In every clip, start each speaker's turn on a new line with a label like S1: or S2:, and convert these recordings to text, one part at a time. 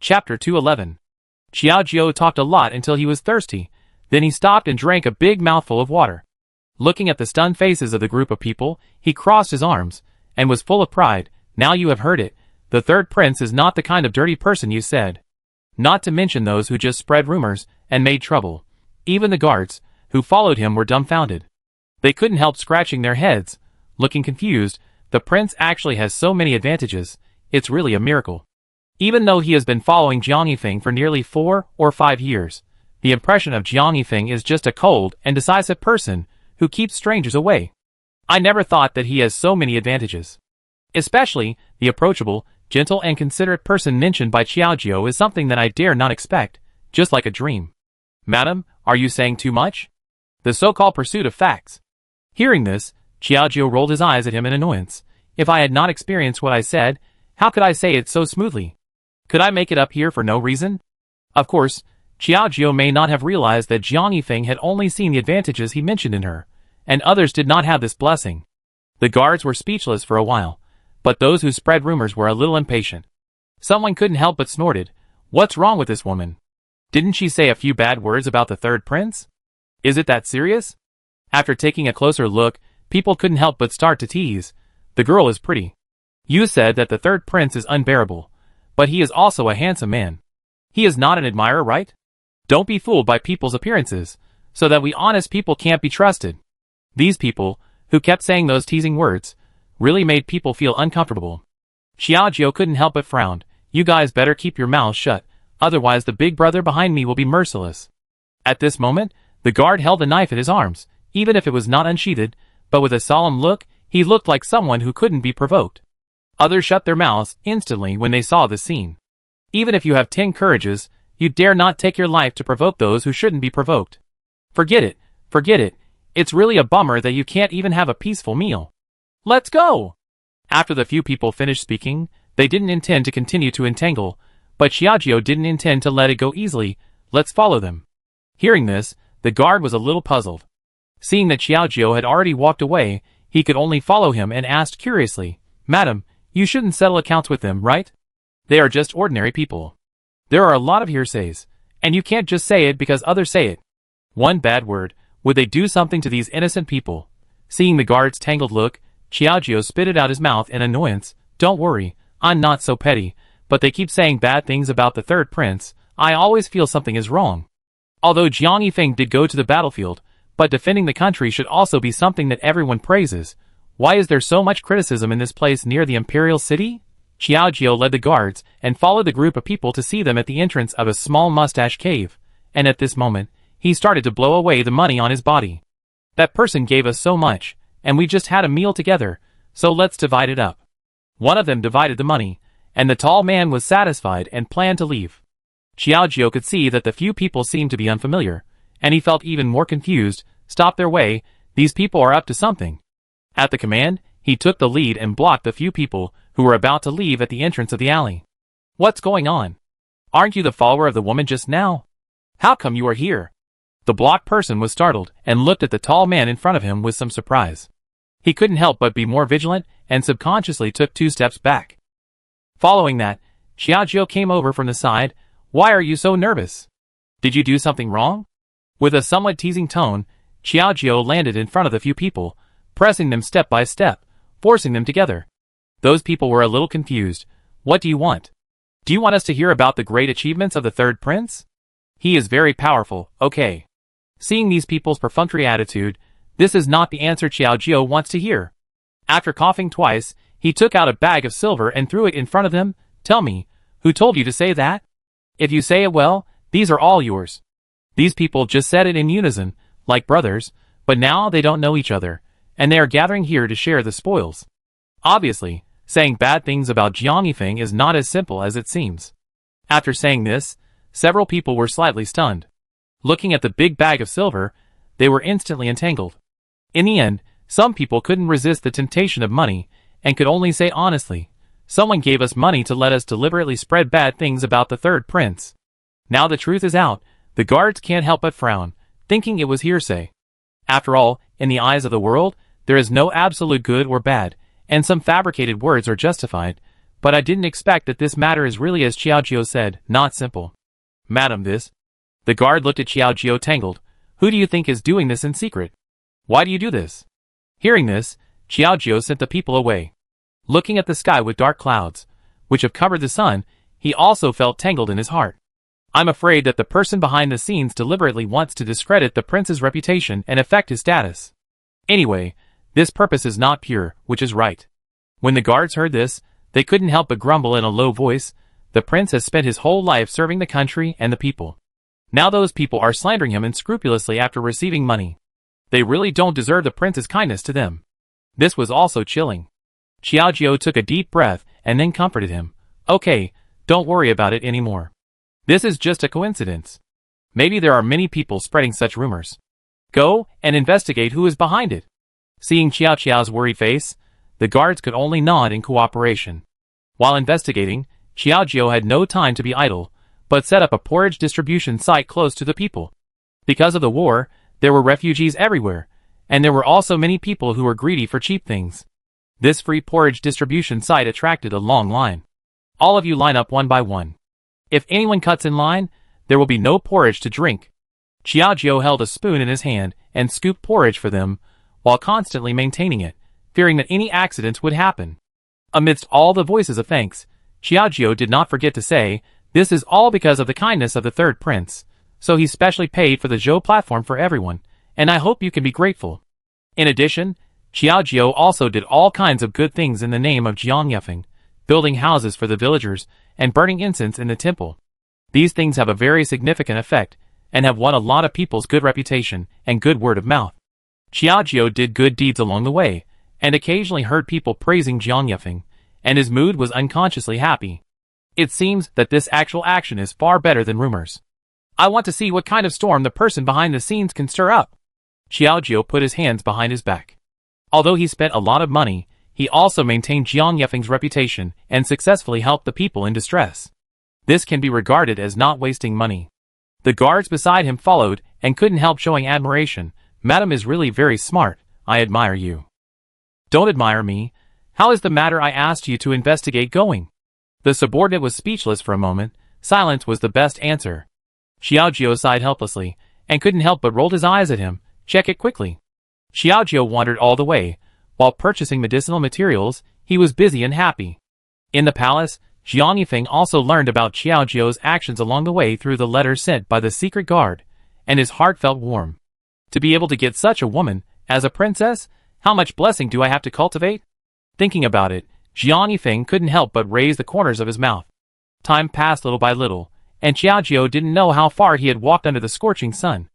S1: Chapter 211. Xiaojiu talked a lot until he was thirsty, then he stopped and drank a big mouthful of water. Looking at the stunned faces of the group of people, he crossed his arms, and was full of pride. Now you have heard it. The third prince is not the kind of dirty person you said. Not to mention those who just spread rumors and made trouble. Even the guards, who followed him, were dumbfounded. They couldn't help scratching their heads, looking confused. The prince actually has so many advantages, it's really a miracle. Even though he has been following Jiang Yifeng for nearly 4 or 5 years, the impression of Jiang Yifeng is just a cold and decisive person who keeps strangers away. I never thought that he has so many advantages. Especially, the approachable, gentle and considerate person mentioned by Xiaojiu is something that I dare not expect, just like a dream. Madam, are you saying too much? The so-called pursuit of facts. Hearing this, Xiaojiu rolled his eyes at him in annoyance. If I had not experienced what I said, how could I say it so smoothly? Could I make it up here for no reason? Of course, Xiaojiu may not have realized that Jiang Yifeng had only seen the advantages he mentioned in her, and others did not have this blessing. The guards were speechless for a while, but those who spread rumors were a little impatient. Someone couldn't help but snorted. What's wrong with this woman? Didn't she say a few bad words about the third prince? Is it that serious? After taking a closer look, people couldn't help but start to tease. The girl is pretty. You said that the third prince is unbearable, but he is also a handsome man. He is not an admirer, right? Don't be fooled by people's appearances, so that we honest people can't be trusted. These people, who kept saying those teasing words, really made people feel uncomfortable. Xiaojiu couldn't help but frown. You guys better keep your mouths shut, otherwise the big brother behind me will be merciless. At this moment, the guard held a knife in his arms, even if it was not unsheathed, but with a solemn look, he looked like someone who couldn't be provoked. Others shut their mouths instantly when they saw the scene. Even if you have 10 courages, you dare not take your life to provoke those who shouldn't be provoked. Forget it, forget it. It's really a bummer that you can't even have a peaceful meal. Let's go! After the few people finished speaking, they didn't intend to continue to entangle, but Xiaojiu didn't intend to let it go easily. Let's follow them. Hearing this, the guard was a little puzzled. Seeing that Xiaojiu had already walked away, he could only follow him and asked curiously, Madam, you shouldn't settle accounts with them, right? They are just ordinary people. There are a lot of hearsays, and you can't just say it because others say it. One bad word, would they do something to these innocent people? Seeing the guard's tangled look, Xiaojiu spitted out his mouth in annoyance. Don't worry, I'm not so petty, but they keep saying bad things about the third prince. I always feel something is wrong. Although Jiang Yifeng did go to the battlefield, but defending the country should also be something that everyone praises. Why is there so much criticism in this place near the imperial city? Xiaojiu led the guards and followed the group of people to see them at the entrance of a small mustache cave, and at this moment, he started to blow away the money on his body. That person gave us so much, and we just had a meal together, so let's divide it up. One of them divided the money, and the tall man was satisfied and planned to leave. Xiaojiu could see that the few people seemed to be unfamiliar, and he felt even more confused. Stop their way, these people are up to something. At the command, he took the lead and blocked the few people who were about to leave at the entrance of the alley. What's going on? Aren't you the follower of the woman just now? How come you are here? The blocked person was startled and looked at the tall man in front of him with some surprise. He couldn't help but be more vigilant and subconsciously took 2 steps back. Following that, Xiaojiu came over from the side. Why are you so nervous? Did you do something wrong? With a somewhat teasing tone, Xiaojiu landed in front of the few people, pressing them step by step, forcing them together. Those people were a little confused. What do you want? Do you want us to hear about the great achievements of the third prince? He is very powerful, okay. Seeing these people's perfunctory attitude, this is not the answer Xiaojiu wants to hear. After coughing twice, he took out a bag of silver and threw it in front of them. Tell me, who told you to say that? If you say it well, these are all yours. These people just said it in unison, like brothers, but now they don't know each other, and they are gathering here to share the spoils. Obviously, saying bad things about Jiang Yifeng is not as simple as it seems. After saying this, several people were slightly stunned. Looking at the big bag of silver, they were instantly entangled. In the end, some people couldn't resist the temptation of money, and could only say honestly, someone gave us money to let us deliberately spread bad things about the third prince. Now the truth is out, the guards can't help but frown, thinking it was hearsay. After all, in the eyes of the world, there is no absolute good or bad, and some fabricated words are justified, But I didn't expect that this matter is really as Xiaojiao said, not simple. Madam, this. The guard looked at Xiaojiao tangled. Who do you think is doing this in secret? Why do you do this? Hearing this, Xiaojiao sent the people away. Looking at the sky with dark clouds, which have covered the sun, he also felt tangled in his heart. I'm afraid that the person behind the scenes deliberately wants to discredit the prince's reputation and affect his status. Anyway, this purpose is not pure, which is right. When the guards heard this, they couldn't help but grumble in a low voice. The prince has spent his whole life serving the country and the people. Now those people are slandering him unscrupulously after receiving money. They really don't deserve the prince's kindness to them. This was also chilling. Xiaojiao took a deep breath and then comforted him. Okay, don't worry about it anymore. This is just a coincidence. Maybe there are many people spreading such rumors. Go and investigate who is behind it. Seeing Xiaojiao's worried face, the guards could only nod in cooperation. While investigating, Xiaojiao had no time to be idle, but set up a porridge distribution site close to the people. Because of the war, there were refugees everywhere, and there were also many people who were greedy for cheap things. This free porridge distribution site attracted a long line. All of you line up one by one. If anyone cuts in line, there will be no porridge to drink. Xiaojiao held a spoon in his hand and scooped porridge for them, while constantly maintaining it, fearing that any accidents would happen. Amidst all the voices of thanks, Xiaojiao did not forget to say, this is all because of the kindness of the third prince, so he specially paid for the Zhou platform for everyone, and I hope you can be grateful. In addition, Xiaojiao also did all kinds of good things in the name of Jiang Yefeng, building houses for the villagers and burning incense in the temple. These things have a very significant effect, and have won a lot of people's good reputation and good word of mouth. Xiaojiao did good deeds along the way, and occasionally heard people praising Jiang Yefeng, and his mood was unconsciously happy. It seems that this actual action is far better than rumors. I want to see what kind of storm the person behind the scenes can stir up. Xiaojiao put his hands behind his back. Although he spent a lot of money, he also maintained Jiang Yefeng's reputation and successfully helped the people in distress. This can be regarded as not wasting money. The guards beside him followed and couldn't help showing admiration. Madam is really very smart. I admire you. Don't admire me. How is the matter I asked you to investigate going? The subordinate was speechless for a moment. Silence was the best answer. Xiaojiao sighed helplessly and couldn't help but rolled his eyes at him. Check it quickly. Xiaojiao wandered all the way. While purchasing medicinal materials, he was busy and happy. In the palace, Jiang Yifeng also learned about Xiaojiao's actions along the way through the letters sent by the secret guard, and his heart felt warm. To be able to get such a woman, as a princess, how much blessing do I have to cultivate? Thinking about it, Jiang Yifeng couldn't help but raise the corners of his mouth. Time passed little by little, and Xiaojiao didn't know how far he had walked under the scorching sun.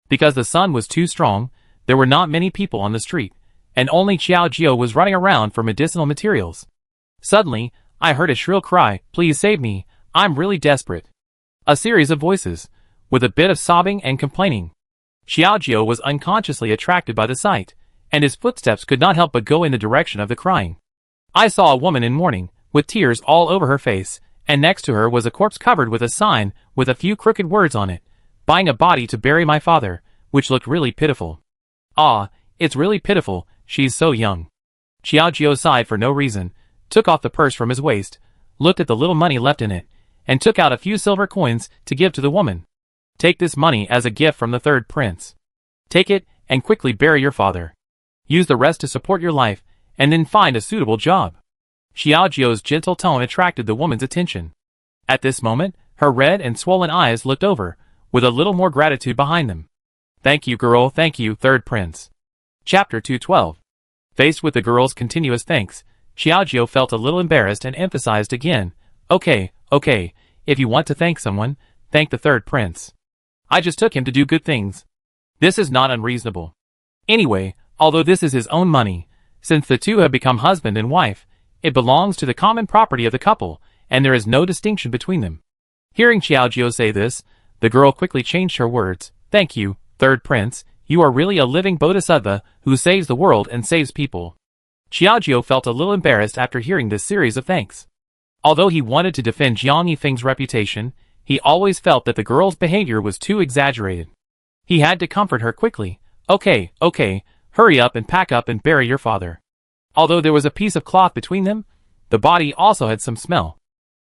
S1: Because the sun was too strong, there were not many people on the street, and only Xiaojiao was running around for medicinal materials. Suddenly, I heard a shrill cry, please save me, I'm really desperate. A series of voices, with a bit of sobbing and complaining. Xiaojiao was unconsciously attracted by the sight, and his footsteps could not help but go in the direction of the crying. I saw a woman in mourning, with tears all over her face, and next to her was a corpse covered with a sign with a few crooked words on it, buying a body to bury my father, which looked really pitiful. Ah, it's really pitiful, she's so young. Xiaojiao sighed for no reason, took off the purse from his waist, looked at the little money left in it, and took out a few silver coins to give to the woman. Take this money as a gift from the third prince. Take it and quickly bury your father. Use the rest to support your life, and then find a suitable job. Xiaojiao's gentle tone attracted the woman's attention. At this moment, her red and swollen eyes looked over, with a little more gratitude behind them. Thank you, girl, thank you, third prince. Chapter 212. Faced with the girl's continuous thanks, Xiaojiao felt a little embarrassed and emphasized again, okay, if you want to thank someone, thank the third prince. I just took him to do good things. This is not unreasonable. Anyway, although this is his own money, since the two have become husband and wife, it belongs to the common property of the couple, and there is no distinction between them. Hearing Xiaojiao say this, the girl quickly changed her words. Thank you, third prince, you are really a living bodhisattva who saves the world and saves people. Xiaojiao felt a little embarrassed after hearing this series of thanks. Although he wanted to defend Jiang Yifeng's reputation, he always felt that the girl's behavior was too exaggerated. He had to comfort her quickly. Okay, hurry up and pack up and bury your father. Although there was a piece of cloth between them, The body also had some smell.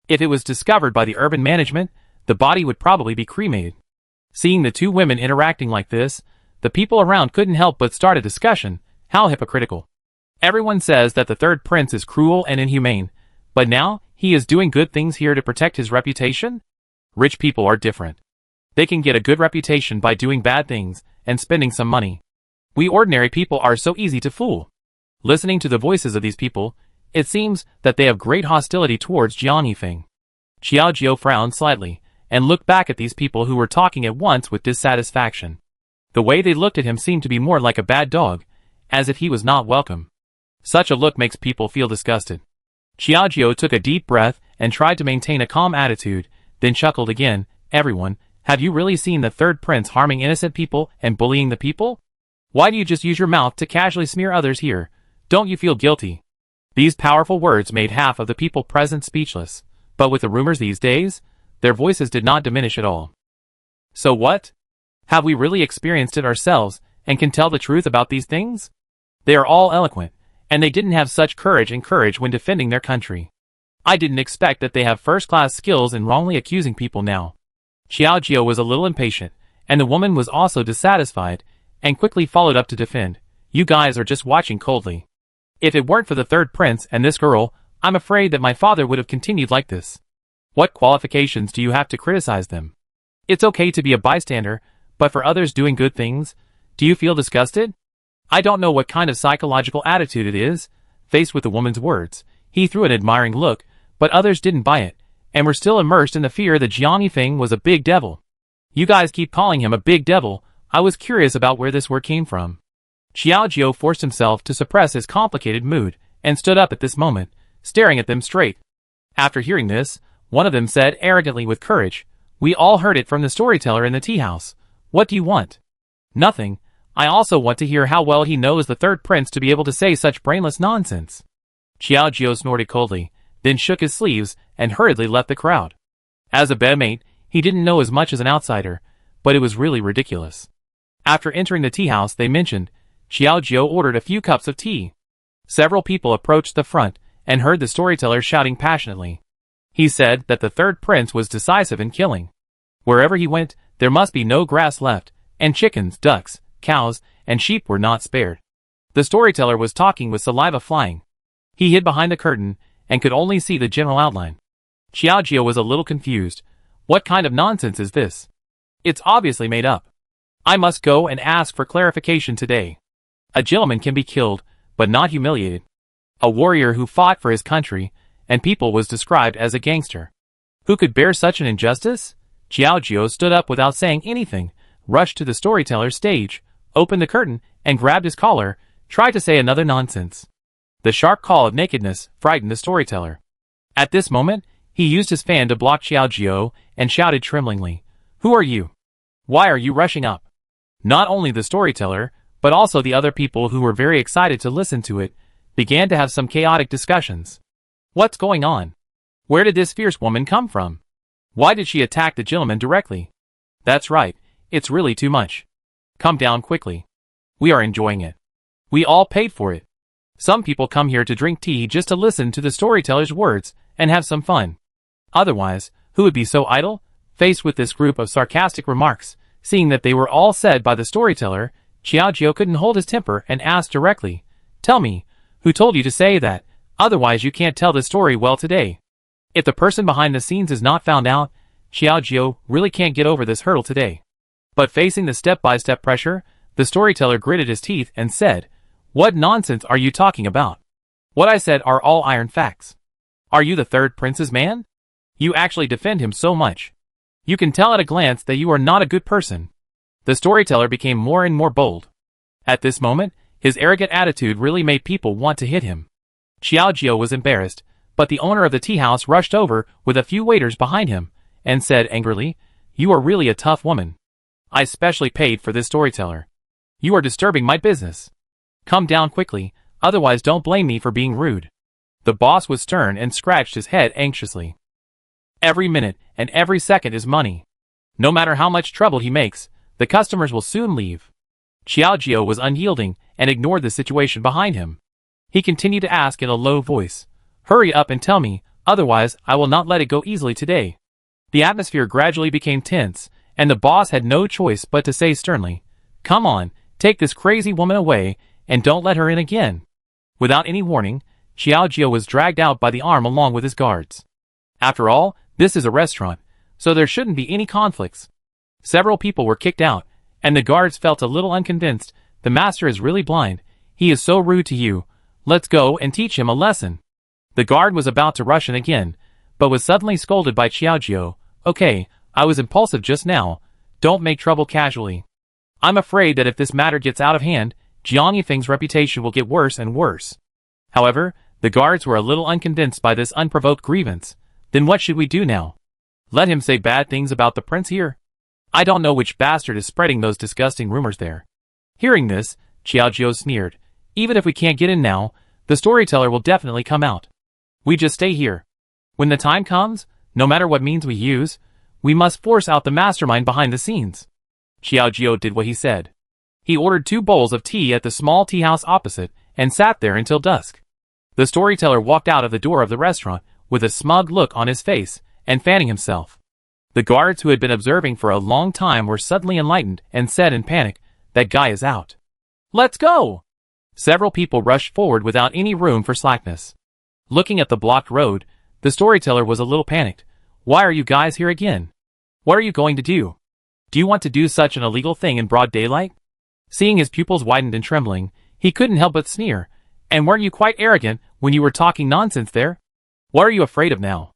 S1: If it was discovered by the urban management, the body would probably be cremated. Seeing the two women interacting like this, the people around couldn't help but start a discussion. How hypocritical. Everyone says that the third prince is cruel and inhumane, but now he is doing good things here to protect his reputation? Rich people are different. They can get a good reputation by doing bad things and spending some money. We ordinary people are so easy to fool. Listening to the voices of these people, it seems that they have great hostility towards Jiang Yifeng. Xiao Jiao frowned slightly and looked back at these people who were talking at once with dissatisfaction. The way they looked at him seemed to be more like a bad dog, as if he was not welcome. Such a look makes people feel disgusted. Xiao Jiao took a deep breath and tried to maintain a calm attitude, then chuckled again. Everyone, have you really seen the third prince harming innocent people and bullying the people? Why do you just use your mouth to casually smear others here? Don't you feel guilty? These powerful words made half of the people present speechless, but with the rumors these days, their voices did not diminish at all. So what? Have we really experienced it ourselves and can tell the truth about these things? They are all eloquent, and they didn't have such courage when defending their country. I didn't expect that they have first-class skills in wrongly accusing people now. Xiao Jiao was a little impatient, and the woman was also dissatisfied, and quickly followed up to defend. You guys are just watching coldly. If it weren't for the third prince and this girl, I'm afraid that my father would have continued like this. What qualifications do you have to criticize them? It's okay to be a bystander, but for others doing good things, do you feel disgusted? I don't know what kind of psychological attitude it is. Faced with the woman's words, he threw an admiring look, but others didn't buy it, and were still immersed in the fear that Jiang Yifeng was a big devil. You guys keep calling him a big devil. I was curious about where this word came from. Xiao Jiao forced himself to suppress his complicated mood, and stood up at this moment, staring at them straight. After hearing this, one of them said arrogantly with courage, We all heard it from the storyteller in the tea house. What do you want? Nothing. I also want to hear how well he knows the third prince to be able to say such brainless nonsense. Xiao Jiao snorted coldly, then shook his sleeves and hurriedly left the crowd. As a bedmate, he didn't know as much as an outsider, but it was really ridiculous. After entering the tea house they mentioned, Xiao Jiao ordered a few cups of tea. Several people approached the front and heard the storyteller shouting passionately. He said that the third prince was decisive in killing. Wherever he went, there must be no grass left, and chickens, ducks, cows, and sheep were not spared. The storyteller was talking with saliva flying. He hid behind the curtain and could only see the general outline. Xiao Jiao was a little confused. What kind of nonsense is this? It's obviously made up. I must go and ask for clarification today. A gentleman can be killed, but not humiliated. A warrior who fought for his country and people was described as a gangster. Who could bear such an injustice? Xiao Jiao stood up without saying anything, rushed to the storyteller's stage, opened the curtain, and grabbed his collar, tried to say another nonsense. The sharp call of nakedness frightened the storyteller. At this moment, he used his fan to block Xiao Jiao and shouted tremblingly, Who are you? Why are you rushing up? Not only the storyteller, but also the other people who were very excited to listen to it, began to have some chaotic discussions. What's going on? Where did this fierce woman come from? Why did she attack the gentleman directly? That's right, it's really too much. Come down quickly. We are enjoying it. We all paid for it. Some people come here to drink tea just to listen to the storyteller's words and have some fun. Otherwise, who would be so idle? Faced with this group of sarcastic remarks, seeing that they were all said by the storyteller, Xiao Jiao couldn't hold his temper and asked directly, Tell me, who told you to say that? Otherwise you can't tell the story well today. If the person behind the scenes is not found out, Xiao Jiao really can't get over this hurdle today. But facing the step-by-step pressure, the storyteller gritted his teeth and said, What nonsense are you talking about? What I said are all iron facts. Are you the third prince's man? You actually defend him so much. You can tell at a glance that you are not a good person. The storyteller became more and more bold. At this moment, his arrogant attitude really made people want to hit him. Xiao Jiao was embarrassed, but the owner of the tea house rushed over with a few waiters behind him, and said angrily, You are really a tough woman. I specially paid for this storyteller. You are disturbing my business. Come down quickly, otherwise don't blame me for being rude. The boss was stern and scratched his head anxiously. Every minute and every second is money. No matter how much trouble he makes, the customers will soon leave. Xiao Jiao was unyielding and ignored the situation behind him. He continued to ask in a low voice, Hurry up and tell me, otherwise I will not let it go easily today. The atmosphere gradually became tense, and the boss had no choice but to say sternly, "Come on, take this crazy woman away, and don't let her in again." Without any warning, Xiaojio was dragged out by the arm along with his guards. After all, this is a restaurant, so there shouldn't be any conflicts. Several people were kicked out, and the guards felt a little unconvinced. The master is really blind. He is so rude to you. Let's go and teach him a lesson. The guard was about to rush in again, but was suddenly scolded by Xiaojio. "Okay, I was impulsive just now. Don't make trouble casually. I'm afraid that if this matter gets out of hand, Jiang Yifeng's reputation will get worse and worse." However, the guards were a little unconvinced by this unprovoked grievance. Then what should we do now? Let him say bad things about the prince here? I don't know which bastard is spreading those disgusting rumors there. Hearing this, Xiaojio sneered. "Even if we can't get in now, the storyteller will definitely come out. We just stay here. When the time comes, no matter what means we use, we must force out the mastermind behind the scenes." Xiaojio did what he said. He ordered 2 bowls of tea at the small tea house opposite, and sat there until dusk. The storyteller walked out of the door of the restaurant, with a smug look on his face, and fanning himself. The guards who had been observing for a long time were suddenly enlightened, and said in panic, "That guy is out. Let's go!" Several people rushed forward without any room for slackness. Looking at the blocked road, the storyteller was a little panicked. "Why are you guys here again? What are you going to do? Do you want to do such an illegal thing in broad daylight?" Seeing his pupils widened and trembling, he couldn't help but sneer. "And weren't you quite arrogant when you were talking nonsense there? What are you afraid of now?"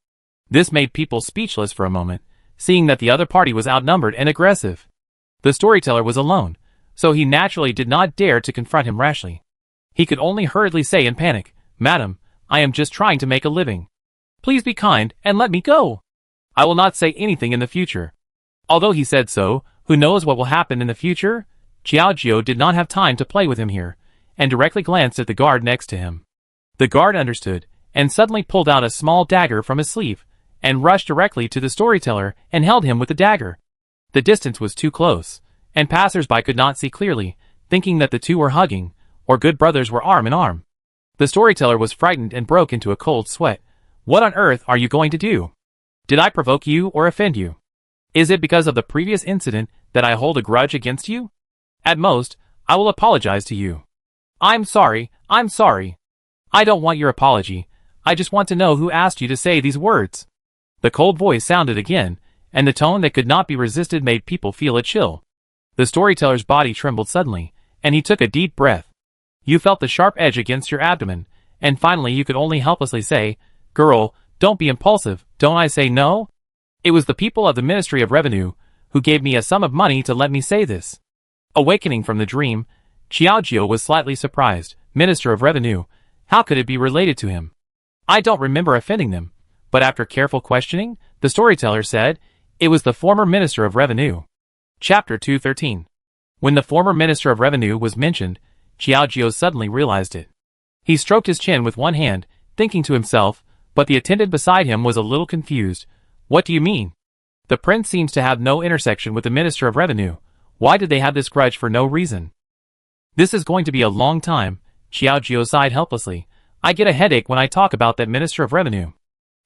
S1: This made people speechless for a moment, seeing that the other party was outnumbered and aggressive. The storyteller was alone, so he naturally did not dare to confront him rashly. He could only hurriedly say in panic, "Madam, I am just trying to make a living. Please be kind and let me go. I will not say anything in the future." Although he said so, who knows what will happen in the future? Xiaojio did not have time to play with him here, and directly glanced at the guard next to him. The guard understood, and suddenly pulled out a small dagger from his sleeve, and rushed directly to the storyteller and held him with the dagger. The distance was too close, and passers-by could not see clearly, thinking that the two were hugging, or good brothers were arm in arm. The storyteller was frightened and broke into a cold sweat. "What on earth are you going to do? Did I provoke you or offend you? Is it because of the previous incident that I hold a grudge against you? At most, I will apologize to you." I'm sorry. I don't want your apology. I just want to know who asked you to say these words." The cold voice sounded again, and the tone that could not be resisted made people feel a chill. The storyteller's body trembled suddenly, and he took a deep breath. You felt the sharp edge against your abdomen, and finally you could only helplessly say, "Girl, don't be impulsive, don't I say no? It was the people of the Ministry of Revenue who gave me a sum of money to let me say this." Awakening from the dream, Xiaojio was slightly surprised. Minister of Revenue, how could it be related to him? "I don't remember offending them," but after careful questioning, the storyteller said, "It was the former Minister of Revenue." Chapter 213. When the former Minister of Revenue was mentioned, Xiaojio suddenly realized it. He stroked his chin with one hand, thinking to himself, but the attendant beside him was a little confused. "What do you mean? The prince seems to have no intersection with the Minister of Revenue. Why did they have this grudge for no reason?" "This is going to be a long time," Xiaojio sighed helplessly. "I get a headache when I talk about that Minister of Revenue."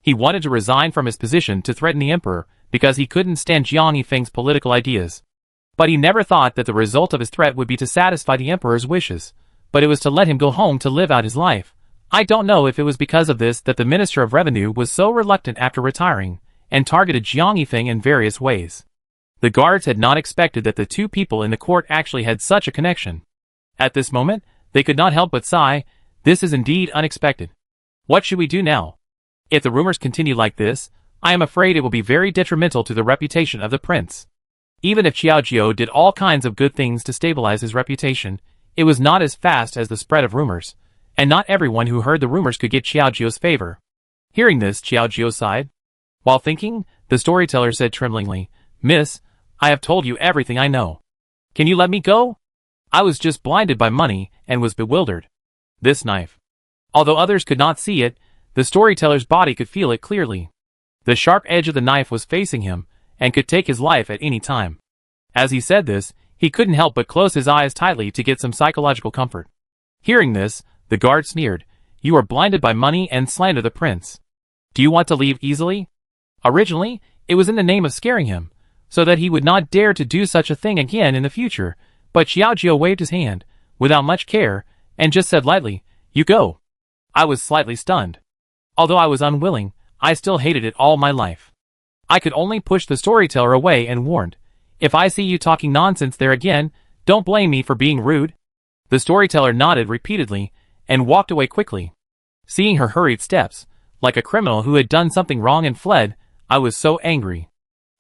S1: He wanted to resign from his position to threaten the emperor because he couldn't stand Jiang Yifeng's political ideas. But he never thought that the result of his threat would be to satisfy the emperor's wishes, but it was to let him go home to live out his life. I don't know if it was because of this that the Minister of Revenue was so reluctant after retiring, and targeted Jiang Yifeng in various ways. The guards had not expected that the two people in the court actually had such a connection. At this moment, they could not help but sigh. This is indeed unexpected. What should we do now? If the rumors continue like this, I am afraid it will be very detrimental to the reputation of the prince. Even if Xiaojio did all kinds of good things to stabilize his reputation, it was not as fast as the spread of rumors, and not everyone who heard the rumors could get Xiaojio's favor. Hearing this, Xiaojio sighed. While thinking, the storyteller said tremblingly, "Miss, I have told you everything I know. Can you let me go? I was just blinded by money and was bewildered." This knife. Although others could not see it, the storyteller's body could feel it clearly. The sharp edge of the knife was facing him, and could take his life at any time. As he said this, he couldn't help but close his eyes tightly to get some psychological comfort. Hearing this, the guard sneered. You are blinded by money and slander the prince. Do you want to leave easily? Originally, it was in the name of scaring him, so that he would not dare to do such a thing again in the future, but Xiaojie waved his hand, without much care, and just said lightly, "You go." I was slightly stunned. Although I was unwilling, I still hated it all my life. I could only push the storyteller away and warned, "If I see you talking nonsense there again, don't blame me for being rude." The storyteller nodded repeatedly, and walked away quickly. Seeing her hurried steps, like a criminal who had done something wrong and fled, I was so angry.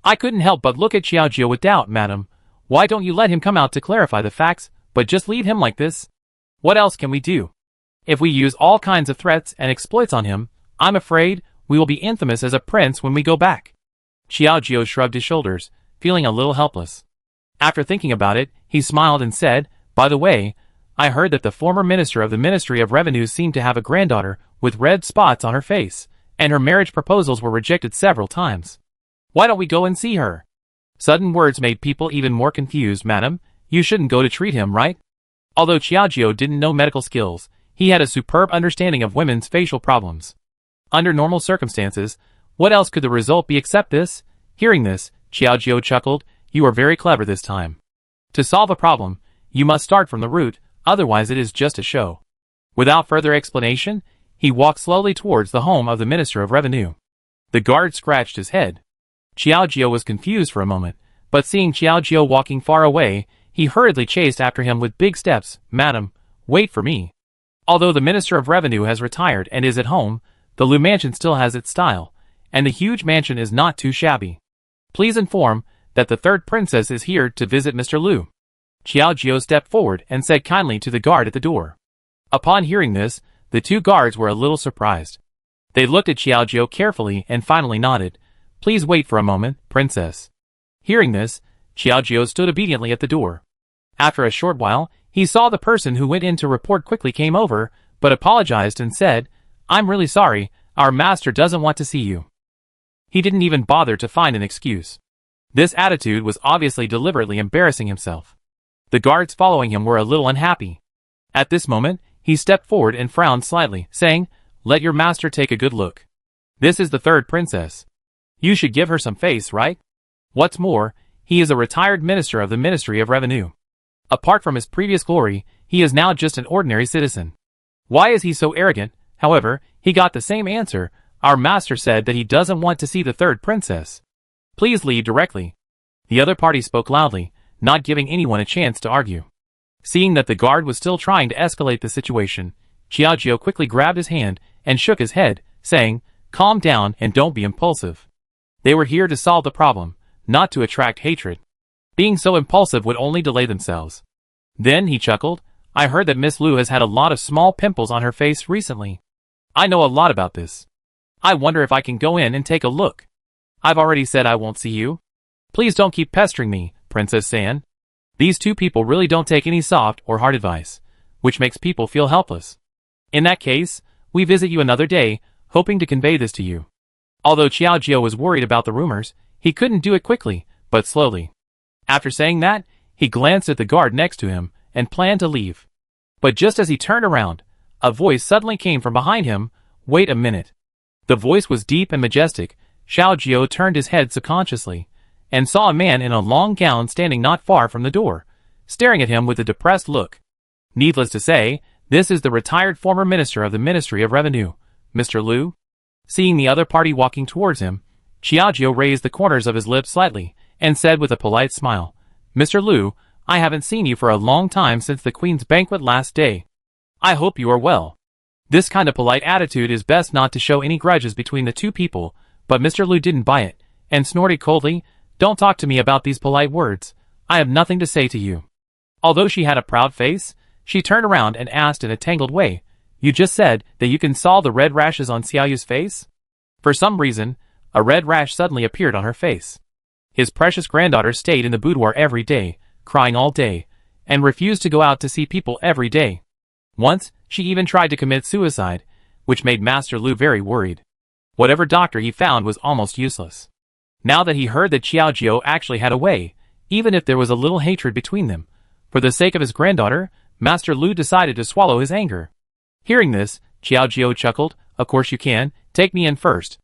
S1: I couldn't help but look at Xiaojie with doubt. "Madam, why don't you let him come out to clarify the facts, but just leave him like this? What else can we do? If we use all kinds of threats and exploits on him, I'm afraid we will be infamous as a prince when we go back." Xiaojie shrugged his shoulders, feeling a little helpless. After thinking about it, he smiled and said, "By the way, I heard that the former minister of the Ministry of Revenue seemed to have a granddaughter with red spots on her face, and her marriage proposals were rejected several times. Why don't we go and see her?" Sudden words made people even more confused. "Madam, you shouldn't go to treat him, right?" Although Xiaojie didn't know medical skills, he had a superb understanding of women's facial problems. Under normal circumstances, what else could the result be except this? Hearing this, Xiaojie chuckled, "You are very clever this time. To solve a problem, you must start from the root, otherwise it is just a show." Without further explanation, he walked slowly towards the home of the Minister of Revenue. The guard scratched his head. Xiaojie was confused for a moment, but seeing Xiaojie walking far away, he hurriedly chased after him with big steps. "Madam, wait for me." Although the Minister of Revenue has retired and is at home, the Lu mansion still has its style, and the huge mansion is not too shabby. "Please inform that the third princess is here to visit Mr. Lu." Xiaojie stepped forward and said kindly to the guard at the door. Upon hearing this, the two guards were a little surprised. They looked at Xiaojie carefully and finally nodded. "Please wait for a moment, princess." Hearing this, Xiaojie stood obediently at the door. After a short while, he saw the person who went in to report quickly came over, but apologized and said, "I'm really sorry, our master doesn't want to see you." He didn't even bother to find an excuse. This attitude was obviously deliberately embarrassing himself. The guards following him were a little unhappy. At this moment, he stepped forward and frowned slightly, saying, "Let your master take a good look. This is the third princess. You should give her some face, right? What's more, he is a retired minister of the Ministry of Revenue. Apart from his previous glory, he is now just an ordinary citizen. Why is he so arrogant?" However, he got the same answer. "Our master said that he doesn't want to see the third princess. Please leave directly." The other party spoke loudly, not giving anyone a chance to argue. Seeing that the guard was still trying to escalate the situation, Xiaojie quickly grabbed his hand and shook his head, saying, "Calm down and don't be impulsive. They were here to solve the problem, not to attract hatred. Being so impulsive would only delay themselves." Then he chuckled, "I heard that Miss Lu has had a lot of small pimples on her face recently. I know a lot about this. I wonder if I can go in and take a look." "I've already said I won't see you. Please don't keep pestering me, Princess San." These two people really don't take any soft or hard advice, which makes people feel helpless. "In that case, we visit you another day, hoping to convey this to you." Although Xiaojie was worried about the rumors, he couldn't do it quickly, but slowly. After saying that, he glanced at the guard next to him and planned to leave. But just as he turned around, a voice suddenly came from behind him. "Wait a minute." The voice was deep and majestic. Xiaojie turned his head subconsciously, and saw a man in a long gown standing not far from the door, staring at him with a depressed look. Needless to say, this is the retired former minister of the Ministry of Revenue, Mr. Lu. Seeing the other party walking towards him, Xiaojie raised the corners of his lips slightly, and said with a polite smile, "Mr. Lu, I haven't seen you for a long time since the Queen's banquet last day. I hope you are well." This kind of polite attitude is best not to show any grudges between the two people, but Mr. Lu didn't buy it, and snorted coldly, "Don't talk to me about these polite words. I have nothing to say to you." Although she had a proud face, she turned around and asked in a tangled way, "You just said that you can solve the red rashes on Xiaoyu's face?" For some reason, a red rash suddenly appeared on her face. His precious granddaughter stayed in the boudoir every day, crying all day, and refused to go out to see people every day. Once, she even tried to commit suicide, which made Master Lu very worried. Whatever doctor he found was almost useless. Now that he heard that Xiaojie actually had a way, even if there was a little hatred between them, for the sake of his granddaughter, Master Lu decided to swallow his anger. Hearing this, Xiaojiu chuckled. Of course you can, take me in first.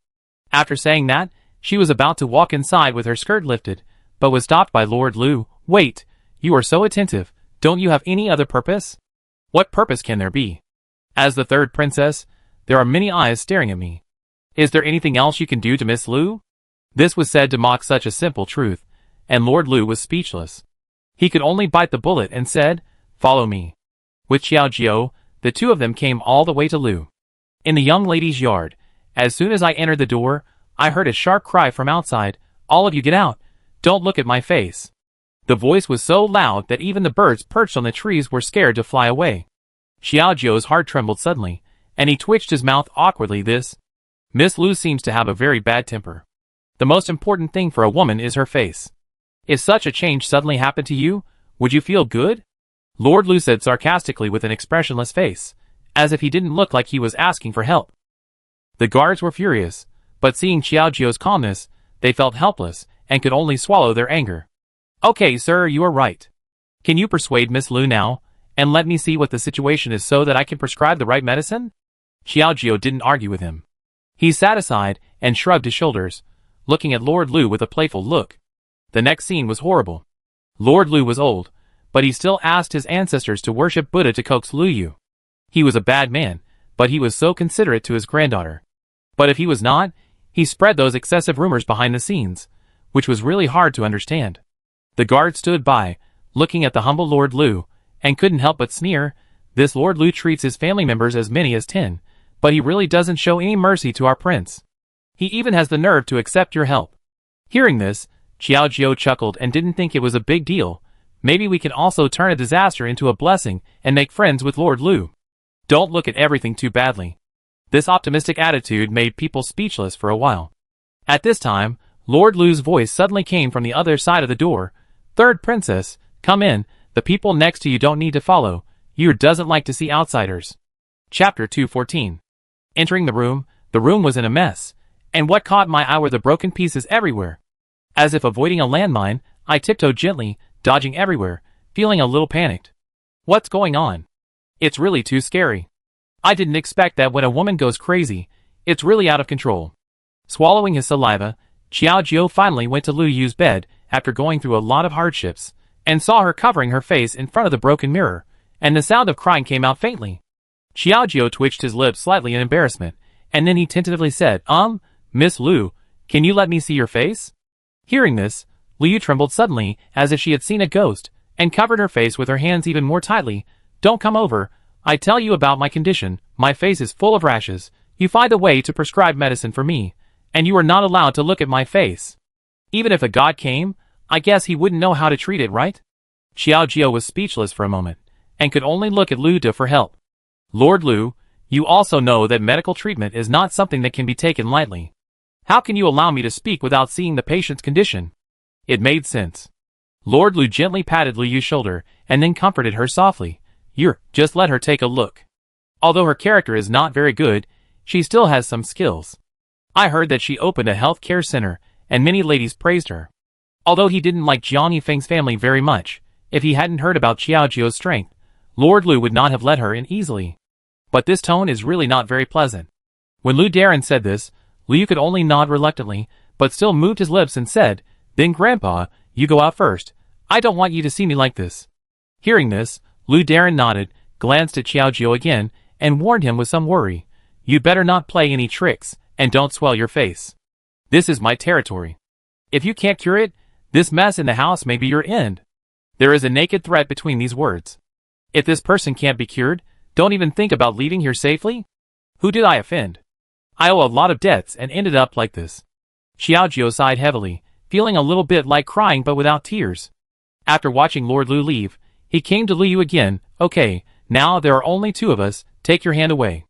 S1: After saying that, she was about to walk inside with her skirt lifted, but was stopped by Lord Lu. Wait, you are so attentive, don't you have any other purpose? What purpose can there be? As the third princess, there are many eyes staring at me. Is there anything else you can do to Miss Lu? This was said to mock such a simple truth, and Lord Lu was speechless. He could only bite the bullet and said, follow me. With Xiaojiu, the two of them came all the way to Lu. In the young lady's yard, as soon as I entered the door, I heard a sharp cry from outside, all of you get out, don't look at my face. The voice was so loud that even the birds perched on the trees were scared to fly away. Xiaojiu's heart trembled suddenly, and he twitched his mouth awkwardly. Miss Lu seems to have a very bad temper. The most important thing for a woman is her face. If such a change suddenly happened to you, would you feel good? Lord Lu said sarcastically with an expressionless face, as if he didn't look like he was asking for help. The guards were furious, but seeing Xiaojiu's calmness, they felt helpless and could only swallow their anger. Okay, sir, you are right. Can you persuade Miss Lu now, and let me see what the situation is so that I can prescribe the right medicine? Xiaojiu didn't argue with him. He sat aside and shrugged his shoulders, looking at Lord Lu with a playful look. The next scene was horrible. Lord Lu was old, but he still asked his ancestors to worship Buddha to coax Lu Yu. He was a bad man, but he was so considerate to his granddaughter. But if he was not, he spread those excessive rumors behind the scenes, which was really hard to understand. The guard stood by, looking at the humble Lord Lu, and couldn't help but sneer. This Lord Lu treats his family members as many as 10, but he really doesn't show any mercy to our prince. He even has the nerve to accept your help. Hearing this, Xiaojiu chuckled and didn't think it was a big deal. Maybe we can also turn a disaster into a blessing and make friends with Lord Lu. Don't look at everything too badly. This optimistic attitude made people speechless for a while. At this time, Lord Lu's voice suddenly came from the other side of the door. Third princess, come in, the people next to you don't need to follow. You doesn't like to see outsiders. Chapter 214. Entering the room was in a mess, and what caught my eye were the broken pieces everywhere. As if avoiding a landmine, I tiptoed gently, dodging everywhere, feeling a little panicked. What's going on? It's really too scary. I didn't expect that when a woman goes crazy, it's really out of control. Swallowing his saliva, Xiaojiu finally went to Lu Yu's bed after going through a lot of hardships, and saw her covering her face in front of the broken mirror, and the sound of crying came out faintly. Xiaojiu twitched his lips slightly in embarrassment, and then he tentatively said, Miss Lu, can you let me see your face? Hearing this, Lu Yu trembled suddenly as if she had seen a ghost, and covered her face with her hands even more tightly. Don't come over. I tell you about my condition. My face is full of rashes. You find a way to prescribe medicine for me, and you are not allowed to look at my face. Even if a god came, I guess he wouldn't know how to treat it, right? Xiaojiu was speechless for a moment, and could only look at Lu De for help. Lord Lu, you also know that medical treatment is not something that can be taken lightly. How can you allow me to speak without seeing the patient's condition? It made sense. Lord Lu gently patted Lu Yu's shoulder, and then comforted her softly. Just let her take a look. Although her character is not very good, she still has some skills. I heard that she opened a health care center, and many ladies praised her. Although he didn't like Jiang Yifeng's family very much, if he hadn't heard about Xiaojiu's strength, Lord Lu would not have let her in easily. But this tone is really not very pleasant. When Lu Darren said this, Lu Yu could only nod reluctantly, but still moved his lips and said, Then Grandpa, you go out first. I don't want you to see me like this. Hearing this, Lu Darren nodded, glanced at Xiaojiu again, and warned him with some worry. You better not play any tricks, and don't swell your face. This is my territory. If you can't cure it, this mess in the house may be your end. There is a naked threat between these words. If this person can't be cured, don't even think about leaving here safely? Who did I offend? I owe a lot of debts and ended up like this. Xiaojiu sighed heavily, feeling a little bit like crying but without tears. After watching Lord Lu leave, he came to Lu Yu again. Okay, now there are only two of us, take your hand away.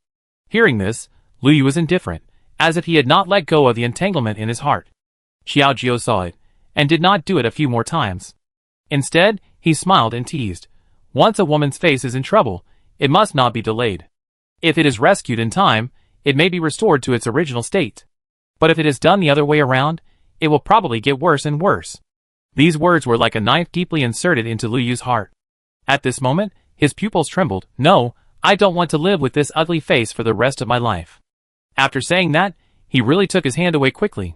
S1: Hearing this, Lu Yu was indifferent, as if he had not let go of the entanglement in his heart. Xiaojiu saw it, and did not do it a few more times. Instead, he smiled and teased. Once a woman's face is in trouble, it must not be delayed. If it is rescued in time, it may be restored to its original state. But if it is done the other way around, it will probably get worse and worse. These words were like a knife deeply inserted into Lu Yu's heart. At this moment, his pupils trembled. No, I don't want to live with this ugly face for the rest of my life. After saying that, he really took his hand away quickly.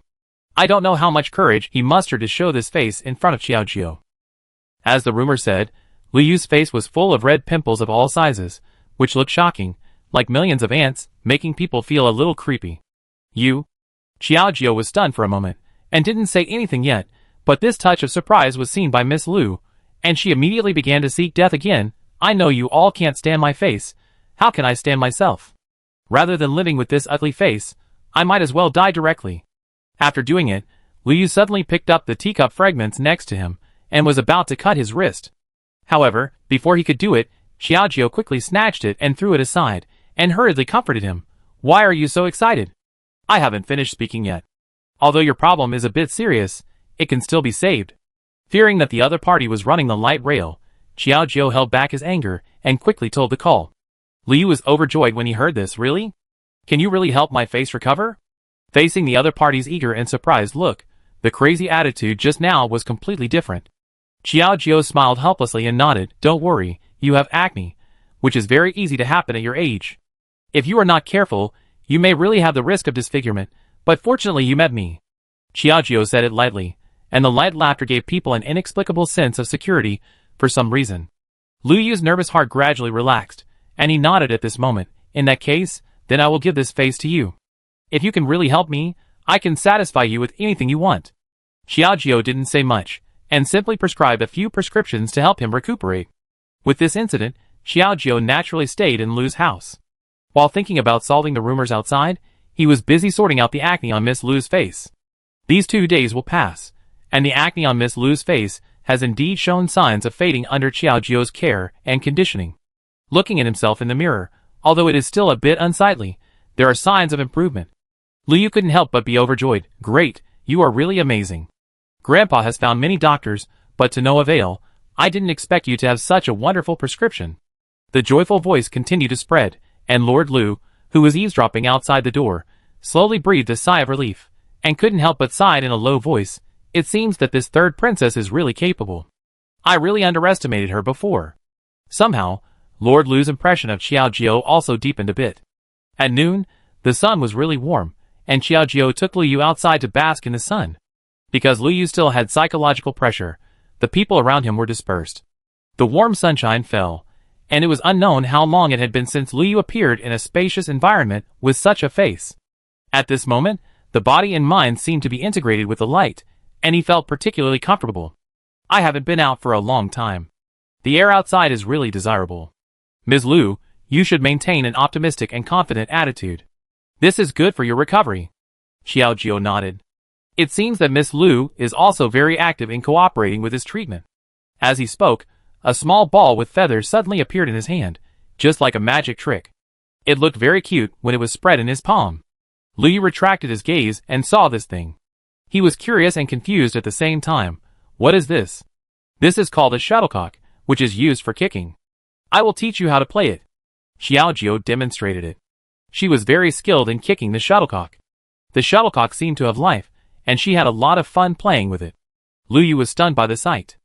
S1: I don't know how much courage he mustered to show this face in front of Xiaojiu. As the rumor said, Lu Yu's face was full of red pimples of all sizes, which looked shocking, like millions of ants, making people feel a little creepy. You? Xiaojiu was stunned for a moment, and didn't say anything yet, but this touch of surprise was seen by Miss Lu, and she immediately began to seek death again. I know you all can't stand my face. How can I stand myself? Rather than living with this ugly face, I might as well die directly. After doing it, Lu Yu suddenly picked up the teacup fragments next to him, and was about to cut his wrist. However, before he could do it, Xiaojiu quickly snatched it and threw it aside, and hurriedly comforted him. Why are you so excited? I haven't finished speaking yet. Although your problem is a bit serious, it can still be saved. Fearing that the other party was running the light rail, Xiaojiu held back his anger, and quickly told the call. Lu Yu was overjoyed when he heard this. Really? Can you really help my face recover? Facing the other party's eager and surprised look, the crazy attitude just now was completely different. Xiaojiu smiled helplessly and nodded. Don't worry, you have acne, which is very easy to happen at your age. If you are not careful, you may really have the risk of disfigurement, but fortunately you met me. Xiaojiu said it lightly, and the light laughter gave people an inexplicable sense of security for some reason. Lu Yu's nervous heart gradually relaxed, and he nodded at this moment. In that case, then I will give this face to you. If you can really help me, I can satisfy you with anything you want. Xiaojiu didn't say much, and simply prescribed a few prescriptions to help him recuperate. With this incident, Xiaojiu naturally stayed in Lu's house. While thinking about solving the rumors outside, he was busy sorting out the acne on Miss Lu's face. These 2 days will pass, and the acne on Miss Lu's face has indeed shown signs of fading under Xiaojiu's care and conditioning. Looking at himself in the mirror, although it is still a bit unsightly, there are signs of improvement. Lu Yu couldn't help but be overjoyed. Great, you are really amazing. Grandpa has found many doctors, but to no avail. I didn't expect you to have such a wonderful prescription. The joyful voice continued to spread, and Lord Lu, who was eavesdropping outside the door, slowly breathed a sigh of relief, and couldn't help but sigh in a low voice. It seems that this third princess is really capable. I really underestimated her before. Somehow, Lord Lu's impression of Xiaojiu also deepened a bit. At noon, the sun was really warm, and Xiaojiu took Lu Yu outside to bask in the sun. Because Lu Yu still had psychological pressure, the people around him were dispersed. The warm sunshine fell, and it was unknown how long it had been since Lu Yu appeared in a spacious environment with such a face. At this moment, the body and mind seemed to be integrated with the light, and he felt particularly comfortable. I haven't been out for a long time. The air outside is really desirable. Ms. Lu, you should maintain an optimistic and confident attitude. This is good for your recovery. Xiaojiu nodded. It seems that Miss Lu is also very active in cooperating with his treatment. As he spoke, a small ball with feathers suddenly appeared in his hand, just like a magic trick. It looked very cute when it was spread in his palm. Lu Yu retracted his gaze and saw this thing. He was curious and confused at the same time. What is this? This is called a shuttlecock, which is used for kicking. I will teach you how to play it. Xiaojiu demonstrated it. She was very skilled in kicking the shuttlecock. The shuttlecock seemed to have life, and she had a lot of fun playing with it. Lu Yu was stunned by the sight.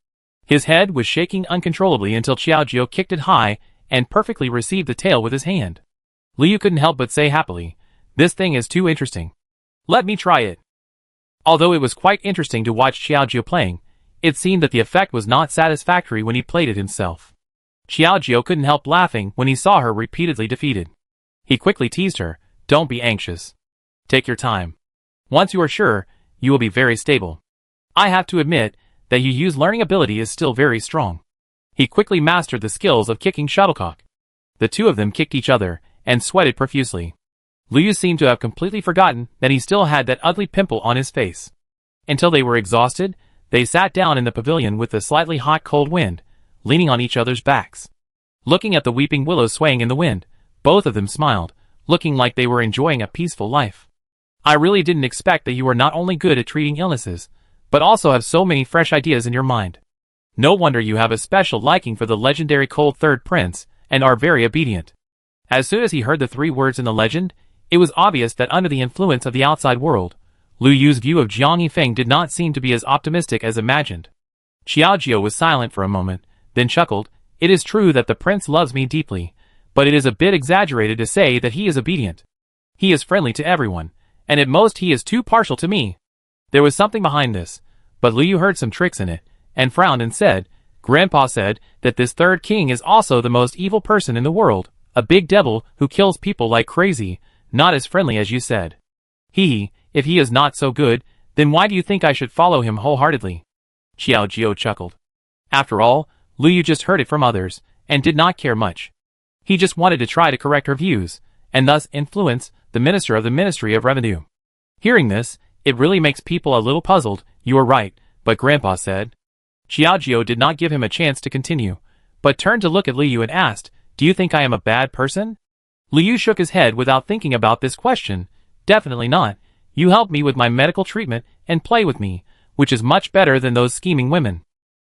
S1: His head was shaking uncontrollably until Xiaojiu kicked it high and perfectly received the tail with his hand. Lu Yu couldn't help but say happily, "This thing is too interesting. Let me try it." Although it was quite interesting to watch Xiaojiu playing, it seemed that the effect was not satisfactory when he played it himself. Xiaojiu couldn't help laughing when he saw her repeatedly defeated. He quickly teased her, "Don't be anxious. Take your time. Once you are sure, you will be very stable. I have to admit that Yu's learning ability is still very strong." He quickly mastered the skills of kicking shuttlecock. The two of them kicked each other and sweated profusely. Lu Yu seemed to have completely forgotten that he still had that ugly pimple on his face. Until they were exhausted, they sat down in the pavilion with the slightly hot cold wind, leaning on each other's backs. Looking at the weeping willows swaying in the wind, both of them smiled, looking like they were enjoying a peaceful life. I really didn't expect that you were not only good at treating illnesses, but also have so many fresh ideas in your mind. No wonder you have a special liking for the legendary cold third prince, and are very obedient. As soon as he heard the 3 words in the legend, it was obvious that under the influence of the outside world, Lu Yu's view of Jiang Yifeng did not seem to be as optimistic as imagined. Xiaojiu was silent for a moment, then chuckled. It is true that the prince loves me deeply, but it is a bit exaggerated to say that he is obedient. He is friendly to everyone, and at most he is too partial to me. There was something behind this, but Liu heard some tricks in it, and frowned and said, Grandpa said that this third king is also the most evil person in the world, a big devil who kills people like crazy, not as friendly as you said. If he is not so good, then why do you think I should follow him wholeheartedly? Xiao Jiao chuckled. After all, Liu just heard it from others, and did not care much. He just wanted to try to correct her views, and thus influence the minister of the Ministry of Revenue. Hearing this, it really makes people a little puzzled. You are right, but Grandpa said. Xiao Jiao did not give him a chance to continue, but turned to look at Liu and asked, Do you think I am a bad person? Liu shook his head without thinking about this question. Definitely not. You help me with my medical treatment and play with me, which is much better than those scheming women.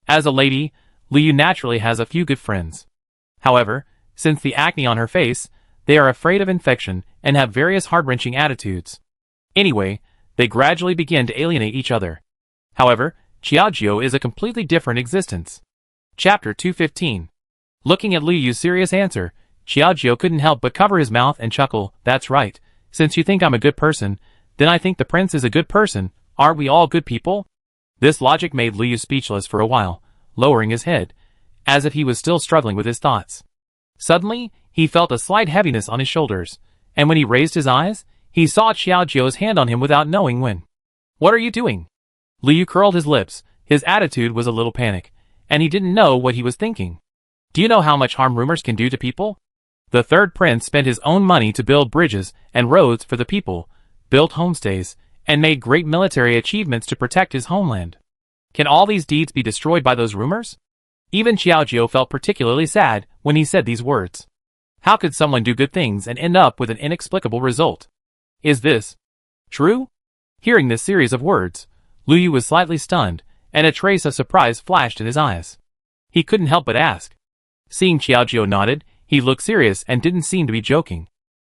S1: As a lady, Liu naturally has a few good friends. However, since the acne on her face, they are afraid of infection and have various heart-wrenching attitudes. Anyway, they gradually begin to alienate each other. However, Xiao Jiao is a completely different existence. Chapter 215. Looking at Liu's serious answer, Xiao Jiao couldn't help but cover his mouth and chuckle. That's right. Since you think I'm a good person, then I think the prince is a good person. Aren't we all good people? This logic made Liu speechless for a while, lowering his head, as if he was still struggling with his thoughts. Suddenly, he felt a slight heaviness on his shoulders, and when he raised his eyes, he saw Xiao Jiao's hand on him without knowing when. What are you doing? Liu curled his lips. His attitude was a little panic, and he didn't know what he was thinking. Do you know how much harm rumors can do to people? The third prince spent his own money to build bridges and roads for the people, built homestays, and made great military achievements to protect his homeland. Can all these deeds be destroyed by those rumors? Even Xiao Jiao felt particularly sad when he said these words. How could someone do good things and end up with an inexplicable result? Is this true? Hearing this series of words, Liu was slightly stunned, and a trace of surprise flashed in his eyes. He couldn't help but ask. Seeing Xiao Jiao nodded, he looked serious and didn't seem to be joking.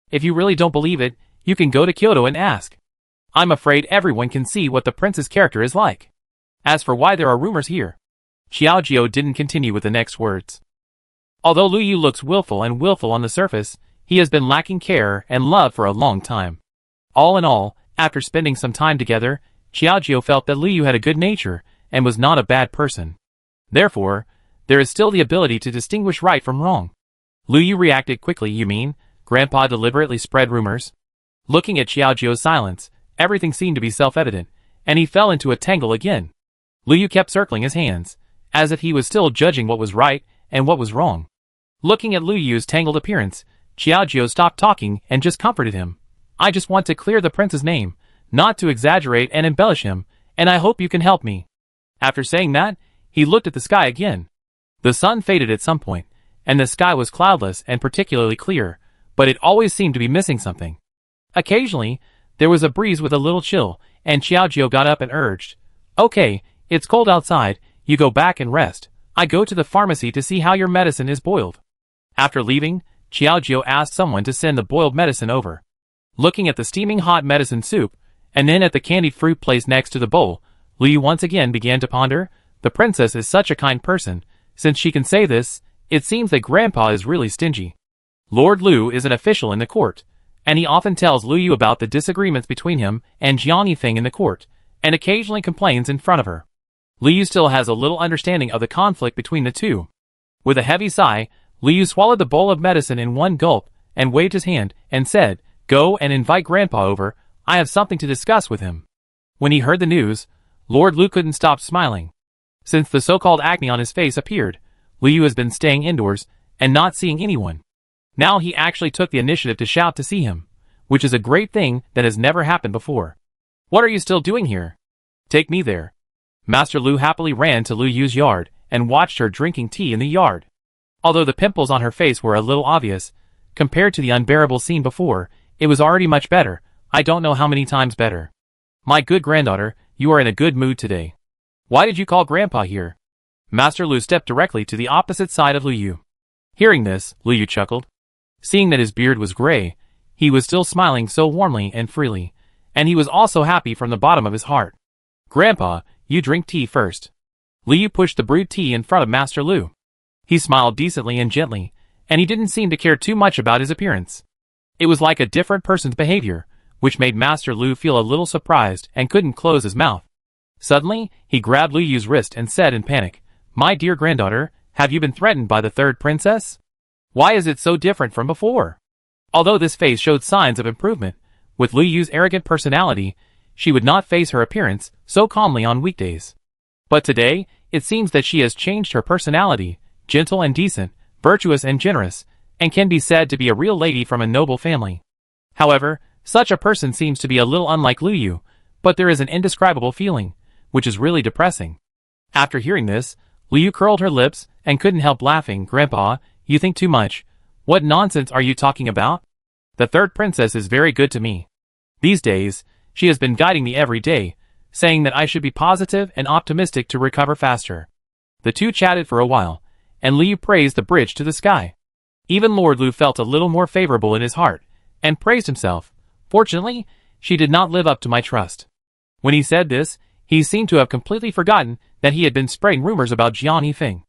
S1: If you really don't believe it, you can go to Kyoto and ask. I'm afraid everyone can see what the prince's character is like. As for why there are rumors here, Xiao Jiao didn't continue with the next words. Although Liu looks willful on the surface, he has been lacking care and love for a long time. All in all, after spending some time together, Xiao Jiao felt that Liu had a good nature and was not a bad person. Therefore, there is still the ability to distinguish right from wrong. Liu reacted quickly. You mean, Grandpa deliberately spread rumors? Looking at Xiao Jiao's silence, everything seemed to be self-evident, and he fell into a tangle again. Liu kept circling his hands, as if he was still judging what was right and what was wrong. Looking at Liu's tangled appearance, Xiao Jiao stopped talking and just comforted him. I just want to clear the prince's name, not to exaggerate and embellish him, and I hope you can help me. After saying that, he looked at the sky again. The sun faded at some point, and the sky was cloudless and particularly clear, but it always seemed to be missing something. Occasionally, there was a breeze with a little chill, and Xiao Jiao got up and urged, Okay, it's cold outside, you go back and rest. I go to the pharmacy to see how your medicine is boiled. After leaving, Xiao Jiao asked someone to send the boiled medicine over. Looking at the steaming hot medicine soup, and then at the candied fruit placed next to the bowl, Liu once again began to ponder. The princess is such a kind person. Since she can say this, it seems that Grandpa is really stingy. Lord Liu is an official in the court, and he often tells Liu about the disagreements between him and Jiang Yifeng in the court, and occasionally complains in front of her. Liu still has a little understanding of the conflict between the two. With a heavy sigh, Liu swallowed the bowl of medicine in one gulp, and waved his hand, and said, Go and invite Grandpa over, I have something to discuss with him. When he heard the news, Lord Liu couldn't stop smiling. Since the so-called acne on his face appeared, Liu has been staying indoors, and not seeing anyone. Now he actually took the initiative to shout to see him, which is a great thing that has never happened before. What are you still doing here? Take me there. Master Liu happily ran to Liu's yard, and watched her drinking tea in the yard. Although the pimples on her face were a little obvious, compared to the unbearable scene before, it was already much better. I don't know how many times better. My good granddaughter, you are in a good mood today. Why did you call Grandpa here? Master Liu stepped directly to the opposite side of Liu. Hearing this, Liu chuckled. Seeing that his beard was gray, he was still smiling so warmly and freely, and he was also happy from the bottom of his heart. Grandpa, you drink tea first. Liu pushed the brewed tea in front of Master Liu. He smiled decently and gently, and he didn't seem to care too much about his appearance. It was like a different person's behavior, which made Master Lu feel a little surprised and couldn't close his mouth. Suddenly, he grabbed Lu Yu's wrist and said in panic, "My dear granddaughter, have you been threatened by the third princess? Why is it so different from before?" Although this face showed signs of improvement, with Lu Yu's arrogant personality, she would not face her appearance so calmly on weekdays. But today, it seems that she has changed her personality, gentle and decent, virtuous and generous, and can be said to be a real lady from a noble family. However, such a person seems to be a little unlike Lu Yu, but there is an indescribable feeling, which is really depressing. After hearing this, Lu Yu curled her lips and couldn't help laughing. "Grandpa, you think too much. What nonsense are you talking about? The third princess is very good to me. These days, she has been guiding me every day, saying that I should be positive and optimistic to recover faster." The two chatted for a while, and Lu Yu praised the bridge to the sky. Even Lord Lu felt a little more favorable in his heart, and praised himself. "Fortunately, she did not live up to my trust." When he said this, he seemed to have completely forgotten that he had been spreading rumors about Jiang Yifeng.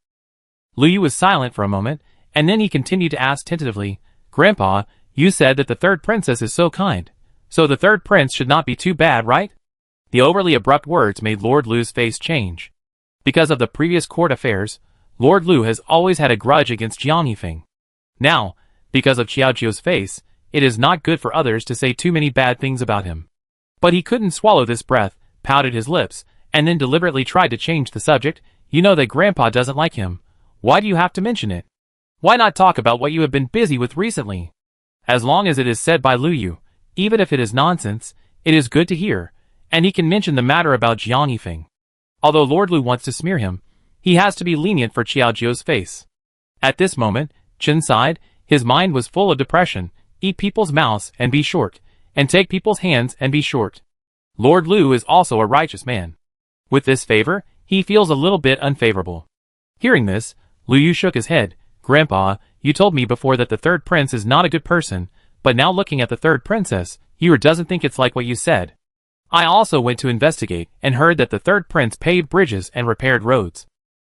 S1: Lu Yu was silent for a moment, and then he continued to ask tentatively, "Grandpa, you said that the third princess is so kind. So the third prince should not be too bad, right?" The overly abrupt words made Lord Lu's face change. Because of the previous court affairs, Lord Lu has always had a grudge against Jiang Yifeng. Now, because of Qiaojiu's face, it is not good for others to say too many bad things about him. But he couldn't swallow this breath, pouted his lips, and then deliberately tried to change the subject. "You know that Grandpa doesn't like him. Why do you have to mention it? Why not talk about what you have been busy with recently?" As long as it is said by Lu Yu, even if it is nonsense, it is good to hear, and he can mention the matter about Jiang Yifeng. Although Lord Lu wants to smear him, he has to be lenient for Qiaojiu's face. At this moment, Chen sighed. His mind was full of depression. Eat people's mouths and be short, and take people's hands and be short. Lord Lu is also a righteous man. With this favor, he feels a little bit unfavorable. Hearing this, Lu Yu shook his head. "Grandpa, you told me before that the third prince is not a good person, but now looking at the third princess, you doesn't think it's like what you said. I also went to investigate and heard that the third prince paved bridges and repaired roads."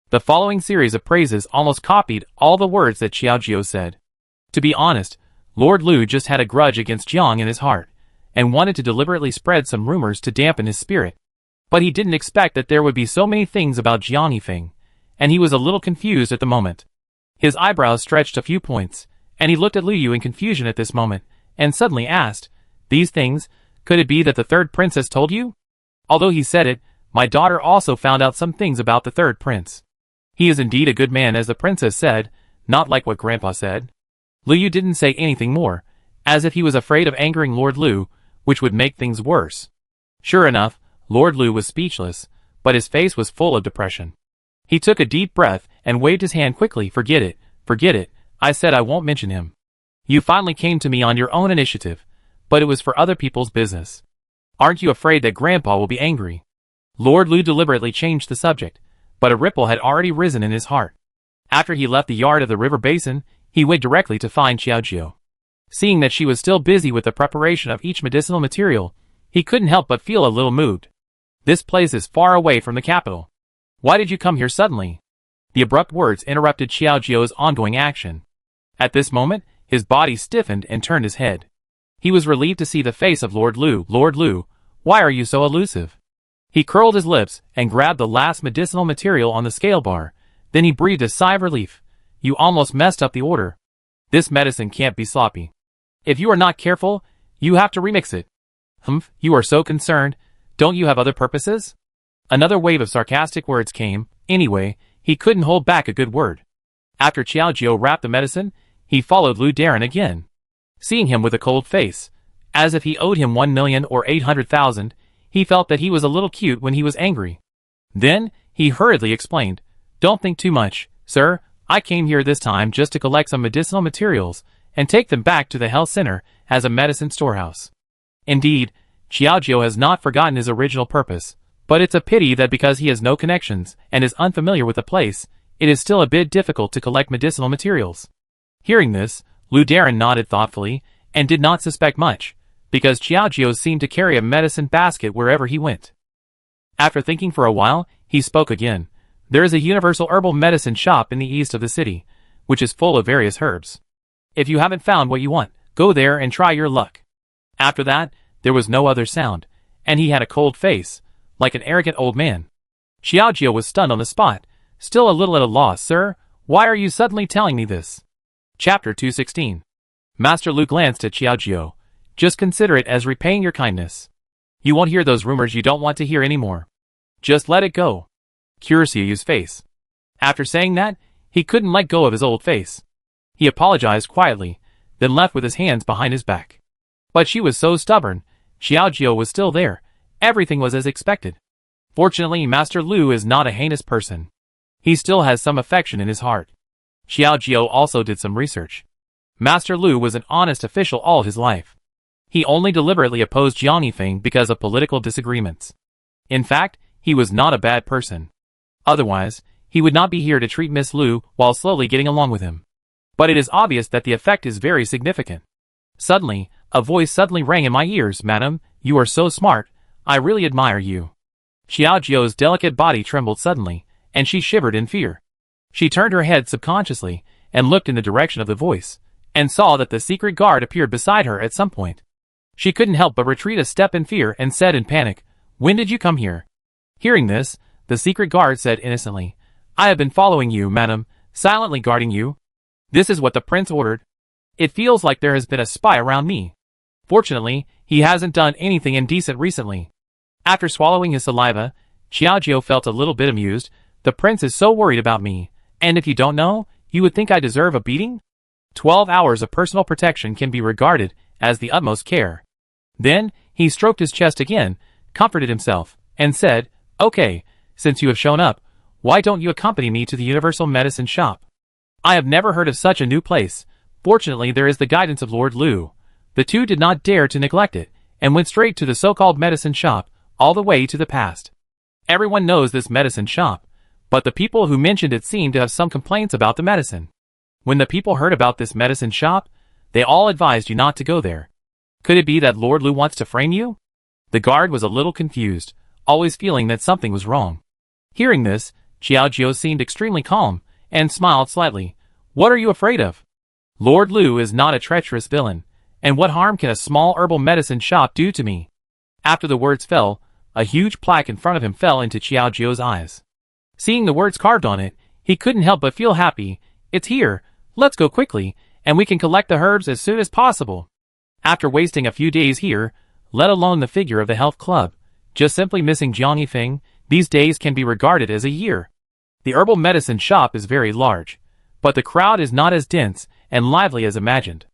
S1: The following series of praises almost copied all the words that Qiaojiu said. To be honest, Lord Lu just had a grudge against Jiang in his heart, and wanted to deliberately spread some rumors to dampen his spirit. But he didn't expect that there would be so many things about Jiang Yifeng, and he was a little confused at the moment. His eyebrows stretched a few points, and he looked at Lu Yu in confusion at this moment, and suddenly asked, "These things, could it be that the third princess told you?" Although he said it, my daughter also found out some things about the third prince. He is indeed a good man, as the princess said, not like what Grandpa said. Lu Yu didn't say anything more, as if he was afraid of angering Lord Lu, which would make things worse. Sure enough, Lord Lu was speechless, but his face was full of depression. He took a deep breath and waved his hand quickly. Forget it. I said I won't mention him. You finally came to me on your own initiative, but it was for other people's business. Aren't you afraid that Grandpa will be angry?" Lord Lu deliberately changed the subject, but a ripple had already risen in his heart. After he left the yard of the river basin, he went directly to find Qiaojiu. Seeing that she was still busy with the preparation of each medicinal material, he couldn't help but feel a little moved. "This place is far away from the capital. Why did you come here suddenly?" The abrupt words interrupted Qiaojiu's ongoing action. At this moment, his body stiffened and turned his head. He was relieved to see the face of Lord Lu. "Lord Lu, why are you so elusive?" He curled his lips and grabbed the last medicinal material on the scale bar. Then he breathed a sigh of relief. "You almost messed up the order. This medicine can't be sloppy. If you are not careful, you have to remix it." "Humph, you are so concerned. Don't you have other purposes?" Another wave of sarcastic words came. Anyway, he couldn't hold back a good word. After Qiaojiu wrapped the medicine, he followed Lu Darren again. Seeing him with a cold face, as if he owed him 1,000,000 or 800,000, he felt that he was a little cute when he was angry. Then, he hurriedly explained, "Don't think too much, sir. I came here this time just to collect some medicinal materials and take them back to the health center as a medicine storehouse." Indeed, Qiaojiu has not forgotten his original purpose, but it's a pity that because he has no connections and is unfamiliar with the place, it is still a bit difficult to collect medicinal materials. Hearing this, Lu Darren nodded thoughtfully and did not suspect much, because Qiaojiu seemed to carry a medicine basket wherever he went. After thinking for a while, he spoke again. "There is a universal herbal medicine shop in the east of the city, which is full of various herbs. If you haven't found what you want, go there and try your luck. After that, there was no other sound, and he had a cold face, like an arrogant old man. Xiaojie was stunned on the spot, still a little at a loss. Sir, why are you suddenly telling me this? Chapter 216. Master Lu glanced at Xiaojie. Just consider it as repaying your kindness. You won't hear those rumors you don't want to hear anymore. Just let it go. Curiou's face. After saying that, he couldn't let go of his old face. He apologized quietly, then left with his hands behind his back. But she was so stubborn. Xiaojie was still there. Everything was as expected. Fortunately, Master Lu is not a heinous person. He still has some affection in his heart. Xiaojie also did some research. Master Lu was an honest official all his life. He only deliberately opposed Jiang Yifeng because of political disagreements. In fact, he was not a bad person. Otherwise, he would not be here to treat Miss Lu while slowly getting along with him. But it is obvious that the effect is very significant. Suddenly, a voice suddenly rang in my ears. Madam, you are so smart. I really admire you. Xiaojie's delicate body trembled suddenly, and she shivered in fear. She turned her head subconsciously and looked in the direction of the voice, and saw that the secret guard appeared beside her at some point. She couldn't help but retreat a step in fear and said in panic, "When did you come here?" Hearing this, the secret guard said innocently, "I have been following you, madam, silently guarding you. This is what the prince ordered. It feels like there has been a spy around me. Fortunately, he hasn't done anything indecent recently." After swallowing his saliva, Xiaojie felt a little bit amused. The prince is so worried about me, and if you don't know, you would think I deserve a beating? 12 hours of personal protection can be regarded as the utmost care. Then, he stroked his chest again, comforted himself, and said, "Okay, since you have shown up, why don't you accompany me to the Universal Medicine Shop? I have never heard of such a new place. Fortunately, there is the guidance of Lord Lu." The two did not dare to neglect it, and went straight to the so-called medicine shop, all the way to the past. Everyone knows this medicine shop, but the people who mentioned it seemed to have some complaints about the medicine. When the people heard about this medicine shop, they all advised you not to go there. Could it be that Lord Lu wants to frame you? The guard was a little confused, always feeling that something was wrong. Hearing this, Xiaojie seemed extremely calm, and smiled slightly. "What are you afraid of? Lord Lu is not a treacherous villain, and what harm can a small herbal medicine shop do to me?" After the words fell, a huge plaque in front of him fell into Xiaojie's eyes. Seeing the words carved on it, he couldn't help but feel happy. "It's here, let's go quickly, and we can collect the herbs as soon as possible." After wasting a few days here, let alone the figure of the health club, just simply missing Jiang Yifeng, these days can be regarded as a year. The herbal medicine shop is very large, but the crowd is not as dense and lively as imagined.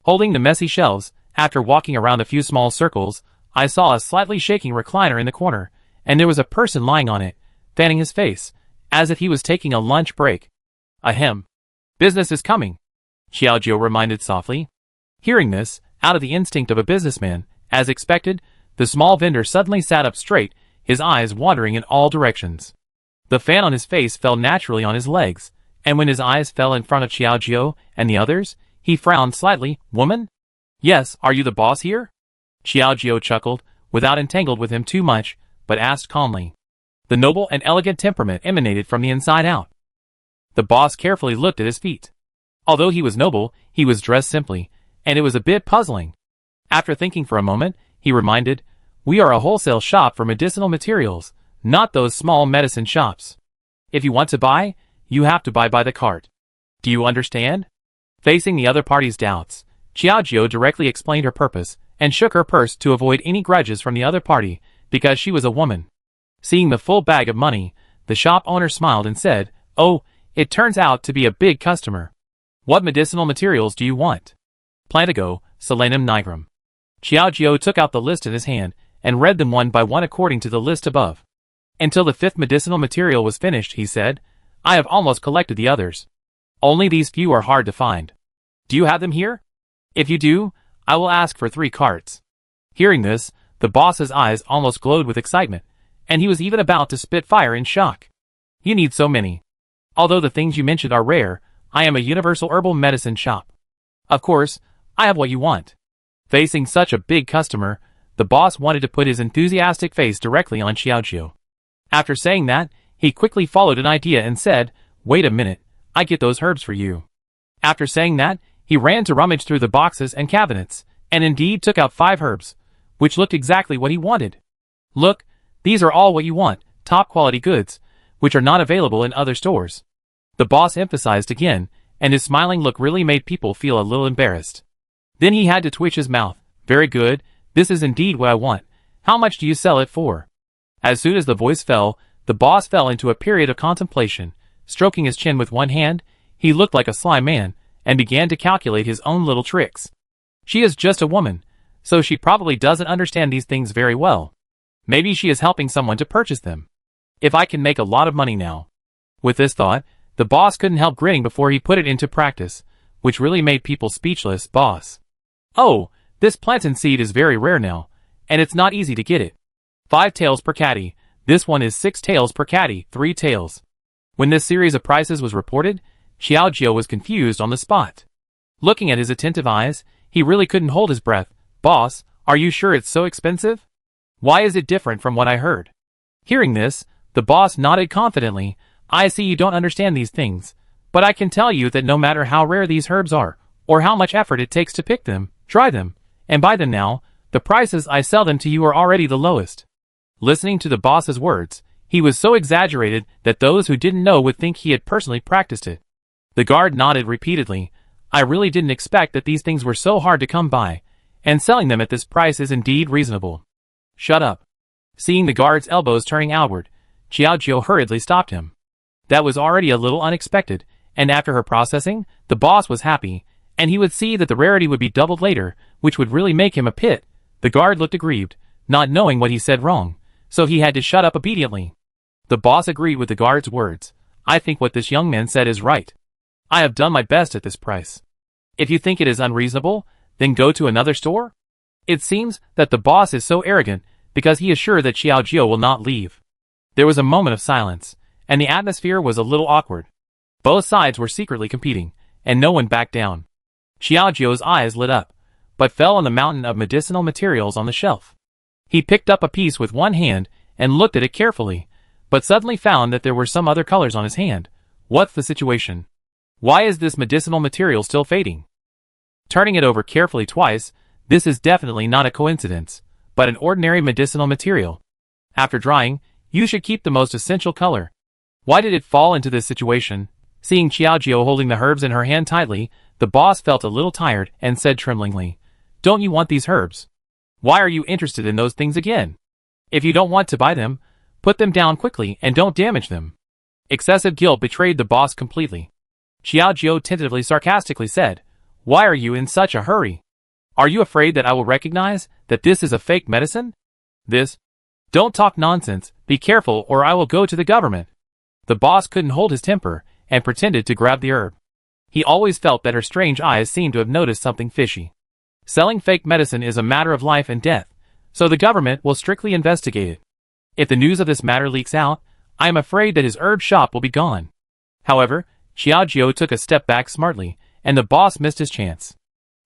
S1: Holding the messy shelves, after walking around a few small circles, I saw a slightly shaking recliner in the corner, and there was a person lying on it, fanning his face, as if he was taking a lunch break. Ahem. Business is coming, Xiaojie reminded softly. Hearing this, out of the instinct of a businessman, as expected, the small vendor suddenly sat up straight, his eyes wandering in all directions. The fan on his face fell naturally on his legs, and when his eyes fell in front of Xiaojie and the others, he frowned slightly. "Woman? Yes, are you the boss here?" Xiaojie chuckled, without entangled with him too much, but asked calmly. The noble and elegant temperament emanated from the inside out. The boss carefully looked at his feet. Although he was noble, he was dressed simply, and it was a bit puzzling. After thinking for a moment, he reminded, "We are a wholesale shop for medicinal materials, not those small medicine shops. If you want to buy, you have to buy by the cart. Do you understand?" Facing the other party's doubts, Xiaojie directly explained her purpose, and shook her purse to avoid any grudges from the other party, because she was a woman. Seeing the full bag of money, the shop owner smiled and said, "Oh, it turns out to be a big customer. What medicinal materials do you want?" "Plantago, Selenum nigrum." Xiaojie took out the list in his hand, and read them one by one according to the list above. Until the 5th medicinal material was finished, he said, "I have almost collected the others. Only these few are hard to find. Do you have them here? If you do, I will ask for 3 carts." Hearing this, the boss's eyes almost glowed with excitement, and he was even about to spit fire in shock. "You need so many. Although the things you mentioned are rare, I am a universal herbal medicine shop. Of course, I have what you want." Facing such a big customer, the boss wanted to put his enthusiastic face directly on Xiaojie. After saying that, he quickly followed an idea and said, "Wait a minute, I get those herbs for you. After saying that, he ran to rummage through the boxes and cabinets, and indeed took out 5 herbs, which looked exactly what he wanted. Look, these are all what you want, top quality goods, which are not available in other stores. The boss emphasized again, and his smiling look really made people feel a little embarrassed. Then he had to twitch his mouth. Very good, this is indeed what I want. How much do you sell it for? As soon as the voice fell, the boss fell into a period of contemplation. Stroking his chin with one hand, he looked like a sly man, and began to calculate his own little tricks. She is just a woman, so she probably doesn't understand these things very well. Maybe she is helping someone to purchase them. If I can make a lot of money now. With this thought, the boss couldn't help grinning before he put it into practice, which really made people speechless. Boss. Oh, this plantain seed is very rare now, and it's not easy to get it. 5 taels per caddy. This one is 6 taels per caddy, 3 taels. When this series of prices was reported, Xiaojio was confused on the spot. Looking at his attentive eyes, he really couldn't hold his breath. Boss, are you sure it's so expensive? Why is it different from what I heard? Hearing this, the boss nodded confidently. I see you don't understand these things, but I can tell you that no matter how rare these herbs are, or how much effort it takes to pick them, dry them, and buy them now, the prices I sell them to you are already the lowest. Listening to the boss's words, he was so exaggerated that those who didn't know would think he had personally practiced it. The guard nodded repeatedly. I really didn't expect that these things were so hard to come by, and selling them at this price is indeed reasonable. Shut up. Seeing the guard's elbows turning outward, Xiaojio hurriedly stopped him. That was already a little unexpected, and after her processing, the boss was happy, and he would see that the rarity would be doubled later, which would really make him a pit. The guard looked aggrieved, not knowing what he said wrong, so he had to shut up obediently. The boss agreed with the guard's words. I think what this young man said is right. I have done my best at this price. If you think it is unreasonable, then go to another store? It seems that the boss is so arrogant because he is sure that Xiaojio will not leave. There was a moment of silence, and the atmosphere was a little awkward. Both sides were secretly competing, and no one backed down. Xiaojio's eyes lit up, but fell on the mountain of medicinal materials on the shelf. He picked up a piece with one hand and looked at it carefully, but suddenly found that there were some other colors on his hand. What's the situation? Why is this medicinal material still fading? Turning it over carefully twice, this is definitely not a coincidence, but an ordinary medicinal material. After drying, you should keep the most essential color. Why did it fall into this situation? Seeing Xiaojio holding the herbs in her hand tightly, the boss felt a little tired and said tremblingly, Don't you want these herbs? Why are you interested in those things again? If you don't want to buy them, put them down quickly and don't damage them. Excessive guilt betrayed the boss completely. Xiaojio tentatively sarcastically said, Why are you in such a hurry? Are you afraid that I will recognize that this is a fake medicine? This? Don't talk nonsense, be careful or I will go to the government. The boss couldn't hold his temper and pretended to grab the herb. He always felt that her strange eyes seemed to have noticed something fishy. Selling fake medicine is a matter of life and death, so the government will strictly investigate it. If the news of this matter leaks out, I am afraid that his herb shop will be gone. However, Xiaojio took a step back smartly, and the boss missed his chance.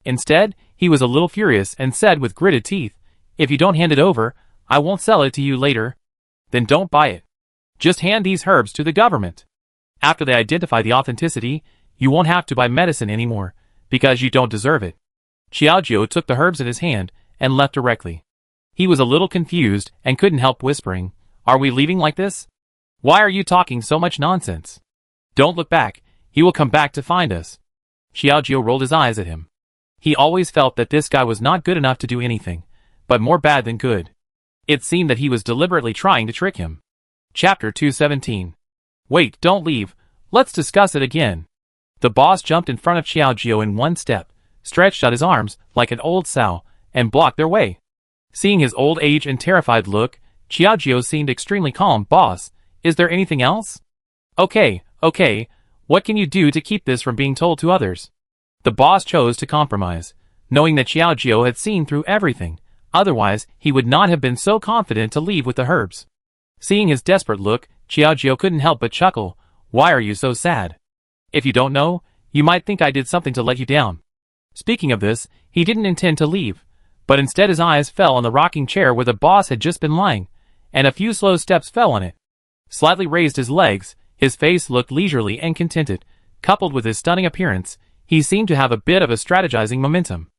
S1: Instead, he was a little furious and said with gritted teeth, If you don't hand it over, I won't sell it to you later. Then don't buy it. Just hand these herbs to the government. After they identify the authenticity, you won't have to buy medicine anymore, because you don't deserve it. Xiaojio took the herbs in his hand and left directly. He was a little confused and couldn't help whispering, Are we leaving like this? Why are you talking so much nonsense? Don't look back, he will come back to find us. Xiaojio rolled his eyes at him. He always felt that this guy was not good enough to do anything, but more bad than good. It seemed that he was deliberately trying to trick him. Chapter 217. Wait, don't leave, let's discuss it again. The boss jumped in front of Xiaojio in one step, stretched out his arms like an old sow, and blocked their way. Seeing his old age and terrified look, Xiaojio seemed extremely calm. Boss, is there anything else? Okay, what can you do to keep this from being told to others? The boss chose to compromise, knowing that Xiaojio had seen through everything, otherwise he would not have been so confident to leave with the herbs. Seeing his desperate look, Xiaojio couldn't help but chuckle. Why are you so sad? If you don't know, you might think I did something to let you down. Speaking of this, he didn't intend to leave, but instead his eyes fell on the rocking chair where the boss had just been lying, and a few slow steps fell on it. Slightly raised his legs, his face looked leisurely and contented. Coupled with his stunning appearance, he seemed to have a bit of a strategizing momentum.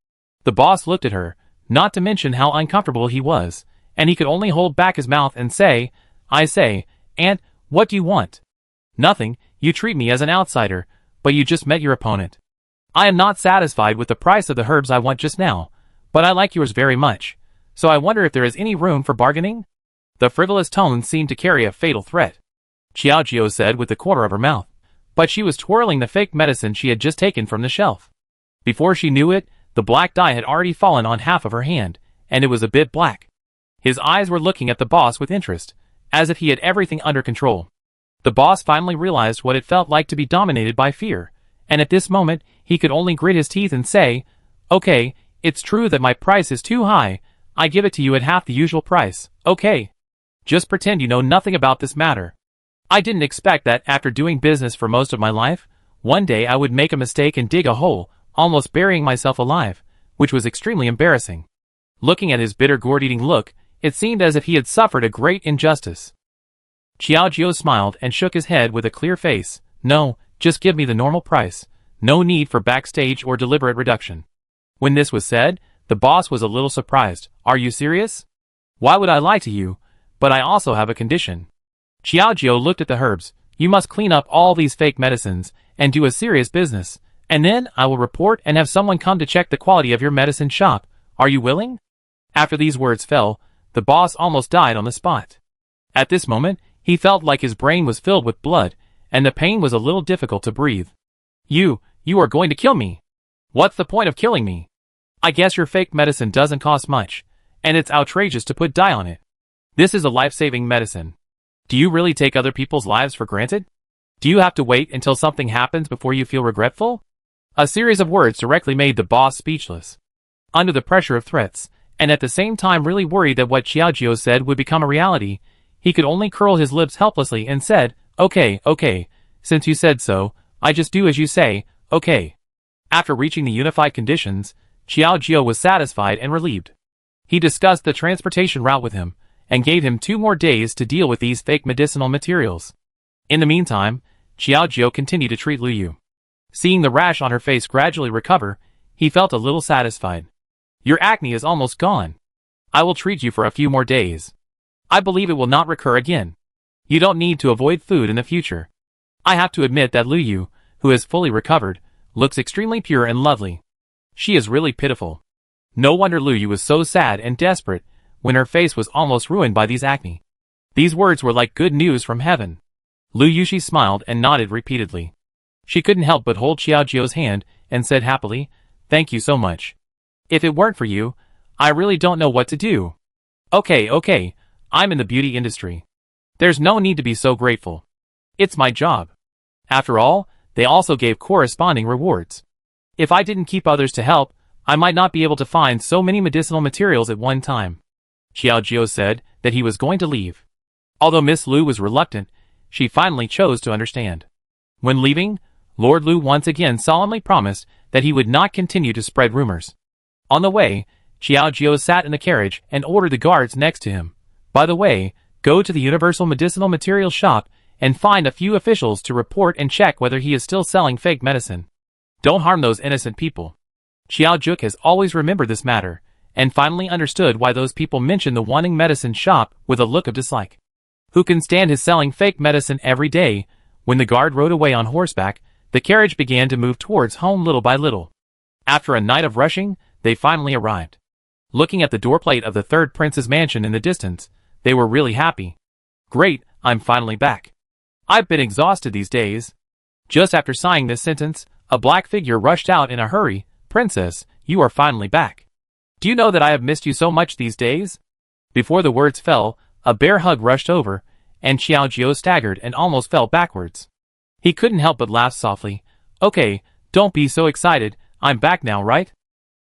S1: The boss looked at her, not to mention how uncomfortable he was, and he could only hold back his mouth and say, "I say, Aunt, what do you want?" "Nothing, you treat me as an outsider, but you just met your opponent. I am not satisfied with the price of the herbs I want just now, but I like yours very much, so I wonder if there is any room for bargaining?" The frivolous tone seemed to carry a fatal threat. Xiaojio said with the corner of her mouth, but she was twirling the fake medicine she had just taken from the shelf. Before she knew it, the black dye had already fallen on half of her hand, and it was a bit black. His eyes were looking at the boss with interest, as if he had everything under control. The boss finally realized what it felt like to be dominated by fear, and at this moment, he could only grit his teeth and say, "Okay, it's true that my price is too high. I give it to you at half the usual price, okay? Just pretend you know nothing about this matter. I didn't expect that after doing business for most of my life, one day I would make a mistake and dig a hole, almost burying myself alive, which was extremely embarrassing." Looking at his bitter gourd-eating look, it seemed as if he had suffered a great injustice. Xiaojio smiled and shook his head with a clear face. "No, just give me the normal price. No need for backstage or deliberate reduction." When this was said, the boss was a little surprised. "Are you serious?" "Why would I lie to you? But I also have a condition." Xiaojio looked at the herbs. "You must clean up all these fake medicines and do a serious business, and then I will report and have someone come to check the quality of your medicine shop. Are you willing?" After these words fell, the boss almost died on the spot. At this moment, he felt like his brain was filled with blood, and the pain was a little difficult to breathe. You are going to kill me. What's the point of killing me? I guess your fake medicine doesn't cost much, and it's outrageous to put dye on it. This is a life-saving medicine. Do you really take other people's lives for granted? Do you have to wait until something happens before you feel regretful? A series of words directly made the boss speechless. Under the pressure of threats, and at the same time really worried that what Xiaojio said would become a reality, he could only curl his lips helplessly and said, Okay, since you said so, I just do as you say, okay." After reaching the unified conditions, Xiaojio was satisfied and relieved. He discussed the transportation route with him, and gave him 2 more days to deal with these fake medicinal materials. In the meantime, Xiaojio continued to treat Lu Yu. Seeing the rash on her face gradually recover, he felt a little satisfied. "Your acne is almost gone. I will treat you for a few more days. I believe it will not recur again. You don't need to avoid food in the future." I have to admit that Lu Yu, who has fully recovered, looks extremely pure and lovely. She is really pitiful. No wonder Lu Yu was so sad and desperate when her face was almost ruined by these acne. These words were like good news from heaven. Lu Yushi smiled and nodded repeatedly. She couldn't help but hold Xiaojio's hand and said happily, "Thank you so much. If it weren't for you, I really don't know what to do." Okay, I'm in the beauty industry. There's no need to be so grateful. It's my job. After all, they also gave corresponding rewards. If I didn't keep others to help, I might not be able to find so many medicinal materials at one time." Xiaojio said that he was going to leave. Although Miss Lu was reluctant, she finally chose to understand. When leaving, Lord Lu once again solemnly promised that he would not continue to spread rumors. On the way, Xiaojio sat in the carriage and ordered the guards next to him. "By the way, go to the Universal Medicinal Materials shop and find a few officials to report and check whether he is still selling fake medicine. Don't harm those innocent people." Xiaojuk has always remembered this matter, and finally understood why those people mentioned the wanting medicine shop with a look of dislike. Who can stand his selling fake medicine every day? When the guard rode away on horseback, the carriage began to move towards home little by little. After a night of rushing, they finally arrived. Looking at the doorplate of the third prince's mansion in the distance, they were really happy. "Great, I'm finally back. I've been exhausted these days." Just after signing this sentence, a black figure rushed out in a hurry. "Princess, you are finally back. Do you know that I have missed you so much these days?" Before the words fell, a bear hug rushed over, and Xiaojio staggered and almost fell backwards. He couldn't help but laugh softly. "Okay, don't be so excited, I'm back now, right?"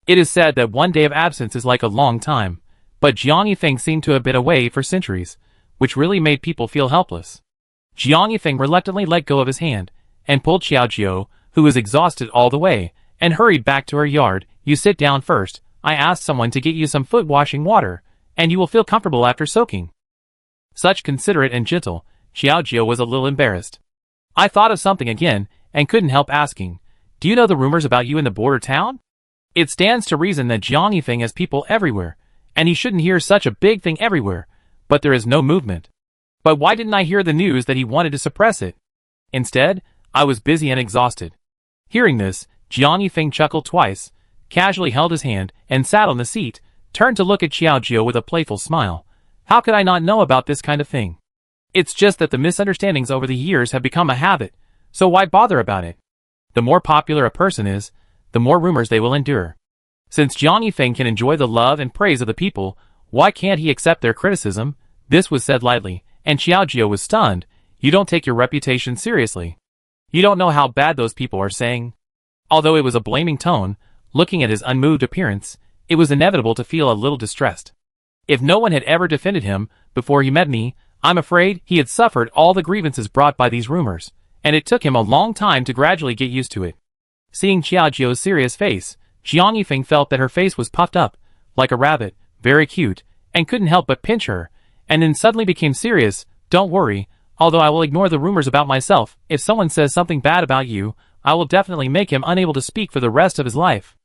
S1: It is said that one day of absence is like a long time, but Jiang Yifeng seemed to have been away for centuries, which really made people feel helpless. Jiang Yifeng reluctantly let go of his hand, and pulled Xiaojio, who was exhausted all the way, and hurried back to her yard. "You sit down first, I asked someone to get you some foot-washing water, and you will feel comfortable after soaking." Such considerate and gentle, Xiaojio was a little embarrassed. "I thought of something again, and couldn't help asking. Do you know the rumors about you in the border town? It stands to reason that Jiang Yifeng has people everywhere, and he shouldn't hear such a big thing everywhere, but there is no movement. But why didn't I hear the news that he wanted to suppress it? Instead, I was busy and exhausted. Hearing this, Jiang Yifeng chuckled twice, casually held his hand, and sat on the seat, turned to look at Xiaojiu with a playful smile. How could I not know about this kind of thing? It's just that the misunderstandings over the years have become a habit, so why bother about it? The more popular a person is, the more rumors they will endure. Since Jiang Yifeng can enjoy the love and praise of the people, why can't he accept their criticism? This was said lightly, and Xiaojiu was stunned. You don't take your reputation seriously. You don't know how bad those people are saying. Although it was a blaming tone, looking at his unmoved appearance, it was inevitable to feel a little distressed. If no one had ever defended him before he met me, I'm afraid he had suffered all the grievances brought by these rumors, and it took him a long time to gradually get used to it. Seeing Xiaojiu's serious face, Jiang Yifeng felt that her face was puffed up, like a rabbit, very cute, and couldn't help but pinch her, and then suddenly became serious. Don't worry, although I will ignore the rumors about myself, if someone says something bad about you, I will definitely make him unable to speak for the rest of his life.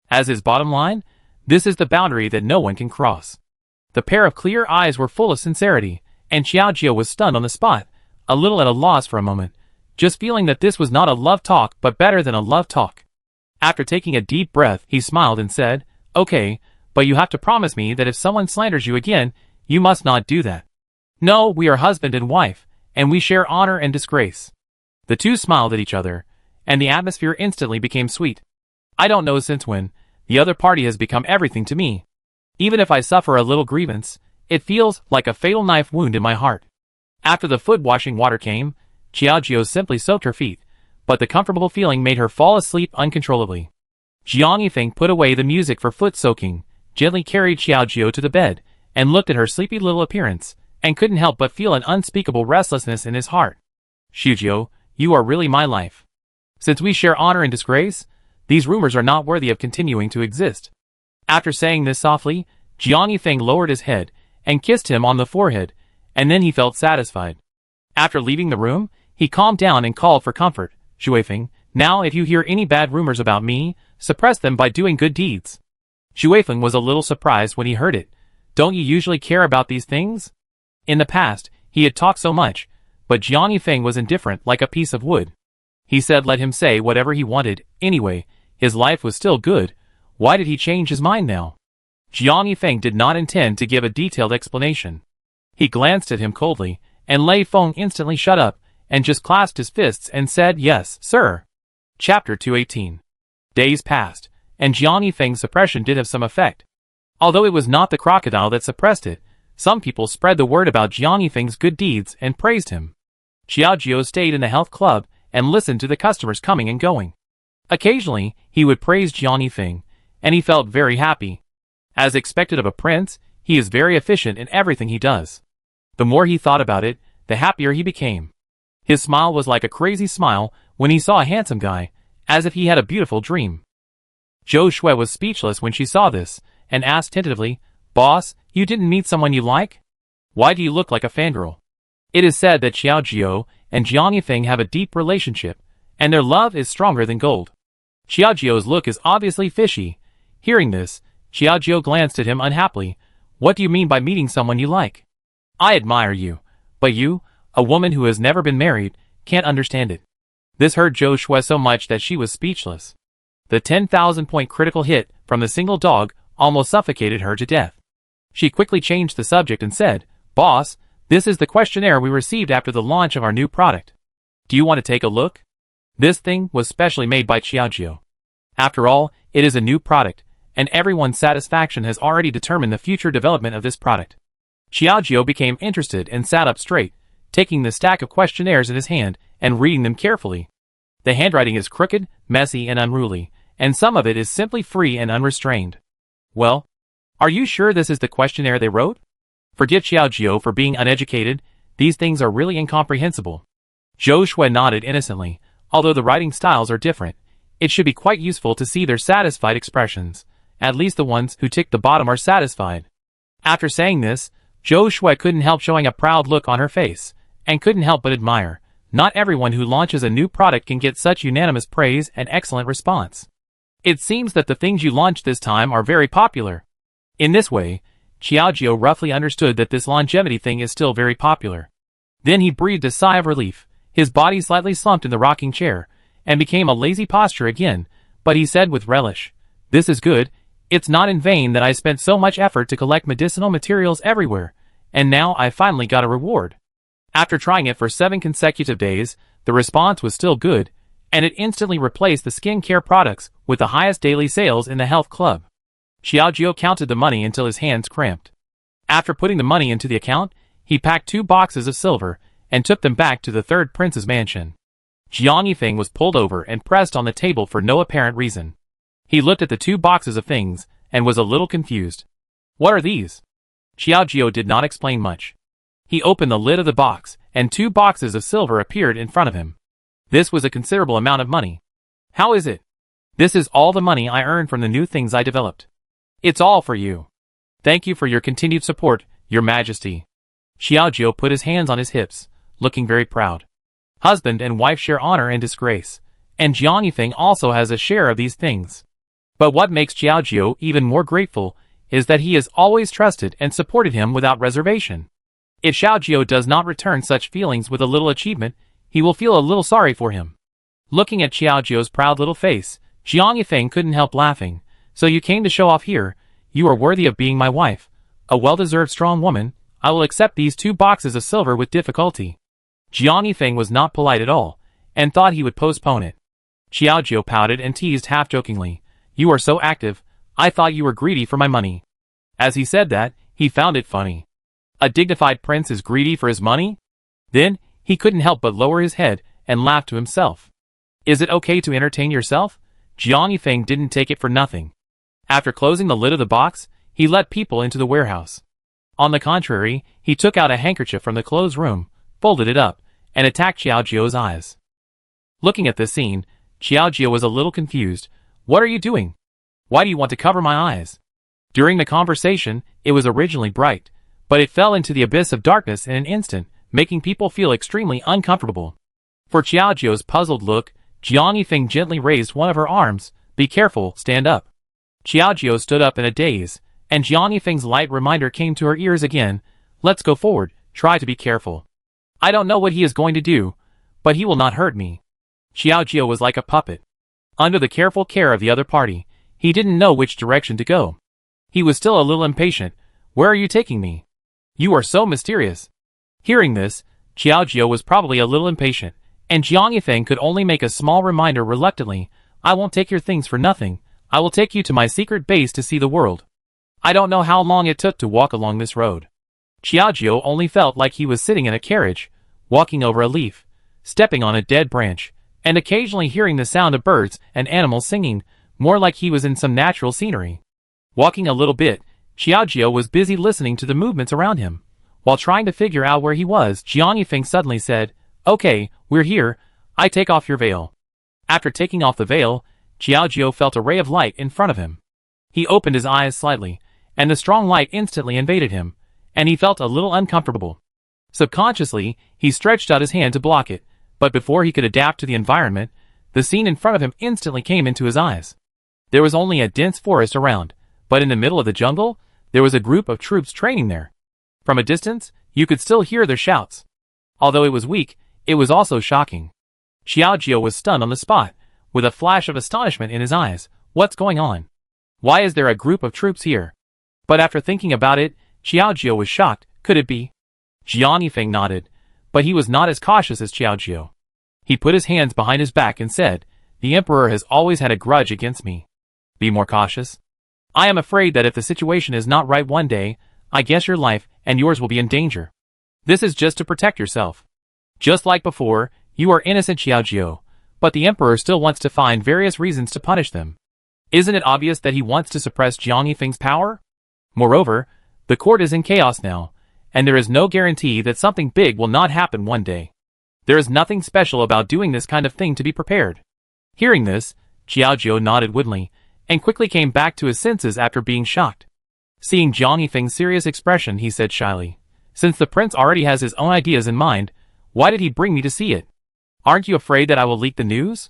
S1: As his bottom line, this is the boundary that no one can cross. The pair of clear eyes were full of sincerity, and Xiaojiu was stunned on the spot, a little at a loss for a moment, just feeling that this was not a love talk but better than a love talk. After taking a deep breath, he smiled and said, Okay, but you have to promise me that if someone slanders you again, you must not do that. No, we are husband and wife, and we share honor and disgrace. The two smiled at each other, and the atmosphere instantly became sweet. I don't know since when, the other party has become everything to me. Even if I suffer a little grievance, it feels like a fatal knife wound in my heart. After the foot-washing water came, Xiaojiu simply soaked her feet, but the comfortable feeling made her fall asleep uncontrollably. Jiang Yifeng put away the music for foot soaking, gently carried Xiaojiu to the bed, and looked at her sleepy little appearance, and couldn't help but feel an unspeakable restlessness in his heart. Xiaojiu, you are really my life. Since we share honor and disgrace, these rumors are not worthy of continuing to exist. After saying this softly, Jiang Yifeng lowered his head and kissed him on the forehead, and then he felt satisfied. After leaving the room, he calmed down and called for comfort. Xuefeng, now if you hear any bad rumors about me, suppress them by doing good deeds. Xuefeng was a little surprised when he heard it. Don't you usually care about these things? In the past, he had talked so much, but Jiang Yifeng was indifferent like a piece of wood. He said let him say whatever he wanted, anyway, his life was still good. Why did he change his mind now? Jiang Yifeng did not intend to give a detailed explanation. He glanced at him coldly, and Lei Feng instantly shut up, and just clasped his fists and said, Yes, sir. Chapter 218. Days passed, and Jiang Yifeng's suppression did have some effect. Although it was not the crocodile that suppressed it, some people spread the word about Jiang Yifeng's good deeds and praised him. Xiaojiu stayed in the health club and listened to the customers coming and going. Occasionally, he would praise Jiang Yifeng, and he felt very happy. As expected of a prince, he is very efficient in everything he does. The more he thought about it, the happier he became. His smile was like a crazy smile when he saw a handsome guy, as if he had a beautiful dream. Zhou Shui was speechless when she saw this, and asked tentatively, Boss, you didn't meet someone you like? Why do you look like a fangirl? It is said that Xiaojiu and Jiang Yifeng have a deep relationship, and their love is stronger than gold. Xiaojiu's look is obviously fishy. Hearing this, Xiaojiu glanced at him unhappily. What do you mean by meeting someone you like? I admire you, but you, a woman who has never been married, can't understand it. This hurt Zhou Shui so much that she was speechless. The 10,000-point critical hit from the single dog almost suffocated her to death. She quickly changed the subject and said, Boss, this is the questionnaire we received after the launch of our new product. Do you want to take a look? This thing was specially made by Xiaojiu. After all, it is a new product, and everyone's satisfaction has already determined the future development of this product. Xiaojiu became interested and sat up straight, taking the stack of questionnaires in his hand and reading them carefully. The handwriting is crooked, messy, and unruly, and some of it is simply free and unrestrained. Well, are you sure this is the questionnaire they wrote? Forget Xiaojiu for being uneducated, these things are really incomprehensible. Zhou Shui nodded innocently. Although the writing styles are different, it should be quite useful to see their satisfied expressions. At least the ones who tick the bottom are satisfied. After saying this, Zhou Shui couldn't help showing a proud look on her face, and couldn't help but admire. Not everyone who launches a new product can get such unanimous praise and excellent response. It seems that the things you launched this time are very popular. In this way, Xiaojiu roughly understood that this longevity thing is still very popular. Then he breathed a sigh of relief. His body slightly slumped in the rocking chair, and became a lazy posture again, but he said with relish, "This is good. It's not in vain that I spent so much effort to collect medicinal materials everywhere, and now I finally got a reward." After trying it for 7 consecutive days, the response was still good, and it instantly replaced the skincare products with the highest daily sales in the health club. Xiaojiu counted the money until his hands cramped. After putting the money into the account, he packed 2 boxes of silver and took them back to the third prince's mansion. Jiang Yifeng was pulled over and pressed on the table for no apparent reason. He looked at the 2 boxes of things and was a little confused. "What are these?" Xiaojiu did not explain much. He opened the lid of the box, and 2 boxes of silver appeared in front of him. This was a considerable amount of money. "How is it?" "This is all the money I earned from the new things I developed. It's all for you. Thank you for your continued support, Your Majesty." Xiaojiu put his hands on his hips, looking very proud. Husband and wife share honor and disgrace, and Jiang Yifeng also has a share of these things. But what makes Xiaojiu even more grateful is that he has always trusted and supported him without reservation. If Xiaojiu does not return such feelings with a little achievement, he will feel a little sorry for him. Looking at Xiaojiu's proud little face, Jiang Yifeng couldn't help laughing. "So you came to show off here? You are worthy of being my wife. A well-deserved strong woman. I will accept these 2 boxes of silver with difficulty." Jiang Yifeng was not polite at all, and thought he would postpone it. Xiaojiu pouted and teased half-jokingly, "You are so active, I thought you were greedy for my money." As he said that, he found it funny. A dignified prince is greedy for his money? Then, he couldn't help but lower his head and laugh to himself. "Is it okay to entertain yourself?" Jiang Yifeng didn't take it for nothing. After closing the lid of the box, he let people into the warehouse. On the contrary, he took out a handkerchief from the clothes room, folded it up, and attacked Xiaojiu's eyes. Looking at this scene, Xiaojiu was a little confused. "What are you doing? Why do you want to cover my eyes?" During the conversation, it was originally bright, but it fell into the abyss of darkness in an instant, making people feel extremely uncomfortable. For Xiaojiu's puzzled look, Jiang Yifeng gently raised one of her arms. "Be careful, stand up." Xiaojiu stood up in a daze, and Jiang Yifeng's light reminder came to her ears again. "Let's go forward, try to be careful. I don't know what he is going to do, but he will not hurt me." Xiaojiu was like a puppet. Under the careful care of the other party, he didn't know which direction to go. He was still a little impatient. "Where are you taking me? You are so mysterious." Hearing this, Xiaojiu was probably a little impatient, and Jiang Yifeng could only make a small reminder reluctantly. "I won't take your things for nothing. I will take you to my secret base to see the world." I don't know how long it took to walk along this road. Xiaojiu only felt like he was sitting in a carriage, walking over a leaf, stepping on a dead branch, and occasionally hearing the sound of birds and animals singing, more like he was in some natural scenery. Walking a little bit, Xiaojiu was busy listening to the movements around him. While trying to figure out where he was, Jiang Yifeng suddenly said, "Okay, we're here. I take off your veil." After taking off the veil, Xiaojiu felt a ray of light in front of him. He opened his eyes slightly, and the strong light instantly invaded him, and he felt a little uncomfortable. Subconsciously, he stretched out his hand to block it, but before he could adapt to the environment, the scene in front of him instantly came into his eyes. There was only a dense forest around, but in the middle of the jungle, there was a group of troops training there. From a distance, you could still hear their shouts. Although it was weak, it was also shocking. Xiaojiu was stunned on the spot, with a flash of astonishment in his eyes. "What's going on? Why is there a group of troops here?" But after thinking about it, Xiaojiu was shocked. Could it be? Jiang Yifeng nodded, but he was not as cautious as Xiaojiu. He put his hands behind his back and said, "The Emperor has always had a grudge against me. Be more cautious. I am afraid that if the situation is not right one day, I guess your life and yours will be in danger. This is just to protect yourself. Just like before, you are innocent, Xiaojiu, but the Emperor still wants to find various reasons to punish them. Isn't it obvious that he wants to suppress Jiang Yifeng's power? Moreover, the court is in chaos now, and there is no guarantee that something big will not happen one day. There is nothing special about doing this kind of thing to be prepared." Hearing this, Xiaojiu nodded woodenly, and quickly came back to his senses after being shocked. Seeing Jiang Yifeng's serious expression, he said shyly, "Since the prince already has his own ideas in mind, why did he bring me to see it?" Aren't you afraid that I will leak the news?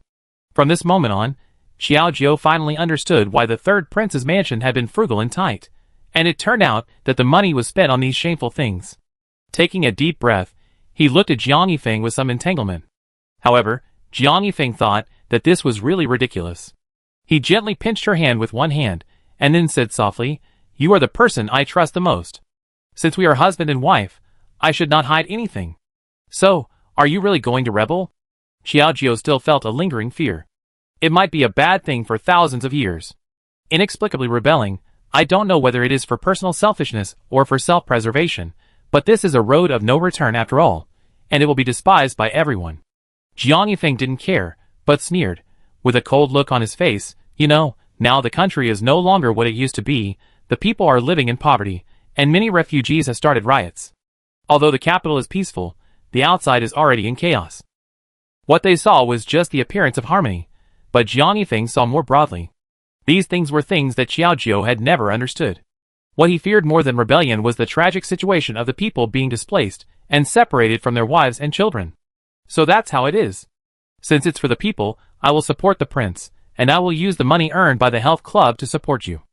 S1: From this moment on, Xiao Jiao finally understood why the third prince's mansion had been frugal and tight, and it turned out that the money was spent on these shameful things. Taking a deep breath, he looked at Jiang Yifeng with some entanglement. However, Jiang Yifeng thought that this was really ridiculous. He gently pinched her hand with one hand, and then said softly, "You are the person I trust the most. Since we are husband and wife, I should not hide anything. So, are you really going to rebel?" Xiao Jiao still felt a lingering fear. It might be a bad thing for thousands of years. Inexplicably rebelling, I don't know whether it is for personal selfishness or for self-preservation, but this is a road of no return after all, and it will be despised by everyone. Jiang Yifeng didn't care, but sneered, with a cold look on his face, "You know, now the country is no longer what it used to be, the people are living in poverty, and many refugees have started riots. Although the capital is peaceful, the outside is already in chaos." What they saw was just the appearance of harmony, but Jiang Yifeng saw more broadly. These things were things that Xiao Jiao had never understood. What he feared more than rebellion was the tragic situation of the people being displaced and separated from their wives and children. So that's how it is. Since it's for the people, I will support the prince, and I will use the money earned by the health club to support you.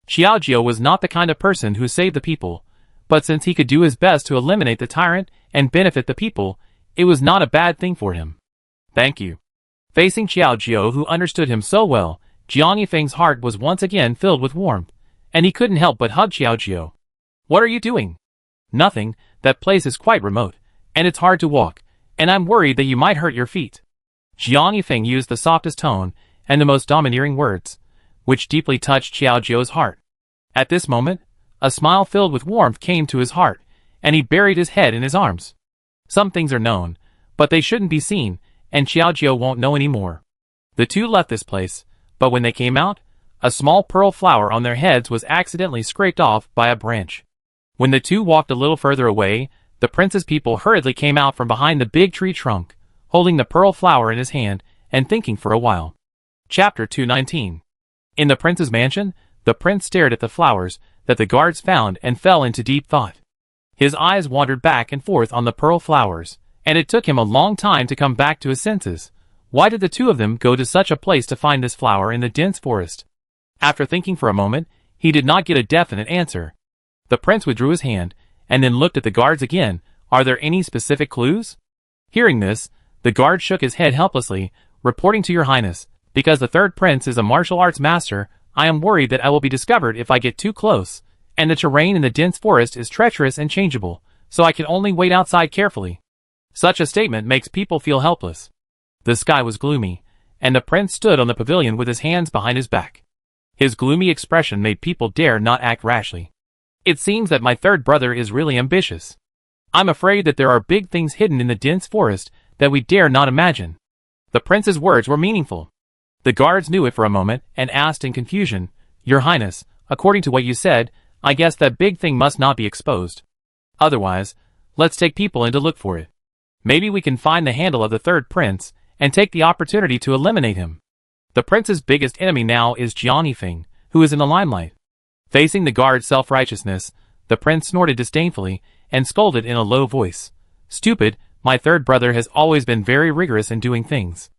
S1: Xiao Jiao was not the kind of person who saved the people, but since he could do his best to eliminate the tyrant and benefit the people, it was not a bad thing for him. "Thank you." Facing Xiao Jiao, who understood him so well, Jiang Yifeng's heart was once again filled with warmth, and he couldn't help but hug Xiao Jiao. "What are you doing?" "Nothing, that place is quite remote, and it's hard to walk, and I'm worried that you might hurt your feet." Jiang Yifeng used the softest tone and the most domineering words, which deeply touched Xiao Jiao's heart. At this moment, a smile filled with warmth came to his heart, and he buried his head in his arms. Some things are known, but they shouldn't be seen, and Xiao Jiao won't know anymore. The two left this place, but when they came out, a small pearl flower on their heads was accidentally scraped off by a branch. When the two walked a little further away, the prince's people hurriedly came out from behind the big tree trunk, holding the pearl flower in his hand and thinking for a while. Chapter 219. In the prince's mansion, the prince stared at the flowers that the guards found and fell into deep thought. His eyes wandered back and forth on the pearl flowers, and it took him a long time to come back to his senses. Why did the two of them go to such a place to find this flower in the dense forest? After thinking for a moment, he did not get a definite answer. The prince withdrew his hand, and then looked at the guards again. "Are there any specific clues?" Hearing this, the guard shook his head helplessly, reporting to your highness, "Because the third prince is a martial arts master, I am worried that I will be discovered if I get too close, and the terrain in the dense forest is treacherous and changeable, so I can only wait outside carefully." Such a statement makes people feel helpless. The sky was gloomy, and the prince stood on the pavilion with his hands behind his back. His gloomy expression made people dare not act rashly. "It seems that my third brother is really ambitious. I'm afraid that there are big things hidden in the dense forest that we dare not imagine." The prince's words were meaningful. The guards knew it for a moment and asked in confusion, "Your Highness, according to what you said, I guess that big thing must not be exposed. Otherwise, let's take people in to look for it. Maybe we can find the handle of the third prince and take the opportunity to eliminate him." The prince's biggest enemy now is Jiang Yifeng, who is in the limelight. Facing the guard's self-righteousness, the prince snorted disdainfully and scolded in a low voice, "Stupid, my third brother has always been very rigorous in doing things.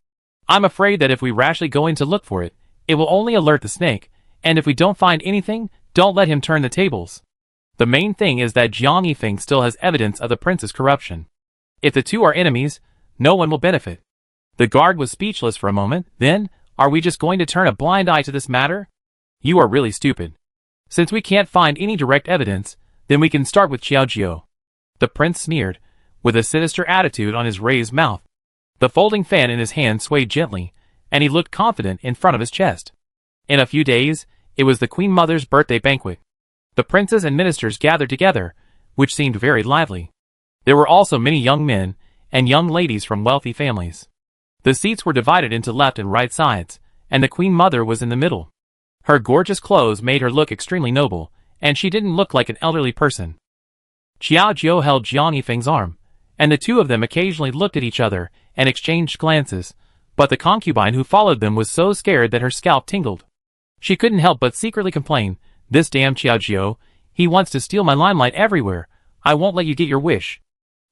S1: I'm afraid that if we rashly go in to look for it, it will only alert the snake, and if we don't find anything, don't let him turn the tables." The main thing is that Jiang Yifeng still has evidence of the prince's corruption. If the two are enemies, no one will benefit. The guard was speechless for a moment. Then, "Are we just going to turn a blind eye to this matter? You are really stupid. Since we can't find any direct evidence, then we can start with Xiao Jiao." The prince sneered, with a sinister attitude on his raised mouth. The folding fan in his hand swayed gently, and he looked confident in front of his chest. In a few days, it was the Queen Mother's birthday banquet. The princes and ministers gathered together, which seemed very lively. There were also many young men and young ladies from wealthy families. The seats were divided into left and right sides, and the Queen Mother was in the middle. Her gorgeous clothes made her look extremely noble, and she didn't look like an elderly person. Xiao Jiao held Jiang Yifeng's arm, and the two of them occasionally looked at each other and exchanged glances, but the concubine who followed them was so scared that her scalp tingled. She couldn't help but secretly complain, "This damn Xiao Jiao, he wants to steal my limelight everywhere. I won't let you get your wish."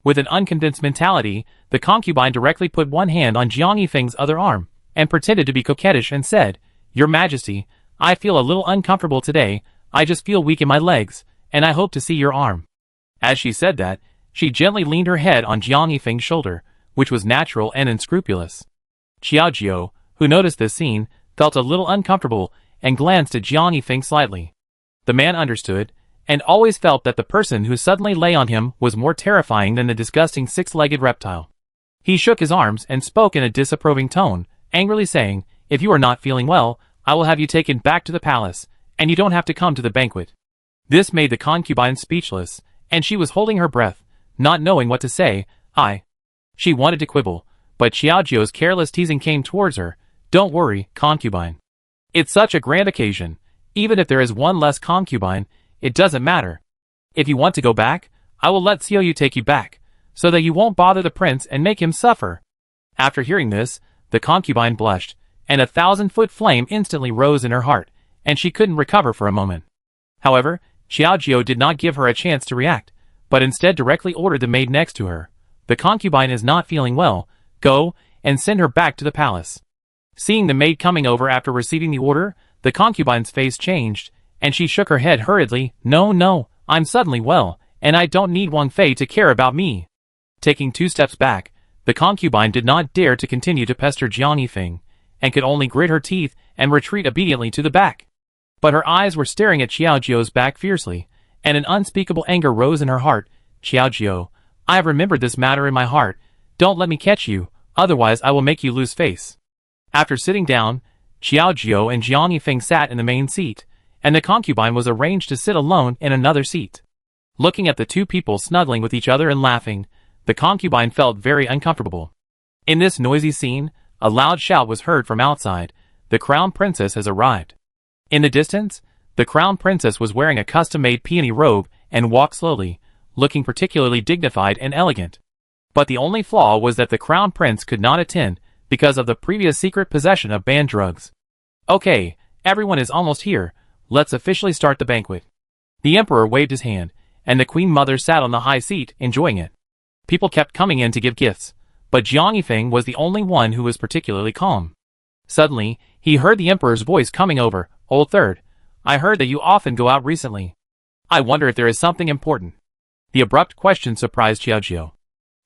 S1: With an unconvinced mentality, the concubine directly put one hand on Jiang Yifeng's other arm, and pretended to be coquettish and said, "Your Majesty, I feel a little uncomfortable today, I just feel weak in my legs, and I hope to see your arm." As she said that, she gently leaned her head on Jiang Yifeng's shoulder, which was natural and unscrupulous. Xiaojiu, who noticed this scene, felt a little uncomfortable and glanced at Jiang Yifeng slightly. The man understood, and always felt that the person who suddenly lay on him was more terrifying than the disgusting six-legged reptile. He shook his arms and spoke in a disapproving tone, angrily saying, "If you are not feeling well, I will have you taken back to the palace, and you don't have to come to the banquet." This made the concubine speechless, and she was holding her breath, not knowing what to say. She wanted to quibble, but Xiaojiu's careless teasing came towards her. "Don't worry, concubine. It's such a grand occasion. Even if there is one less concubine, it doesn't matter. If you want to go back, I will let Xiaoyu take you back, so that you won't bother the prince and make him suffer." After hearing this, the concubine blushed, and a 1,000-foot flame instantly rose in her heart, and she couldn't recover for a moment. However, Xiaojiu did not give her a chance to react, but instead directly ordered the maid next to her, "The concubine is not feeling well, go and send her back to the palace." Seeing the maid coming over after receiving the order, the concubine's face changed, and she shook her head hurriedly. No, I'm suddenly well, and I don't need Wang Fei to care about me." Taking 2 steps back, the concubine did not dare to continue to pester Jiang Yifeng, and could only grit her teeth and retreat obediently to the back. But her eyes were staring at Xiaojiu's back fiercely, and an unspeakable anger rose in her heart. "Xiaojiu, I have remembered this matter in my heart. Don't let me catch you, otherwise I will make you lose face." After sitting down, Xiaojiu and Jiang Yifeng sat in the main seat, and the concubine was arranged to sit alone in another seat. Looking at the two people snuggling with each other and laughing, the concubine felt very uncomfortable. In this noisy scene, a loud shout was heard from outside. "The crown princess has arrived." In the distance, the crown princess was wearing a custom-made peony robe and walked slowly, looking particularly dignified and elegant. But the only flaw was that the crown prince could not attend because of the previous secret possession of banned drugs. "Okay, everyone is almost here. Let's officially start the banquet." The emperor waved his hand, and the queen mother sat on the high seat, enjoying it. People kept coming in to give gifts, but Jiang Yifeng was the only one who was particularly calm. Suddenly, he heard the emperor's voice coming over. "Old third, I heard that you often go out recently. I wonder if there is something important." The abrupt question surprised Xiaojiu.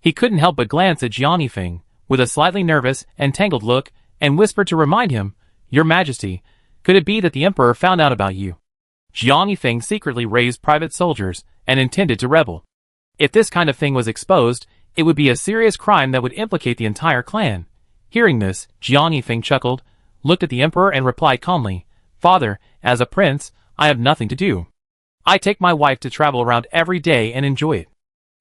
S1: He couldn't help but glance at Jiang Yifeng, with a slightly nervous and tangled look, and whispered to remind him, "Your Majesty, could it be that the emperor found out about you?" Jiang Yifeng secretly raised private soldiers, and intended to rebel. If this kind of thing was exposed, it would be a serious crime that would implicate the entire clan. Hearing this, Jiang Yifeng chuckled, looked at the emperor and replied calmly, "Father, as a prince, I have nothing to do. I take my wife to travel around every day and enjoy it."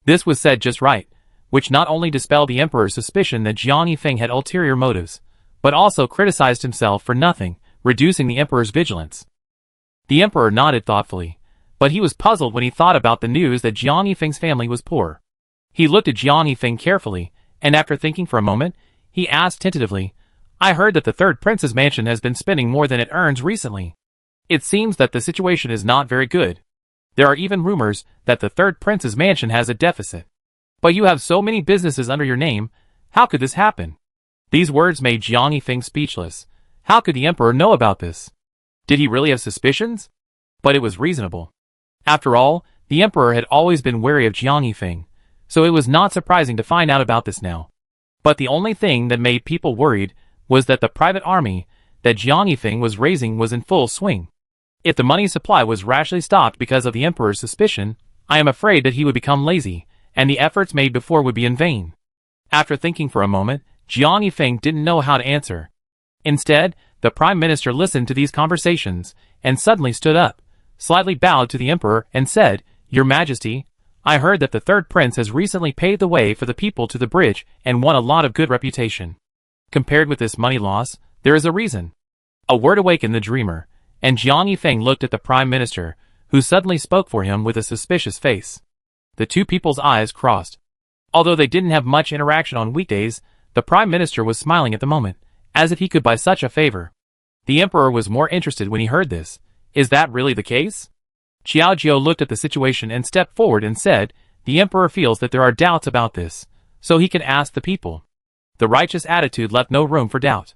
S1: This was said just right, which not only dispelled the emperor's suspicion that Jiang Yifeng had ulterior motives, but also criticized himself for nothing, reducing the emperor's vigilance. The emperor nodded thoughtfully, but he was puzzled when he thought about the news that Jiang Yifeng's family was poor. He looked at Jiang Yifeng carefully, and after thinking for a moment, he asked tentatively, "I heard that the third prince's mansion has been spending more than it earns recently. It seems that the situation is not very good. There are even rumors that the third prince's mansion has a deficit. But you have so many businesses under your name, how could this happen?" These words made Jiang Yifeng speechless. How could the emperor know about this? Did he really have suspicions? But it was reasonable. After all, the emperor had always been wary of Jiang Yifeng, so it was not surprising to find out about this now. But the only thing that made people worried was that the private army that Jiang Yifeng was raising was in full swing. If the money supply was rashly stopped because of the emperor's suspicion, I am afraid that he would become lazy, and the efforts made before would be in vain. After thinking for a moment, Jiang Yifeng didn't know how to answer. Instead, the prime minister listened to these conversations, and suddenly stood up, slightly bowed to the emperor, and said, "Your Majesty, I heard that the third prince has recently paved the way for the people to the bridge and won a lot of good reputation. Compared with this money loss, there is a reason." A word awakened the dreamer, and Jiang Yifeng looked at the prime minister, who suddenly spoke for him with a suspicious face. The two people's eyes crossed. Although they didn't have much interaction on weekdays, the prime minister was smiling at the moment, as if he could buy such a favor. The emperor was more interested when he heard this. "Is that really the case?" Xiaojiu looked at the situation and stepped forward and said, The emperor feels that there are doubts about this, so he can ask the people. The righteous attitude left no room for doubt.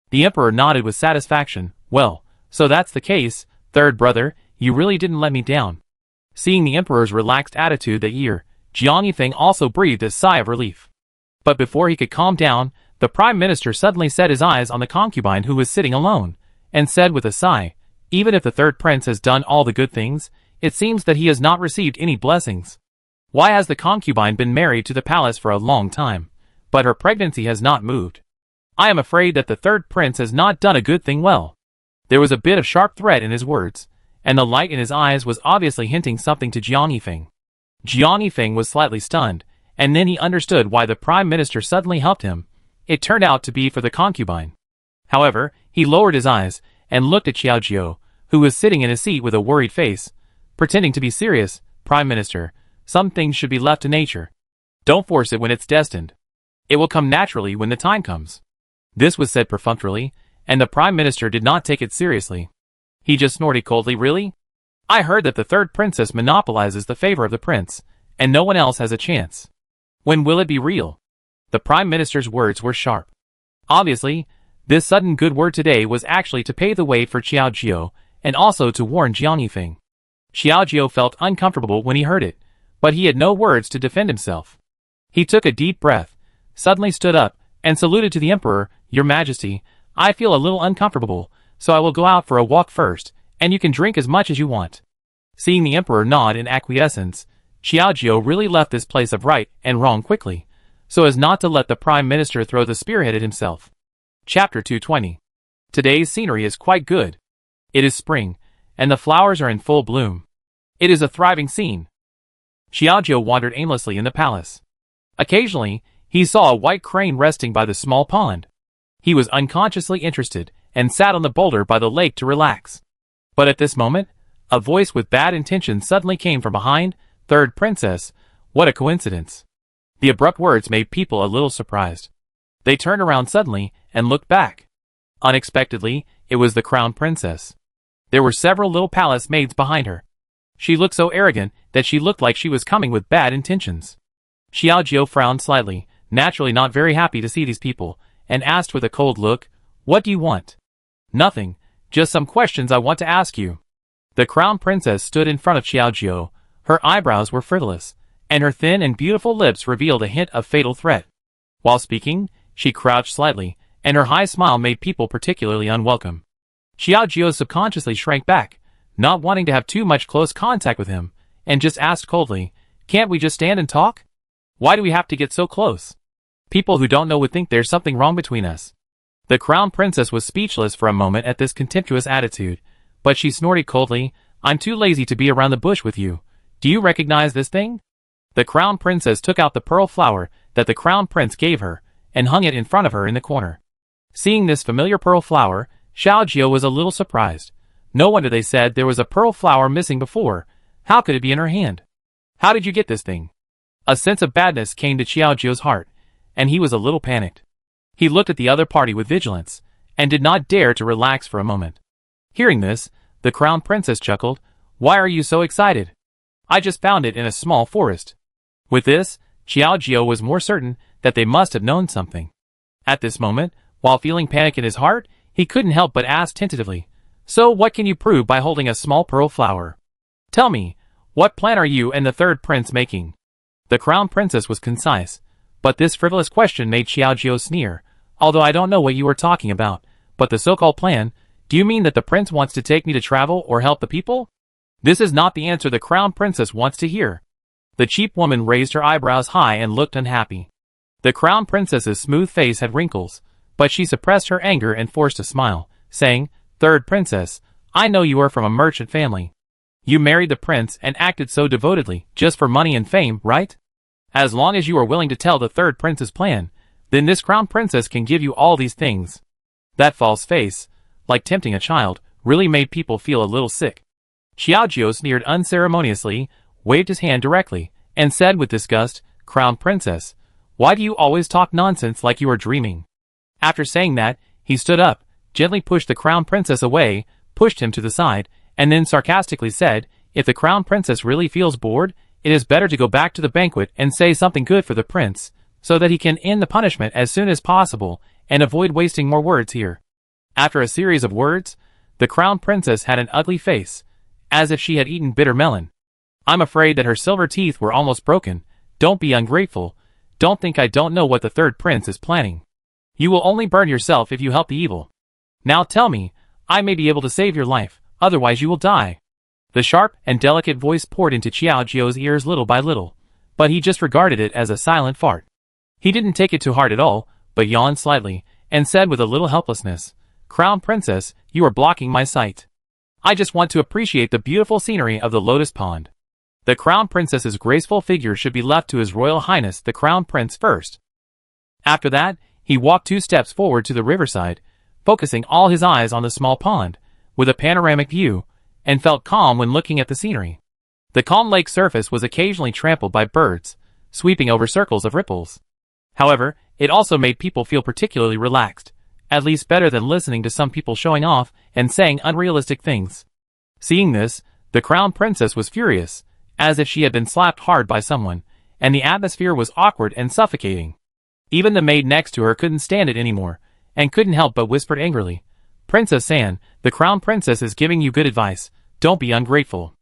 S1: The emperor nodded with satisfaction. Well, so that's the case, third brother, you really didn't let me down. Seeing the emperor's relaxed attitude that year, Jiang Yifeng also breathed a sigh of relief. But before he could calm down, the prime minister suddenly set his eyes on the concubine who was sitting alone, and said with a sigh, even if the third prince has done all the good things, it seems that he has not received any blessings. Why has the concubine been married to the palace for a long time, but her pregnancy has not moved? I am afraid that the third prince has not done a good thing well. There was a bit of sharp threat in his words, and the light in his eyes was obviously hinting something to Jiang Yifeng. Jiang Yifeng was slightly stunned, and then he understood why the prime minister suddenly helped him. It turned out to be for the concubine. However, he lowered his eyes and looked at Xiao Jiao, who was sitting in his seat with a worried face, pretending to be serious. Prime Minister, some things should be left to nature. Don't force it when it's destined. It will come naturally when the time comes. This was said perfunctorily, and the prime minister did not take it seriously. He just snorted coldly. Really? I heard that the third princess monopolizes the favor of the prince, and no one else has a chance. When will it be real? The prime minister's words were sharp. Obviously, this sudden good word today was actually to pave the way for Xiao Jiao, and also to warn Jiang Yifeng. Xiao Jiao felt uncomfortable when he heard it, but he had no words to defend himself. He took a deep breath, suddenly stood up, and saluted to the emperor. Your Majesty, I feel a little uncomfortable, so I will go out for a walk first, and you can drink as much as you want. Seeing the emperor nod in acquiescence, Xiao Jiao really left this place of right and wrong quickly, so as not to let the prime minister throw the spearhead at himself. Chapter 220. Today's scenery is quite good. It is spring, and the flowers are in full bloom. It is a thriving scene. Xiao Jiao wandered aimlessly in the palace. Occasionally, he saw a white crane resting by the small pond. He was unconsciously interested, and sat on the boulder by the lake to relax. But at this moment, a voice with bad intentions suddenly came from behind. Third princess, what a coincidence. The abrupt words made people a little surprised. They turned around suddenly, and looked back. Unexpectedly, it was the crown princess. There were several little palace maids behind her. She looked so arrogant that she looked like she was coming with bad intentions. Xiao Jiao frowned slightly, naturally not very happy to see these people, and asked with a cold look, what do you want? Nothing, just some questions I want to ask you. The crown princess stood in front of Xiao Jiao. Her eyebrows were frivolous, and her thin and beautiful lips revealed a hint of fatal threat. While speaking, she crouched slightly, and her high smile made people particularly unwelcome. Xiao Jiao subconsciously shrank back, not wanting to have too much close contact with him, and just asked coldly, can't we just stand and talk? Why do we have to get so close? People who don't know would think there's something wrong between us. The crown princess was speechless for a moment at this contemptuous attitude, but she snorted coldly, I'm too lazy to be around the bush with you. Do you recognize this thing? The crown princess took out the pearl flower that the crown prince gave her, and hung it in front of her in the corner. Seeing this familiar pearl flower, Xiao Jiao was a little surprised. No wonder they said there was a pearl flower missing before. How could it be in her hand? How did you get this thing? A sense of badness came to Xiao Jiao's heart, and he was a little panicked. He looked at the other party with vigilance, and did not dare to relax for a moment. Hearing this, the crown princess chuckled, why are you so excited? I just found it in a small forest. With this, Xiao Jiao was more certain that they must have known something. At this moment, while feeling panic in his heart, he couldn't help but ask tentatively, so what can you prove by holding a small pearl flower? Tell me, what plan are you and the third prince making? The crown princess was concise, but this frivolous question made Xiao Jiao sneer. Although I don't know what you are talking about, but the so-called plan, do you mean that the prince wants to take me to travel or help the people? This is not the answer the crown princess wants to hear. The cheap woman raised her eyebrows high and looked unhappy. The crown princess's smooth face had wrinkles, but she suppressed her anger and forced a smile, saying, Third princess, I know you are from a merchant family. You married the prince and acted so devotedly, just for money and fame, right? As long as you are willing to tell the third prince's plan, then this crown princess can give you all these things. That false face, like tempting a child, really made people feel a little sick. Xiao Jiao sneered unceremoniously, waved his hand directly, and said with disgust, Crown princess, why do you always talk nonsense like you are dreaming? After saying that, he stood up, gently pushed the crown princess away, pushed him to the side, and then sarcastically said, if the crown princess really feels bored, it is better to go back to the banquet and say something good for the prince, so that he can end the punishment as soon as possible and avoid wasting more words here. After a series of words, the crown princess had an ugly face, as if she had eaten bitter melon. I'm afraid that her silver teeth were almost broken. Don't be ungrateful. Don't think I don't know what the third prince is planning. You will only burn yourself if you help the evil. Now tell me, I may be able to save your life, otherwise you will die. The sharp and delicate voice poured into Xiao Jiu's ears little by little, but he just regarded it as a silent fart. He didn't take it to heart at all, but yawned slightly, and said with a little helplessness, Crown Princess, you are blocking my sight. I just want to appreciate the beautiful scenery of the Lotus Pond. The Crown Princess's graceful figure should be left to His Royal Highness the Crown Prince first. After that, he walked 2 steps forward to the riverside, focusing all his eyes on the small pond, with a panoramic view, and felt calm when looking at the scenery. The calm lake surface was occasionally trampled by birds, sweeping over circles of ripples. However, it also made people feel particularly relaxed, at least better than listening to some people showing off and saying unrealistic things. Seeing this, the Crown Princess was furious, as if she had been slapped hard by someone, and the atmosphere was awkward and suffocating. Even the maid next to her couldn't stand it anymore, and couldn't help but whispered angrily, Princess Anne, the Crown Princess is giving you good advice, don't be ungrateful.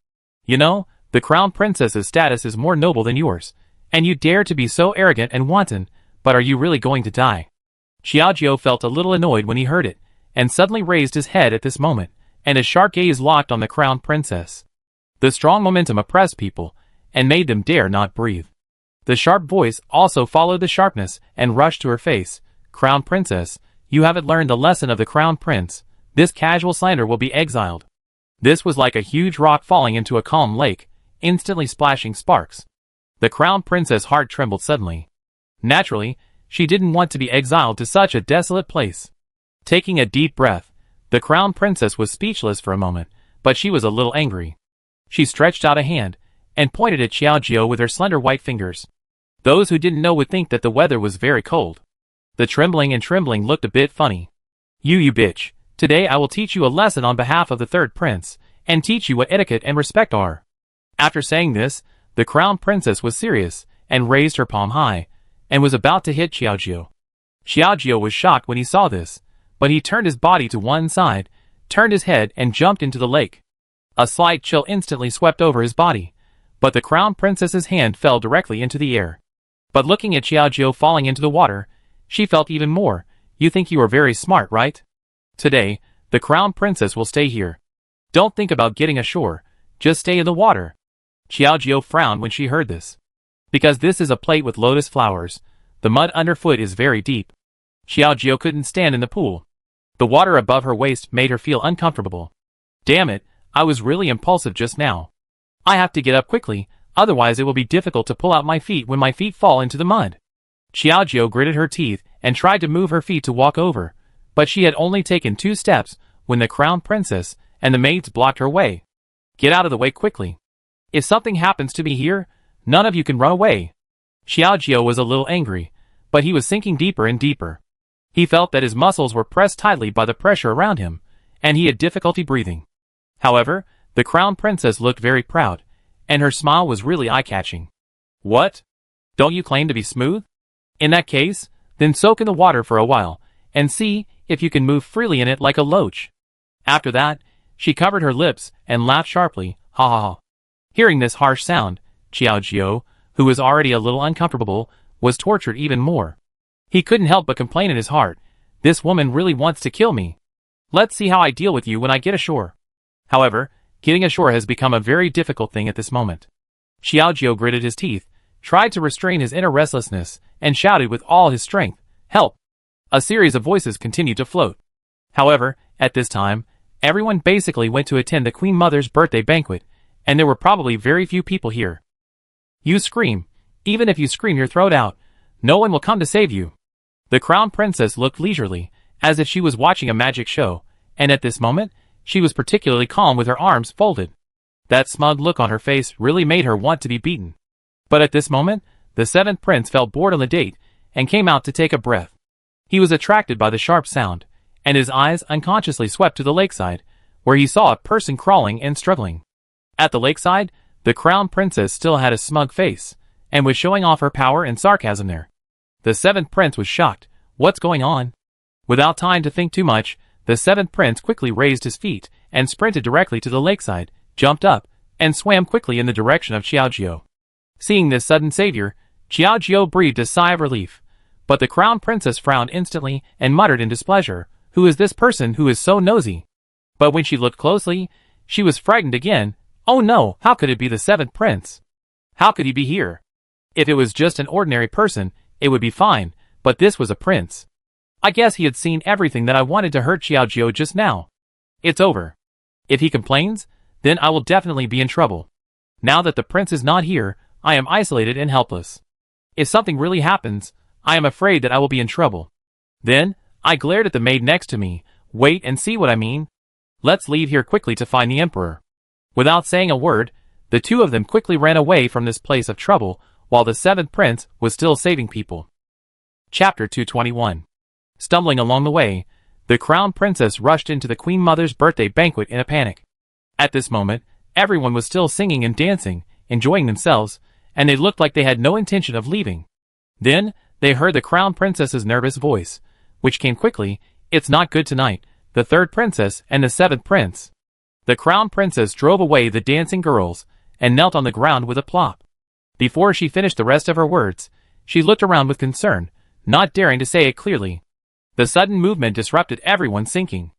S1: You know, the Crown Princess's status is more noble than yours, and you dare to be so arrogant and wanton, but are you really going to die? Xiao Jiu felt a little annoyed when he heard it, and suddenly raised his head at this moment, and his sharp gaze locked on the Crown Princess. The strong momentum oppressed people, and made them dare not breathe. The sharp voice also followed the sharpness and rushed to her face. Crown Princess, you haven't learned the lesson of the Crown Prince. This casual slander will be exiled. This was like a huge rock falling into a calm lake, instantly splashing sparks. The Crown Princess' heart trembled suddenly. Naturally, she didn't want to be exiled to such a desolate place. Taking a deep breath, the Crown Princess was speechless for a moment, but she was a little angry. She stretched out a hand, and pointed at Xiao Jiu with her slender white fingers. Those who didn't know would think that the weather was very cold. The trembling looked a bit funny. You bitch, today I will teach you a lesson on behalf of the third prince, and teach you what etiquette and respect are. After saying this, the Crown Princess was serious, and raised her palm high, and was about to hit Xiao Jiu. Xiao Jiu was shocked when he saw this, but he turned his body to one side, turned his head and jumped into the lake. A slight chill instantly swept over his body, but the Crown Princess's hand fell directly into the air. But looking at Xiao Jiu falling into the water, she felt even more. You think you are very smart, right? Today, the Crown Princess will stay here. Don't think about getting ashore, just stay in the water. Xiao Jiu frowned when she heard this. Because this is a plate with lotus flowers, the mud underfoot is very deep. Xiao Jiu couldn't stand in the pool. The water above her waist made her feel uncomfortable. Damn it, I was really impulsive just now. I have to get up quickly, otherwise it will be difficult to pull out my feet when my feet fall into the mud. Xiao Jiu gritted her teeth and tried to move her feet to walk over, but she had only taken 2 steps when the Crown Princess and the maids blocked her way. Get out of the way quickly. If something happens to me here, none of you can run away. Xiao Jiu was a little angry, but he was sinking deeper and deeper. He felt that his muscles were pressed tightly by the pressure around him, and he had difficulty breathing. However, the Crown Princess looked very proud, and her smile was really eye-catching. What? Don't you claim to be smooth? In that case, then soak in the water for a while, and see if you can move freely in it like a loach. After that, she covered her lips and laughed sharply, ha ha ha. Hearing this harsh sound, Xiao Jiu, who was already a little uncomfortable, was tortured even more. He couldn't help but complain in his heart, this woman really wants to kill me. Let's see how I deal with you when I get ashore. However, getting ashore has become a very difficult thing at this moment. Xiao Jiu gritted his teeth, tried to restrain his inner restlessness, and shouted with all his strength, help! A series of voices continued to float. However, at this time, everyone basically went to attend the Queen Mother's birthday banquet, and there were probably very few people here. You scream. Even if you scream your throat out, no one will come to save you. The Crown Princess looked leisurely, as if she was watching a magic show, and at this moment, she was particularly calm with her arms folded. That smug look on her face really made her want to be beaten. But at this moment, the 7th prince felt bored on the date, and came out to take a breath. He was attracted by the sharp sound, and his eyes unconsciously swept to the lakeside, where he saw a person crawling and struggling. At the lakeside, The crown princess still had a smug face, and was showing off her power and sarcasm there. The seventh prince was shocked. What's going on? Without time to think too much, the seventh prince quickly raised his feet and sprinted directly to the lakeside, jumped up, and swam quickly in the direction of Xiaojiu. Seeing this sudden savior, Xiaojiu breathed a sigh of relief. But the crown princess frowned instantly and muttered in displeasure, "Who is this person who is so nosy?" But when she looked closely, she was frightened again. Oh no, how could it be the seventh prince? How could he be here? If it was just an ordinary person, it would be fine, but this was a prince. I guess he had seen everything that I wanted to hurt Xiaojiu just now. It's over. If he complains, then I will definitely be in trouble. Now that the prince is not here, I am isolated and helpless. If something really happens, I am afraid that I will be in trouble. Then, I glared at the maid next to me. Wait and see what I mean. Let's leave here quickly to find the emperor. Without saying a word, the two of them quickly ran away from this place of trouble, while the seventh prince was still saving people. Chapter 221. Stumbling along the way, the crown princess rushed into the queen mother's birthday banquet in a panic. At this moment, everyone was still singing and dancing, enjoying themselves, and they looked like they had no intention of leaving. Then, they heard the crown princess's nervous voice, which came quickly. "It's not good tonight, the third princess and the seventh prince." The crown princess drove away the dancing girls, and knelt on the ground with a plop. Before she finished the rest of her words, she looked around with concern, not daring to say it clearly. The sudden movement disrupted everyone's thinking.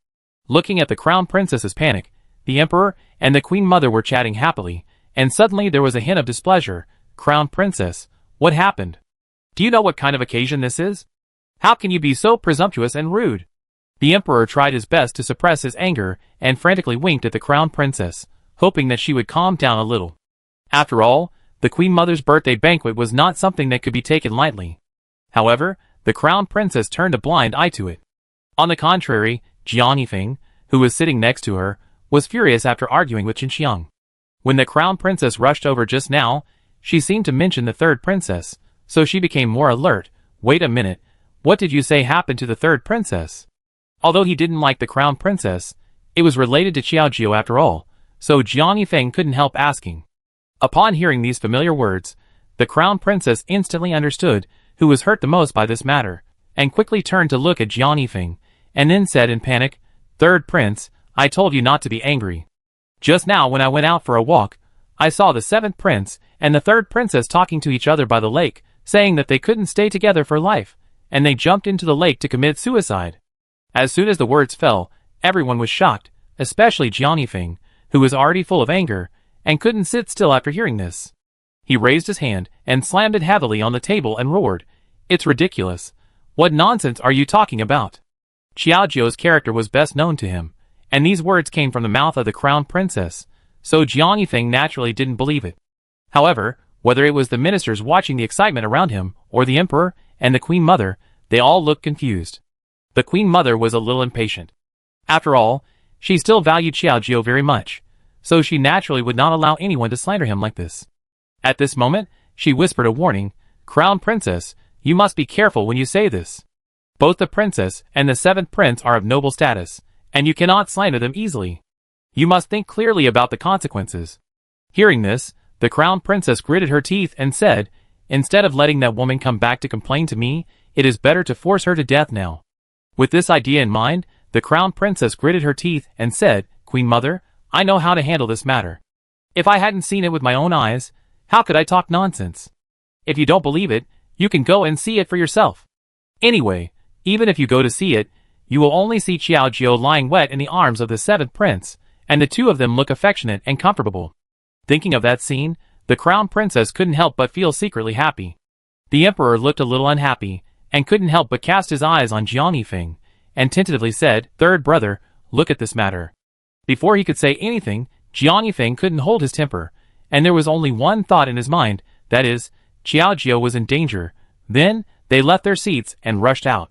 S1: Looking at the crown princess's panic, the emperor and the queen mother were chatting happily, and suddenly there was a hint of displeasure. "Crown princess, what happened? Do you know what kind of occasion this is? How can you be so presumptuous and rude?" The emperor tried his best to suppress his anger and frantically winked at the crown princess, hoping that she would calm down a little. After all, the queen mother's birthday banquet was not something that could be taken lightly. However, the crown princess turned a blind eye to it. On the contrary, Jiang Yifeng, who was sitting next to her, was furious after arguing with Qinxiang. When the crown princess rushed over just now, she seemed to mention the third princess, so she became more alert. "Wait a minute, what did you say happened to the third princess?" Although he didn't like the crown princess, it was related to Xiaojiu after all, so Jiang Yifeng couldn't help asking. Upon hearing these familiar words, the crown princess instantly understood who was hurt the most by this matter, and quickly turned to look at Jiang Yifeng, and then said in panic, "Third prince, I told you not to be angry. Just now when I went out for a walk, I saw the seventh prince and the third princess talking to each other by the lake, saying that they couldn't stay together for life, and they jumped into the lake to commit suicide." As soon as the words fell, everyone was shocked, especially Jiang Yifeng, who was already full of anger, and couldn't sit still after hearing this. He raised his hand and slammed it heavily on the table and roared, "It's ridiculous. What nonsense are you talking about?" Xiaojiu's character was best known to him, and these words came from the mouth of the crown princess, so Jiang Yifeng naturally didn't believe it. However, whether it was the ministers watching the excitement around him, or the emperor and the queen mother, they all looked confused. The queen mother was a little impatient. After all, she still valued Xiaojiu very much, so she naturally would not allow anyone to slander him like this. At this moment, she whispered a warning, "Crown princess, you must be careful when you say this. Both the princess and the seventh prince are of noble status, and you cannot slander them easily. You must think clearly about the consequences." Hearing this, the crown princess gritted her teeth and said, "Instead of letting that woman come back to complain to me, it is better to force her to death now." With this idea in mind, the crown princess gritted her teeth and said, "Queen mother, I know how to handle this matter. If I hadn't seen it with my own eyes, how could I talk nonsense? If you don't believe it, you can go and see it for yourself. Anyway, even if you go to see it, you will only see Xiaojiu lying wet in the arms of the seventh prince, and the two of them look affectionate and comfortable." Thinking of that scene, the crown princess couldn't help but feel secretly happy. The emperor looked a little unhappy, and couldn't help but cast his eyes on Jiang Yifeng, and tentatively said, "Third brother, look at this matter." Before he could say anything, Jiang Yifeng couldn't hold his temper, and there was only one thought in his mind, that is, Xiaojiu was in danger. Then, they left their seats and rushed out.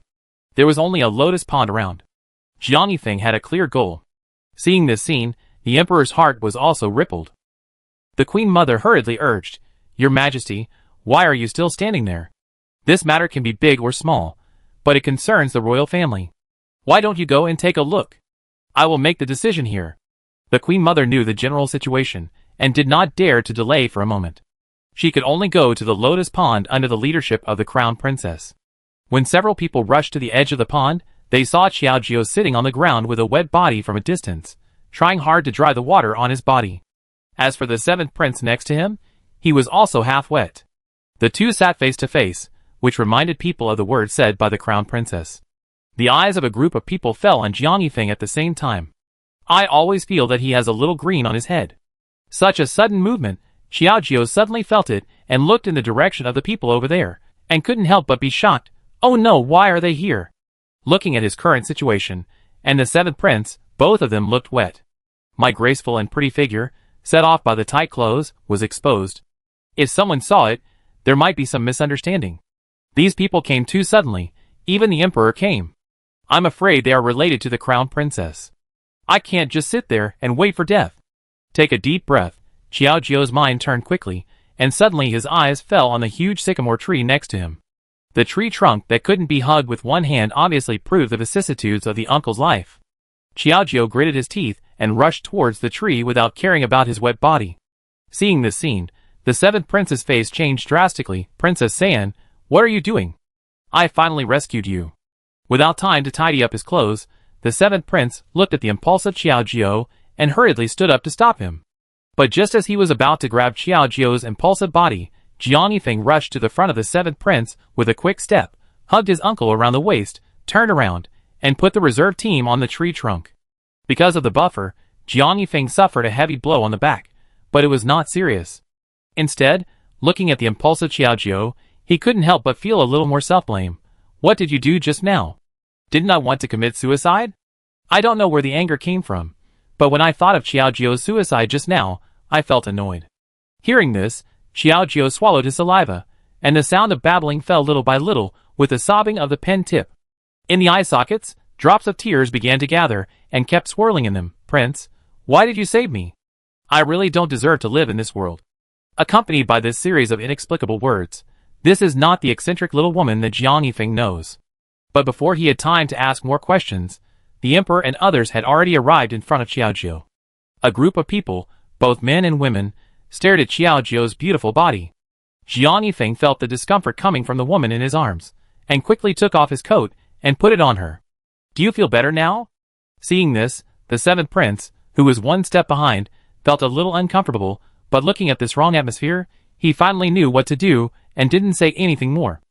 S1: There was only a lotus pond around. Jiang Yifeng had a clear goal. Seeing this scene, the emperor's heart was also rippled. The queen mother hurriedly urged, "Your Majesty, why are you still standing there? This matter can be big or small, but it concerns the royal family. Why don't you go and take a look? I will make the decision here." The queen mother knew the general situation, and did not dare to delay for a moment. She could only go to the lotus pond under the leadership of the crown princess. When several people rushed to the edge of the pond, they saw Xiaojiu sitting on the ground with a wet body from a distance, trying hard to dry the water on his body. As for the seventh prince next to him, he was also half wet. The two sat face to face, which reminded people of the words said by the crown princess. The eyes of a group of people fell on Jiang Yifeng at the same time. I always feel that he has a little green on his head. Such a sudden movement, Xiaojiu suddenly felt it and looked in the direction of the people over there, and couldn't help but be shocked. Oh no, why are they here? Looking at his current situation, and the seventh prince, both of them looked wet. My graceful and pretty figure, set off by the tight clothes, was exposed. If someone saw it, there might be some misunderstanding. These people came too suddenly, even the emperor came. I'm afraid they are related to the crown princess. I can't just sit there and wait for death. Take a deep breath. Xiaojiu's mind turned quickly, and suddenly his eyes fell on the huge sycamore tree next to him. The tree trunk that couldn't be hugged with one hand obviously proved the vicissitudes of the uncle's life. Xiaojiu gritted his teeth and rushed towards the tree without caring about his wet body. Seeing this scene, the seventh prince's face changed drastically. Princess Saiyan, what are you doing? I finally rescued you. Without time to tidy up his clothes, the seventh prince looked at the impulsive Xiaojiu and hurriedly stood up to stop him. But just as he was about to grab Xiaojiu's impulsive body, Jiang Yifeng rushed to the front of the seventh prince with a quick step, hugged his uncle around the waist, turned around, and put the reserve team on the tree trunk. Because of the buffer, Jiang Yifeng suffered a heavy blow on the back, but it was not serious. Instead, looking at the impulsive Xiaojiu, he couldn't help but feel a little more self-blame. What did you do just now? Didn't I want to commit suicide? I don't know where the anger came from, but when I thought of Xiaojiu's suicide just now, I felt annoyed. Hearing this, Xiaojiu swallowed his saliva, and the sound of babbling fell little by little with the sobbing of the pen tip. In the eye sockets, drops of tears began to gather and kept swirling in them. Prince, why did you save me? I really don't deserve to live in this world. Accompanied by this series of inexplicable words, this is not the eccentric little woman that Jiang Yifeng knows. But before he had time to ask more questions, the emperor and others had already arrived in front of Xiaojiu. A group of people, both men and women, stared at Xiaojiu's beautiful body. Jiang Yifeng felt the discomfort coming from the woman in his arms, and quickly took off his coat and put it on her. Do you feel better now? Seeing this, the seventh prince, who was one step behind, felt a little uncomfortable, but looking at this wrong atmosphere, he finally knew what to do and didn't say anything more.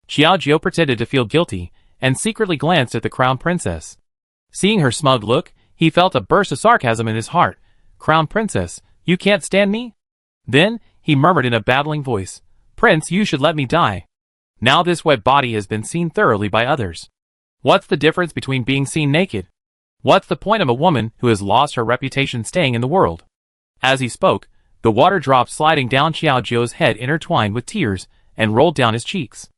S1: Xiaojiu pretended to feel guilty and secretly glanced at the crown princess. Seeing her smug look, he felt a burst of sarcasm in his heart. Crown princess, you can't stand me? Then, he murmured in a babbling voice, Prince, you should let me die. Now this wet body has been seen thoroughly by others. What's the difference between being seen naked? What's the point of a woman who has lost her reputation staying in the world? As he spoke, the water drops sliding down Xiaojiu's head intertwined with tears and rolled down his cheeks.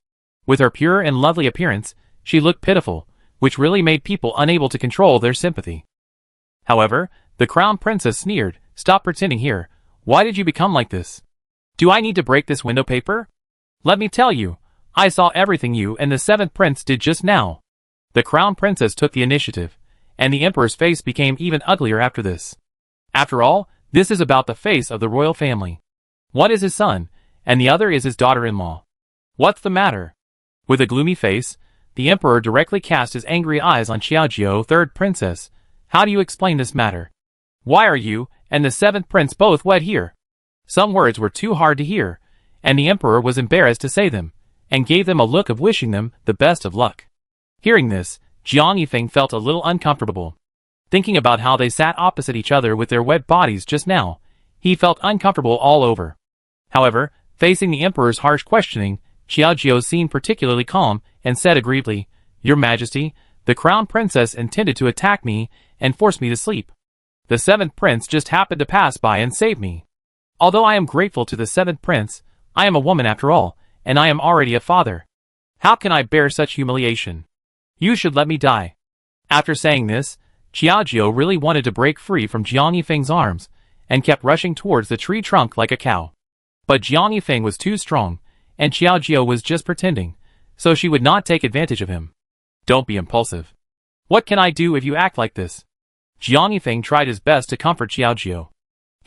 S1: With her pure and lovely appearance, she looked pitiful, which really made people unable to control their sympathy. However, the crown princess sneered, Stop pretending here. Why did you become like this? Do I need to break this window paper? Let me tell you, I saw everything you and the seventh prince did just now. The crown princess took the initiative, and the emperor's face became even uglier after this. After all, this is about the face of the royal family. One is his son, and the other is his daughter-in-law. What's the matter? With a gloomy face, the emperor directly cast his angry eyes on Xiaojiu, third princess. How do you explain this matter? Why are you and the seventh prince both wed here? Some words were too hard to hear, and the emperor was embarrassed to say them, and gave them a look of wishing them the best of luck. Hearing this, Jiang Yifeng felt a little uncomfortable. Thinking about how they sat opposite each other with their wet bodies just now, he felt uncomfortable all over. However, facing the emperor's harsh questioning, Xiaojiu seemed particularly calm and said aggrievedly, Your Majesty, the crown princess intended to attack me and force me to sleep. The seventh prince just happened to pass by and save me. Although I am grateful to the seventh prince, I am a woman after all, and I am already a father. How can I bear such humiliation? You should let me die. After saying this, Xiaojiu really wanted to break free from Jiang Yifeng's arms, and kept rushing towards the tree trunk like a cow. But Jiang Yifeng was too strong, and Xiaojiu was just pretending, so she would not take advantage of him. Don't be impulsive. What can I do if you act like this? Jiang Yifeng tried his best to comfort Xiaojiu.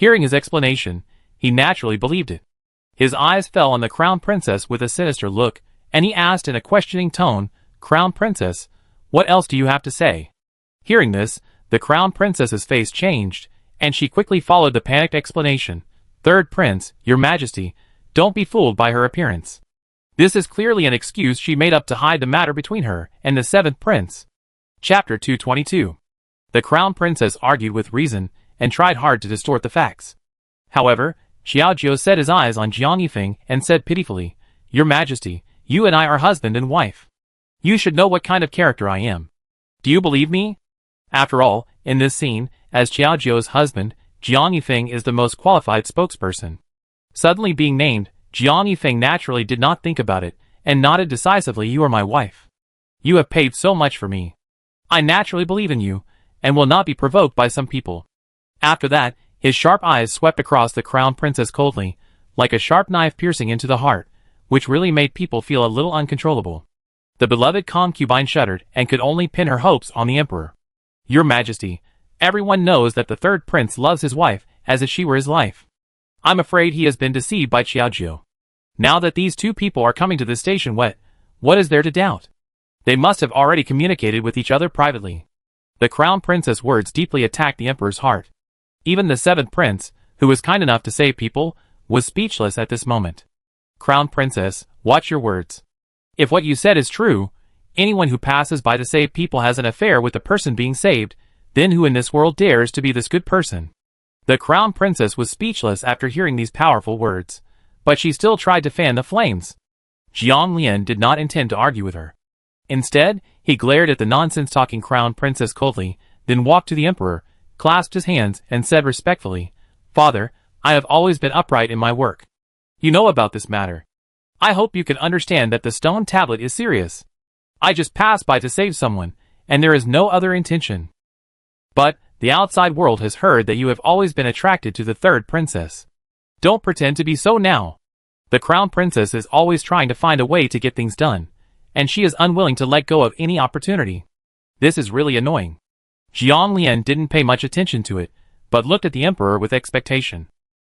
S1: Hearing his explanation, he naturally believed it. His eyes fell on the Crown Princess with a sinister look, and he asked in a questioning tone, "Crown Princess, what else do you have to say?" Hearing this, the Crown Princess's face changed, and she quickly followed the panicked explanation. "Third Prince, Your Majesty, don't be fooled by her appearance. This is clearly an excuse she made up to hide the matter between her and the 7th Prince." Chapter 222. The Crown Princess argued with reason and tried hard to distort the facts. However, Xiaojiu set his eyes on Jiang Yifeng and said pitifully, "Your Majesty, you and I are husband and wife. You should know what kind of character I am. Do you believe me?" After all, in this scene, as Xiaojiu's husband, Jiang Yifeng is the most qualified spokesperson. Suddenly being named, Jiang Yifeng naturally did not think about it, and nodded decisively. "You are my wife. You have paid so much for me. I naturally believe in you, and will not be provoked by some people." After that, his sharp eyes swept across the Crown Princess coldly, like a sharp knife piercing into the heart, which really made people feel a little uncontrollable. The beloved concubine shuddered and could only pin her hopes on the Emperor. "Your Majesty, everyone knows that the 3rd Prince loves his wife as if she were his life. I'm afraid he has been deceived by Xiaojiu. Now that these two people are coming to this station, what is there to doubt? They must have already communicated with each other privately." The Crown Princess' words deeply attacked the Emperor's heart. Even the 7th Prince, who was kind enough to save people, was speechless at this moment. "Crown Princess, watch your words. If what you said is true, anyone who passes by to save people has an affair with the person being saved, then who in this world dares to be this good person?" The Crown Princess was speechless after hearing these powerful words, but she still tried to fan the flames. Jiang Lian did not intend to argue with her. Instead, he glared at the nonsense-talking Crown Princess coldly, then walked to the Emperor, clasped his hands, and said respectfully, "Father, I have always been upright in my work. You know about this matter. I hope you can understand that the stone tablet is serious. I just passed by to save someone, and there is no other intention. But the outside world has heard that you have always been attracted to the 3rd Princess. Don't pretend to be so now. The Crown Princess is always trying to find a way to get things done, and she is unwilling to let go of any opportunity. This is really annoying." Jiang Lian didn't pay much attention to it, but looked at the Emperor with expectation.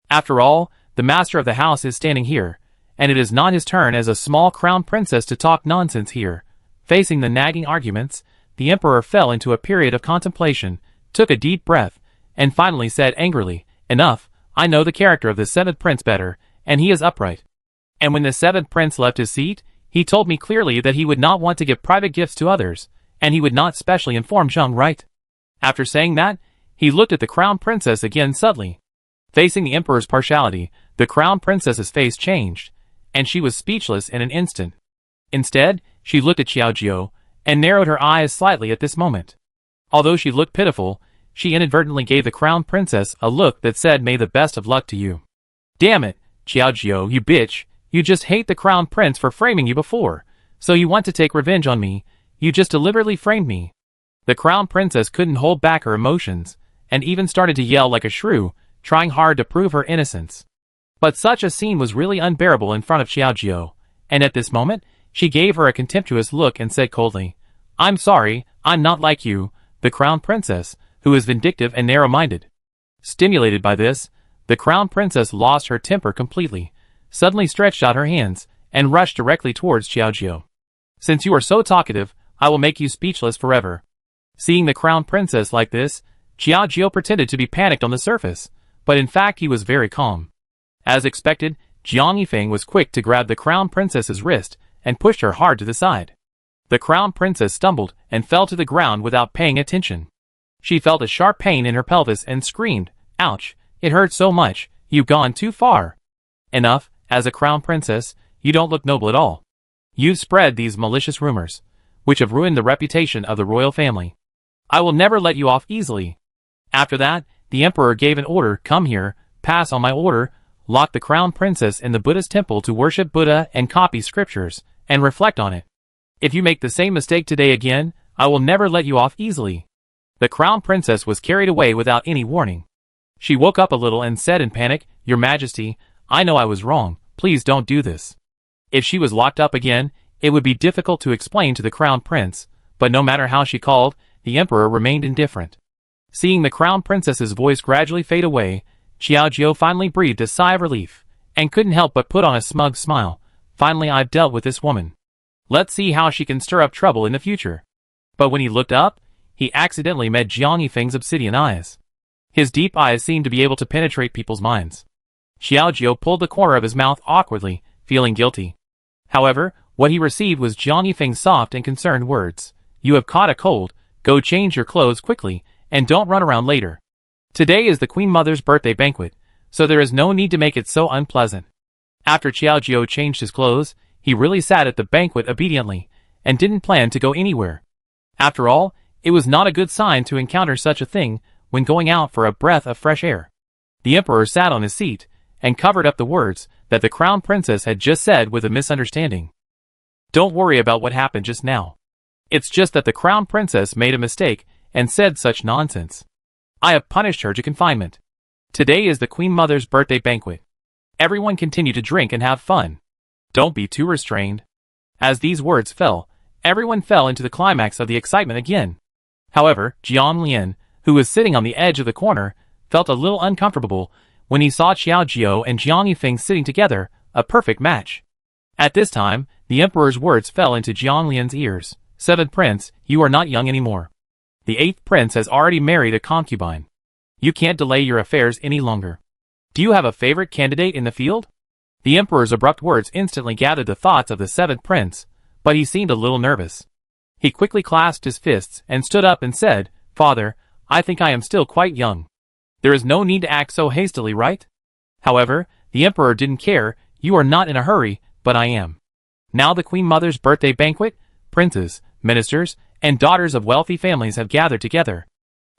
S1: After all, the master of the house is standing here, and it is not his turn as a small Crown Princess to talk nonsense here. Facing the nagging arguments, the Emperor fell into a period of contemplation, took a deep breath, and finally said angrily, "Enough, I know the character of the 7th Prince better, and he is upright. And when the 7th Prince left his seat, he told me clearly that he would not want to give private gifts to others, and he would not specially inform Zheng, right?" After saying that, he looked at the Crown Princess again subtly. Facing the Emperor's partiality, the Crown Princess's face changed, and she was speechless in an instant. Instead, she looked at Xiaojiu, and narrowed her eyes slightly at this moment. Although she looked pitiful, she inadvertently gave the Crown Princess a look that said, "May the best of luck to you." "Damn it, Xiaojiu, you bitch, you just hate the Crown Prince for framing you before, so you want to take revenge on me, you just deliberately framed me." The Crown Princess couldn't hold back her emotions, and even started to yell like a shrew, trying hard to prove her innocence. But such a scene was really unbearable in front of Xiaojiu, and at this moment, she gave her a contemptuous look and said coldly, "I'm sorry, I'm not like you, the Crown Princess, who is vindictive and narrow-minded." Stimulated by this, the Crown Princess lost her temper completely, suddenly stretched out her hands, and rushed directly towards Xiaojiu. "Since you are so talkative, I will make you speechless forever." Seeing the Crown Princess like this, Xiaojiu pretended to be panicked on the surface, but in fact he was very calm. As expected, Jiang Yifeng was quick to grab the Crown Princess's wrist and pushed her hard to the side. The Crown Princess stumbled and fell to the ground without paying attention. She felt a sharp pain in her pelvis and screamed, "Ouch, it hurt so much, you've gone too far. Enough, as a Crown Princess, you don't look noble at all. You've spread these malicious rumors, which have ruined the reputation of the royal family. I will never let you off easily." After that, the Emperor gave an order, "Come here, pass on my order, lock the Crown Princess in the Buddhist temple to worship Buddha and copy scriptures, and reflect on it. If you make the same mistake today again, I will never let you off easily." The Crown Princess was carried away without any warning. She woke up a little and said in panic, "Your Majesty, I know I was wrong, please don't do this." If she was locked up again, it would be difficult to explain to the Crown Prince, but no matter how she called, the Emperor remained indifferent. Seeing the Crown Princess's voice gradually fade away, Xiaojiu finally breathed a sigh of relief, and couldn't help but put on a smug smile. Finally I've dealt with this woman. Let's see how she can stir up trouble in the future. But when he looked up, he accidentally met Jiang Yifeng's obsidian eyes. His deep eyes seemed to be able to penetrate people's minds. Xiaojiu pulled the corner of his mouth awkwardly, feeling guilty. However, what he received was Jiang Yifeng's soft and concerned words. You have caught a cold, go change your clothes quickly, and don't run around later. Today is the Queen Mother's birthday banquet, so there is no need to make it so unpleasant. After Xiaojiu changed his clothes, he really sat at the banquet obediently, and didn't plan to go anywhere. After all, it was not a good sign to encounter such a thing when going out for a breath of fresh air. The emperor sat on his seat, and covered up the words that the crown princess had just said with a misunderstanding. Don't worry about what happened just now. It's just that the crown princess made a mistake and said such nonsense. I have punished her to confinement. Today is the Queen Mother's birthday banquet. Everyone continue to drink and have fun. Don't be too restrained. As these words fell, everyone fell into the climax of the excitement again. However, Jiang Lian, who was sitting on the edge of the corner, felt a little uncomfortable when he saw Xiaojiu and Jiang Yifeng sitting together, a perfect match. At this time, the emperor's words fell into Jiang Lian's ears. 7th Prince, you are not young anymore. The 8th Prince has already married a concubine. You can't delay your affairs any longer. Do you have a favorite candidate in the field? The emperor's abrupt words instantly gathered the thoughts of the 7th Prince, but he seemed a little nervous. He quickly clasped his fists and stood up and said, Father, I think I am still quite young. There is no need to act so hastily, right? However, the emperor didn't care. You are not in a hurry, but I am. Now the Queen Mother's birthday banquet, princes, ministers, and daughters of wealthy families have gathered together.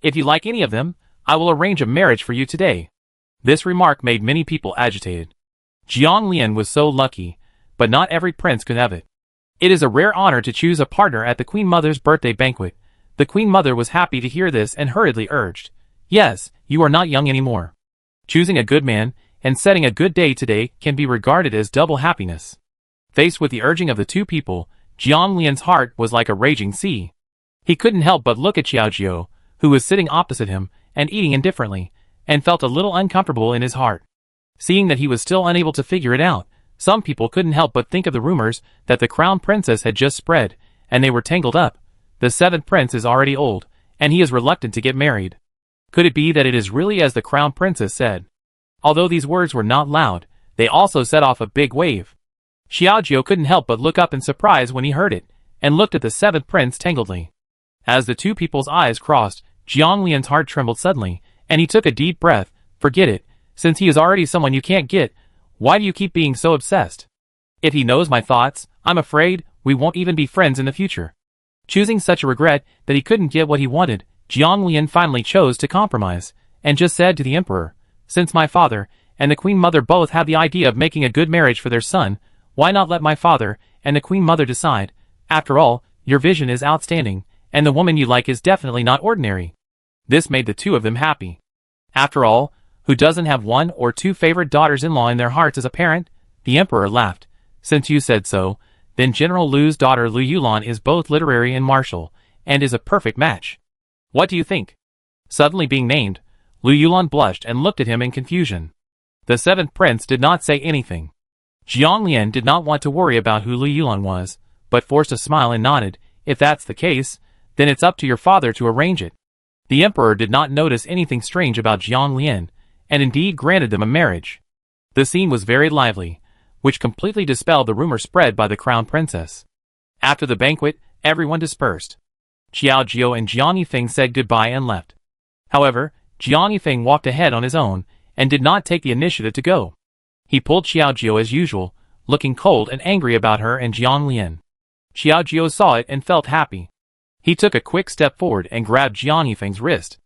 S1: If you like any of them, I will arrange a marriage for you today. This remark made many people agitated. Jiang Lian was so lucky, but not every prince could have it. It is a rare honor to choose a partner at the Queen Mother's birthday banquet. The Queen Mother was happy to hear this and hurriedly urged, Yes, you are not young anymore. Choosing a good man and setting a good day today can be regarded as double happiness. Faced with the urging of the two people, Jiang Lian's heart was like a raging sea. He couldn't help but look at Xiaojiu, who was sitting opposite him and eating indifferently, and felt a little uncomfortable in his heart. Seeing that he was still unable to figure it out, some people couldn't help but think of the rumors that the crown princess had just spread, and they were tangled up. The 7th Prince is already old, and he is reluctant to get married. Could it be that it is really as the crown princess said? Although these words were not loud, they also set off a big wave. Xiaojiu couldn't help but look up in surprise when he heard it, and looked at the 7th Prince tangledly. As the two people's eyes crossed, Jiang Lian's heart trembled suddenly, and he took a deep breath. Forget it, since he is already someone you can't get, why do you keep being so obsessed? If he knows my thoughts, I'm afraid we won't even be friends in the future. Choosing such a regret that he couldn't get what he wanted, Jiang Lian finally chose to compromise, and just said to the emperor, Since my father and the Queen Mother both have the idea of making a good marriage for their son, why not let my father and the Queen Mother decide? After all, your vision is outstanding, and the woman you like is definitely not ordinary. This made the two of them happy. After all, who doesn't have one or two favorite daughters-in-law in their hearts as a parent? The emperor laughed. Since you said so, then General Lu's daughter Lu Yulan is both literary and martial, and is a perfect match. What do you think? Suddenly being named, Lu Yulan blushed and looked at him in confusion. The 7th Prince did not say anything. Jiang Lian did not want to worry about who Lu Yulan was, but forced a smile and nodded. If that's the case, then it's up to your father to arrange it. The emperor did not notice anything strange about Jiang Lian, and indeed granted them a marriage. The scene was very lively, which completely dispelled the rumor spread by the crown princess. After the banquet, everyone dispersed. Xiaojiu and Jiang Yifeng said goodbye and left. However, Jiang Yifeng walked ahead on his own, and did not take the initiative to go. He pulled Xiaojiu as usual, looking cold and angry about her and Jiang Lian. Xiaojiu saw it and felt happy. He took a quick step forward and grabbed Jiang Yifeng's wrist.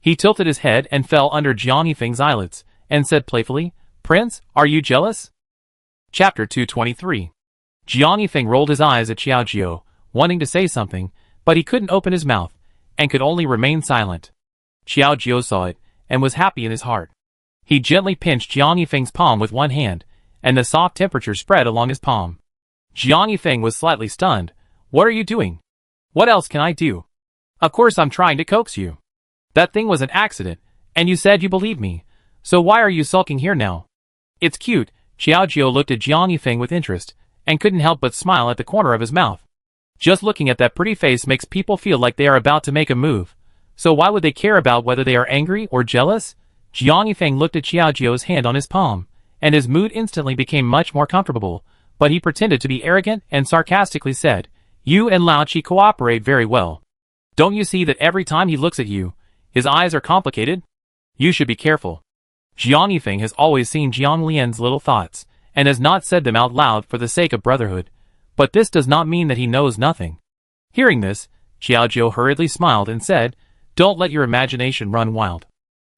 S1: He tilted his head and fell under Jiang Yifeng's eyelids, and said playfully, Prince, are you jealous? Chapter 223. Jiang Yifeng rolled his eyes at Xiaojiu, wanting to say something, but he couldn't open his mouth, and could only remain silent. Xiaojiu saw it, and was happy in his heart. He gently pinched Jiang Yifeng's palm with one hand, and the soft temperature spread along his palm. Jiang Yifeng was slightly stunned. What are you doing? What else can I do? Of course I'm trying to coax you. That thing was an accident, and you said you believed me, So why are you sulking here now? It's cute. Xiaojiu looked at Jiang Yifeng with interest, and couldn't help but smile at the corner of his mouth. Just looking at that pretty face makes people feel like they are about to make a move. So why would they care about whether they are angry or jealous? Jiang Yifeng looked at Xiaojiu's hand on his palm, and his mood instantly became much more comfortable, but he pretended to be arrogant and sarcastically said, "You and Lao Qi cooperate very well. Don't you see that every time he looks at you, his eyes are complicated? You should be careful." Jiang Yifeng has always seen Jiang Lian's little thoughts, and has not said them out loud for the sake of brotherhood, but this does not mean that he knows nothing. Hearing this, Xiaojiu hurriedly smiled and said, "Don't let your imagination run wild.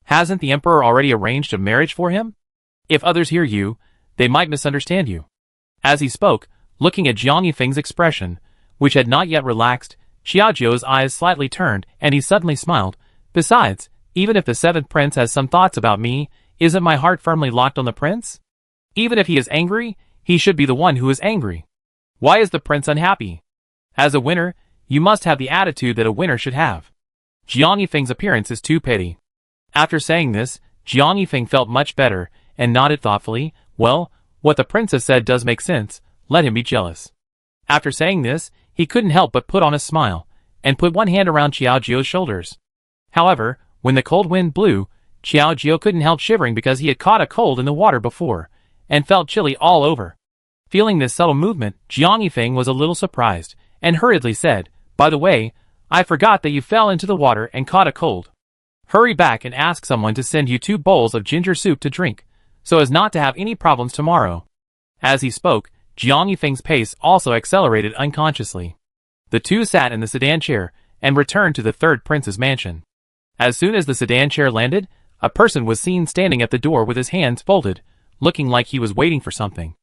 S1: Hasn't the emperor already arranged a marriage for him? If others hear you, they might misunderstand you." As he spoke, looking at Jiang Yifeng's expression, which had not yet relaxed, Xiaojiu's eyes slightly turned and he suddenly smiled. "Besides, even if the seventh prince has some thoughts about me, isn't my heart firmly locked on the prince? Even if he is angry, he should be the one who is angry. Why is the prince unhappy? As a winner, you must have the attitude that a winner should have. Jiang Yifeng's appearance is too petty." After saying this, Jiang Yifeng felt much better, and nodded thoughtfully. "Well, what the princess said does make sense, let him be jealous." After saying this, he couldn't help but put on a smile, and put one hand around Xiaojiu's shoulders. However, when the cold wind blew, Xiaojiu couldn't help shivering because he had caught a cold in the water before, and felt chilly all over. Feeling this subtle movement, Jiang Yifeng was a little surprised, and hurriedly said, "By the way, I forgot that you fell into the water and caught a cold. Hurry back and ask someone to send you 2 bowls of ginger soup to drink, so as not to have any problems tomorrow." As he spoke, Jiang Yifeng's pace also accelerated unconsciously. The two sat in the sedan chair, and returned to the third prince's mansion. As soon as the sedan chair landed, a person was seen standing at the door with his hands folded, looking like he was waiting for something.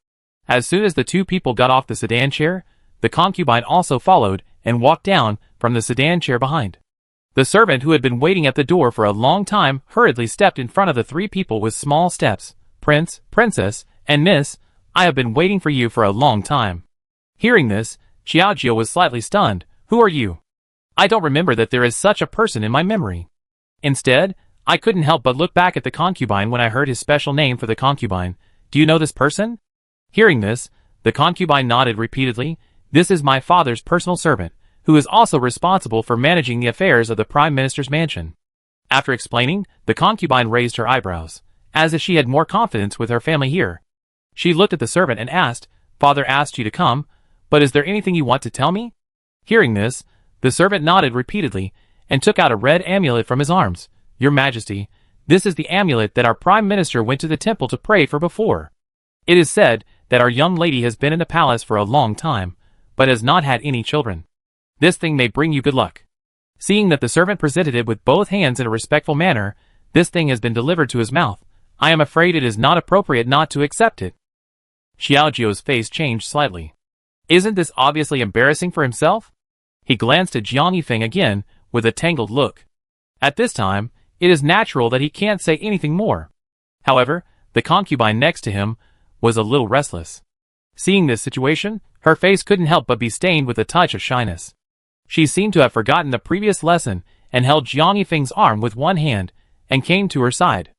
S1: As soon as the two people got off the sedan chair, the concubine also followed, and walked down from the sedan chair behind. The servant who had been waiting at the door for a long time hurriedly stepped in front of the 3 people with small steps. "Prince, Princess, and Miss, I have been waiting for you for a long time." Hearing this, Xiaojiu was slightly stunned. "Who are you? I don't remember that there is such a person in my memory." Instead, I couldn't help but look back at the concubine when I heard his special name for the concubine. "Do you know this person?" Hearing this, the concubine nodded repeatedly. "This is my father's personal servant, who is also responsible for managing the affairs of the Prime Minister's mansion." After explaining, the concubine raised her eyebrows, as if she had more confidence with her family here. She looked at the servant and asked, "Father asked you to come, but is there anything you want to tell me?" Hearing this, the servant nodded repeatedly, and took out a red amulet from his arms. "Your Majesty, this is the amulet that our Prime Minister went to the temple to pray for before. It is said that our young lady has been in the palace for a long time, but has not had any children. This thing may bring you good luck." Seeing that the servant presented it with both hands in a respectful manner, "This thing has been delivered to his mouth. I am afraid it is not appropriate not to accept it." Xiaojiu's face changed slightly. Isn't this obviously embarrassing for himself? He glanced at Jiang Yifeng again, with a tangled look. At this time, it is natural that he can't say anything more. However, the concubine next to him was a little restless. Seeing this situation, her face couldn't help but be stained with a touch of shyness. She seemed to have forgotten the previous lesson, and held Jiang Yifeng's arm with one hand, and came to her side.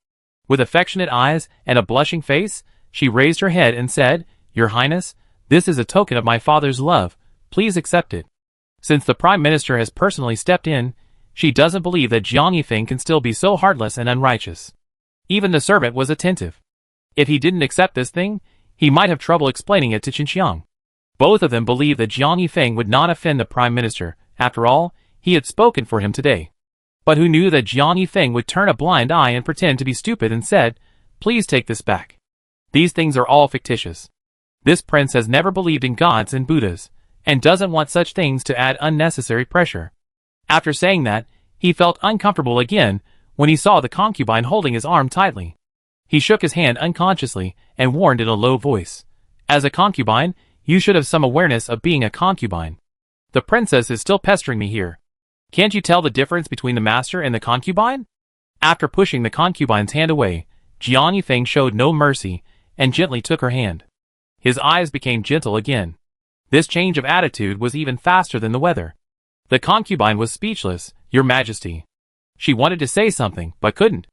S1: With affectionate eyes and a blushing face, she raised her head and said, "Your Highness, this is a token of my father's love. Please accept it." Since the Prime Minister has personally stepped in, she doesn't believe that Jiang Yifeng can still be so heartless and unrighteous. Even the servant was attentive. If he didn't accept this thing, he might have trouble explaining it to Qinxiang. Both of them believed that Jiang Yifeng would not offend the Prime Minister. After all, he had spoken for him today. But who knew that Jiang Yifeng would turn a blind eye and pretend to be stupid and said, "Please take this back. These things are all fictitious. This prince has never believed in gods and Buddhas, and doesn't want such things to add unnecessary pressure." After saying that, he felt uncomfortable again when he saw the concubine holding his arm tightly. He shook his hand unconsciously and warned in a low voice, "As a concubine, you should have some awareness of being a concubine. The princess is still pestering me here. Can't you tell the difference between the master and the concubine?" After pushing the concubine's hand away, Jiang Yifeng showed no mercy and gently took her hand. His eyes became gentle again. This change of attitude was even faster than the weather. The concubine was speechless. "Your Majesty." She wanted to say something, but couldn't.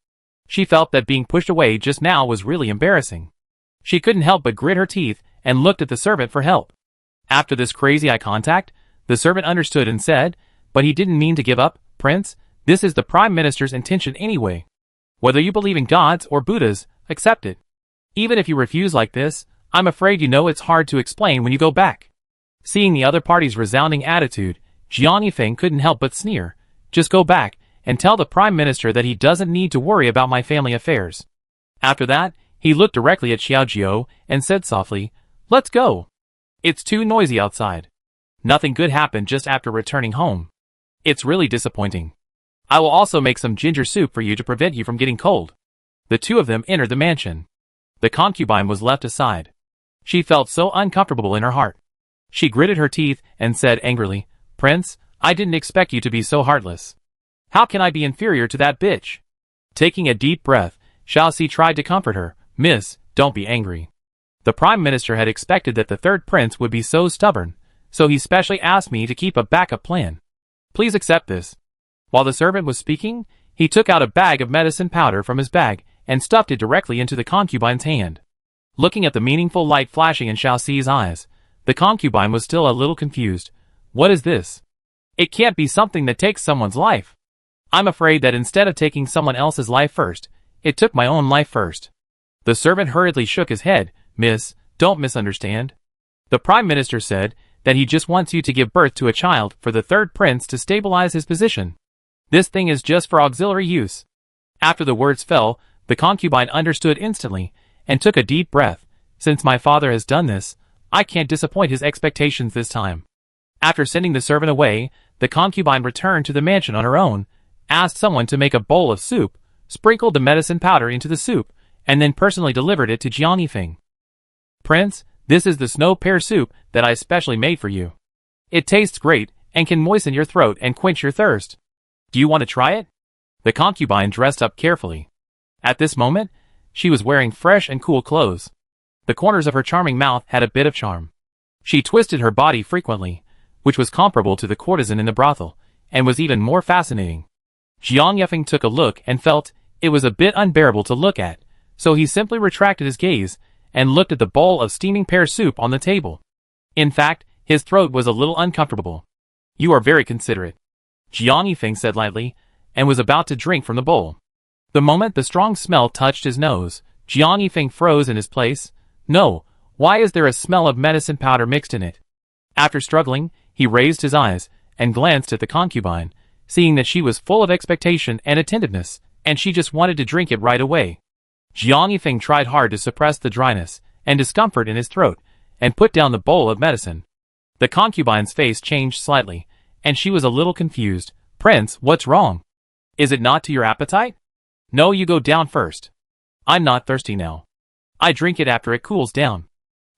S1: She felt that being pushed away just now was really embarrassing. She couldn't help but grit her teeth and looked at the servant for help. After this crazy eye contact, the servant understood and said, "But he didn't mean to give up, Prince. This is the Prime Minister's intention anyway. Whether you believe in gods or Buddhas, accept it. Even if you refuse like this, I'm afraid you know it's hard to explain when you go back." Seeing the other party's resounding attitude, Jiang Yifeng couldn't help but sneer. "Just go back and tell the Prime Minister that he doesn't need to worry about my family affairs." After that, he looked directly at Xiaojiao and said softly, "Let's go. It's too noisy outside. Nothing good happened just after returning home. It's really disappointing. I will also make some ginger soup for you to prevent you from getting cold." The two of them entered the mansion. The concubine was left aside. She felt so uncomfortable in her heart. She gritted her teeth and said angrily, "Prince, I didn't expect you to be so heartless. How can I be inferior to that bitch?" Taking a deep breath, Xiaoxi tried to comfort her. "Miss, don't be angry. The Prime Minister had expected that the third prince would be so stubborn, so he specially asked me to keep a backup plan. Please accept this." While the servant was speaking, he took out a bag of medicine powder from his bag and stuffed it directly into the concubine's hand. Looking at the meaningful light flashing in Xiaoxi's eyes, the concubine was still a little confused. "What is this? It can't be something that takes someone's life. I'm afraid that instead of taking someone else's life first, it took my own life first." The servant hurriedly shook his head. "Miss, don't misunderstand. The Prime Minister said that he just wants you to give birth to a child for the third prince to stabilize his position. This thing is just for auxiliary use." After the words fell, the concubine understood instantly and took a deep breath. "Since my father has done this, I can't disappoint his expectations this time." After sending the servant away, the concubine returned to the mansion on her own, asked someone to make a bowl of soup, sprinkled the medicine powder into the soup, and then personally delivered it to Jiang Yifeng. "Prince, this is the snow pear soup that I specially made for you. It tastes great and can moisten your throat and quench your thirst. Do you want to try it?" The concubine dressed up carefully. At this moment, she was wearing fresh and cool clothes. The corners of her charming mouth had a bit of charm. She twisted her body frequently, which was comparable to the courtesan in the brothel, and was even more fascinating. Jiang Yifeng took a look and felt it was a bit unbearable to look at, so he simply retracted his gaze and looked at the bowl of steaming pear soup on the table. In fact, his throat was a little uncomfortable. "You are very considerate," Jiang Yifeng said lightly, and was about to drink from the bowl. The moment the strong smell touched his nose, Jiang Yifeng froze in his place. "No, why is there a smell of medicine powder mixed in it?" After struggling, he raised his eyes and glanced at the concubine, seeing that she was full of expectation and attentiveness, and she just wanted to drink it right away. Jiang Yifeng tried hard to suppress the dryness and discomfort in his throat, and put down the bowl of medicine. The concubine's face changed slightly, and she was a little confused. "Prince, what's wrong? Is it not to your appetite?" "No, you go down first. I'm not thirsty now. I drink it after it cools down."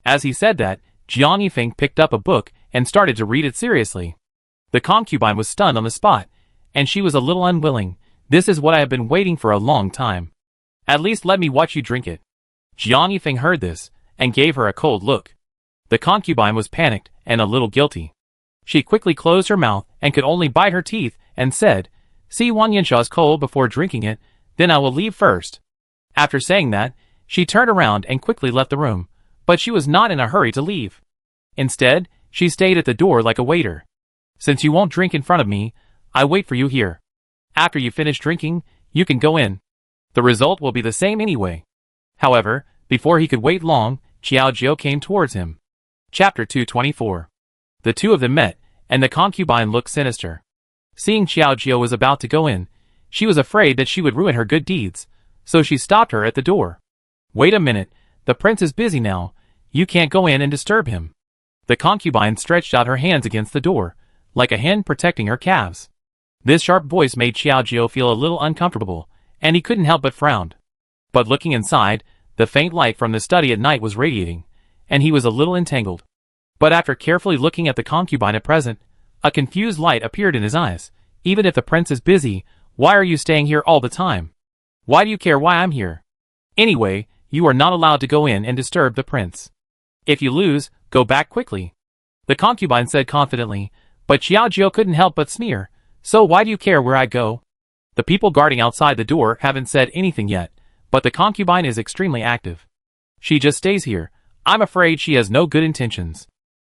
S1: As he said that, Jiang Yifeng picked up a book and started to read it seriously. The concubine was stunned on the spot, and she was a little unwilling. "This is what I have been waiting for a long time. At least let me watch you drink it." Jiang Yifeng heard this, and gave her a cold look. The concubine was panicked and a little guilty. She quickly closed her mouth and could only bite her teeth, and said, "See Wang Yanxia's cold before drinking it, then I will leave first." After saying that, she turned around and quickly left the room, but she was not in a hurry to leave. Instead, she stayed at the door like a waiter. "Since you won't drink in front of me, I wait for you here. After you finish drinking, you can go in. The result will be the same anyway." However, before he could wait long, Xiaojiao came towards him. Chapter 224. The two of them met, and the concubine looked sinister. Seeing Xiaojiao was about to go in, she was afraid that she would ruin her good deeds, so she stopped her at the door. "Wait a minute, the prince is busy now. You can't go in and disturb him." The concubine stretched out her hands against the door, like a hen protecting her calves. This sharp voice made Xiaojiao feel a little uncomfortable, and he couldn't help but frown. But looking inside, the faint light from the study at night was radiating, and he was a little entangled. But after carefully looking at the concubine at present, a confused light appeared in his eyes. "Even if the prince is busy, why are you staying here all the time? Why do you care why I'm here? Anyway, you are not allowed to go in and disturb the prince. If you lose, go back quickly," the concubine said confidently, but Xiaojiao couldn't help but sneer. "So why do you care where I go?" The people guarding outside the door haven't said anything yet, but the concubine is extremely active. She just stays here. I'm afraid she has no good intentions.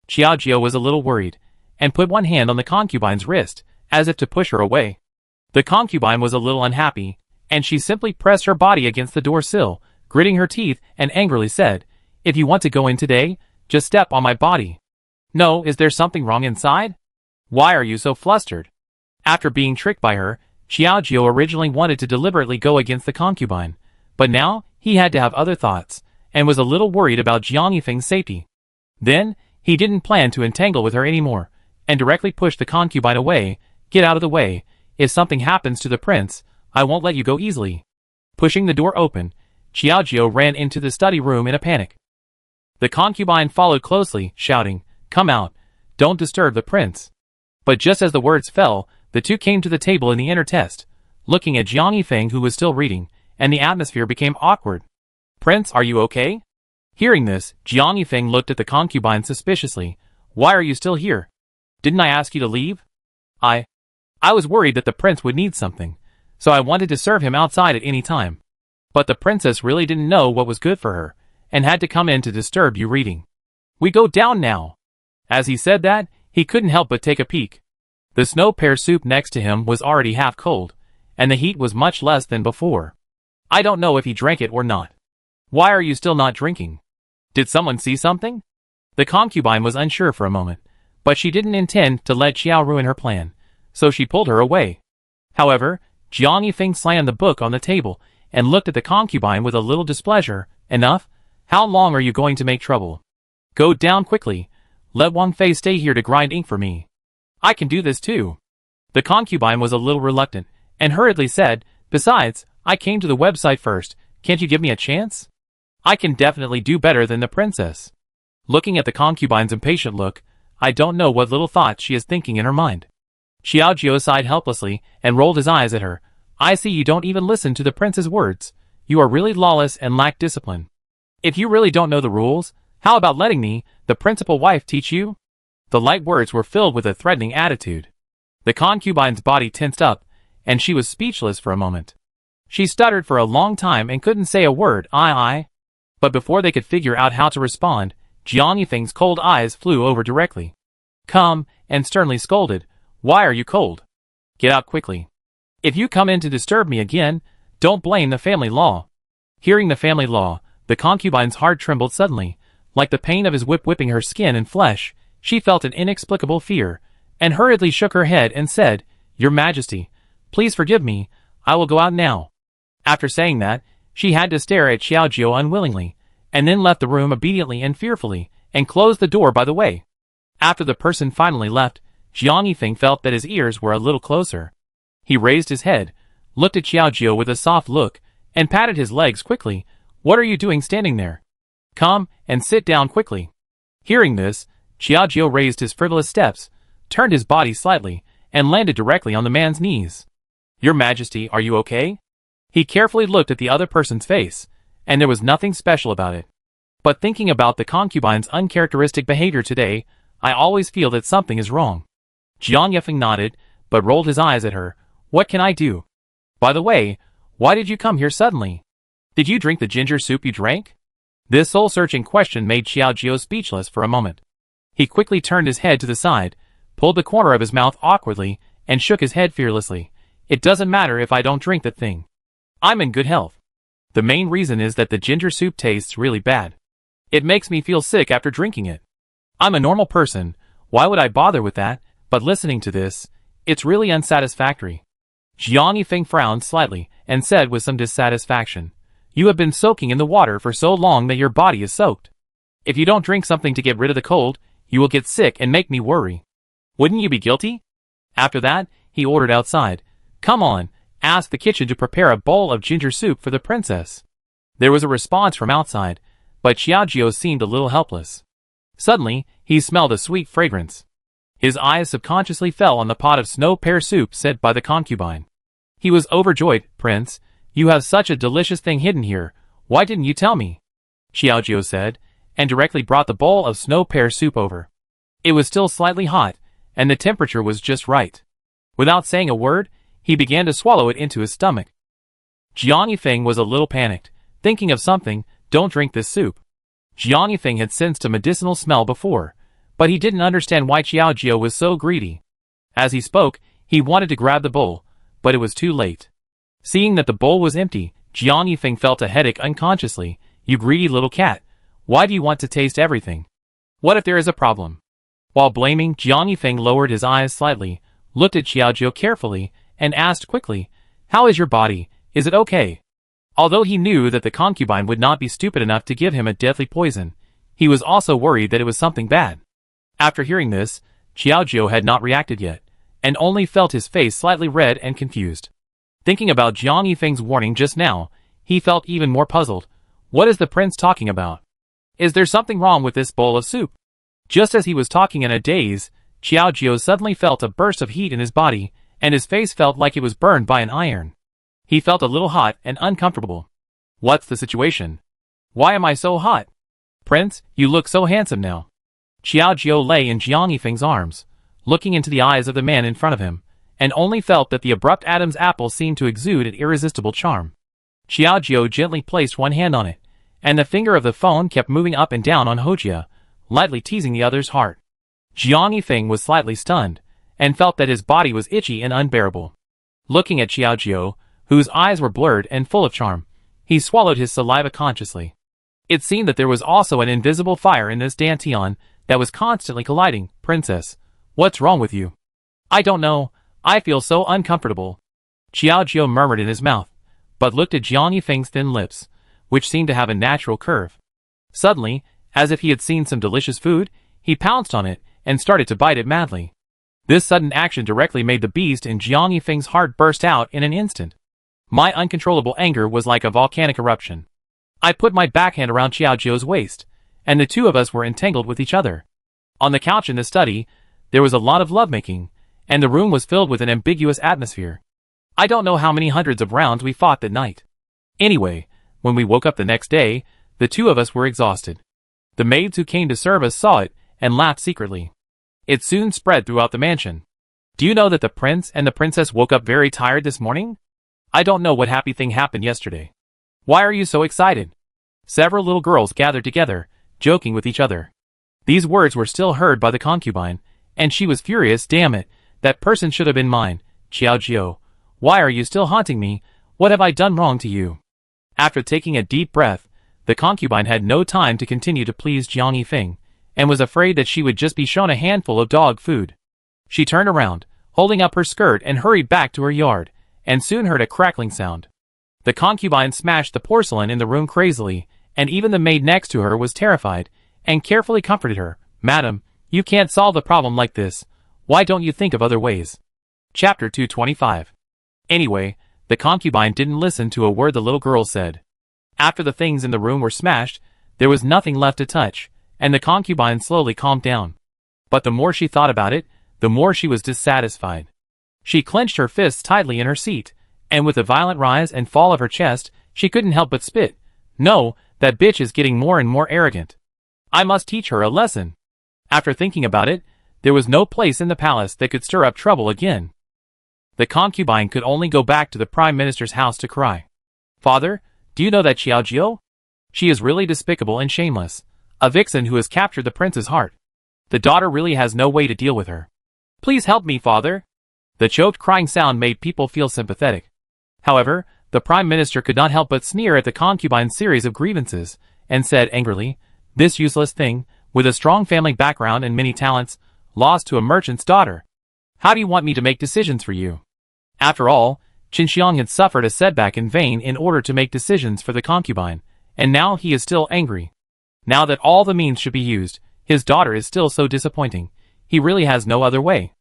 S1: Xiaojio was a little worried, and put one hand on the concubine's wrist, as if to push her away. The concubine was a little unhappy, and she simply pressed her body against the door sill, gritting her teeth, and angrily said, "If you want to go in today, just step on my body." "No, is there something wrong inside? Why are you so flustered?" After being tricked by her, Xiaojio originally wanted to deliberately go against the concubine, but now he had to have other thoughts, and was a little worried about Jiang Yifeng's safety. Then, he didn't plan to entangle with her anymore, and directly pushed the concubine away. "Get out of the way. If something happens to the prince, I won't let you go easily." Pushing the door open, Xiaojio ran into the study room in a panic. The concubine followed closely, shouting, "Come out. Don't disturb the prince." But just as the words fell, the two came to the table in the inner test, looking at Jiang Yifeng, who was still reading, and the atmosphere became awkward. "Prince, are you okay?" Hearing this, Jiang Yifeng looked at the concubine suspiciously. "Why are you still here? Didn't I ask you to leave?" I was worried that the prince would need something, so I wanted to serve him outside at any time. But the princess really didn't know what was good for her, and had to come in to disturb you reading. "We go down now." As he said that, he couldn't help but take a peek. The snow pear soup next to him was already half cold, and the heat was much less than before. I don't know if he drank it or not. "Why are you still not drinking? Did someone see something?" The concubine was unsure for a moment, but she didn't intend to let Xiao ruin her plan, so she pulled her away. However, Jiang Yifeng slammed the book on the table and looked at the concubine with a little displeasure. "Enough? How long are you going to make trouble? Go down quickly. Let Wang Fei stay here to grind ink for me. I can do this too." The concubine was a little reluctant, and hurriedly said, "Besides, I came to the website first. Can't you give me a chance? I can definitely do better than the princess." Looking at the concubine's impatient look, I don't know what little thoughts she is thinking in her mind. Xiaojio sighed helplessly and rolled his eyes at her. "I see you don't even listen to the prince's words. You are really lawless and lack discipline. If you really don't know the rules, how about letting me, the principal wife, teach you?" The light words were filled with a threatening attitude. The concubine's body tensed up, and she was speechless for a moment. She stuttered for a long time and couldn't say a word. I. But before they could figure out how to respond, Jiang Yifeng's cold eyes flew over directly. "Come," and sternly scolded, "Why are you cold? Get out quickly. If you come in to disturb me again, don't blame the family law." Hearing the family law, the concubine's heart trembled suddenly. Like the pain of his whip whipping her skin and flesh, she felt an inexplicable fear, and hurriedly shook her head and said, "Your Majesty, please forgive me, I will go out now." After saying that, she had to stare at Xiaojio unwillingly, and then left the room obediently and fearfully, and closed the door by the way. After the person finally left, Jiang Yifeng felt that his ears were a little closer. He raised his head, looked at Xiaojio with a soft look, and patted his legs quickly. "What are you doing standing there? Come and sit down quickly." Hearing this, Xiaojio raised his frivolous steps, turned his body slightly, and landed directly on the man's knees. "Your Majesty, are you okay?" He carefully looked at the other person's face, and there was nothing special about it. But thinking about the concubine's uncharacteristic behavior today, I always feel that something is wrong. Jiang Yifeng nodded, but rolled his eyes at her. "What can I do? By the way, why did you come here suddenly? Did you drink the ginger soup you drank?" This soul-searching question made Xiaojio speechless for a moment. He quickly turned his head to the side, pulled the corner of his mouth awkwardly, and shook his head fearlessly. "It doesn't matter if I don't drink the thing. I'm in good health. The main reason is that the ginger soup tastes really bad. It makes me feel sick after drinking it. I'm a normal person, why would I bother with that? But listening to this, it's really unsatisfactory." Jiang Yifeng frowned slightly, and said with some dissatisfaction, "You have been soaking in the water for so long that your body is soaked. If you don't drink something to get rid of the cold, you will get sick and make me worry. Wouldn't you be guilty?" After that, he ordered outside. "Come on, ask the kitchen to prepare a bowl of ginger soup for the princess." There was a response from outside, but Xiaojio seemed a little helpless. Suddenly, he smelled a sweet fragrance. His eyes subconsciously fell on the pot of snow pear soup set by the concubine. He was overjoyed. "Prince, you have such a delicious thing hidden here. Why didn't you tell me?" Xiaojio said, and directly brought the bowl of snow pear soup over. It was still slightly hot, and the temperature was just right. Without saying a word, he began to swallow it into his stomach. Jiang Yifeng was a little panicked, thinking of something. Don't drink this soup. Jiang Yifeng had sensed a medicinal smell before, but he didn't understand why Xiaojiao was so greedy. As he spoke, he wanted to grab the bowl, but it was too late. Seeing that the bowl was empty, Jiang Yifeng felt a headache unconsciously. You greedy little cat, why do you want to taste everything? What if there is a problem? While blaming, Jiang Yifeng lowered his eyes slightly, looked at Xiaojiao carefully, and asked quickly, how is your body, is it okay? Although he knew that the concubine would not be stupid enough to give him a deadly poison, he was also worried that it was something bad. After hearing this, Xiaojiao had not reacted yet, and only felt his face slightly red and confused. Thinking about Jiang Yifeng's warning just now, he felt even more puzzled. What is the prince talking about? Is there something wrong with this bowl of soup? Just as he was talking in a daze, Xiaojiao suddenly felt a burst of heat in his body, and his face felt like it was burned by an iron. He felt a little hot and uncomfortable. What's the situation? Why am I so hot? Prince, you look so handsome now. Xiaojiao lay in Jiang Yifeng's arms, looking into the eyes of the man in front of him, and only felt that the abrupt Adam's apple seemed to exude an irresistible charm. Xiaojiao gently placed one hand on it, and the finger of the phone kept moving up and down on Hojia, lightly teasing the other's heart. Jiang Yifeng was slightly stunned, and felt that his body was itchy and unbearable. Looking at Xiaojiao, whose eyes were blurred and full of charm, he swallowed his saliva consciously. It seemed that there was also an invisible fire in this dantian that was constantly colliding. Princess, what's wrong with you? I don't know, I feel so uncomfortable. Xiaojiao murmured in his mouth, but looked at Jiang Yifeng's thin lips, which seemed to have a natural curve. Suddenly, as if he had seen some delicious food, he pounced on it and started to bite it madly. This sudden action directly made the beast in Jiang Yifeng's heart burst out in an instant. My uncontrollable anger was like a volcanic eruption. I put my backhand around Xiaojiao's waist, and the two of us were entangled with each other. On the couch in the study, there was a lot of lovemaking, and the room was filled with an ambiguous atmosphere. I don't know how many hundreds of rounds we fought that night. Anyway, when we woke up the next day, the two of us were exhausted. The maids who came to serve us saw it, and laughed secretly. It soon spread throughout the mansion. Do you know that the prince and the princess woke up very tired this morning? I don't know what happy thing happened yesterday. Why are you so excited? Several little girls gathered together, joking with each other. These words were still heard by the concubine, and she was furious. Damn it, that person should have been mine. Xiaojiao, why are you still haunting me? What have I done wrong to you? After taking a deep breath, the concubine had no time to continue to please Jiang Yifeng, and was afraid that she would just be shown a handful of dog food. She turned around, holding up her skirt, and hurried back to her yard, and soon heard a crackling sound. The concubine smashed the porcelain in the room crazily, and even the maid next to her was terrified, and carefully comforted her. Madam, you can't solve the problem like this. Why don't you think of other ways? Chapter 225. Anyway, the concubine didn't listen to a word the little girl said. After the things in the room were smashed, there was nothing left to touch, and the concubine slowly calmed down. But the more she thought about it, the more she was dissatisfied. She clenched her fists tightly in her seat, and with a violent rise and fall of her chest, she couldn't help but spit. No, that bitch is getting more and more arrogant. I must teach her a lesson. After thinking about it, there was no place in the palace that could stir up trouble again. The concubine could only go back to the prime minister's house to cry. Father, do you know that Xiaojiao? She is really despicable and shameless. A vixen who has captured the prince's heart. The daughter really has no way to deal with her. Please help me, father. The choked crying sound made people feel sympathetic. However, the prime minister could not help but sneer at the concubine's series of grievances, and said angrily, this useless thing, with a strong family background and many talents, lost to a merchant's daughter. How do you want me to make decisions for you? After all, Qinxiang had suffered a setback in vain in order to make decisions for the concubine, and now he is still angry. Now that all the means should be used, his daughter is still so disappointing. He really has no other way.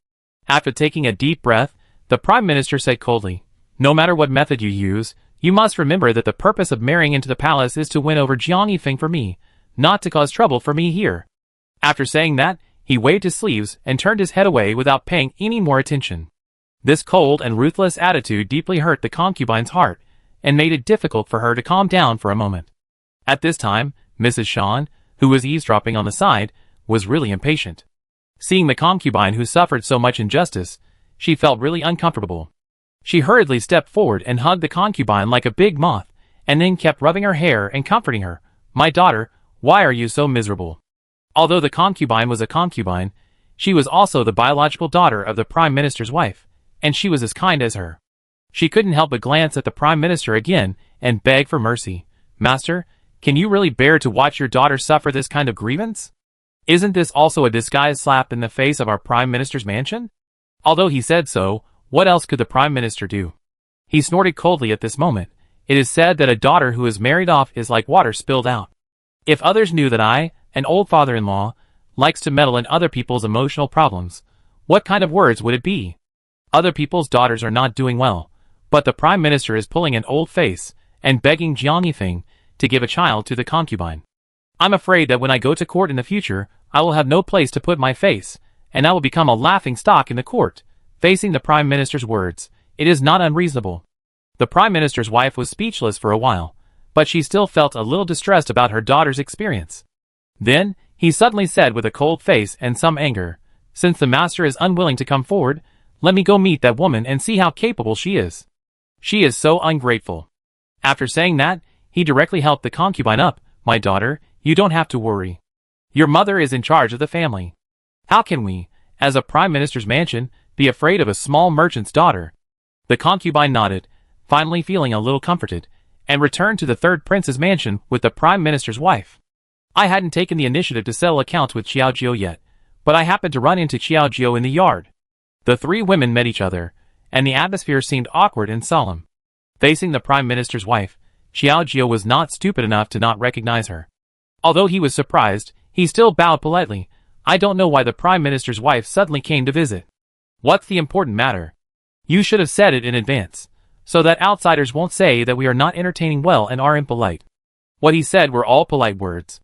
S1: After taking a deep breath, the prime minister said coldly, no matter what method you use, you must remember that the purpose of marrying into the palace is to win over Jiang Yifeng for me, not to cause trouble for me here. After saying that, he waved his sleeves and turned his head away without paying any more attention. This cold and ruthless attitude deeply hurt the concubine's heart, and made it difficult for her to calm down for a moment. At this time, Mrs. Shan, who was eavesdropping on the side, was really impatient. Seeing the concubine who suffered so much injustice, she felt really uncomfortable. She hurriedly stepped forward and hugged the concubine like a big moth, and then kept rubbing her hair and comforting her. "My daughter, why are you so miserable?" Although the concubine was a concubine, she was also the biological daughter of the Prime Minister's wife, and she was as kind as her. She couldn't help but glance at the Prime Minister again and beg for mercy. "Master, can you really bear to watch your daughter suffer this kind of grievance? Isn't this also a disguised slap in the face of our Prime Minister's mansion?" Although he said so, what else could the Prime Minister do? He snorted coldly at this moment. It is said that a daughter who is married off is like water spilled out. If others knew that I, an old father-in-law, likes to meddle in other people's emotional problems, what kind of words would it be? Other people's daughters are not doing well, but the Prime Minister is pulling an old face and begging Jiang Yifeng to give a child to the concubine. I'm afraid that when I go to court in the future, I will have no place to put my face, and I will become a laughing stock in the court. Facing the Prime Minister's words, it is not unreasonable. The Prime Minister's wife was speechless for a while, but she still felt a little distressed about her daughter's experience. Then, he suddenly said with a cold face and some anger, "Since the master is unwilling to come forward, let me go meet that woman and see how capable she is. She is so ungrateful." After saying that, he directly helped the concubine up. "My daughter, you don't have to worry. Your mother is in charge of the family. How can we, as a Prime Minister's mansion, be afraid of a small merchant's daughter?" The concubine nodded, finally feeling a little comforted, and returned to the third prince's mansion with the Prime Minister's wife. I hadn't taken the initiative to settle accounts with Xiaojiu yet, but I happened to run into Xiaojiu in the yard. The three women met each other, and the atmosphere seemed awkward and solemn. Facing the Prime Minister's wife, Xiaojiu was not stupid enough to not recognize her. Although he was surprised, he still bowed politely. "I don't know why the Prime Minister's wife suddenly came to visit. What's the important matter? You should have said it in advance, so that outsiders won't say that we are not entertaining well and are impolite." What he said were all polite words.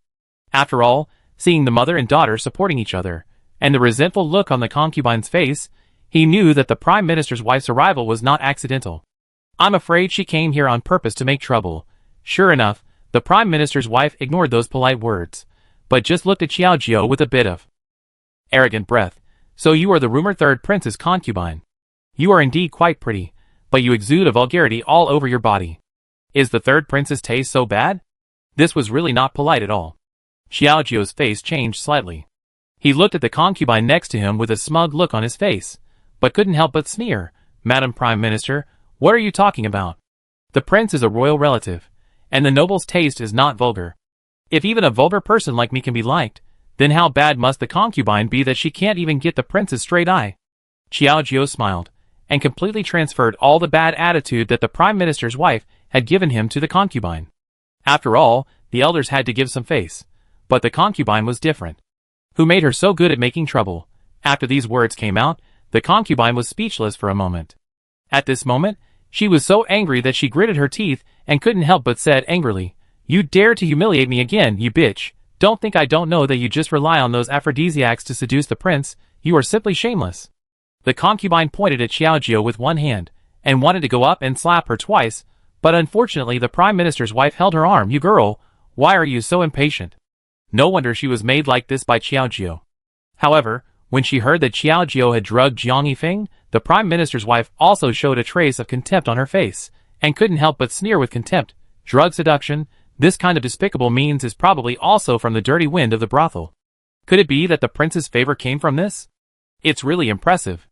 S1: After all, seeing the mother and daughter supporting each other, and the resentful look on the concubine's face, he knew that the Prime Minister's wife's arrival was not accidental. "I'm afraid she came here on purpose to make trouble." Sure enough, the Prime Minister's wife ignored those polite words, but just looked at Xiaojiu with a bit of arrogant breath. "So you are the rumored third prince's concubine. You are indeed quite pretty, but you exude a vulgarity all over your body. Is the third prince's taste so bad?" This was really not polite at all. Xiaojiu's face changed slightly. He looked at the concubine next to him with a smug look on his face, but couldn't help but sneer. "Madam Prime Minister, what are you talking about? The prince is a royal relative, and the noble's taste is not vulgar. If even a vulgar person like me can be liked, then how bad must the concubine be that she can't even get the prince's straight eye?" Xiaojiu smiled, and completely transferred all the bad attitude that the Prime Minister's wife had given him to the concubine. After all, the elders had to give some face, but the concubine was different. Who made her so good at making trouble? After these words came out, the concubine was speechless for a moment. At this moment, she was so angry that she gritted her teeth and couldn't help but said angrily, "You dare to humiliate me again, you bitch. Don't think I don't know that you just rely on those aphrodisiacs to seduce the prince. You are simply shameless." The concubine pointed at Xiaojiu with one hand, and wanted to go up and slap her twice, but unfortunately the Prime Minister's wife held her arm. "You girl, why are you so impatient?" No wonder she was made like this by Xiaojiu. However, when she heard that Xiaojiu had drugged Jiang Yifeng, the Prime Minister's wife also showed a trace of contempt on her face, and couldn't help but sneer with contempt. "Drug seduction, this kind of despicable means is probably also from the dirty wind of the brothel. Could it be that the prince's favor came from this? It's really impressive."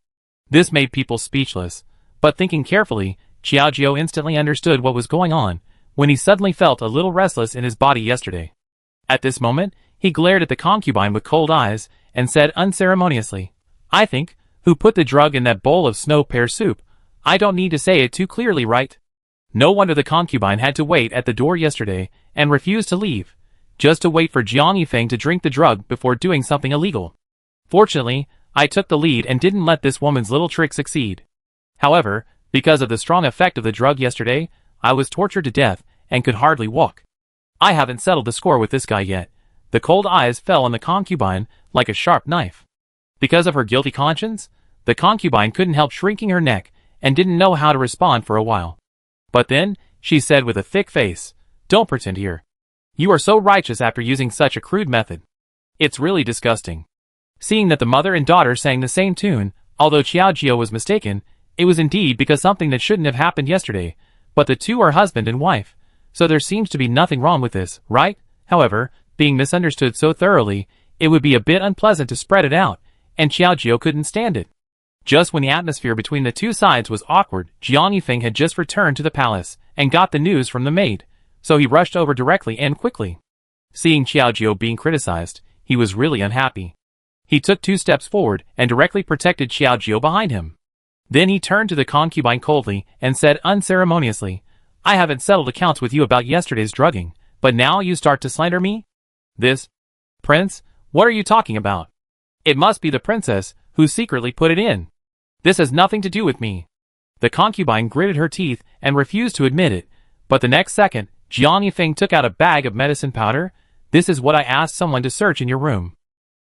S1: This made people speechless, but thinking carefully, Xiaojiu instantly understood what was going on, when he suddenly felt a little restless in his body yesterday. At this moment, he glared at the concubine with cold eyes, and said unceremoniously, "I think, who put the drug in that bowl of snow pear soup? I don't need to say it too clearly, right?" No wonder the concubine had to wait at the door yesterday, and refused to leave, just to wait for Jiang Yifeng to drink the drug before doing something illegal. Fortunately, I took the lead and didn't let this woman's little trick succeed. However, because of the strong effect of the drug yesterday, I was tortured to death, and could hardly walk. I haven't settled the score with this guy yet." The cold eyes fell on the concubine like a sharp knife. Because of her guilty conscience, the concubine couldn't help shrinking her neck, and didn't know how to respond for a while. But then, she said with a thick face, "Don't pretend here. You are so righteous after using such a crude method. It's really disgusting." Seeing that the mother and daughter sang the same tune, although Xiaojiu was mistaken, It was indeed because something that shouldn't have happened yesterday, but the two are husband and wife, so there seems to be nothing wrong with this, right? However, being misunderstood so thoroughly, it would be a bit unpleasant to spread it out, and Xiaojiu couldn't stand it. Just when the atmosphere between the two sides was awkward, Jiang Yifeng had just returned to the palace and got the news from the maid, so he rushed over directly and quickly. Seeing Xiaojiu being criticized, he was really unhappy. He took 2 steps forward and directly protected Xiaojiu behind him. Then he turned to the concubine coldly and said unceremoniously, "I haven't settled accounts with you about yesterday's drugging, but now you start to slander me? This? Prince, what are you talking about? It must be the princess who secretly put it in. This has nothing to do with me." The concubine gritted her teeth and refused to admit it, but the next second, Jiang Yifeng took out a bag of medicine powder. "This is what I asked someone to search in your room.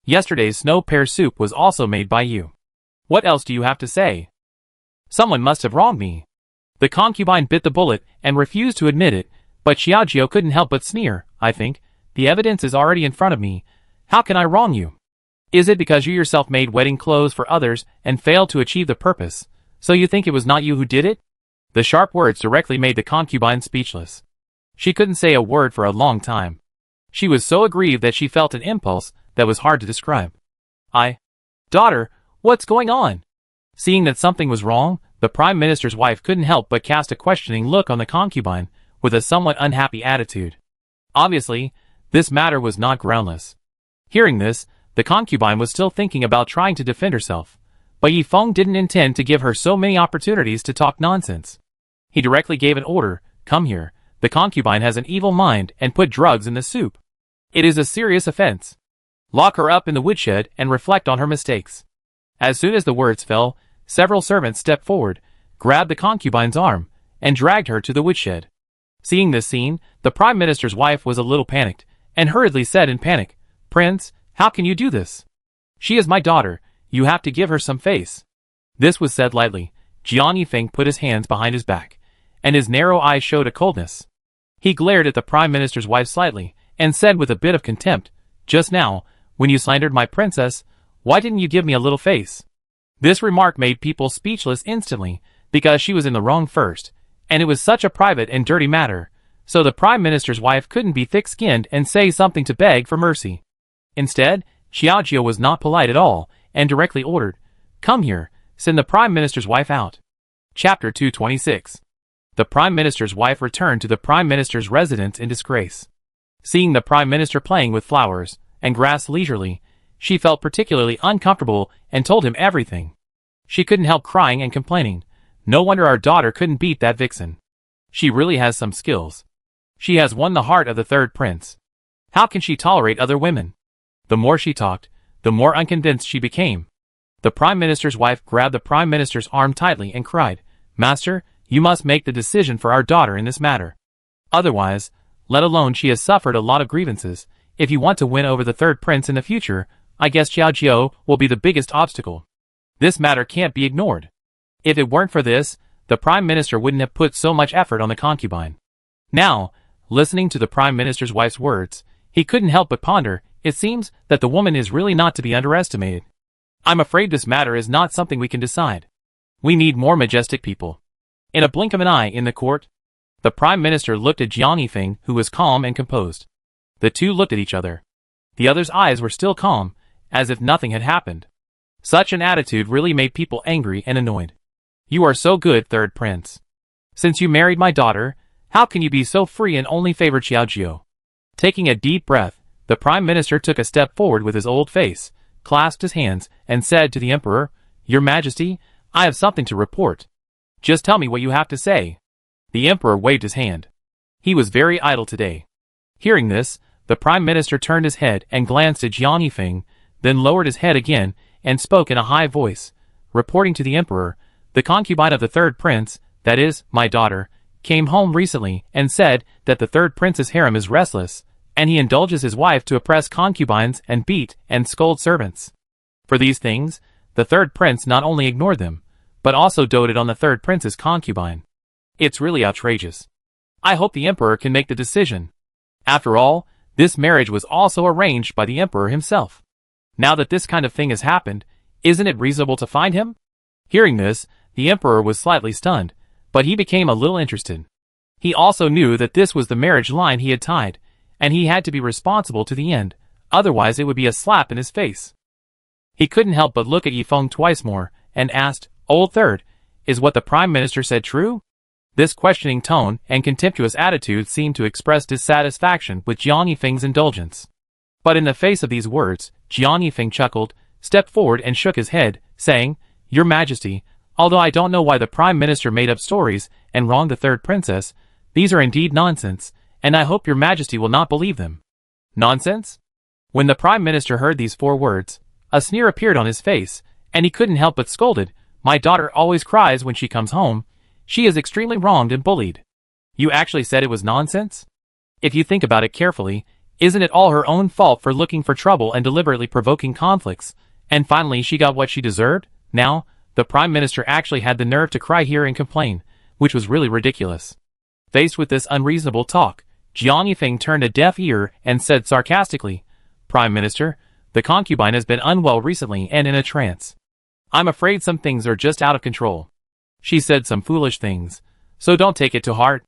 S1: Yesterday's snow pear soup was also made by you. What else do you have to say? Someone must have wronged me." The concubine bit the bullet and refused to admit it, but Xiaojiu couldn't help but sneer. "I think, the evidence is already in front of me. How can I wrong you? Is it because you yourself made wedding clothes for others and failed to achieve the purpose, so you think it was not you who did it?" The sharp words directly made the concubine speechless. She couldn't say a word for a long time. She was so aggrieved that she felt an impulse that was hard to describe. Daughter, what's going on?" Seeing that something was wrong, the Prime Minister's wife couldn't help but cast a questioning look on the concubine with a somewhat unhappy attitude. Obviously, this matter was not groundless. Hearing this, the concubine was still thinking about trying to defend herself, but Yifeng didn't intend to give her so many opportunities to talk nonsense. He directly gave an order, "Come here, the concubine has an evil mind and put drugs in the soup. It is a serious offense. Lock her up in the woodshed and reflect on her mistakes." As soon as the words fell, several servants stepped forward, grabbed the concubine's arm, and dragged her to the woodshed. Seeing this scene, the Prime Minister's wife was a little panicked, and hurriedly said in panic, "Prince, how can you do this? She is my daughter, you have to give her some face." This was said lightly. Jiang Yifeng put his hands behind his back, and his narrow eyes showed a coldness. He glared at the Prime Minister's wife slightly, and said with a bit of contempt, "Just now, when you slandered my princess, why didn't you give me a little face?" This remark made people speechless instantly, because she was in the wrong first, and it was such a private and dirty matter, so the Prime Minister's wife couldn't be thick-skinned and say something to beg for mercy. Instead, Xiaojiu was not polite at all, and directly ordered, "Come here, send the Prime Minister's wife out." Chapter 226. The Prime Minister's wife returned to the Prime Minister's residence in disgrace. Seeing the Prime Minister playing with flowers and grass leisurely, she felt particularly uncomfortable and told him everything. She couldn't help crying and complaining. "No wonder our daughter couldn't beat that vixen. She really has some skills. She has won the heart of the third prince. How can she tolerate other women?" The more she talked, the more unconvinced she became. The Prime Minister's wife grabbed the Prime Minister's arm tightly and cried, "Master, you must make the decision for our daughter in this matter. Otherwise, let alone she has suffered a lot of grievances, if you want to win over the third prince in the future, I guess Xiaojiu will be the biggest obstacle. This matter can't be ignored." If it weren't for this, the Prime Minister wouldn't have put so much effort on the concubine. Now, listening to the Prime Minister's wife's words, he couldn't help but ponder. It seems that the woman is really not to be underestimated. "I'm afraid this matter is not something we can decide. We need more majestic people." In a blink of an eye in the court, the Prime Minister looked at Jiang Yifeng, who was calm and composed. The two looked at each other. The other's eyes were still calm, as if nothing had happened. Such an attitude really made people angry and annoyed. "You are so good, third prince. Since you married my daughter, how can you be so free and only favor Xiaojiu?" Taking a deep breath, the Prime Minister took a step forward with his old face, clasped his hands, and said to the Emperor, "Your Majesty, I have something to report. Just tell me what you have to say." The Emperor waved his hand. He was very idle today. Hearing this, the Prime Minister turned his head and glanced at Jiang Yifeng, then lowered his head again and spoke in a high voice, reporting to the Emperor, "The concubine of the third prince, that is, my daughter, came home recently and said that the third prince's harem is restless, and he indulges his wife to oppress concubines and beat and scold servants. For these things, the third prince not only ignored them, but also doted on the third prince's concubine. It's really outrageous. I hope the Emperor can make the decision. After all, this marriage was also arranged by the Emperor himself. Now that this kind of thing has happened, isn't it reasonable to find him?" Hearing this, The emperor was slightly stunned, but he became a little interested. He also knew that this was the marriage line he had tied, and he had to be responsible to the end, otherwise it would be a slap in his face. He couldn't help but look at Yifeng twice more, and asked, "Old third, is what the Prime Minister said true?" This questioning tone and contemptuous attitude seemed to express dissatisfaction with Jiang Yifeng's indulgence. But in the face of these words, Jiang Yifeng chuckled, stepped forward and shook his head, saying, "Your Majesty, although I don't know why the Prime Minister made up stories and wronged the third princess, these are indeed nonsense, and I hope your Majesty will not believe them." Nonsense? When the Prime Minister heard these 4 words, a sneer appeared on his face, and he couldn't help but scolded, "My daughter always cries when she comes home. She is extremely wronged and bullied. You actually said it was nonsense? If you think about it carefully, isn't it all her own fault for looking for trouble and deliberately provoking conflicts, and finally she got what she deserved? Now, the Prime Minister actually had the nerve to cry here and complain, which was really ridiculous." Faced with this unreasonable talk, Jiang Yifeng turned a deaf ear and said sarcastically, "Prime Minister, the concubine has been unwell recently and in a trance. I'm afraid some things are just out of control. She said some foolish things, so don't take it to heart."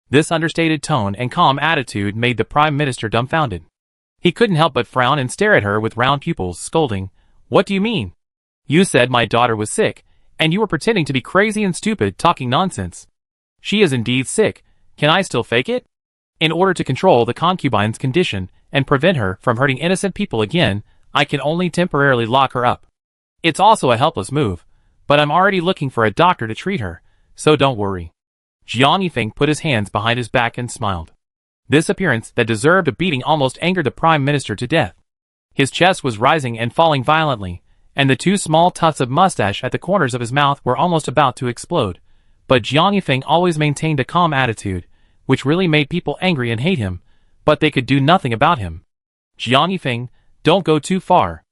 S1: This understated tone and calm attitude made the Prime Minister dumbfounded. He couldn't help but frown and stare at her with round pupils, scolding, "What do you mean? You said my daughter was sick, and you were pretending to be crazy and stupid, talking nonsense. She is indeed sick. Can I still fake it? In order to control the concubine's condition and prevent her from hurting innocent people again, I can only temporarily lock her up. It's also a helpless move, but I'm already looking for a doctor to treat her, so don't worry." Jiang Yifeng put his hands behind his back and smiled. This appearance that deserved a beating almost angered the Prime Minister to death. His chest was rising and falling violently, and the 2 small tufts of mustache at the corners of his mouth were almost about to explode. But Jiang Yifeng always maintained a calm attitude, which really made people angry and hate him, but they could do nothing about him. "Jiang Yifeng, don't go too far."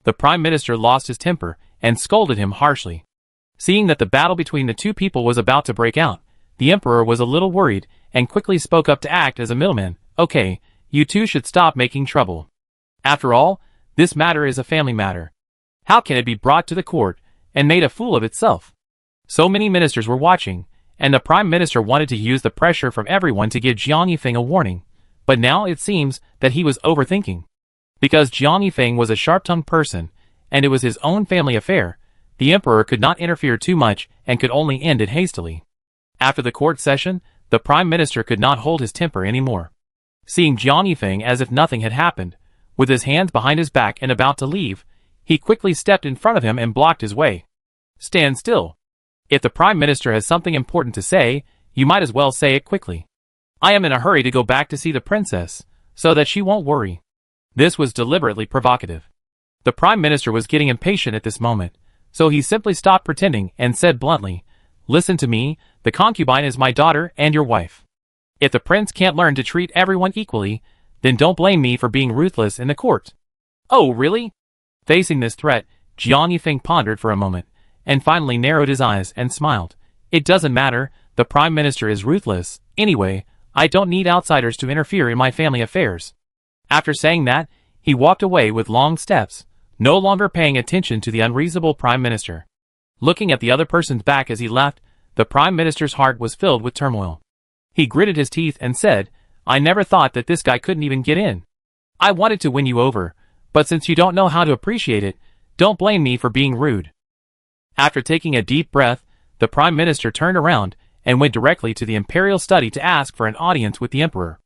S1: The Prime Minister lost his temper and scolded him harshly. Seeing that the battle between the 2 people was about to break out, the Emperor was a little worried and quickly spoke up to act as a middleman. "Okay, you 2 should stop making trouble. After all, this matter is a family matter. How can it be brought to the court and made a fool of itself?" So many ministers were watching, and the Prime Minister wanted to use the pressure from everyone to give Jiang Yifeng a warning, but now it seems that he was overthinking. Because Jiang Yifeng was a sharp-tongued person, and it was his own family affair, the Emperor could not interfere too much and could only end it hastily. After the court session, the Prime Minister could not hold his temper anymore. Seeing Jiang Yifeng as if nothing had happened, with his hands behind his back and about to leave, he quickly stepped in front of him and blocked his way. "Stand still. If the Prime Minister has something important to say, you might as well say it quickly. I am in a hurry to go back to see the princess, so that she won't worry." This was deliberately provocative. The Prime Minister was getting impatient at this moment, so he simply stopped pretending and said bluntly, "Listen to me, the concubine is my daughter and your wife. If the prince can't learn to treat everyone equally, then don't blame me for being ruthless in the court." "Oh, really?" Facing this threat, Jiang Yifeng pondered for a moment, and finally narrowed his eyes and smiled. "It doesn't matter, the Prime Minister is ruthless. Anyway, I don't need outsiders to interfere in my family affairs." After saying that, he walked away with long steps, no longer paying attention to the unreasonable Prime Minister. Looking at the other person's back as he left, the Prime Minister's heart was filled with turmoil. He gritted his teeth and said, "I never thought that this guy couldn't even get in. I wanted to win you over, but since you don't know how to appreciate it, don't blame me for being rude." After taking a deep breath, the Prime Minister turned around and went directly to the imperial study to ask for an audience with the Emperor.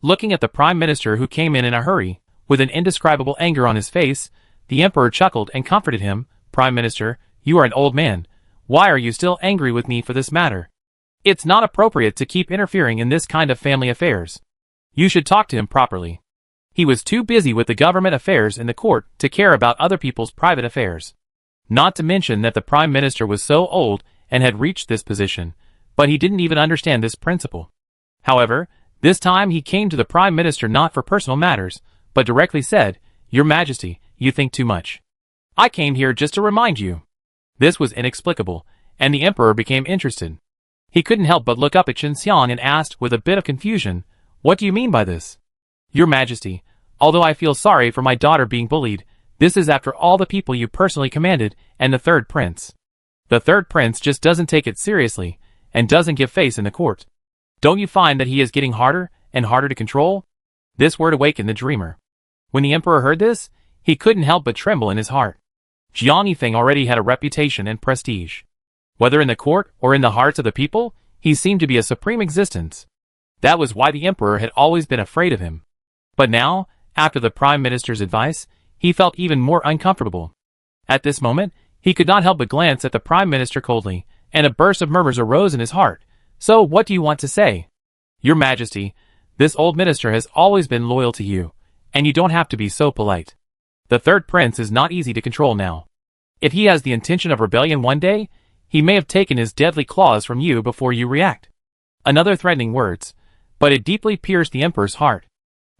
S1: Looking at the Prime Minister, who came in a hurry, with an indescribable anger on his face, the Emperor chuckled and comforted him. "Prime Minister, you are an old man. Why are you still angry with me for this matter? It's not appropriate to keep interfering in this kind of family affairs. You should talk to him properly. He was too busy with the government affairs in the court to care about other people's private affairs." Not to mention that the Prime Minister was so old and had reached this position, but he didn't even understand this principle. However, this time he came to the Prime Minister not for personal matters, but directly said, "Your Majesty, you think too much. I came here just to remind you." This was inexplicable, and the Emperor became interested. He couldn't help but look up at Chen Xian and asked with a bit of confusion, "What do you mean by this?" "Your Majesty, although I feel sorry for my daughter being bullied, this is after all the people you personally commanded and the third prince. The third prince just doesn't take it seriously, and doesn't give face in the court. Don't you find that he is getting harder and harder to control? This word awakened the dreamer. When the emperor heard this, he couldn't help but tremble in his heart. Jiang Yifeng already had a reputation and prestige. Whether in the court or in the hearts of the people, he seemed to be a supreme existence. That was why the emperor had always been afraid of him. But now, after the prime minister's advice, he felt even more uncomfortable. At this moment, he could not help but glance at the prime minister coldly, and a burst of murmurs arose in his heart. So what do you want to say? Your Majesty, this old minister has always been loyal to you, and you don't have to be so polite. The third prince is not easy to control now. If he has the intention of rebellion one day, he may have taken his deadly claws from you before you react. Another threatening words, but it deeply pierced the emperor's heart.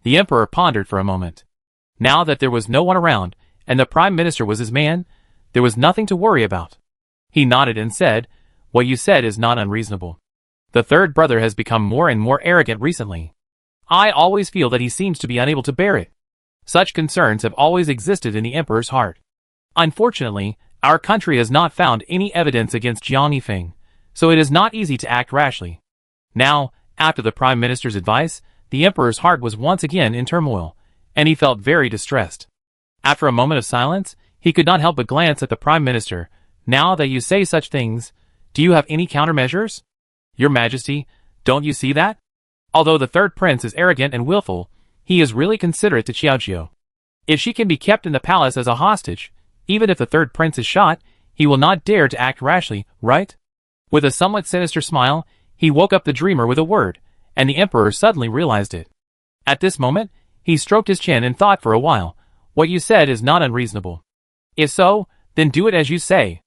S1: The emperor pondered for a moment. Now that there was no one around, and the prime minister was his man, there was nothing to worry about. He nodded and said, "What you said is not unreasonable. The third brother has become more and more arrogant recently. I always feel that he seems to be unable to bear it." Such concerns have always existed in the emperor's heart. Unfortunately, our country has not found any evidence against Jiang Yifeng, so it is not easy to act rashly. Now, after the prime minister's advice, the emperor's heart was once again in turmoil, and he felt very distressed. After a moment of silence, he could not help but glance at the prime minister. "Now that you say such things, do you have any countermeasures? Your Majesty, don't you see that? Although the third prince is arrogant and willful, he is really considerate to Xiaojiu. If she can be kept in the palace as a hostage, even if the third prince is shot, he will not dare to act rashly, right?" With a somewhat sinister smile, he woke up the dreamer with a word, and the emperor suddenly realized it. At this moment, he stroked his chin and thought for a while. "What you said is not unreasonable. If so, then do it as you say."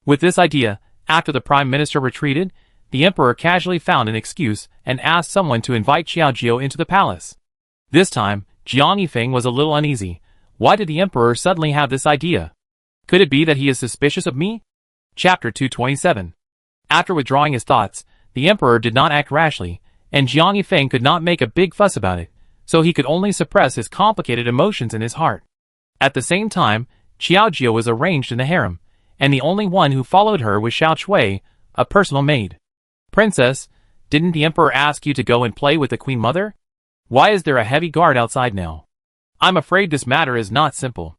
S1: With this idea, after the prime minister retreated, the emperor casually found an excuse and asked someone to invite Xiaojiu into the palace. This time, Jiang Yifeng was a little uneasy. Why did the emperor suddenly have this idea? Could it be that he is suspicious of me? Chapter 227. After withdrawing his thoughts, the emperor did not act rashly, and Jiang Yifeng could not make a big fuss about it, so he could only suppress his complicated emotions in his heart. At the same time, Xiaojiu was arranged in the harem, and the only one who followed her was Xiao Chui, a personal maid. "Princess, didn't the emperor ask you to go and play with the queen mother? Why is there a heavy guard outside now? I'm afraid this matter is not simple."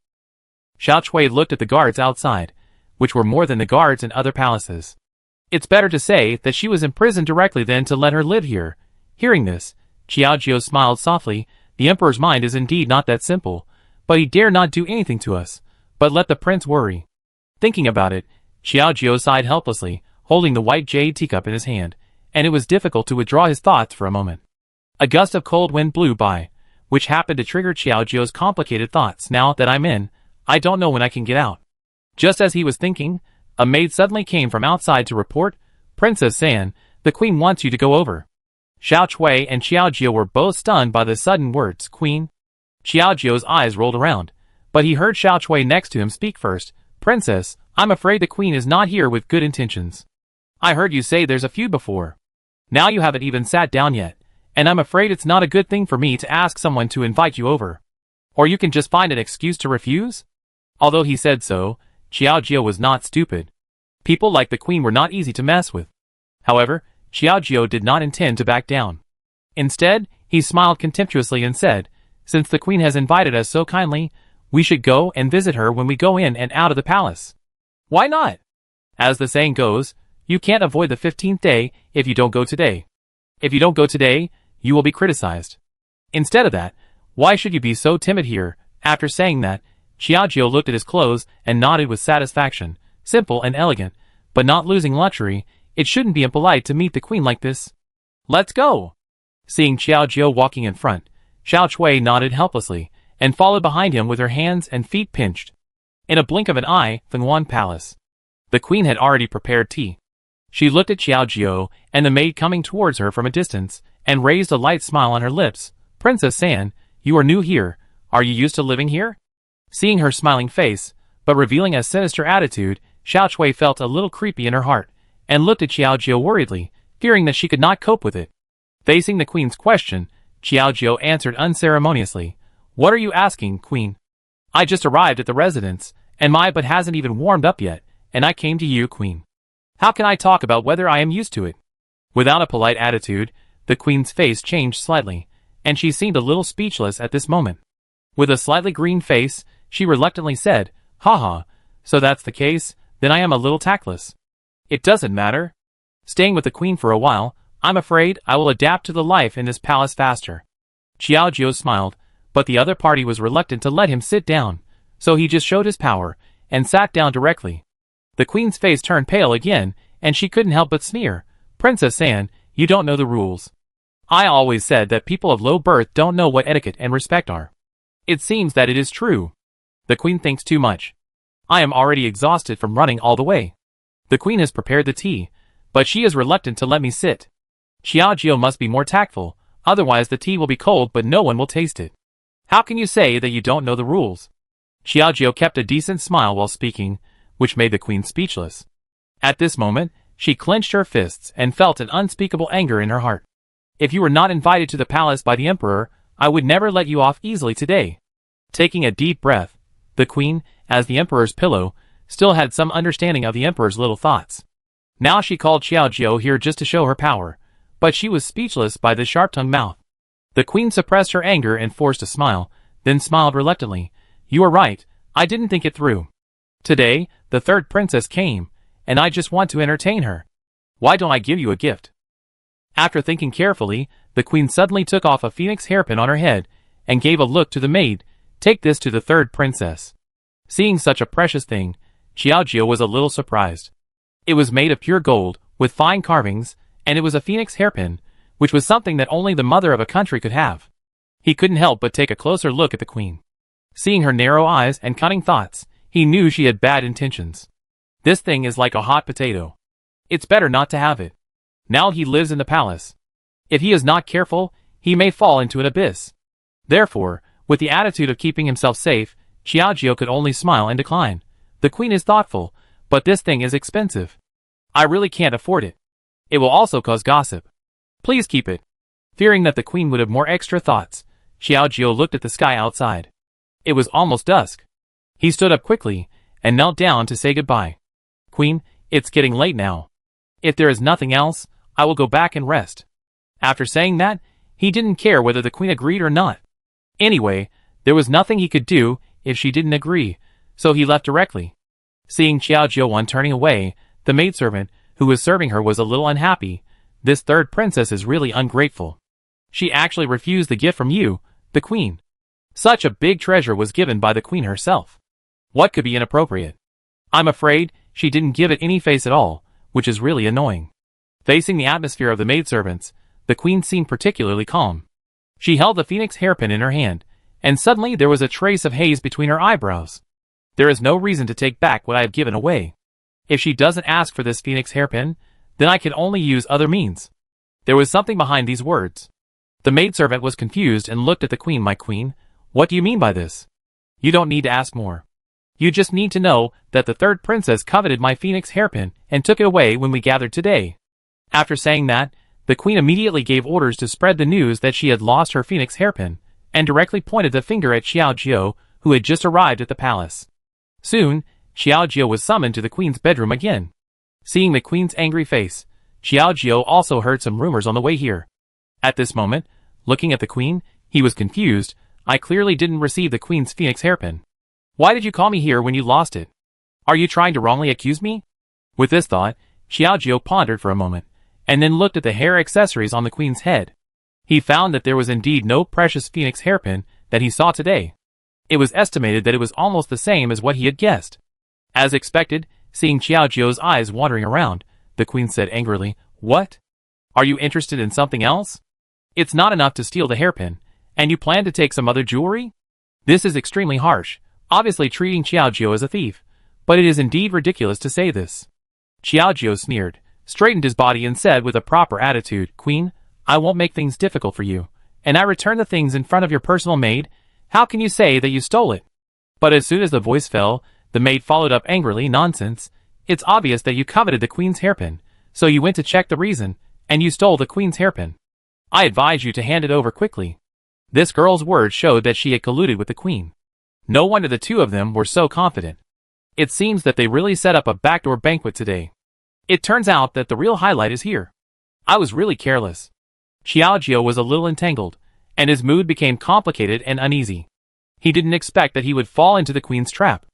S1: Xiao Chui looked at the guards outside, which were more than the guards in other palaces. It's better to say that she was imprisoned directly than to let her live here. Hearing this, Xiaojiu smiled softly. The emperor's mind is indeed not that simple, but he dare not do anything to us, but let the prince worry. Thinking about it, Xiaojiu sighed helplessly, holding the white jade teacup in his hand, and it was difficult to withdraw his thoughts for a moment. A gust of cold wind blew by, which happened to trigger Xiaojiu's complicated thoughts. "Now that I'm in, I don't know when I can get out." Just as he was thinking, a maid suddenly came from outside to report, "Princess San, the queen wants you to go over." Xiao Chui and Xiaojiu were both stunned by the sudden words, "Queen?" Xiaojiu's eyes rolled around, but he heard Xiao Chui next to him speak first. "Princess, I'm afraid the queen is not here with good intentions. I heard you say there's a feud before. Now you haven't even sat down yet, and I'm afraid it's not a good thing for me to ask someone to invite you over. Or you can just find an excuse to refuse?" Although he said so, Xiaojiu was not stupid. People like the queen were not easy to mess with. However, Xiaojiu did not intend to back down. Instead, he smiled contemptuously and said, "Since the queen has invited us so kindly, we should go and visit her when we go in and out of the palace. Why not? As the saying goes, you can't avoid the 15th day if you don't go today. If you don't go today, you will be criticized. Instead of that, why should you be so timid here?" After saying that, Xiaojiu looked at his clothes and nodded with satisfaction. Simple and elegant, but not losing luxury. It shouldn't be impolite to meet the queen like this. "Let's go." Seeing Xiaojiu walking in front, Xiao Chui nodded helplessly, and followed behind him with her hands and feet pinched. In a blink of an eye, Fenghuan Palace. The queen had already prepared tea. She looked at Xiaojiu and the maid coming towards her from a distance, and raised a light smile on her lips. "Princess San, you are new here. Are you used to living here?" Seeing her smiling face, but revealing a sinister attitude, Xiao Chui felt a little creepy in her heart, and looked at Xiaojiu worriedly, fearing that she could not cope with it. Facing the queen's question, Xiaojiu answered unceremoniously, "What are you asking, queen? I just arrived at the residence, and my butt hasn't even warmed up yet, and I came to you, queen." How can I talk about whether I am used to it? Without a polite attitude, the queen's face changed slightly, and she seemed a little speechless at this moment. With a slightly green face, she reluctantly said, "Haha, so that's the case, then I am a little tactless. It doesn't matter. Staying with the queen for a while, I'm afraid I will adapt to the life in this palace faster." Xiao Jiao smiled, but the other party was reluctant to let him sit down, so he just showed his power, and sat down directly. The queen's face turned pale again, and she couldn't help but sneer, "Princess Anne, you don't know the rules. I always said that people of low birth don't know what etiquette and respect are. It seems that it is true. The queen thinks too much. I am already exhausted from running all the way. The queen has prepared the tea, but she is reluctant to let me sit. Xiao Jiao must be more tactful, otherwise the tea will be cold but no one will taste it. How can you say that you don't know the rules?" Xiao Jiao kept a decent smile while speaking, which made the queen speechless. At this moment, she clenched her fists and felt an unspeakable anger in her heart. "If you were not invited to the palace by the emperor, I would never let you off easily today." Taking a deep breath, the queen, as the emperor's pillow, still had some understanding of the emperor's little thoughts. Now she called Xiao Jiao here just to show her power, but she was speechless by the sharp-tongued mouth. The queen suppressed her anger and forced a smile, then smiled reluctantly. "You are right, I didn't think it through. Today, the third princess came, and I just want to entertain her. Why don't I give you a gift?" After thinking carefully, the queen suddenly took off a phoenix hairpin on her head, and gave a look to the maid. "Take this to the third princess." Seeing such a precious thing, Xiao Jiao was a little surprised. It was made of pure gold, with fine carvings, and it was a phoenix hairpin, which was something that only the mother of a country could have. He couldn't help but take a closer look at the queen. Seeing her narrow eyes and cunning thoughts, he knew she had bad intentions. This thing is like a hot potato. It's better not to have it. Now he lives in the palace. If he is not careful, he may fall into an abyss. Therefore, with the attitude of keeping himself safe, Xiao Jiao could only smile and decline. "The queen is thoughtful, but this thing is expensive. I really can't afford it. It will also cause gossip. Please keep it." Fearing that the queen would have more extra thoughts, Xiao Jiao looked at the sky outside. It was almost dusk. He stood up quickly, and knelt down to say goodbye. "Queen, it's getting late now. If there is nothing else, I will go back and rest." After saying that, he didn't care whether the queen agreed or not. Anyway, there was nothing he could do if she didn't agree, so he left directly. Seeing Xiao Jiao turning away, the maidservant, who was serving her, was a little unhappy. "This third princess is really ungrateful. She actually refused the gift from you, the queen. Such a big treasure was given by the queen herself. What could be inappropriate? I'm afraid she didn't give it any face at all, which is really annoying." Facing the atmosphere of the maidservants, the queen seemed particularly calm. She held the phoenix hairpin in her hand, and suddenly there was a trace of haze between her eyebrows. "There is no reason to take back what I have given away. If she doesn't ask for this phoenix hairpin, then I can only use other means." There was something behind these words. The maidservant was confused and looked at the queen. "My queen, what do you mean by this? You don't need to ask more. You just need to know that the third princess coveted my phoenix hairpin and took it away when we gathered today." After saying that, the queen immediately gave orders to spread the news that she had lost her phoenix hairpin, and directly pointed the finger at Xiao Jiao, who had just arrived at the palace. Soon, Xiao Jiao was summoned to the queen's bedroom again. Seeing the queen's angry face, Xiao Jiao also heard some rumors on the way here. At this moment, looking at the queen, he was confused. "I clearly didn't receive the queen's phoenix hairpin. Why did you call me here when you lost it? Are you trying to wrongly accuse me?" With this thought, Xiao Jiao pondered for a moment, and then looked at the hair accessories on the queen's head. He found that there was indeed no precious phoenix hairpin that he saw today. It was estimated that it was almost the same as what he had guessed. As expected, seeing Xiao Jiao's eyes wandering around, the queen said angrily, "What? Are you interested in something else? It's not enough to steal the hairpin, and you plan to take some other jewelry? This is extremely harsh, obviously treating Xiao Jiao as a thief, but it is indeed ridiculous to say this." Xiao Jiao sneered, straightened his body and said with a proper attitude, "Queen, I won't make things difficult for you, and I return the things in front of your personal maid. How can you say that you stole it?" But as soon as the voice fell, the maid followed up angrily, "Nonsense. It's obvious that you coveted the queen's hairpin, so you went to check the reason, and you stole the queen's hairpin. I advise you to hand it over quickly." This girl's words showed that she had colluded with the queen. No wonder the two of them were so confident. It seems that they really set up a backdoor banquet today. It turns out that the real highlight is here. I was really careless. Xiaojio was a little entangled, and his mood became complicated and uneasy. He didn't expect that he would fall into the queen's trap.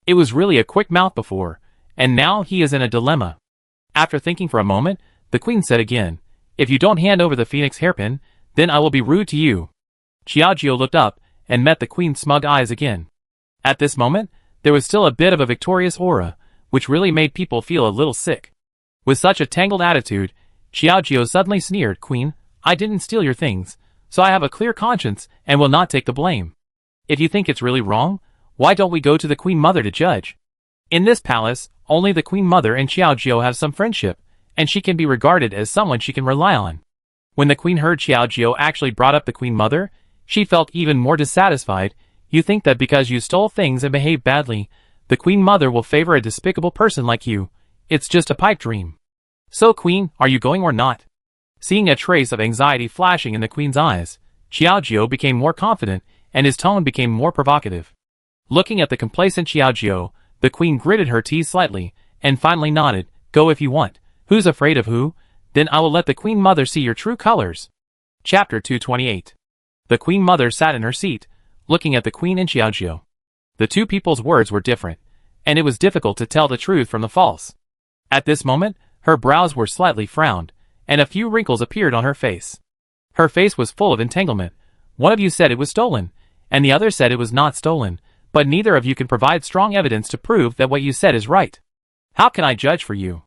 S1: It was really a quick mouth before, and now he is in a dilemma. After thinking for a moment, the queen said again, "If you don't hand over the phoenix hairpin, then I will be rude to you." Xiaojio looked up and met the queen's smug eyes again. At this moment, there was still a bit of a victorious aura, which really made people feel a little sick. With such a tangled attitude, Xiaojio suddenly sneered, "Queen, I didn't steal your things, so I have a clear conscience and will not take the blame. If you think it's really wrong, why don't we go to the Queen Mother to judge? In this palace, only the Queen Mother and Xiaojio have some friendship, and she can be regarded as someone she can rely on." When the queen heard Xiaojio actually brought up the Queen Mother, she felt even more dissatisfied. "You think that because you stole things and behaved badly, the Queen Mother will favor a despicable person like you? It's just a pipe dream. So Queen, are you going or not?" Seeing a trace of anxiety flashing in the queen's eyes, Xiaojio became more confident, and his tone became more provocative. Looking at the complacent Xiaojio, the queen gritted her teeth slightly, and finally nodded, "Go if you want. Who's afraid of who? Then I will let the Queen Mother see your true colors." Chapter 228. The Queen Mother sat in her seat, looking at the queen and Xiaojio. The two people's words were different, and it was difficult to tell the truth from the false. At this moment, her brows were slightly frowned, and a few wrinkles appeared on her face. Her face was full of entanglement. "One of you said it was stolen, and the other said it was not stolen, but neither of you can provide strong evidence to prove that what you said is right. How can I judge for you?"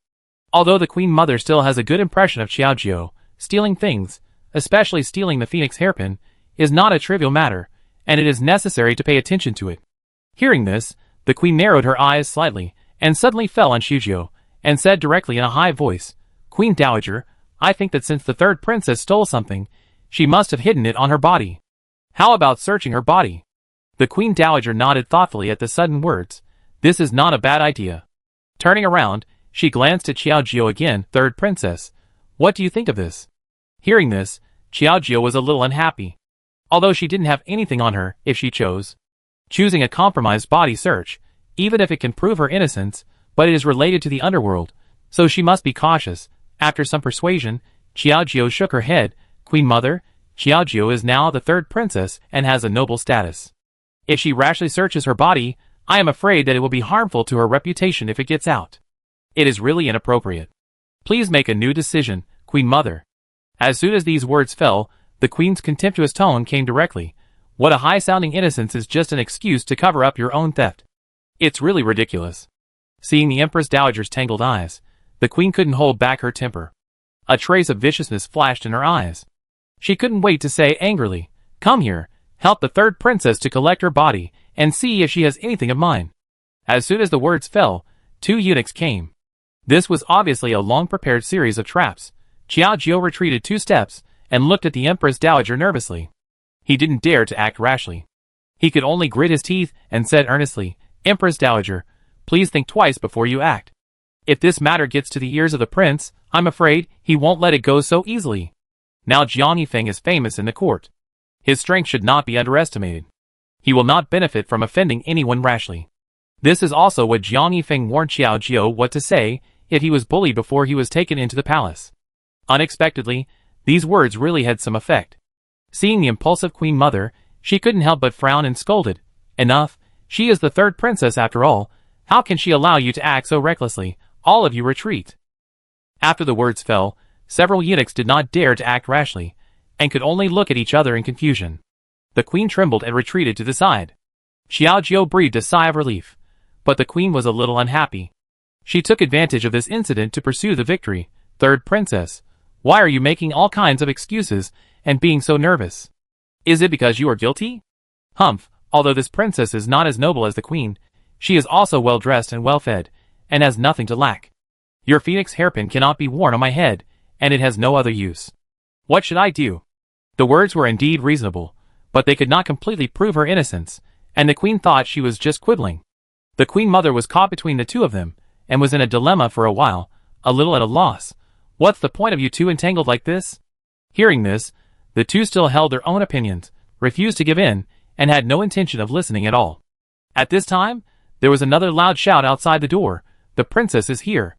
S1: Although the Queen Mother still has a good impression of Xiaojio, stealing things, especially stealing the phoenix hairpin, is not a trivial matter, and it is necessary to pay attention to it. Hearing this, the queen narrowed her eyes slightly, and suddenly fell on Xiaojio, and said directly in a high voice, "Queen Dowager, I think that since the third princess stole something, she must have hidden it on her body. How about searching her body?" The Queen Dowager nodded thoughtfully at the sudden words. "This is not a bad idea." Turning around, she glanced at Xiaojio again. "Third princess, what do you think of this?" Hearing this, Xiaojio was a little unhappy. Although she didn't have anything on her, if she chose. Choosing a compromised body search, even if it can prove her innocence, but it is related to the underworld, so she must be cautious. After some persuasion, Xiaojio shook her head. "Queen Mother, Xiaojio is now the third princess and has a noble status. If she rashly searches her body, I am afraid that it will be harmful to her reputation if it gets out. It is really inappropriate. Please make a new decision, Queen Mother." As soon as these words fell, the queen's contemptuous tone came directly. "What a high-sounding innocence is just an excuse to cover up your own theft. It's really ridiculous." Seeing the Empress Dowager's tangled eyes, the queen couldn't hold back her temper. A trace of viciousness flashed in her eyes. She couldn't wait to say angrily, "Come here, help the third princess to collect her body, and see if she has anything of mine." As soon as the words fell, two eunuchs came. This was obviously a long-prepared series of traps. Xiaojio retreated 2 steps, and looked at the Empress Dowager nervously. He didn't dare to act rashly. He could only grit his teeth, and said earnestly, "Empress Dowager, please think twice before you act. If this matter gets to the ears of the prince, I'm afraid he won't let it go so easily. Now Jiang Yifeng is famous in the court. His strength should not be underestimated. He will not benefit from offending anyone rashly." This is also what Jiang Yifeng warned Xiaojio what to say if he was bullied before he was taken into the palace. Unexpectedly, these words really had some effect. Seeing the impulsive Queen Mother, she couldn't help but frown and scolded. "Enough, she is the third princess after all. How can she allow you to act so recklessly? All of you retreat." After the words fell, several eunuchs did not dare to act rashly, and could only look at each other in confusion. The queen trembled and retreated to the side. Xiaojio breathed a sigh of relief, but the queen was a little unhappy. She took advantage of this incident to pursue the victory. "Third princess, why are you making all kinds of excuses and being so nervous? Is it because you are guilty? Humph, although this princess is not as noble as the queen, she is also well-dressed and well-fed, and has nothing to lack. Your phoenix hairpin cannot be worn on my head, and it has no other use. What should I do?" The words were indeed reasonable, but they could not completely prove her innocence, and the queen thought she was just quibbling. The Queen Mother was caught between the two of them, and was in a dilemma for a while, a little at a loss. What's the point of you two entangled like this? Hearing this, the two still held their own opinions, refused to give in, and had no intention of listening at all. At this time, there was another loud shout outside the door. "The princess is here."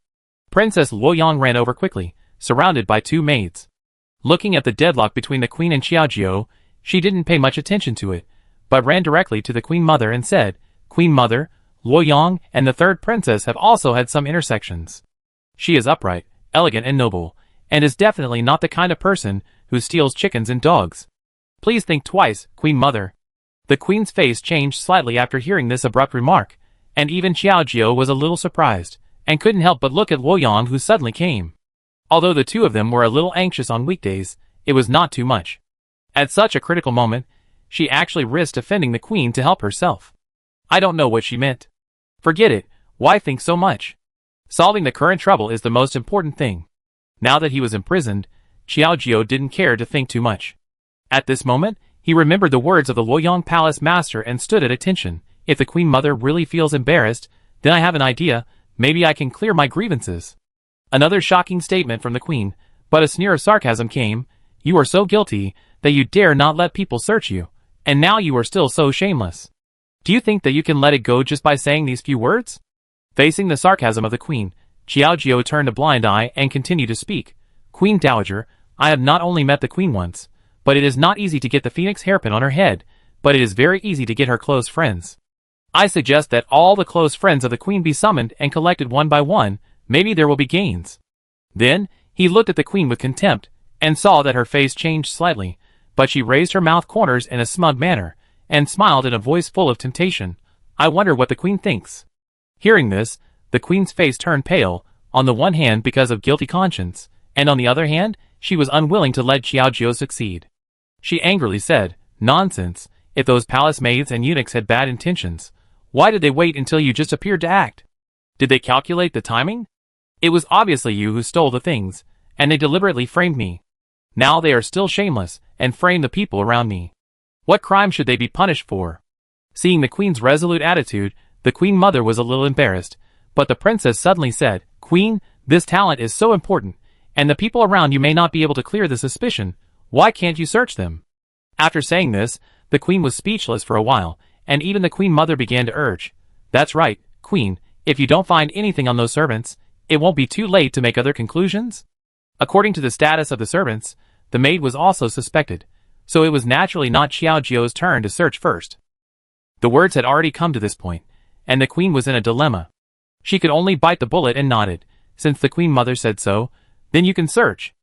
S1: Princess Luoyang ran over quickly, surrounded by two maids. Looking at the deadlock between the queen and Xiaojiu, she didn't pay much attention to it, but ran directly to the queen mother and said, "Queen mother, Luoyang and the third princess have also had some intersections. She is upright, elegant and noble, and is definitely not the kind of person who steals chickens and dogs. Please think twice, Queen Mother." The queen's face changed slightly after hearing this abrupt remark, and even Xiaojiu was a little surprised, and couldn't help but look at Luoyang who suddenly came. Although the two of them were a little anxious on weekdays, it was not too much. At such a critical moment, she actually risked offending the queen to help herself. I don't know what she meant. Forget it, why think so much? Solving the current trouble is the most important thing. Now that he was imprisoned, Xiaojiu didn't care to think too much. At this moment, he remembered the words of the Luoyang Palace master and stood at attention. If the queen mother really feels embarrassed, then I have an idea, maybe I can clear my grievances. Another shocking statement from the queen, but a sneer of sarcasm came. You are so guilty that you dare not let people search you, and now you are still so shameless. Do you think that you can let it go just by saying these few words? Facing the sarcasm of the queen, Xiaojiu turned a blind eye and continued to speak. Queen Dowager, I have not only met the queen once, but it is not easy to get the phoenix hairpin on her head, but it is very easy to get her close friends. I suggest that all the close friends of the queen be summoned and collected one by one, maybe there will be gains. Then, he looked at the queen with contempt, and saw that her face changed slightly, but she raised her mouth corners in a smug manner, and smiled in a voice full of temptation. I wonder what the queen thinks. Hearing this, the queen's face turned pale, on the one hand because of guilty conscience, and on the other hand, she was unwilling to let Xiaojiu succeed. She angrily said, Nonsense, if those palace maids and eunuchs had bad intentions, why did they wait until you just appeared to act? Did they calculate the timing? It was obviously you who stole the things, and they deliberately framed me. Now they are still shameless, and frame the people around me. What crime should they be punished for? Seeing the queen's resolute attitude, the queen mother was a little embarrassed, but the princess suddenly said, Queen, this talent is so important, and the people around you may not be able to clear the suspicion. Why can't you search them? After saying this, the queen was speechless for a while, and even the queen mother began to urge. That's right, queen, if you don't find anything on those servants, it won't be too late to make other conclusions. According to the status of the servants, the maid was also suspected, so it was naturally not Xiaojiu's turn to search first. The words had already come to this point, and the queen was in a dilemma. She could only bite the bullet and nodded. Since the queen mother said so, then you can search.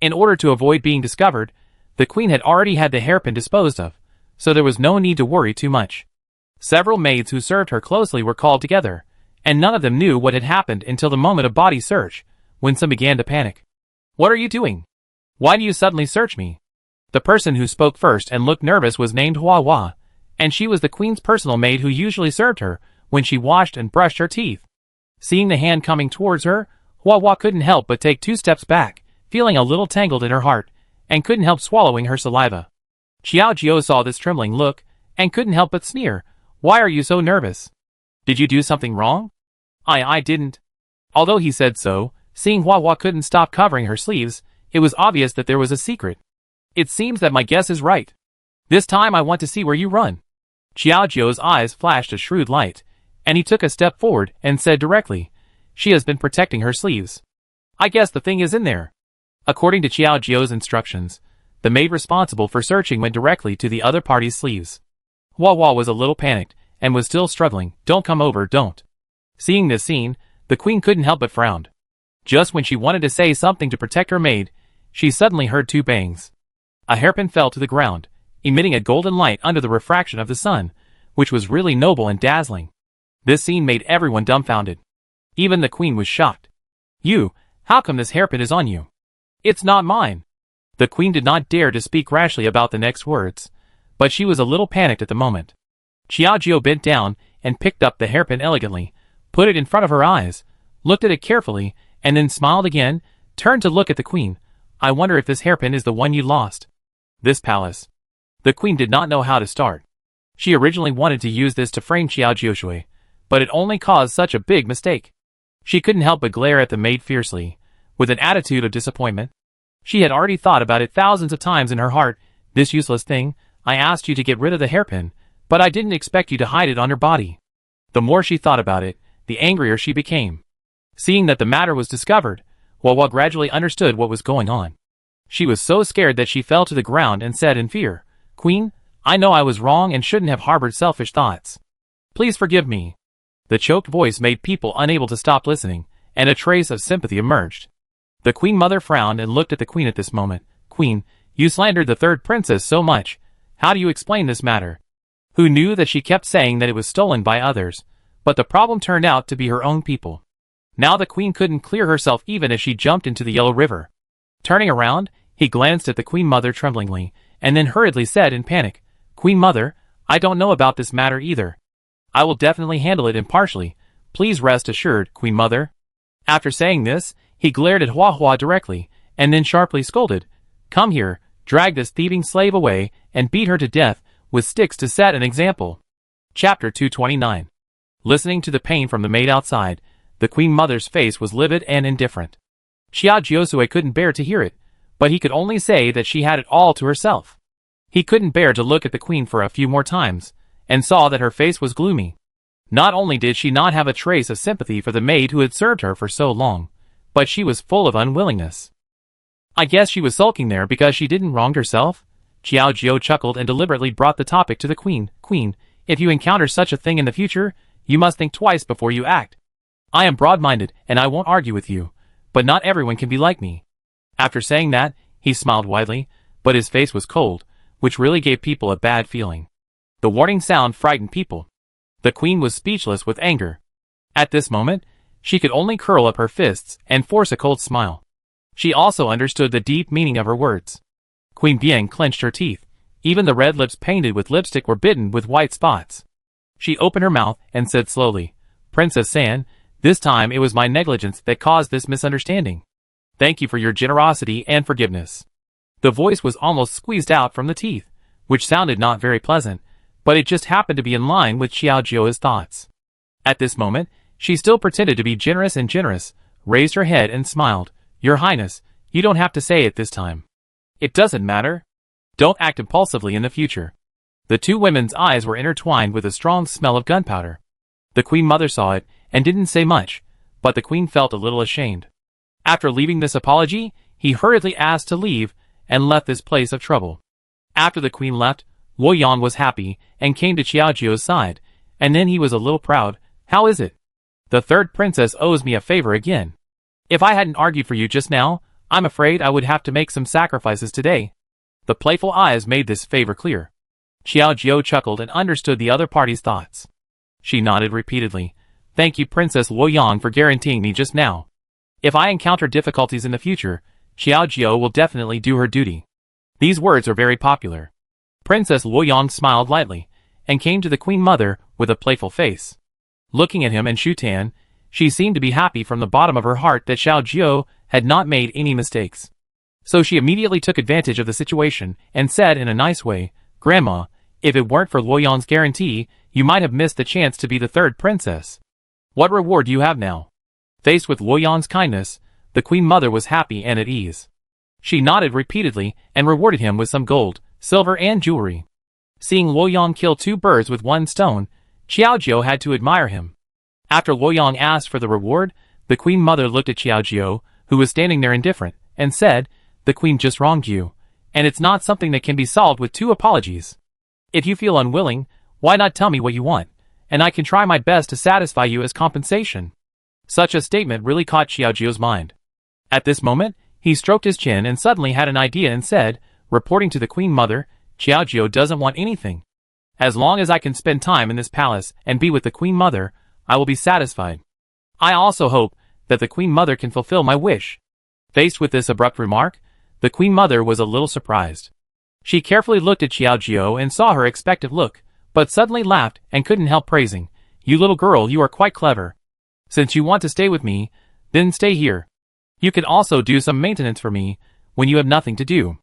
S1: In order to avoid being discovered, the queen had already had the hairpin disposed of, so there was no need to worry too much. Several maids who served her closely were called together, and none of them knew what had happened until the moment of body search, when some began to panic. What are you doing? Why do you suddenly search me? The person who spoke first and looked nervous was named Hua Hua, and she was the queen's personal maid who usually served her when she washed and brushed her teeth. Seeing the hand coming towards her, Hua Hua couldn't help but take 2 steps back, feeling a little tangled in her heart, and couldn't help swallowing her saliva. Xiaojiu saw this trembling look, and couldn't help but sneer. Why are you so nervous? Did you do something wrong? I didn't. Although he said so, seeing Hua Hua couldn't stop covering her sleeves, it was obvious that there was a secret. It seems that my guess is right. This time I want to see where you run. Xiaojiu's eyes flashed a shrewd light, and he took a step forward and said directly, She has been protecting her sleeves. I guess the thing is in there. According to Xiaojiu's instructions, the maid responsible for searching went directly to the other party's sleeves. Hua Hua was a little panicked, and was still struggling. Don't come over, don't. Seeing this scene, the queen couldn't help but frown. Just when she wanted to say something to protect her maid, she suddenly heard 2 bangs. A hairpin fell to the ground, emitting a golden light under the refraction of the sun, which was really noble and dazzling. This scene made everyone dumbfounded. Even the queen was shocked. You, how come this hairpin is on you? It's not mine. The queen did not dare to speak rashly about the next words, but she was a little panicked at the moment. Xiaojiu bent down and picked up the hairpin elegantly, put it in front of her eyes, looked at it carefully, and then smiled again, turned to look at the queen. I wonder if this hairpin is the one you lost. This palace. The queen did not know how to start. She originally wanted to use this to frame Xiaojiu, but it only caused such a big mistake. She couldn't help but glare at the maid fiercely, with an attitude of disappointment. She had already thought about it thousands of times in her heart. This useless thing, I asked you to get rid of the hairpin, but I didn't expect you to hide it on her body. The more she thought about it, the angrier she became. Seeing that the matter was discovered, Wawa gradually understood what was going on. She was so scared that she fell to the ground and said in fear, "Queen, I know I was wrong and shouldn't have harbored selfish thoughts. Please forgive me." The choked voice made people unable to stop listening, and a trace of sympathy emerged. The Queen Mother frowned and looked at the Queen at this moment. "Queen, you slandered the third princess so much. How do you explain this matter?" Who knew that she kept saying that it was stolen by others, but the problem turned out to be her own people. Now the Queen couldn't clear herself even as she jumped into the Yellow River. Turning around, he glanced at the Queen Mother tremblingly, and then hurriedly said in panic, "Queen Mother, I don't know about this matter either. I will definitely handle it impartially. Please rest assured, Queen Mother." After saying this, he glared at Hua Hua directly, and then sharply scolded, "Come here, drag this thieving slave away, and beat her to death with sticks to set an example." Chapter 229. Listening to the pain from the maid outside, the Queen Mother's face was livid and indifferent. Xiao Jiusui couldn't bear to hear it, but he could only say that she had it all to herself. He couldn't bear to look at the Queen for a few more times, and saw that her face was gloomy. Not only did she not have a trace of sympathy for the maid who had served her for so long, but she was full of unwillingness. "I guess she was sulking there because she didn't wrong herself?" Xiao Jiu chuckled and deliberately brought the topic to the Queen. "Queen, if you encounter such a thing in the future, you must think twice before you act. I am broad-minded and I won't argue with you, but not everyone can be like me." After saying that, he smiled widely, but his face was cold, which really gave people a bad feeling. The warning sound frightened people. The Queen was speechless with anger. At this moment, she could only curl up her fists and force a cold smile. She also understood the deep meaning of her words. Queen Biang clenched her teeth. Even the red lips painted with lipstick were bitten with white spots. She opened her mouth and said slowly, "Princess San, this time it was my negligence that caused this misunderstanding. Thank you for your generosity and forgiveness." The voice was almost squeezed out from the teeth, which sounded not very pleasant, but it just happened to be in line with Xiao Jiu's thoughts. At this moment, she still pretended to be generous, raised her head and smiled. "Your Highness, you don't have to say it this time. It doesn't matter. Don't act impulsively in the future." The two women's eyes were intertwined with a strong smell of gunpowder. The Queen Mother saw it and didn't say much, but the Queen felt a little ashamed. After leaving this apology, he hurriedly asked to leave and left this place of trouble. After the Queen left, Luo Yan was happy and came to Xiao Jiu's side, and then he was a little proud. "How is it? The third princess owes me a favor again. If I hadn't argued for you just now, I'm afraid I would have to make some sacrifices today." The playful eyes made this favor clear. Xiao Jiu chuckled and understood the other party's thoughts. She nodded repeatedly. "Thank you, Princess Luo Yan, for guaranteeing me just now. If I encounter difficulties in the future, Xiao Jiu will definitely do her duty." These words are very popular. Princess Luo Yan smiled lightly, and came to the Queen Mother with a playful face. Looking at him and Shu Tan, she seemed to be happy from the bottom of her heart that Xiao Jiu had not made any mistakes. So she immediately took advantage of the situation and said in a nice way, "Grandma, if it weren't for Luo Yan's guarantee, you might have missed the chance to be the third princess. What reward do you have now?" Faced with Luo Yan's kindness, the Queen Mother was happy and at ease. She nodded repeatedly and rewarded him with some gold, silver and jewelry. Seeing Luo Yan kill two birds with one stone, Xiao Jiu had to admire him. After Luo Yan asked for the reward, the Queen Mother looked at Xiao Jiu, who was standing there indifferent, and said, "The Queen just wronged you, and it's not something that can be solved with 2 apologies. If you feel unwilling, why not tell me what you want, and I can try my best to satisfy you as compensation." Such a statement really caught Xiao Jiu's mind. At this moment, he stroked his chin and suddenly had an idea and said, reporting to the Queen Mother, "Xiao Jiu doesn't want anything. As long as I can spend time in this palace and be with the Queen Mother, I will be satisfied. I also hope that the Queen Mother can fulfill my wish." Faced with this abrupt remark, the Queen Mother was a little surprised. She carefully looked at Xiao Jiu and saw her expectant look, but suddenly laughed and couldn't help praising, "You little girl, you are quite clever. Since you want to stay with me, then stay here. You can also do some maintenance for me when you have nothing to do."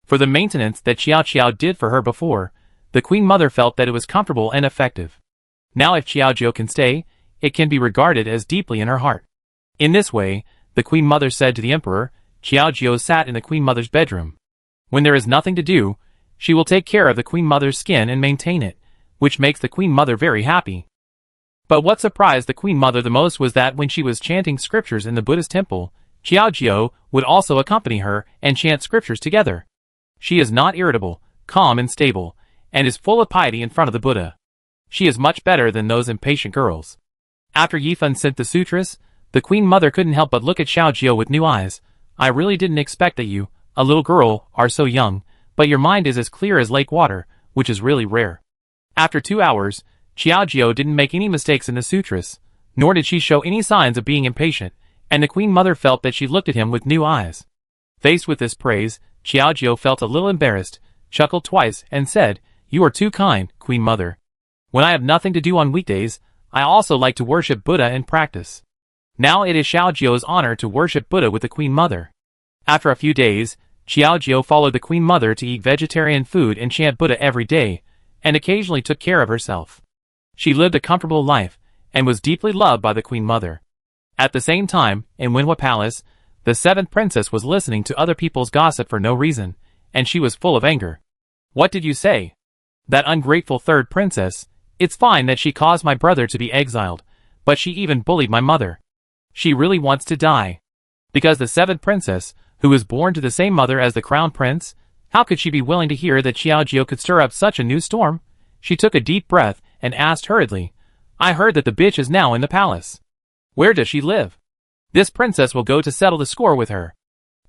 S1: For the maintenance that Xiao did for her before, the Queen Mother felt that it was comfortable and effective. Now if Xiao Jiu can stay, it can be regarded as deeply in her heart. In this way, the Queen Mother said to the Emperor, Xiao Jiu sat in the Queen Mother's bedroom. When there is nothing to do, she will take care of the Queen Mother's skin and maintain it, which makes the Queen Mother very happy. But what surprised the Queen Mother the most was that when she was chanting scriptures in the Buddhist temple, Xiaojiao would also accompany her and chant scriptures together. She is not irritable, calm and stable, and is full of piety in front of the Buddha. She is much better than those impatient girls. After Yifan sent the sutras, the Queen Mother couldn't help but look at Xiaojiao with new eyes. I really didn't expect that you, a little girl, are so young, but your mind is as clear as lake water, which is really rare. After 2 hours, Xiaojiao didn't make any mistakes in the sutras, nor did she show any signs of being impatient, and the Queen Mother felt that she looked at him with new eyes. Faced with this praise, Xiaojiao felt a little embarrassed, chuckled twice, and said, "You are too kind, Queen Mother. When I have nothing to do on weekdays, I also like to worship Buddha and practice." Now it is Xiaojiao's honor to worship Buddha with the Queen Mother. After a few days, Xiaojiao followed the Queen Mother to eat vegetarian food and chant Buddha every day, and occasionally took care of herself. She lived a comfortable life, and was deeply loved by the Queen Mother. At the same time, in Wenhua Palace, the seventh princess was listening to other people's gossip for no reason, and she was full of anger. "What did you say? That ungrateful third princess. It's fine that she caused my brother to be exiled, but she even bullied my mother. She really wants to die. Because the seventh princess, who was born to the same mother as the crown prince, how could she be willing to hear that Xiaojiao could stir up such a new storm?" She took a deep breath and asked hurriedly, "I heard that the bitch is now in the palace. Where does she live? This princess will go to settle the score with her."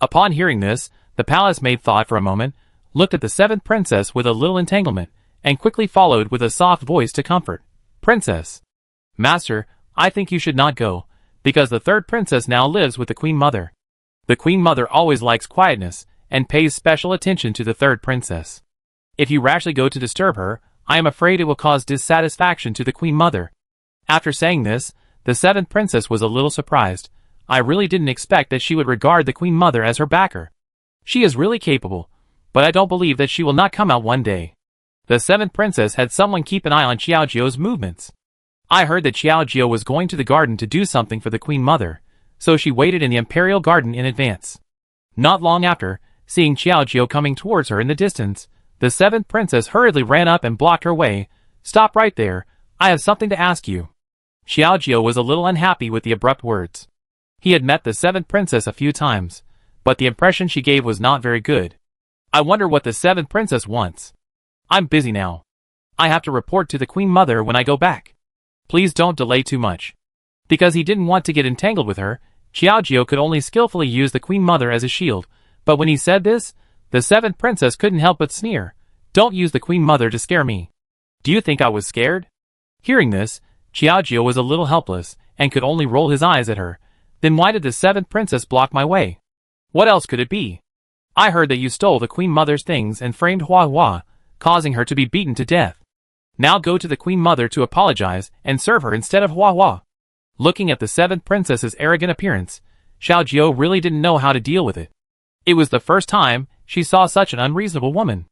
S1: Upon hearing this, the palace maid thought for a moment, looked at the seventh princess with a little entanglement, and quickly followed with a soft voice to comfort. "Princess. Master, I think you should not go, because the third princess now lives with the Queen Mother. The Queen Mother always likes quietness, and pays special attention to the third princess. If you rashly go to disturb her, I am afraid it will cause dissatisfaction to the Queen Mother." After saying this, the seventh princess was a little surprised. "I really didn't expect that she would regard the Queen Mother as her backer. She is really capable, but I don't believe that she will not come out one day." The seventh princess had someone keep an eye on Xiaojiao's movements. "I heard that Xiaojiao was going to the garden to do something for the Queen Mother, so she waited in the imperial garden in advance." Not long after, seeing Xiaojiao coming towards her in the distance, the seventh princess hurriedly ran up and blocked her way. "Stop right there, I have something to ask you." Xiaojiao was a little unhappy with the abrupt words. He had met the seventh princess a few times, but the impression she gave was not very good. "I wonder what the seventh princess wants. I'm busy now. I have to report to the Queen Mother when I go back. Please don't delay too much." Because he didn't want to get entangled with her, Xiaojiao could only skillfully use the Queen Mother as a shield, but when he said this, the seventh princess couldn't help but sneer. "Don't use the Queen Mother to scare me. Do you think I was scared?" Hearing this, Xiaojiao was a little helpless, and could only roll his eyes at her. "Then why did the seventh princess block my way? What else could it be? I heard that you stole the Queen Mother's things and framed Hua Hua, causing her to be beaten to death. Now go to the Queen Mother to apologize and serve her instead of Hua Hua." Looking at the seventh princess's arrogant appearance, Xiaojiao really didn't know how to deal with it. It was the first time she saw such an unreasonable woman.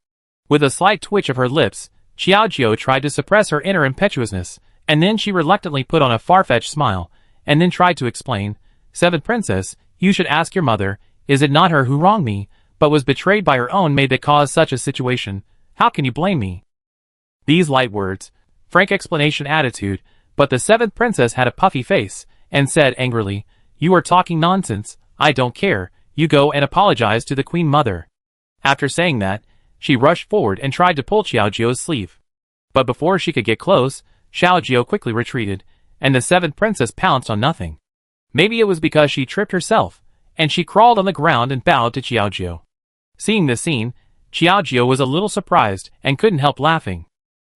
S1: With a slight twitch of her lips, Xiaojiao tried to suppress her inner impetuousness, and then she reluctantly put on a far-fetched smile, and then tried to explain, "Seventh princess, you should ask your mother, is it not her who wronged me, but was betrayed by her own maid that caused such a situation? How can you blame me?" These light words, frank explanation attitude, but the seventh princess had a puffy face, and said angrily, "You are talking nonsense, I don't care, you go and apologize to the Queen Mother." After saying that, she rushed forward and tried to pull Xiaojiao's sleeve. But before she could get close, Xiaojiao quickly retreated, and the seventh princess pounced on nothing. Maybe it was because she tripped herself, and she crawled on the ground and bowed to Xiaojiao. Seeing this scene, Xiaojiao was a little surprised and couldn't help laughing.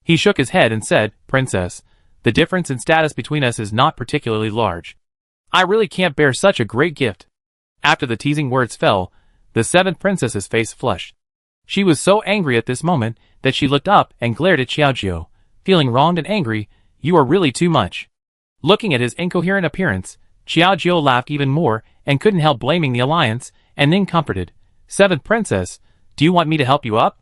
S1: He shook his head and said, "Princess, the difference in status between us is not particularly large. I really can't bear such a great gift." After the teasing words fell, the seventh princess's face flushed. She was so angry at this moment that she looked up and glared at Xiaojiao, feeling wronged and angry. "You are really too much." Looking at his incoherent appearance, Xiaojiao laughed even more and couldn't help blaming the alliance, and then comforted, "Seventh princess, do you want me to help you up?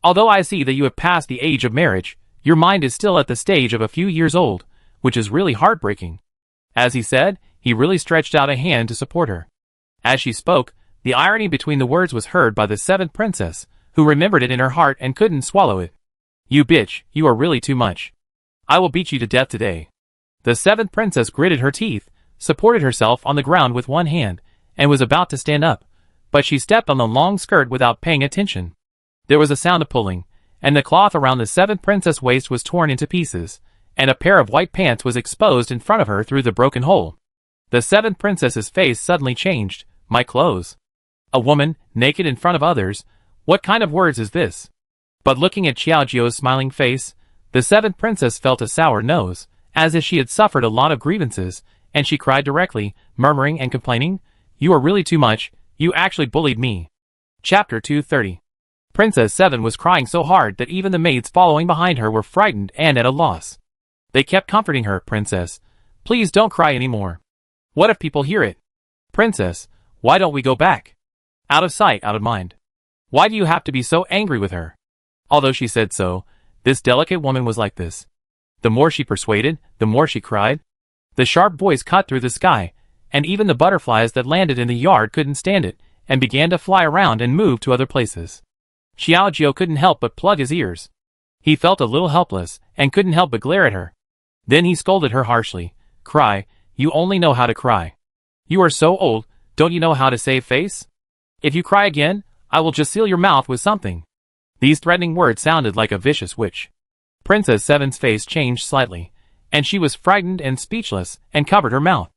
S1: Although I see that you have passed the age of marriage, your mind is still at the stage of a few years old, which is really heartbreaking." As he said, he really stretched out a hand to support her. As she spoke, the irony between the words was heard by the seventh princess, who remembered it in her heart and couldn't swallow it. "You bitch, you are really too much. I will beat you to death today." The seventh princess gritted her teeth, supported herself on the ground with one hand, and was about to stand up, but she stepped on the long skirt without paying attention. There was a sound of pulling, and the cloth around the seventh princess' waist was torn into pieces, and a pair of white pants was exposed in front of her through the broken hole. The seventh princess's face suddenly changed. My clothes. A woman, naked in front of others. What kind of words is this? But looking at Xiaojio's smiling face, the seventh princess felt a sour nose, as if she had suffered a lot of grievances, and she cried directly, murmuring and complaining, "You are really too much, you actually bullied me." Chapter 230. Princess 7 was crying so hard that even the maids following behind her were frightened and at a loss. They kept comforting her, "Princess, please don't cry anymore. What if people hear it? Princess, why don't we go back? Out of sight, out of mind. Why do you have to be so angry with her?" Although she said so, this delicate woman was like this. The more she persuaded, the more she cried. The sharp voice cut through the sky, and even the butterflies that landed in the yard couldn't stand it, and began to fly around and move to other places. Xiaojio couldn't help but plug his ears. He felt a little helpless, and couldn't help but glare at her. Then he scolded her harshly. "Cry, you only know how to cry. You are so old, don't you know how to save face? If you cry again, I will just seal your mouth with something." These threatening words sounded like a vicious witch. Princess 7's face changed slightly, and she was frightened and speechless, and covered her mouth.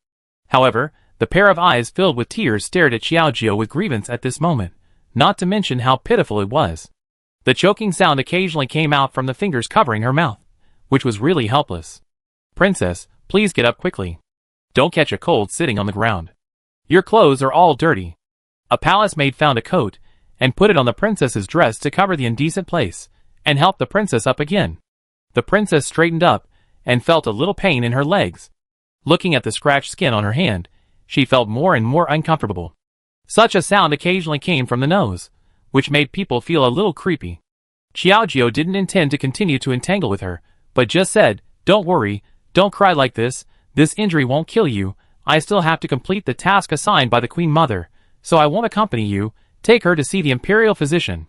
S1: However, the pair of eyes filled with tears stared at Xiaojio with grievance at this moment, not to mention how pitiful it was. The choking sound occasionally came out from the fingers covering her mouth, which was really helpless. "Princess, please get up quickly. Don't catch a cold sitting on the ground. Your clothes are all dirty." A palace maid found a coat, and put it on the princess's dress to cover the indecent place, and helped the princess up again. The princess straightened up, and felt a little pain in her legs. Looking at the scratched skin on her hand, she felt more and more uncomfortable. Such a sound occasionally came from the nose, which made people feel a little creepy. Xiaojio didn't intend to continue to entangle with her, but just said, "Don't worry, don't cry like this injury won't kill you, I still have to complete the task assigned by the Queen Mother, so I won't accompany you, take her to see the imperial physician."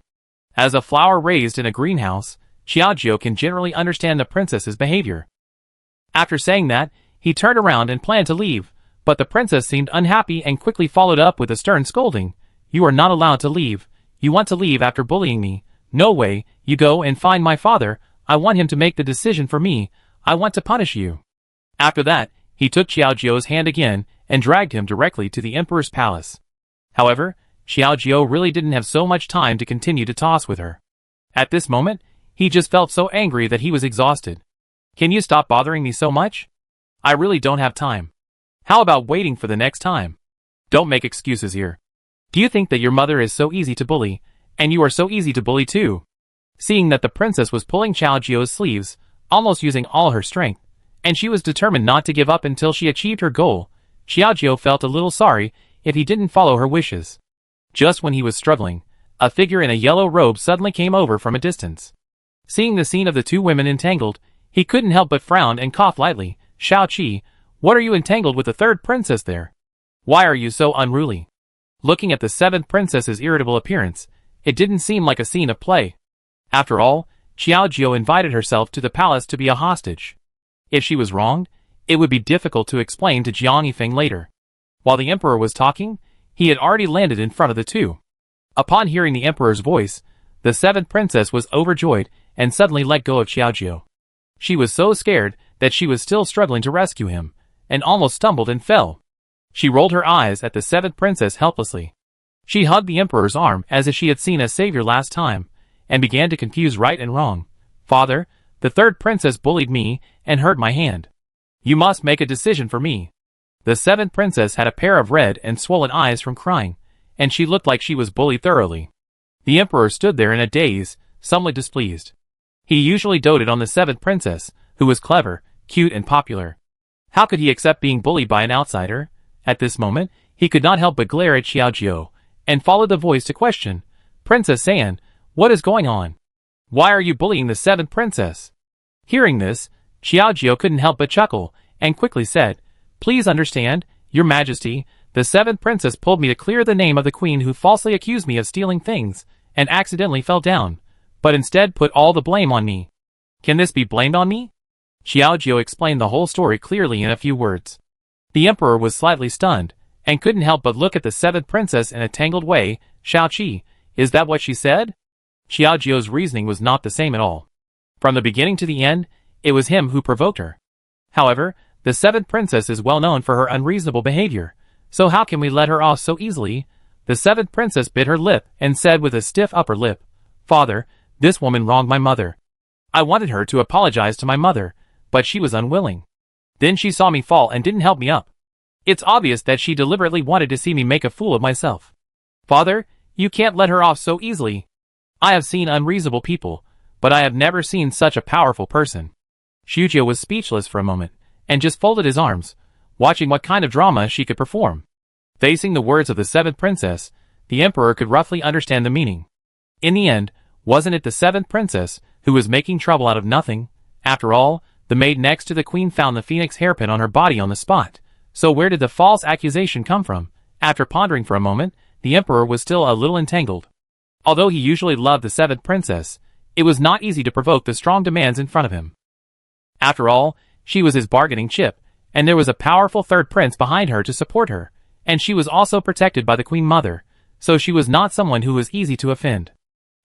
S1: As a flower raised in a greenhouse, Xiaojio can generally understand the princess's behavior. After saying that, he turned around and planned to leave, but the princess seemed unhappy and quickly followed up with a stern scolding. "You are not allowed to leave. You want to leave after bullying me. No way, you go and find my father, I want him to make the decision for me, I want to punish you." After that, he took Xiaojio's hand again, and dragged him directly to the emperor's palace. However, Xiaojio really didn't have so much time to continue to toss with her. At this moment, he just felt so angry that he was exhausted. "Can you stop bothering me so much? I really don't have time. How about waiting for the next time? Don't make excuses here. Do you think that your mother is so easy to bully, and you are so easy to bully too?" Seeing that the princess was pulling Xiaojio's sleeves, almost using all her strength, and she was determined not to give up until she achieved her goal, Xiaojio felt a little sorry if he didn't follow her wishes. Just when he was struggling, a figure in a yellow robe suddenly came over from a distance. Seeing the scene of the two women entangled, he couldn't help but frown and cough lightly. "Xiaoqi, what are you entangled with the third princess there? Why are you so unruly?" Looking at the seventh princess's irritable appearance, it didn't seem like a scene of play. After all, Xiaojio invited herself to the palace to be a hostage. If she was wronged, it would be difficult to explain to Jiang Yifeng later. While the emperor was talking, he had already landed in front of the two. Upon hearing the emperor's voice, the seventh princess was overjoyed and suddenly let go of Xiaojio. She was so scared that she was still struggling to rescue him, and almost stumbled and fell. She rolled her eyes at the seventh princess helplessly. She hugged the emperor's arm as if she had seen a savior last time, and began to confuse right and wrong. "Father, the third princess bullied me and hurt my hand. You must make a decision for me." The seventh princess had a pair of red and swollen eyes from crying, and she looked like she was bullied thoroughly. The emperor stood there in a daze, somewhat displeased. He usually doted on the seventh princess, who was clever, cute and popular. How could he accept being bullied by an outsider? At this moment, he could not help but glare at Xiaojio, and followed the voice to question, "Princess San, what is going on? Why are you bullying the seventh princess?" Hearing this, Xiaojio couldn't help but chuckle, and quickly said, "Please understand, your majesty, the seventh princess pulled me to clear the name of the queen who falsely accused me of stealing things, and accidentally fell down, but instead put all the blame on me. Can this be blamed on me? Xiaojiu explained the whole story clearly in a few words. The emperor was slightly stunned, and couldn't help but look at the seventh princess in a tangled way. Xiaoqi, is that what she said? Xiaojiu's reasoning was not the same at all. From the beginning to the end, it was him who provoked her. However, the seventh princess is well known for her unreasonable behavior, so how can we let her off so easily? The seventh princess bit her lip and said with a stiff upper lip, "Father, this woman wronged my mother. I wanted her to apologize to my mother, but she was unwilling. Then she saw me fall and didn't help me up. It's obvious that she deliberately wanted to see me make a fool of myself. Father, you can't let her off so easily. I have seen unreasonable people, but I have never seen such a powerful person." Xiaojiu was speechless for a moment, and just folded his arms, watching what kind of drama she could perform. Facing the words of the seventh princess, the emperor could roughly understand the meaning. In the end, wasn't it the seventh princess who was making trouble out of nothing? After all, the maid next to the queen found the phoenix hairpin on her body on the spot. So where did the false accusation come from? After pondering for a moment, the emperor was still a little entangled. Although he usually loved the seventh princess, it was not easy to provoke the strong demands in front of him. After all, she was his bargaining chip, and there was a powerful third prince behind her to support her, and she was also protected by the queen mother, so she was not someone who was easy to offend.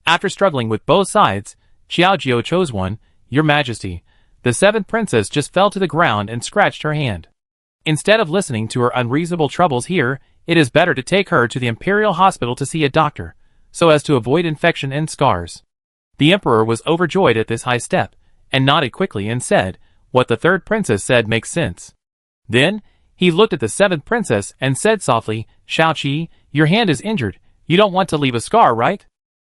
S1: After struggling with both sides, Xiaojiu chose one. "Your Majesty." The seventh princess just fell to the ground and scratched her hand. Instead of listening to her unreasonable troubles here, it is better to take her to the imperial hospital to see a doctor, so as to avoid infection and scars. The emperor was overjoyed at this high step, and nodded quickly and said, "What the third princess said makes sense." Then, he looked at the seventh princess and said softly, "Xiaoqi, your hand is injured. You don't want to leave a scar, right?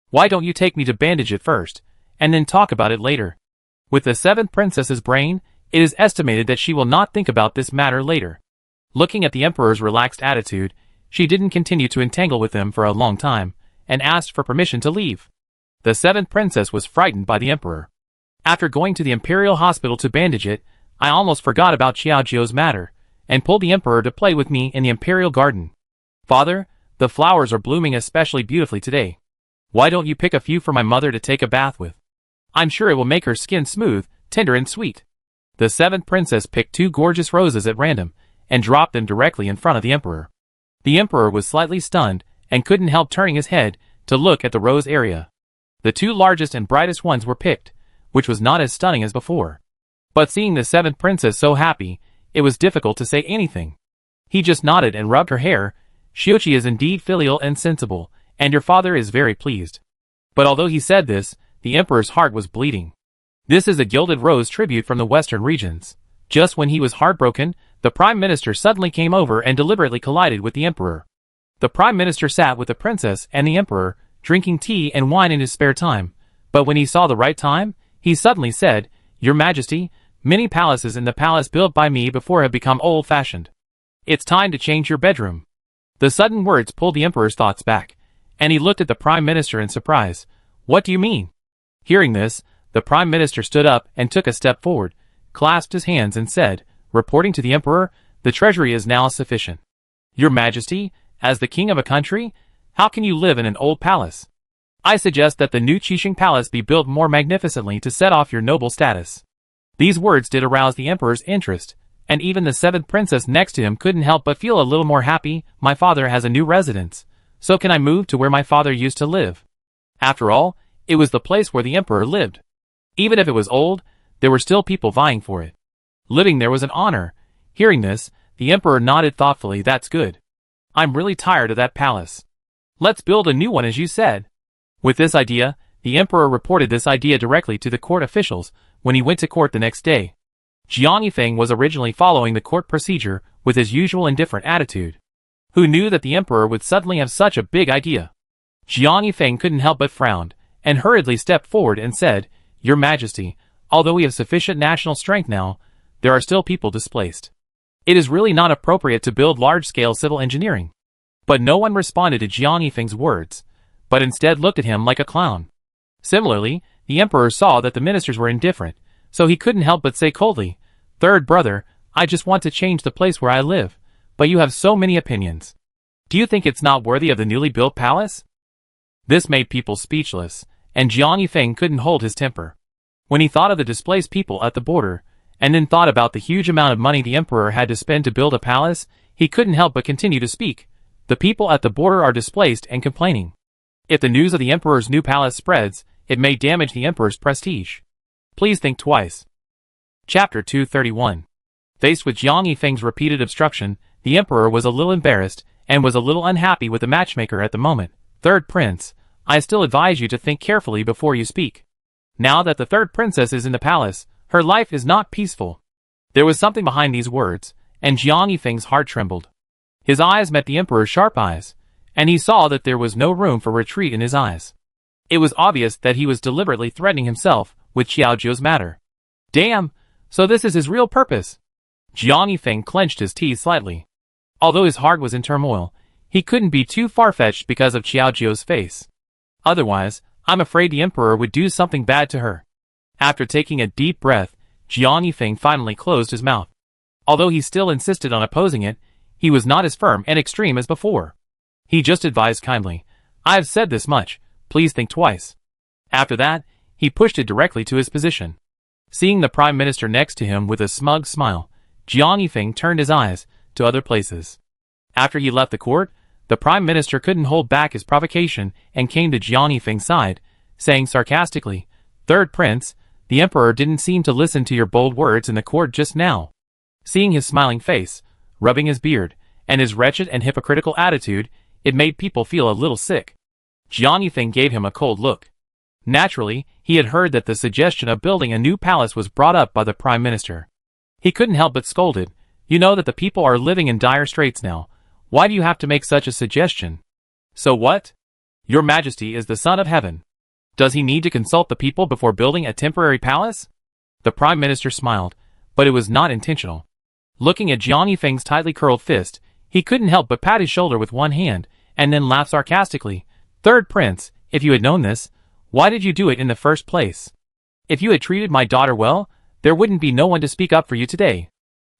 S1: Why don't you take me to bandage it first, and then talk about it later?" With the seventh princess's brain, it is estimated that she will not think about this matter later. Looking at the emperor's relaxed attitude, she didn't continue to entangle with him for a long time, and asked for permission to leave. The seventh princess was frightened by the emperor. After going to the imperial hospital to bandage it, I almost forgot about Xiaojiu's matter, and pulled the emperor to play with me in the imperial garden. "Father, the flowers are blooming especially beautifully today. Why don't you pick a few for my mother to take a bath with? I'm sure it will make her skin smooth, tender and sweet." The seventh princess picked 2 gorgeous roses at random, and dropped them directly in front of the emperor. The emperor was slightly stunned, and couldn't help turning his head to look at the rose area. The 2 largest and brightest ones were picked, which was not as stunning as before. But seeing the seventh princess so happy, it was difficult to say anything. He just nodded and rubbed her hair. "Xiaoqi is indeed filial and sensible, and your father is very pleased." But although he said this, the emperor's heart was bleeding. This is a gilded rose tribute from the western regions. Just when he was heartbroken, the prime minister suddenly came over and deliberately collided with the emperor. The prime minister sat with the princess and the emperor, drinking tea and wine in his spare time. But when he saw the right time, he suddenly said, "Your Majesty, many palaces in the palace built by me before have become old-fashioned. It's time to change your bedroom." The sudden words pulled the emperor's thoughts back, and he looked at the prime minister in surprise. "What do you mean?" Hearing this, the prime minister stood up and took a step forward, clasped his hands and said, reporting to the emperor, "The treasury is now sufficient. Your Majesty, as the king of a country, how can you live in an old palace? I suggest that the new Qixing Palace be built more magnificently to set off your noble status." These words did arouse the emperor's interest, and even the seventh princess next to him couldn't help but feel a little more happy. "My father has a new residence, so can I move to where my father used to live?" After all, it was the place where the emperor lived. Even if it was old, there were still people vying for it. Living there was an honor. Hearing this, the emperor nodded thoughtfully. "That's good. I'm really tired of that palace. Let's build a new one as you said." With this idea, the emperor reported this idea directly to the court officials when he went to court the next day. Jiang Yifeng was originally following the court procedure with his usual indifferent attitude. Who knew that the emperor would suddenly have such a big idea? Jiang Yifeng couldn't help but frown, and hurriedly stepped forward and said, "Your Majesty, although we have sufficient national strength now, there are still people displaced. It is really not appropriate to build large-scale civil engineering." But no one responded to Jiang Yifeng's words, but instead looked at him like a clown. Similarly, the emperor saw that the ministers were indifferent, so he couldn't help but say coldly, "Third brother, I just want to change the place where I live, but you have so many opinions. Do you think it's not worthy of the newly built palace?" This made people speechless, and Jiang Yifeng couldn't hold his temper. When he thought of the displaced people at the border, and then thought about the huge amount of money the emperor had to spend to build a palace, he couldn't help but continue to speak. The people at the border are displaced and complaining. If the news of the emperor's new palace spreads, it may damage the emperor's prestige. Please think twice. Chapter 231. Faced with Jiang Yifeng's repeated obstruction, the emperor was a little embarrassed, and was a little unhappy with the matchmaker at the moment. Third prince, I still advise you to think carefully before you speak. Now that the third princess is in the palace, her life is not peaceful. There was something behind these words, and Jiang Yifeng's heart trembled. His eyes met the emperor's sharp eyes, and he saw that there was no room for retreat in his eyes. It was obvious that he was deliberately threatening himself with Xiaojiu's matter. Damn, so this is his real purpose. Jiang Yifeng clenched his teeth slightly. Although his heart was in turmoil, he couldn't be too far-fetched because of Xiaojiu's face. Otherwise, I'm afraid the emperor would do something bad to her. After taking a deep breath, Jiang Yifeng finally closed his mouth. Although he still insisted on opposing it, he was not as firm and extreme as before. He just advised kindly, I have said this much, please think twice. After that, he pushed it directly to his position. Seeing the prime minister next to him with a smug smile, Jiang Yifeng turned his eyes to other places. After he left the court, the prime minister couldn't hold back his provocation and came to Jiang Yifeng's side, saying sarcastically, Third prince, the emperor didn't seem to listen to your bold words in the court just now. Seeing his smiling face, rubbing his beard, and his wretched and hypocritical attitude, it made people feel a little sick. Jiang Yifeng gave him a cold look. Naturally, he had heard that the suggestion of building a new palace was brought up by the prime minister. He couldn't help but scolded, You know that the people are living in dire straits now. Why do you have to make such a suggestion? So what? Your Majesty is the Son of Heaven. Does he need to consult the people before building a temporary palace? The prime minister smiled, but it was not intentional. Looking at Jiang Yifeng's tightly curled fist, he couldn't help but pat his shoulder with one hand, and then laugh sarcastically. Third prince, if you had known this, why did you do it in the first place? If you had treated my daughter well, there wouldn't be no one to speak up for you today.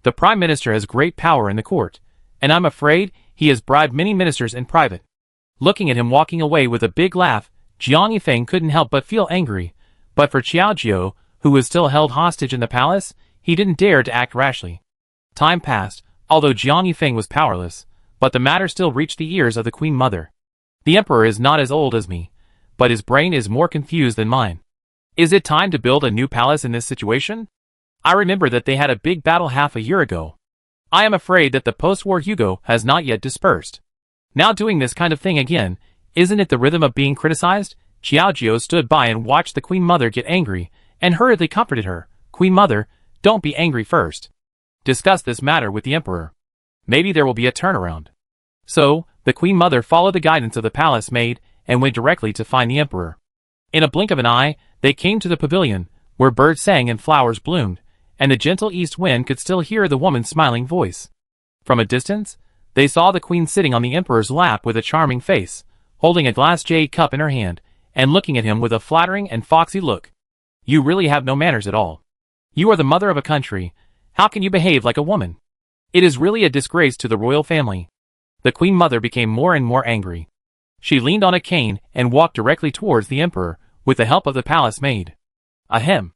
S1: The prime minister has great power in the court, and I'm afraid he has bribed many ministers in private. Looking at him walking away with a big laugh, Jiang Yifeng couldn't help but feel angry, but for Xiaojiu, who was still held hostage in the palace, he didn't dare to act rashly. Time passed, although Jiang Yifeng was powerless, but the matter still reached the ears of the Queen Mother. The emperor is not as old as me, but his brain is more confused than mine. Is it time to build a new palace in this situation? I remember that they had a big battle half a year ago. I am afraid that the post-war Hugo has not yet dispersed. Now doing this kind of thing again, isn't it the rhythm of being criticized? Xiaojiu stood by and watched the Queen Mother get angry, and hurriedly comforted her. Queen Mother, don't be angry first. Discuss this matter with the emperor. Maybe there will be a turnaround. So, the Queen Mother followed the guidance of the palace maid, and went directly to find the emperor. In a blink of an eye, they came to the pavilion, where birds sang and flowers bloomed, and the gentle east wind could still hear the woman's smiling voice. From a distance, they saw the queen sitting on the emperor's lap with a charming face, holding a glass jade cup in her hand, and looking at him with a flattering and foxy look. You really have no manners at all. You are the mother of a country. How can you behave like a woman? It is really a disgrace to the royal family. The Queen Mother became more and more angry. She leaned on a cane and walked directly towards the emperor, with the help of the palace maid. Ahem.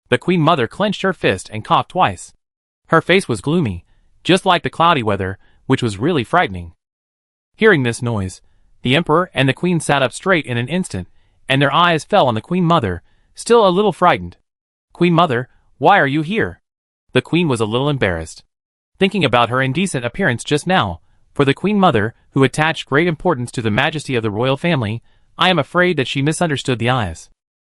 S1: The Queen Mother clenched her fist and coughed twice. Her face was gloomy, just like the cloudy weather, which was really frightening. Hearing this noise, the emperor and the queen sat up straight in an instant, and their eyes fell on the Queen Mother, still a little frightened. Queen Mother, why are you here? The queen was a little embarrassed. Thinking about her indecent appearance just now, for the Queen Mother, who attached great importance to the majesty of the royal family, I am afraid that she misunderstood the eyes.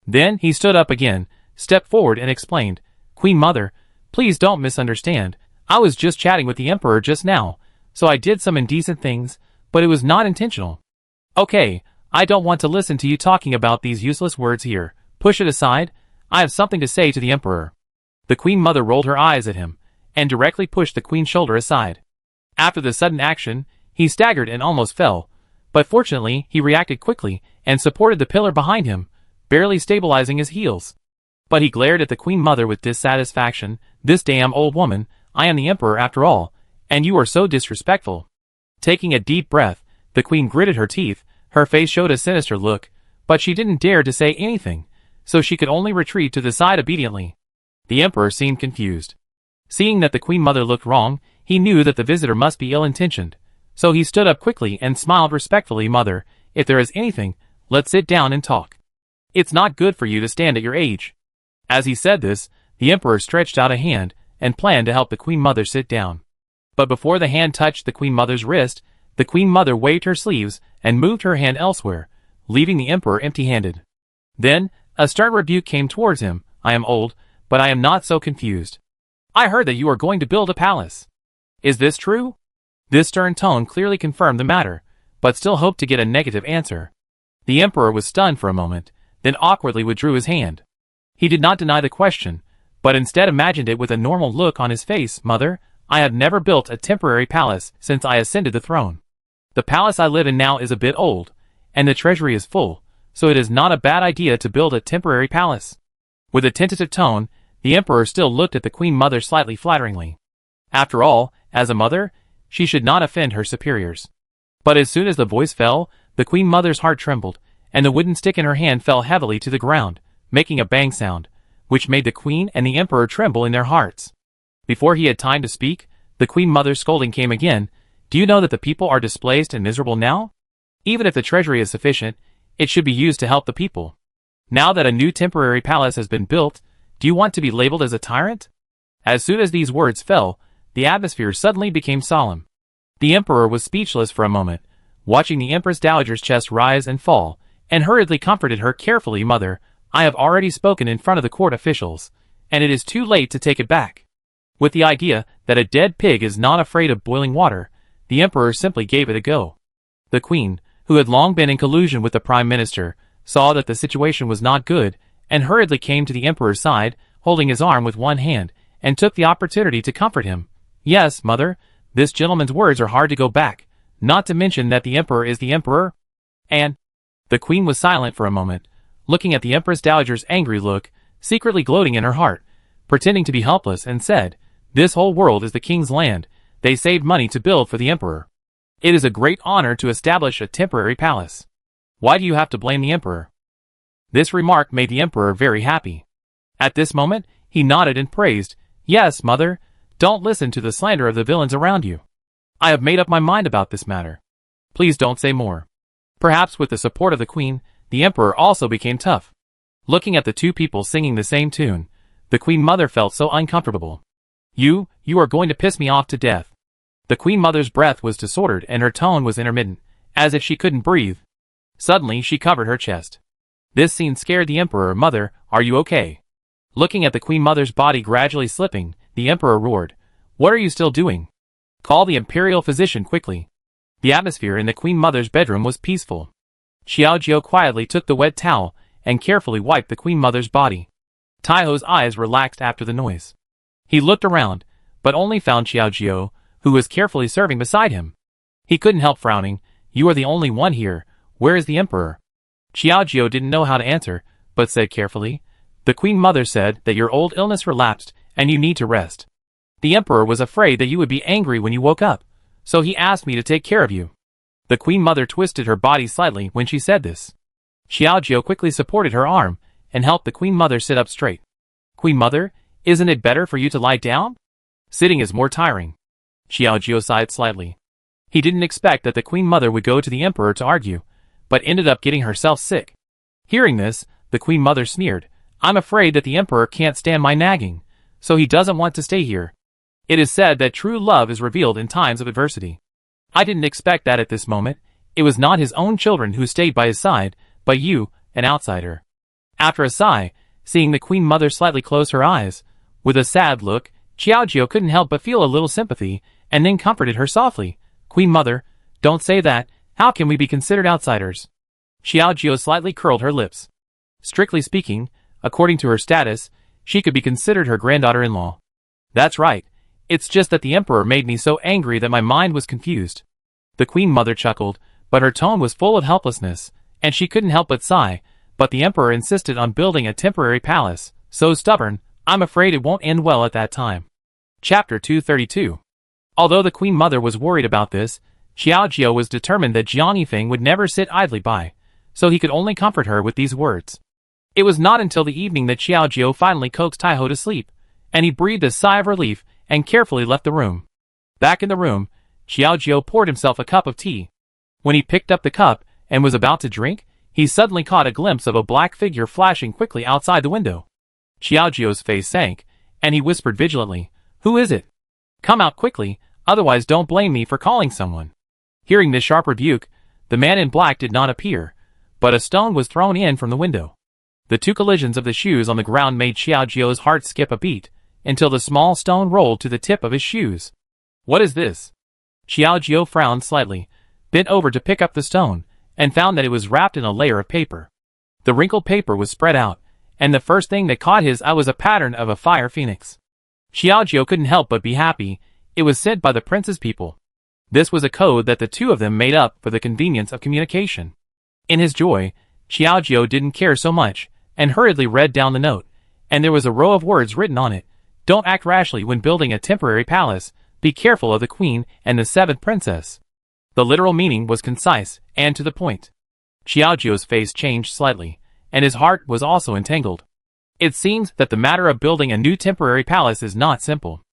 S1: Then he stood up again, stepped forward and explained, Queen Mother, please don't misunderstand. I was just chatting with the emperor just now, so I did some indecent things, but it was not intentional. Okay, I don't want to listen to you talking about these useless words here. Push it aside. I have something to say to the emperor. The Queen Mother rolled her eyes at him, and directly pushed the queen's shoulder aside. After the sudden action, he staggered and almost fell, but fortunately he reacted quickly and supported the pillar behind him, barely stabilizing his heels. But he glared at the Queen Mother with dissatisfaction. This damn old woman, I am the emperor after all, and you are so disrespectful. Taking a deep breath, the queen gritted her teeth, her face showed a sinister look, but she didn't dare to say anything, so she could only retreat to the side obediently. The emperor seemed confused. Seeing that the queen mother looked wrong, he knew that the visitor must be ill-intentioned. So he stood up quickly and smiled respectfully. Mother, if there is anything, let's sit down and talk. It's not good for you to stand at your age. As he said this, the emperor stretched out a hand and planned to help the queen mother sit down. But before the hand touched the queen mother's wrist, the queen mother waved her sleeves and moved her hand elsewhere, leaving the emperor empty-handed. Then, a stern rebuke came towards him. I am old, but I am not so confused. I heard that you are going to build a palace. Is this true? This stern tone clearly confirmed the matter, but still hoped to get a negative answer. The emperor was stunned for a moment, then awkwardly withdrew his hand. He did not deny the question, but instead imagined it with a normal look on his face. Mother, I have never built a temporary palace since I ascended the throne. The palace I live in now is a bit old, and the treasury is full, so it is not a bad idea to build a temporary palace. With a tentative tone, the emperor still looked at the queen mother slightly flatteringly. After all, as a mother, she should not offend her superiors. But as soon as the voice fell, the queen mother's heart trembled, and the wooden stick in her hand fell heavily to the ground, making a bang sound, which made the queen and the emperor tremble in their hearts. Before he had time to speak, the queen mother's scolding came again. Do you know that the people are displaced and miserable now? Even if the treasury is sufficient, it should be used to help the people. Now that a new temporary palace has been built, do you want to be labeled as a tyrant? As soon as these words fell, the atmosphere suddenly became solemn. The emperor was speechless for a moment, watching the empress dowager's chest rise and fall, and hurriedly comforted her carefully. Mother, I have already spoken in front of the court officials, and it is too late to take it back. With the idea that a dead pig is not afraid of boiling water, the emperor simply gave it a go. The queen, who had long been in collusion with the prime minister, saw that the situation was not good, and hurriedly came to the emperor's side, holding his arm with one hand, and took the opportunity to comfort him. Yes, mother, this gentleman's words are hard to go back, not to mention that the emperor is the emperor. And the queen was silent for a moment, looking at the empress dowager's angry look, secretly gloating in her heart, pretending to be helpless, and said, This whole world is the king's land. They saved money to build for the emperor. It is a great honor to establish a temporary palace. Why do you have to blame the emperor? This remark made the emperor very happy. At this moment, he nodded and praised, Yes, mother, don't listen to the slander of the villains around you. I have made up my mind about this matter. Please don't say more. Perhaps with the support of the queen, the emperor also became tough. Looking at the two people singing the same tune, the queen mother felt so uncomfortable. You are going to piss me off to death. The queen mother's breath was disordered and her tone was intermittent, as if she couldn't breathe. Suddenly she covered her chest. This scene scared the emperor. Mother, are you okay? Looking at the queen mother's body gradually slipping, the emperor roared, What are you still doing? Call the imperial physician quickly. The atmosphere in the queen mother's bedroom was peaceful. Xiao Jiao quietly took the wet towel and carefully wiped the queen mother's body. Taiho's eyes relaxed after the noise. He looked around, but only found Xiao Jiao, who was carefully serving beside him. He couldn't help frowning. You are the only one here. Where is the emperor? Xiao Jiao didn't know how to answer, but said carefully, The queen mother said that your old illness relapsed and you need to rest. The emperor was afraid that you would be angry when you woke up, so he asked me to take care of you. The queen mother twisted her body slightly when she said this. Xiao Jiao quickly supported her arm and helped the queen mother sit up straight. Queen mother, isn't it better for you to lie down? Sitting is more tiring. Xiao Jiao sighed slightly. He didn't expect that the queen mother would go to the emperor to argue, but ended up getting herself sick. Hearing this, the queen mother sneered, I'm afraid that the emperor can't stand my nagging, so he doesn't want to stay here. It is said that true love is revealed in times of adversity. I didn't expect that at this moment. It was not his own children who stayed by his side, but you, an outsider. After a sigh, seeing the queen mother slightly close her eyes, with a sad look, Xiao Jiao couldn't help but feel a little sympathy, and then comforted her softly. Queen mother, don't say that. How can we be considered outsiders? Xiao Jiao slightly curled her lips. Strictly speaking, according to her status, she could be considered her granddaughter-in-law. That's right. It's just that the emperor made me so angry that my mind was confused. The queen mother chuckled, but her tone was full of helplessness, and she couldn't help but sigh, but the emperor insisted on building a temporary palace, so stubborn, I'm afraid it won't end well at that time. Chapter 232. Although the queen mother was worried about this, Xiao Jiao was determined that Jiang Yifeng would never sit idly by, so he could only comfort her with these words. It was not until the evening that Xiao Jiao finally coaxed Taiho to sleep, and he breathed a sigh of relief and carefully left the room. Back in the room, Xiaojiu poured himself a cup of tea. When he picked up the cup and was about to drink, he suddenly caught a glimpse of a black figure flashing quickly outside the window. Xiaojiu's face sank, and he whispered vigilantly, "Who is it? Come out quickly, otherwise don't blame me for calling someone." Hearing this sharp rebuke, the man in black did not appear, but a stone was thrown in from the window. The two collisions of the shoes on the ground made Xiaojiu's heart skip a beat, until the small stone rolled to the tip of his shoes. "What is this?" Xiaojiu frowned slightly, bent over to pick up the stone, and found that it was wrapped in a layer of paper. The wrinkled paper was spread out, and the first thing that caught his eye was a pattern of a fire phoenix. Xiaojiu couldn't help but be happy. It was sent by the prince's people. This was a code that the two of them made up for the convenience of communication. In his joy, Xiaojiu didn't care so much, and hurriedly read down the note, and there was a row of words written on it. "Don't act rashly when building a temporary palace. Be careful of the queen and the seventh princess." The literal meaning was concise and to the point. Xiaojiu's face changed slightly, and his heart was also entangled. It seems that the matter of building a new temporary palace is not simple.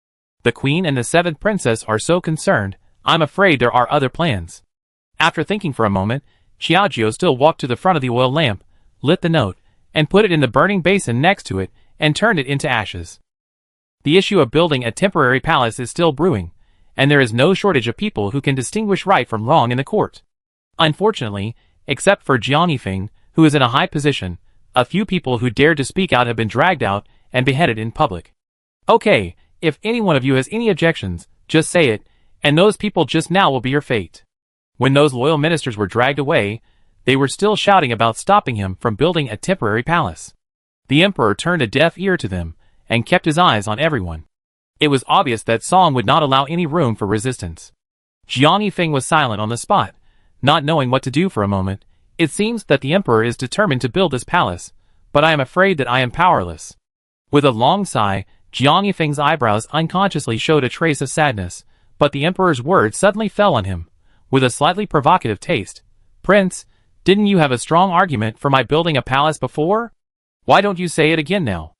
S1: The queen and the seventh princess are so concerned. I'm afraid there are other plans. After thinking for a moment, Xiaojiu still walked to the front of the oil lamp, lit the note, and put it in the burning basin next to it, and turned it into ashes. The issue of building a temporary palace is still brewing, and there is no shortage of people who can distinguish right from wrong in the court. Unfortunately, except for Jiang Yifeng, who is in a high position, a few people who dared to speak out have been dragged out and beheaded in public. Okay, if any one of you has any objections, just say it, and those people just now will be your fate. When those loyal ministers were dragged away, they were still shouting about stopping him from building a temporary palace. The emperor turned a deaf ear to them, and kept his eyes on everyone. It was obvious that Song would not allow any room for resistance. Jiang Yifeng was silent on the spot, not knowing what to do for a moment. It seems that the emperor is determined to build this palace, but I am afraid that I am powerless. With a long sigh, Jiang Yifeng's eyebrows unconsciously showed a trace of sadness, but the emperor's words suddenly fell on him, with a slightly provocative taste. "Prince, didn't you have a strong argument for my building a palace before? Why don't you say it again now?"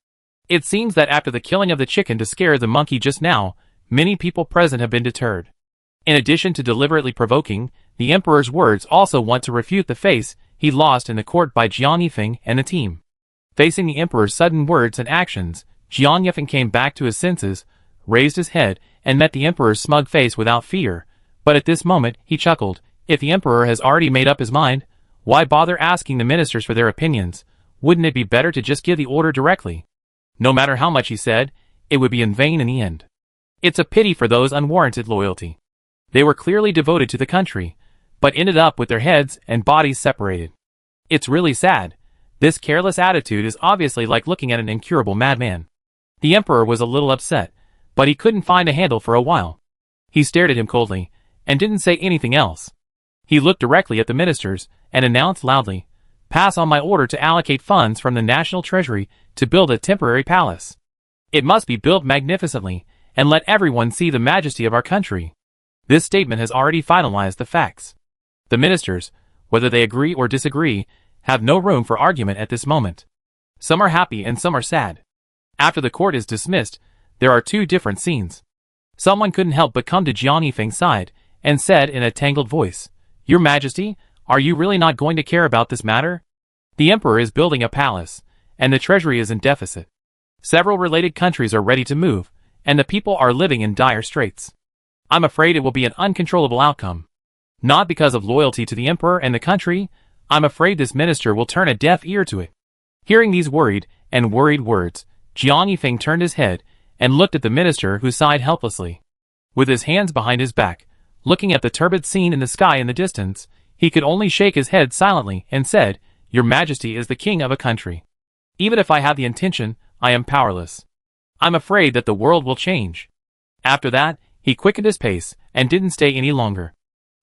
S1: It seems that after the killing of the chicken to scare the monkey just now, many people present have been deterred. In addition to deliberately provoking, the emperor's words also want to refute the face he lost in the court by Jiang Yifeng and the team. Facing the emperor's sudden words and actions, Jiang Yifeng came back to his senses, raised his head, and met the emperor's smug face without fear. But at this moment, he chuckled. If the emperor has already made up his mind, why bother asking the ministers for their opinions? Wouldn't it be better to just give the order directly? No matter how much he said, it would be in vain in the end. It's a pity for those unwarranted loyalty. They were clearly devoted to the country, but ended up with their heads and bodies separated. It's really sad. This careless attitude is obviously like looking at an incurable madman. The emperor was a little upset, but he couldn't find a handle for a while. He stared at him coldly, and didn't say anything else. He looked directly at the ministers, and announced loudly, "Pass on my order to allocate funds from the national treasury to build a temporary palace. It must be built magnificently, and let everyone see the majesty of our country." This statement has already finalized the facts. The ministers, whether they agree or disagree, have no room for argument at this moment. Some are happy and some are sad. After the court is dismissed, there are two different scenes. Someone couldn't help but come to Jiang Yifeng's side, and said in a tangled voice, "Your Majesty, are you really not going to care about this matter? The emperor is building a palace, and the treasury is in deficit. Several related countries are ready to move, and the people are living in dire straits. I'm afraid it will be an uncontrollable outcome. Not because of loyalty to the emperor and the country, I'm afraid this minister will turn a deaf ear to it." Hearing these worried words, Jiang Yifeng turned his head, and looked at the minister, who sighed helplessly. With his hands behind his back, looking at the turbid scene in the sky in the distance, he could only shake his head silently, and said, "Your Majesty is the king of a country. Even if I have the intention, I am powerless. I'm afraid that the world will change." After that, he quickened his pace, and didn't stay any longer.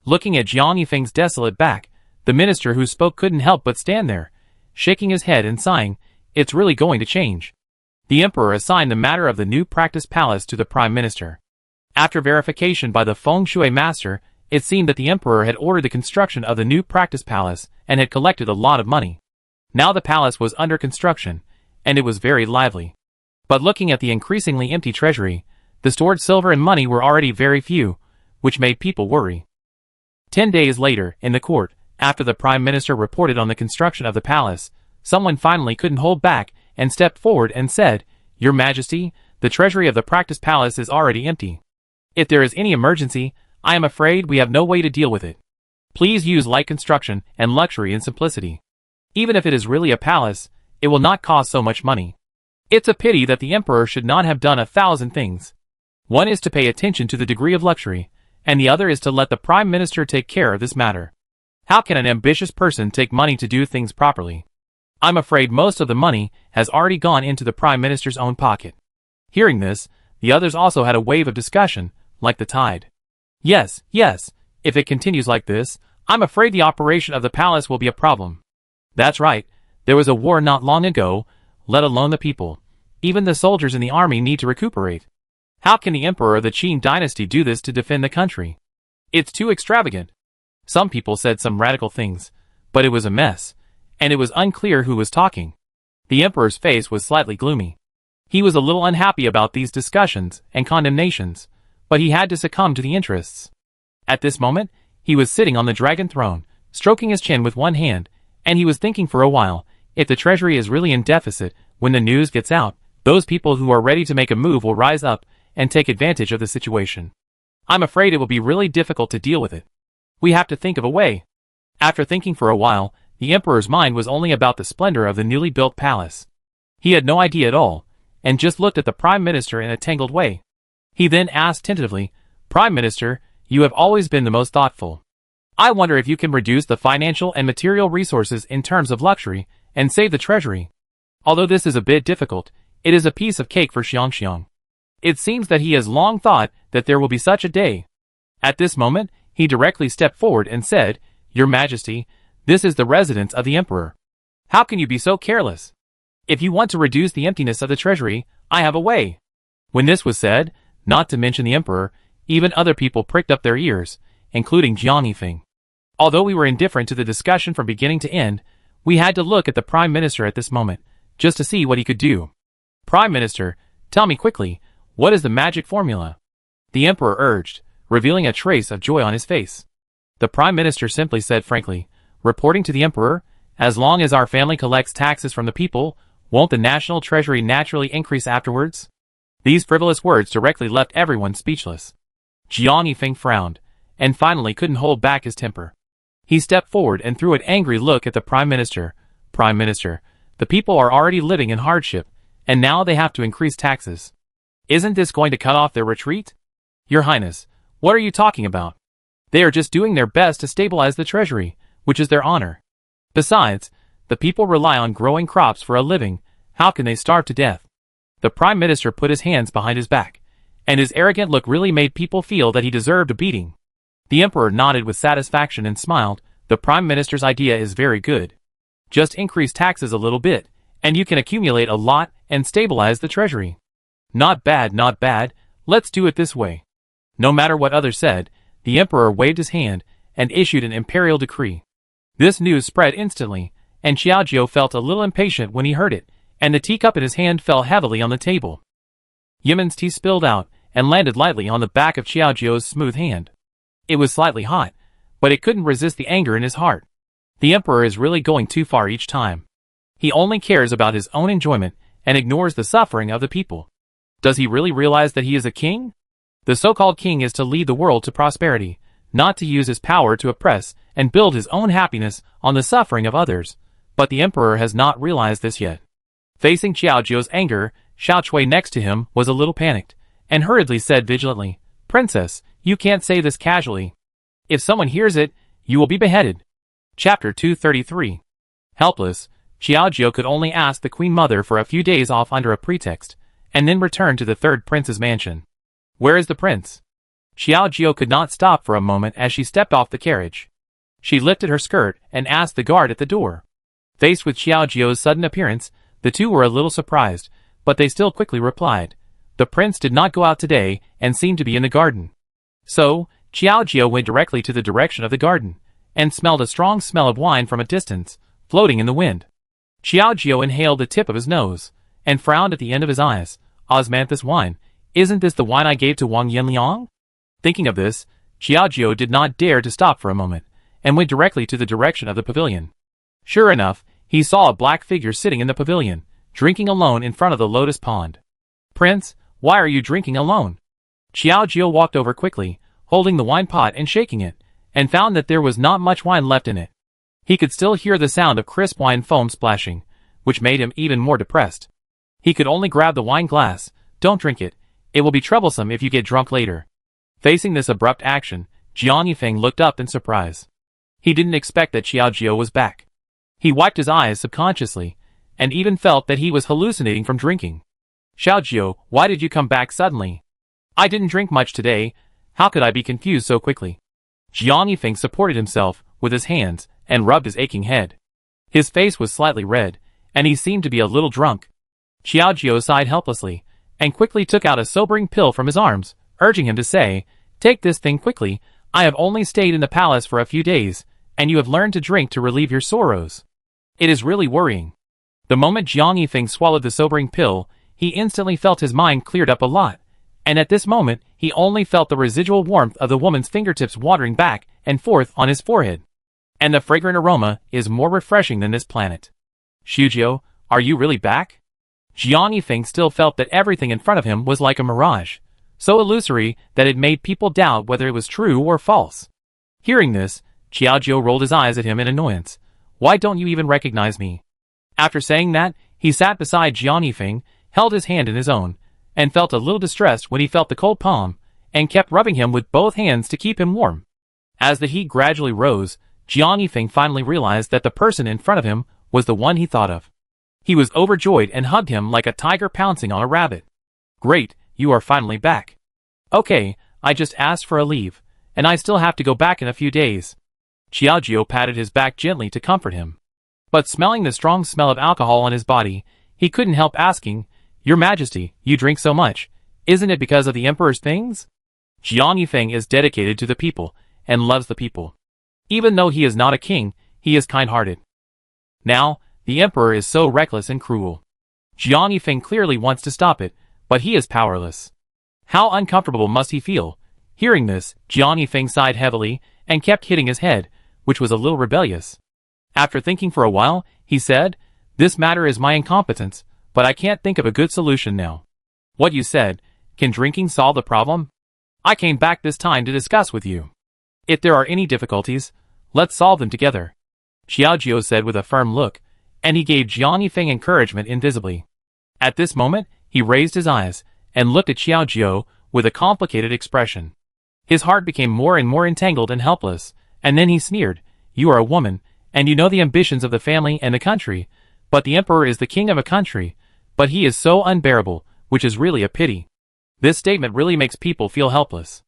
S1: Looking at Jiang Yifeng's desolate back, the minister who spoke couldn't help but stand there, shaking his head and sighing, "It's really going to change." The emperor assigned the matter of the new practice palace to the prime minister. After verification by the feng shui master, it seemed that the emperor had ordered the construction of the new practice palace, and had collected a lot of money. Now the palace was under construction, and it was very lively. But looking at the increasingly empty treasury, the stored silver and money were already very few, which made people worry. 10 days later, in the court, after the Prime Minister reported on the construction of the palace, someone finally couldn't hold back and stepped forward and said, "Your Majesty, the treasury of the practice palace is already empty. If there is any emergency, I am afraid we have no way to deal with it. Please use light construction and luxury and simplicity. Even if it is really a palace, it will not cost so much money." It's a pity that the emperor should not have done 1,000 things. One is to pay attention to the degree of luxury, and the other is to let the Prime Minister take care of this matter. How can an ambitious person take money to do things properly? I'm afraid most of the money has already gone into the Prime Minister's own pocket. Hearing this, the others also had a wave of discussion, like the tide. Yes, if it continues like this, I'm afraid the operation of the palace will be a problem. That's right, there was a war not long ago, let alone the people. Even the soldiers in the army need to recuperate. How can the emperor of the Qin dynasty do this to defend the country? It's too extravagant. Some people said some radical things, but it was a mess, and it was unclear who was talking. The emperor's face was slightly gloomy. He was a little unhappy about these discussions and condemnations, but he had to succumb to the interests. At this moment, he was sitting on the dragon throne, stroking his chin with one hand, and he was thinking for a while, if the treasury is really in deficit, when the news gets out, those people who are ready to make a move will rise up and take advantage of the situation. I'm afraid it will be really difficult to deal with it. We have to think of a way. After thinking for a while, the emperor's mind was only about the splendor of the newly built palace. He had no idea at all, and just looked at the Prime Minister in a tangled way. He then asked tentatively, "Prime Minister, you have always been the most thoughtful. I wonder if you can reduce the financial and material resources in terms of luxury and save the treasury." Although this is a bit difficult, it is a piece of cake for Xiangxiang. It seems that he has long thought that there will be such a day. At this moment, he directly stepped forward and said, "Your Majesty, this is the residence of the emperor. How can you be so careless? If you want to reduce the emptiness of the treasury, I have a way." When this was said, not to mention the emperor, even other people pricked up their ears, including Jiang Yifeng. Although we were indifferent to the discussion from beginning to end, we had to look at the Prime Minister at this moment, just to see what he could do. "Prime Minister, tell me quickly, what is the magic formula?" the emperor urged, revealing a trace of joy on his face. The Prime Minister simply said frankly, reporting to the emperor, "As long as our family collects taxes from the people, won't the national treasury naturally increase afterwards?" These frivolous words directly left everyone speechless. Jiang Yifeng frowned, and finally couldn't hold back his temper. He stepped forward and threw an angry look at the Prime Minister. "Prime Minister, the people are already living in hardship, and now they have to increase taxes. Isn't this going to cut off their retreat?" "Your Highness, what are you talking about? They are just doing their best to stabilize the treasury, which is their honor. Besides, the people rely on growing crops for a living. How can they starve to death?" The Prime Minister put his hands behind his back, and his arrogant look really made people feel that he deserved a beating. The emperor nodded with satisfaction and smiled. "The Prime Minister's idea is very good. Just increase taxes a little bit, and you can accumulate a lot and stabilize the treasury. Not bad, not bad, let's do it this way." No matter what others said, the emperor waved his hand and issued an imperial decree. This news spread instantly, and Xiaojiu felt a little impatient when he heard it, and the teacup in his hand fell heavily on the table. Yimin's tea spilled out and landed lightly on the back of Xiaojiu's smooth hand. It was slightly hot, but it couldn't resist the anger in his heart. The emperor is really going too far each time. He only cares about his own enjoyment and ignores the suffering of the people. Does he really realize that he is a king? The so-called king is to lead the world to prosperity, not to use his power to oppress and build his own happiness on the suffering of others. But the emperor has not realized this yet. Facing Xiaojiu's anger, Xiao Cui next to him was a little panicked, and hurriedly said vigilantly, "Princess, you can't say this casually. If someone hears it, you will be beheaded." Chapter 233. Helpless, Xiaojiu could only ask the Queen Mother for a few days off under a pretext, and then return to the third prince's mansion. "Where is the prince?" Xiaojiu could not stop for a moment as she stepped off the carriage. She lifted her skirt and asked the guard at the door. Faced with Xiaojiu's sudden appearance, the two were a little surprised, but they still quickly replied. The prince did not go out today and seemed to be in the garden. So, Xiaojiu went directly to the direction of the garden, and smelled a strong smell of wine from a distance, floating in the wind. Xiaojiu inhaled the tip of his nose, and frowned at the end of his eyes. Osmanthus wine. Isn't this the wine I gave to Wang Yanliang? Thinking of this, Xiaojiu did not dare to stop for a moment, and went directly to the direction of the pavilion. Sure enough, he saw a black figure sitting in the pavilion, drinking alone in front of the lotus pond. Prince, why are you drinking alone? Xiaojiu walked over quickly, holding the wine pot and shaking it, and found that there was not much wine left in it. He could still hear the sound of crisp wine foam splashing, which made him even more depressed. He could only grab the wine glass. Don't drink it. It will be troublesome if you get drunk later. Facing this abrupt action, Jiang Yifeng looked up in surprise. He didn't expect that Xiaojiu was back. He wiped his eyes subconsciously, and even felt that he was hallucinating from drinking. Xiaojiu, why did you come back suddenly? I didn't drink much today. How could I be confused so quickly? Jiang Yifeng supported himself with his hands and rubbed his aching head. His face was slightly red, and he seemed to be a little drunk. Xiaojiu sighed helplessly, and quickly took out a sobering pill from his arms, urging him to say, "Take this thing quickly. I have only stayed in the palace for a few days, and you have learned to drink to relieve your sorrows. It is really worrying." The moment Jiang Yifeng swallowed the sobering pill, he instantly felt his mind cleared up a lot, and at this moment, he only felt the residual warmth of the woman's fingertips wandering back and forth on his forehead. And the fragrant aroma is more refreshing than this planet. Xiaojiu, are you really back? Jiang Yifeng still felt that everything in front of him was like a mirage, so illusory that it made people doubt whether it was true or false. Hearing this, Xiaojiu rolled his eyes at him in annoyance. Why don't you even recognize me? After saying that, he sat beside Jiang Yifeng, held his hand in his own, and felt a little distressed when he felt the cold palm, and kept rubbing him with both hands to keep him warm. As the heat gradually rose, Jiang Yifeng finally realized that the person in front of him was the one he thought of. He was overjoyed and hugged him like a tiger pouncing on a rabbit. Great, you are finally back. Okay, I just asked for a leave, and I still have to go back in a few days. Xiaojiu patted his back gently to comfort him. But smelling the strong smell of alcohol on his body, he couldn't help asking, Your Majesty, you drink so much. Isn't it because of the Emperor's things? Jiang Yifeng is dedicated to the people, and loves the people. Even though he is not a king, he is kind-hearted. Now, the Emperor is so reckless and cruel. Jiang Yifeng clearly wants to stop it, but he is powerless. How uncomfortable must he feel? Hearing this, Jiang Yifeng sighed heavily, and kept hitting his head, which was a little rebellious. After thinking for a while, he said, This matter is my incompetence, but I can't think of a good solution now. What you said, can drinking solve the problem? I came back this time to discuss with you. If there are any difficulties, let's solve them together. Xiaojiu said with a firm look, and he gave Jiang Yifeng encouragement invisibly. At this moment, he raised his eyes, and looked at Xiaojiu with a complicated expression. His heart became more and more entangled and helpless, and then he sneered, You are a woman, and you know the ambitions of the family and the country, but the Emperor is the king of a country, but he is so unbearable, which is really a pity. This statement really makes people feel helpless.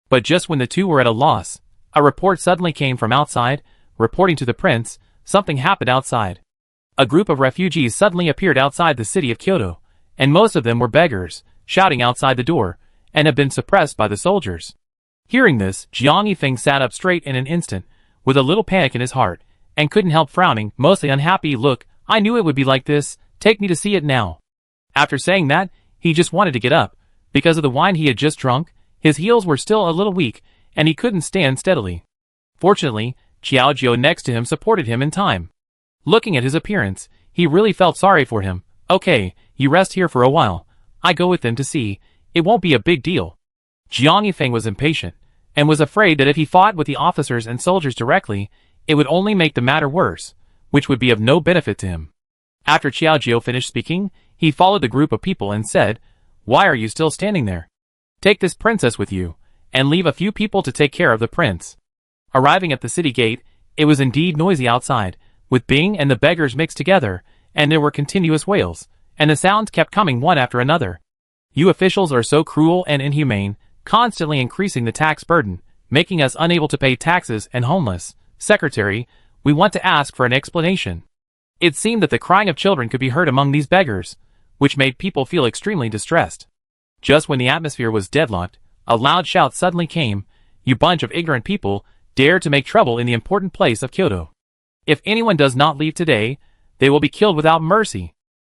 S1: But just when the two were at a loss, a report suddenly came from outside, reporting to the prince, something happened outside. A group of refugees suddenly appeared outside the city of Kyoto, and most of them were beggars, shouting outside the door, and had been suppressed by the soldiers. Hearing this, Jiang Yifeng sat up straight in an instant, with a little panic in his heart, and couldn't help frowning, mostly unhappy. Look, I knew it would be like this, take me to see it now. After saying that, he just wanted to get up. Because of the wine he had just drunk, his heels were still a little weak, and he couldn't stand steadily. Fortunately, Xiaojiu next to him supported him in time. Looking at his appearance, he really felt sorry for him. Okay, you rest here for a while. I go with them to see. It won't be a big deal. Jiang Yifeng was impatient, and was afraid that if he fought with the officers and soldiers directly, it would only make the matter worse, which would be of no benefit to him. After Xiaojiu finished speaking, he followed the group of people and said, Why are you still standing there? Take this princess with you, and leave a few people to take care of the prince. Arriving at the city gate, it was indeed noisy outside, with Bing and the beggars mixed together, and there were continuous wails, and the sounds kept coming one after another. You officials are so cruel and inhumane, constantly increasing the tax burden, making us unable to pay taxes and homeless. Secretary, we want to ask for an explanation. It seemed that the crying of children could be heard among these beggars, which made people feel extremely distressed. Just when the atmosphere was deadlocked, a loud shout suddenly came, You bunch of ignorant people, dare to make trouble in the important place of Kyoto. If anyone does not leave today, they will be killed without mercy.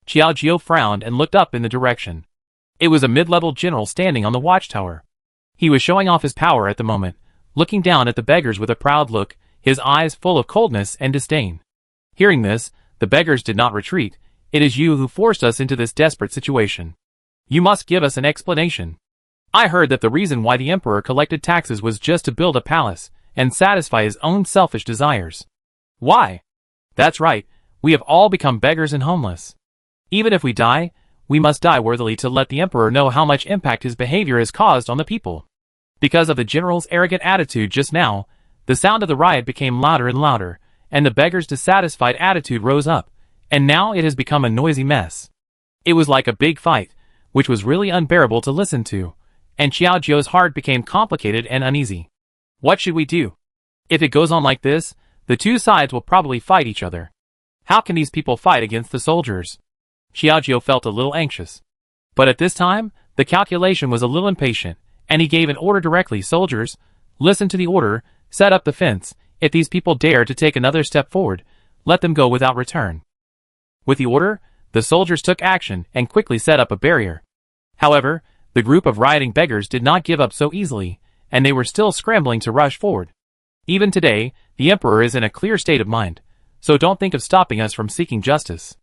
S1: Xiao Jiao frowned and looked up in the direction. It was a mid-level general standing on the watchtower. He was showing off his power at the moment, looking down at the beggars with a proud look, his eyes full of coldness and disdain. Hearing this, the beggars did not retreat. It is you who forced us into this desperate situation. You must give us an explanation. I heard that the reason why the emperor collected taxes was just to build a palace and satisfy his own selfish desires. Why? That's right, we have all become beggars and homeless. Even if we die, we must die worthily to let the emperor know how much impact his behavior has caused on the people. Because of the general's arrogant attitude just now, the sound of the riot became louder and louder, and the beggar's dissatisfied attitude rose up, and now it has become a noisy mess. It was like a big fight, which was really unbearable to listen to, and Xiao Jiao's heart became complicated and uneasy. What should we do? If it goes on like this, the two sides will probably fight each other. How can these people fight against the soldiers? Xiao Jiao felt a little anxious. But at this time, the calculation was a little impatient, and he gave an order directly. Soldiers, listen to the order, set up the fence. If these people dare to take another step forward, let them go without return. With the order, the soldiers took action and quickly set up a barrier. However, the group of rioting beggars did not give up so easily, and they were still scrambling to rush forward. Even today, the emperor is in a clear state of mind, so don't think of stopping us from seeking justice.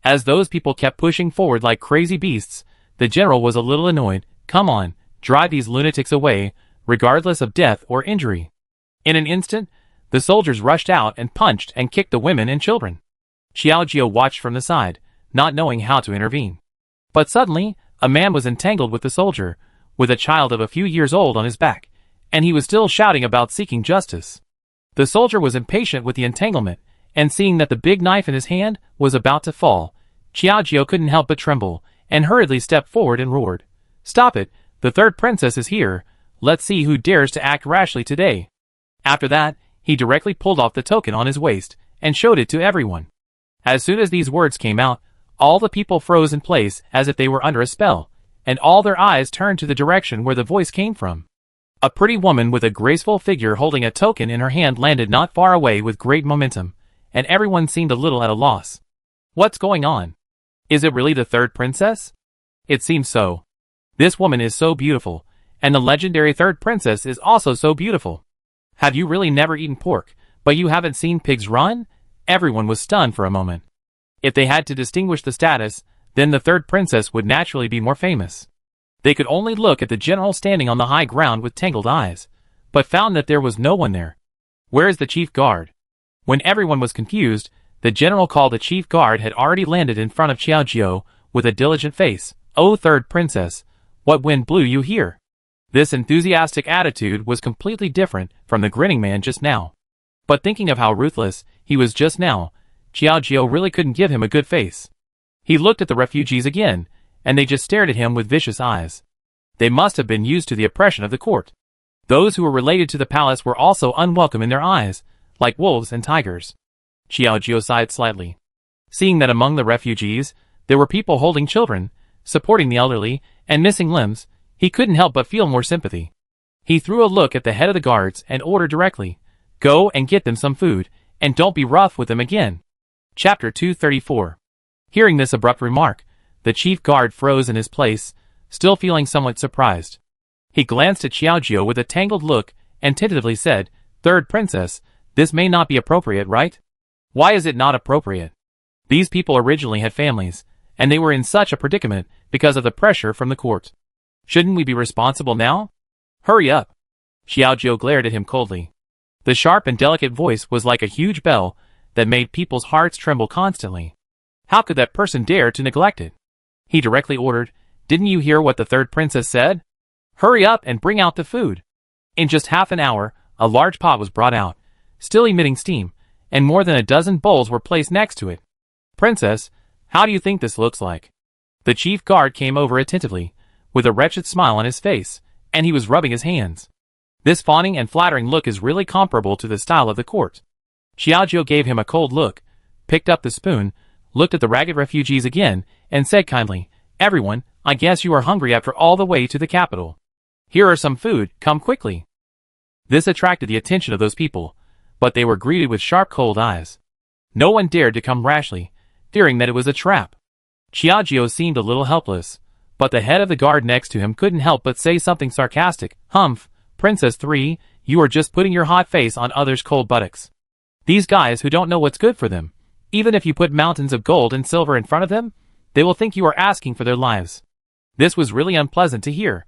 S1: As those people kept pushing forward like crazy beasts, the general was a little annoyed. Come on, drive these lunatics away, regardless of death or injury. In an instant, the soldiers rushed out and punched and kicked the women and children. Xiao Jiao watched from the side, not knowing how to intervene. But suddenly, a man was entangled with the soldier, with a child of a few years old on his back, and he was still shouting about seeking justice. The soldier was impatient with the entanglement, and seeing that the big knife in his hand was about to fall, Xiao Jiao couldn't help but tremble, and hurriedly stepped forward and roared. Stop it, the third princess is here, let's see who dares to act rashly today. After that, he directly pulled off the token on his waist, and showed it to everyone. As soon as these words came out, all the people froze in place as if they were under a spell, and all their eyes turned to the direction where the voice came from. A pretty woman with a graceful figure holding a token in her hand landed not far away with great momentum, and everyone seemed a little at a loss. What's going on? Is it really the third princess? It seems so. This woman is so beautiful, and the legendary third princess is also so beautiful. Have you really never eaten pork, but you haven't seen pigs run? Everyone was stunned for a moment. If they had to distinguish the status, then the third princess would naturally be more famous. They could only look at the general standing on the high ground with tangled eyes, but found that there was no one there. Where is the chief guard? When everyone was confused, the general called the chief guard had already landed in front of Xiao Jiao with a diligent face. Oh, third princess, what wind blew you here? This enthusiastic attitude was completely different from the grinning man just now. But thinking of how ruthless he was just now, Xiao Jiao really couldn't give him a good face. He looked at the refugees again, and they just stared at him with vicious eyes. They must have been used to the oppression of the court. Those who were related to the palace were also unwelcome in their eyes, like wolves and tigers. Xiao Jiao sighed slightly. Seeing that among the refugees, there were people holding children, supporting the elderly, and missing limbs, he couldn't help but feel more sympathy. He threw a look at the head of the guards and ordered directly, "Go and get them some food, and don't be rough with them again." Chapter 234. Hearing this abrupt remark, the chief guard froze in his place, still feeling somewhat surprised. He glanced at Xiao Jiao with a tangled look and tentatively said, "Third princess, this may not be appropriate, right?" "Why is it not appropriate? These people originally had families, and they were in such a predicament because of the pressure from the court. Shouldn't we be responsible now? Hurry up." Xiao Jiao glared at him coldly. The sharp and delicate voice was like a huge bell that made people's hearts tremble constantly. How could that person dare to neglect it? He directly ordered, "Didn't you hear what the third princess said? Hurry up and bring out the food." In just half an hour, a large pot was brought out, still emitting steam, and more than a dozen bowls were placed next to it. "Princess, how do you think this looks like?" The chief guard came over attentively, with a wretched smile on his face, and he was rubbing his hands. This fawning and flattering look is really comparable to the style of the court. Xiao Jiao gave him a cold look, picked up the spoon, looked at the ragged refugees again, and said kindly, "Everyone, I guess you are hungry after all the way to the capital. Here are some food, come quickly." This attracted the attention of those people, but they were greeted with sharp cold eyes. No one dared to come rashly, fearing that it was a trap. Xiaojio seemed a little helpless, but the head of the guard next to him couldn't help but say something sarcastic. Humph, Princess 3, you are just putting your hot face on others' cold buttocks. These guys who don't know what's good for them, even if you put mountains of gold and silver in front of them, they will think you are asking for their lives. This was really unpleasant to hear.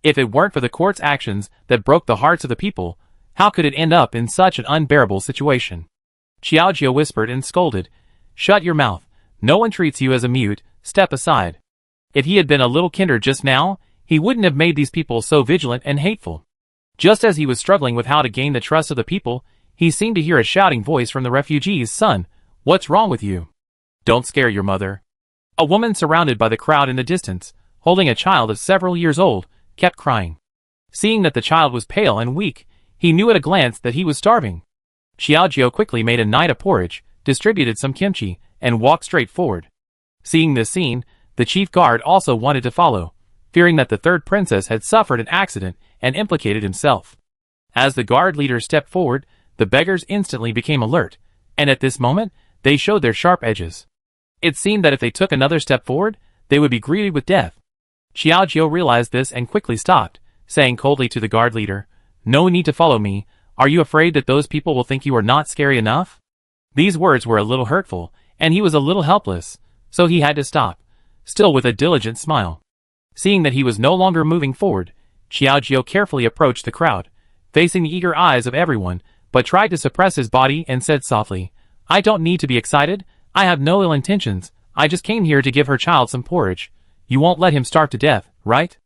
S1: If it weren't for the court's actions that broke the hearts of the people, how could it end up in such an unbearable situation? Xiaojio whispered and scolded. Shut your mouth. No one treats you as a mute, step aside. If he had been a little kinder just now, he wouldn't have made these people so vigilant and hateful. Just as he was struggling with how to gain the trust of the people, he seemed to hear a shouting voice from the refugees. Son, what's wrong with you? Don't scare your mother. A woman surrounded by the crowd in the distance, holding a child of several years old, kept crying. Seeing that the child was pale and weak, he knew at a glance that he was starving. Xiaojio quickly made a night of porridge, distributed some kimchi, and walked straight forward. Seeing this scene, the chief guard also wanted to follow, fearing that the third princess had suffered an accident and implicated himself. As the guard leader stepped forward, the beggars instantly became alert, and at this moment, they showed their sharp edges. It seemed that if they took another step forward, they would be greeted with death. Xiaojio realized this and quickly stopped, saying coldly to the guard leader, No need to follow me. Are you afraid that those people will think you are not scary enough? These words were a little hurtful, and he was a little helpless, so he had to stop, still with a diligent smile. Seeing that he was no longer moving forward, Xiaojio carefully approached the crowd, facing the eager eyes of everyone, but tried to suppress his body and said softly, I don't need to be excited. I have no ill intentions. I just came here to give her child some porridge. You won't let him starve to death, right?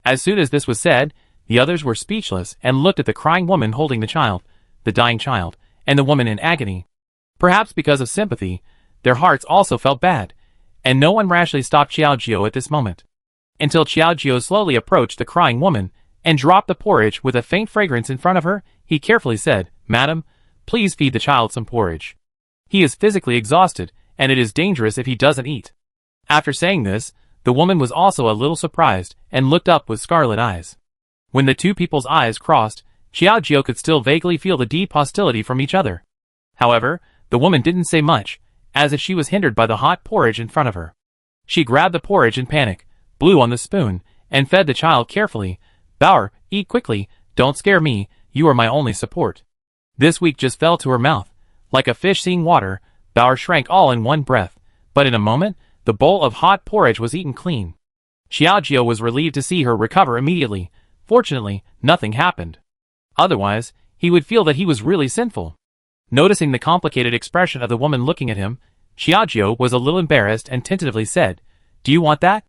S1: As soon as this was said, the others were speechless and looked at the crying woman holding the child, the dying child, and the woman in agony. Perhaps because of sympathy, their hearts also felt bad, and no one rashly stopped Xiaojio at this moment. Until Xiaojio slowly approached the crying woman and dropped the porridge with a faint fragrance in front of her, he carefully said, Madam, please feed the child some porridge. He is physically exhausted, and it is dangerous if he doesn't eat. After saying this, the woman was also a little surprised and looked up with scarlet eyes. When the two people's eyes crossed, Xiaojio could still vaguely feel the deep hostility from each other. However, the woman didn't say much, as if she was hindered by the hot porridge in front of her. She grabbed the porridge in panic, blew on the spoon, and fed the child carefully. Bauer, eat quickly, don't scare me, you are my only support. This week just fell to her mouth. Like a fish seeing water, Bauer shrank all in one breath, but in a moment, the bowl of hot porridge was eaten clean. Xiaojio was relieved to see her recover immediately. Fortunately, nothing happened. Otherwise, he would feel that he was really sinful. Noticing the complicated expression of the woman looking at him, Xiaojio was a little embarrassed and tentatively said, Do you want that?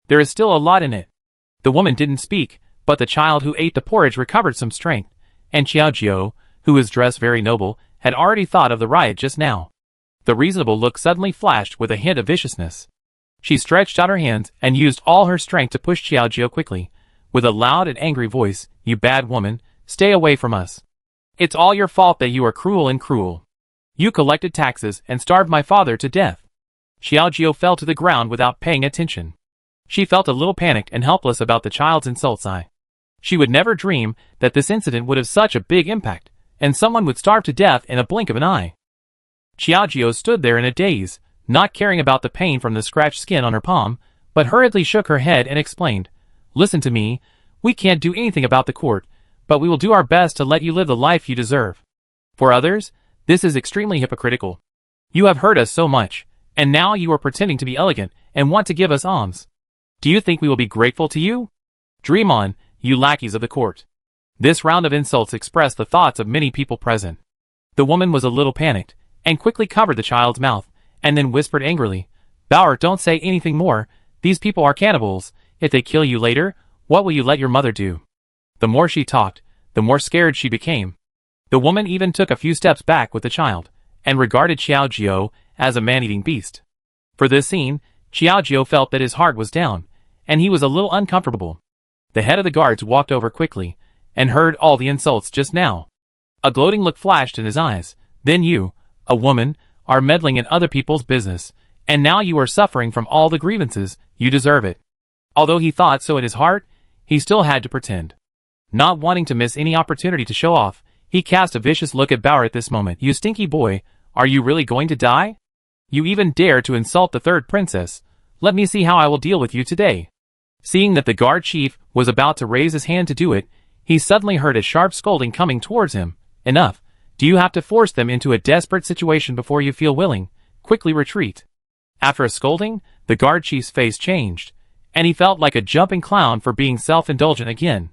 S1: There is still a lot in it. The woman didn't speak, but the child who ate the porridge recovered some strength, and Xiaojio, who was dressed very noble, had already thought of the riot just now. The reasonable look suddenly flashed with a hint of viciousness. She stretched out her hands and used all her strength to push Xiaojio quickly. With a loud and angry voice, You bad woman, stay away from us. It's all your fault that you are cruel. You collected taxes and starved my father to death. Xiaojio fell to the ground without paying attention. She felt a little panicked and helpless about the child's insults. She would never dream that this incident would have such a big impact, and someone would starve to death in a blink of an eye. Xiaojio stood there in a daze, not caring about the pain from the scratched skin on her palm, but hurriedly shook her head and explained, Listen to me, we can't do anything about the court, but we will do our best to let you live the life you deserve. For others, this is extremely hypocritical. You have hurt us so much, and now you are pretending to be elegant and want to give us alms. Do you think we will be grateful to you? Dream on, you lackeys of the court. This round of insults expressed the thoughts of many people present. The woman was a little panicked, and quickly covered the child's mouth, and then whispered angrily, Bauer, don't say anything more, these people are cannibals, if they kill you later, what will you let your mother do? The more she talked, the more scared she became. The woman even took a few steps back with the child, and regarded Xiaojio as a man-eating beast. For this scene, Xiaojio felt that his heart was down, and he was a little uncomfortable. The head of the guards walked over quickly, and heard all the insults just now. A gloating look flashed in his eyes. Then you, a woman, are meddling in other people's business, and now you are suffering from all the grievances, you deserve it. Although he thought so in his heart, he still had to pretend. Not wanting to miss any opportunity to show off, he cast a vicious look at Bauer at this moment. You stinky boy, are you really going to die? You even dare to insult the third princess. let me see how I will deal with you today. Seeing that the guard chief was about to raise his hand to do it, he suddenly heard a sharp scolding coming towards him. Enough. Do you have to force them into a desperate situation before you feel willing? Quickly retreat. After a scolding, the guard chief's face changed, and he felt like a jumping clown for being self-indulgent again.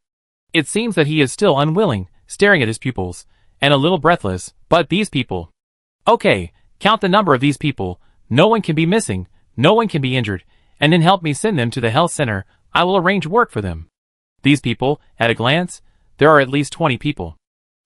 S1: It seems that he is still unwilling, staring at his pupils, and a little breathless. But these people. Okay, count the number of these people. No one can be missing, no one can be injured, and then help me send them to the health center. I will arrange work for them. These people, at a glance, there are at least 20 people.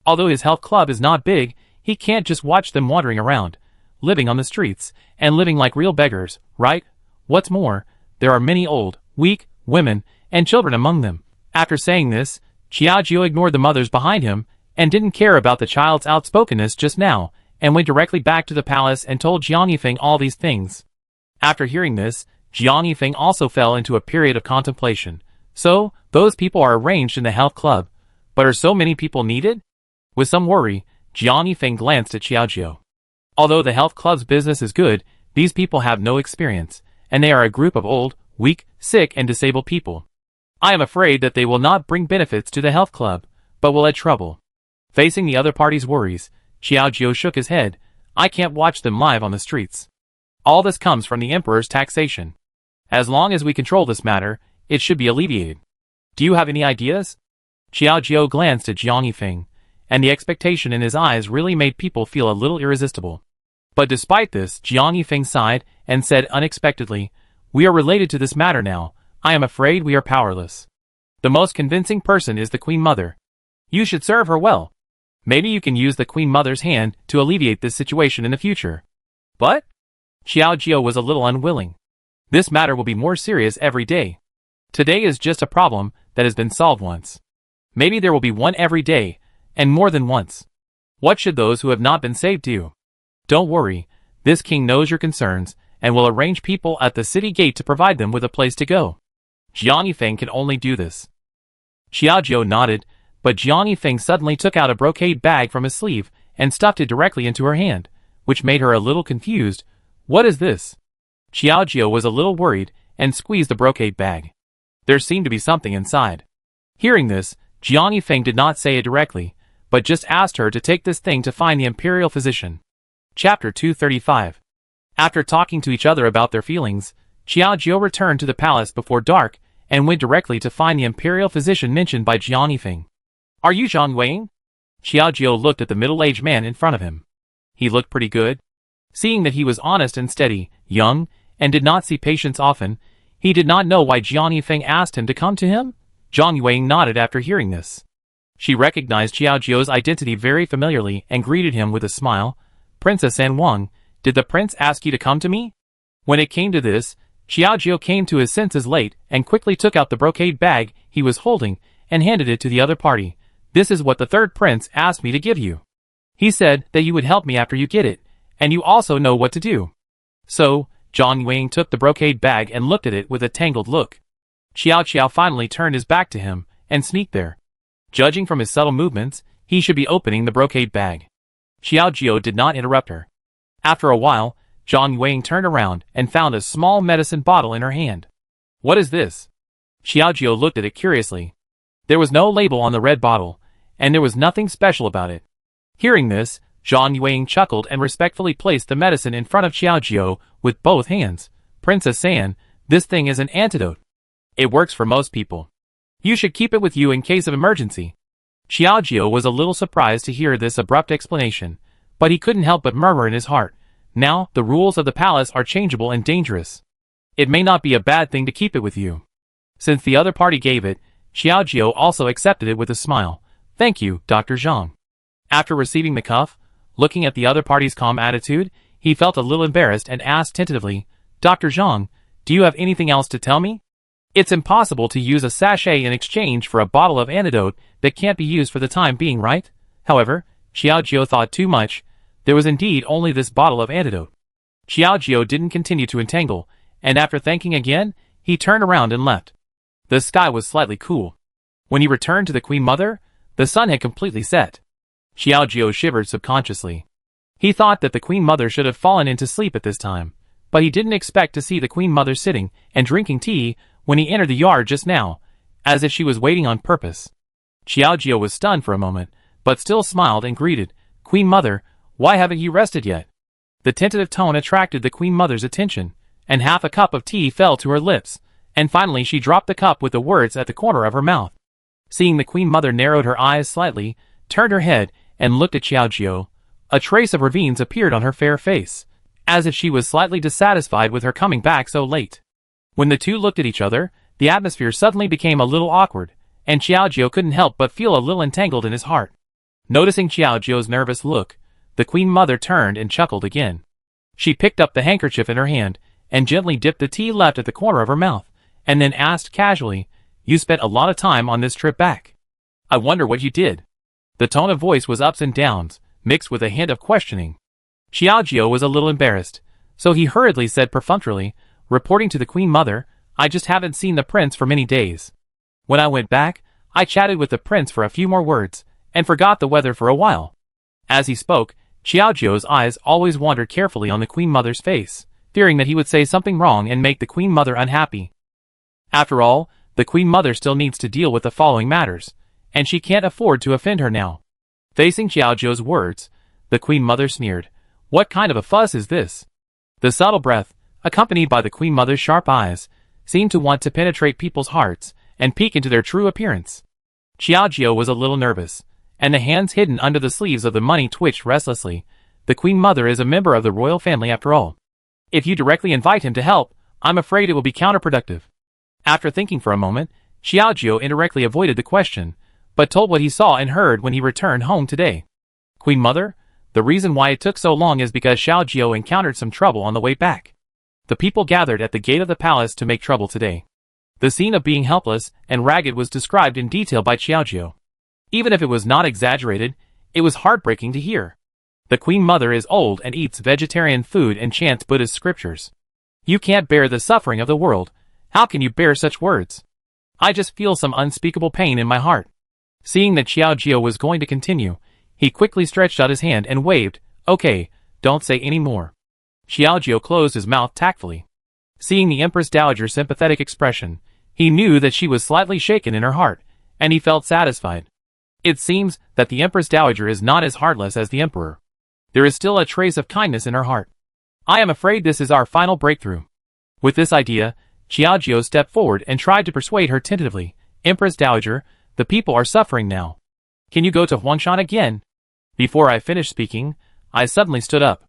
S1: Although his health club is not big, he can't just watch them wandering around, living on the streets, and living like real beggars, right? What's more, there are many old, weak, women, and children among them. After saying this, Xiaojiu ignored the mothers behind him, and didn't care about the child's outspokenness just now, and went directly back to the palace and told Jiang Yifeng all these things. After hearing this, Jiang Yifeng also fell into a period of contemplation. So, those people are arranged in the health club, but are so many people needed? With some worry, Jiang Yifeng glanced at Xiaojiu. Although the health club's business is good, these people have no experience, and they are a group of old, weak, sick and disabled people. I am afraid that they will not bring benefits to the health club, but will add trouble. Facing the other party's worries, Xiaojiu shook his head. I can't watch them live on the streets. All this comes from the emperor's taxation. As long as we control this matter, it should be alleviated. Do you have any ideas? Xiaojiu glanced at Jiang Yifeng, and the expectation in his eyes really made people feel a little irresistible. But despite this, Jiang Yifeng sighed and said unexpectedly, We are related to this matter now. I am afraid we are powerless. The most convincing person is the Queen Mother. You should serve her well. Maybe you can use the Queen Mother's hand to alleviate this situation in the future. But? Xiaojiu was a little unwilling. This matter will be more serious every day. Today is just a problem that has been solved once. Maybe there will be one every day, and more than once. What should those who have not been saved do? Don't worry, this king knows your concerns, and will arrange people at the city gate to provide them with a place to go. Jiang Yifeng can only do this. Xiaojiu nodded, but Jiang Yifeng suddenly took out a brocade bag from his sleeve and stuffed it directly into her hand, which made her a little confused. What is this? Xiaojiu was a little worried and squeezed the brocade bag. There seemed to be something inside. Hearing this, Jiang Yifeng did not say it directly, but just asked her to take this thing to find the imperial physician. Chapter 235. After talking to each other about their feelings, Xiaojiu returned to the palace before dark and went directly to find the imperial physician mentioned by Jiang Yifeng. Are you Zhang Wang? Xiaojiu looked at the middle-aged man in front of him. He looked pretty good. Seeing that he was honest and steady, young, and did not see patients often, he did not know why Jiang Yifeng asked him to come to him. Zhang Wang nodded after hearing this. She recognized Xiaojiu's identity very familiarly and greeted him with a smile. Princess An Wang, did the prince ask you to come to me? When it came to this, Xiaojiu came to his senses late and quickly took out the brocade bag he was holding and handed it to the other party. This is what the third prince asked me to give you. He said that you would help me after you get it, and you also know what to do. So, Zhang Wang took the brocade bag and looked at it with a tangled look. Xiaojiu finally turned his back to him and sneaked there. Judging from his subtle movements, he should be opening the brocade bag. Xiaojiu did not interrupt her. After a while, Zhang Wang turned around and found a small medicine bottle in her hand. What is this? Xiaojiu looked at it curiously. There was no label on the red bottle, and there was nothing special about it. Hearing this, Zhang Wang chuckled and respectfully placed the medicine in front of Xiaojiu with both hands. Princess An, this thing is an antidote. It works for most people. You should keep it with you in case of emergency. Xiaojiu was a little surprised to hear this abrupt explanation, but he couldn't help but murmur in his heart. Now, the rules of the palace are changeable and dangerous. It may not be a bad thing to keep it with you. Since the other party gave it, Xiaojiu also accepted it with a smile. Thank you, Dr. Zhang. After receiving the cuff, looking at the other party's calm attitude, he felt a little embarrassed and asked tentatively, Dr. Zhang, do you have anything else to tell me? It's impossible to use a sachet in exchange for a bottle of antidote that can't be used for the time being, right? However, Xiaojiu thought too much. There was indeed only this bottle of antidote. Xiaojiu didn't continue to entangle, and after thanking again, he turned around and left. The sky was slightly cool. When he returned to the Queen Mother, the sun had completely set. Xiaojiu shivered subconsciously. He thought that the Queen Mother should have fallen into sleep at this time, but he didn't expect to see the Queen Mother sitting and drinking tea when he entered the yard just now, as if she was waiting on purpose. Xiaojiu was stunned for a moment, but still smiled and greeted, "Queen Mother, why haven't you rested yet?" The tentative tone attracted the Queen Mother's attention, and half a cup of tea fell to her lips, and finally she dropped the cup with the words at the corner of her mouth. Seeing the Queen Mother narrowed her eyes slightly, turned her head, and looked at Xiaojiu, a trace of ravines appeared on her fair face, as if she was slightly dissatisfied with her coming back so late. When the two looked at each other, the atmosphere suddenly became a little awkward, and Xiaojiu couldn't help but feel a little entangled in his heart. Noticing Xiaojiu's nervous look, the Queen Mother turned and chuckled again. She picked up the handkerchief in her hand, and gently dipped the tea left at the corner of her mouth, and then asked casually, "You spent a lot of time on this trip back. I wonder what you did." The tone of voice was ups and downs, mixed with a hint of questioning. Xiaojiu was a little embarrassed, so he hurriedly said perfunctorily, reporting to the Queen Mother, "I just haven't seen the prince for many days. When I went back, I chatted with the prince for a few more words, and forgot the weather for a while." As he spoke, Xiaojiu's eyes always wandered carefully on the Queen Mother's face, fearing that he would say something wrong and make the Queen Mother unhappy. After all, the Queen Mother still needs to deal with the following matters, and she can't afford to offend her now. Facing Xiaojiu's words, the Queen Mother sneered, "What kind of a fuss is this?" The subtle breath, accompanied by the Queen Mother's sharp eyes, seemed to want to penetrate people's hearts and peek into their true appearance. Xiaojiu was a little nervous, and the hands hidden under the sleeves of the money twitched restlessly. The Queen Mother is a member of the royal family after all. If you directly invite him to help, I'm afraid it will be counterproductive. After thinking for a moment, Xiaojiu indirectly avoided the question, but told what he saw and heard when he returned home today. "Queen Mother, the reason why it took so long is because Xiaojiu encountered some trouble on the way back. The people gathered at the gate of the palace to make trouble today." The scene of being helpless and ragged was described in detail by Xiaojiu. Even if it was not exaggerated, it was heartbreaking to hear. The Queen Mother is old and eats vegetarian food and chants Buddhist scriptures. You can't bear the suffering of the world. How can you bear such words? I just feel some unspeakable pain in my heart. Seeing that Xiaojiu was going to continue, he quickly stretched out his hand and waved, "Okay, don't say any more." Xiaojiu closed his mouth tactfully. Seeing the Empress Dowager's sympathetic expression, he knew that she was slightly shaken in her heart, and he felt satisfied. It seems that the Empress Dowager is not as heartless as the Emperor. There is still a trace of kindness in her heart. I am afraid this is our final breakthrough. With this idea, Xiaojiu stepped forward and tried to persuade her tentatively, "Empress Dowager, the people are suffering now. Can you go to Huangshan again?" Before I finished speaking, I suddenly stood up.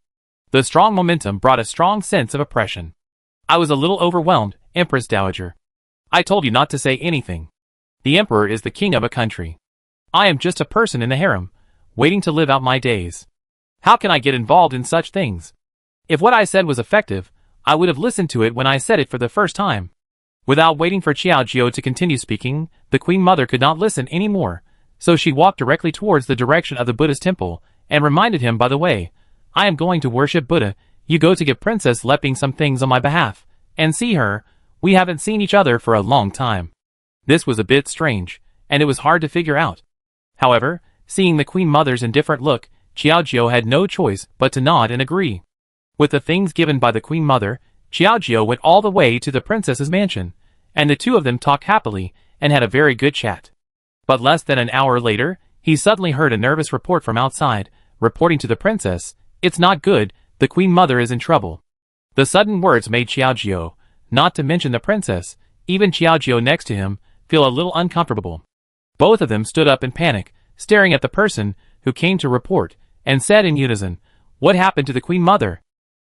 S1: The strong momentum brought a strong sense of oppression. I was a little overwhelmed, "Empress Dowager. I told you not to say anything. The Emperor is the king of a country. I am just a person in the harem, waiting to live out my days. How can I get involved in such things? If what I said was effective, I would have listened to it when I said it for the first time." Without waiting for Xiaojiu to continue speaking, the Queen Mother could not listen any more, so she walked directly towards the direction of the Buddhist temple, and reminded him, "By the way, I am going to worship Buddha. You go to give Princess Leping some things on my behalf, and see her. We haven't seen each other for a long time." This was a bit strange, and it was hard to figure out. However, seeing the Queen Mother's indifferent look, Xiaojiu had no choice but to nod and agree. With the things given by the Queen Mother, Xiaojiu went all the way to the princess's mansion, and the two of them talked happily and had a very good chat. But less than an hour later, he suddenly heard a nervous report from outside, reporting to the princess, "It's not good, the Queen Mother is in trouble." The sudden words made Xiaojiu, not to mention the princess, even Xiaojiu next to him, feel a little uncomfortable. Both of them stood up in panic, staring at the person who came to report, and said in unison, "What happened to the Queen Mother?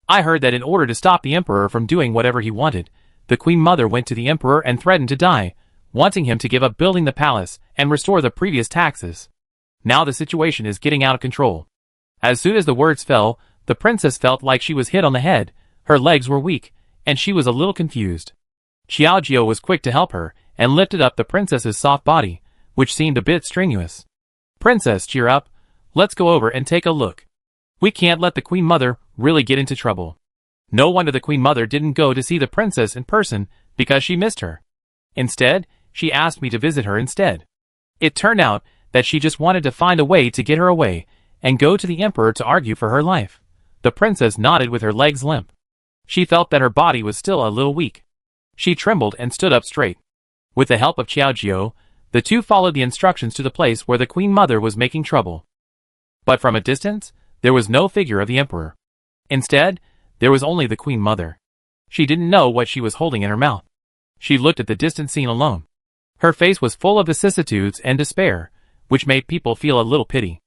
S1: I heard that in order to stop the Emperor from doing whatever he wanted, the Queen Mother went to the Emperor and threatened to die, wanting him to give up building the palace and restore the previous taxes. Now the situation is getting out of control." As soon as the words fell, the princess felt like she was hit on the head, her legs were weak, and she was a little confused. Xiaojiu was quick to help her, and lifted up the princess's soft body, which seemed a bit strenuous. "Princess, cheer up. Let's go over and take a look. We can't let the Queen Mother really get into trouble." No wonder the Queen Mother didn't go to see the princess in person, because she missed her. Instead, she asked me to visit her instead. It turned out that she just wanted to find a way to get her away, and go to the Emperor to argue for her life. The princess nodded with her legs limp. She felt that her body was still a little weak. She trembled and stood up straight. With the help of Qiaojiu, the two followed the instructions to the place where the Queen Mother was making trouble. But from a distance, there was no figure of the Emperor. Instead, there was only the Queen Mother. She didn't know what she was holding in her mouth. She looked at the distant scene alone. Her face was full of vicissitudes and despair, which made people feel a little pity.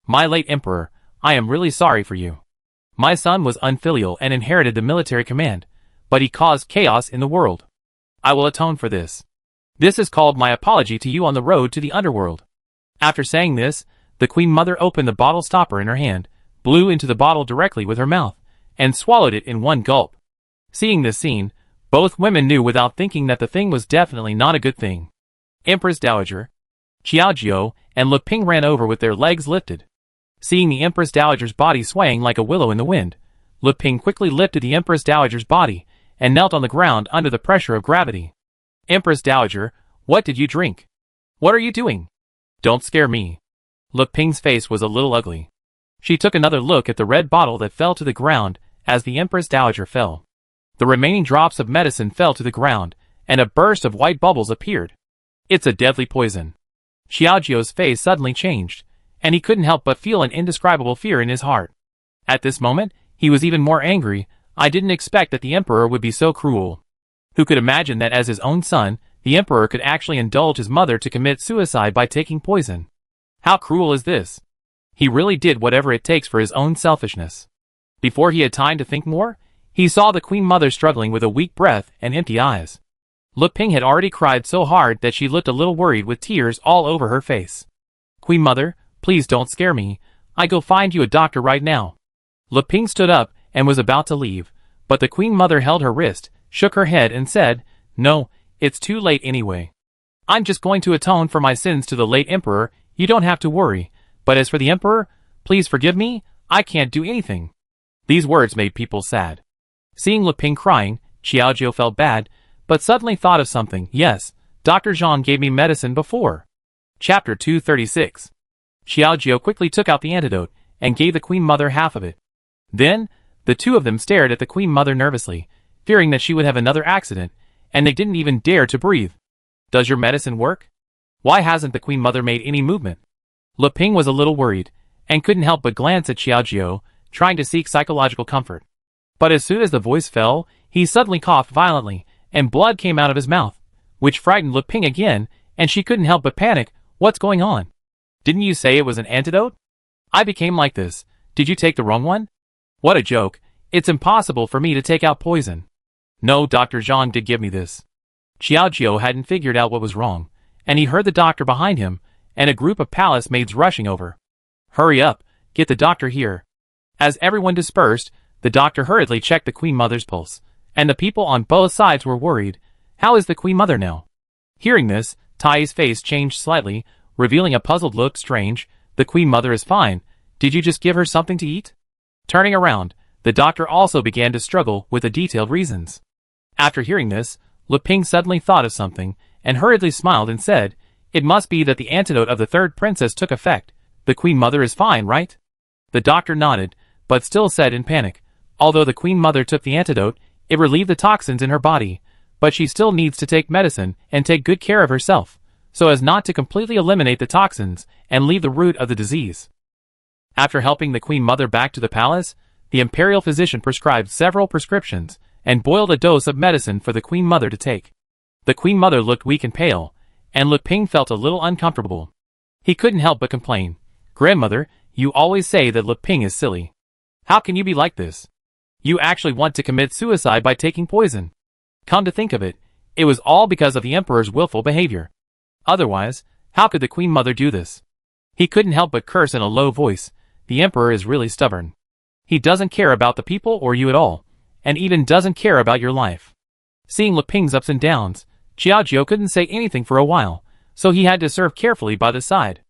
S1: My late Emperor, I am really sorry for you. My son was unfilial and inherited the military command, but he caused chaos in the world. I will atone for this. This is called my apology to you on the road to the underworld. After saying this, the Queen Mother opened the bottle stopper in her hand, blew into the bottle directly with her mouth, and swallowed it in one gulp. Seeing this scene, both women knew without thinking that the thing was definitely not a good thing. Empress Dowager, Qiaojiu, and Lu Ping ran over with their legs lifted. Seeing the Empress Dowager's body swaying like a willow in the wind, Lu Ping quickly lifted the Empress Dowager's body and knelt on the ground under the pressure of gravity. Empress Dowager, what did you drink? What are you doing? Don't scare me. Lu Ping's face was a little ugly. She took another look at the red bottle that fell to the ground as the Empress Dowager fell. The remaining drops of medicine fell to the ground, and a burst of white bubbles appeared. It's a deadly poison. Qiaojiu's face suddenly changed, and he couldn't help but feel an indescribable fear in his heart. At this moment, he was even more angry. I didn't expect that the Emperor would be so cruel. Who could imagine that as his own son, the Emperor could actually indulge his mother to commit suicide by taking poison? How cruel is this? He really did whatever it takes for his own selfishness. Before he had time to think more, he saw the Queen Mother struggling with a weak breath and empty eyes. Lu Ping had already cried so hard that she looked a little worried with tears all over her face. Queen Mother, please don't scare me. I go find you a doctor right now. Lu Ping stood up and was about to leave, but the Queen Mother held her wrist, shook her head and said, No, it's too late anyway. I'm just going to atone for my sins to the late Emperor, you don't have to worry, but as for the Emperor, please forgive me, I can't do anything. These words made people sad. Seeing Lu Ping crying, Qiaojiu felt bad, but suddenly thought of something. Yes, Dr. Zhang gave me medicine before. Chapter 236. Qiaojiu quickly took out the antidote and gave the Queen Mother half of it. Then, the two of them stared at the Queen Mother nervously, fearing that she would have another accident, and they didn't even dare to breathe. Does your medicine work? Why hasn't the Queen Mother made any movement? Lu Ping was a little worried, and couldn't help but glance at Qiaojiu, trying to seek psychological comfort. But as soon as the voice fell, he suddenly coughed violently, and blood came out of his mouth, which frightened Lu Ping again, and she couldn't help but panic. What's going on? Didn't you say it was an antidote? I became like this. Did you take the wrong one? What a joke. It's impossible for me to take out poison. No, Dr. Zhang did give me this. Qiaojiu hadn't figured out what was wrong, and he heard the doctor behind him, and a group of palace maids rushing over. Hurry up, get the doctor here. As everyone dispersed, the doctor hurriedly checked the Queen Mother's pulse, and the people on both sides were worried. How is the Queen Mother now? Hearing this, Tai's face changed slightly, revealing a puzzled look. Strange, the Queen Mother is fine. Did you just give her something to eat? Turning around, the doctor also began to struggle with the detailed reasons. After hearing this, Lu Ping suddenly thought of something, and hurriedly smiled and said, It must be that the antidote of the third princess took effect. The Queen Mother is fine, right? The doctor nodded, but still said in panic, Although the Queen Mother took the antidote, it relieved the toxins in her body, but she still needs to take medicine and take good care of herself, so as not to completely eliminate the toxins and leave the root of the disease. After helping the Queen Mother back to the palace, the imperial physician prescribed several prescriptions and boiled a dose of medicine for the Queen Mother to take. The Queen Mother looked weak and pale, and Lu Ping felt a little uncomfortable. He couldn't help but complain, Grandmother, you always say that Lu Ping is silly. How can you be like this? You actually want to commit suicide by taking poison. Come to think of it, it was all because of the Emperor's willful behavior. Otherwise, how could the Queen Mother do this? He couldn't help but curse in a low voice. The Emperor is really stubborn. He doesn't care about the people or you at all, and even doesn't care about your life. Seeing Lu Ping's ups and downs, Qiaojiu couldn't say anything for a while, so he had to serve carefully by the side.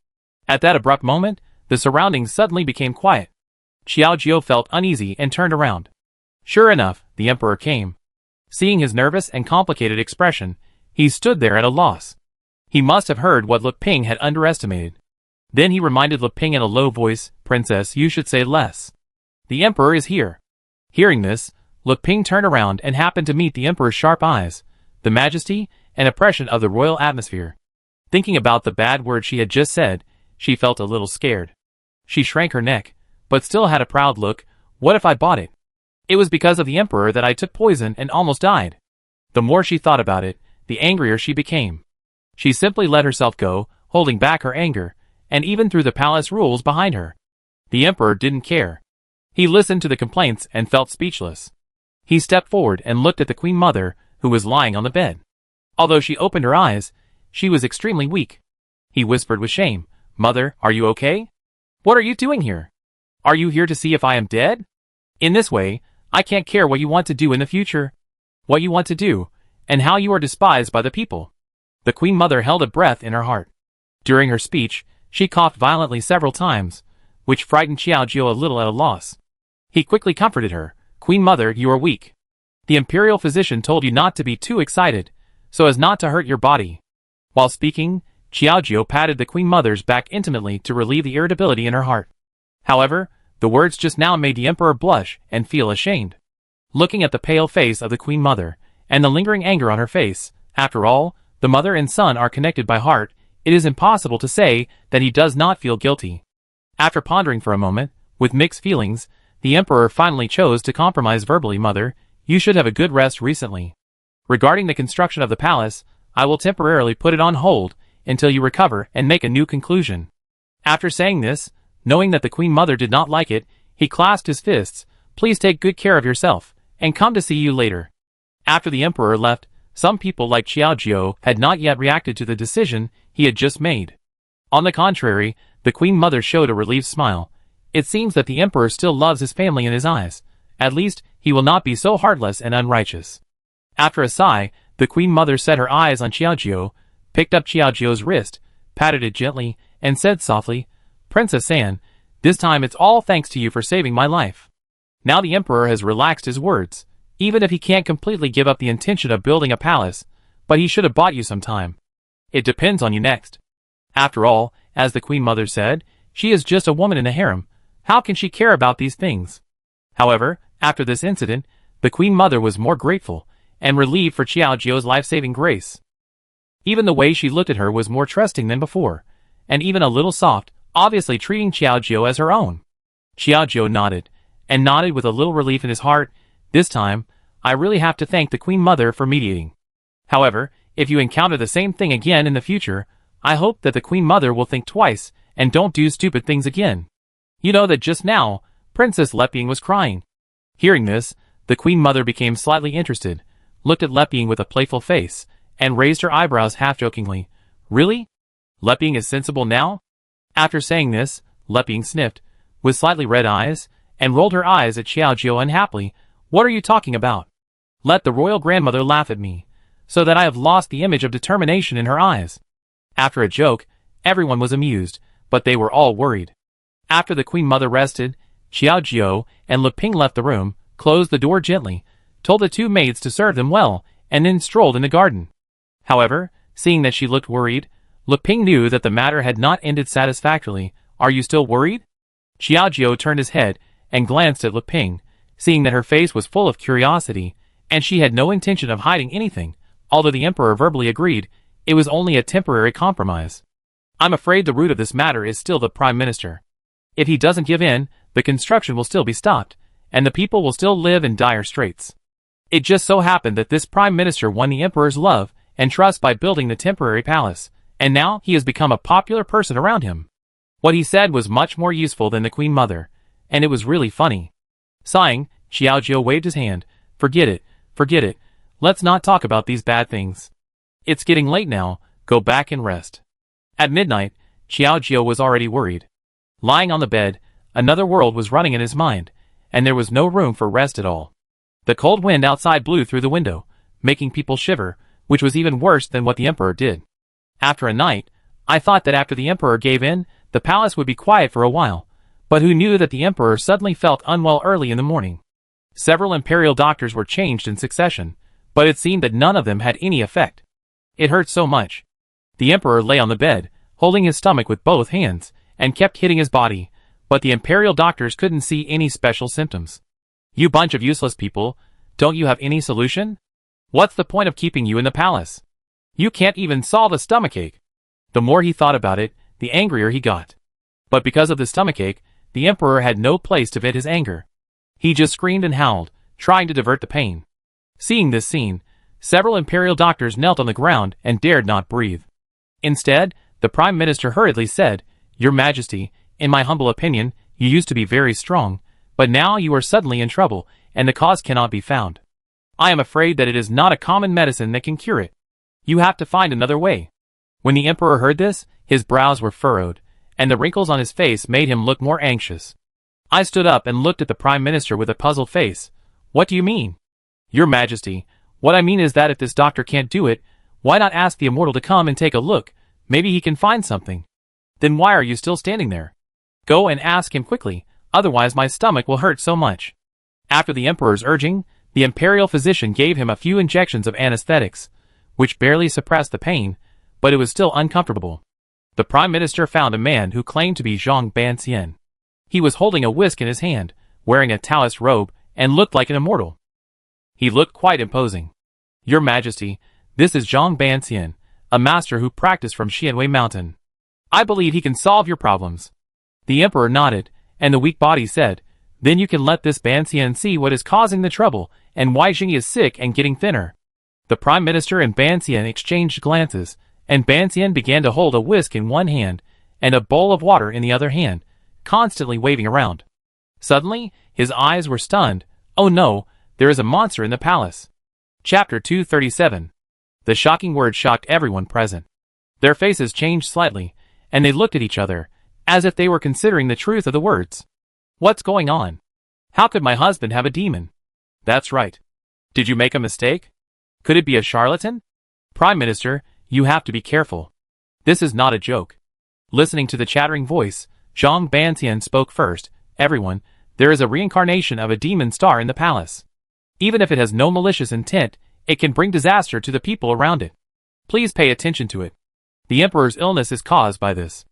S1: At that abrupt moment, the surroundings suddenly became quiet. Qiaojiu felt uneasy and turned around. Sure enough, the Emperor came. Seeing his nervous and complicated expression, he stood there at a loss. He must have heard what Lu Ping had underestimated. Then he reminded Lu Ping in a low voice, Princess, you should say less. The Emperor is here. Hearing this, Lu Ping turned around and happened to meet the emperor's sharp eyes, the majesty and oppression of the royal atmosphere. Thinking about the bad word she had just said, she felt a little scared. She shrank her neck, but still had a proud look. What if I bought it? It was because of the emperor that I took poison and almost died. The more she thought about it, the angrier she became. She simply let herself go, holding back her anger, and even threw the palace rules behind her. The emperor didn't care. He listened to the complaints and felt speechless. He stepped forward and looked at the queen mother, who was lying on the bed. Although she opened her eyes, she was extremely weak. He whispered with shame, "Mother, are you okay? What are you doing here? Are you here to see if I am dead? In this way, I can't care what you want to do in the future, what you want to do, and how you are despised by the people." The queen mother held a breath in her heart. During her speech, she coughed violently several times, which frightened Xiaojiu a little at a loss. He quickly comforted her. "Queen mother, you are weak. The imperial physician told you not to be too excited, so as not to hurt your body." While speaking, Xiaojiu patted the queen mother's back intimately to relieve the irritability in her heart. However, the words just now made the emperor blush and feel ashamed. Looking at the pale face of the queen mother, and the lingering anger on her face, after all, the mother and son are connected by heart, it is impossible to say that he does not feel guilty. After pondering for a moment, with mixed feelings, the emperor finally chose to compromise verbally. "Mother, you should have a good rest recently. Regarding the construction of the palace, I will temporarily put it on hold until you recover and make a new conclusion." After saying this, knowing that the queen mother did not like it, he clasped his fists. "Please take good care of yourself, and come to see you later." After the emperor left, some people like Xiaojiu had not yet reacted to the decision he had just made. On the contrary, the queen mother showed a relieved smile. It seems that the emperor still loves his family in his eyes. At least, he will not be so heartless and unrighteous. After a sigh, the queen mother set her eyes on Xiaojiu, picked up Xiaojiu's wrist, patted it gently, and said softly, "Princess San, this time it's all thanks to you for saving my life." Now the emperor has relaxed his words, even if he can't completely give up the intention of building a palace, but he should have bought you some time. It depends on you next. After all, as the queen mother said, she is just a woman in a harem. How can she care about these things? However, after this incident, the queen mother was more grateful and relieved for Xiaojiu's life-saving grace. Even the way she looked at her was more trusting than before, and even a little soft, obviously treating Xiaojiu as her own. Xiaojiu nodded, and nodded with a little relief in his heart. "This time, I really have to thank the queen mother for mediating. However, if you encounter the same thing again in the future, I hope that the queen mother will think twice and don't do stupid things again. You know that just now, Princess Leping was crying." Hearing this, the queen mother became slightly interested, looked at Leping with a playful face, and raised her eyebrows half-jokingly. "Really? Leping is sensible now?" After saying this, Leping sniffed, with slightly red eyes, and rolled her eyes at Xiaojiu unhappily. "What are you talking about? Let the royal grandmother laugh at me, so that I have lost the image of determination in her eyes." After a joke, everyone was amused, but they were all worried. After the queen mother rested, Xiaojiu and Lu Ping left the room, closed the door gently, told the two maids to serve them well, and then strolled in the garden. However, seeing that she looked worried, Lu Ping knew that the matter had not ended satisfactorily. "Are you still worried?" Xiaojiu turned his head and glanced at Lu Ping, seeing that her face was full of curiosity, and she had no intention of hiding anything. Although the emperor verbally agreed, it was only a temporary compromise. "I'm afraid the root of this matter is still the prime minister. If he doesn't give in, the construction will still be stopped, and the people will still live in dire straits." It just so happened that this prime minister won the emperor's love and trust by building the temporary palace, and now he has become a popular person around him. What he said was much more useful than the queen mother, and it was really funny. Sighing, Xiaojiu waved his hand. Forget it, let's not talk about these bad things. It's getting late now, go back and rest." At midnight, Xiaojiu was already worried. Lying on the bed, another world was running in his mind, and there was no room for rest at all. The cold wind outside blew through the window, making people shiver, which was even worse than what the emperor did. After a night, I thought that after the emperor gave in, the palace would be quiet for a while, but who knew that the emperor suddenly felt unwell early in the morning. Several imperial doctors were changed in succession, but it seemed that none of them had any effect. It hurt so much. The emperor lay on the bed, holding his stomach with both hands, and kept hitting his body, but the imperial doctors couldn't see any special symptoms. "You bunch of useless people, Don't you have any solution? What's the point of keeping you in the palace? You can't even solve a stomachache. The more he thought about it, the angrier he got. But because of the stomachache, the emperor had no place to vent his anger. He just screamed and howled, trying to divert the pain. Seeing this scene, several imperial doctors knelt on the ground and dared not breathe. Instead, the prime minister hurriedly said, "Your Majesty, in my humble opinion, you used to be very strong, but now you are suddenly in trouble, and the cause cannot be found. I am afraid that it is not a common medicine that can cure it. You have to find another way." When the emperor heard this, his brows were furrowed, and the wrinkles on his face made him look more anxious. I stood up and looked at the prime minister with a puzzled face. "What do you mean?" "Your Majesty, what I mean is that if this doctor can't do it, why not ask the immortal to come and take a look? Maybe he can find something." "Then why are you still standing there? Go and ask him quickly, otherwise my stomach will hurt so much." After the emperor's urging, the imperial physician gave him a few injections of anesthetics, which barely suppressed the pain, but it was still uncomfortable. The prime minister found a man who claimed to be Zhang Banxian. He was holding a whisk in his hand, wearing a Taoist robe, and looked like an immortal. He looked quite imposing. "Your Majesty, this is Zhang Banxian, a master who practiced from Xianwei Mountain. I believe he can solve your problems." The emperor nodded, and the weak body said, "Then you can let this Banxian see what is causing the trouble, and why Jing is sick and getting thinner." The prime minister and Banxian exchanged glances, and Banxian began to hold a whisk in one hand, and a bowl of water in the other hand, constantly waving around. Suddenly, his eyes were stunned. "Oh no, there is a monster in the palace." Chapter 237. The shocking word shocked everyone present. Their faces changed slightly, and they looked at each other, as if they were considering the truth of the words. "What's going on? How could my husband have a demon?" "That's right. Did you make a mistake? Could it be a charlatan?" "Prime Minister, you have to be careful. This is not a joke." Listening to the chattering voice, Zhang Banxian spoke first. "Everyone, there is a reincarnation of a demon star in the palace. Even if it has no malicious intent, it can bring disaster to the people around it. Please pay attention to it. The emperor's illness is caused by this."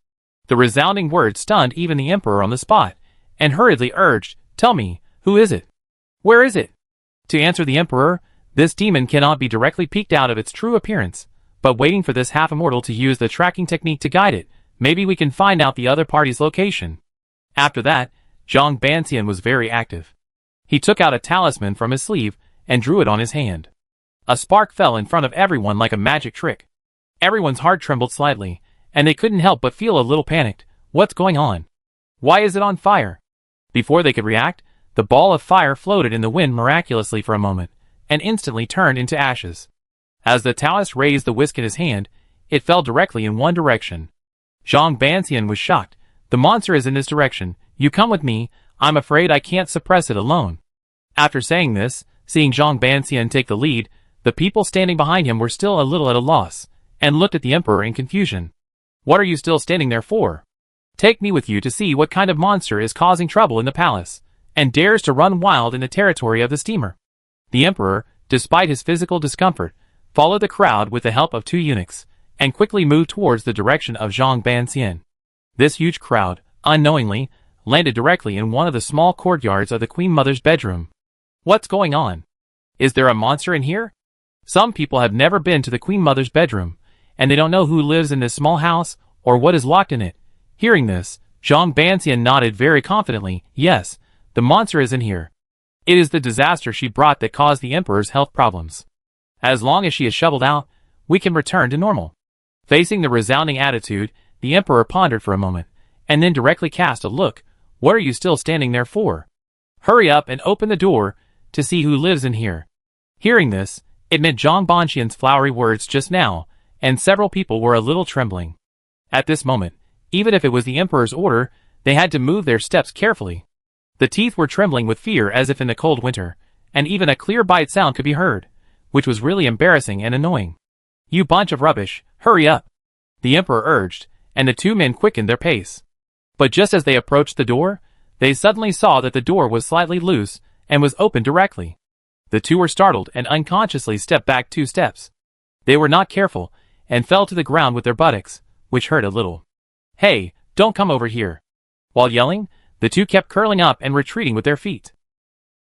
S1: The resounding words stunned even the emperor on the spot, and hurriedly urged, "Tell me, who is it? Where is it?" To answer the emperor, this demon cannot be directly peeked out of its true appearance, but waiting for this half-immortal to use the tracking technique to guide it, maybe we can find out the other party's location. After that, Zhang Banxian was very active. He took out a talisman from his sleeve and drew it on his hand. A spark fell in front of everyone like a magic trick. Everyone's heart trembled slightly, and they couldn't help but feel a little panicked. "What's going on? Why is it on fire?" Before they could react, the ball of fire floated in the wind miraculously for a moment, and instantly turned into ashes. As the Taoist raised the whisk in his hand, it fell directly in one direction. Zhang Banxian was shocked. "The monster is in this direction. You come with me. I'm afraid I can't suppress it alone." After saying this, seeing Zhang Banxian take the lead, the people standing behind him were still a little at a loss, and looked at the emperor in confusion. "What are you still standing there for? Take me with you to see what kind of monster is causing trouble in the palace, and dares to run wild in the territory of the steamer." The emperor, despite his physical discomfort, followed the crowd with the help of two eunuchs, and quickly moved towards the direction of Zhang Banxian. This huge crowd, unknowingly, landed directly in one of the small courtyards of the Queen Mother's bedroom. "What's going on? Is there a monster in here?" Some people have never been to the Queen Mother's bedroom, and they don't know who lives in this small house, or what is locked in it. Hearing this, Zhang Banxian nodded very confidently. "Yes, the monster is in here. It is the disaster she brought that caused the emperor's health problems. As long as she is shoveled out, we can return to normal." Facing the resounding attitude, the emperor pondered for a moment, and then directly cast a look. "What are you still standing there for? Hurry up and open the door, to see who lives in here." Hearing this, it meant Zhang Banxian's flowery words just now, and several people were a little trembling. At this moment, even if it was the emperor's order, they had to move their steps carefully. The teeth were trembling with fear as if in the cold winter, and even a clear bite sound could be heard, which was really embarrassing and annoying. "You bunch of rubbish, hurry up," the emperor urged, and the two men quickened their pace. But just as they approached the door, they suddenly saw that the door was slightly loose and was opened directly. The two were startled and unconsciously stepped back 2 steps. They were not careful, and fell to the ground with their buttocks, which hurt a little. "Hey, don't come over here." While yelling, the two kept curling up and retreating with their feet.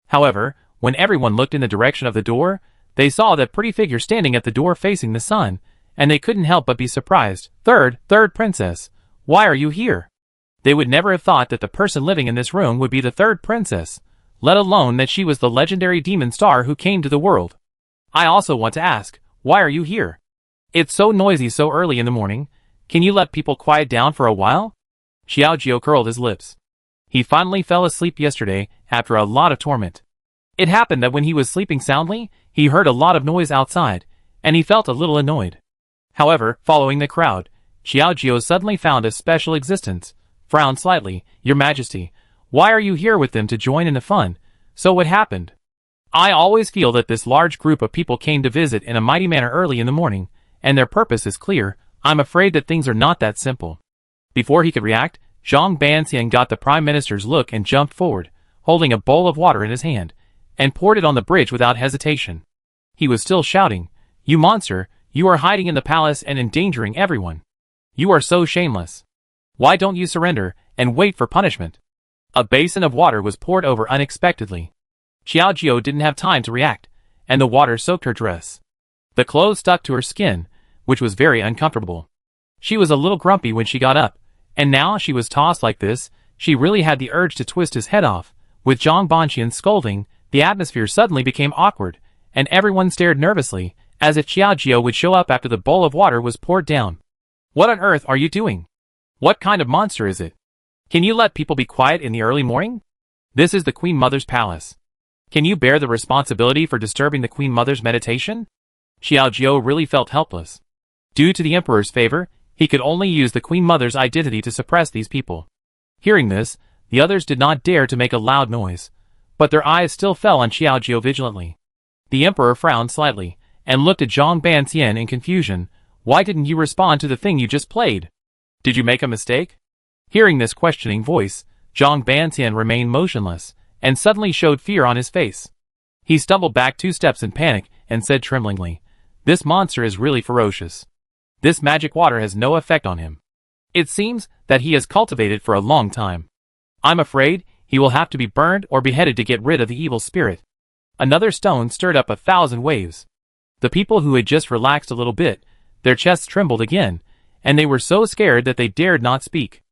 S1: However, When everyone looked in the direction of the door, they saw that pretty figure standing at the door facing the sun, and they couldn't help but be surprised. Third princess, why are you here? They would never have thought that the person living in this room would be the third princess, let alone that she was the legendary demon star who came to the world. I also want to ask, why are you here? It's so noisy so early in the morning. Can you let people quiet down for a while? Xiaojiu curled his lips. He finally fell asleep yesterday after a lot of torment. It happened that when he was sleeping soundly, he heard a lot of noise outside, and he felt a little annoyed. However, following the crowd, Xiaojiu suddenly found a special existence, frowned slightly. Your Majesty, why are you here with them to join in the fun? So what happened? I always feel that this large group of people came to visit in a mighty manner early in the morning, and their purpose is clear. I'm afraid that things are not that simple. Before he could react, Zhang Banxian got the Prime Minister's look and jumped forward, holding a bowl of water in his hand, and poured it on the bridge without hesitation. He was still shouting, "You monster, you are hiding in the palace and endangering everyone. You are so shameless. Why don't you surrender and wait for punishment?" A basin of water was poured over unexpectedly. Xiaojiu didn't have time to react, and the water soaked her dress. The clothes stuck to her skin, which was very uncomfortable. She was a little grumpy when she got up, and now she was tossed like this. She really had the urge to twist his head off. With Zhang Banxian scolding, the atmosphere suddenly became awkward, and everyone stared nervously, as if Xiaojiu would show up after the bowl of water was poured down. What on earth are you doing? What kind of monster is it? Can you let people be quiet in the early morning? This is the Queen Mother's palace. Can you bear the responsibility for disturbing the Queen Mother's meditation? Xiaojiu really felt helpless. Due to the Emperor's favor, he could only use the Queen Mother's identity to suppress these people. Hearing this, the others did not dare to make a loud noise, but their eyes still fell on Xiaojiu vigilantly. The Emperor frowned slightly, and looked at Zhang Banxian in confusion. Why didn't you respond to the thing you just played? Did you make a mistake? Hearing this questioning voice, Zhang Banxian remained motionless, and suddenly showed fear on his face. He stumbled back 2 steps in panic, and said tremblingly, "This monster is really ferocious. This magic water has no effect on him. It seems that he has cultivated for a long time. I'm afraid he will have to be burned or beheaded to get rid of the evil spirit." Another stone stirred up 1,000 waves. The people who had just relaxed a little bit, their chests trembled again, and they were so scared that they dared not speak.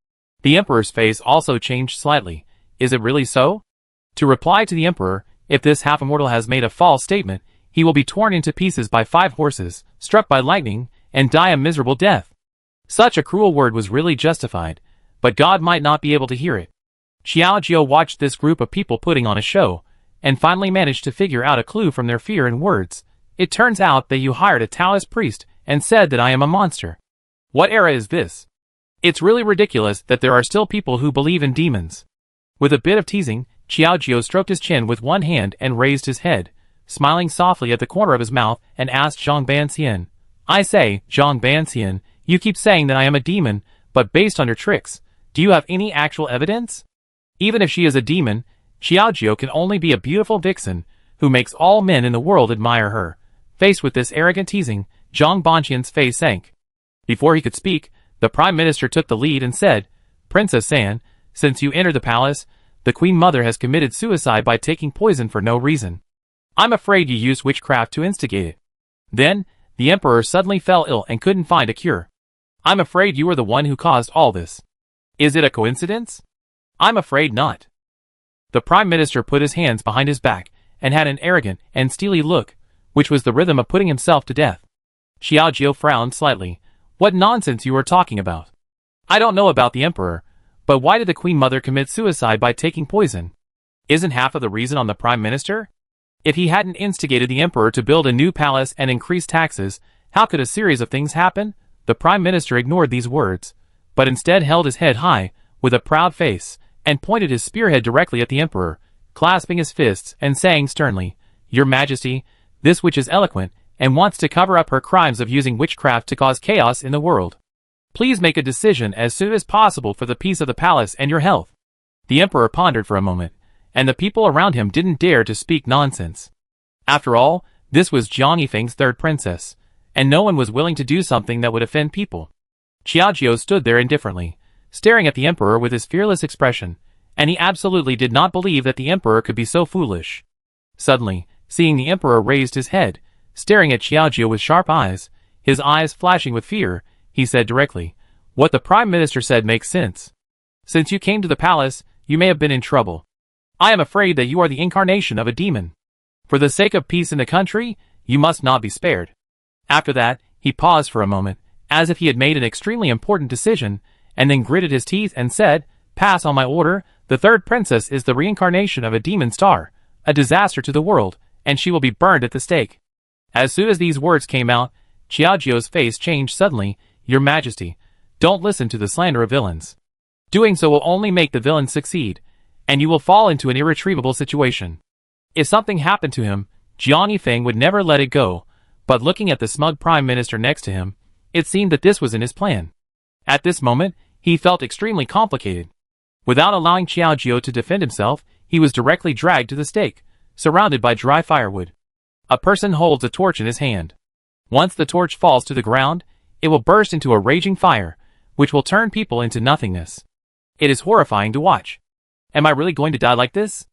S1: The Emperor's face also changed slightly. Is it really so? To reply to the Emperor, if this half-immortal has made a false statement, he will be torn into pieces by 5 horses, struck by lightning, and die a miserable death. Such a cruel word was really justified, but God might not be able to hear it. Xiaojiu watched this group of people putting on a show, and finally managed to figure out a clue from their fear and words. It turns out that you hired a Taoist priest and said that I am a monster. What era is this? It's really ridiculous that there are still people who believe in demons. With a bit of teasing, Xiaojiu stroked his chin with one hand and raised his head, smiling softly at the corner of his mouth, and asked Zhang Banxian, "I say, Zhang Banxian, you keep saying that I am a demon, but based on your tricks, do you have any actual evidence?" Even if she is a demon, Xiaojiu can only be a beautiful vixen, who makes all men in the world admire her. Faced with this arrogant teasing, Zhang Banxian's face sank. Before he could speak, the Prime Minister took the lead and said, "Princess San, since you entered the palace, the Queen Mother has committed suicide by taking poison for no reason. I'm afraid you used witchcraft to instigate it." Then, the Emperor suddenly fell ill and couldn't find a cure. "I'm afraid you are the one who caused all this. Is it a coincidence?" "I'm afraid not." The Prime Minister put his hands behind his back, and had an arrogant and steely look, which was the rhythm of putting himself to death. Xiaojiu frowned slightly. "What nonsense you are talking about. I don't know about the Emperor, but why did the Queen Mother commit suicide by taking poison? Isn't half of the reason on the Prime Minister? If he hadn't instigated the Emperor to build a new palace and increase taxes, how could a series of things happen?" The Prime Minister ignored these words, but instead held his head high, with a proud face, and pointed his spearhead directly at the Emperor, clasping his fists and saying sternly, "Your Majesty, this witch is eloquent, and wants to cover up her crimes of using witchcraft to cause chaos in the world. Please make a decision as soon as possible for the peace of the palace and your health." The Emperor pondered for a moment, and the people around him didn't dare to speak nonsense. After all, this was Jiang Yifeng's 3rd princess, and no one was willing to do something that would offend people. Xiaojiu stood there indifferently, staring at the Emperor with his fearless expression, and he absolutely did not believe that the Emperor could be so foolish. Suddenly, seeing the emperor raised his head, staring at Xiaojie with sharp eyes, his eyes flashing with fear, he said directly, "What the prime minister said makes sense. Since you came to the palace, you may have been in trouble. I am afraid that you are the incarnation of a demon. For the sake of peace in the country, you must not be spared." After that, he paused for a moment, as if he had made an extremely important decision, and then gritted his teeth and said, "Pass on my order. The third princess is the reincarnation of a demon star, a disaster to the world, and she will be burned at the stake." As soon as these words came out, Xiaojie's face changed suddenly. "Your Majesty, don't listen to the slander of villains. Doing so will only make the villains succeed, and you will fall into an irretrievable situation." If something happened to him, Jiang Yifeng would never let it go, but looking at the smug prime minister next to him, it seemed that this was in his plan. At this moment, he felt extremely complicated. Without allowing Xiaojie to defend himself, he was directly dragged to the stake, surrounded by dry firewood. A person holds a torch in his hand. Once the torch falls to the ground, it will burst into a raging fire, which will turn people into nothingness. It is horrifying to watch. Am I really going to die like this?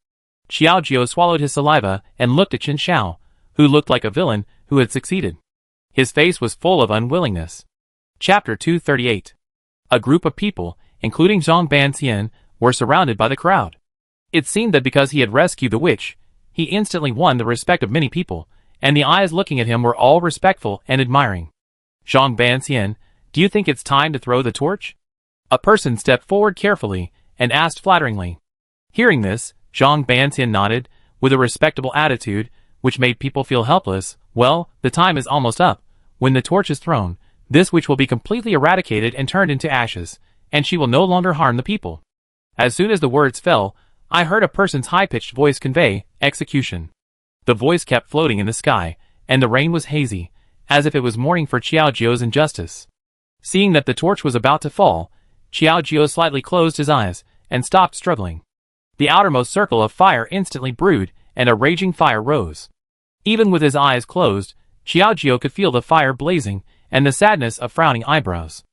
S1: Xiaojie swallowed his saliva and looked at Chen Xiao, who looked like a villain who had succeeded. His face was full of unwillingness. Chapter 238. A group of people, including Zhang Banxian, were surrounded by the crowd. It seemed that because he had rescued the witch, he instantly won the respect of many people, and the eyes looking at him were all respectful and admiring. "Zhang Banxian, do you think it's time to throw the torch?" A person stepped forward carefully and asked flatteringly. Hearing this, Zhang Banxian nodded, with a respectable attitude, which made people feel helpless. "Well, the time is almost up. When the torch is thrown, this witch will be completely eradicated and turned into ashes, and she will no longer harm the people." As soon as the words fell, I heard a person's high-pitched voice convey, "Execution." The voice kept floating in the sky, and the rain was hazy, as if it was mourning for Xiaojie's injustice. Seeing that the torch was about to fall, Xiaojie slightly closed his eyes, and stopped struggling. The outermost circle of fire instantly brewed, and a raging fire rose. Even with his eyes closed, Xiaojie could feel the fire blazing, and the sadness of frowning eyebrows.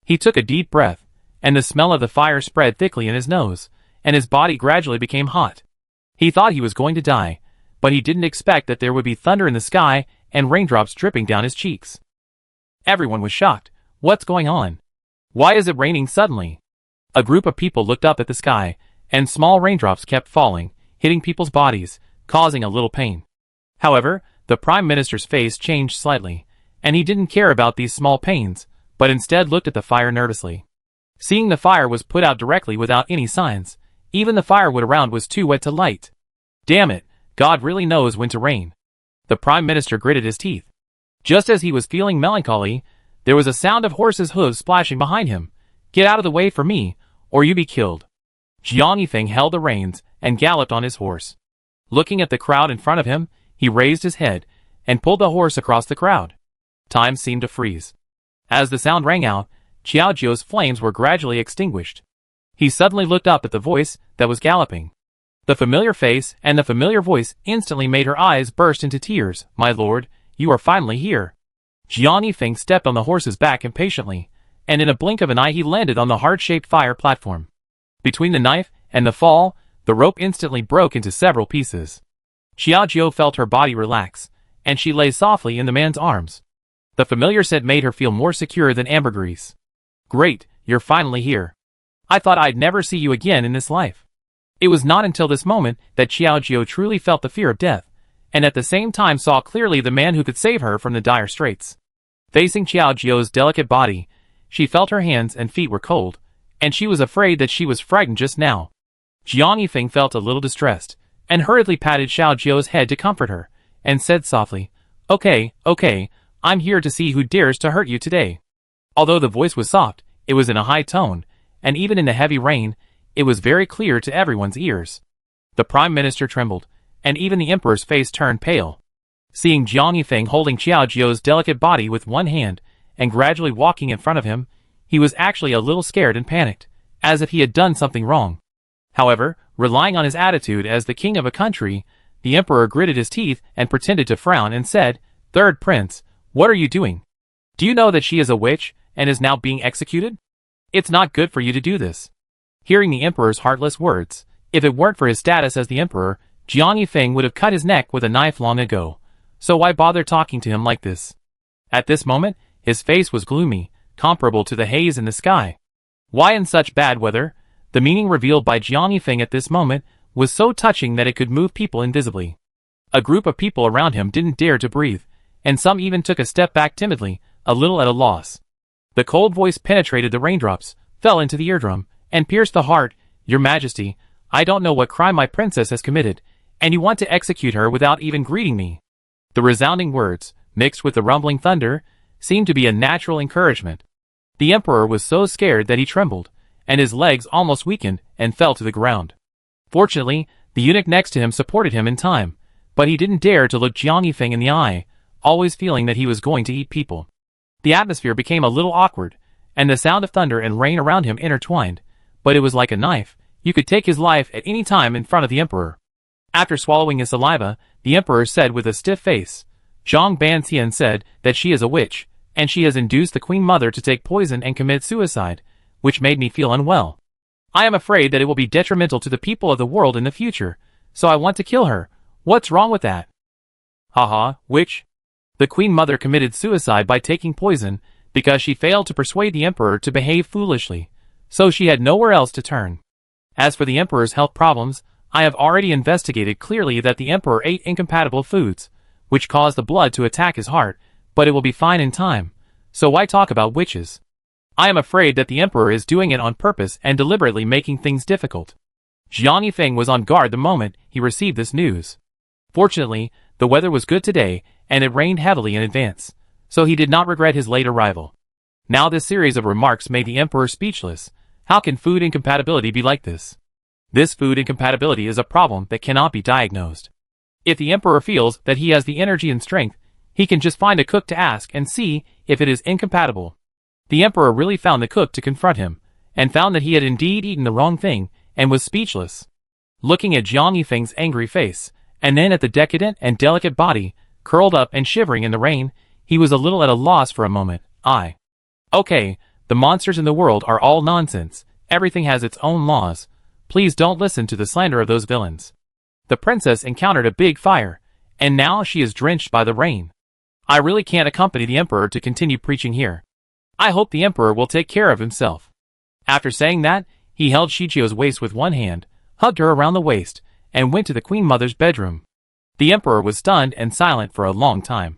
S1: He took a deep breath, and the smell of the fire spread thickly in his nose, and his body gradually became hot. He thought he was going to die, but he didn't expect that there would be thunder in the sky and raindrops dripping down his cheeks. Everyone was shocked. What's going on? Why is it raining suddenly? A group of people looked up at the sky, and small raindrops kept falling, hitting people's bodies, causing a little pain. However, the prime minister's face changed slightly, and he didn't care about these small pains, but instead looked at the fire nervously. Seeing the fire was put out directly without any signs, even the firewood around was too wet to light. Damn it, God really knows when to rain. The prime minister gritted his teeth. Just as he was feeling melancholy, there was a sound of horses' hooves splashing behind him. "Get out of the way for me, or you be killed." Jiang Yifeng held the reins and galloped on his horse. Looking at the crowd in front of him, he raised his head and pulled the horse across the crowd. Time seemed to freeze. As the sound rang out, Xiaojie's flames were gradually extinguished. He suddenly looked up at the voice that was galloping. The familiar face and the familiar voice instantly made her eyes burst into tears. "My lord, you are finally here." Jiang Yifeng stepped on the horse's back impatiently, and in a blink of an eye he landed on the heart-shaped fire platform. Between the knife and the fall, the rope instantly broke into several pieces. Xiaojie felt her body relax, and she lay softly in the man's arms. The familiar scent made her feel more secure than ambergris. "Great, you're finally here. I thought I'd never see you again in this life." It was not until this moment that Xiaojie truly felt the fear of death, and at the same time saw clearly the man who could save her from the dire straits. Facing Xiaojie's delicate body, she felt her hands and feet were cold, and she was afraid that she was frightened just now. Jiang Yifeng felt a little distressed, and hurriedly patted Xiaojie's head to comfort her, and said softly, Okay, I'm here to see who dares to hurt you today." Although the voice was soft, it was in a high tone, and even in the heavy rain, it was very clear to everyone's ears. The prime minister trembled, and even the emperor's face turned pale. Seeing Jiang Yifeng holding Xiaojie's delicate body with one hand, and gradually walking in front of him, he was actually a little scared and panicked, as if he had done something wrong. However, relying on his attitude as the king of a country, the emperor gritted his teeth and pretended to frown and said, "Third prince, what are you doing? Do you know that she is a witch and is now being executed? It's not good for you to do this." Hearing the emperor's heartless words, if it weren't for his status as the emperor, Jiang Yifeng would have cut his neck with a knife long ago, so why bother talking to him like this? At this moment, his face was gloomy, comparable to the haze in the sky. Why in such bad weather? The meaning revealed by Jiang Yifeng at this moment was so touching that it could move people invisibly. A group of people around him didn't dare to breathe, and some even took a step back timidly, a little at a loss. The cold voice penetrated the raindrops, fell into the eardrum, and pierced the heart. Your Majesty, I don't know what crime my princess has committed, and you want to execute her without even greeting me. The resounding words, mixed with the rumbling thunder, seemed to be a natural encouragement. The emperor was so scared that he trembled, and his legs almost weakened and fell to the ground. Fortunately, the eunuch next to him supported him in time, but he didn't dare to look Jiang Yifeng in the eye, always feeling that he was going to eat people. The atmosphere became a little awkward, and the sound of thunder and rain around him intertwined, but it was like a knife. You could take his life at any time in front of the emperor. After swallowing his saliva, the emperor said with a stiff face, Zhang Banxian said that she is a witch, and she has induced the queen mother to take poison and commit suicide, which made me feel unwell. I am afraid that it will be detrimental to the people of the world in the future, so I want to kill her. What's wrong with that? Haha, witch? The queen mother committed suicide by taking poison because she failed to persuade the emperor to behave foolishly, so she had nowhere else to turn. As for the emperor's health problems, I have already investigated clearly that the emperor ate incompatible foods, which caused the blood to attack his heart, but it will be fine in time, so why talk about witches? I am afraid that the emperor is doing it on purpose and deliberately making things difficult. Jiang Yifeng was on guard the moment he received this news. Fortunately, the weather was good today, and it rained heavily in advance, so he did not regret his late arrival. Now this series of remarks made the emperor speechless. How can food incompatibility be like this? This food incompatibility is a problem that cannot be diagnosed. If the emperor feels that he has the energy and strength, he can just find a cook to ask and see if it is incompatible. The emperor really found the cook to confront him, and found that he had indeed eaten the wrong thing, and was speechless. Looking at Jiang Yifeng's angry face, and then at the decadent and delicate body, curled up and shivering in the rain, he was a little at a loss for a moment. Okay, the monsters in the world are all nonsense, everything has its own laws. Please don't listen to the slander of those villains. The princess encountered a big fire, and now she is drenched by the rain. I really can't accompany the emperor to continue preaching here. I hope the emperor will take care of himself. After saying that, he held Shichio's waist with one hand, hugged her around the waist, and went to the queen mother's bedroom. The emperor was stunned and silent for a long time.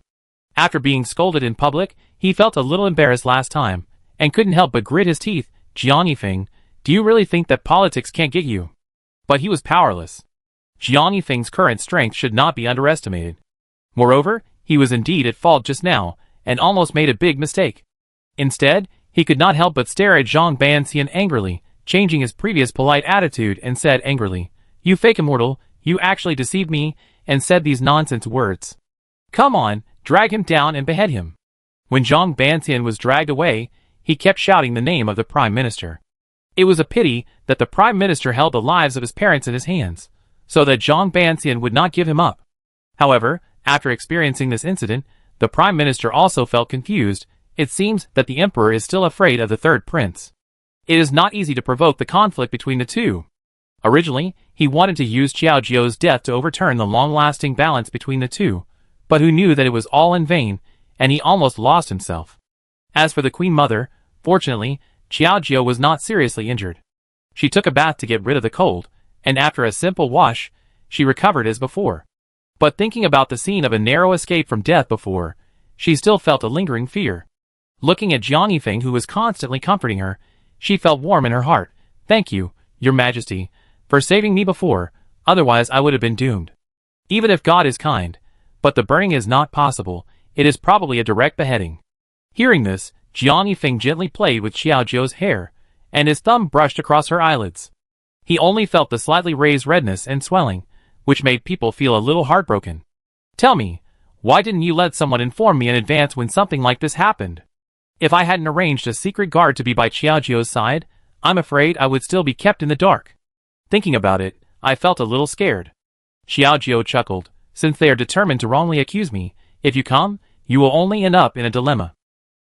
S1: After being scolded in public, he felt a little embarrassed last time, and couldn't help but grit his teeth. Jiang Yifeng, do you really think that politics can't get you? But he was powerless. Jiang Yifeng's current strength should not be underestimated. Moreover, he was indeed at fault just now, and almost made a big mistake. Instead, he could not help but stare at Zhang Banxian angrily, changing his previous polite attitude and said angrily, You fake immortal, you actually deceived me, and said these nonsense words. Come on, drag him down and behead him. When Zhang Banxian was dragged away, he kept shouting the name of the prime minister. It was a pity that the prime minister held the lives of his parents in his hands, so that Zhang Banxian would not give him up. However, after experiencing this incident, the prime minister also felt confused. It seems that the emperor is still afraid of the third prince. It is not easy to provoke the conflict between the two. Originally, he wanted to use Qiao Jiu's death to overturn the long-lasting balance between the two, but who knew that it was all in vain, and he almost lost himself. As for the queen mother, fortunately, Qiao Jiu was not seriously injured. She took a bath to get rid of the cold, and after a simple wash, she recovered as before. But thinking about the scene of a narrow escape from death before, she still felt a lingering fear. Looking at Jiang Yifeng, who was constantly comforting her, she felt warm in her heart. Thank you, Your Majesty, for saving me before, otherwise I would have been doomed. Even if God is kind, but the burning is not possible, it is probably a direct beheading. Hearing this, Jiang Yifeng gently played with Qiao Jiu's hair, and his thumb brushed across her eyelids. He only felt the slightly raised redness and swelling, which made people feel a little heartbroken. Tell me, why didn't you let someone inform me in advance when something like this happened? If I hadn't arranged a secret guard to be by Qiao Jiu's side, I'm afraid I would still be kept in the dark. Thinking about it, I felt a little scared. Qiao Jiu chuckled. Since they are determined to wrongly accuse me, if you come, you will only end up in a dilemma.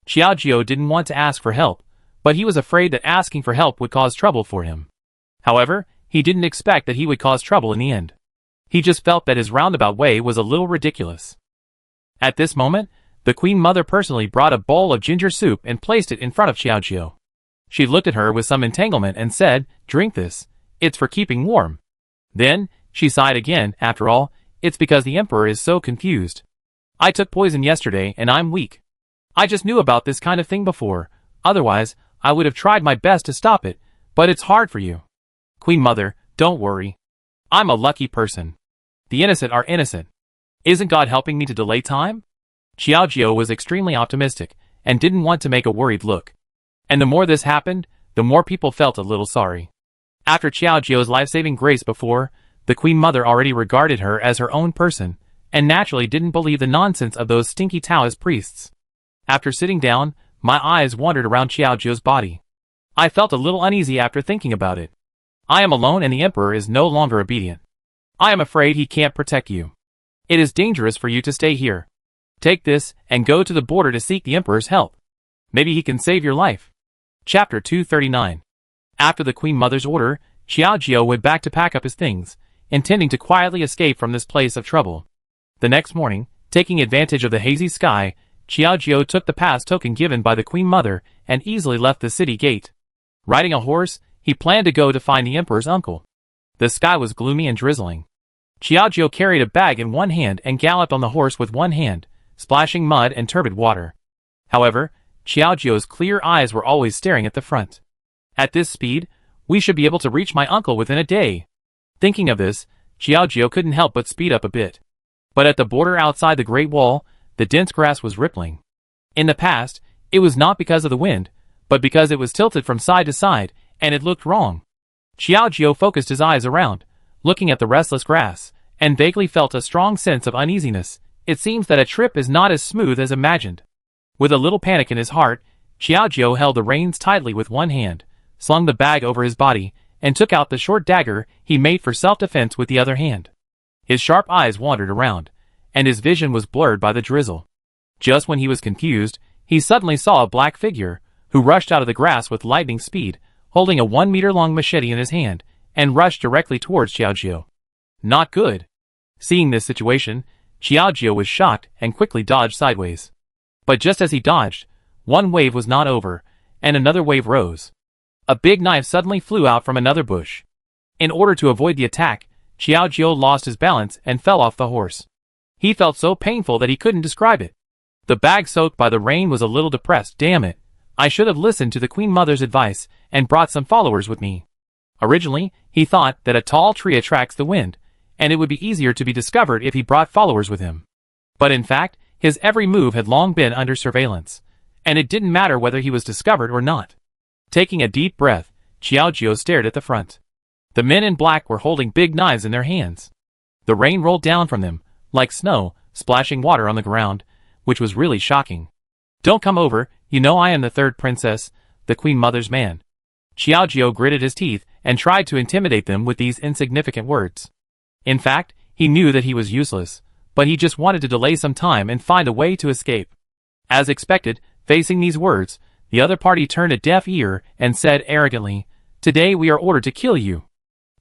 S1: Qiao Jiu didn't want to ask for help, but he was afraid that asking for help would cause trouble for him. However, he didn't expect that he would cause trouble in the end. He just felt that his roundabout way was a little ridiculous. At this moment, the Queen Mother personally brought a bowl of ginger soup and placed it in front of Xiaojiu. She looked at her with some entanglement and said, "Drink this. It's for keeping warm." Then, she sighed again. "After all, it's because the Emperor is so confused. I took poison yesterday and I'm weak. I just knew about this kind of thing before. Otherwise, I would have tried my best to stop it, but it's hard for you." "Queen Mother, don't worry. I'm a lucky person. The innocent are innocent. Isn't God helping me to delay time?" Xiaojiu was extremely optimistic and didn't want to make a worried look. And the more this happened, the more people felt a little sorry. After Xiaojiu's life-saving grace before, the Queen Mother already regarded her as her own person, and naturally didn't believe the nonsense of those stinky Taoist priests. After sitting down, my eyes wandered around Xiaojiu's body. I felt a little uneasy after thinking about it. I am alone and the Emperor is no longer obedient. I am afraid he can't protect you. It is dangerous for you to stay here. Take this and go to the border to seek the Emperor's help. Maybe he can save your life. Chapter 239. After the Queen Mother's order, Xiaojiu went back to pack up his things, intending to quietly escape from this place of trouble. The next morning, taking advantage of the hazy sky, Xiaojiu took the pass token given by the Queen Mother and easily left the city gate. Riding a horse, he planned to go to find the Emperor's uncle. The sky was gloomy and drizzling. Xiaojiu carried a bag in one hand and galloped on the horse with one hand, splashing mud and turbid water. However, Xiaojiu's clear eyes were always staring at the front. At this speed, we should be able to reach my uncle within a day. Thinking of this, Xiaojiu couldn't help but speed up a bit. But at the border outside the Great Wall, the dense grass was rippling. In the past, it was not because of the wind, but because it was tilted from side to side, and it looked wrong. Xiaojiu focused his eyes around, looking at the restless grass, and vaguely felt a strong sense of uneasiness. It seems that a trip is not as smooth as imagined. With a little panic in his heart, Xiaojiu held the reins tightly with one hand, slung the bag over his body, and took out the short dagger he made for self-defense with the other hand. His sharp eyes wandered around, and his vision was blurred by the drizzle. Just when he was confused, he suddenly saw a black figure, who rushed out of the grass with lightning speed, holding a 1-meter-long machete in his hand, and rushed directly towards Xiaojiu. Not good. Seeing this situation, Xiaojiu was shocked and quickly dodged sideways. But just as he dodged, one wave was not over, and another wave rose. A big knife suddenly flew out from another bush. In order to avoid the attack, Xiaojiu lost his balance and fell off the horse. He felt so painful that he couldn't describe it. The bag soaked by the rain was a little depressed. Damn it. I should have listened to the Queen Mother's advice and brought some followers with me. Originally, he thought that a tall tree attracts the wind, and it would be easier to be discovered if he brought followers with him. But in fact, his every move had long been under surveillance, and it didn't matter whether he was discovered or not. Taking a deep breath, Xiaojiu stared at the front. The men in black were holding big knives in their hands. The rain rolled down from them, like snow, splashing water on the ground, which was really shocking. "Don't come over, you know I am the third princess, the Queen Mother's man." Xiaojiu gritted his teeth and tried to intimidate them with these insignificant words. In fact, he knew that he was useless, but he just wanted to delay some time and find a way to escape. As expected, facing these words, the other party turned a deaf ear and said arrogantly, "Today we are ordered to kill you."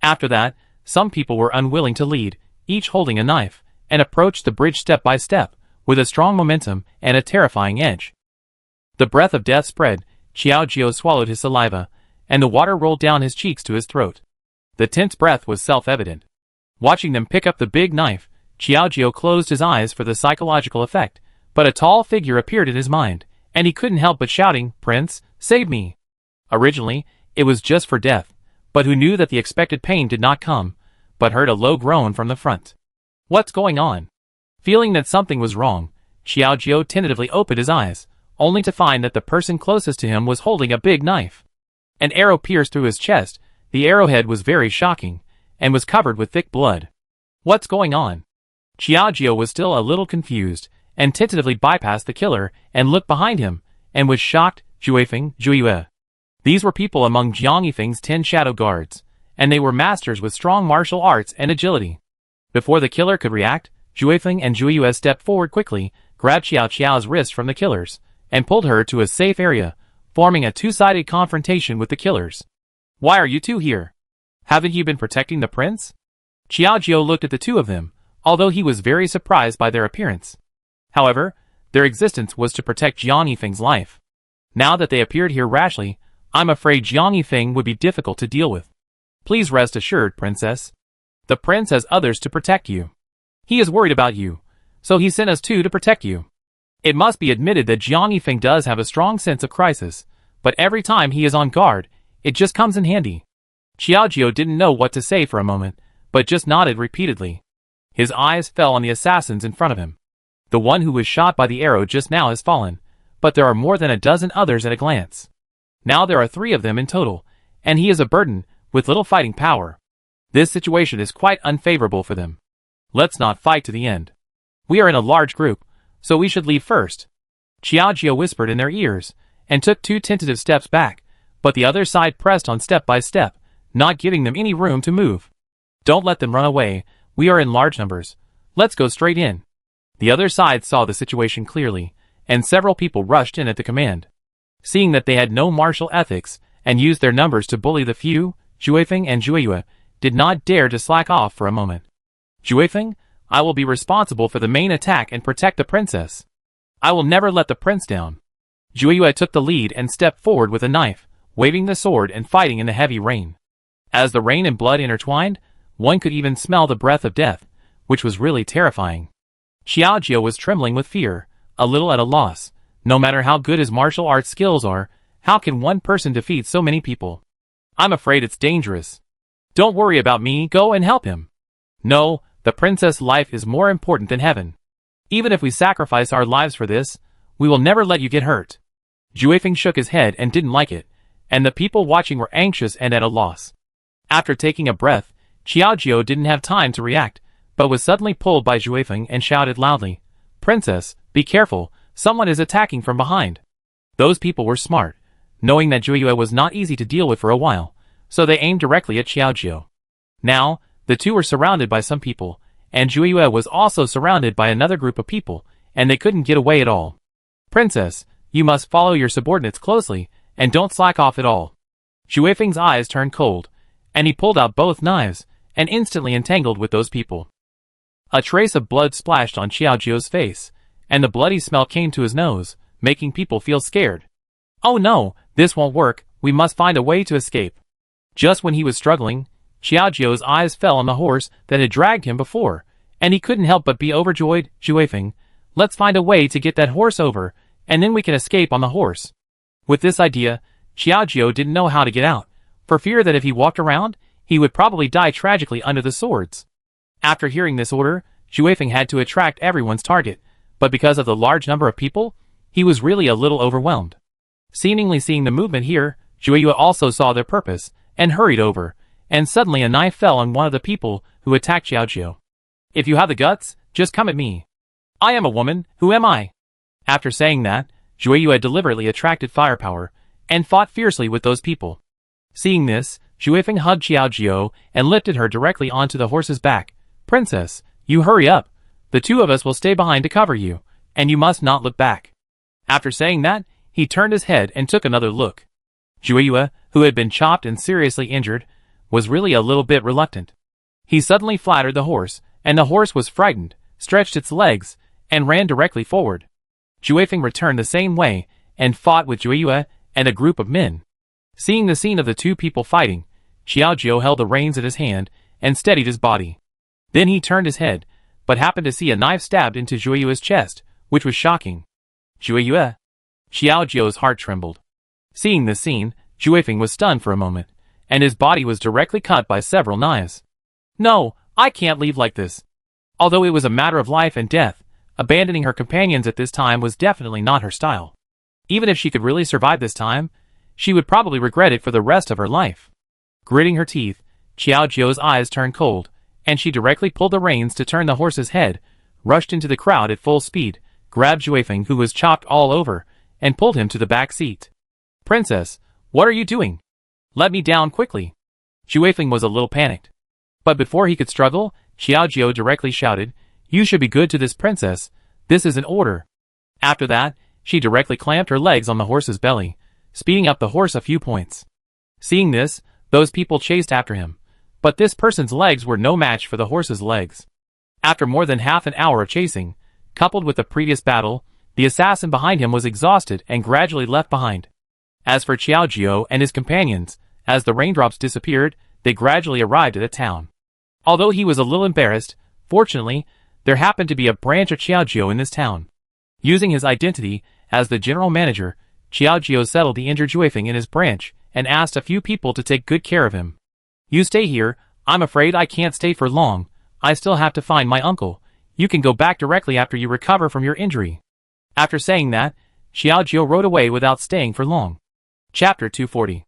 S1: After that, some people were unwilling to lead, each holding a knife, and approached the bridge step by step, with a strong momentum and a terrifying edge. The breath of death spread, Xiaojiu swallowed his saliva, and the water rolled down his cheeks to his throat. The tense breath was self-evident. Watching them pick up the big knife, Xiaojiu closed his eyes for the psychological effect, but a tall figure appeared in his mind, and he couldn't help but shouting, "Prince, save me!" Originally, it was just for death, but who knew that the expected pain did not come, but heard a low groan from the front. "What's going on?" Feeling that something was wrong, Xiaojiu tentatively opened his eyes, only to find that the person closest to him was holding a big knife. An arrow pierced through his chest. The arrowhead was very shocking, and was covered with thick blood. "What's going on?" Xiaojiu was still a little confused, and tentatively bypassed the killer and looked behind him, and was shocked. Juefeng, Juyue. These were people among Jiang Yifeng's 10 shadow guards, and they were masters with strong martial arts and agility. Before the killer could react, Juefeng and Juyue stepped forward quickly, grabbed Xiaojiu's wrist from the killers, and pulled her to a safe area, forming a two-sided confrontation with the killers. "Why are you two here? Haven't you been protecting the prince?" Xiaojiu looked at the two of them, although he was very surprised by their appearance. However, their existence was to protect Jiang Yifeng's life. Now that they appeared here rashly, I'm afraid Jiang Yifeng would be difficult to deal with. Please rest assured, Princess. The prince has others to protect you. He is worried about you, so he sent us two to protect you. It must be admitted that Jiang Yifeng does have a strong sense of crisis, but every time he is on guard, it just comes in handy. Xiaojiu didn't know what to say for a moment, but just nodded repeatedly. His eyes fell on the assassins in front of him. The one who was shot by the arrow just now has fallen, but there are more than a dozen others at a glance. Now there are 3 of them in total, and he is a burden, with little fighting power. This situation is quite unfavorable for them. Let's not fight to the end. We are in a large group, so we should leave first. Xiaojiu whispered in their ears, and took 2 tentative steps back, but the other side pressed on step by step, not giving them any room to move. Don't let them run away, we are in large numbers. Let's go straight in. The other side saw the situation clearly, and several people rushed in at the command. Seeing that they had no martial ethics, and used their numbers to bully the few, Juefeng and Jueyue did not dare to slack off for a moment. Juefeng, I will be responsible for the main attack and protect the princess. I will never let the prince down. Jueyue took the lead and stepped forward with a knife, waving the sword and fighting in the heavy rain. As the rain and blood intertwined, one could even smell the breath of death, which was really terrifying. Xiaojiu was trembling with fear, a little at a loss. No matter how good his martial arts skills are, how can one person defeat so many people? I'm afraid it's dangerous. Don't worry about me, go and help him. No, the princess' life is more important than heaven. Even if we sacrifice our lives for this, we will never let you get hurt. Juefeng shook his head and didn't like it, and the people watching were anxious and at a loss. After taking a breath, Xiaojiu didn't have time to react, but was suddenly pulled by Juefeng and shouted loudly, "Princess, be careful, someone is attacking from behind." Those people were smart, knowing that Jueyue was not easy to deal with for a while, so they aimed directly at Xiaojiu. Now, the two were surrounded by some people, and Jueyue was also surrounded by another group of people, and they couldn't get away at all. "Princess, you must follow your subordinates closely, and don't slack off at all." Juefeng's eyes turned cold, and he pulled out both knives, and instantly entangled with those people. A trace of blood splashed on Xiaojiu's face, and the bloody smell came to his nose, making people feel scared. "Oh no, this won't work, we must find a way to escape." Just when he was struggling, Xiaojiu's eyes fell on the horse that had dragged him before, and he couldn't help but be overjoyed. "Juefeng, let's find a way to get that horse over, and then we can escape on the horse." With this idea, Xiaojiu didn't know how to get out, for fear that if he walked around, he would probably die tragically under the swords. After hearing this order, Juefeng had to attract everyone's target, but because of the large number of people, he was really a little overwhelmed. Seemingly seeing the movement here, Jueyue also saw their purpose, and hurried over, and suddenly a knife fell on one of the people who attacked Xiaojiu. "If you have the guts, just come at me. I am a woman, who am I?" After saying that, Jueyue deliberately attracted firepower, and fought fiercely with those people. Seeing this, Juefeng hugged Xiaojiu and lifted her directly onto the horse's back. "Princess, you hurry up. The 2 of us will stay behind to cover you, and you must not look back." After saying that, he turned his head and took another look. Jueyue, who had been chopped and seriously injured, was really a little bit reluctant. He suddenly flattered the horse, and the horse was frightened, stretched its legs, and ran directly forward. Juefeng returned the same way, and fought with Jueyue and a group of men. Seeing the scene of the 2 people fighting, Xiaojiu held the reins in his hand and steadied his body. Then he turned his head, but happened to see a knife stabbed into Jueyue's chest, which was shocking. "Jueyue!" Xiaojiu's heart trembled. Seeing this scene, Juefeng was stunned for a moment, and his body was directly cut by several knives. "No, I can't leave like this." Although it was a matter of life and death, abandoning her companions at this time was definitely not her style. Even if she could really survive this time, she would probably regret it for the rest of her life. Gritting her teeth, Xiaojiu's eyes turned cold, and she directly pulled the reins to turn the horse's head, rushed into the crowd at full speed, grabbed Juefeng, who was chopped all over, and pulled him to the back seat. "Princess, what are you doing? Let me down quickly." Juefeng was a little panicked. But before he could struggle, Xiaojiu directly shouted, "You should be good to this princess, this is an order." After that, she directly clamped her legs on the horse's belly, speeding up the horse a few points. Seeing this, those people chased after him, But this person's legs were no match for the horse's legs. After more than half an hour of chasing, coupled with the previous battle, the assassin behind him was exhausted and gradually left behind. As for Xiao Jiao and his companions, as the raindrops disappeared, they gradually arrived at a town. Although he was a little embarrassed, fortunately, there happened to be a branch of Xiao Jiao in this town. Using his identity as the general manager, Xiao Jiao settled the injured Juefeng in his branch and asked a few people to take good care of him. "You stay here, I'm afraid I can't stay for long, I still have to find my uncle. You can go back directly after you recover from your injury." After saying that, Xiao Jiao rode away without staying for long. Chapter 240.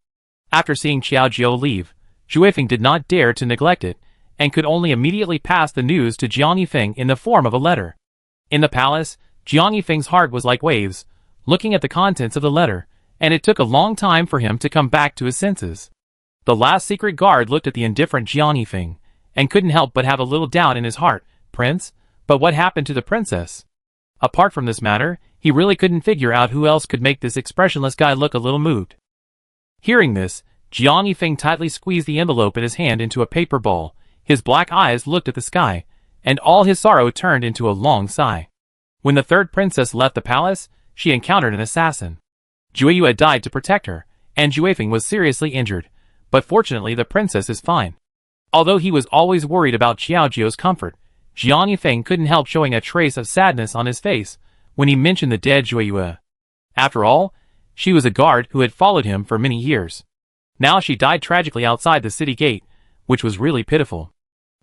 S1: After seeing Xiao Jiao leave, Juefeng did not dare to neglect it, and could only immediately pass the news to Jiang Yifeng in the form of a letter. In the palace, Jiang Yifeng's heart was like waves, looking at the contents of the letter, and it took a long time for him to come back to his senses. The last secret guard looked at the indifferent Jiang Yifeng, and couldn't help but have a little doubt in his heart. "Prince? But what happened to the princess?" Apart from this matter, he really couldn't figure out who else could make this expressionless guy look a little moved. Hearing this, Jiang Yifeng tightly squeezed the envelope in his hand into a paper ball, his black eyes looked at the sky, and all his sorrow turned into a long sigh. When the third princess left the palace, she encountered an assassin. Jueyu had died to protect her, and Juefeng was seriously injured, but fortunately the princess is fine. Although he was always worried about Xiao Jiao's comfort, Jiang Yifeng couldn't help showing a trace of sadness on his face when he mentioned the dead Jueyu. After all, she was a guard who had followed him for many years. Now she died tragically outside the city gate, which was really pitiful.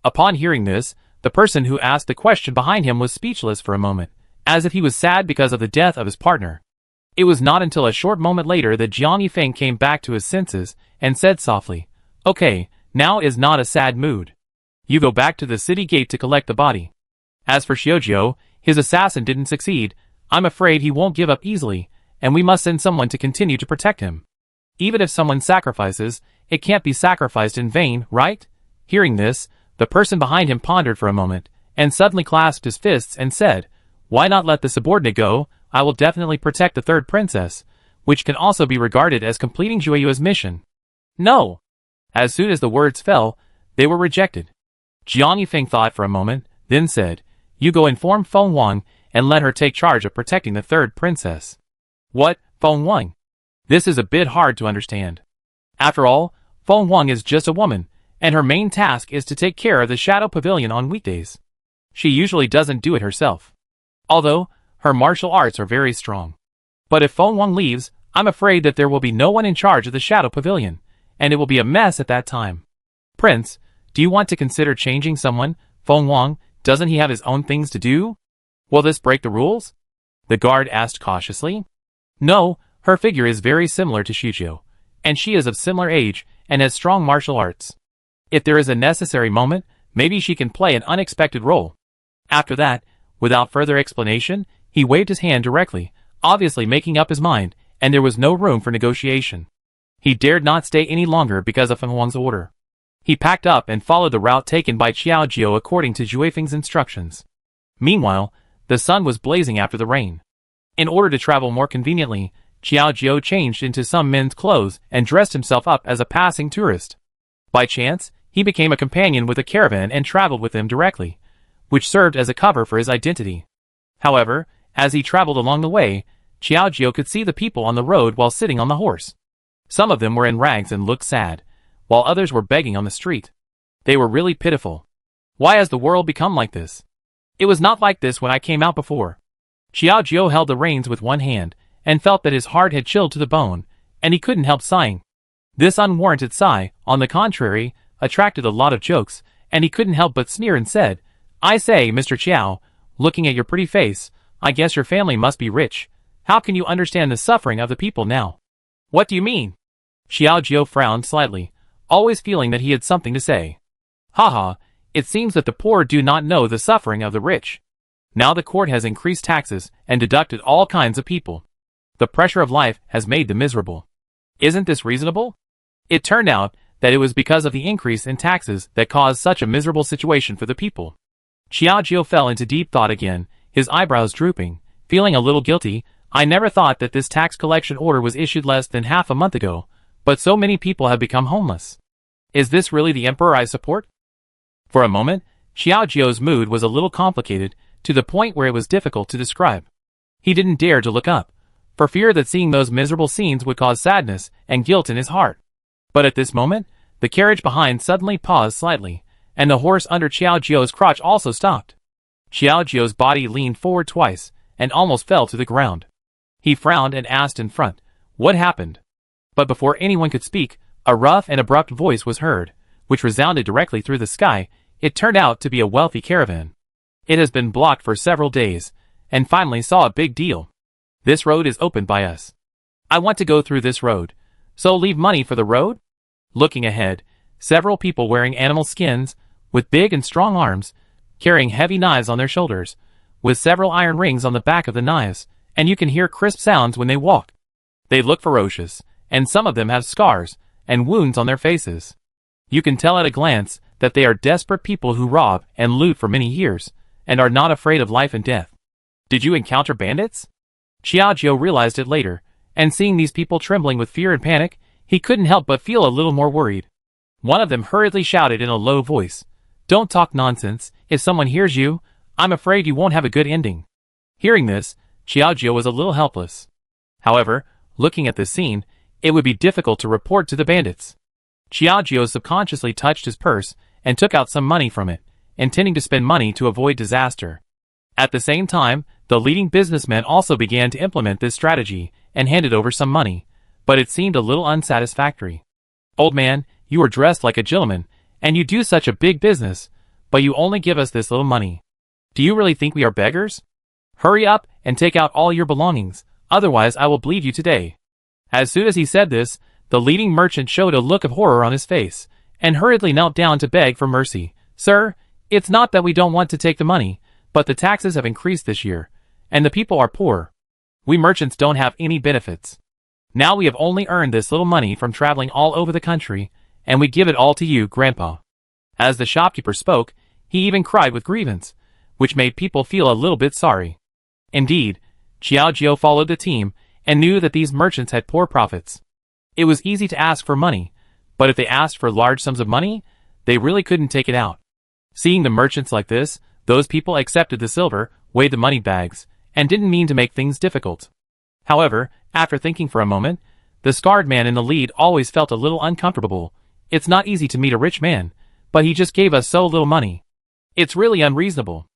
S1: Upon hearing this, the person who asked the question behind him was speechless for a moment, as if he was sad because of the death of his partner. It was not until a short moment later that Jiang Yifeng came back to his senses and said softly, "Okay, now is not a sad mood. You go back to the city gate to collect the body." As for Xiao Jiao, his assassin didn't succeed. "I'm afraid he won't give up easily, and we must send someone to continue to protect him. Even if someone sacrifices, it can't be sacrificed in vain, right?" Hearing this, the person behind him pondered for a moment, and suddenly clasped his fists and said, "Why not let the subordinate go? I will definitely protect the third princess, which can also be regarded as completing Jueyu's mission." "No!" As soon as the words fell, they were rejected. Jiang Yifeng thought for a moment, then said, "You go inform Feng Wang and let her take charge of protecting the third princess." "What, Feng Wang? This is a bit hard to understand. After all, Feng Wang is just a woman, and her main task is to take care of the Shadow Pavilion on weekdays. She usually doesn't do it herself. Although, her martial arts are very strong. But if Feng Wang leaves, I'm afraid that there will be no one in charge of the Shadow Pavilion, and it will be a mess at that time. Prince, do you want to consider changing someone? Feng Wang, doesn't he have his own things to do? Will this break the rules?" the guard asked cautiously. "No, her figure is very similar to Shizhou, and she is of similar age and has strong martial arts. If there is a necessary moment, maybe she can play an unexpected role." After that, without further explanation, he waved his hand directly, obviously making up his mind, and there was no room for negotiation. He dared not stay any longer because of Feng Wang's order. He packed up and followed the route taken by Xiao Jiao according to Juefeng's instructions. Meanwhile, the sun was blazing after the rain. In order to travel more conveniently, Xiao Jiao changed into some men's clothes and dressed himself up as a passing tourist. By chance, he became a companion with a caravan and traveled with them directly, which served as a cover for his identity. However, as he traveled along the way, Xiao Jiao could see the people on the road while sitting on the horse. Some of them were in rags and looked sad, while others were begging on the street. They were really pitiful. Why has the world become like this? It was not like this when I came out before. Xiao Jiao held the reins with one hand, and felt that his heart had chilled to the bone, and he couldn't help sighing. This unwarranted sigh, on the contrary, attracted a lot of jokes, and he couldn't help but sneer and said, "I say, Mr. Xiao, looking at your pretty face, I guess your family must be rich. How can you understand the suffering of the people now?" "What do you mean?" Xiao Jiao frowned slightly, always feeling that he had something to say. "Haha, it seems that the poor do not know the suffering of the rich. Now the court has increased taxes and deducted all kinds of people. The pressure of life has made them miserable. Isn't this reasonable?" It turned out that it was because of the increase in taxes that caused such a miserable situation for the people. Xiao Jiao fell into deep thought again, his eyebrows drooping, feeling a little guilty. "I never thought that this tax collection order was issued less than half a month ago, but so many people have become homeless. Is this really the emperor I support? For a moment, Xiao Jiu's mood was a little complicated, to the point where it was difficult to describe. He didn't dare to look up, for fear that seeing those miserable scenes would cause sadness and guilt in his heart. But at this moment, the carriage behind suddenly paused slightly, and the horse under Xiao Jiu's crotch also stopped. Xiao Jiu's body leaned forward twice, and almost fell to the ground. He frowned and asked in front, "What happened?" But before anyone could speak, a rough and abrupt voice was heard, which resounded directly through the sky. It turned out to be a wealthy caravan. It has been blocked for several days, and finally saw a big deal. This road is opened by us. I want to go through this road, so leave money for the road? Looking ahead, several people wearing animal skins, with big and strong arms, carrying heavy knives on their shoulders, with several iron rings on the back of the knives, and you can hear crisp sounds when they walk. They look ferocious, and some of them have scars and wounds on their faces. You can tell at a glance that they are desperate people who rob and loot for many years, and are not afraid of life and death. Did you encounter bandits? Xiao Jiu realized it later, and seeing these people trembling with fear and panic, he couldn't help but feel a little more worried. One of them hurriedly shouted in a low voice, "Don't talk nonsense. If someone hears you, I'm afraid you won't have a good ending." Hearing this, Xiao Jiu was a little helpless. However, looking at this scene, it would be difficult to report to the bandits. Xiao Jiu subconsciously touched his purse and took out some money from it, intending to spend money to avoid disaster. At the same time, the leading businessmen also began to implement this strategy and handed over some money, but it seemed a little unsatisfactory. "Old man, you are dressed like a gentleman, and you do such a big business, but you only give us this little money. Do you really think we are beggars? Hurry up and take out all your belongings, otherwise I will bleed you today." As soon as he said this, the leading merchant showed a look of horror on his face, and hurriedly knelt down to beg for mercy. "Sir, it's not that we don't want to take the money, but the taxes have increased this year, and the people are poor. We merchants don't have any benefits. Now we have only earned this little money from traveling all over the country, and we give it all to you, Grandpa." As the shopkeeper spoke, he even cried with grievance, which made people feel a little bit sorry. Indeed, Xiao Jiu followed the team, and knew that these merchants had poor profits. It was easy to ask for money, but if they asked for large sums of money, they really couldn't take it out. Seeing the merchants like this, those people accepted the silver, weighed the money bags, and didn't mean to make things difficult. However, after thinking for a moment, the scarred man in the lead always felt a little uncomfortable. It's not easy to meet a rich man, but he just gave us so little money. It's really unreasonable.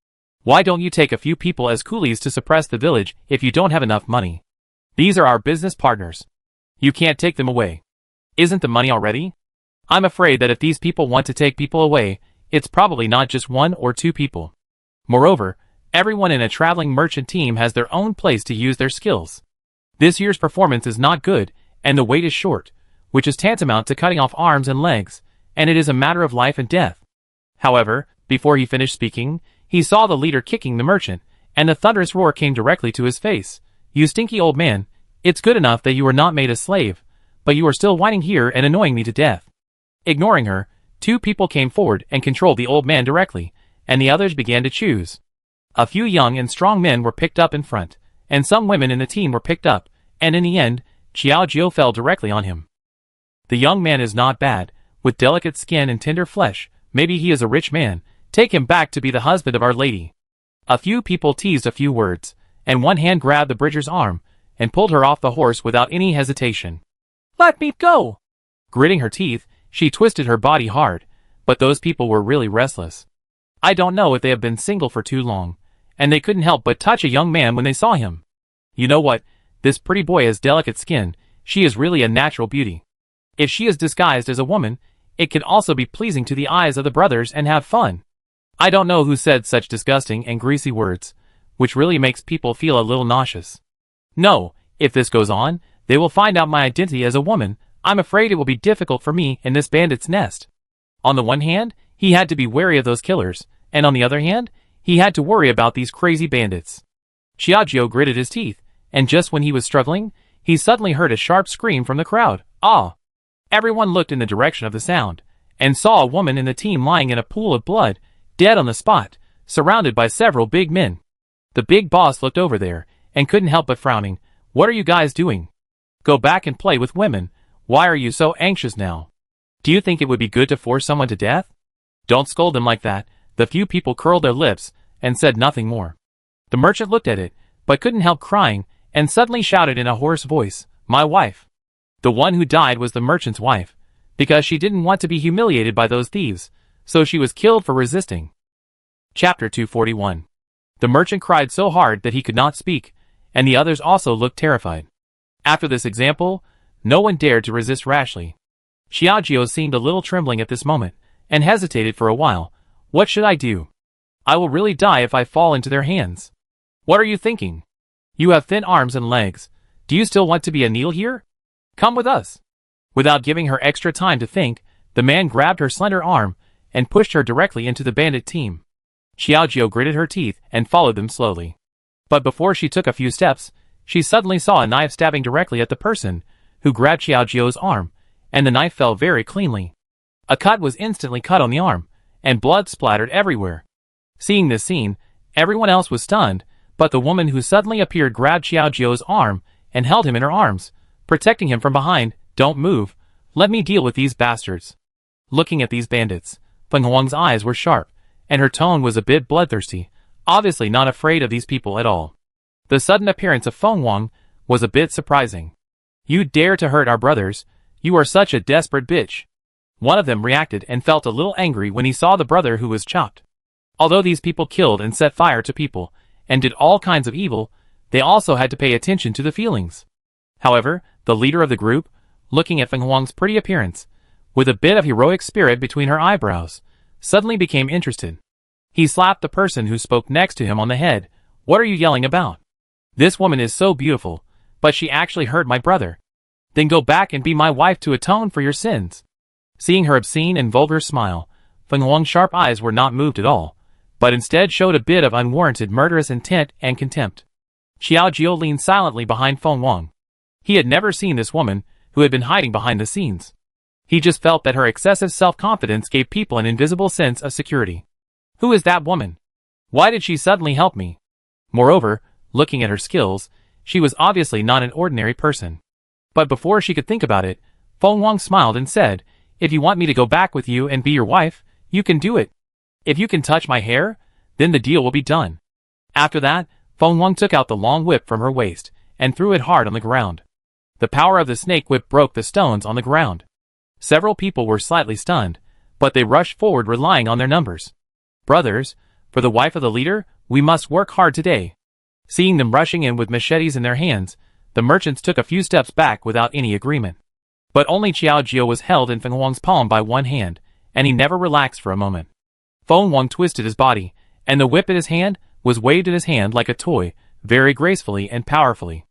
S1: Why don't you take a few people as coolies to suppress the village if you don't have enough money? These are our business partners. You can't take them away. Isn't the money already? I'm afraid that if these people want to take people away, it's probably not just one or two people. Moreover, everyone in a traveling merchant team has their own place to use their skills. This year's performance is not good, and the wait is short, which is tantamount to cutting off arms and legs, and it is a matter of life and death." However, before he finished speaking, he saw the leader kicking the merchant, and the thunderous roar came directly to his face. "You stinky old man, it's good enough that you are not made a slave, but you are still whining here and annoying me to death." Ignoring her, two people came forward and controlled the old man directly, and the others began to choose. A few young and strong men were picked up in front, and some women in the team were picked up, and in the end, Xiao Jiu fell directly on him. The young man is not bad, with delicate skin and tender flesh. Maybe he is a rich man. Take him back to be the husband of Our Lady. A few people teased a few words, and one hand grabbed the bridger's arm, and pulled her off the horse without any hesitation. "Let me go!" Gritting her teeth, she twisted her body hard, but those people were really restless. I don't know if they have been single for too long, and they couldn't help but touch a young man when they saw him. You know what? This pretty boy has delicate skin. She is really a natural beauty. If she is disguised as a woman, it can also be pleasing to the eyes of the brothers and have fun. I don't know who said such disgusting and greasy words, which really makes people feel a little nauseous. No, if this goes on, they will find out my identity as a woman. I'm afraid it will be difficult for me in this bandit's nest. On the one hand, he had to be wary of those killers, and on the other hand, he had to worry about these crazy bandits. Xiaojio gritted his teeth, and just when he was struggling, he suddenly heard a sharp scream from the crowd. "Ah!" Everyone looked in the direction of the sound, and saw a woman in the team lying in a pool of blood, dead on the spot, surrounded by several big men. The big boss looked over there, and couldn't help but frowning. "What are you guys doing? Go back and play with women. Why are you so anxious now? Do you think it would be good to force someone to death? Don't scold them like that. The few people curled their lips and said nothing more. The merchant looked at it, but couldn't help crying, and suddenly shouted in a hoarse voice, "My wife!" The one who died was the merchant's wife, because she didn't want to be humiliated by those thieves, so she was killed for resisting. Chapter 241. The merchant cried so hard that he could not speak, and the others also looked terrified. After this example, no one dared to resist rashly. Xiaojio seemed a little trembling at this moment, and hesitated for a while. What should I do? I will really die if I fall into their hands. What are you thinking? You have thin arms and legs. Do you still want to be a kneel here? Come with us. Without giving her extra time to think, the man grabbed her slender arm and pushed her directly into the bandit team. Xiaojio gritted her teeth and followed them slowly. But before she took a few steps, she suddenly saw a knife stabbing directly at the person who grabbed Xiaojio's arm, and the knife fell very cleanly. A cut was instantly cut on the arm, and blood splattered everywhere. Seeing this scene, everyone else was stunned, but the woman who suddenly appeared grabbed Xiaojio's arm and held him in her arms, protecting him from behind. Don't move. Let me deal with these bastards. Looking at these bandits, Feng Huang's eyes were sharp, and her tone was a bit bloodthirsty, obviously not afraid of these people at all. The sudden appearance of Feng Huang was a bit surprising. You dare to hurt our brothers? You are such a desperate bitch. One of them reacted and felt a little angry when he saw the brother who was chopped. Although these people killed and set fire to people, and did all kinds of evil, they also had to pay attention to the feelings. However, the leader of the group, looking at Feng Huang's pretty appearance, with a bit of heroic spirit between her eyebrows, suddenly became interested. He slapped the person who spoke next to him on the head. What are you yelling about? This woman is so beautiful, but she actually hurt my brother. Then go back and be my wife to atone for your sins. Seeing her obscene and vulgar smile, Feng Huang's sharp eyes were not moved at all, but instead showed a bit of unwarranted murderous intent and contempt. Xiaojio leaned silently behind Feng Huang. He had never seen this woman, who had been hiding behind the scenes. He just felt that her excessive self-confidence gave people an invisible sense of security. Who is that woman? Why did she suddenly help me? Moreover, looking at her skills, she was obviously not an ordinary person. But before she could think about it, Feng Huang smiled and said, "If you want me to go back with you and be your wife, you can do it. If you can touch my hair, then the deal will be done." After that, Feng Huang took out the long whip from her waist and threw it hard on the ground. The power of the snake whip broke the stones on the ground. Several people were slightly stunned, but they rushed forward relying on their numbers. "Brothers, for the wife of the leader, we must work hard today." Seeing them rushing in with machetes in their hands, the merchants took a few steps back without any agreement. But only Xiaojio was held in Feng Huang's palm by one hand, and he never relaxed for a moment. Feng Huang twisted his body, and the whip in his hand was waved in his hand like a toy, very gracefully and powerfully.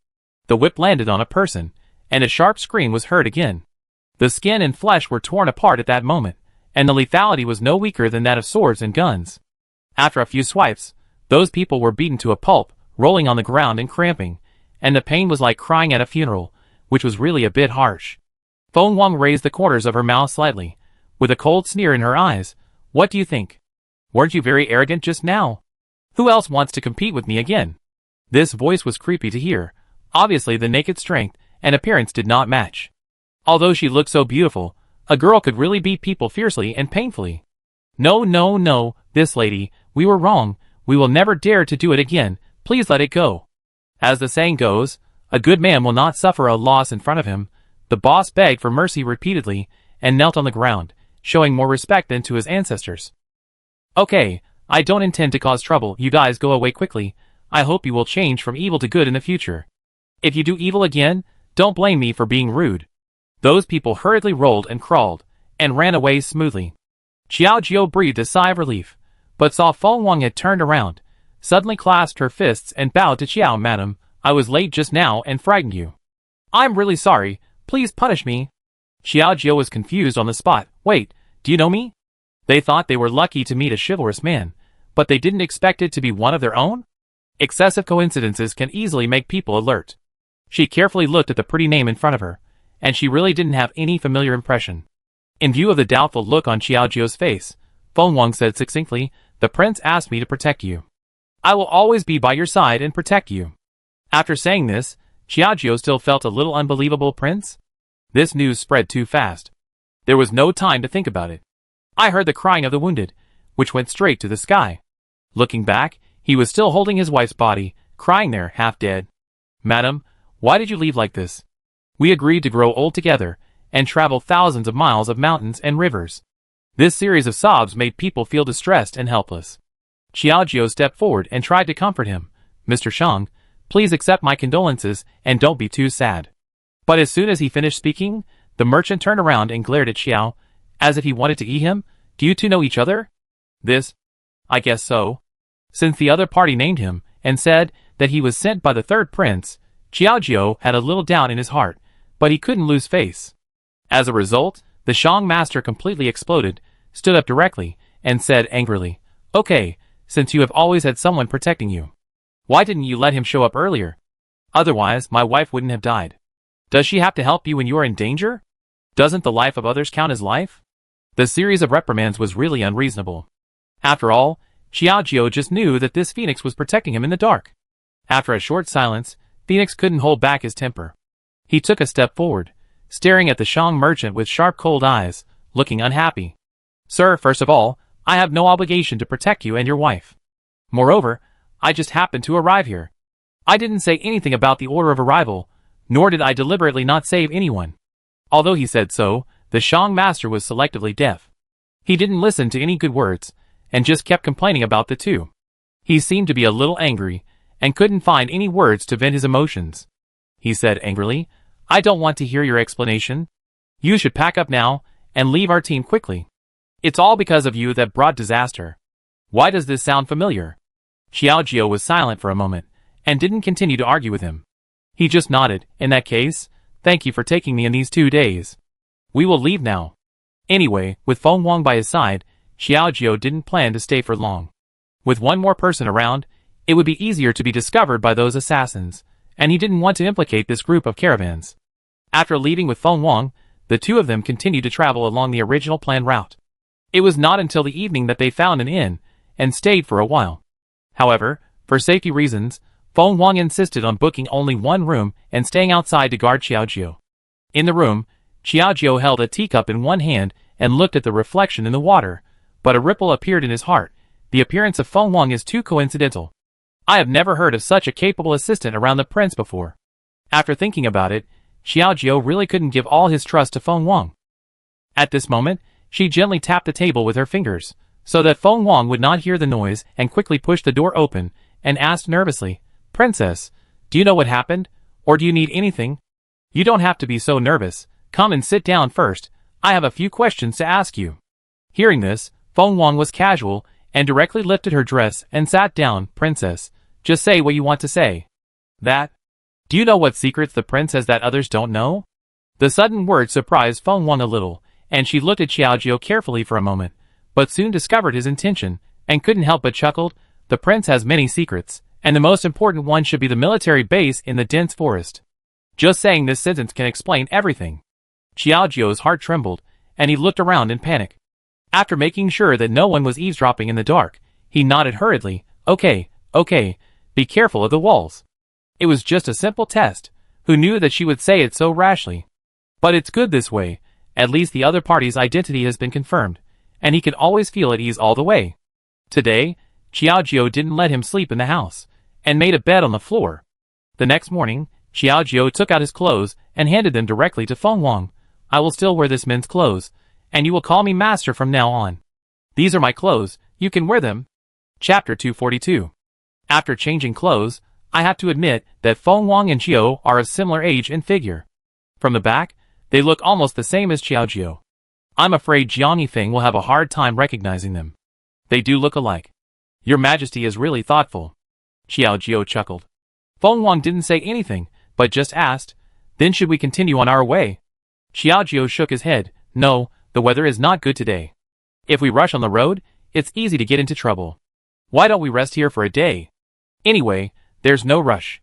S1: The whip landed on a person, and a sharp scream was heard again. The skin and flesh were torn apart at that moment, and the lethality was no weaker than that of swords and guns. After a few swipes, those people were beaten to a pulp, rolling on the ground and cramping, and the pain was like crying at a funeral, which was really a bit harsh. Feng Huang raised the corners of her mouth slightly, with a cold sneer in her eyes. "What do you think? Weren't you very arrogant just now? Who else wants to compete with me again?" This voice was creepy to hear. Obviously the naked strength and appearance did not match. Although she looked so beautiful, a girl could really beat people fiercely and painfully. No, this lady, we were wrong, we will never dare to do it again, please let it go." As the saying goes, a good man will not suffer a loss in front of him. The boss begged for mercy repeatedly, and knelt on the ground, showing more respect than to his ancestors. "Okay, I don't intend to cause trouble, you guys go away quickly. I hope you will change from evil to good in the future. If you do evil again, don't blame me for being rude." Those people hurriedly rolled and crawled, and ran away smoothly. Xiaojio breathed a sigh of relief, but saw Feng Huang had turned around, suddenly clasped her fists and bowed to Xiao. "Madam, I was late just now and frightened you. I'm really sorry, please punish me." Xiaojio was confused on the spot. "Wait, do you know me?" They thought they were lucky to meet a chivalrous man, but they didn't expect it to be one of their own? Excessive coincidences can easily make people alert. She carefully looked at the pretty name in front of her, and she really didn't have any familiar impression. In view of the doubtful look on Xiaojio's face, Feng Huang said succinctly, "The prince asked me to protect you. I will always be by your side and protect you." After saying this, Xiaojio still felt a little unbelievable. Prince? This news spread too fast. There was no time to think about it. I heard the crying of the wounded, which went straight to the sky. Looking back, he was still holding his wife's body, crying there, half dead. Madam, why did you leave like this? We agreed to grow old together, and travel thousands of miles of mountains and rivers. This series of sobs made people feel distressed and helpless. Xiaojiu stepped forward and tried to comfort him. Mr. Shang, please accept my condolences and don't be too sad. But as soon as he finished speaking, the merchant turned around and glared at Xiao, as if he wanted to eat him. Do you two know each other? This? I guess so. Since the other party named him, and said that he was sent by the third prince, Xiaojiu had a little doubt in his heart, but he couldn't lose face. As a result, the Shang master completely exploded, stood up directly, and said angrily, Okay, since you have always had someone protecting you, why didn't you let him show up earlier? Otherwise, my wife wouldn't have died. Does she have to help you when you are in danger? Doesn't the life of others count as life? The series of reprimands was really unreasonable. After all, Xiaojiu just knew that this phoenix was protecting him in the dark. After a short silence, Phoenix couldn't hold back his temper. He took a step forward, staring at the Shang merchant with sharp cold eyes, looking unhappy. Sir, first of all, I have no obligation to protect you and your wife. Moreover, I just happened to arrive here. I didn't say anything about the order of arrival, nor did I deliberately not save anyone. Although he said so, the Shang master was selectively deaf. He didn't listen to any good words, and just kept complaining about the two. He seemed to be a little angry, and couldn't find any words to vent his emotions. He said angrily, I don't want to hear your explanation. You should pack up now, and leave our team quickly. It's all because of you that brought disaster. Why does this sound familiar? Xiaojiu was silent for a moment, and didn't continue to argue with him. He just nodded. In that case, thank you for taking me in these 2 days. We will leave now. Anyway, with Feng Wang by his side, Xiaojiu didn't plan to stay for long. With one more person around, it would be easier to be discovered by those assassins, and he didn't want to implicate this group of caravans. After leaving with Feng Wang, the two of them continued to travel along the original planned route. It was not until the evening that they found an inn, and stayed for a while. However, for safety reasons, Feng Wang insisted on booking only one room and staying outside to guard Xiaojiu. In the room, Xiaojiu held a teacup in one hand and looked at the reflection in the water, but a ripple appeared in his heart. The appearance of Feng Wang is too coincidental. I have never heard of such a capable assistant around the prince before. After thinking about it, Xiaojiu really couldn't give all his trust to Feng Wang. At this moment, she gently tapped the table with her fingers, so that Feng Wang would not hear the noise, and quickly pushed the door open, and asked nervously, Princess, do you know what happened, or do you need anything? You don't have to be so nervous. Come and sit down first. I have a few questions to ask you. Hearing this, Feng Wang was casual, and directly lifted her dress and sat down. Princess, just say what you want to say. That? Do you know what secrets the prince has that others don't know? The sudden word surprised Feng Wang a little, and she looked at Xiaojiu carefully for a moment, but soon discovered his intention, and couldn't help but chuckled. The prince has many secrets, and the most important one should be the military base in the dense forest. Just saying this sentence can explain everything. Xiaojiu's heart trembled, and he looked around in panic. After making sure that no one was eavesdropping in the dark, he nodded hurriedly. Okay, be careful of the walls. It was just a simple test. Who knew that she would say it so rashly? But it's good this way. At least the other party's identity has been confirmed, and he can always feel at ease all the way. Today, Xiaojiu didn't let him sleep in the house, and made a bed on the floor. The next morning, Xiaojiu took out his clothes and handed them directly to Feng Wang. I will still wear this men's clothes, and you will call me master from now on. These are my clothes, you can wear them. Chapter 242. After changing clothes, I have to admit that Feng Wang and Xiao are of similar age and figure. From the back, they look almost the same as Xiaojiu. I'm afraid Jiang Yifeng will have a hard time recognizing them. They do look alike. Your Majesty is really thoughtful. Xiaojiu chuckled. Feng Wang didn't say anything, but just asked, Then should we continue on our way? Xiaojiu shook his head. No, the weather is not good today. If we rush on the road, it's easy to get into trouble. Why don't we rest here for a day? Anyway, there's no rush.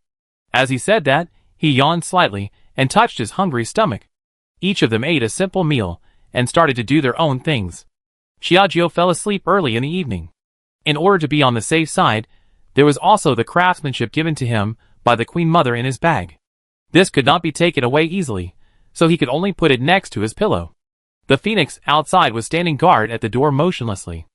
S1: As he said that, he yawned slightly, and touched his hungry stomach. Each of them ate a simple meal, and started to do their own things. Xiaojiu fell asleep early in the evening. In order to be on the safe side, there was also the craftsmanship given to him by the Queen Mother in his bag. This could not be taken away easily, so he could only put it next to his pillow. The phoenix outside was standing guard at the door motionlessly.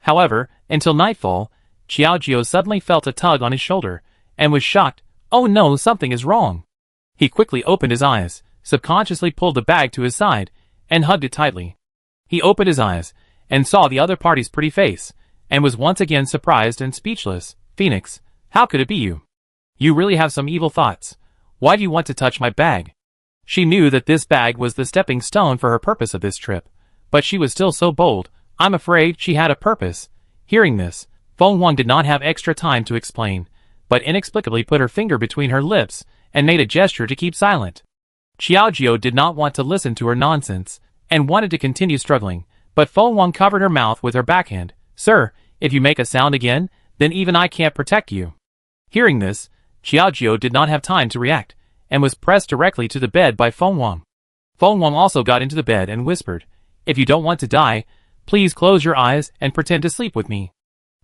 S1: However, until nightfall, Xiaojiu suddenly felt a tug on his shoulder, and was shocked. Oh no, something is wrong. He quickly opened his eyes, subconsciously pulled the bag to his side, and hugged it tightly. He opened his eyes, and saw the other party's pretty face, and was once again surprised and speechless. Phoenix, how could it be you? You really have some evil thoughts. Why do you want to touch my bag? She knew that this bag was the stepping stone for her purpose of this trip, but she was still so bold. I'm afraid she had a purpose. Hearing this, Feng Wang did not have extra time to explain, but inexplicably put her finger between her lips and made a gesture to keep silent. Xiaojiu did not want to listen to her nonsense, and wanted to continue struggling, but Feng Wang covered her mouth with her backhand. Sir, if you make a sound again, then even I can't protect you. Hearing this, Xiaojiu did not have time to react, and was pressed directly to the bed by Feng Wang. Feng Wang also got into the bed and whispered, if you don't want to die, please close your eyes and pretend to sleep with me.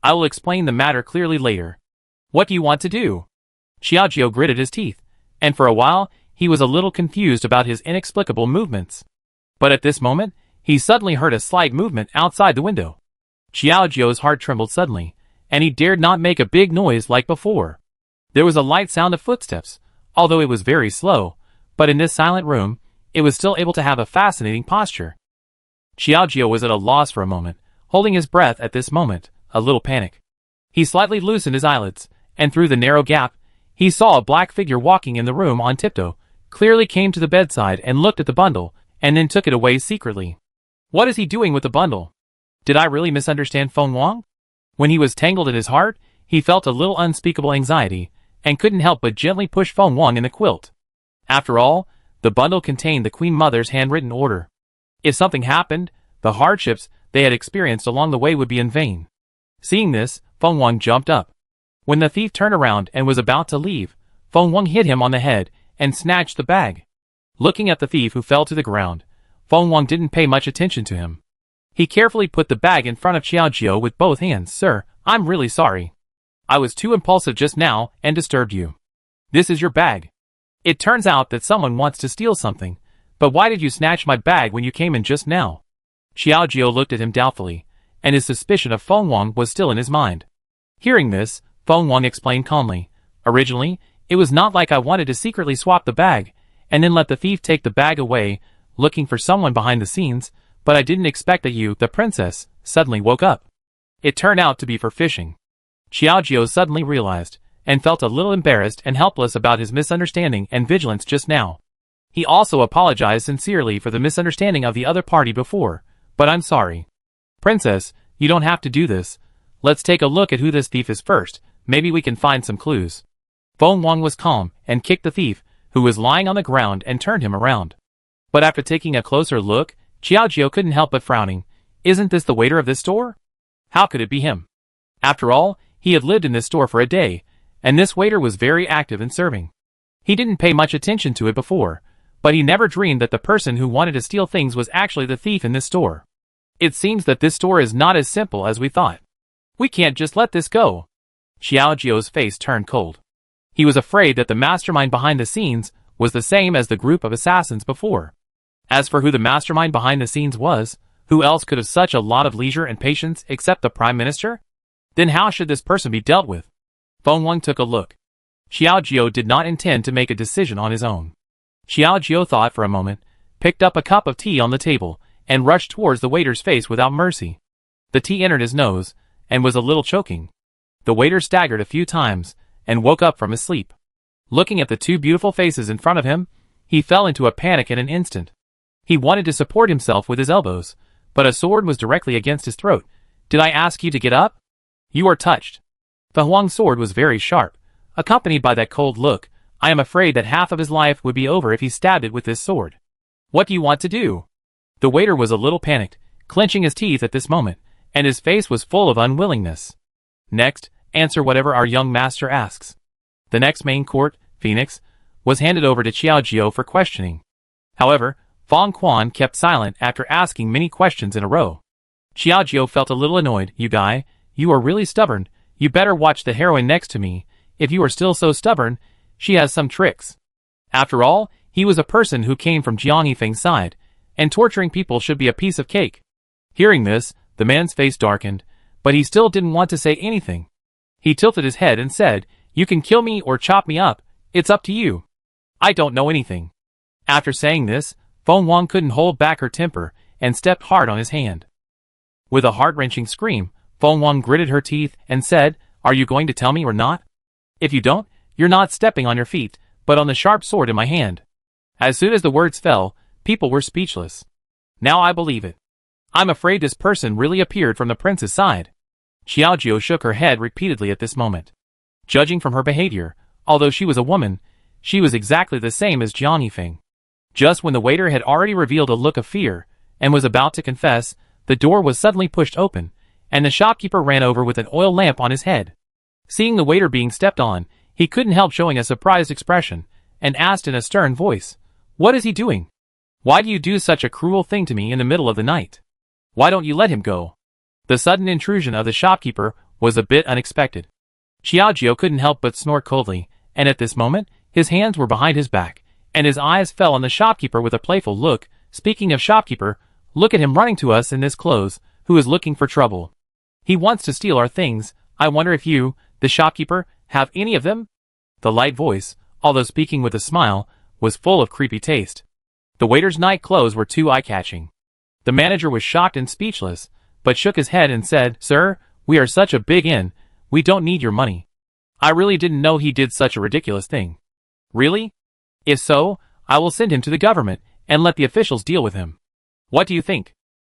S1: I will explain the matter clearly later. What do you want to do? Xiaojiu gritted his teeth, and for a while, he was a little confused about his inexplicable movements. But at this moment, he suddenly heard a slight movement outside the window. Xiaojiu's heart trembled suddenly, and he dared not make a big noise like before. There was a light sound of footsteps, although it was very slow, but in this silent room, it was still able to have a fascinating posture. Xiaojiu was at a loss for a moment, holding his breath at this moment, a little panic. He slightly loosened his eyelids, and through the narrow gap, he saw a black figure walking in the room on tiptoe, clearly came to the bedside and looked at the bundle, and then took it away secretly. What is he doing with the bundle? Did I really misunderstand Feng Wang? When he was tangled in his heart, he felt a little unspeakable anxiety, and couldn't help but gently push Feng Wang in the quilt. After all, the bundle contained the Queen Mother's handwritten order. If something happened, the hardships they had experienced along the way would be in vain. Seeing this, Feng Wang jumped up. When the thief turned around and was about to leave, Feng Wang hit him on the head and snatched the bag. Looking at the thief who fell to the ground, Feng Wang didn't pay much attention to him. He carefully put the bag in front of Xiaojiu with both hands. Sir, I'm really sorry. I was too impulsive just now and disturbed you. This is your bag. It turns out that someone wants to steal something, but why did you snatch my bag when you came in just now? Xiaojiu looked at him doubtfully, and his suspicion of Feng Wang was still in his mind. Hearing this, Feng Wang explained calmly. Originally, it was not like I wanted to secretly swap the bag, and then let the thief take the bag away, looking for someone behind the scenes, but I didn't expect that you, the princess, suddenly woke up. It turned out to be for fishing. Xiaojiu suddenly realized, and felt a little embarrassed and helpless about his misunderstanding and vigilance just now. He also apologized sincerely for the misunderstanding of the other party before, but I'm sorry. Princess, you don't have to do this. Let's take a look at who this thief is first, maybe we can find some clues. Feng Wang was calm and kicked the thief, who was lying on the ground, and turned him around. But after taking a closer look, Xiaojiu couldn't help but frowning. Isn't this the waiter of this store? How could it be him? After all, he had lived in this store for a day, and this waiter was very active in serving. He didn't pay much attention to it before, but he never dreamed that the person who wanted to steal things was actually the thief in this store. It seems that this store is not as simple as we thought. We can't just let this go. Xiaojiu's face turned cold. He was afraid that the mastermind behind the scenes was the same as the group of assassins before. As for who the mastermind behind the scenes was, who else could have such a lot of leisure and patience except the Prime Minister? Then how should this person be dealt with? Feng Wang took a look. Xiaojiu did not intend to make a decision on his own. Xiaojiu thought for a moment, picked up a cup of tea on the table, and rushed towards the waiter's face without mercy. The tea entered his nose, and was a little choking. The waiter staggered a few times, and woke up from his sleep. Looking at the two beautiful faces in front of him, he fell into a panic in an instant. He wanted to support himself with his elbows, but a sword was directly against his throat. Did I ask you to get up? You are touched. The Huang's sword was very sharp, accompanied by that cold look. I am afraid that half of his life would be over if he stabbed it with this sword. What do you want to do? The waiter was a little panicked, clenching his teeth at this moment, and his face was full of unwillingness. Next, answer whatever our young master asks. The next main court, Phoenix, was handed over to Xiaojiu for questioning. However, Feng Quan kept silent after asking many questions in a row. Xiaojiu felt a little annoyed. You guy, you are really stubborn. You better watch the heroine next to me. If you are still so stubborn, she has some tricks. After all, he was a person who came from Jiang Yifeng's side, and torturing people should be a piece of cake. Hearing this, the man's face darkened, but he still didn't want to say anything. He tilted his head and said, "You can kill me or chop me up, it's up to you. I don't know anything." After saying this, Feng Wang couldn't hold back her temper and stepped hard on his hand. With a heart-wrenching scream, Feng Wang gritted her teeth and said, "Are you going to tell me or not? If you don't, you're not stepping on your feet, but on the sharp sword in my hand." As soon as the words fell, people were speechless. Now I believe it. I'm afraid this person really appeared from the prince's side. Xiaojiu shook her head repeatedly at this moment. Judging from her behavior, although she was a woman, she was exactly the same as Jiang Yifeng. Just when the waiter had already revealed a look of fear, and was about to confess, the door was suddenly pushed open, and the shopkeeper ran over with an oil lamp on his head. Seeing the waiter being stepped on, he couldn't help showing a surprised expression, and asked in a stern voice, "What is he doing? Why do you do such a cruel thing to me in the middle of the night? Why don't you let him go?" The sudden intrusion of the shopkeeper was a bit unexpected. Xiaojiu couldn't help but snort coldly, and at this moment, his hands were behind his back, and his eyes fell on the shopkeeper with a playful look. "Speaking of shopkeeper, look at him running to us in this clothes, who is looking for trouble. He wants to steal our things. I wonder if you, the shopkeeper, have any of them?" The light voice, although speaking with a smile, was full of creepy taste. The waiter's night clothes were too eye-catching. The manager was shocked and speechless, but shook his head and said, "Sir, we are such a big inn, we don't need your money. I really didn't know he did such a ridiculous thing." "Really? If so, I will send him to the government, and let the officials deal with him. What do you think?"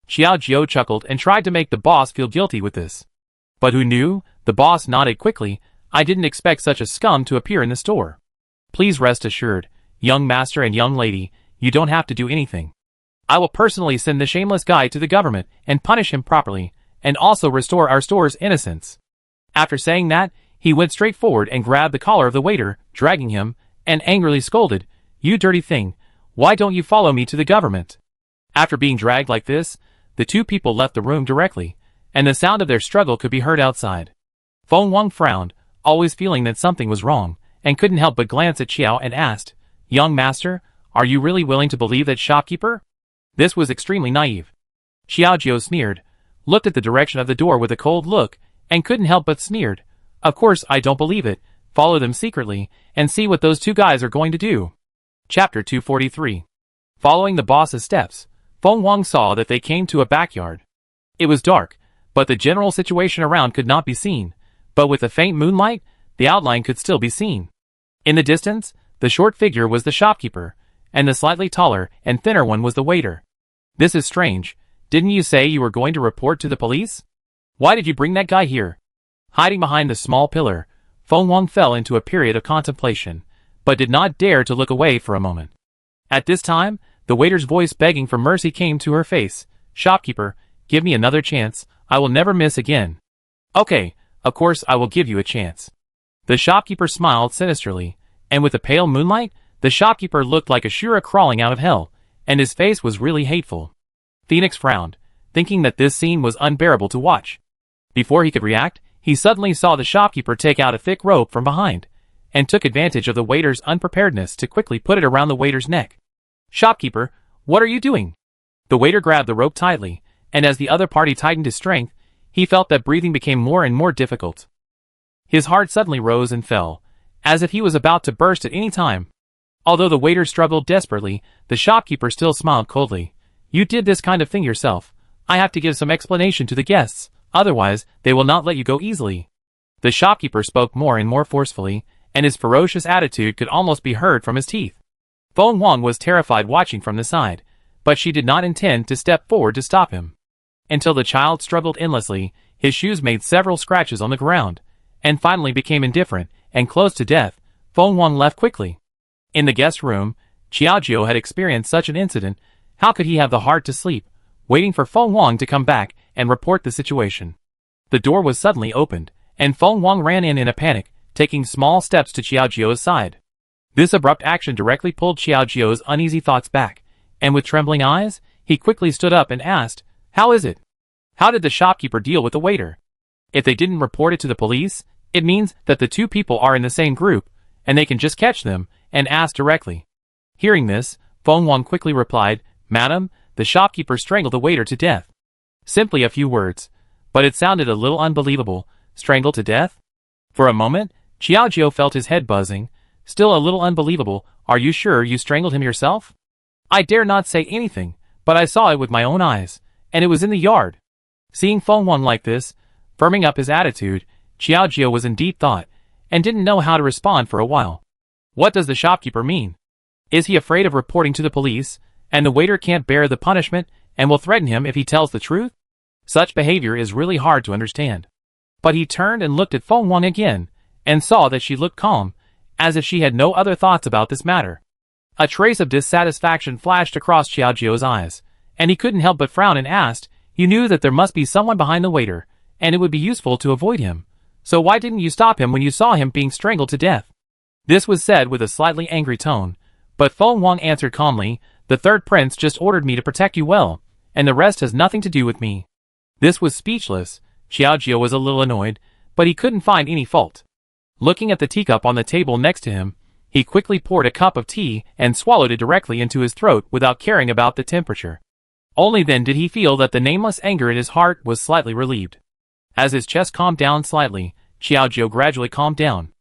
S1: Xiaojiu chuckled and tried to make the boss feel guilty with this. "But who knew?" The boss nodded quickly. "I didn't expect such a scum to appear in the store. Please rest assured, young master and young lady, you don't have to do anything. I will personally send the shameless guy to the government and punish him properly, and also restore our store's innocence." After saying that, he went straight forward and grabbed the collar of the waiter, dragging him, and angrily scolded, "You dirty thing, why don't you follow me to the government?" After being dragged like this, the two people left the room directly, and the sound of their struggle could be heard outside. Feng Wang frowned, always feeling that something was wrong, and couldn't help but glance at Xiao and asked, "Young master, are you really willing to believe that shopkeeper?" This was extremely naive. Xiaojiu sneered, looked at the direction of the door with a cold look, and couldn't help but sneered, "Of course I don't believe it. Follow them secretly, and see what those two guys are going to do." Chapter 243. Following the boss's steps, Feng Wang saw that they came to a backyard. It was dark, but the general situation around could not be seen, but with the faint moonlight, the outline could still be seen. In the distance, the short figure was the shopkeeper, and the slightly taller and thinner one was the waiter. "This is strange. Didn't you say you were going to report to the police? Why did you bring that guy here?" Hiding behind the small pillar, Feng Wang fell into a period of contemplation, but did not dare to look away for a moment. At this time, the waiter's voice begging for mercy came to her face. "Shopkeeper, give me another chance, I will never miss again." "Okay, of course I will give you a chance." The shopkeeper smiled sinisterly, and with the pale moonlight, the shopkeeper looked like a Shura crawling out of hell, and his face was really hateful. Phoenix frowned, thinking that this scene was unbearable to watch. Before he could react, he suddenly saw the shopkeeper take out a thick rope from behind, and took advantage of the waiter's unpreparedness to quickly put it around the waiter's neck. "Shopkeeper, what are you doing?" The waiter grabbed the rope tightly, and as the other party tightened his strength, he felt that breathing became more and more difficult. His heart suddenly rose and fell, as if he was about to burst at any time. Although the waiter struggled desperately, the shopkeeper still smiled coldly. "You did this kind of thing yourself. I have to give some explanation to the guests, otherwise they will not let you go easily." The shopkeeper spoke more and more forcefully, and his ferocious attitude could almost be heard from his teeth. Feng Wang was terrified watching from the side, but she did not intend to step forward to stop him. Until the child struggled endlessly, his shoes made several scratches on the ground, and finally became indifferent and close to death. Feng Wang left quickly. In the guest room, Xiaojiu had experienced such an incident. How could he have the heart to sleep, waiting for Feng Wang to come back and report the situation? The door was suddenly opened, and Feng Wang ran in a panic, taking small steps to Xiaojiu's side. This abrupt action directly pulled Xiaojiu's uneasy thoughts back, and with trembling eyes, he quickly stood up and asked, "How is it? How did the shopkeeper deal with the waiter? If they didn't report it to the police, it means that the two people are in the same group, and they can just catch them and ask directly." Hearing this, Feng Wang quickly replied, "Madam, the shopkeeper strangled the waiter to death. Simply a few words, but it sounded a little unbelievable. Strangled to death? For a moment, Xiaojiu felt his head buzzing. Still a little unbelievable. Are you sure you strangled him yourself? I dare not say anything, but I saw it with my own eyes, and it was in the yard. Seeing Feng Wang like this, firming up his attitude, Xiaojiu was in deep thought, and didn't know how to respond for a while. What does the shopkeeper mean? Is he afraid of reporting to the police, and the waiter can't bear the punishment, and will threaten him if he tells the truth? Such behavior is really hard to understand. But he turned and looked at Feng Wang again, and saw that she looked calm, as if she had no other thoughts about this matter. A trace of dissatisfaction flashed across Xiaojiu's eyes, and he couldn't help but frown and asked, "You knew that there must be someone behind the waiter, and it would be useful to avoid him. So why didn't you stop him when you saw him being strangled to death?" This was said with a slightly angry tone, but Feng Wang answered calmly, "The third prince just ordered me to protect you well, and the rest has nothing to do with me." This was speechless. Xiaojiu was a little annoyed, but he couldn't find any fault. Looking at the teacup on the table next to him, he quickly poured a cup of tea and swallowed it directly into his throat without caring about the temperature. Only then did he feel that the nameless anger in his heart was slightly relieved. As his chest calmed down slightly, Xiaojiu gradually calmed down.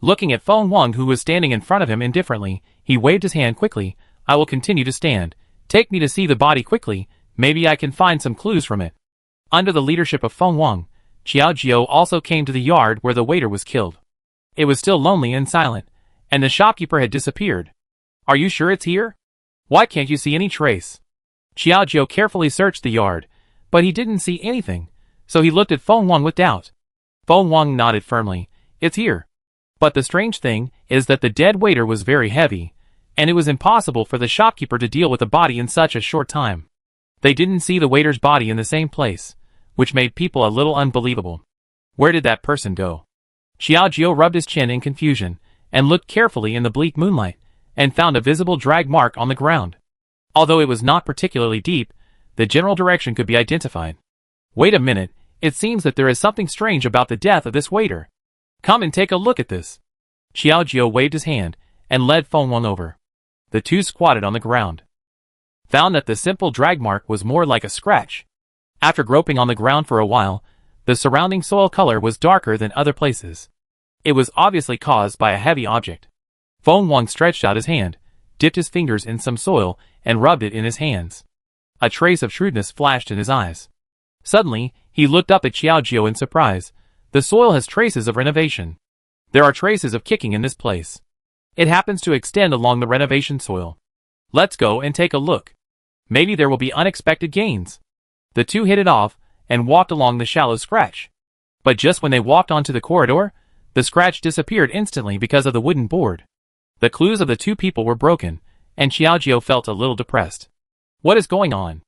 S1: Looking at Feng Wang, who was standing in front of him indifferently, he waved his hand quickly. "I will continue to stand. Take me to see the body quickly, maybe I can find some clues from it." Under the leadership of Feng Wang, Xiaojiu also came to the yard where the waiter was killed. It was still lonely and silent, and the shopkeeper had disappeared. "Are you sure it's here? Why can't you see any trace?" Xiaojiu carefully searched the yard, but he didn't see anything, so he looked at Feng Wang with doubt. Feng Wang nodded firmly. "It's here. But the strange thing is that the dead waiter was very heavy, and it was impossible for the shopkeeper to deal with the body in such a short time. They didn't see the waiter's body in the same place, which made people a little unbelievable. Where did that person go?" Xiaojiu rubbed his chin in confusion, and looked carefully in the bleak moonlight, and found a visible drag mark on the ground. Although it was not particularly deep, the general direction could be identified. "Wait a minute, it seems that there is something strange about the death of this waiter. Come and take a look at this." Xiaojiu waved his hand, and led Feng Wang over. The two squatted on the ground. Found that the simple drag mark was more like a scratch. After groping on the ground for a while, the surrounding soil color was darker than other places. It was obviously caused by a heavy object. Feng Wang stretched out his hand, dipped his fingers in some soil, and rubbed it in his hands. A trace of shrewdness flashed in his eyes. Suddenly, he looked up at Xiaojiu in surprise. "The soil has traces of renovation. There are traces of kicking in this place. It happens to extend along the renovation soil. Let's go and take a look. Maybe there will be unexpected gains." The two hit it off, and walked along the shallow scratch. But just when they walked onto the corridor, the scratch disappeared instantly because of the wooden board. The clues of the two people were broken, and Xiaojiu felt a little depressed. What is going on?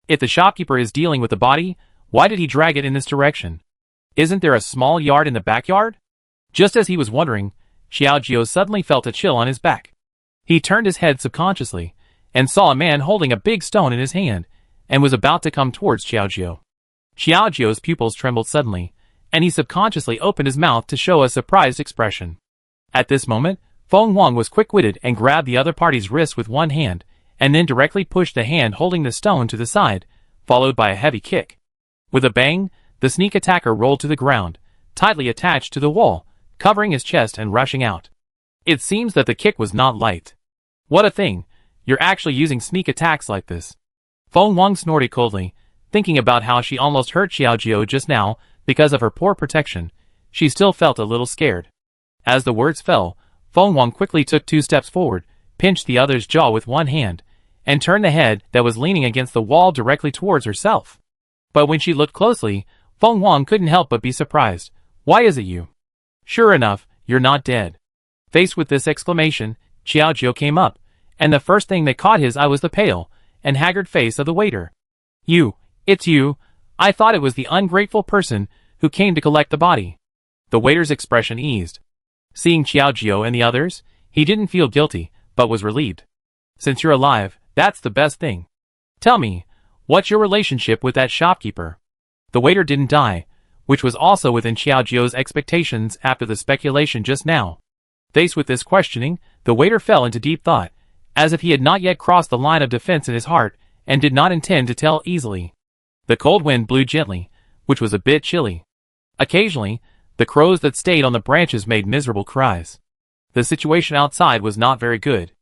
S1: If the shopkeeper is dealing with the body, why did he drag it in this direction? Isn't there a small yard in the backyard? Just as he was wondering, Xiaojiu suddenly felt a chill on his back. He turned his head subconsciously, and saw a man holding a big stone in his hand, and was about to come towards Xiaojiu. Xiaojiu's pupils trembled suddenly, and he subconsciously opened his mouth to show a surprised expression. At this moment, Feng Wang was quick-witted and grabbed the other party's wrist with one hand, and then directly pushed the hand holding the stone to the side, followed by a heavy kick. With a bang, the sneak attacker rolled to the ground, tightly attached to the wall, covering his chest and rushing out. It seems that the kick was not light. "What a thing, you're actually using sneak attacks like this." Feng Wang snorted coldly, thinking about how she almost hurt Xiaojiu just now because of her poor protection. She still felt a little scared. As the words fell, Feng Wang quickly took 2 steps forward, pinched the other's jaw with one hand, and turned the head that was leaning against the wall directly towards herself. But when she looked closely, Feng Wang couldn't help but be surprised. "Why is it you? Sure enough, you're not dead." Faced with this exclamation, Xiaojiu came up, and the first thing that caught his eye was the pale and haggard face of the waiter. It's you. I thought it was the ungrateful person who came to collect the body." The waiter's expression eased. Seeing Xiaojiu and the others, he didn't feel guilty, but was relieved. "Since you're alive, that's the best thing. Tell me, what's your relationship with that shopkeeper?" The waiter didn't die, which was also within Xiaojiu's expectations after the speculation just now. Faced with this questioning, the waiter fell into deep thought, as if he had not yet crossed the line of defense in his heart, and did not intend to tell easily. The cold wind blew gently, which was a bit chilly. Occasionally, the crows that stayed on the branches made miserable cries. The situation outside was not very good.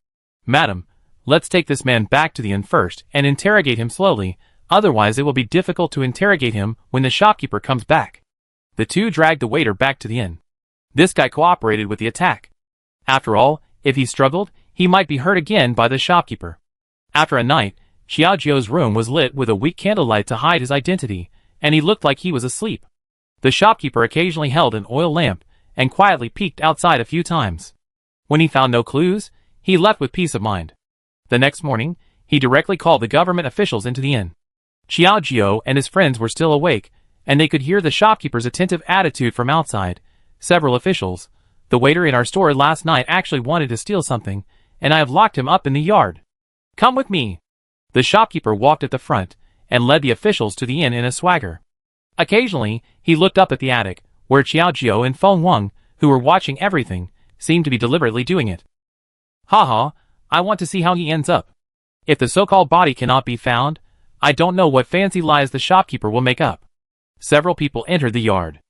S1: "Madam, let's take this man back to the inn first and interrogate him slowly, otherwise it will be difficult to interrogate him when the shopkeeper comes back." The two dragged the waiter back to the inn. This guy cooperated with the attack. After all, if he struggled, he might be hurt again by the shopkeeper. After a night, Xiaojiu's room was lit with a weak candlelight to hide his identity, and he looked like he was asleep. The shopkeeper occasionally held an oil lamp and quietly peeked outside a few times. When he found no clues, he left with peace of mind. The next morning, he directly called the government officials into the inn. Xiaojiu and his friends were still awake, and they could hear the shopkeeper's attentive attitude from outside. Several officials. "The waiter in our store last night actually wanted to steal something, and I have locked him up in the yard. Come with me." The shopkeeper walked at the front and led the officials to the inn in a swagger. Occasionally, he looked up at the attic, where Xiaojiu and Feng Wang, who were watching everything, seemed to be deliberately doing it. "Haha, I want to see how he ends up. If the so-called body cannot be found, I don't know what fancy lies the shopkeeper will make up." Several people entered the yard.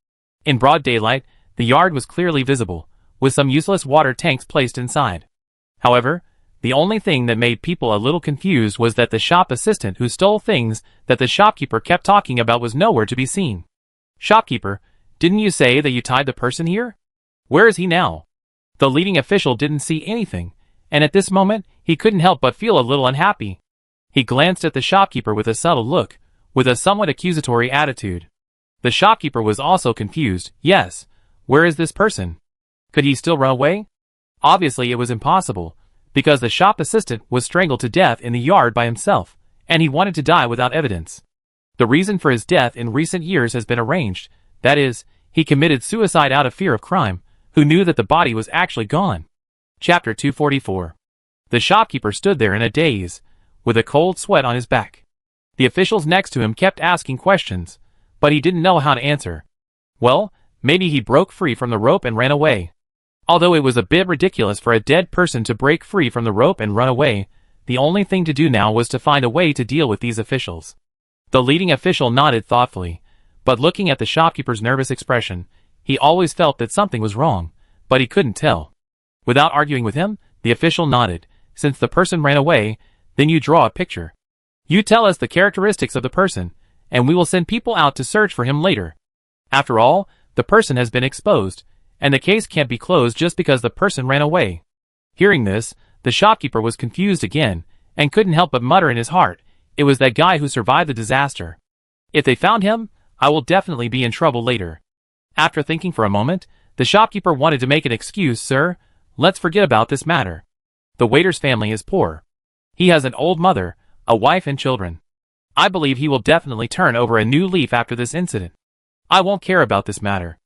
S1: In broad daylight, the yard was clearly visible, with some useless water tanks placed inside. However, the only thing that made people a little confused was that the shop assistant who stole things that the shopkeeper kept talking about was nowhere to be seen. "Shopkeeper, didn't you say that you tied the person here? Where is he now?" The leading official didn't see anything, and at this moment, he couldn't help but feel a little unhappy. He glanced at the shopkeeper with a subtle look, with a somewhat accusatory attitude. The shopkeeper was also confused. Yes, where is this person? Could he still run away? Obviously it was impossible, because the shop assistant was strangled to death in the yard by himself, and he wanted to die without evidence. The reason for his death in recent years has been arranged, that is, he committed suicide out of fear of crime, who knew that the body was actually gone. Chapter 244. The shopkeeper stood there in a daze, with a cold sweat on his back. The officials next to him kept asking questions, but he didn't know how to answer. Well, maybe he broke free from the rope and ran away. Although it was a bit ridiculous for a dead person to break free from the rope and run away, the only thing to do now was to find a way to deal with these officials. The leading official nodded thoughtfully, but looking at the shopkeeper's nervous expression, he always felt that something was wrong, but he couldn't tell. Without arguing with him, the official nodded. "Since the person ran away, then you draw a picture. You tell us the characteristics of the person, and we will send people out to search for him later. After all, the person has been exposed, and the case can't be closed just because the person ran away." Hearing this, the shopkeeper was confused again, and couldn't help but mutter in his heart, "It was that guy who survived the disaster. If they found him, I will definitely be in trouble later." After thinking for a moment, the shopkeeper wanted to make an excuse. "Sir, let's forget about this matter. The waiter's family is poor. He has an old mother, a wife and children. I believe he will definitely turn over a new leaf after this incident. I won't care about this matter.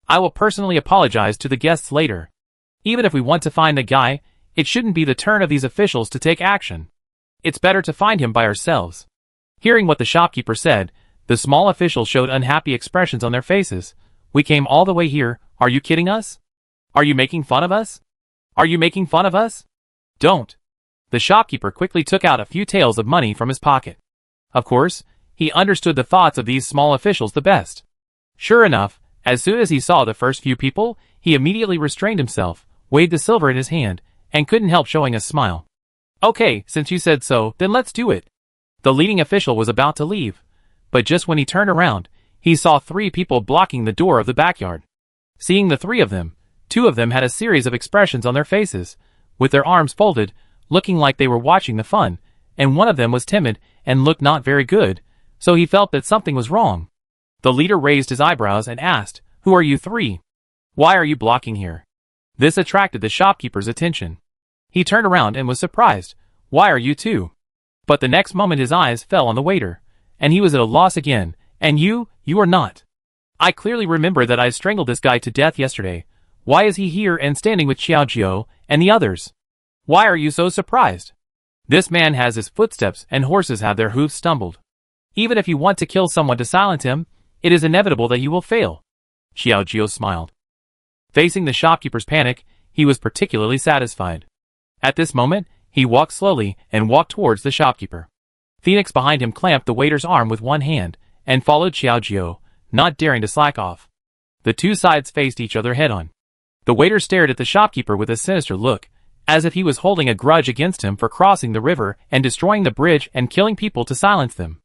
S1: I will personally apologize to the guests later. Even if we want to find the guy, it shouldn't be the turn of these officials to take action. It's better to find him by ourselves." Hearing what the shopkeeper said, the small officials showed unhappy expressions on their faces. "We came all the way here. Are you kidding us? Are you making fun of us? Are you making fun of us? Don't." The shopkeeper quickly took out a few taels of money from his pocket. Of course, he understood the thoughts of these small officials the best. Sure enough, as soon as he saw the first few people, he immediately restrained himself, weighed the silver in his hand, and couldn't help showing a smile. "Okay, since you said so, then let's do it." The leading official was about to leave, but just when he turned around, he saw 3 people blocking the door of the backyard. Seeing the 3 of them, 2 of them had a series of expressions on their faces, with their arms folded, looking like they were watching the fun, and one of them was timid and looked not very good, so he felt that something was wrong. The leader raised his eyebrows and asked, "Who are you 3? Why are you blocking here?" This attracted the shopkeeper's attention. He turned around and was surprised. "Why are you 2? But the next moment his eyes fell on the waiter, and he was at a loss again. "And you are not. I clearly remember that I strangled this guy to death yesterday. Why is he here and standing with Xiaojiu and the others? Why are you so surprised? This man has his footsteps and horses have their hooves stumbled. Even if you want to kill someone to silence him, it is inevitable that you will fail." Xiaojiu smiled. Facing the shopkeeper's panic, he was particularly satisfied. At this moment, he walked slowly and walked towards the shopkeeper. Phoenix behind him clamped the waiter's arm with one hand, and followed Xiaojiu, not daring to slack off. The two sides faced each other head-on. The waiter stared at the shopkeeper with a sinister look, as if he was holding a grudge against him for crossing the river and destroying the bridge and killing people to silence them.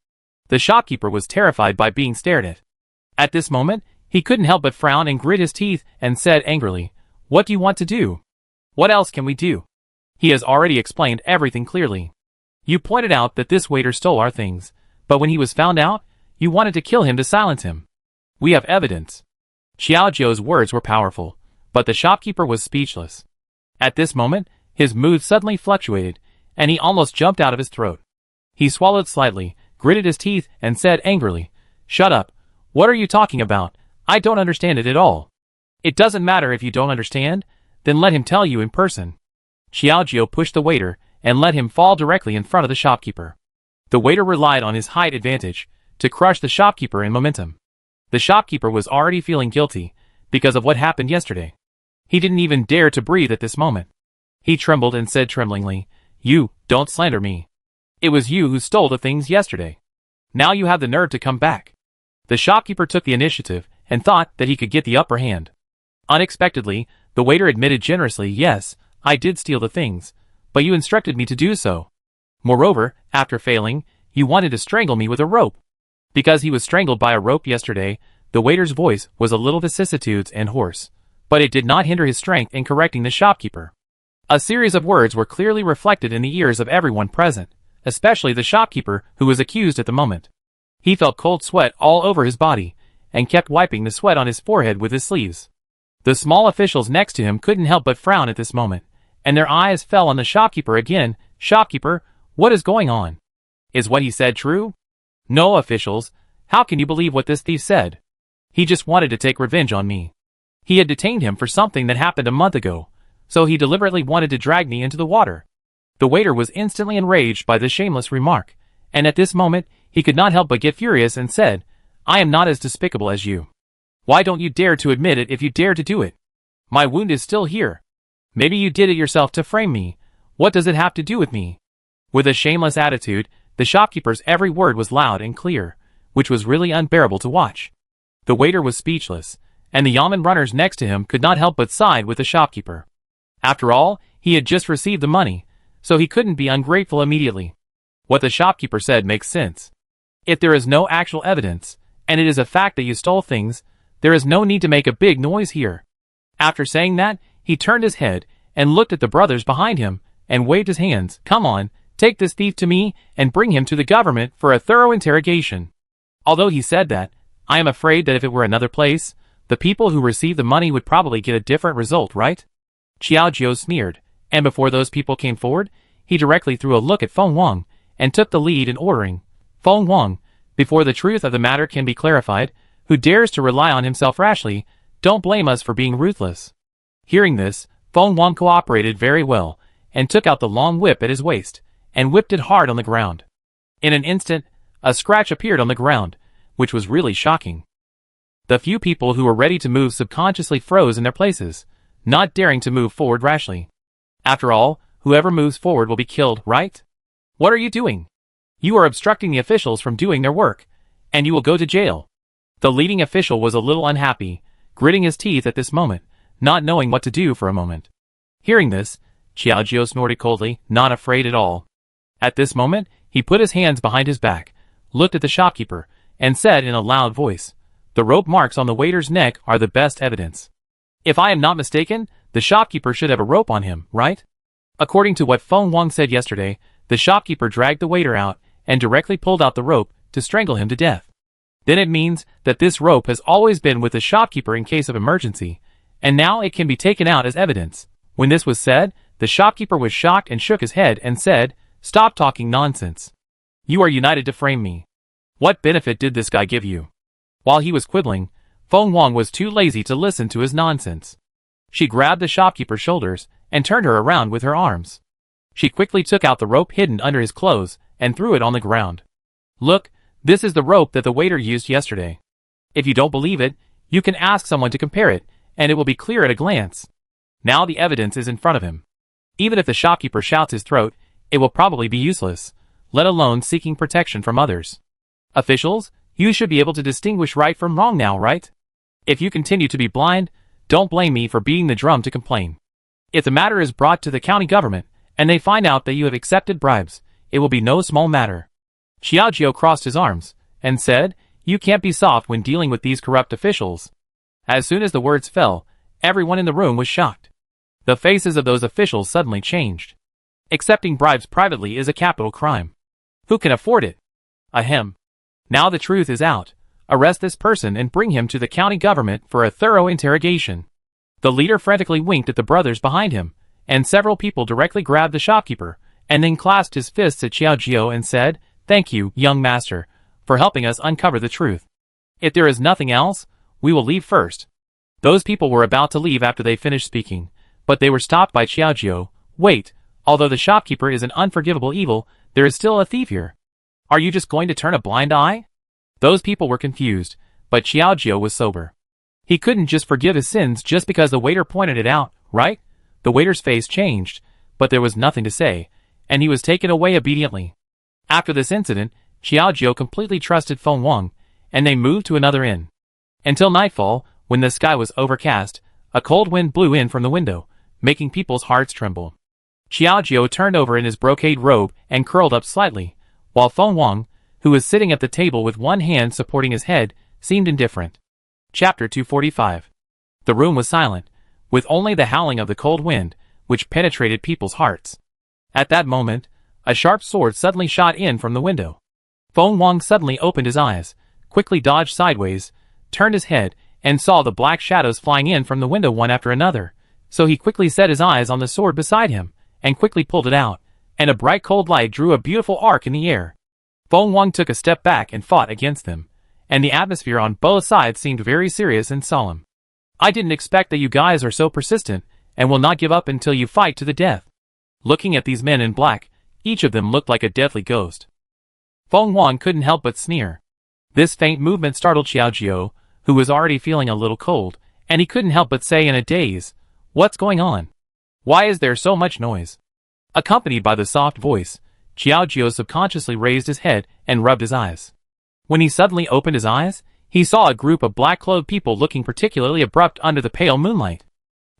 S1: The shopkeeper was terrified by being stared at. At this moment, he couldn't help but frown and grit his teeth and said angrily, "What do you want to do? What else can we do? He has already explained everything clearly. You pointed out that this waiter stole our things, but when he was found out, you wanted to kill him to silence him. We have evidence." Xiaojiu's words were powerful, but the shopkeeper was speechless. At this moment, his mood suddenly fluctuated, and he almost jumped out of his throat. He swallowed slightly, gritted his teeth, and said angrily, "Shut up. What are you talking about? I don't understand it at all." "It doesn't matter if you don't understand, then let him tell you in person." Xiaojiu pushed the waiter and let him fall directly in front of the shopkeeper. The waiter relied on his height advantage to crush the shopkeeper in momentum. The shopkeeper was already feeling guilty because of what happened yesterday. He didn't even dare to breathe at this moment. He trembled and said tremblingly, "You, don't slander me. It was you who stole the things yesterday. Now you have the nerve to come back." The shopkeeper took the initiative and thought that he could get the upper hand. Unexpectedly, the waiter admitted generously, "Yes, I did steal the things, but you instructed me to do so. Moreover, after failing, you wanted to strangle me with a rope." Because he was strangled by a rope yesterday, the waiter's voice was a little vicissitudes and hoarse, but it did not hinder his strength in correcting the shopkeeper. A series of words were clearly reflected in the ears of everyone present, especially the shopkeeper who was accused at the moment. He felt cold sweat all over his body, and kept wiping the sweat on his forehead with his sleeves. The small officials next to him couldn't help but frown at this moment, and their eyes fell on the shopkeeper again. "Shopkeeper, what is going on? Is what he said true?" "No, officials, how can you believe what this thief said? He just wanted to take revenge on me. He had detained him for something that happened a month ago, so he deliberately wanted to drag me into the water." The waiter was instantly enraged by this shameless remark, and at this moment, he could not help but get furious and said, "I am not as despicable as you. Why don't you dare to admit it if you dare to do it? My wound is still here. Maybe you did it yourself to frame me. What does it have to do with me?" With a shameless attitude, the shopkeeper's every word was loud and clear, which was really unbearable to watch. The waiter was speechless, and the yamen runners next to him could not help but side with the shopkeeper. After all, he had just received the money, so he couldn't be ungrateful immediately. What the shopkeeper said makes sense. If there is no actual evidence, and it is a fact that you stole things, there is no need to make a big noise here. After saying that, he turned his head and looked at the brothers behind him and waved his hands. "Come on, take this thief to me and bring him to the government for a thorough interrogation." Although he said that, I am afraid that if it were another place, the people who received the money would probably get a different result, right? Xiaojiu sneered, and before those people came forward, he directly threw a look at Feng Wang and took the lead in ordering, "Feng Wang, before the truth of the matter can be clarified, who dares to rely on himself rashly, don't blame us for being ruthless." Hearing this, Feng Wang cooperated very well, and took out the long whip at his waist, and whipped it hard on the ground. In an instant, a scratch appeared on the ground, which was really shocking. The few people who were ready to move subconsciously froze in their places, not daring to move forward rashly. After all, whoever moves forward will be killed, right? What are you doing? You are obstructing the officials from doing their work, and you will go to jail. The leading official was a little unhappy, gritting his teeth at this moment, not knowing what to do for a moment. Hearing this, Xiaojiu snorted coldly, not afraid at all. At this moment, he put his hands behind his back, looked at the shopkeeper, and said in a loud voice, "The rope marks on the waiter's neck are the best evidence. If I am not mistaken, the shopkeeper should have a rope on him, right?" According to what Feng Wang said yesterday, the shopkeeper dragged the waiter out and directly pulled out the rope to strangle him to death. Then it means that this rope has always been with the shopkeeper in case of emergency, and now it can be taken out as evidence. When this was said, the shopkeeper was shocked and shook his head and said, "Stop talking nonsense. You are united to frame me. What benefit did this guy give you?" While he was quibbling, Feng Wang was too lazy to listen to his nonsense. She grabbed the shopkeeper's shoulders and turned her around with her arms. She quickly took out the rope hidden under his clothes and threw it on the ground. "Look, this is the rope that the waiter used yesterday. If you don't believe it, you can ask someone to compare it, and it will be clear at a glance. Now the evidence is in front of him. Even if the shopkeeper shouts his throat, it will probably be useless. let alone seeking protection from others. Officials, you should be able to distinguish right from wrong now, right? If you continue to be blind, don't blame me for beating the drum to complain. If the matter is brought to the county government, and they find out that you have accepted bribes, it will be no small matter. Xiaojio crossed his arms, and said, you can't be soft when dealing with these corrupt officials. As soon as the words fell, everyone in the room was shocked. The faces of those officials suddenly changed. Accepting bribes privately is a capital crime. Who can afford it? Ahem. Now the truth is out. Arrest this person and bring him to the county government for a thorough interrogation. The leader frantically winked at the brothers behind him, and several people directly grabbed the shopkeeper, and then clasped his fists at Xiaojio and said, thank you, young master, for helping us uncover the truth. If there is nothing else, we will leave first. Those people were about to leave after they finished speaking, but they were stopped by Xiaojio. Wait, although the shopkeeper is an unforgivable evil, there is still a thief here. Are you just going to turn a blind eye? Those people were confused, but Xiaojio was sober. He couldn't just forgive his sins just because the waiter pointed it out, right? The waiter's face changed, but there was nothing to say, and he was taken away obediently. After this incident, Xiaojio completely trusted Feng Wang, and they moved to another inn. Until nightfall, when the sky was overcast, a cold wind blew in from the window, making people's hearts tremble. Xiaojio turned over in his brocade robe and curled up slightly, while Feng Wang, who was sitting at the table with one hand supporting his head, seemed indifferent. Chapter 245. The room was silent, with only the howling of the cold wind, which penetrated people's hearts. At that moment, a sharp sword suddenly shot in from the window. Feng Wang suddenly opened his eyes, quickly dodged sideways, turned his head, and saw the black shadows flying in from the window one after another, so he quickly set his eyes on the sword beside him, and quickly pulled it out, and a bright cold light drew a beautiful arc in the air. Feng Wang took a step back and fought against them, and the atmosphere on both sides seemed very serious and solemn. I didn't expect that you guys are so persistent, and will not give up until you fight to the death. Looking at these men in black, each of them looked like a deathly ghost. Feng Wang couldn't help but sneer. This faint movement startled Xiaojio, who was already feeling a little cold, and he couldn't help but say in a daze, what's going on? Why is there so much noise? Accompanied by the soft voice, Xiaojio subconsciously raised his head and rubbed his eyes. When he suddenly opened his eyes, he saw a group of black-clothed people looking particularly abrupt under the pale moonlight.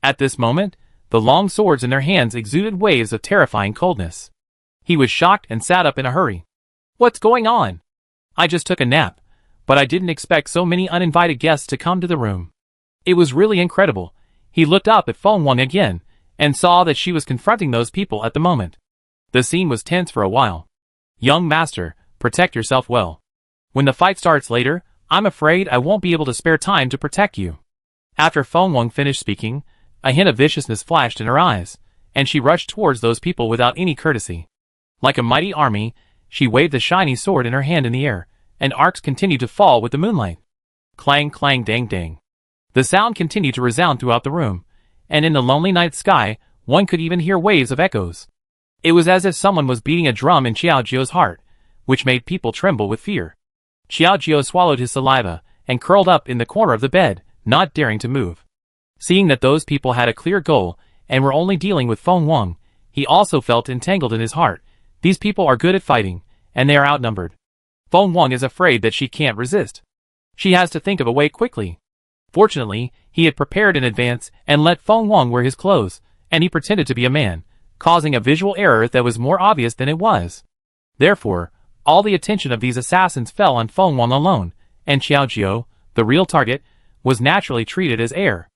S1: At this moment, the long swords in their hands exuded waves of terrifying coldness. He was shocked and sat up in a hurry. What's going on? I just took a nap, but I didn't expect so many uninvited guests to come to the room. It was really incredible. He looked up at Feng Wang again, and saw that she was confronting those people at the moment. The scene was tense for a while. Young master, protect yourself well. When the fight starts later, I'm afraid I won't be able to spare time to protect you. After Feng Wang finished speaking, a hint of viciousness flashed in her eyes, and she rushed towards those people without any courtesy. Like a mighty army, she waved the shiny sword in her hand in the air, and arcs continued to fall with the moonlight. Clang clang dang dang. The sound continued to resound throughout the room, and in the lonely night sky, one could even hear waves of echoes. It was as if someone was beating a drum in Xiaojio's heart, which made people tremble with fear. Xiaojio swallowed his saliva, and curled up in the corner of the bed, not daring to move. Seeing that those people had a clear goal, and were only dealing with Feng Wang, he also felt entangled in his heart. These people are good at fighting, and they are outnumbered. Feng Wang is afraid that she can't resist. She has to think of a way quickly. Fortunately, he had prepared in advance and let Feng Wang wear his clothes, and he pretended to be a man, causing a visual error that was more obvious than it was. Therefore, all the attention of these assassins fell on Feng Wang alone, and Xiaojio, the real target, was naturally treated as heir.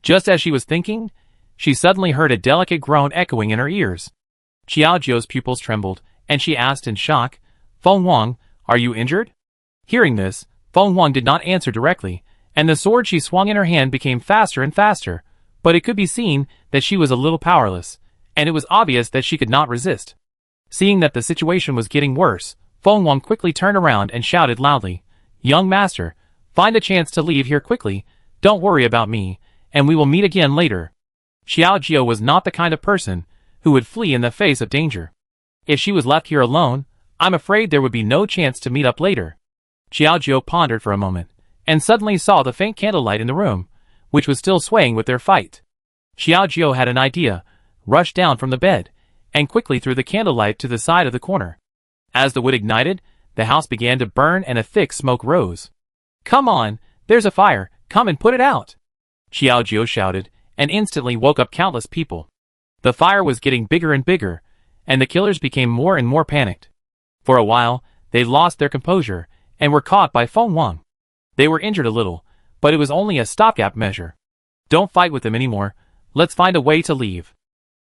S1: Just as she was thinking, she suddenly heard a delicate groan echoing in her ears. Xiaojio's pupils trembled, and she asked in shock, Feng Wang, are you injured? Hearing this, Feng Wang did not answer directly, and the sword she swung in her hand became faster and faster, but it could be seen that she was a little powerless, and it was obvious that she could not resist. Seeing that the situation was getting worse, Feng Wang quickly turned around and shouted loudly, Young master, find a chance to leave here quickly, don't worry about me, and we will meet again later. Xiaojio was not the kind of person who would flee in the face of danger. If she was left here alone, I'm afraid there would be no chance to meet up later. Xiaojio pondered for a moment, and suddenly saw the faint candlelight in the room, which was still swaying with their fight. Xiaojio had an idea, rushed down from the bed, and quickly threw the candlelight to the side of the corner. As the wood ignited, the house began to burn and a thick smoke rose. "Come on, there's a fire, come and put it out!" Xiao Jiu shouted, and instantly woke up countless people. The fire was getting bigger and bigger, and the killers became more and more panicked. For a while, they lost their composure, and were caught by Feng Wang. They were injured a little, but it was only a stopgap measure. "Don't fight with them anymore, let's find a way to leave."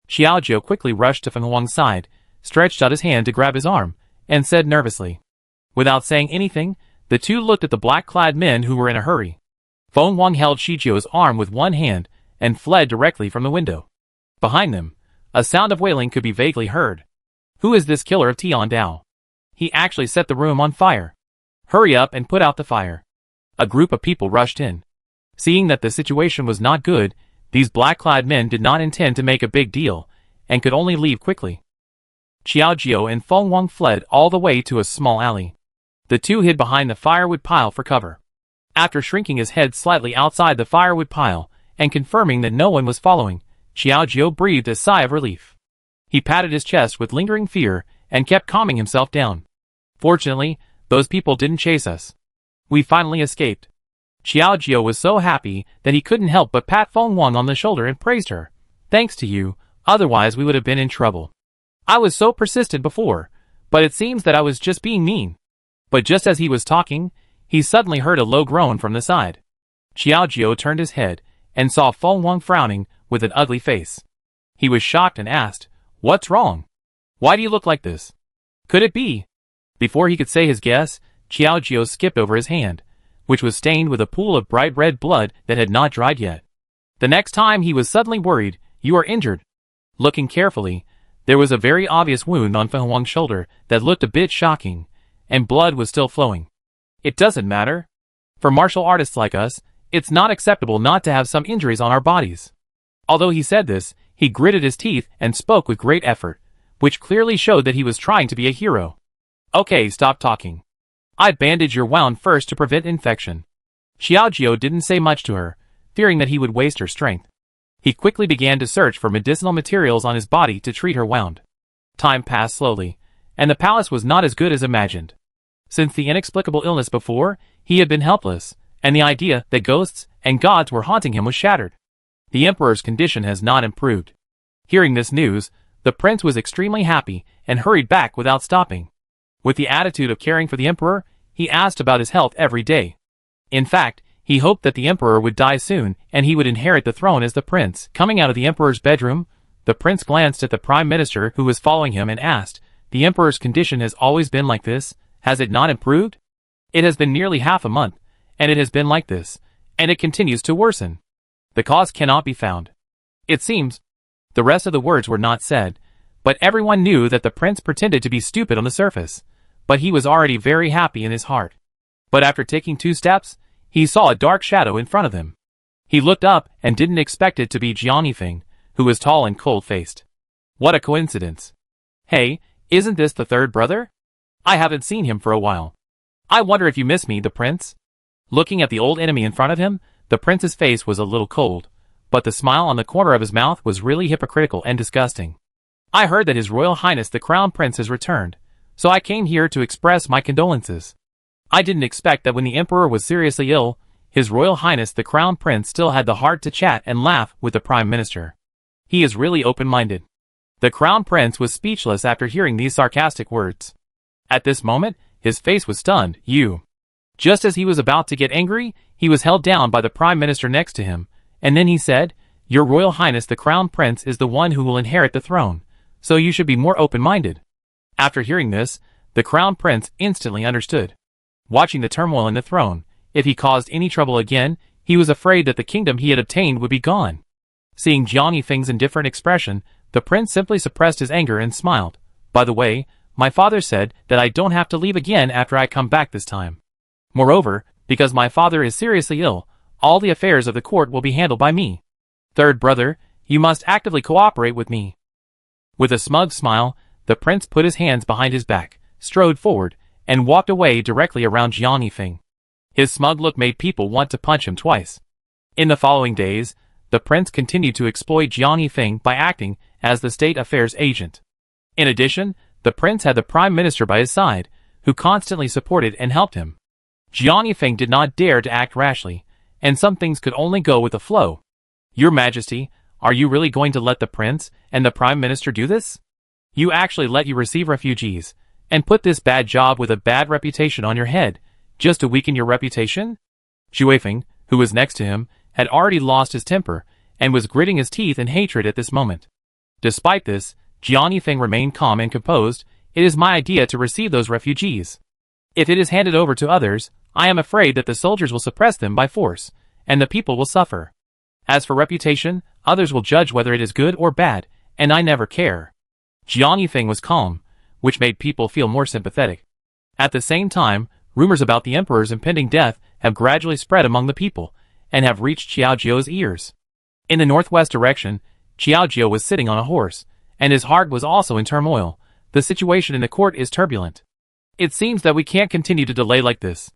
S1: Xiao Jiu quickly rushed to Feng Wang's side, stretched out his hand to grab his arm, and said nervously. Without saying anything, the two looked at the black-clad men who were in a hurry. Feng Wang held Shijiu's arm with one hand and fled directly from the window. Behind them, a sound of wailing could be vaguely heard. "Who is this killer of Tian Dao? He actually set the room on fire. Hurry up and put out the fire." A group of people rushed in. Seeing that the situation was not good, these black-clad men did not intend to make a big deal, and could only leave quickly. Xiao Jiu and Feng Wang fled all the way to a small alley. The two hid behind the firewood pile for cover. After shrinking his head slightly outside the firewood pile, and confirming that no one was following, Xiao Jiu breathed a sigh of relief. He patted his chest with lingering fear, and kept calming himself down. "Fortunately, those people didn't chase us. We finally escaped." Xiao Jiu was so happy that he couldn't help but pat Feng Wang on the shoulder and praised her. "Thanks to you, otherwise we would have been in trouble. I was so persistent before, but it seems that I was just being mean." But just as he was talking, he suddenly heard a low groan from the side. Xiao Jiu turned his head, and saw Feng Wang frowning, with an ugly face. He was shocked and asked, "What's wrong? Why do you look like this? Could it be?" Before he could say his guess, Xiao Jiu skipped over his hand, which was stained with a pool of bright red blood that had not dried yet. The next time he was suddenly worried. "You are injured." Looking carefully, there was a very obvious wound on Feng Wang's shoulder that looked a bit shocking, and blood was still flowing. "It doesn't matter. For martial artists like us, it's not acceptable not to have some injuries on our bodies." Although he said this, he gritted his teeth and spoke with great effort, which clearly showed that he was trying to be a hero. "Okay, stop talking. I'd bandage your wound first to prevent infection." Xiao Jiu didn't say much to her, fearing that he would waste her strength. He quickly began to search for medicinal materials on his body to treat her wound. Time passed slowly, and the palace was not as good as imagined. Since the inexplicable illness before, he had been helpless, and the idea that ghosts and gods were haunting him was shattered. The emperor's condition has not improved. Hearing this news, the prince was extremely happy and hurried back without stopping. With the attitude of caring for the emperor, he asked about his health every day. In fact, he hoped that the emperor would die soon and he would inherit the throne as the prince. Coming out of the emperor's bedroom, the prince glanced at the prime minister who was following him and asked, "The emperor's condition has always been like this? Has it not improved?" "It has been nearly half a month, and it has been like this, and it continues to worsen. The cause cannot be found. It seems." The rest of the words were not said, but everyone knew that the prince pretended to be stupid on the surface, but he was already very happy in his heart. But after taking 2 steps, he saw a dark shadow in front of him. He looked up and didn't expect it to be Jiang Feng, who was tall and cold-faced. What a coincidence. "Hey, isn't this the third brother? I haven't seen him for a while. I wonder if you miss me, the prince?" Looking at the old enemy in front of him, the prince's face was a little cold, but the smile on the corner of his mouth was really hypocritical and disgusting. "I heard that His Royal Highness the Crown Prince has returned, so I came here to express my condolences. I didn't expect that when the Emperor was seriously ill, His Royal Highness the Crown Prince still had the heart to chat and laugh with the Prime Minister. He is really open-minded." The Crown Prince was speechless after hearing these sarcastic words. At this moment, his face was stunned. "You." Just as he was about to get angry, he was held down by the Prime Minister next to him, and then he said, "Your Royal Highness the Crown Prince is the one who will inherit the throne, so you should be more open-minded." After hearing this, the Crown Prince instantly understood. Watching the turmoil in the throne, if he caused any trouble again, he was afraid that the kingdom he had obtained would be gone. Seeing Jiang Feng's indifferent expression, the prince simply suppressed his anger and smiled. "By the way, my father said that I don't have to leave again after I come back this time. Moreover, because my father is seriously ill, all the affairs of the court will be handled by me. Third brother, you must actively cooperate with me." With a smug smile, the prince put his hands behind his back, strode forward, and walked away directly around Jiang Feng. His smug look made people want to punch him twice. In the following days, the prince continued to exploit Jiang Feng by acting as the state affairs agent. In addition, The prince had the prime minister by his side, who constantly supported and helped him. Jiang Yifeng did not dare to act rashly, and some things could only go with the flow. Your Majesty, are you really going to let the prince and the prime minister do this? You actually let you receive refugees, and put this bad job with a bad reputation on your head, just to weaken your reputation? Xu Weifeng, who was next to him, had already lost his temper, and was gritting his teeth in hatred at this moment. Despite this, Jiang Yifeng remained calm and composed. It is my idea to receive those refugees. If it is handed over to others, I am afraid that the soldiers will suppress them by force, and the people will suffer. As for reputation, others will judge whether it is good or bad, and I never care. Jiang Yifeng was calm, which made people feel more sympathetic. At the same time, rumors about the emperor's impending death have gradually spread among the people, and have reached Xiao Jiu's ears. In the northwest direction, Xiao Jiu was sitting on a horse, and his heart was also in turmoil. The situation in the court is turbulent. It seems that we can't continue to delay like this.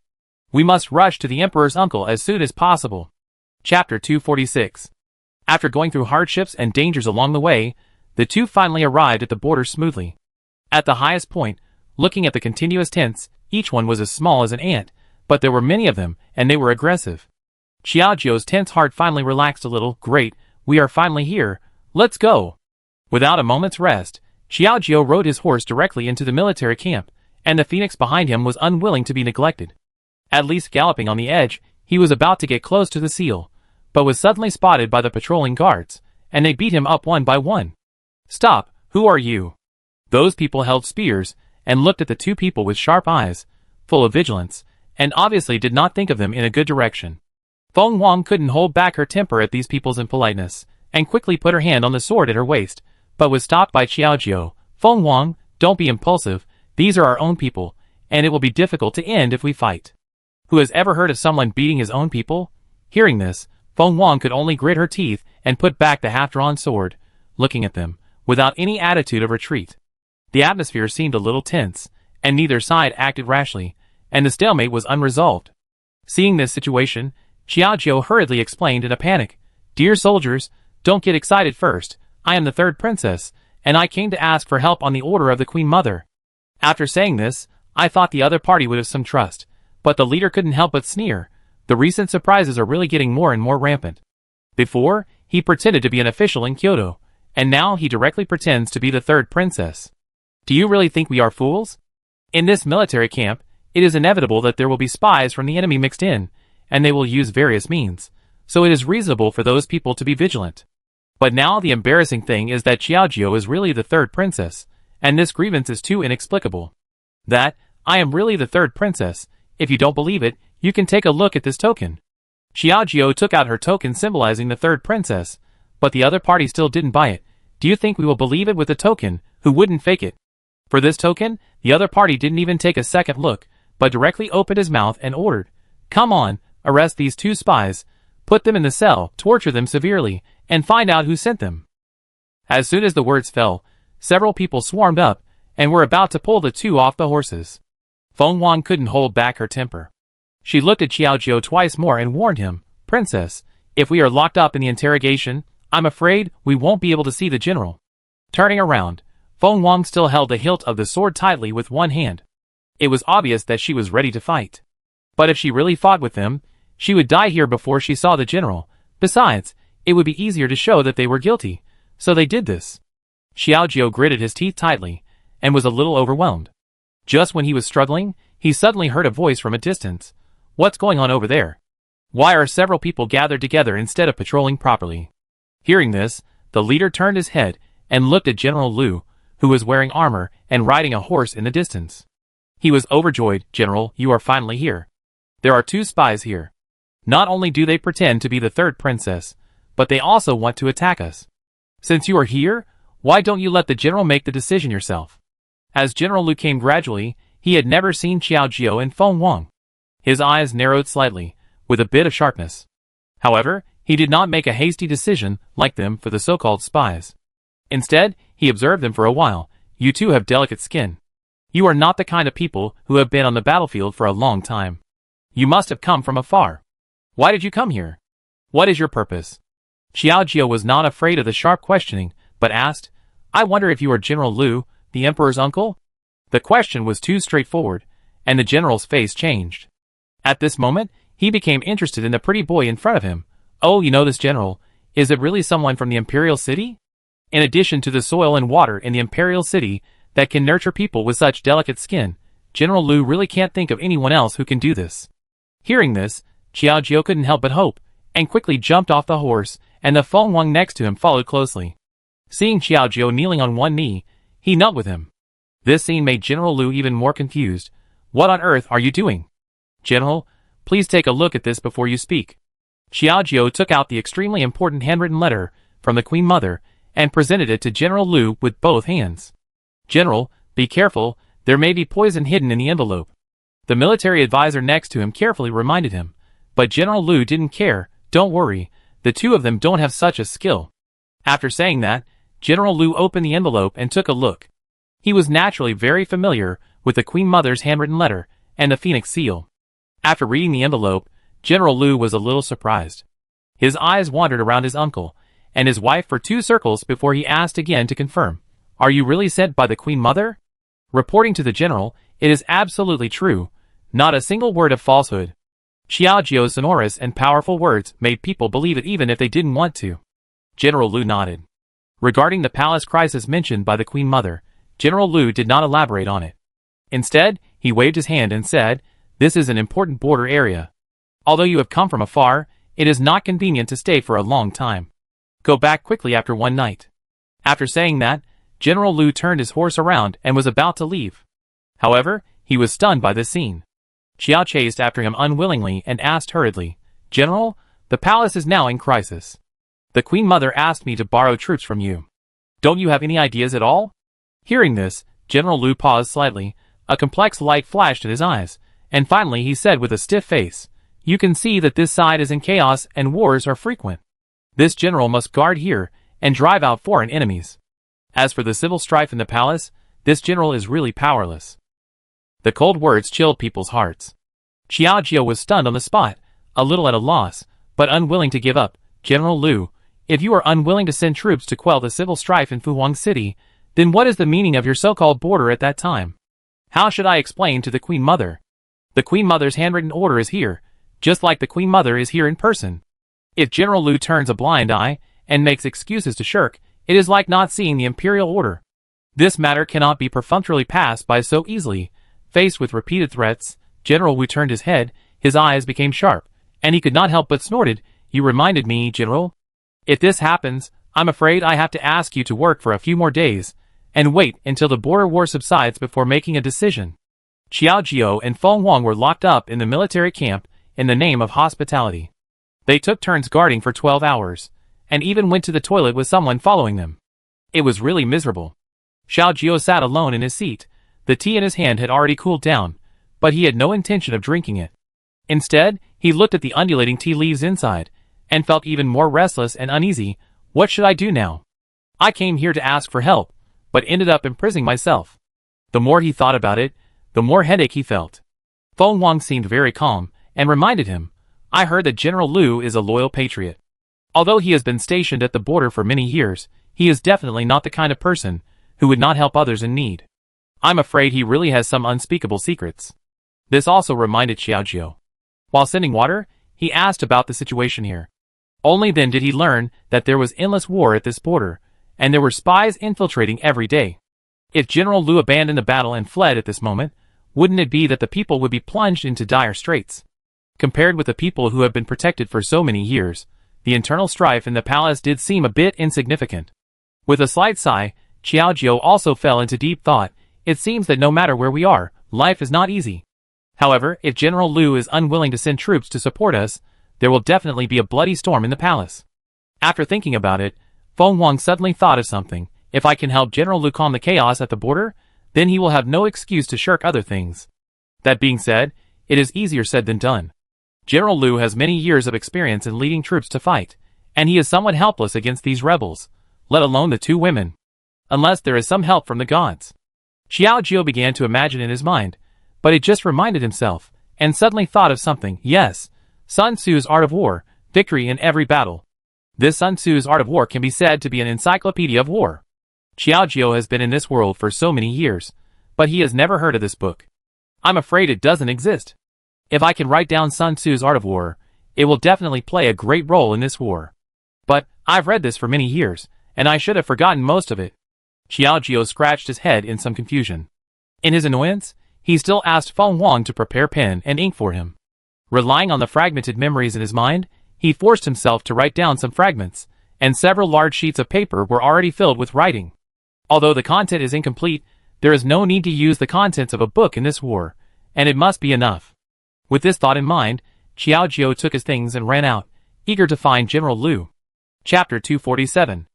S1: We must rush to the emperor's uncle as soon as possible. Chapter 246. After going through hardships and dangers along the way, the two finally arrived at the border smoothly. At the highest point, looking at the continuous tents, each one was as small as an ant, but there were many of them, and they were aggressive. Xiao Jiu's tense heart finally relaxed a little. Great, we are finally here, let's go. Without a moment's rest, Xiao Jiu rode his horse directly into the military camp, and the phoenix behind him was unwilling to be neglected. At least galloping on the edge, he was about to get close to the seal, but was suddenly spotted by the patrolling guards, and they beat him up one by one. Stop, who are you? Those people held spears, and looked at the two people with sharp eyes, full of vigilance, and obviously did not think of them in a good direction. Feng Wang couldn't hold back her temper at these people's impoliteness, and quickly put her hand on the sword at her waist, but was stopped by Xiao Jiu. Feng Wang, don't be impulsive, these are our own people, and it will be difficult to end if we fight. Who has ever heard of someone beating his own people? Hearing this, Feng Wang could only grit her teeth and put back the half-drawn sword, looking at them, without any attitude of retreat. The atmosphere seemed a little tense, and neither side acted rashly, and the stalemate was unresolved. Seeing this situation, Xiao Jiu hurriedly explained in a panic, Dear soldiers, don't get excited first, I am the third princess, and I came to ask for help on the order of the Queen Mother. After saying this, I thought the other party would have some trust, but the leader couldn't help but sneer. The recent surprises are really getting more and more rampant. Before, he pretended to be an official in Kyoto, and now he directly pretends to be the third princess. Do you really think we are fools? In this military camp, it is inevitable that there will be spies from the enemy mixed in, and they will use various means, so it is reasonable for those people to be vigilant. But now the embarrassing thing is that Xiao Jiu is really the third princess, and this grievance is too inexplicable. That, I am really the third princess, if you don't believe it, you can take a look at this token. Xiao Jiu took out her token symbolizing the third princess, but the other party still didn't buy it. Do you think we will believe it with the token, who wouldn't fake it? For this token, the other party didn't even take a second look, but directly opened his mouth and ordered, Come on, arrest these two spies, put them in the cell, torture them severely, and find out who sent them. As soon as the words fell, several people swarmed up, and were about to pull the two off the horses. Feng Wang couldn't hold back her temper. She looked at Xiao Jiu twice more and warned him, Princess, if we are locked up in the interrogation, I'm afraid we won't be able to see the general. Turning around, Feng Wang still held the hilt of the sword tightly with one hand. It was obvious that she was ready to fight. But if she really fought with them, she would die here before she saw the general. Besides, it would be easier to show that they were guilty, so they did this. Xiao Jiu gritted his teeth tightly, and was a little overwhelmed. Just when he was struggling, he suddenly heard a voice from a distance. What's going on over there? Why are several people gathered together instead of patrolling properly? Hearing this, the leader turned his head and looked at General Liu, who was wearing armor and riding a horse in the distance. He was overjoyed. General, you are finally here. There are two spies here. Not only do they pretend to be the third princess, but they also want to attack us. Since you are here, why don't you let the general make the decision yourself? As General Liu came gradually, he had never seen Xiao Jiu and Feng Wang. His eyes narrowed slightly, with a bit of sharpness. However, he did not make a hasty decision like them for the so-called spies. Instead, he observed them for a while. You two have delicate skin. You are not the kind of people who have been on the battlefield for a long time. You must have come from afar. Why did you come here? What is your purpose? Xiao Jiu was not afraid of the sharp questioning, but asked, I wonder if you are General Liu, the emperor's uncle? The question was too straightforward, and the general's face changed. At this moment, he became interested in the pretty boy in front of him. Oh, you know this general? Is it really someone from the imperial city? In addition to the soil and water in the imperial city that can nurture people with such delicate skin, General Lu really can't think of anyone else who can do this. Hearing this, Xiao Jiao couldn't help but hope, and quickly jumped off the horse, and the Feng Wang next to him followed closely. Seeing Xiao Jiao kneeling on one knee, he knelt with him. This scene made General Lu even more confused. What on earth are you doing? General, please take a look at this before you speak. Xiao Jiao took out the extremely important handwritten letter from the Queen Mother and presented it to General Lu with both hands. General, be careful, there may be poison hidden in the envelope. The military advisor next to him carefully reminded him. But General Lu didn't care. Don't worry, the two of them don't have such a skill. After saying that, General Lu opened the envelope and took a look. He was naturally very familiar with the Queen Mother's handwritten letter and the Phoenix seal. After reading the envelope, General Lu was a little surprised. His eyes wandered around his uncle and his wife for 2 circles before he asked again to confirm. Are you really sent by the Queen Mother? Reporting to the general, it is absolutely true. Not a single word of falsehood. Xiao Jiao's sonorous and powerful words made people believe it even if they didn't want to. General Lu nodded. Regarding the palace crisis mentioned by the Queen Mother, General Lu did not elaborate on it. Instead, he waved his hand and said, this is an important border area. Although you have come from afar, it is not convenient to stay for a long time. Go back quickly after one night. After saying that, General Lu turned his horse around and was about to leave. However, he was stunned by this scene. Xiao chased after him unwillingly and asked hurriedly, General, the palace is now in crisis. The Queen Mother asked me to borrow troops from you. Don't you have any ideas at all? Hearing this, General Lu paused slightly, a complex light flashed in his eyes, and finally he said with a stiff face, you can see that this side is in chaos and wars are frequent. This general must guard here and drive out foreign enemies. As for the civil strife in the palace, this general is really powerless. The cold words chilled people's hearts. Xiao Jiao was stunned on the spot, a little at a loss, but unwilling to give up. General Lu, if you are unwilling to send troops to quell the civil strife in Fuhuang City, then what is the meaning of your so-called border at that time? How should I explain to the Queen Mother? The Queen Mother's handwritten order is here, just like the Queen Mother is here in person. If General Lu turns a blind eye and makes excuses to shirk, it is like not seeing the imperial order. This matter cannot be perfunctorily passed by so easily. Faced with repeated threats, General Wu turned his head, his eyes became sharp, and he could not help but snorted, you reminded me, General. If this happens, I'm afraid I have to ask you to work for a few more days, and wait until the border war subsides before making a decision. Xiao Jiao and Feng Wang were locked up in the military camp in the name of hospitality. They took turns guarding for 12 hours, and even went to the toilet with someone following them. It was really miserable. Xiao Jiao sat alone in his seat. The tea in his hand had already cooled down, but he had no intention of drinking it. Instead, he looked at the undulating tea leaves inside, and felt even more restless and uneasy. What should I do now? I came here to ask for help, but ended up imprisoning myself. The more he thought about it, the more headache he felt. Feng Wang seemed very calm, and reminded him, I heard that General Lu is a loyal patriot. Although he has been stationed at the border for many years, he is definitely not the kind of person who would not help others in need. I'm afraid he really has some unspeakable secrets. This also reminded Xiao Jiao. While sending water, he asked about the situation here. Only then did he learn that there was endless war at this border, and there were spies infiltrating every day. If General Lu abandoned the battle and fled at this moment, wouldn't it be that the people would be plunged into dire straits? Compared with the people who have been protected for so many years, the internal strife in the palace did seem a bit insignificant. With a slight sigh, Xiao Jiao also fell into deep thought. It seems that no matter where we are, life is not easy. However, if General Lu is unwilling to send troops to support us, there will definitely be a bloody storm in the palace. After thinking about it, Feng Wang suddenly thought of something. If I can help General Lu calm the chaos at the border, then he will have no excuse to shirk other things. That being said, it is easier said than done. General Lu has many years of experience in leading troops to fight, and he is somewhat helpless against these rebels, let alone the 2 women. Unless there is some help from the gods. Xiao Jiao began to imagine in his mind, but it just reminded himself, and suddenly thought of something. Yes, Sun Tzu's Art of War, victory in every battle. This Sun Tzu's Art of War can be said to be an encyclopedia of war. Xiaojiu has been in this world for so many years, but he has never heard of this book. I'm afraid it doesn't exist. If I can write down Sun Tzu's Art of War, it will definitely play a great role in this war. But I've read this for many years, and I should have forgotten most of it. Xiaojiu scratched his head in some confusion. In his annoyance, he still asked Feng Wang to prepare pen and ink for him. Relying on the fragmented memories in his mind, he forced himself to write down some fragments, and several large sheets of paper were already filled with writing. Although the content is incomplete, there is no need to use the contents of a book in this war, and it must be enough. With this thought in mind, Xiaojiu took his things and ran out, eager to find General Lu. Chapter 247.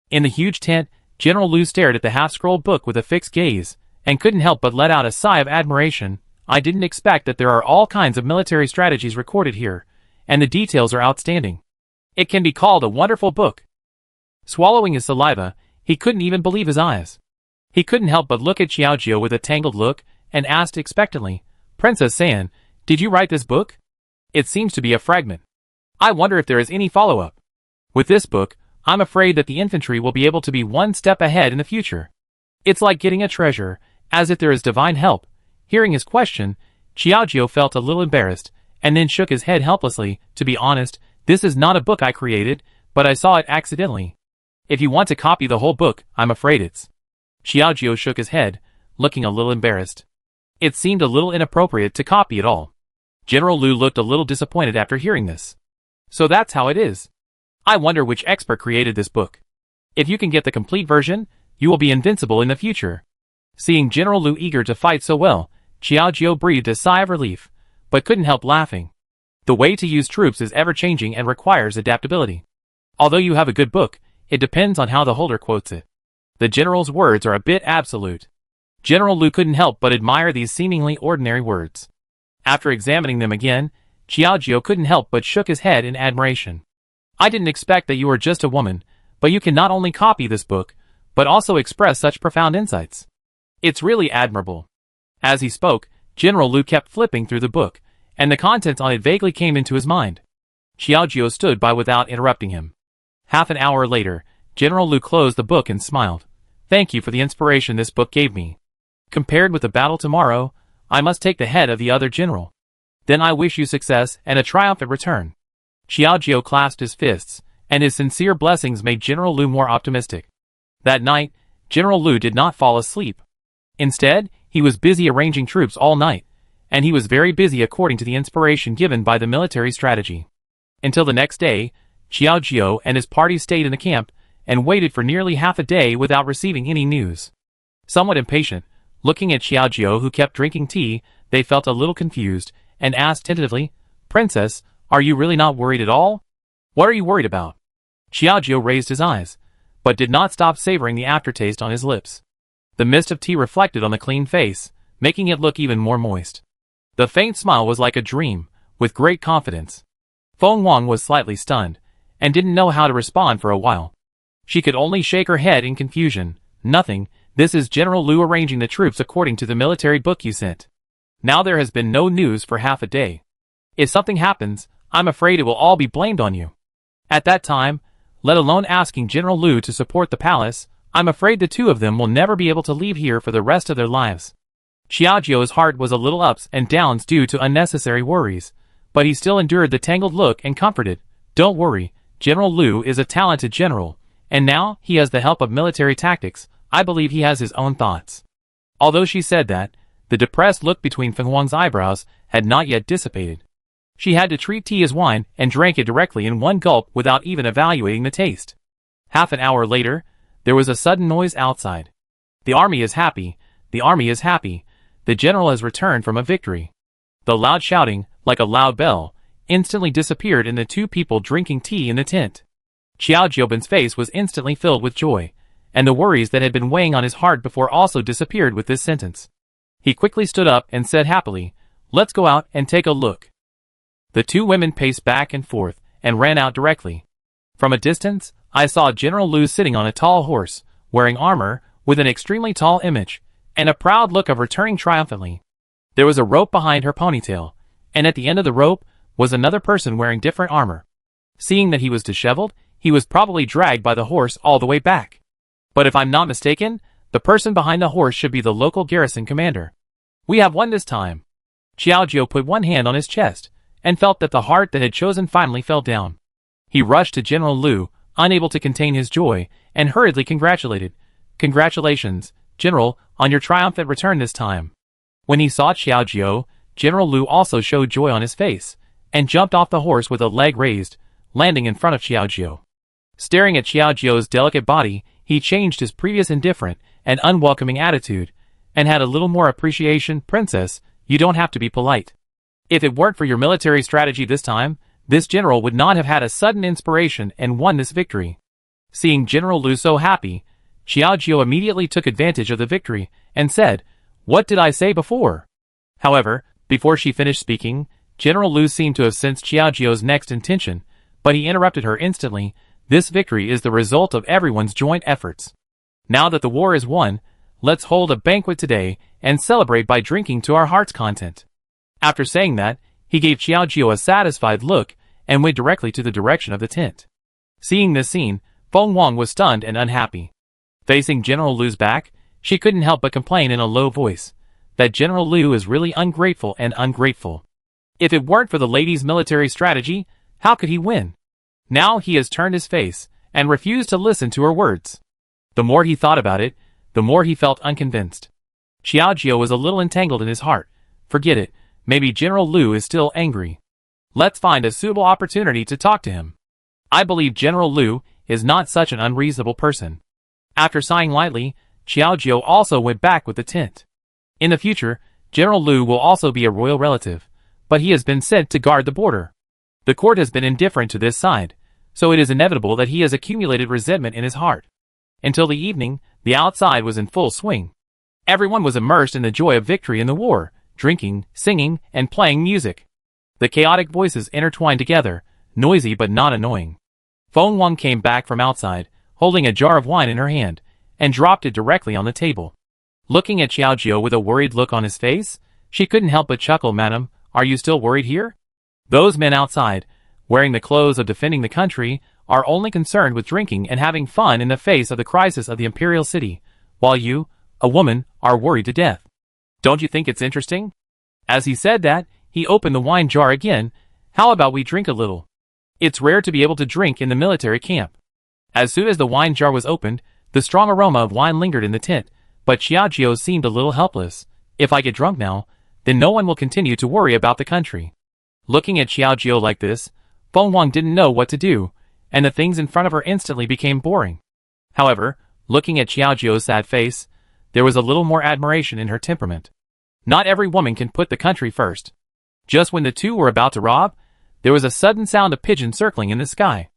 S1: In the huge tent, General Lu stared at the half-scrolled book with a fixed gaze, and couldn't help but let out a sigh of admiration. I didn't expect that there are all kinds of military strategies recorded here, and the details are outstanding. It can be called a wonderful book. Swallowing his saliva, he couldn't even believe his eyes. He couldn't help but look at Xiaojiu with a tangled look, and asked expectantly, "Princess San, did you write this book? It seems to be a fragment. I wonder if there is any follow-up. With this book, I'm afraid that the infantry will be able to be one step ahead in the future. It's like getting a treasure, as if there is divine help." Hearing his question, Xiaojiu felt a little embarrassed, and then shook his head helplessly. "To be honest, this is not a book I created, but I saw it accidentally. If you want to copy the whole book, I'm afraid it's..." Xiaojiu shook his head, looking a little embarrassed. It seemed a little inappropriate to copy it all. General Lu looked a little disappointed after hearing this. "So that's how it is. I wonder which expert created this book. If you can get the complete version, you will be invincible in the future." Seeing General Lu eager to fight so well, Xiaojiu breathed a sigh of relief, but couldn't help laughing. The way to use troops is ever-changing and requires adaptability. Although you have a good book, it depends on how the holder quotes it. The general's words are a bit absolute. General Lu couldn't help but admire these seemingly ordinary words. After examining them again, Xiaojiu couldn't help but shook his head in admiration. "I didn't expect that you were just a woman, but you can not only copy this book, but also express such profound insights. It's really admirable." As he spoke, General Lu kept flipping through the book, and the contents on it vaguely came into his mind. Xiaojiu stood by without interrupting him. Half an hour later, General Lu closed the book and smiled. "Thank you for the inspiration this book gave me. Compared with the battle tomorrow, I must take the head of the other general. Then I wish you success and a triumphant return." Xiaojiu clasped his fists, and his sincere blessings made General Lu more optimistic. That night, General Lu did not fall asleep. Instead, he was busy arranging troops all night, and he was very busy according to the inspiration given by the military strategy. Until the next day, Xiaojiu and his party stayed in the camp, and waited for nearly half a day without receiving any news. Somewhat impatient, looking at Xiaojiu who kept drinking tea, they felt a little confused, and asked tentatively, "Princess, are you really not worried at all? What are you worried about?" Xiaojiu raised his eyes, but did not stop savoring the aftertaste on his lips. The mist of tea reflected on the clean face, making it look even more moist. The faint smile was like a dream, with great confidence. Feng Wang was slightly stunned, and didn't know how to respond for a while. She could only shake her head in confusion. "Nothing, this is General Lu arranging the troops according to the military book you sent. Now there has been no news for half a day. If something happens, I'm afraid it will all be blamed on you. At that time, let alone asking General Lu to support the palace, I'm afraid the two of them will never be able to leave here for the rest of their lives." Xiaojiu's heart was a little ups and downs due to unnecessary worries, but he still endured the tangled look and comforted, "Don't worry, General Lu is a talented general, and now he has the help of military tactics. I believe he has his own thoughts." Although she said that, the depressed look between Feng Wang's eyebrows had not yet dissipated. She had to treat tea as wine and drank it directly in one gulp without even evaluating the taste. Half an hour later, there was a sudden noise outside. "The army is happy, the army is happy, the general has returned from a victory." The loud shouting, like a loud bell, instantly disappeared in the two people drinking tea in the tent. Xiaojiu's face was instantly filled with joy, and the worries that had been weighing on his heart before also disappeared with this sentence. He quickly stood up and said happily, "Let's go out and take a look." The two women paced back and forth, and ran out directly. From a distance, I saw General Lu sitting on a tall horse, wearing armor, with an extremely tall image, and a proud look of returning triumphantly. There was a rope behind her ponytail, and at the end of the rope was another person wearing different armor. Seeing that he was disheveled, he was probably dragged by the horse all the way back. But if I'm not mistaken, the person behind the horse should be the local garrison commander. We have won this time. Xiaojiu put one hand on his chest, and felt that the heart that had chosen finally fell down. He rushed to General Lu, unable to contain his joy, and hurriedly congratulated. Congratulations, General, on your triumphant return this time. When he saw Xiaojiu, General Lu also showed joy on his face, and jumped off the horse with a leg raised, landing in front of Xiaojiu. Staring at Xiaojiu's delicate body, he changed his previous indifferent and unwelcoming attitude, and had a little more appreciation. Princess, you don't have to be polite. If it weren't for your military strategy this time, this general would not have had a sudden inspiration and won this victory. Seeing General Lu so happy, Xiaojiu immediately took advantage of the victory, and said, "What did I say before?" However, before she finished speaking, General Lu seemed to have sensed Xiaojiu's next intention, but he interrupted her instantly. This victory is the result of everyone's joint efforts. Now that the war is won, let's hold a banquet today and celebrate by drinking to our heart's content. After saying that, he gave Xiaojiu a satisfied look and went directly to the direction of the tent. Seeing this scene, Feng Wang was stunned and unhappy. Facing General Lu's back, she couldn't help but complain in a low voice that General Lu is really ungrateful. If it weren't for the lady's military strategy, how could he win? Now he has turned his face and refused to listen to her words. The more he thought about it, the more he felt unconvinced. Xiaojiu was a little entangled in his heart. Forget it, maybe General Lu is still angry. Let's find a suitable opportunity to talk to him. I believe General Lu is not such an unreasonable person. After sighing lightly, Xiaojiu also went back with the tent. In the future, General Lu will also be a royal relative, but he has been sent to guard the border. The court has been indifferent to this side, so it is inevitable that he has accumulated resentment in his heart. Until the evening, the outside was in full swing. Everyone was immersed in the joy of victory in the war, drinking, singing, and playing music. The chaotic voices intertwined together, noisy but not annoying. Feng Wang came back from outside, holding a jar of wine in her hand, and dropped it directly on the table. Looking at Xiaojiu with a worried look on his face, she couldn't help but chuckle. "Madam, are you still worried here? Those men outside, wearing the clothes of defending the country, are only concerned with drinking and having fun in the face of the crisis of the imperial city, while you, a woman, are worried to death. Don't you think it's interesting?" As he said that, he opened the wine jar again. "How about we drink a little? It's rare to be able to drink in the military camp." As soon as the wine jar was opened, the strong aroma of wine lingered in the tent, but Xiaojiu seemed a little helpless. "If I get drunk now, then no one will continue to worry about the country." Looking at Xiaojiu like this, Feng Wang didn't know what to do, and the things in front of her instantly became boring. However, looking at Xiaojiu's sad face, there was a little more admiration in her temperament. Not every woman can put the country first. Just when the two were about to rob, there was a sudden sound of pigeons circling in the sky.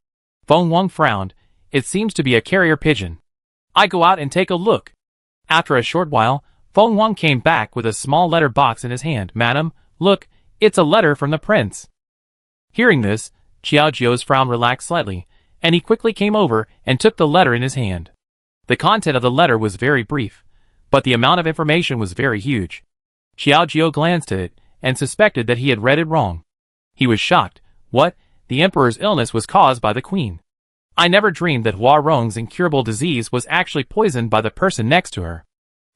S1: Feng Wang frowned. It seems to be a carrier pigeon. I go out and take a look. After a short while, Feng Wang came back with a small letter box in his hand. "Madam, look, it's a letter from the prince." Hearing this, Xiaojiu's frown relaxed slightly, and he quickly came over and took the letter in his hand. The content of the letter was very brief, but the amount of information was very huge. Xiaojiu glanced at it and suspected that he had read it wrong. He was shocked. What? The emperor's illness was caused by the queen. I never dreamed that Hua Rong's incurable disease was actually poisoned by the person next to her.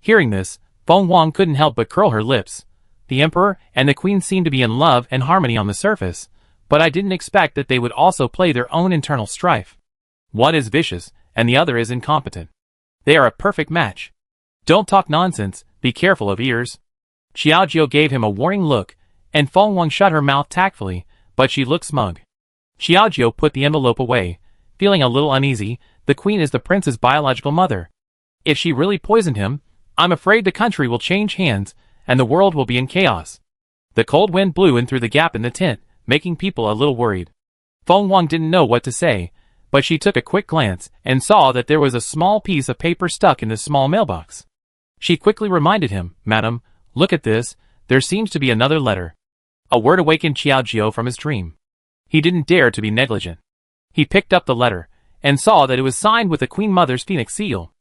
S1: Hearing this, Feng Wang couldn't help but curl her lips. The emperor and the queen seemed to be in love and harmony on the surface, but I didn't expect that they would also play their own internal strife. One is vicious, and the other is incompetent. They are a perfect match. Don't talk nonsense, be careful of ears. Xiaojiu gave him a warning look, and Feng Wang shut her mouth tactfully, but she looked smug. Xiaojiu put the envelope away, feeling a little uneasy. The queen is the prince's biological mother. If she really poisoned him, I'm afraid the country will change hands, and the world will be in chaos. The cold wind blew in through the gap in the tent, making people a little worried. Feng Wang didn't know what to say, but she took a quick glance and saw that there was a small piece of paper stuck in the small mailbox. She quickly reminded him, "Madam, look at this, there seems to be another letter." A word awakened Xiaojiu from his dream. He didn't dare to be negligent. He picked up the letter, and saw that it was signed with the Queen Mother's phoenix seal.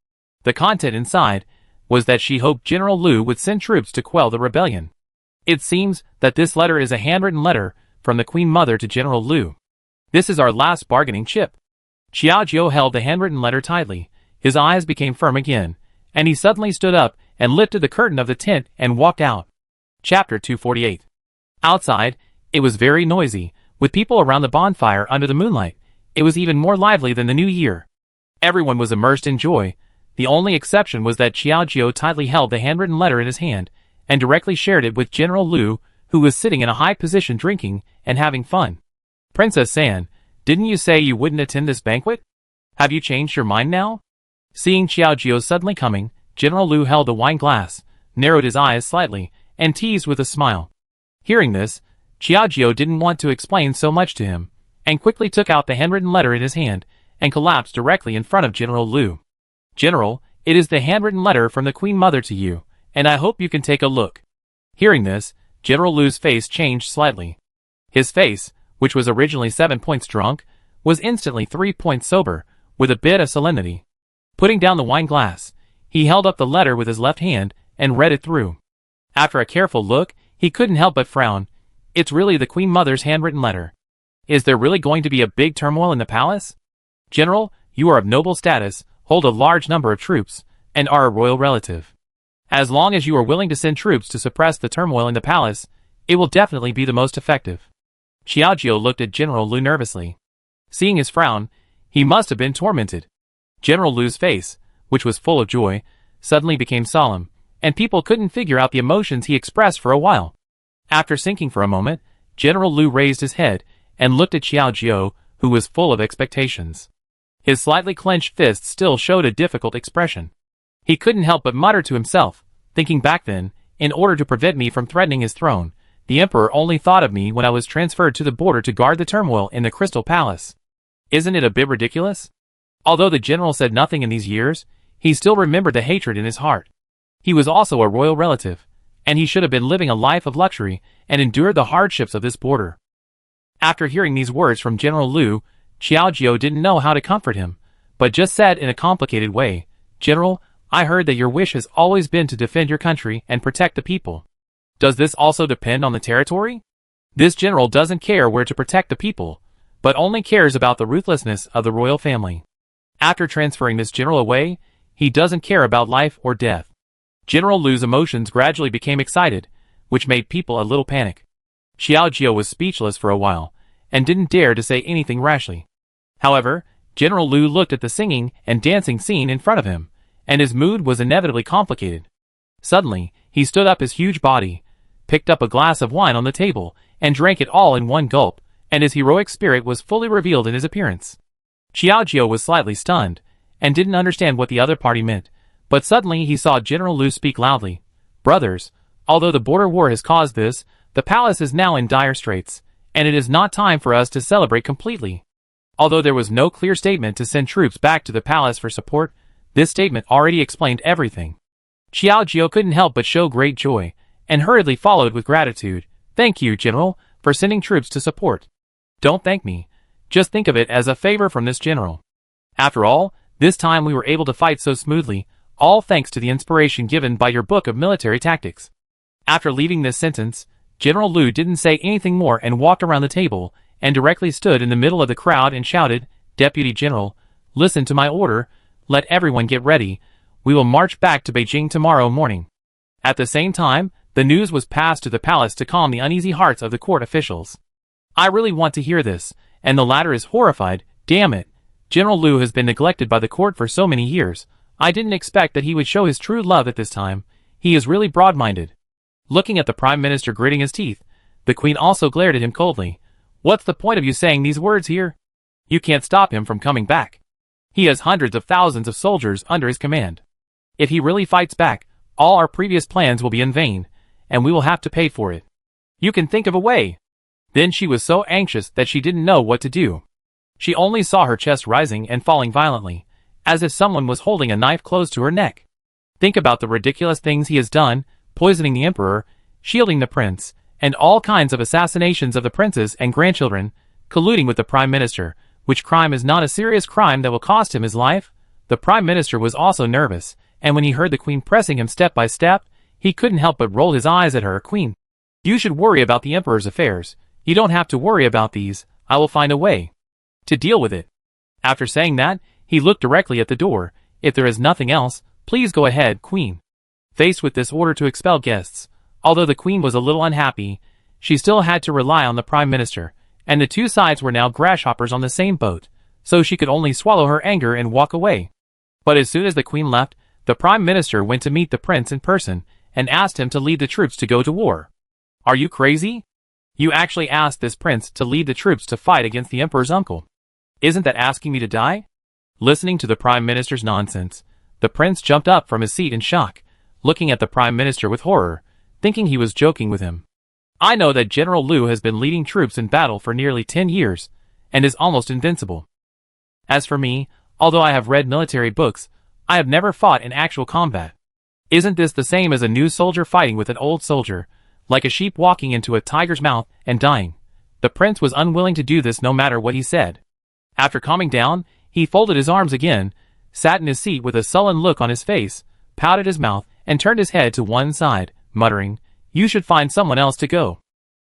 S1: The content inside was that she hoped General Lu would send troops to quell the rebellion. It seems that this letter is a handwritten letter from the Queen Mother to General Lu. This is our last bargaining chip. Xiaojiu held the handwritten letter tightly, His eyes became firm again, and he suddenly stood up and lifted the curtain of the tent and walked out. Chapter 248. Outside, it was very noisy, with people around the bonfire under the moonlight. It was even more lively than the New Year. Everyone was immersed in joy. The only exception was that Xiao Jiao tightly held the handwritten letter in his hand and directly shared it with General Lu, who was sitting in a high position drinking and having fun. Princess San, didn't you say you wouldn't attend this banquet? Have you changed your mind now? Seeing Xiao Jiao suddenly coming, General Lu held the wine glass, narrowed his eyes slightly, and teased with a smile. Hearing this, Xiao Jiao didn't want to explain so much to him, and quickly took out the handwritten letter in his hand and collapsed directly in front of General Lu. General, it is the handwritten letter from the Queen Mother to you, and I hope you can take a look. Hearing this, General Lu's face changed slightly. His face, which was originally 7 points drunk, was instantly 3 points sober, with a bit of solemnity. Putting down the wine glass, he held up the letter with his left hand and read it through. After a careful look, he couldn't help but frown. It's really the Queen Mother's handwritten letter. Is there really going to be a big turmoil in the palace? General, you are of noble status, hold a large number of troops, and are a royal relative. As long as you are willing to send troops to suppress the turmoil in the palace, it will definitely be the most effective. Xiao Jiao looked at General Lu nervously. Seeing his frown, he must have been tormented. General Lu's face, which was full of joy, suddenly became solemn, and people couldn't figure out the emotions he expressed for a while. After thinking for a moment, General Lu raised his head and looked at Xiao Jiao, who was full of expectations. His slightly clenched fist still showed a difficult expression. He couldn't help but mutter to himself, thinking back then, in order to prevent me from threatening his throne, the Emperor only thought of me when I was transferred to the border to guard the turmoil in the Crystal Palace. Isn't it a bit ridiculous? Although the general said nothing in these years, he still remembered the hatred in his heart. He was also a royal relative, and he should have been living a life of luxury and endured the hardships of this border. After hearing these words from General Lu, Xiao Jiao didn't know how to comfort him, but just said in a complicated way, General, I heard that your wish has always been to defend your country and protect the people. Does this also depend on the territory? This general doesn't care where to protect the people, but only cares about the ruthlessness of the royal family. After transferring this general away, he doesn't care about life or death. General Lu's emotions gradually became excited, which made people a little panic. Xiao Jiao was speechless for a while, and didn't dare to say anything rashly. However, General Lu looked at the singing and dancing scene in front of him, and his mood was inevitably complicated. Suddenly, he stood up his huge body, picked up a glass of wine on the table, and drank it all in one gulp, and his heroic spirit was fully revealed in his appearance. Xiao Jiao was slightly stunned, and didn't understand what the other party meant, but suddenly he saw General Lu speak loudly. Brothers, although the border war has caused this, the palace is now in dire straits, and it is not time for us to celebrate completely. Although there was no clear statement to send troops back to the palace for support, this statement already explained everything. Xiao Jiao couldn't help but show great joy, and hurriedly followed with gratitude. Thank you, General, for sending troops to support. Don't thank me. Just think of it as a favor from this general. After all, this time we were able to fight so smoothly, all thanks to the inspiration given by your book of military tactics. After leaving this sentence, General Lu didn't say anything more and walked around the table, and directly stood in the middle of the crowd and shouted, Deputy General, listen to my order, let everyone get ready, we will march back to Beijing tomorrow morning. At the same time, the news was passed to the palace to calm the uneasy hearts of the court officials. I really want to hear this, and the latter is horrified, damn it. General Lu has been neglected by the court for so many years, I didn't expect that he would show his true love at this time, he is really broad-minded. Looking at the Prime Minister gritting his teeth, the Queen also glared at him coldly. What's the point of you saying these words here? You can't stop him from coming back. He has hundreds of thousands of soldiers under his command. If he really fights back, all our previous plans will be in vain, and we will have to pay for it. You can think of a way. Then she was so anxious that she didn't know what to do. She only saw her chest rising and falling violently, as if someone was holding a knife close to her neck. Think about the ridiculous things he has done, poisoning the Emperor, shielding the Prince, and all kinds of assassinations of the princes and grandchildren, colluding with the Prime Minister, which crime is not a serious crime that will cost him his life. The Prime Minister was also nervous, and when he heard the Queen pressing him step by step, he couldn't help but roll his eyes at her. Queen, you should worry about the Emperor's affairs. You don't have to worry about these, I will find a way to deal with it. After saying that, he looked directly at the door. If there is nothing else, please go ahead, Queen. Faced with this order to expel guests, although the Queen was a little unhappy, she still had to rely on the Prime Minister, and the two sides were now grasshoppers on the same boat, so she could only swallow her anger and walk away. But as soon as the Queen left, the Prime Minister went to meet the Prince in person, and asked him to lead the troops to go to war. Are you crazy? You actually asked this prince to lead the troops to fight against the Emperor's uncle. Isn't that asking me to die? Listening to the Prime Minister's nonsense, the prince jumped up from his seat in shock, looking at the Prime Minister with horror, thinking he was joking with him. I know that General Liu has been leading troops in battle for nearly 10 years, and is almost invincible. As for me, although I have read military books, I have never fought in actual combat. Isn't this the same as a new soldier fighting with an old soldier, like a sheep walking into a tiger's mouth and dying? The prince was unwilling to do this no matter what he said. After calming down, he folded his arms again, sat in his seat with a sullen look on his face, pouted his mouth, and turned his head to one side, muttering, "You should find someone else to go.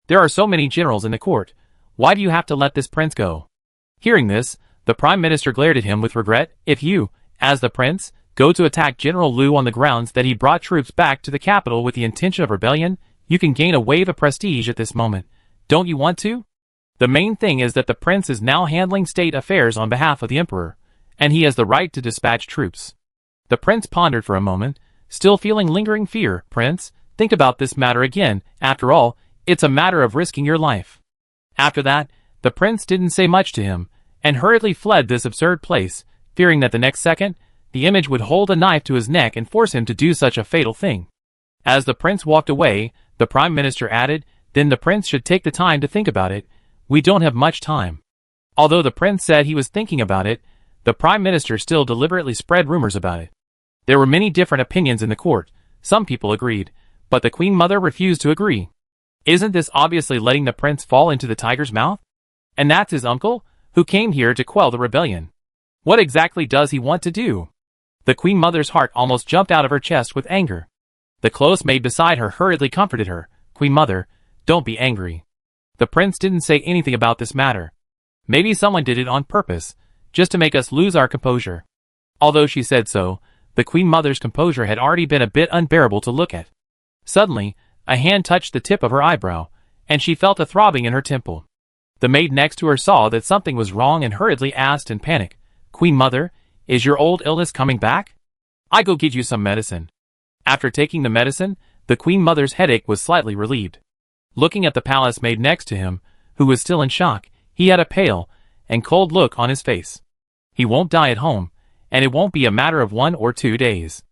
S1: There are so many generals in the court. Why do you have to let this prince go?" Hearing this, the Prime Minister glared at him with regret. If you, as the prince, go to attack General Liu on the grounds that he brought troops back to the capital with the intention of rebellion, you can gain a wave of prestige at this moment. Don't you want to? The main thing is that the prince is now handling state affairs on behalf of the emperor, and he has the right to dispatch troops. The prince pondered for a moment, still feeling lingering fear. Prince, think about this matter again. After all, it's a matter of risking your life. After that, the prince didn't say much to him, and hurriedly fled this absurd place, fearing that the next second, the image would hold a knife to his neck and force him to do such a fatal thing. As the prince walked away, the Prime Minister added, "Then the prince should take the time to think about it. We don't have much time." Although the prince said he was thinking about it, the Prime Minister still deliberately spread rumors about it. There were many different opinions in the court. Some people agreed, but the Queen Mother refused to agree. Isn't this obviously letting the prince fall into the tiger's mouth? And that's his uncle, who came here to quell the rebellion. What exactly does he want to do? The Queen Mother's heart almost jumped out of her chest with anger. The close maid beside her hurriedly comforted her. "Queen Mother, don't be angry. The prince didn't say anything about this matter. Maybe someone did it on purpose, just to make us lose our composure." Although she said so, the Queen Mother's composure had already been a bit unbearable to look at. Suddenly, a hand touched the tip of her eyebrow, and she felt a throbbing in her temple. The maid next to her saw that something was wrong and hurriedly asked in panic, "Queen Mother, is your old illness coming back? I go get you some medicine." After taking the medicine, the Queen Mother's headache was slightly relieved. Looking at the palace maid next to him, who was still in shock, he had a pale and cold look on his face. He won't die at home, and it won't be a matter of 1 or 2 days.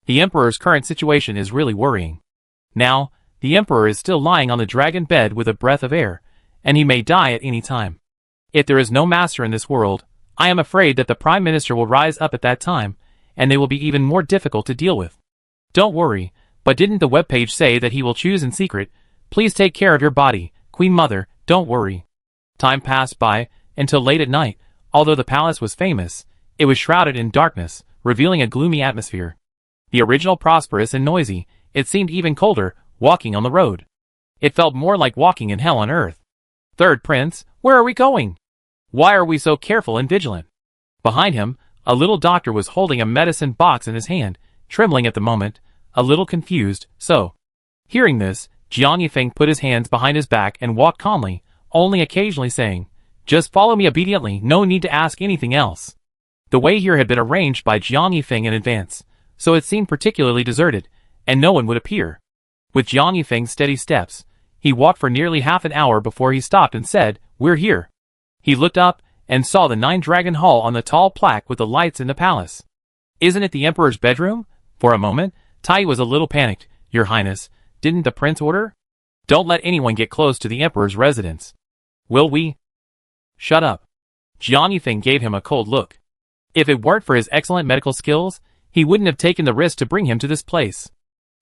S1: The Emperor's current situation is really worrying. Now, the Emperor is still lying on the dragon bed with a breath of air, and he may die at any time. If there is no master in this world, I am afraid that the Prime Minister will rise up at that time, and they will be even more difficult to deal with. Don't worry, but didn't the webpage say that he will choose in secret? Please take care of your body, Queen Mother, don't worry. Time passed by, until late at night. Although the palace was famous, it was shrouded in darkness, revealing a gloomy atmosphere. The original prosperous and noisy, it seemed even colder, walking on the road. It felt more like walking in hell on earth. "Third Prince, where are we going? Why are we so careful and vigilant?" Behind him, a little doctor was holding a medicine box in his hand, trembling at the moment, a little confused. Hearing this, Jiang Yifeng put his hands behind his back and walked calmly, only occasionally saying, "Just follow me obediently, no need to ask anything else." The way here had been arranged by Jiang Yifeng in advance, so it seemed particularly deserted, and no one would appear. With Jiang Yifeng's steady steps, he walked for nearly half an hour before he stopped and said, "We're here." He looked up, and saw the 9-dragon hall on the tall plaque with the lights in the palace. "Isn't it the Emperor's bedroom?" For a moment, Tai was a little panicked. "Your Highness, didn't the prince order? Don't let anyone get close to the Emperor's residence." "Will we?" "Shut up." Jiang Yifeng gave him a cold look. If it weren't for his excellent medical skills, he wouldn't have taken the risk to bring him to this place.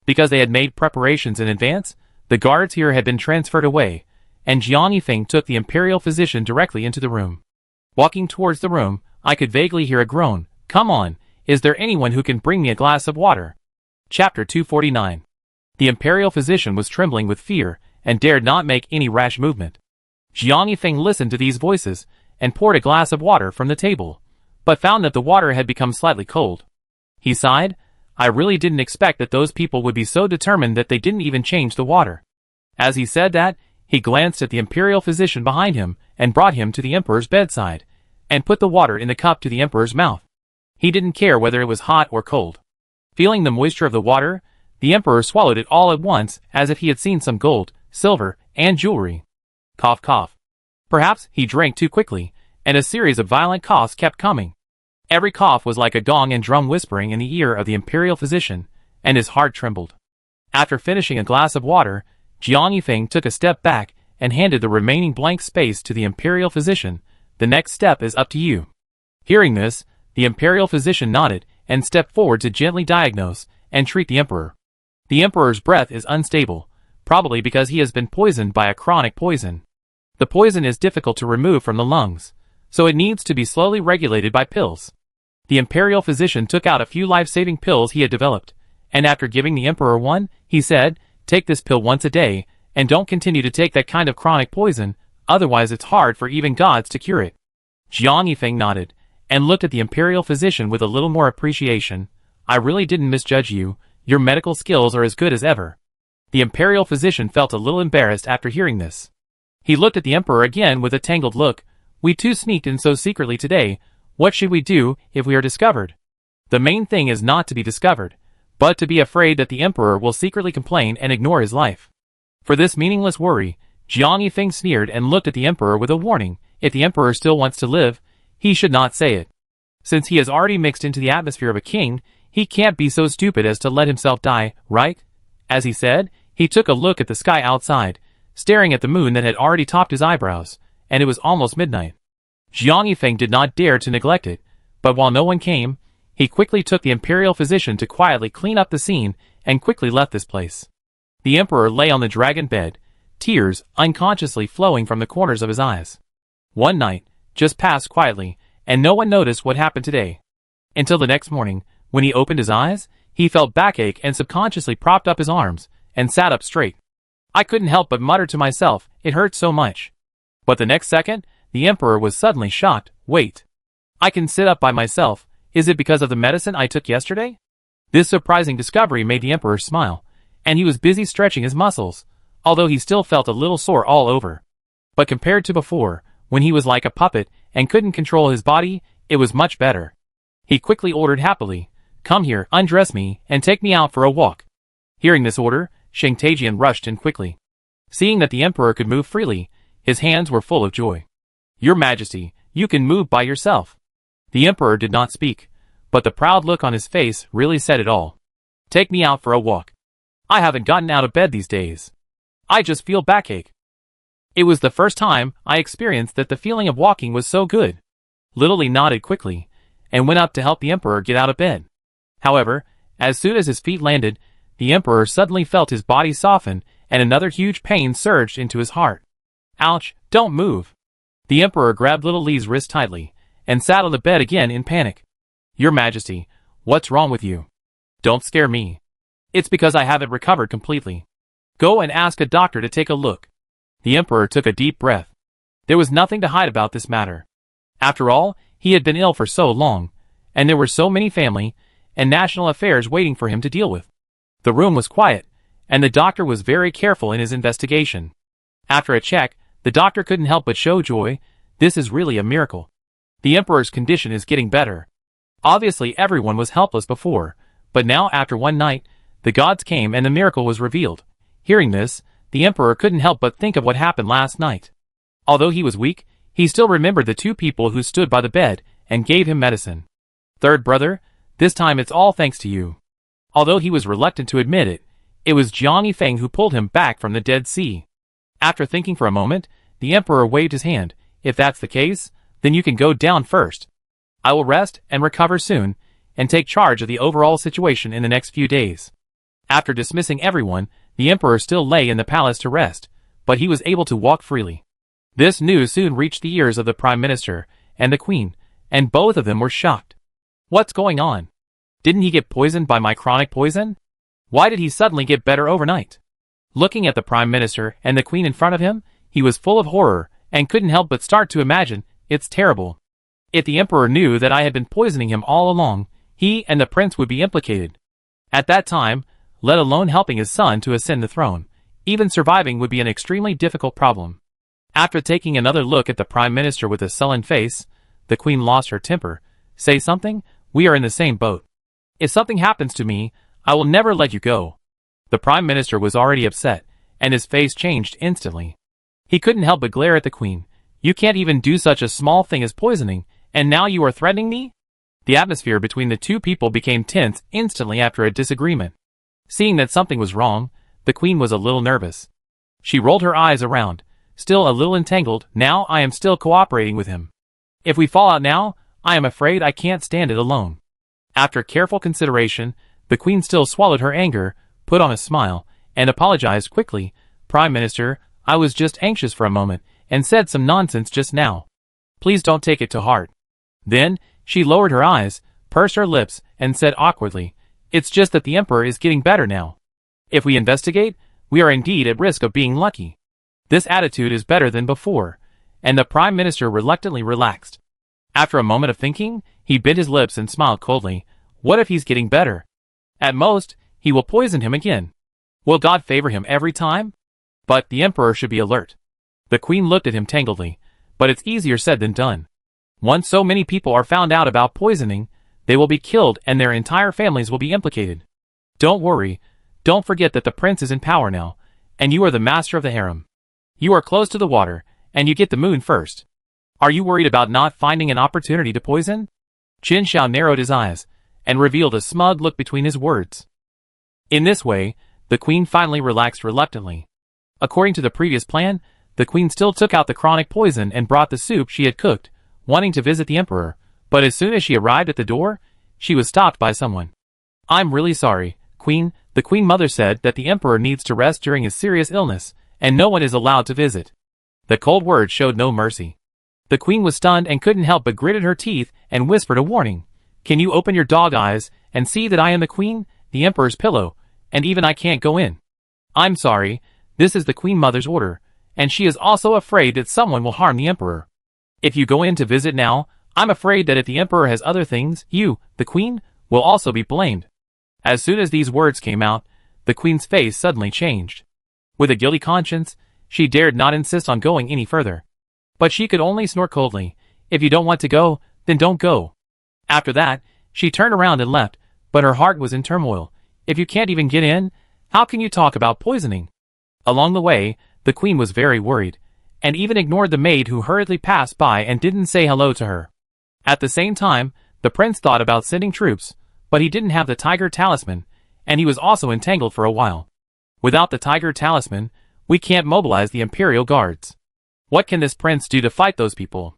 S1: Because they had made preparations in advance, the guards here had been transferred away, and Jiang Yifeng took the imperial physician directly into the room. Walking towards the room, I could vaguely hear a groan. "Come on, is there anyone who can bring me a glass of water?" Chapter 249. The imperial physician was trembling with fear, and dared not make any rash movement. Jiang Yifeng listened to these voices, and poured a glass of water from the table, but found that the water had become slightly cold. He sighed. I really didn't expect that those people would be so determined that they didn't even change the water. As he said that, he glanced at the imperial physician behind him and brought him to the emperor's bedside, and put the water in the cup to the emperor's mouth. He didn't care whether it was hot or cold. Feeling the moisture of the water, the emperor swallowed it all at once as if he had seen some gold, silver, and jewelry. Cough, cough. Perhaps he drank too quickly, and a series of violent coughs kept coming. Every cough was like a gong and drum whispering in the ear of the imperial physician, and his heart trembled. After finishing a glass of water, Jiang Yifeng took a step back and handed the remaining blank space to the imperial physician. The next step is up to you. Hearing this, the imperial physician nodded and stepped forward to gently diagnose and treat the emperor. The emperor's breath is unstable, probably because he has been poisoned by a chronic poison. The poison is difficult to remove from the lungs, so it needs to be slowly regulated by pills. The imperial physician took out a few life-saving pills he had developed, and after giving the emperor one, he said, "Take this pill once a day, and don't continue to take that kind of chronic poison, otherwise it's hard for even gods to cure it." Jiang Yifeng nodded, and looked at the imperial physician with a little more appreciation. "I really didn't misjudge you, your medical skills are as good as ever." The imperial physician felt a little embarrassed after hearing this. He looked at the emperor again with a tangled look. "We too sneaked in so secretly today. What should we do if we are discovered?" The main thing is not to be discovered, but to be afraid that the emperor will secretly complain and ignore his life. For this meaningless worry, Jiang Yifeng sneered and looked at the emperor with a warning. If the emperor still wants to live, he should not say it. Since he has already mixed into the atmosphere of a king, he can't be so stupid as to let himself die, right? As he said, he took a look at the sky outside, staring at the moon that had already topped his eyebrows, and it was almost midnight. Jiang Yifeng did not dare to neglect it, but while no one came, he quickly took the imperial physician to quietly clean up the scene and quickly left this place. The emperor lay on the dragon bed, tears unconsciously flowing from the corners of his eyes. One night just passed quietly, and no one noticed what happened today. Until the next morning, when he opened his eyes, he felt backache and subconsciously propped up his arms and sat up straight. "I couldn't help but mutter to myself, it hurt so much." But the next second, the emperor was suddenly shocked. "Wait. I can sit up by myself. Is it because of the medicine I took yesterday?" This surprising discovery made the emperor smile, and he was busy stretching his muscles, although he still felt a little sore all over. But compared to before, when he was like a puppet and couldn't control his body, it was much better. He quickly ordered happily, "Come here, undress me, and take me out for a walk." Hearing this order, Sheng Tajian rushed in quickly. Seeing that the emperor could move freely, his hands were full of joy. "Your Majesty, you can move by yourself." The emperor did not speak, but the proud look on his face really said it all. "Take me out for a walk. I haven't gotten out of bed these days. I just feel backache." It was the first time I experienced that the feeling of walking was so good. Little Li nodded quickly, and went up to help the emperor get out of bed. However, as soon as his feet landed, the emperor suddenly felt his body soften, and another huge pain surged into his heart. "Ouch, don't move." The emperor grabbed Little Li's wrist tightly, and sat on the bed again in panic. "Your Majesty, what's wrong with you? Don't scare me. It's because I haven't recovered completely. Go and ask a doctor to take a look." The emperor took a deep breath. There was nothing to hide about this matter. After all, he had been ill for so long, and there were so many family and national affairs waiting for him to deal with. The room was quiet, and the doctor was very careful in his investigation. After a check, the doctor couldn't help but show joy. This is really a miracle. The emperor's condition is getting better. Obviously everyone was helpless before, but now after one night, the gods came and the miracle was revealed. Hearing this, the emperor couldn't help but think of what happened last night. Although he was weak, he still remembered the two people who stood by the bed and gave him medicine. "Third brother, this time it's all thanks to you." Although he was reluctant to admit it, it was Jiang Yifeng who pulled him back from the Dead Sea. After thinking for a moment, the emperor waved his hand. "If that's the case, then you can go down first. I will rest and recover soon, and take charge of the overall situation in the next few days." After dismissing everyone, the emperor still lay in the palace to rest, but he was able to walk freely. This news soon reached the ears of the prime minister and the queen, and both of them were shocked. "What's going on? Didn't he get poisoned by my chronic poison? Why did he suddenly get better overnight?" Looking at the prime minister and the queen in front of him, he was full of horror and couldn't help but start to imagine, "It's terrible. If the emperor knew that I had been poisoning him all along, he and the prince would be implicated. At that time, let alone helping his son to ascend the throne, even surviving would be an extremely difficult problem. After taking another look at the Prime Minister with a sullen face, the Queen lost her temper. Say something? We are in the same boat. If something happens to me, I will never let you go. The Prime Minister was already upset, and his face changed instantly. He couldn't help but glare at the Queen. You can't even do such a small thing as poisoning, and now you are threatening me? The atmosphere between the two people became tense instantly after a disagreement. Seeing that something was wrong, the Queen was a little nervous. She rolled her eyes around, still a little entangled. Now I am still cooperating with him. If we fall out now, I am afraid I can't stand it alone. After careful consideration, the Queen still swallowed her anger, put on a smile, and apologized quickly. Prime Minister, I was just anxious for a moment, and said some nonsense just now. Please don't take it to heart. Then, she lowered her eyes, pursed her lips, and said awkwardly, It's just that the Emperor is getting better now. If we investigate, we are indeed at risk of being lucky. This attitude is better than before, and the Prime Minister reluctantly relaxed. After a moment of thinking, he bit his lips and smiled coldly. What if he's getting better? At most, he will poison him again. Will God favor him every time? But the Emperor should be alert. The Queen looked at him tangledly, but it's easier said than done. Once so many people are found out about poisoning, they will be killed and their entire families will be implicated. Don't worry, don't forget that the prince is in power now, and you are the master of the harem. You are close to the water, and you get the moon first. Are you worried about not finding an opportunity to poison? Qin Shao narrowed his eyes, and revealed a smug look between his words. In this way, the Queen finally relaxed reluctantly. According to the previous plan, the Queen still took out the chronic poison and brought the soup she had cooked, wanting to visit the Emperor, but as soon as she arrived at the door, she was stopped by someone. I'm really sorry, Queen. The Queen Mother said that the Emperor needs to rest during his serious illness, and no one is allowed to visit. The cold words showed no mercy. The Queen was stunned and couldn't help but gritted her teeth and whispered a warning. Can you open your dog eyes and see that I am the Queen, the Emperor's pillow, and even I can't go in? I'm sorry, this is the Queen Mother's order, and she is also afraid that someone will harm the Emperor. If you go in to visit now, I'm afraid that if the Emperor has other things, you, the Queen, will also be blamed. As soon as these words came out, the Queen's face suddenly changed. With a guilty conscience, she dared not insist on going any further. But she could only snort coldly. If you don't want to go, then don't go. After that, she turned around and left, but her heart was in turmoil. If you can't even get in, how can you talk about poisoning? Along the way, the Queen was very worried, and even ignored the maid who hurriedly passed by and didn't say hello to her. At the same time, the prince thought about sending troops, but he didn't have the tiger talisman, and he was also entangled for a while. Without the tiger talisman, we can't mobilize the Imperial Guards. What can this prince do to fight those people?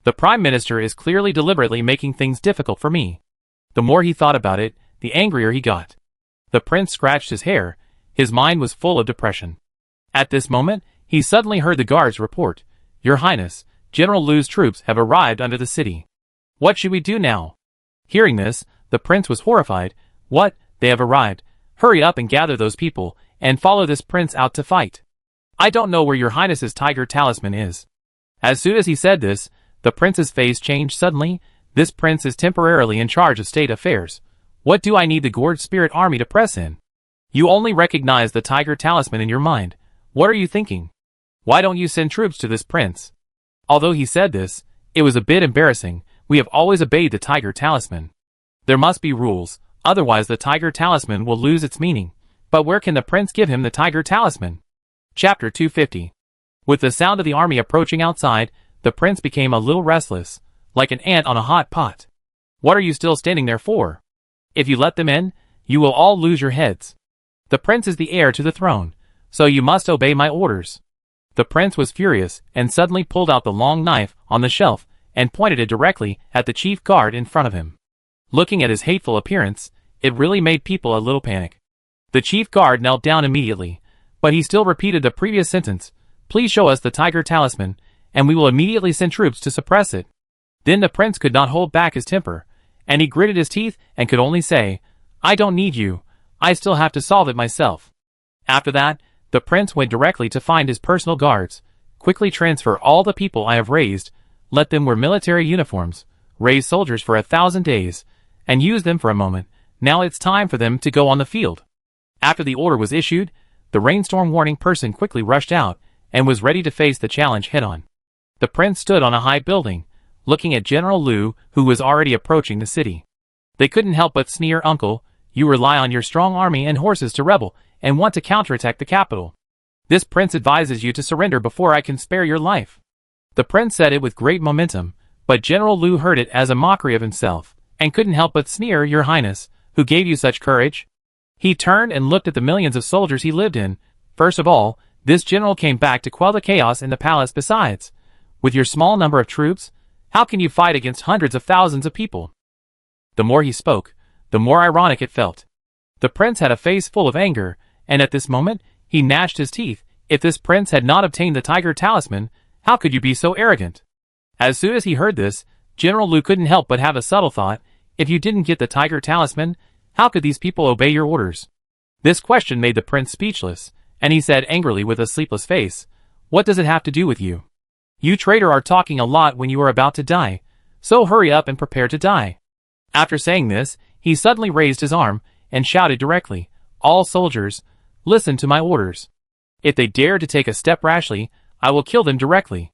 S1: The Prime Minister is clearly deliberately making things difficult for me. The more he thought about it, the angrier he got. The prince scratched his hair. His mind was full of depression. At this moment, he suddenly heard the guards report, Your Highness, General Lu's troops have arrived under the city. What should we do now? Hearing this, the prince was horrified. What? They have arrived. Hurry up and gather those people, and follow this prince out to fight. I don't know where your highness's tiger talisman is. As soon as he said this, the prince's face changed suddenly. This prince is temporarily in charge of state affairs. What do I need the Gorge Spirit Army to press in? You only recognize the tiger talisman in your mind. What are you thinking? Why don't you send troops to this prince? Although he said this, it was a bit embarrassing. We have always obeyed the tiger talisman. There must be rules, otherwise the tiger talisman will lose its meaning. But where can the prince give him the tiger talisman? Chapter 250. With the sound of the army approaching outside, the prince became a little restless, like an ant on a hot pot. What are you still standing there for? If you let them in, you will all lose your heads. The prince is the heir to the throne, so you must obey my orders. The prince was furious and suddenly pulled out the long knife on the shelf and pointed it directly at the chief guard in front of him. Looking at his hateful appearance, it really made people a little panic. The chief guard knelt down immediately, but he still repeated the previous sentence, Please show us the tiger talisman, and we will immediately send troops to suppress it. Then the prince could not hold back his temper, and he gritted his teeth and could only say, I don't need you, I still have to solve it myself. After that, the prince went directly to find his personal guards. Quickly transfer all the people I have raised, let them wear military uniforms, raise soldiers for 1,000 days, and use them for a moment. Now it's time for them to go on the field. After the order was issued, the rainstorm warning person quickly rushed out and was ready to face the challenge head-on. The prince stood on a high building, looking at General Lu, who was already approaching the city. They couldn't help but sneer. "Uncle, you rely on your strong army and horses to rebel and want to counterattack the capital. This prince advises you to surrender before I can spare your life." The prince said it with great momentum, but General Lu heard it as a mockery of himself, and couldn't help but sneer. "Your Highness, who gave you such courage?" He turned and looked at the millions of soldiers he lived in. "First of all, this general came back to quell the chaos in the palace. Besides, with your small number of troops, how can you fight against hundreds of thousands of people?" The more he spoke, the more ironic it felt. The prince had a face full of anger, and at this moment, he gnashed his teeth. If this prince had not obtained the tiger talisman, how could you be so arrogant? As soon as he heard this, General Lu couldn't help but have a subtle thought. If you didn't get the tiger talisman, how could these people obey your orders? This question made the prince speechless, and he said angrily with a sleepless face, "What does it have to do with you? You traitor are talking a lot when you are about to die, so hurry up and prepare to die." After saying this, he suddenly raised his arm and shouted directly, "All soldiers, listen to my orders. If they dare to take a step rashly, I will kill them directly.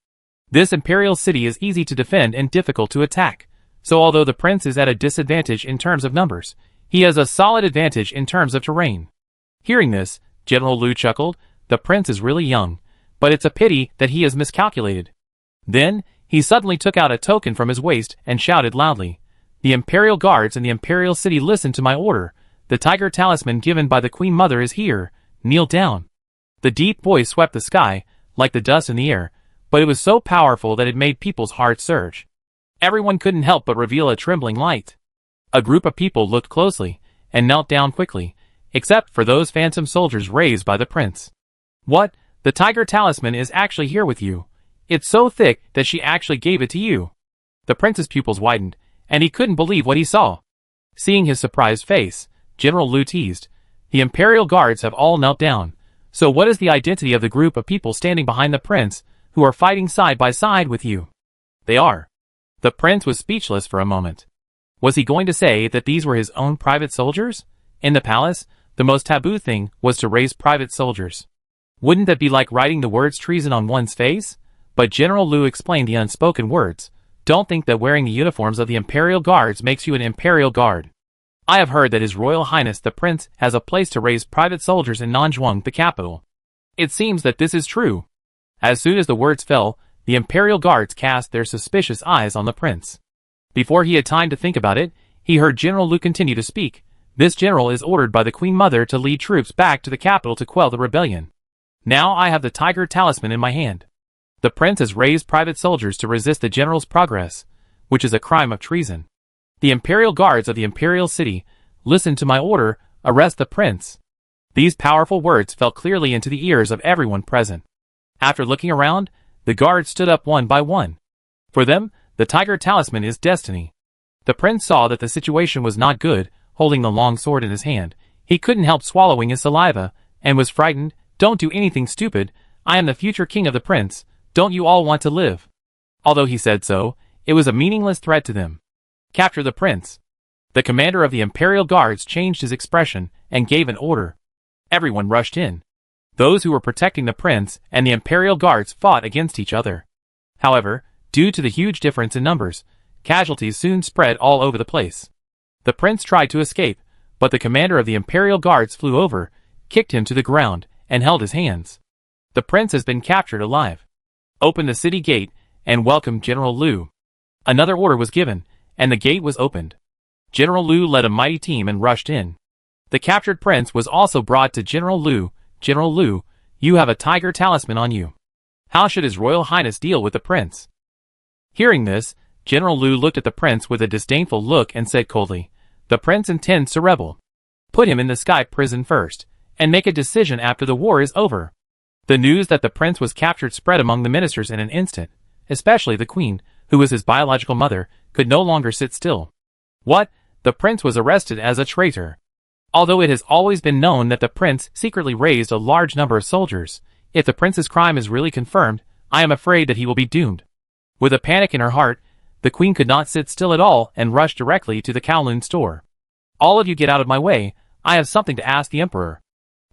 S1: This imperial city is easy to defend and difficult to attack, so although the prince is at a disadvantage in terms of numbers, he has a solid advantage in terms of terrain." Hearing this, General Lu chuckled. The prince is really young, but it's a pity that he has miscalculated. Then, he suddenly took out a token from his waist and shouted loudly, "The imperial guards in the imperial city, listen to my order. The tiger talisman given by the Queen Mother is here. Kneel down." The deep voice swept the sky, like the dust in the air, but it was so powerful that it made people's hearts surge. Everyone couldn't help but reveal a trembling light. A group of people looked closely, and knelt down quickly, except for those phantom soldiers raised by the prince. "What? The tiger talisman is actually here with you. It's so thick that she actually gave it to you." The prince's pupils widened, and he couldn't believe what he saw. Seeing his surprised face, General Lu teased, "The imperial guards have all knelt down, so what is the identity of the group of people standing behind the prince, who are fighting side by side with you?" "They are." The prince was speechless for a moment. Was he going to say that these were his own private soldiers? In the palace, the most taboo thing was to raise private soldiers. Wouldn't that be like writing the words treason on one's face? But General Lu explained the unspoken words. "Don't think that wearing the uniforms of the Imperial Guards makes you an Imperial Guard. I have heard that His Royal Highness the Prince has a place to raise private soldiers in Nanjhuang, the capital. It seems that this is true." As soon as the words fell, the Imperial Guards cast their suspicious eyes on the prince. Before he had time to think about it, he heard General Lu continue to speak. "This general is ordered by the Queen Mother to lead troops back to the capital to quell the rebellion. Now I have the tiger talisman in my hand. The prince has raised private soldiers to resist the general's progress, which is a crime of treason. The Imperial Guards of the Imperial City, listen to my order, arrest the prince." These powerful words fell clearly into the ears of everyone present. After looking around, the guards stood up one by one. For them, the tiger talisman is destiny. The prince saw that the situation was not good. Holding the long sword in his hand, he couldn't help swallowing his saliva, and was frightened. "Don't do anything stupid. I am the future king of the prince. Don't you all want to live?" Although he said so, it was a meaningless threat to them. "Capture the prince." The commander of the Imperial Guards changed his expression and gave an order. Everyone rushed in. Those who were protecting the prince and the Imperial Guards fought against each other. However, due to the huge difference in numbers, casualties soon spread all over the place. The prince tried to escape, but the commander of the Imperial Guards flew over, kicked him to the ground, and held his hands. "The prince has been captured alive. Open the city gate and welcome General Lu." Another order was given, and the gate was opened. General Lu led a mighty team and rushed in. The captured prince was also brought to General Lu. "General Lu, you have a tiger talisman on you. How should His Royal Highness deal with the prince?" Hearing this, General Lu looked at the prince with a disdainful look and said coldly, "The prince intends to rebel. Put him in the sky prison first, and make a decision after the war is over." The news that the prince was captured spread among the ministers in an instant, especially the queen, who was his biological mother, could no longer sit still. What? The prince was arrested as a traitor. Although it has always been known that the prince secretly raised a large number of soldiers, if the prince's crime is really confirmed, I am afraid that he will be doomed. With a panic in her heart, The queen could not sit still at all and rushed directly to the Kowloon store. "All of you get out of my way, I have something to ask the emperor."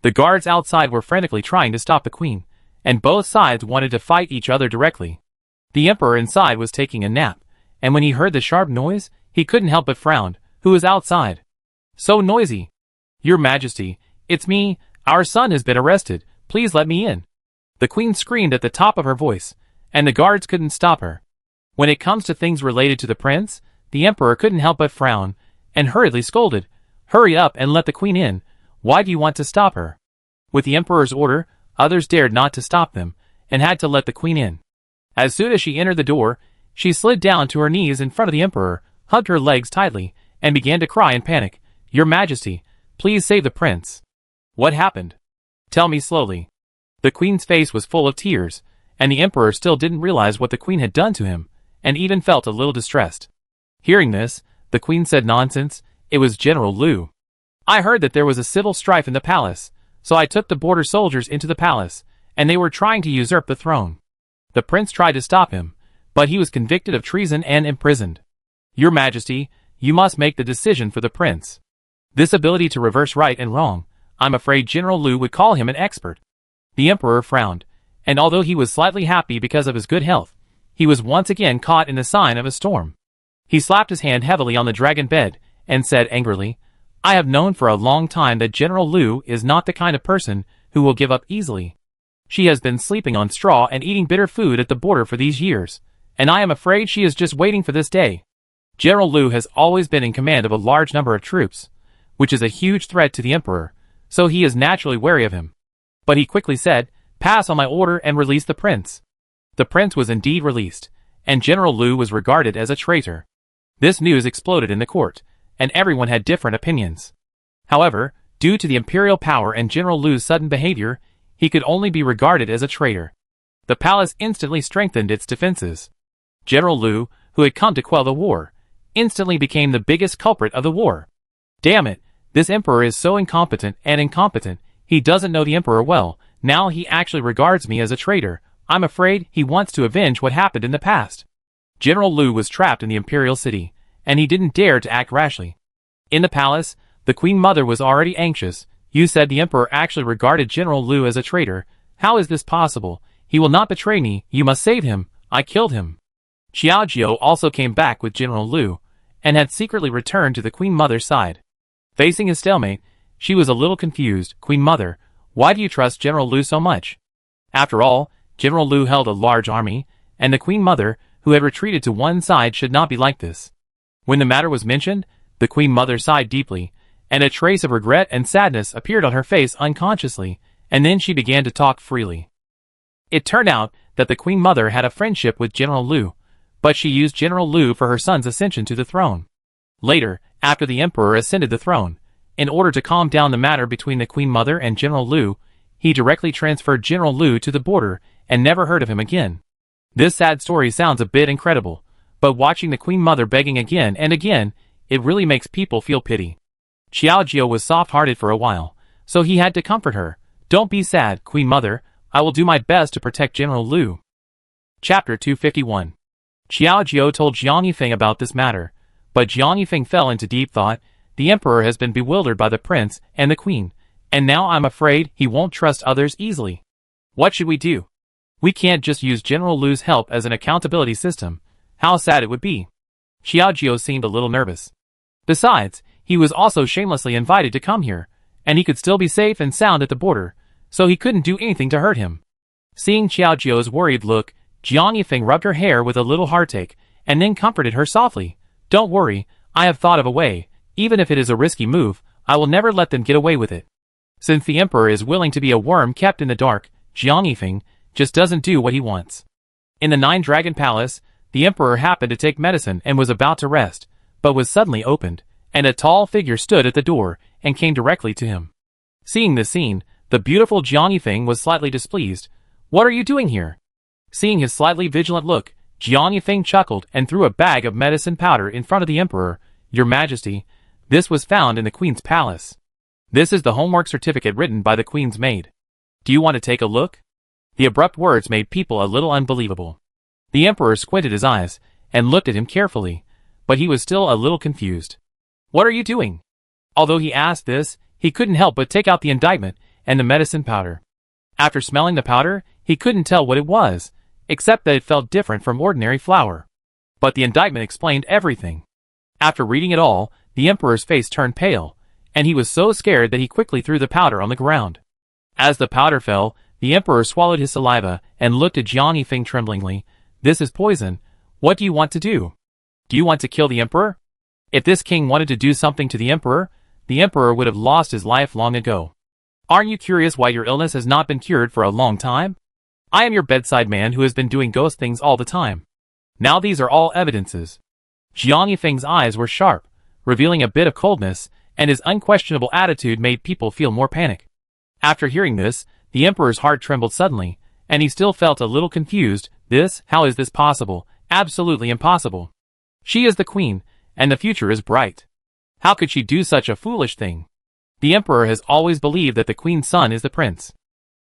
S1: The guards outside were frantically trying to stop the queen, and both sides wanted to fight each other directly. The emperor inside was taking a nap, and when he heard the sharp noise, he couldn't help but frown. "Who is outside? So noisy." "Your Majesty, it's me. Our son has been arrested. Please let me in." The queen screamed at the top of her voice, and the guards couldn't stop her. When it comes to things related to the prince, the emperor couldn't help but frown, and hurriedly scolded, "Hurry up and let the queen in. Why do you want to stop her?" With the emperor's order, others dared not to stop them, and had to let the queen in. As soon as she entered the door, she slid down to her knees in front of the emperor, hugged her legs tightly, and began to cry in panic. "Your Majesty, please save the prince." "What happened? Tell me slowly." The queen's face was full of tears, and the emperor still didn't realize what the queen had done to him, and even felt a little distressed. Hearing this, the queen said, "Nonsense, it was General Liu. I heard that there was a civil strife in the palace, so I took the border soldiers into the palace, and they were trying to usurp the throne. The prince tried to stop him, but he was convicted of treason and imprisoned. Your Majesty, you must make the decision for the prince. This ability to reverse right and wrong, I'm afraid General Liu would call him an expert." The emperor frowned, and although he was slightly happy because of his good health, he was once again caught in the sign of a storm. He slapped his hand heavily on the dragon bed, and said angrily, "I have known for a long time that General Liu is not the kind of person who will give up easily. She has been sleeping on straw and eating bitter food at the border for these years, and I am afraid she is just waiting for this day. General Liu has always been in command of a large number of troops, which is a huge threat to the emperor, so he is naturally wary of him." But he quickly said, "Pass on my order and release the prince." The prince was indeed released, and General Liu was regarded as a traitor. This news exploded in the court, and everyone had different opinions. However, due to the imperial power and General Liu's sudden behavior, he could only be regarded as a traitor. The palace instantly strengthened its defenses. General Liu, who had come to quell the war, instantly became the biggest culprit of the war. "Damn it, this emperor is so incompetent, he doesn't know the emperor well. Now he actually regards me as a traitor. I'm afraid he wants to avenge what happened in the past." General Liu was trapped in the imperial city, and he didn't dare to act rashly. In the palace, the queen mother was already anxious. "You said the emperor actually regarded General Liu as a traitor. How is this possible? He will not betray me. You must save him. I killed him." Xiao Jiao also came back with General Liu, and had secretly returned to the queen mother's side. Facing his stalemate, she was a little confused. "Queen mother, why do you trust General Liu so much?" After all, General Liu held a large army, and the queen mother, who had retreated to one side, should not be like this. When the matter was mentioned, the queen mother sighed deeply, and a trace of regret and sadness appeared on her face unconsciously, and then she began to talk freely. It turned out that the queen mother had a friendship with General Liu, but she used General Liu for her son's ascension to the throne. Later, after the emperor ascended the throne, in order to calm down the matter between the queen mother and General Liu, he directly transferred General Liu to the border and never heard of him again. This sad story sounds a bit incredible, but watching the queen mother begging again and again, it really makes people feel pity. Xiao Jiao was soft-hearted for a while, so he had to comfort her. "Don't be sad, queen mother. I will do my best to protect General Liu." Chapter 251. Xiao Jiao told Jiang Yifeng about this matter, but Jiang Yifeng fell into deep thought. The emperor has been bewildered by the prince and the queen, and now I'm afraid he won't trust others easily. What should we do? We can't just use General Liu's help as an accountability system. How sad it would be. Xiao Jiao seemed a little nervous. Besides, he was also shamelessly invited to come here, and he could still be safe and sound at the border, so he couldn't do anything to hurt him. Seeing Xiao Jiao's worried look, Jiang Yifeng rubbed her hair with a little heartache, and then comforted her softly. "Don't worry, I have thought of a way. Even if it is a risky move, I will never let them get away with it." Since the emperor is willing to be a worm kept in the dark, Jiang Yifeng just doesn't do what he wants. In the Nine-Dragon Palace, the emperor happened to take medicine and was about to rest, but was suddenly opened, and a tall figure stood at the door and came directly to him. Seeing this scene, the beautiful Jiang Yifeng was slightly displeased. "What are you doing here?" Seeing his slightly vigilant look, Jiang Yifeng chuckled and threw a bag of medicine powder in front of the emperor. "Your Majesty, this was found in the Queen's palace. This is the homework certificate written by the Queen's maid. Do you want to take a look?" The abrupt words made people a little unbelievable. The emperor squinted his eyes, and looked at him carefully, but he was still a little confused. "What are you doing?" Although he asked this, he couldn't help but take out the indictment and the medicine powder. After smelling the powder, he couldn't tell what it was, except that it felt different from ordinary flour. But the indictment explained everything. After reading it all, the emperor's face turned pale, and he was so scared that he quickly threw the powder on the ground. As the powder fell, the emperor swallowed his saliva and looked at Jiang Yifeng tremblingly. "This is poison. What do you want to do? Do you want to kill the emperor?" If this king wanted to do something to the emperor would have lost his life long ago. "Aren't you curious why your illness has not been cured for a long time? I am your bedside man who has been doing ghost things all the time. Now these are all evidences." Jiang Yifeng's eyes were sharp, revealing a bit of coldness, and his unquestionable attitude made people feel more panic. After hearing this, the emperor's heart trembled suddenly, and he still felt a little confused. How is this possible? Absolutely impossible. She is the queen, and the future is bright. How could she do such a foolish thing? The emperor has always believed that the queen's son is the prince.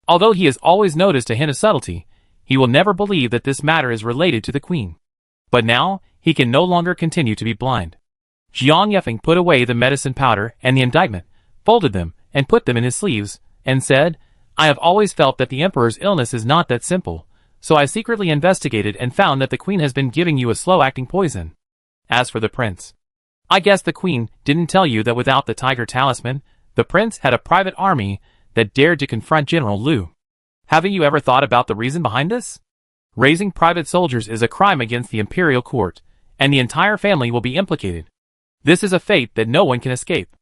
S1: Although he has always noticed a hint of subtlety, he will never believe that this matter is related to the queen. But now, he can no longer continue to be blind. Jiang Yifeng put away the medicine powder and the indictment, folded them, and put them in his sleeves, and said, "I have always felt that the emperor's illness is not that simple, so I secretly investigated and found that the queen has been giving you a slow-acting poison. As for the prince, I guess the queen didn't tell you that without the tiger talisman, the prince had a private army that dared to confront General Liu. Haven't you ever thought about the reason behind this? Raising private soldiers is a crime against the imperial court, and the entire family will be implicated. This is a fate that no one can escape."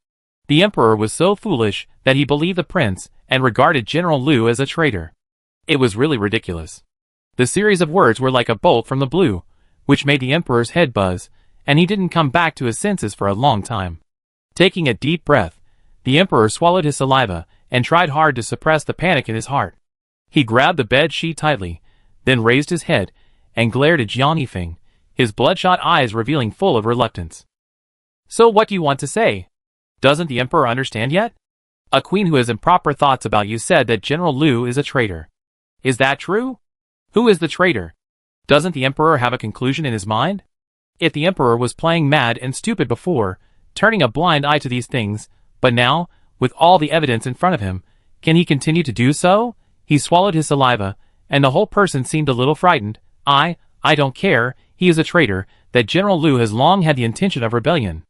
S1: The emperor was so foolish that he believed the prince and regarded General Liu as a traitor. It was really ridiculous. The series of words were like a bolt from the blue, which made the emperor's head buzz, and he didn't come back to his senses for a long time. Taking a deep breath, the emperor swallowed his saliva and tried hard to suppress the panic in his heart. He grabbed the bed sheet tightly, then raised his head and glared at Jiang Yifeng, his bloodshot eyes revealing full of reluctance. "So what do you want to say? Doesn't the emperor understand yet? A queen who has improper thoughts about you said that General Liu is a traitor. Is that true? Who is the traitor? Doesn't the emperor have a conclusion in his mind? If the emperor was playing mad and stupid before, turning a blind eye to these things, but now, with all the evidence in front of him, can he continue to do so?" He swallowed his saliva, and the whole person seemed a little frightened. I don't care, he is a traitor, that General Liu has long had the intention of rebellion.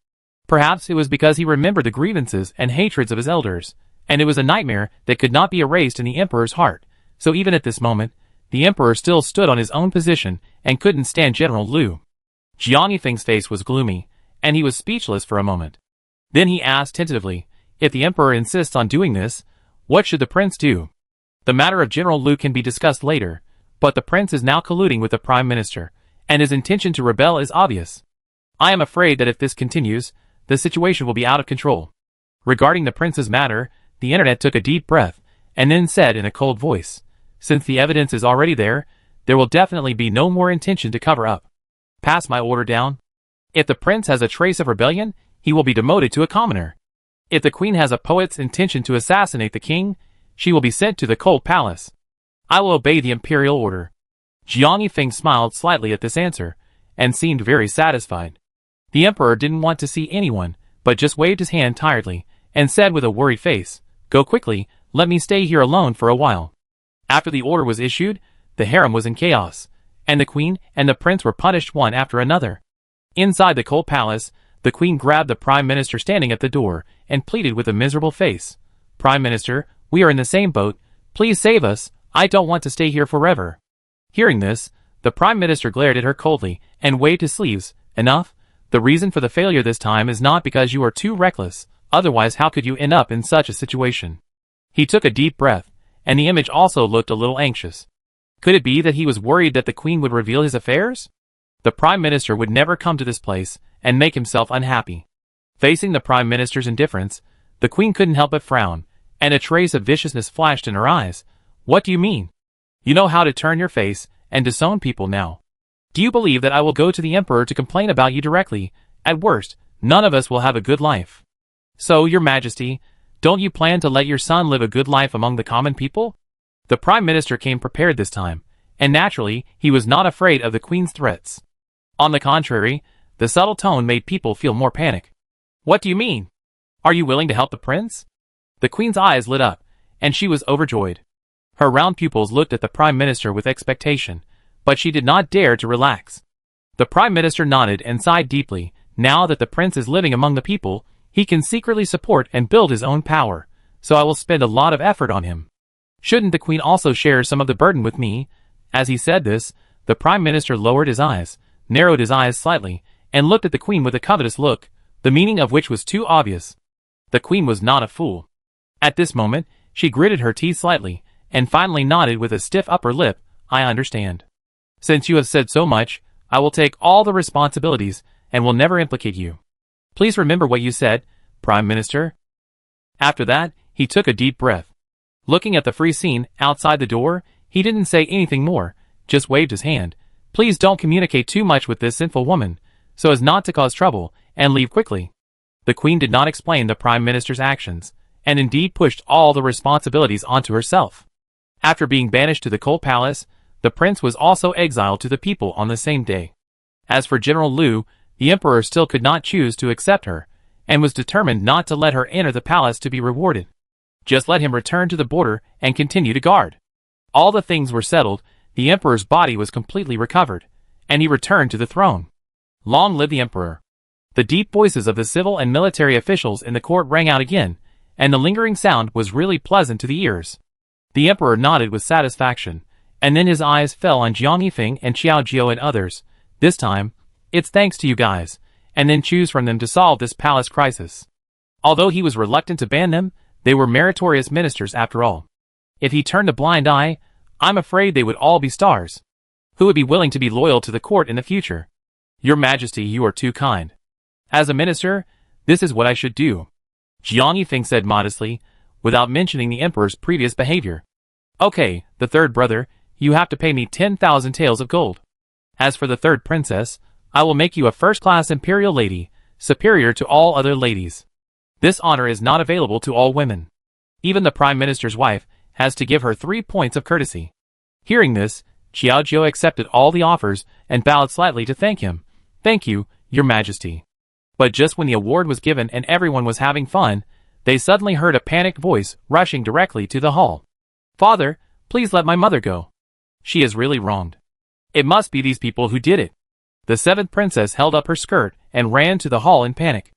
S1: Perhaps it was because he remembered the grievances and hatreds of his elders, and it was a nightmare that could not be erased in the emperor's heart, so even at this moment, the emperor still stood on his own position and couldn't stand General Liu. Jiang Yifeng's face was gloomy, and he was speechless for a moment. Then he asked tentatively, "If the emperor insists on doing this, what should the prince do? The matter of General Liu can be discussed later, but the prince is now colluding with the prime minister, and his intention to rebel is obvious. I am afraid that if this continues, the situation will be out of control." Regarding the prince's matter, the internet took a deep breath, and then said in a cold voice, "Since the evidence is already there will definitely be no more intention to cover up. Pass my order down. If the prince has a trace of rebellion, he will be demoted to a commoner. If the queen has a poet's intention to assassinate the king, she will be sent to the cold palace. I will obey the imperial order." Jiang Yifeng smiled slightly at this answer, and seemed very satisfied. The emperor didn't want to see anyone, but just waved his hand tiredly, and said with a worried face, "Go quickly, let me stay here alone for a while." After the order was issued, the harem was in chaos, and the queen and the prince were punished one after another. Inside the cold palace, the queen grabbed the prime minister standing at the door, and pleaded with a miserable face, "Prime Minister, we are in the same boat, please save us, I don't want to stay here forever." Hearing this, the prime minister glared at her coldly, and waved his sleeves. "Enough. The reason for the failure this time is not because you are too reckless, otherwise how could you end up in such a situation?" He took a deep breath, and the image also looked a little anxious. Could it be that he was worried that the queen would reveal his affairs? The prime minister would never come to this place, and make himself unhappy. Facing the prime minister's indifference, the queen couldn't help but frown, and a trace of viciousness flashed in her eyes. "What do you mean? You know how to turn your face and disown people now. Do you believe that I will go to the emperor to complain about you directly? At worst, none of us will have a good life. So, your majesty, don't you plan to let your son live a good life among the common people?" The prime minister came prepared this time, and naturally, he was not afraid of the queen's threats. On the contrary, the subtle tone made people feel more panic. What do you mean? Are you willing to help the prince? The queen's eyes lit up, and she was overjoyed. Her round pupils looked at the prime minister with expectation, but she did not dare to relax. The prime minister nodded and sighed deeply. Now that the prince is living among the people, he can secretly support and build his own power, so I will spend a lot of effort on him. Shouldn't the queen also share some of the burden with me? As he said this, the prime minister lowered his eyes, narrowed his eyes slightly, and looked at the queen with a covetous look, the meaning of which was too obvious. The queen was not a fool. At this moment, she gritted her teeth slightly, and finally nodded with a stiff upper lip. I understand. Since you have said so much, I will take all the responsibilities, and will never implicate you. Please remember what you said, Prime Minister. After that, he took a deep breath. Looking at the free scene outside the door, he didn't say anything more, just waved his hand. Please don't communicate too much with this sinful woman, so as not to cause trouble, and leave quickly. The queen did not explain the prime minister's actions, and indeed pushed all the responsibilities onto herself. After being banished to the cold palace, the prince was also exiled to the people on the same day. As for General Liu, the emperor still could not choose to accept her, and was determined not to let her enter the palace to be rewarded. Just let him return to the border and continue to guard. All the things were settled, the emperor's body was completely recovered, and he returned to the throne. Long live the emperor! The deep voices of the civil and military officials in the court rang out again, and the lingering sound was really pleasant to the ears. The emperor nodded with satisfaction, and then his eyes fell on Jiang Yifeng and Xiao Jiao and others. This time, it's thanks to you guys, and then choose from them to solve this palace crisis. Although he was reluctant to ban them, they were meritorious ministers after all. If he turned a blind eye, I'm afraid they would all be stars. Who would be willing to be loyal to the court in the future? Your Majesty, you are too kind. As a minister, this is what I should do, Jiang Yifeng said modestly, without mentioning the emperor's previous behavior. Okay, the third brother, you have to pay me 10,000 taels of gold. As for the third princess, I will make you a first-class imperial lady, superior to all other ladies. This honor is not available to all women. Even the prime minister's wife has to give her 3 points of courtesy. Hearing this, Xiao Jiao accepted all the offers and bowed slightly to thank him. Thank you, Your Majesty. But just when the award was given and everyone was having fun, they suddenly heard a panicked voice rushing directly to the hall. Father, please let my mother go. She is really wronged. It must be these people who did it. The seventh princess held up her skirt and ran to the hall in panic.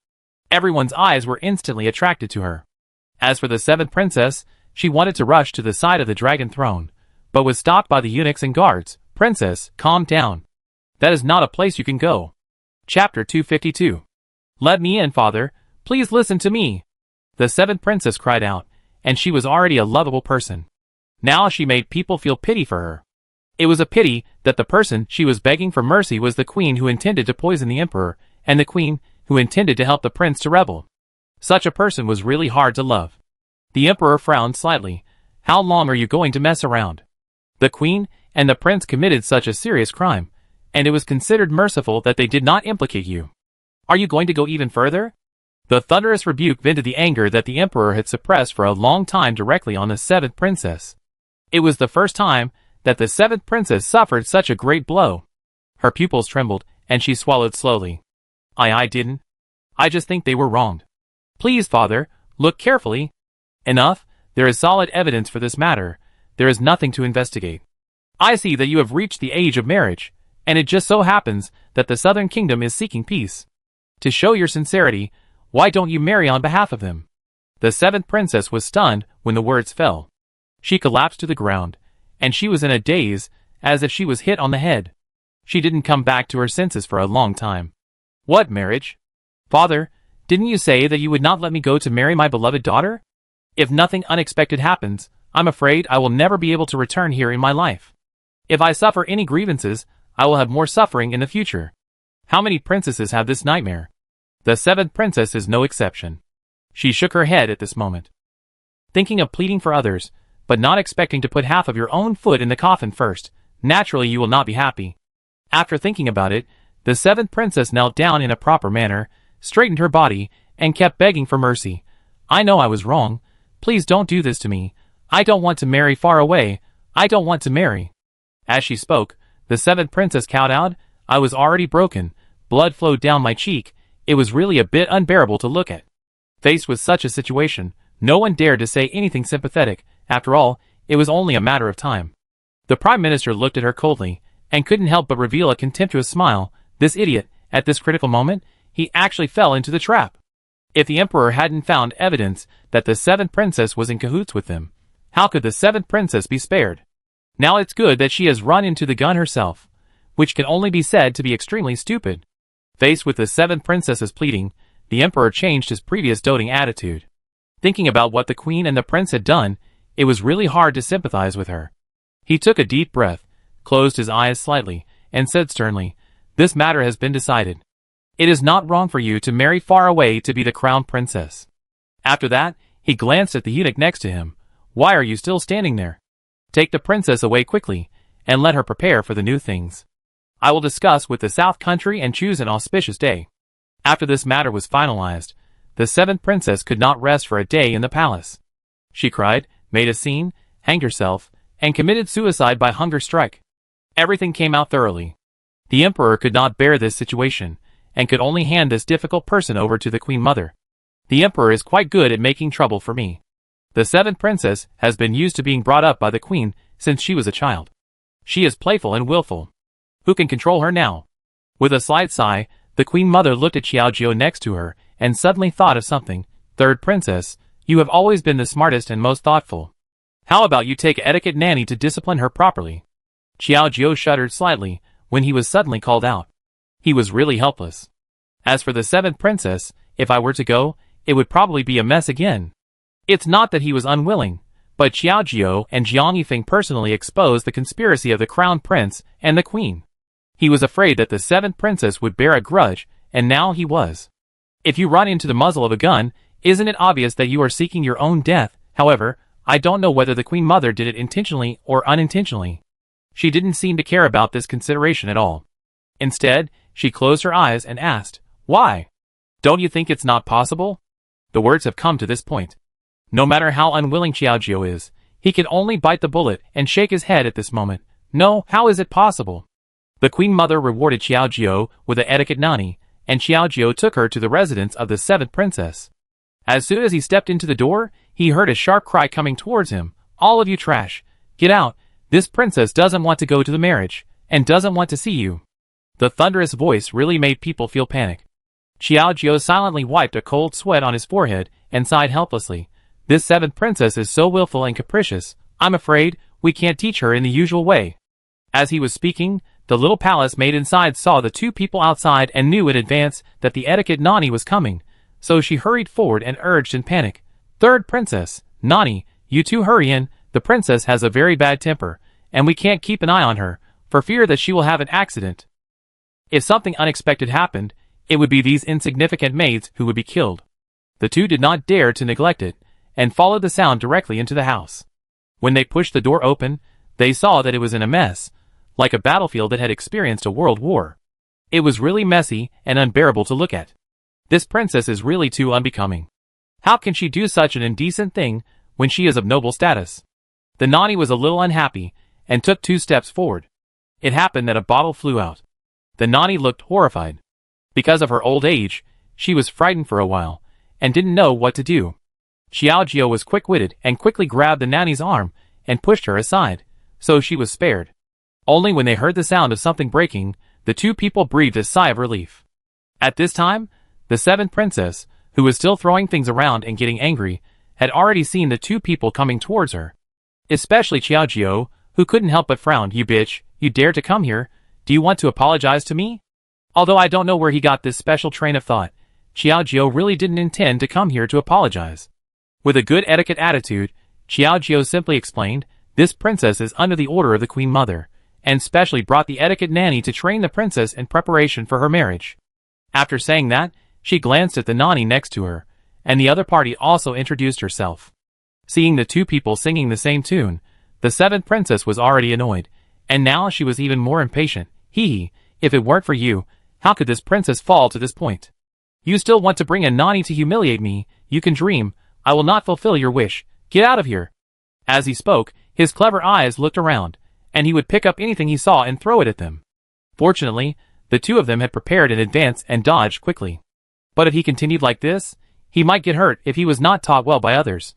S1: Everyone's eyes were instantly attracted to her. As for the seventh princess, she wanted to rush to the side of the dragon throne, but was stopped by the eunuchs and guards. Princess, calm down. That is not a place you can go. Chapter 252. Let me in, father. Please listen to me. The seventh princess cried out, and she was already a lovable person. Now she made people feel pity for her. It was a pity that the person she was begging for mercy was the queen who intended to poison the emperor, and the queen who intended to help the prince to rebel. Such a person was really hard to love. The emperor frowned slightly. How long are you going to mess around? The queen and the prince committed such a serious crime, and it was considered merciful that they did not implicate you. Are you going to go even further? The thunderous rebuke vented the anger that the emperor had suppressed for a long time directly on the seventh princess. It was the first time that the seventh princess suffered such a great blow. Her pupils trembled, and she swallowed slowly. I didn't. I just think they were wronged. Please, father, look carefully. Enough, there is solid evidence for this matter. There is nothing to investigate. I see that you have reached the age of marriage, and it just so happens that the southern kingdom is seeking peace. To show your sincerity, why don't you marry on behalf of them? The seventh princess was stunned when the words fell. She collapsed to the ground, and she was in a daze, as if she was hit on the head. She didn't come back to her senses for a long time. What marriage? Father, didn't you say that you would not let me go to marry my beloved daughter? If nothing unexpected happens, I'm afraid I will never be able to return here in my life. If I suffer any grievances, I will have more suffering in the future. How many princesses have this nightmare? The seventh princess is no exception. She shook her head at this moment. Thinking of pleading for others, but not expecting to put half of your own foot in the coffin first, naturally you will not be happy. After thinking about it, the seventh princess knelt down in a proper manner, straightened her body, and kept begging for mercy. I know I was wrong. Please don't do this to me. I don't want to marry far away. I don't want to marry. As she spoke, the seventh princess kowtowed. I was already broken, blood flowed down my cheek, it was really a bit unbearable to look at. Faced with such a situation, no one dared to say anything sympathetic. After all, it was only a matter of time. The Prime Minister looked at her coldly, and couldn't help but reveal a contemptuous smile. This idiot, at this critical moment, he actually fell into the trap. If the Emperor hadn't found evidence that the 7th Princess was in cahoots with him, how could the 7th Princess be spared? Now it's good that she has run into the gun herself, which can only be said to be extremely stupid. Faced with the 7th Princess's pleading, the Emperor changed his previous doting attitude. Thinking about what the Queen and the Prince had done, it was really hard to sympathize with her. He took a deep breath, closed his eyes slightly, and said sternly, "This matter has been decided. It is not wrong for you to marry far away to be the crown princess." After that, he glanced at the eunuch next to him. "Why are you still standing there? Take the princess away quickly, and let her prepare for the new things. I will discuss with the South Country and choose an auspicious day." After this matter was finalized, the 7th Princess could not rest for a day in the palace. She cried, made a scene, hanged herself, and committed suicide by hunger strike. Everything came out thoroughly. The Emperor could not bear this situation, and could only hand this difficult person over to the Queen Mother. The Emperor is quite good at making trouble for me. The 7th Princess has been used to being brought up by the Queen since she was a child. She is playful and willful. Who can control her now? With a slight sigh, the Queen Mother looked at Xiaojiu next to her, and suddenly thought of something. "3rd Princess, you have always been the smartest and most thoughtful. How about you take an etiquette nanny to discipline her properly?" Xiaojiu shuddered slightly when he was suddenly called out. He was really helpless. As for the 7th Princess, if I were to go, it would probably be a mess again. It's not that he was unwilling, but Xiaojiu and Jiang Yifeng personally exposed the conspiracy of the Crown Prince and the Queen. He was afraid that the 7th Princess would bear a grudge, and now he was. If you run into the muzzle of a gun, isn't it obvious that you are seeking your own death? However, I don't know whether the Queen Mother did it intentionally or unintentionally. She didn't seem to care about this consideration at all. Instead, she closed her eyes and asked, "Why? Don't you think it's not possible?" The words have come to this point. No matter how unwilling Xiaojiu is, he can only bite the bullet and shake his head at this moment. No, how is it possible? The Queen Mother rewarded Xiaojiu with a etiquette nanny, and Xiaojiu took her to the residence of the 7th Princess. As soon as he stepped into the door, he heard a sharp cry coming towards him. "All of you trash! Get out! This princess doesn't want to go to the marriage, and doesn't want to see you." The thunderous voice really made people feel panic. Xiaojiu silently wiped a cold sweat on his forehead, and sighed helplessly. "This 7th Princess is so willful and capricious, I'm afraid we can't teach her in the usual way." As he was speaking, the little palace maid inside saw the 2 people outside and knew in advance that the etiquette nanny was coming, so she hurried forward and urged in panic, "3rd Princess, nanny, you 2 hurry in, the princess has a very bad temper, and we can't keep an eye on her, for fear that she will have an accident. If something unexpected happened, it would be these insignificant maids who would be killed." The 2 did not dare to neglect it, and followed the sound directly into the house. When they pushed the door open, they saw that it was in a mess, like a battlefield that had experienced a world war. It was really messy and unbearable to look at. This princess is really too unbecoming. How can she do such an indecent thing when she is of noble status? The nanny was a little unhappy, and took 2 steps forward. It happened that a bottle flew out. The nanny looked horrified. Because of her old age, she was frightened for a while, and didn't know what to do. Xiaojiu was quick-witted and quickly grabbed the nanny's arm, and pushed her aside, so she was spared. Only when they heard the sound of something breaking, the 2 people breathed a sigh of relief. At this time, the 7th Princess, who was still throwing things around and getting angry, had already seen the 2 people coming towards her. Especially Xiaojiu, who couldn't help but frown. "You bitch, you dare to come here? Do you want to apologize to me?" Although I don't know where he got this special train of thought, Xiaojiu really didn't intend to come here to apologize. With a good etiquette attitude, Xiaojiu simply explained, "This princess is under the order of the Queen Mother, and specially brought the etiquette nanny to train the princess in preparation for her marriage." After saying that, she glanced at the nanny next to her, and the other party also introduced herself. Seeing the 2 people singing the same tune, the 7th Princess was already annoyed, and now she was even more impatient. "Hee, if it weren't for you, how could this princess fall to this point? You still want to bring a nanny to humiliate me? You can dream. I will not fulfill your wish. Get out of here." As he spoke, his clever eyes looked around, and he would pick up anything he saw and throw it at them. Fortunately, The two of them had prepared in advance and dodged quickly. But if he continued like this, he might get hurt if he was not taught well by others.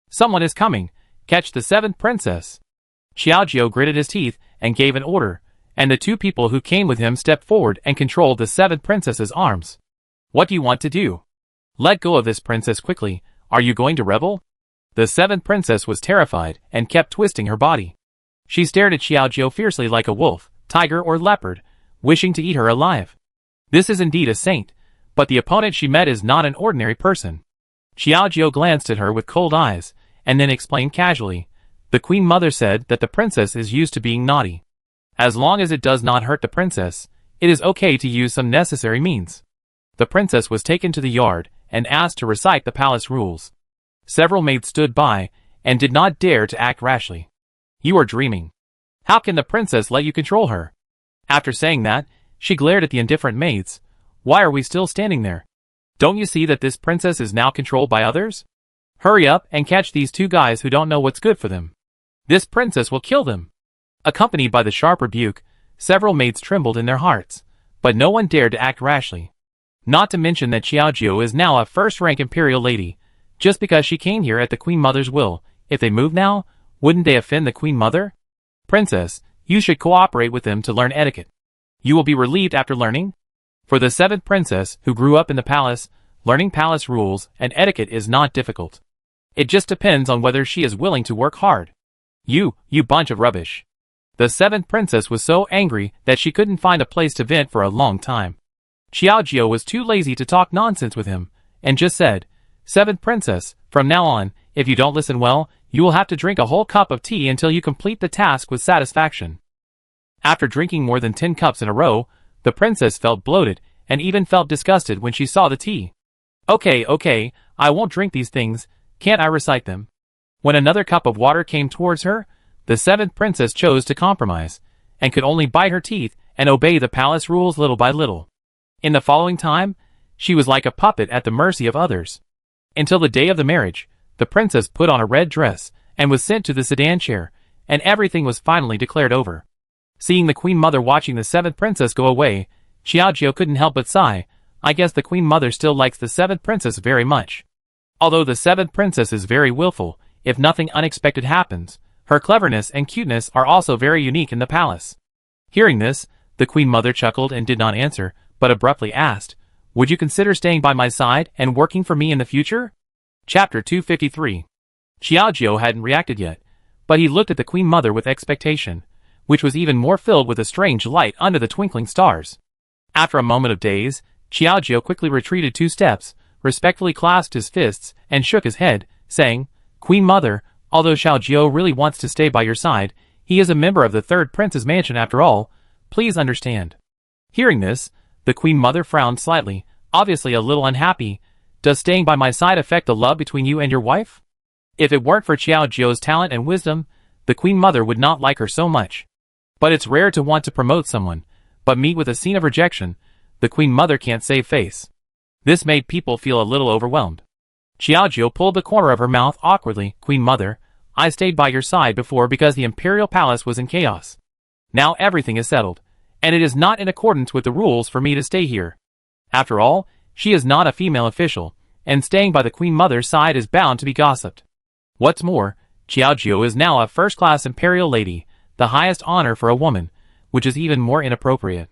S1: Someone is coming. Catch the seventh princess. Xiaojiu gritted his teeth and gave an order, and the two people who came with him stepped forward and controlled the seventh princess's arms. What do you want to do? Let go of this princess quickly. Are you going to rebel? The seventh princess was terrified and kept twisting her body. She stared at Xiaojiu fiercely like a wolf, tiger or leopard, wishing to eat her alive. This is indeed a saint, but the opponent she met is not an ordinary person. Xiaojiu glanced at her with cold eyes, and then explained casually. The Queen Mother said that the princess is used to being naughty. As long as it does not hurt the princess, it is okay to use some necessary means. The princess was taken to the yard and asked to recite the palace rules. Several maids stood by and did not dare to act rashly. You are dreaming. How can the princess let you control her? After saying that, she glared at the indifferent maids. Why are we still standing there? Don't you see that this princess is now controlled by others? Hurry up and catch these two guys who don't know what's good for them. This princess will kill them. Accompanied by the sharp rebuke, several maids trembled in their hearts, but no one dared to act rashly. Not to mention that Xiaojiu is now a first-rank imperial lady, just because she came here at the Queen Mother's will. If they move now, wouldn't they offend the Queen Mother? Princess, you should cooperate with them to learn etiquette. You will be relieved after learning. For the seventh princess, who grew up in the palace, learning palace rules and etiquette is not difficult. It just depends on whether she is willing to work hard. You bunch of rubbish. The seventh princess was so angry that she couldn't find a place to vent for a long time. Xiaojiu was too lazy to talk nonsense with him, and just said, Seventh princess, from now on, if you don't listen well, you will have to drink a whole cup of tea until you complete the task with satisfaction. After drinking more than 10 cups in a row, the princess felt bloated and even felt disgusted when she saw the tea. Okay, I won't drink these things, can't I recite them? When another cup of water came towards her, the seventh princess chose to compromise, and could only bite her teeth and obey the palace rules little by little. In the following time, she was like a puppet at the mercy of others. Until the day of the marriage, the princess put on a red dress and was sent to the sedan chair, and everything was finally declared over. Seeing the Queen Mother watching the seventh princess go away, Xiaojiu couldn't help but sigh. I guess the Queen Mother still likes the seventh princess very much. Although the seventh princess is very willful, if nothing unexpected happens, her cleverness and cuteness are also very unique in the palace. Hearing this, the Queen Mother chuckled and did not answer, but abruptly asked, Would you consider staying by my side and working for me in the future? Chapter 253. Xiaojiu hadn't reacted yet, but he looked at the Queen Mother with expectation, which was even more filled with a strange light under the twinkling stars. After a moment of daze, Xiaojiu quickly retreated 2 steps, respectfully clasped his fists, and shook his head, saying, Queen Mother, although Xiaojiu really wants to stay by your side, he is a member of the third prince's mansion after all, please understand. Hearing this, the Queen Mother frowned slightly, obviously a little unhappy. Does staying by my side affect the love between you and your wife? If it weren't for Xiaojiu's talent and wisdom, the Queen Mother would not like her so much. But it's rare to want to promote someone, but meet with a scene of rejection, the Queen Mother can't save face. This made people feel a little overwhelmed. Xiaojiu pulled the corner of her mouth awkwardly. Queen Mother, I stayed by your side before because the imperial palace was in chaos. Now everything is settled, and it is not in accordance with the rules for me to stay here. After all, she is not a female official, and staying by the Queen Mother's side is bound to be gossiped. What's more, Xiaojiu is now a first-class imperial lady, the highest honor for a woman, which is even more inappropriate.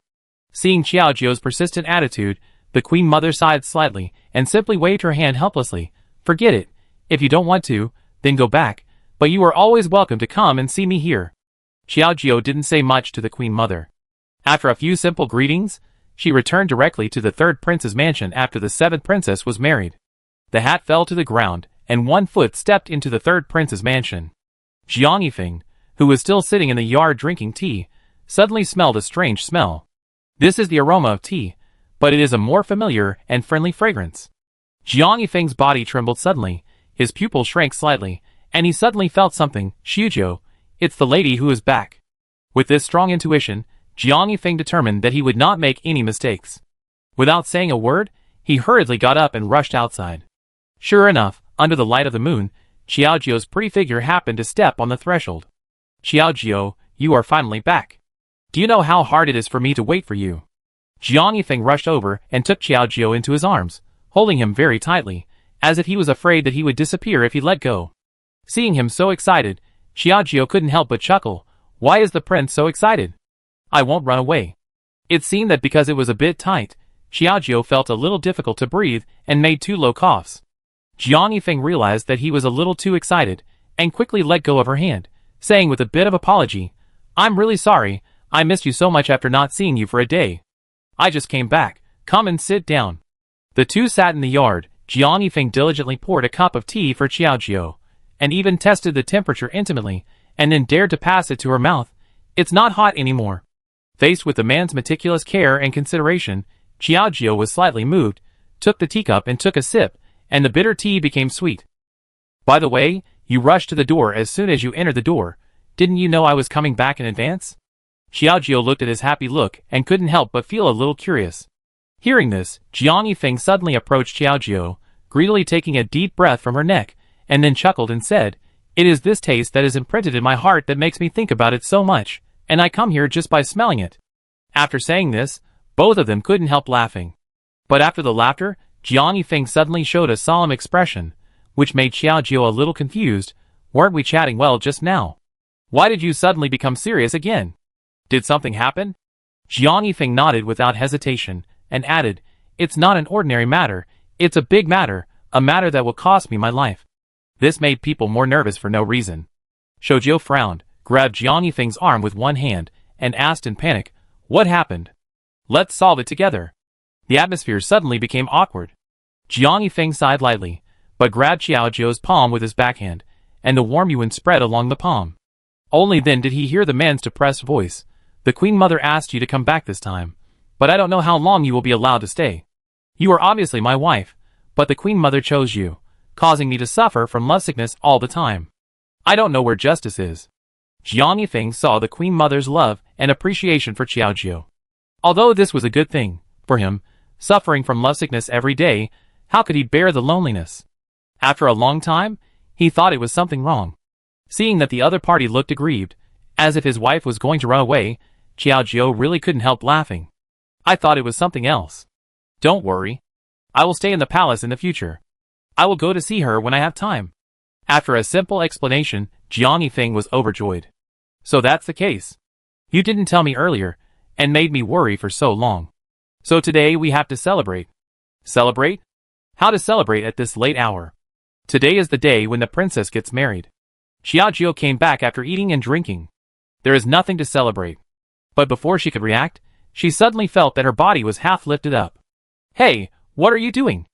S1: Seeing Xiaojiu's persistent attitude, the Queen Mother sighed slightly and simply waved her hand helplessly. Forget it. If you don't want to, then go back, but you are always welcome to come and see me here. Xiaojiu didn't say much to the Queen Mother. After a few simple greetings, she returned directly to the third prince's mansion after the seventh princess was married. The hat fell to the ground, and 1 foot stepped into the third prince's mansion. Jiang Yifeng, who was still sitting in the yard drinking tea, suddenly smelled a strange smell. This is the aroma of tea, but it is a more familiar and friendly fragrance. Jiang Yifeng's body trembled suddenly, his pupils shrank slightly, and he suddenly felt something. Xiujiu, it's the lady who is back. With this strong intuition, Jiang Yifeng determined that he would not make any mistakes. Without saying a word, he hurriedly got up and rushed outside. Sure enough, under the light of the moon, Xiaojiu's pretty figure happened to step on the threshold. Xiaojiu, you are finally back. Do you know how hard it is for me to wait for you? Jiang Yifeng rushed over and took Qiao Jiao into his arms, holding him very tightly, as if he was afraid that he would disappear if he let go. Seeing him so excited, Qiao Jiao couldn't help but chuckle. Why is the prince so excited? I won't run away. It seemed that because it was a bit tight, Qiao Jiao felt a little difficult to breathe and made 2 low coughs. Jiang Yifeng realized that he was a little too excited, and quickly let go of her hand, saying with a bit of apology, I'm really sorry, I missed you so much after not seeing you for a day. I just came back, come and sit down. The two sat in the yard. Jiang Yifeng diligently poured a cup of tea for Qiao Jiao, and even tested the temperature intimately, and then dared to pass it to her mouth. It's not hot anymore. Faced with the man's meticulous care and consideration, Qiao Jiao was slightly moved, took the teacup and took a sip, and the bitter tea became sweet. By the way, you rushed to the door as soon as you entered the door. Didn't you know I was coming back in advance? Qiao Jiao looked at his happy look and couldn't help but feel a little curious. Hearing this, Jiang Yifeng suddenly approached Qiao Jiao, greedily taking a deep breath from her neck, and then chuckled and said, It is this taste that is imprinted in my heart that makes me think about it so much, and I come here just by smelling it. After saying this, both of them couldn't help laughing. But after the laughter, Jiang Yifeng suddenly showed a solemn expression, which made Qiao Jiao a little confused. Weren't we chatting well just now? Why did you suddenly become serious again? Did something happen? Jiang Yifeng nodded without hesitation, and added, It's not an ordinary matter, it's a big matter, a matter that will cost me my life. This made people more nervous for no reason. Shoujiu frowned, grabbed Jiang Yifeng's arm with one hand, and asked in panic, What happened? Let's solve it together. The atmosphere suddenly became awkward. Jiang Yifeng sighed lightly, but grabbed Qiao Jiao's palm with his backhand, and the warm yuan spread along the palm. Only then did he hear the man's depressed voice. The Queen Mother asked you to come back this time, but I don't know how long you will be allowed to stay. You are obviously my wife, but the Queen Mother chose you, causing me to suffer from lovesickness all the time. I don't know where justice is. Jiang Yifeng saw the Queen Mother's love and appreciation for Qiao Jiao. Although this was a good thing for him, suffering from lovesickness every day, how could he bear the loneliness? After a long time, he thought it was something wrong. Seeing that the other party looked aggrieved, as if his wife was going to run away, Qiao Jiao really couldn't help laughing. I thought it was something else. Don't worry. I will stay in the palace in the future. I will go to see her when I have time. After a simple explanation, Jiang Yifeng was overjoyed. So that's the case. You didn't tell me earlier, and made me worry for so long. So today we have to celebrate. Celebrate? How to celebrate at this late hour? Today is the day when the princess gets married. Qiao Jiao came back after eating and drinking. There is nothing to celebrate. But before she could react, she suddenly felt that her body was half lifted up. Hey, what are you doing?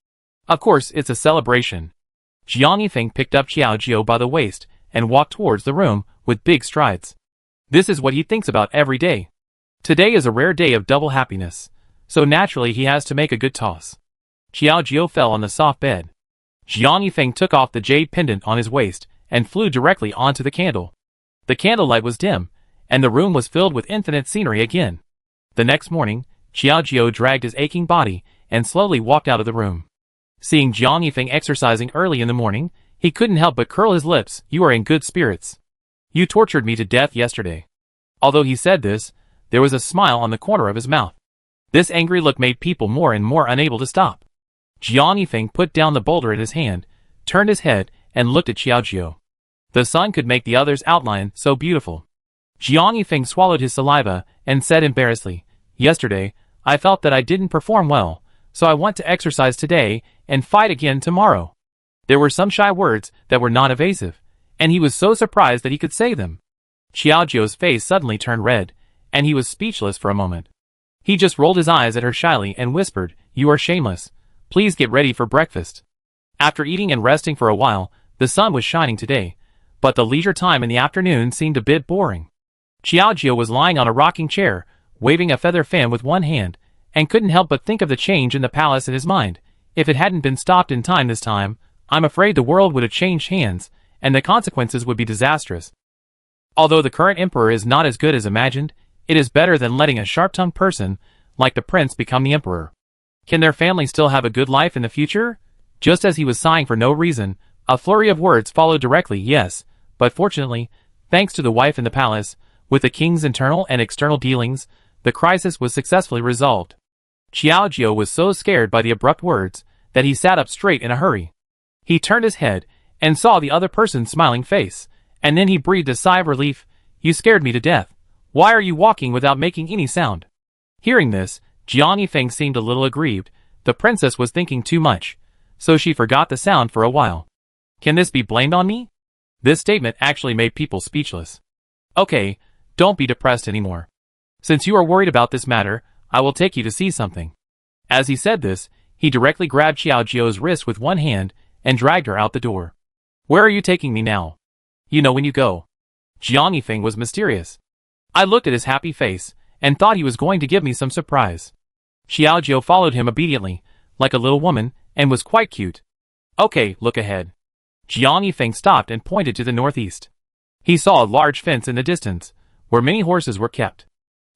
S1: Of course, it's a celebration. Jiang Yifeng picked up Qiao Jiao by the waist and walked towards the room with big strides. This is what he thinks about every day. Today is a rare day of double happiness, so naturally he has to make a good toss. Qiao Jiao fell on the soft bed. Jiang Yifeng took off the jade pendant on his waist and flew directly onto the candle. The candlelight was dim, and the room was filled with infinite scenery again. The next morning, Qiao Jiao dragged his aching body and slowly walked out of the room. Seeing Jiang Yifeng exercising early in the morning, he couldn't help but curl his lips. You are in good spirits. You tortured me to death yesterday. Although he said this, there was a smile on the corner of his mouth. This angry look made people more and more unable to stop. Jiang Yifeng put down the boulder in his hand, turned his head, and looked at Qiao Jiao. The sun could make the other's outline so beautiful. Jiang Yifeng swallowed his saliva and said embarrassedly, Yesterday, I felt that I didn't perform well, so I want to exercise today and fight again tomorrow. There were some shy words that were not evasive, and he was so surprised that he could say them. Qiao Jiao's face suddenly turned red, and he was speechless for a moment. He just rolled his eyes at her shyly and whispered, You are shameless. Please get ready for breakfast. After eating and resting for a while, the sun was shining today, but the leisure time in the afternoon seemed a bit boring. Qiao Jiao was lying on a rocking chair, waving a feather fan with one hand, and couldn't help but think of the change in the palace in his mind. If it hadn't been stopped in time this time, I'm afraid the world would have changed hands, and the consequences would be disastrous. Although the current emperor is not as good as imagined, it is better than letting a sharp-tongued person, like the prince, become the emperor. Can their family still have a good life in the future? Just as he was sighing for no reason, a flurry of words followed directly, yes, but fortunately, thanks to the wife in the palace, with the king's internal and external dealings, the crisis was successfully resolved. Xiaojiu was so scared by the abrupt words that he sat up straight in a hurry. He turned his head and saw the other person's smiling face, and then he breathed a sigh of relief. You scared me to death. Why are you walking without making any sound? Hearing this, Jiang Yifeng seemed a little aggrieved. The princess was thinking too much, so she forgot the sound for a while. Can this be blamed on me? This statement actually made people speechless. Okay, don't be depressed anymore. Since you are worried about this matter, I will take you to see something. As he said this, he directly grabbed Xiaojiu's wrist with one hand and dragged her out the door. Where are you taking me now? You know when you go. Jiang Yifeng was mysterious. I looked at his happy face and thought he was going to give me some surprise. Xiaojiu followed him obediently, like a little woman, and was quite cute. Okay, look ahead. Jiang Yifeng stopped and pointed to the northeast. He saw a large fence in the distance, where many horses were kept.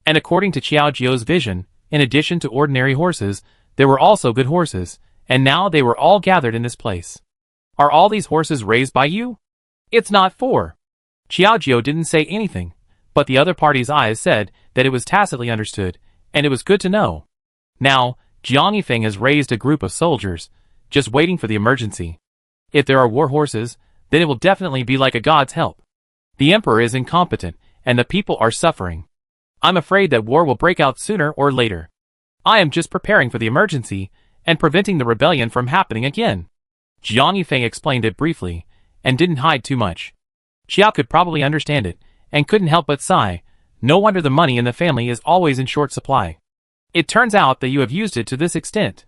S1: And according to Xiaojiu's vision, in addition to ordinary horses, there were also good horses, and now they were all gathered in this place. Are all these horses raised by you? It's not for. Xiaojiu didn't say anything, but the other party's eyes said that it was tacitly understood, and it was good to know. Now, Jiang Yifeng has raised a group of soldiers, just waiting for the emergency. If there are war horses, then it will definitely be like a god's help. The emperor is incompetent, and the people are suffering. I'm afraid that war will break out sooner or later. I am just preparing for the emergency, and preventing the rebellion from happening again. Jiang Yifeng explained it briefly, and didn't hide too much. Xiao could probably understand it, and couldn't help but sigh. No wonder the money in the family is always in short supply. It turns out that you have used it to this extent.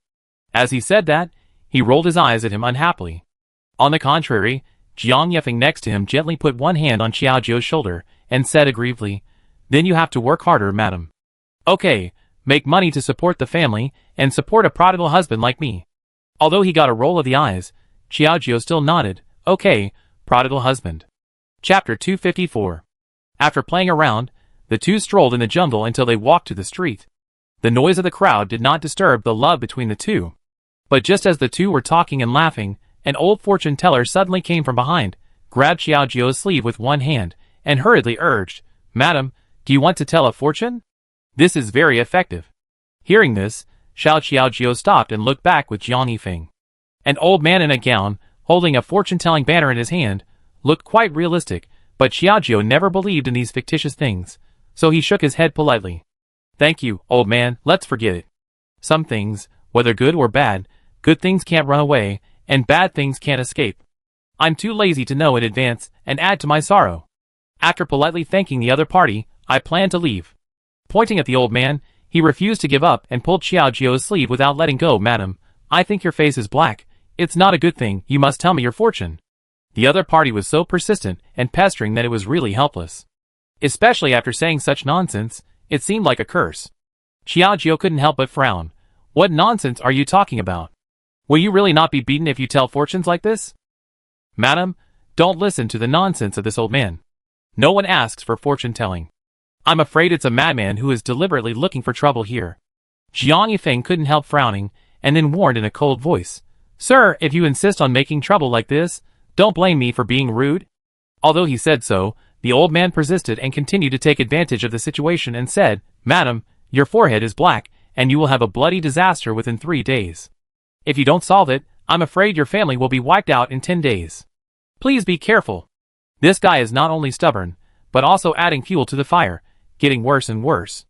S1: As he said that, he rolled his eyes at him unhappily. On the contrary, Jiang Yifeng next to him gently put one hand on Xiaojiu's shoulder, and said aggrievedly, Then you have to work harder, madam. Okay, make money to support the family, and support a prodigal husband like me. Although he got a roll of the eyes, Xiaojiu still nodded. Okay, prodigal husband. Chapter 254. After playing around, the two strolled in the jungle until they walked to the street. The noise of the crowd did not disturb the love between the two. But just as the two were talking and laughing, an old fortune teller suddenly came from behind, grabbed Xiaojiu's sleeve with one hand, and hurriedly urged, Madam, do you want to tell a fortune? This is very effective. Hearing this, Xiaojiu stopped and looked back with Jiang Yifeng. An old man in a gown, holding a fortune-telling banner in his hand, looked quite realistic, but Xiaojiu never believed in these fictitious things, so he shook his head politely. Thank you, old man, let's forget it. Some things, whether good or bad, good things can't run away, and bad things can't escape. I'm too lazy to know in advance and add to my sorrow. After politely thanking the other party, I plan to leave. Pointing at the old man, he refused to give up and pulled Xiaojiu's sleeve without letting go. Madam, I think your face is black. It's not a good thing. You must tell me your fortune. The other party was so persistent and pestering that it was really helpless. Especially after saying such nonsense, it seemed like a curse. Xiaojiu couldn't help but frown. What nonsense are you talking about? Will you really not be beaten if you tell fortunes like this? Madam, don't listen to the nonsense of this old man. No one asks for fortune-telling. I'm afraid it's a madman who is deliberately looking for trouble here. Jiang Yifeng couldn't help frowning, and then warned in a cold voice. Sir, if you insist on making trouble like this, don't blame me for being rude. Although he said so, the old man persisted and continued to take advantage of the situation and said, Madam, your forehead is black, and you will have a bloody disaster within 3 days. If you don't solve it, I'm afraid your family will be wiped out in 10 days. Please be careful. This guy is not only stubborn, but also adding fuel to the fire, getting worse and worse.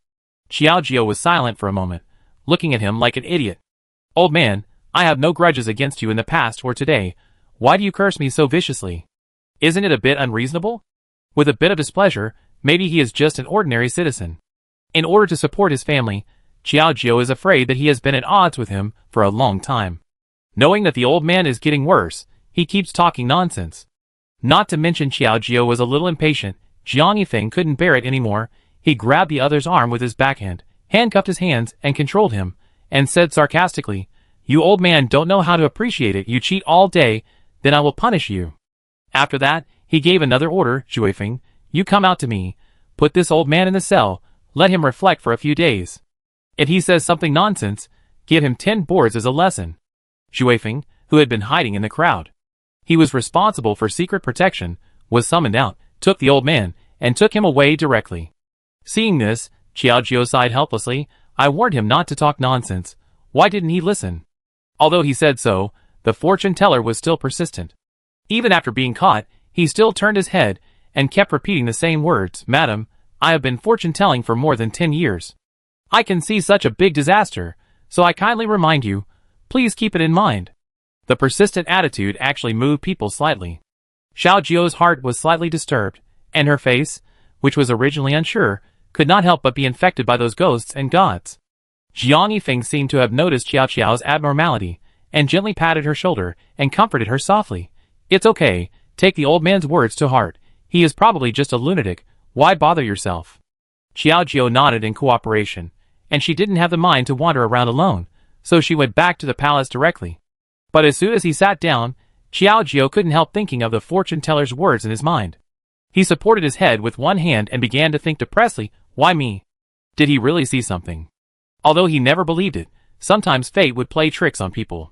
S1: Xiaojiu was silent for a moment, looking at him like an idiot. Old man, I have no grudges against you in the past or today. Why do you curse me so viciously? Isn't it a bit unreasonable? With a bit of displeasure, maybe he is just an ordinary citizen. In order to support his family, Xiaojiu is afraid that he has been at odds with him for a long time. Knowing that the old man is getting worse, he keeps talking nonsense. Not to mention Xiaojiu was a little impatient. Jiang Yifeng couldn't bear it anymore. He grabbed the other's arm with his backhand, handcuffed his hands, and controlled him, and said sarcastically, You old man don't know how to appreciate it. You cheat all day, then I will punish you. After that, he gave another order. Zhuifeng, you come out to me. Put this old man in the cell. Let him reflect for a few days. If he says something nonsense, give him 10 boards as a lesson. Zhuifeng, who had been hiding in the crowd, he was responsible for secret protection, was summoned out, took the old man, and took him away directly. Seeing this, Xiaojiu sighed helplessly. I warned him not to talk nonsense. Why didn't he listen? Although he said so, the fortune teller was still persistent. Even after being caught, he still turned his head and kept repeating the same words. Madam, I have been fortune-telling for more than 10 years. I can see such a big disaster, so I kindly remind you, please keep it in mind. The persistent attitude actually moved people slightly. Xiao Jiao's heart was slightly disturbed, and her face, which was originally unsure, could not help but be infected by those ghosts and gods. Jiang Yifeng seemed to have noticed Xiao Qiao's abnormality, and gently patted her shoulder and comforted her softly. It's okay, take the old man's words to heart. He is probably just a lunatic, why bother yourself? Xiao Jiao nodded in cooperation, and she didn't have the mind to wander around alone, so she went back to the palace directly. But as soon as he sat down, Xiao Jiao couldn't help thinking of the fortune-teller's words in his mind. He supported his head with one hand and began to think depressedly, why me? Did he really see something? Although he never believed it, sometimes fate would play tricks on people.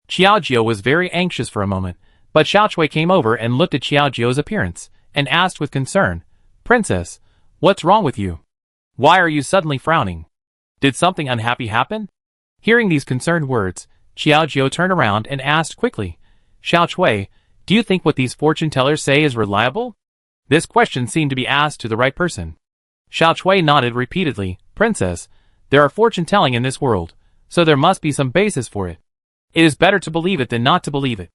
S1: Xiao Jiao was very anxious for a moment, but Xiao Chui came over and looked at Xiao Jiao's appearance, and asked with concern, Princess, what's wrong with you? Why are you suddenly frowning? Did something unhappy happen? Hearing these concerned words, Xiao Jiao turned around and asked quickly, Xiao Chui, do you think what these fortune-tellers say is reliable? This question seemed to be asked to the right person. Xiao Chui nodded repeatedly, Princess, there are fortune-telling in this world, so there must be some basis for it. It is better to believe it than not to believe it.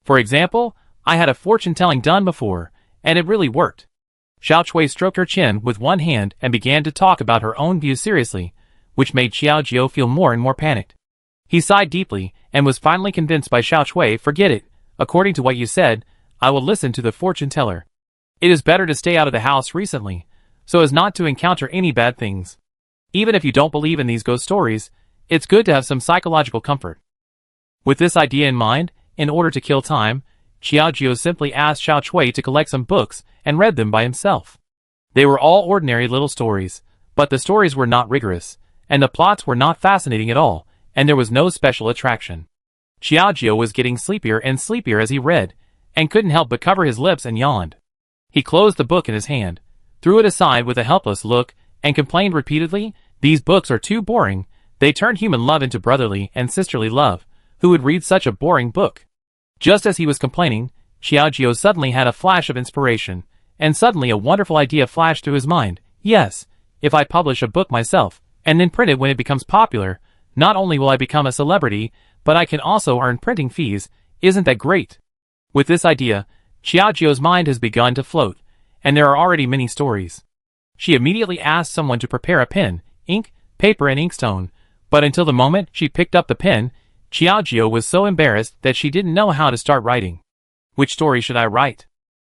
S1: For example, I had a fortune-telling done before, and it really worked. Xiao Chui stroked her chin with one hand and began to talk about her own views seriously, which made Xiao Jiao feel more and more panicked. He sighed deeply and was finally convinced by Xiao Chui. Forget it, according to what you said, I will listen to the fortune-teller. It is better to stay out of the house recently, so as not to encounter any bad things. Even if you don't believe in these ghost stories, it's good to have some psychological comfort. With this idea in mind, in order to kill time, Xiao Jiao simply asked Xiao Chui to collect some books and read them by himself. They were all ordinary little stories, but the stories were not rigorous, and the plots were not fascinating at all, and there was no special attraction. Xiao Jiao was getting sleepier and sleepier as he read, and couldn't help but cover his lips and yawned. He closed the book in his hand, threw it aside with a helpless look, and complained repeatedly, these books are too boring, they turn human love into brotherly and sisterly love, who would read such a boring book? Just as he was complaining, Xiao Jiao suddenly had a flash of inspiration, and suddenly a wonderful idea flashed through his mind. Yes, if I publish a book myself, and then print it when it becomes popular, not only will I become a celebrity, but I can also earn printing fees. Isn't that great? With this idea, Xiao Jiao's mind has begun to float, and there are already many stories. She immediately asked someone to prepare a pen, ink, paper and inkstone, but until the moment she picked up the pen, Xiao Jiao was so embarrassed that she didn't know how to start writing. Which story should I write?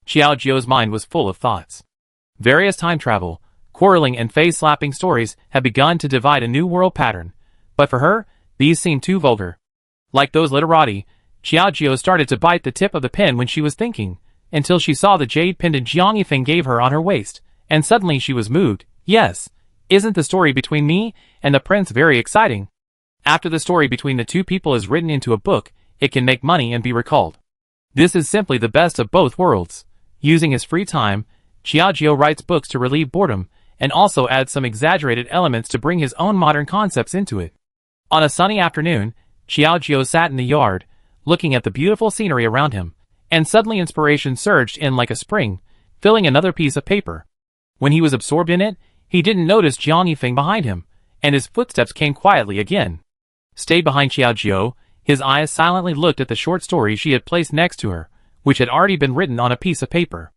S1: Xiao Jiao's mind was full of thoughts. Various time travel, quarreling and face-slapping stories have begun to divide a new world pattern, but for her, these seemed too vulgar. Like those literati, Xiao Jiao started to bite the tip of the pen when she was thinking, until she saw the jade pendant Jiang Yifeng gave her on her waist, and suddenly she was moved. Yes, isn't the story between me and the prince very exciting? After the story between the two people is written into a book, it can make money and be recalled. This is simply the best of both worlds. Using his free time, Xiao Jiao writes books to relieve boredom, and also adds some exaggerated elements to bring his own modern concepts into it. On a sunny afternoon, Xiao Jiao sat in the yard, looking at the beautiful scenery around him, and suddenly inspiration surged in like a spring, filling another piece of paper. When he was absorbed in it, he didn't notice Jiang Yifeng behind him, and his footsteps came quietly again. Stayed behind Xiao Jiao, his eyes silently looked at the short story she had placed next to her, which had already been written on a piece of paper.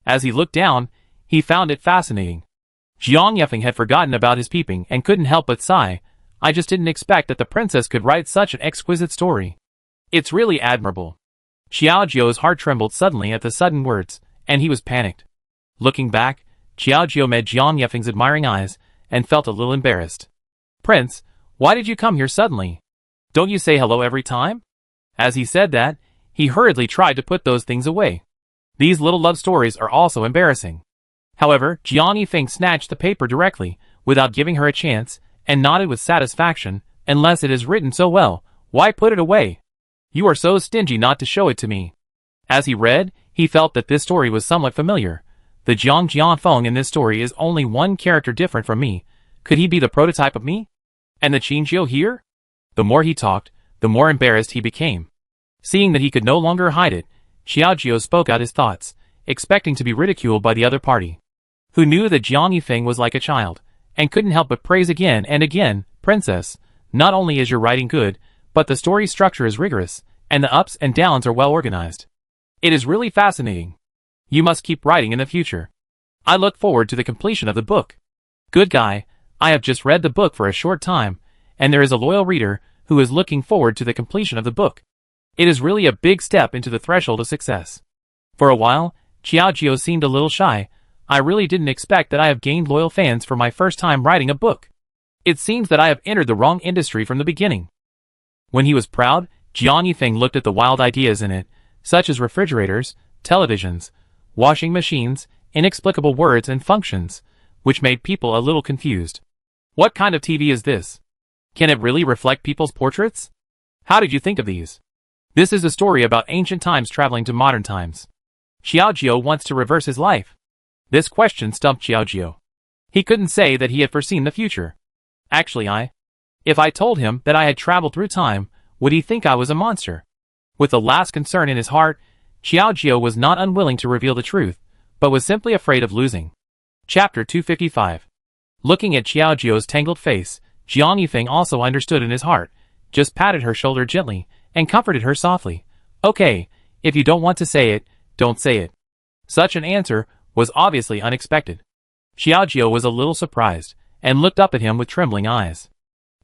S1: As he looked down, he found it fascinating. Jiang Yifeng had forgotten about his peeping and couldn't help but sigh. I just didn't expect that the princess could write such an exquisite story. It's really admirable. Xiao Jiao's heart trembled suddenly at the sudden words, and he was panicked. Looking back, Xiao Jiao met Jiang Yifeng's admiring eyes, and felt a little embarrassed. Prince, why did you come here suddenly? Don't you say hello every time? As he said that, he hurriedly tried to put those things away. These little love stories are also embarrassing. However, Jiang Yifeng snatched the paper directly, without giving her a chance, and nodded with satisfaction. Unless it is written so well, why put it away? You are so stingy not to show it to me. As he read, he felt that this story was somewhat familiar. The Jiang Jianfeng in this story is only one character different from me. Could he be the prototype of me? And the Qingjiu here? The more he talked, the more embarrassed he became. Seeing that he could no longer hide it, Xiaojiu spoke out his thoughts, expecting to be ridiculed by the other party, who knew that Jiang Yifeng was like a child, and couldn't help but praise again and again, "Princess, not only is your writing good, but the story structure is rigorous, and the ups and downs are well organized. It is really fascinating. You must keep writing in the future. I look forward to the completion of the book." Good guy, I have just read the book for a short time, and there is a loyal reader who is looking forward to the completion of the book. It is really a big step into the threshold of success. For a while, Xiaojiu seemed a little shy. I really didn't expect that I have gained loyal fans for my first time writing a book. It seems that I have entered the wrong industry from the beginning. When he was proud, Jiang Yifeng looked at the wild ideas in it, such as refrigerators, televisions, washing machines, inexplicable words and functions, which made people a little confused. What kind of TV is this? Can it really reflect people's portraits? How did you think of these? This is a story about ancient times traveling to modern times. Xiaojiu wants to reverse his life. This question stumped Xiaojiu. He couldn't say that he had foreseen the future. Actually, if I told him that I had traveled through time, would he think I was a monster? With the last concern in his heart, Xiaojiu was not unwilling to reveal the truth, but was simply afraid of losing. Chapter 255. Looking at Xiaojiu's tangled face, Jiang Yifeng also understood in his heart, just patted her shoulder gently, and comforted her softly. Okay, if you don't want to say it, don't say it. Such an answer was obviously unexpected. Xiaojiu was a little surprised, and looked up at him with trembling eyes.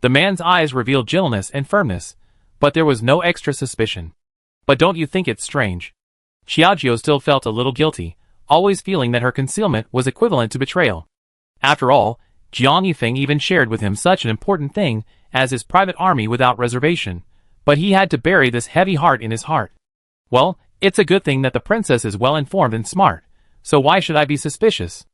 S1: The man's eyes revealed gentleness and firmness, but there was no extra suspicion. But don't you think it's strange? Xiaojiu still felt a little guilty, always feeling that her concealment was equivalent to betrayal. After all, Jiang Yifeng even shared with him such an important thing as his private army without reservation, but he had to bury this heavy heart in his heart. Well, it's a good thing that the princess is well informed and smart, so why should I be suspicious?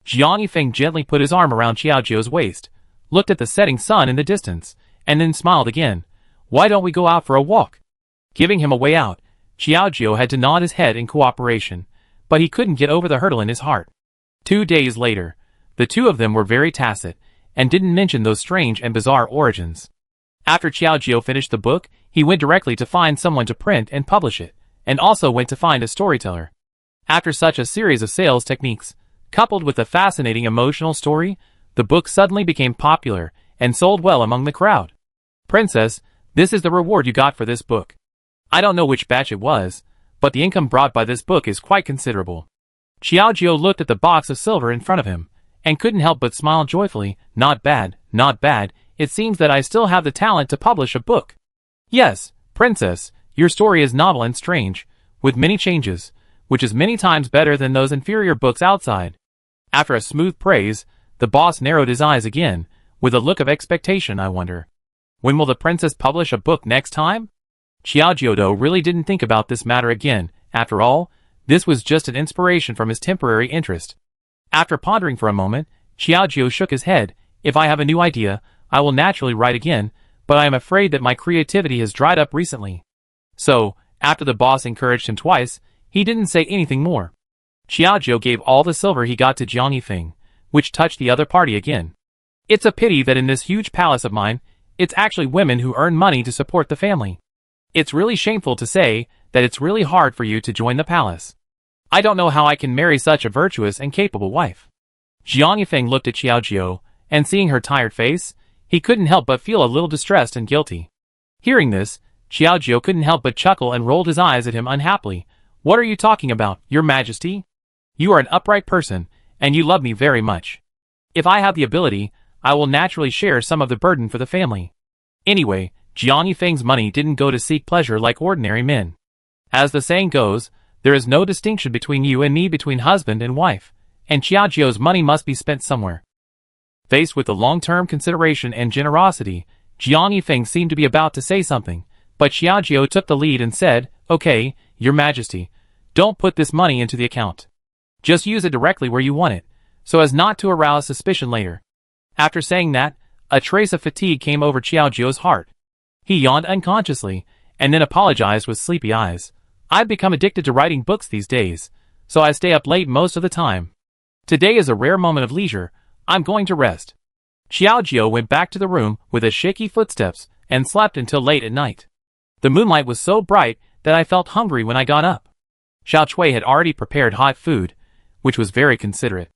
S1: Jiang Yifeng gently put his arm around Xiaojiu's waist, looked at the setting sun in the distance, and then smiled again. Why don't we go out for a walk? Giving him a way out, Xiaojiu had to nod his head in cooperation, but he couldn't get over the hurdle in his heart. 2 days later, the two of them were very tacit, and didn't mention those strange and bizarre origins. After Xiaojiu finished the book, he went directly to find someone to print and publish it, and also went to find a storyteller. After such a series of sales techniques, coupled with a fascinating emotional story, the book suddenly became popular, and sold well among the crowd. Princess, this is the reward you got for this book. I don't know which batch it was, but the income brought by this book is quite considerable. Xiaojiu looked at the box of silver in front of him, and couldn't help but smile joyfully. Not bad, not bad, it seems that I still have the talent to publish a book. Yes, Princess, your story is novel and strange, with many changes, which is many times better than those inferior books outside. After a smooth praise, the boss narrowed his eyes again, with a look of expectation. I wonder, when will the princess publish a book next time? Xiaojiu really didn't think about this matter again. After all, this was just an inspiration from his temporary interest. After pondering for a moment, Xiaojiu shook his head. If I have a new idea, I will naturally write again, but I am afraid that my creativity has dried up recently. So, after the boss encouraged him twice, he didn't say anything more. Xiaojiu gave all the silver he got to Jiang Yifeng, which touched the other party again. It's a pity that in this huge palace of mine, it's actually women who earn money to support the family. It's really shameful to say that it's really hard for you to join the palace. I don't know how I can marry such a virtuous and capable wife. Jiang Yifeng looked at Xiaojiu, and seeing her tired face, he couldn't help but feel a little distressed and guilty. Hearing this, Xiaojiu couldn't help but chuckle and rolled his eyes at him unhappily. What are you talking about, Your Majesty? You are an upright person, and you love me very much. If I have the ability, I will naturally share some of the burden for the family. Anyway, Jiang Yifeng's money didn't go to seek pleasure like ordinary men. As the saying goes, there is no distinction between you and me, between husband and wife, and Xiaojiu's money must be spent somewhere. Faced with the long-term consideration and generosity, Jiang Yifeng seemed to be about to say something, but Xiaojiu took the lead and said, Okay, Your Majesty, don't put this money into the account. Just use it directly where you want it, so as not to arouse suspicion later. After saying that, a trace of fatigue came over Xiaojiu's heart. He yawned unconsciously, and then apologized with sleepy eyes. I've become addicted to writing books these days, so I stay up late most of the time. Today is a rare moment of leisure. I'm going to rest. Xiao Jiao went back to the room with a shaky footsteps and slept until late at night. The moonlight was so bright that I felt hungry when I got up. Xiao Chui had already prepared hot food, which was very considerate.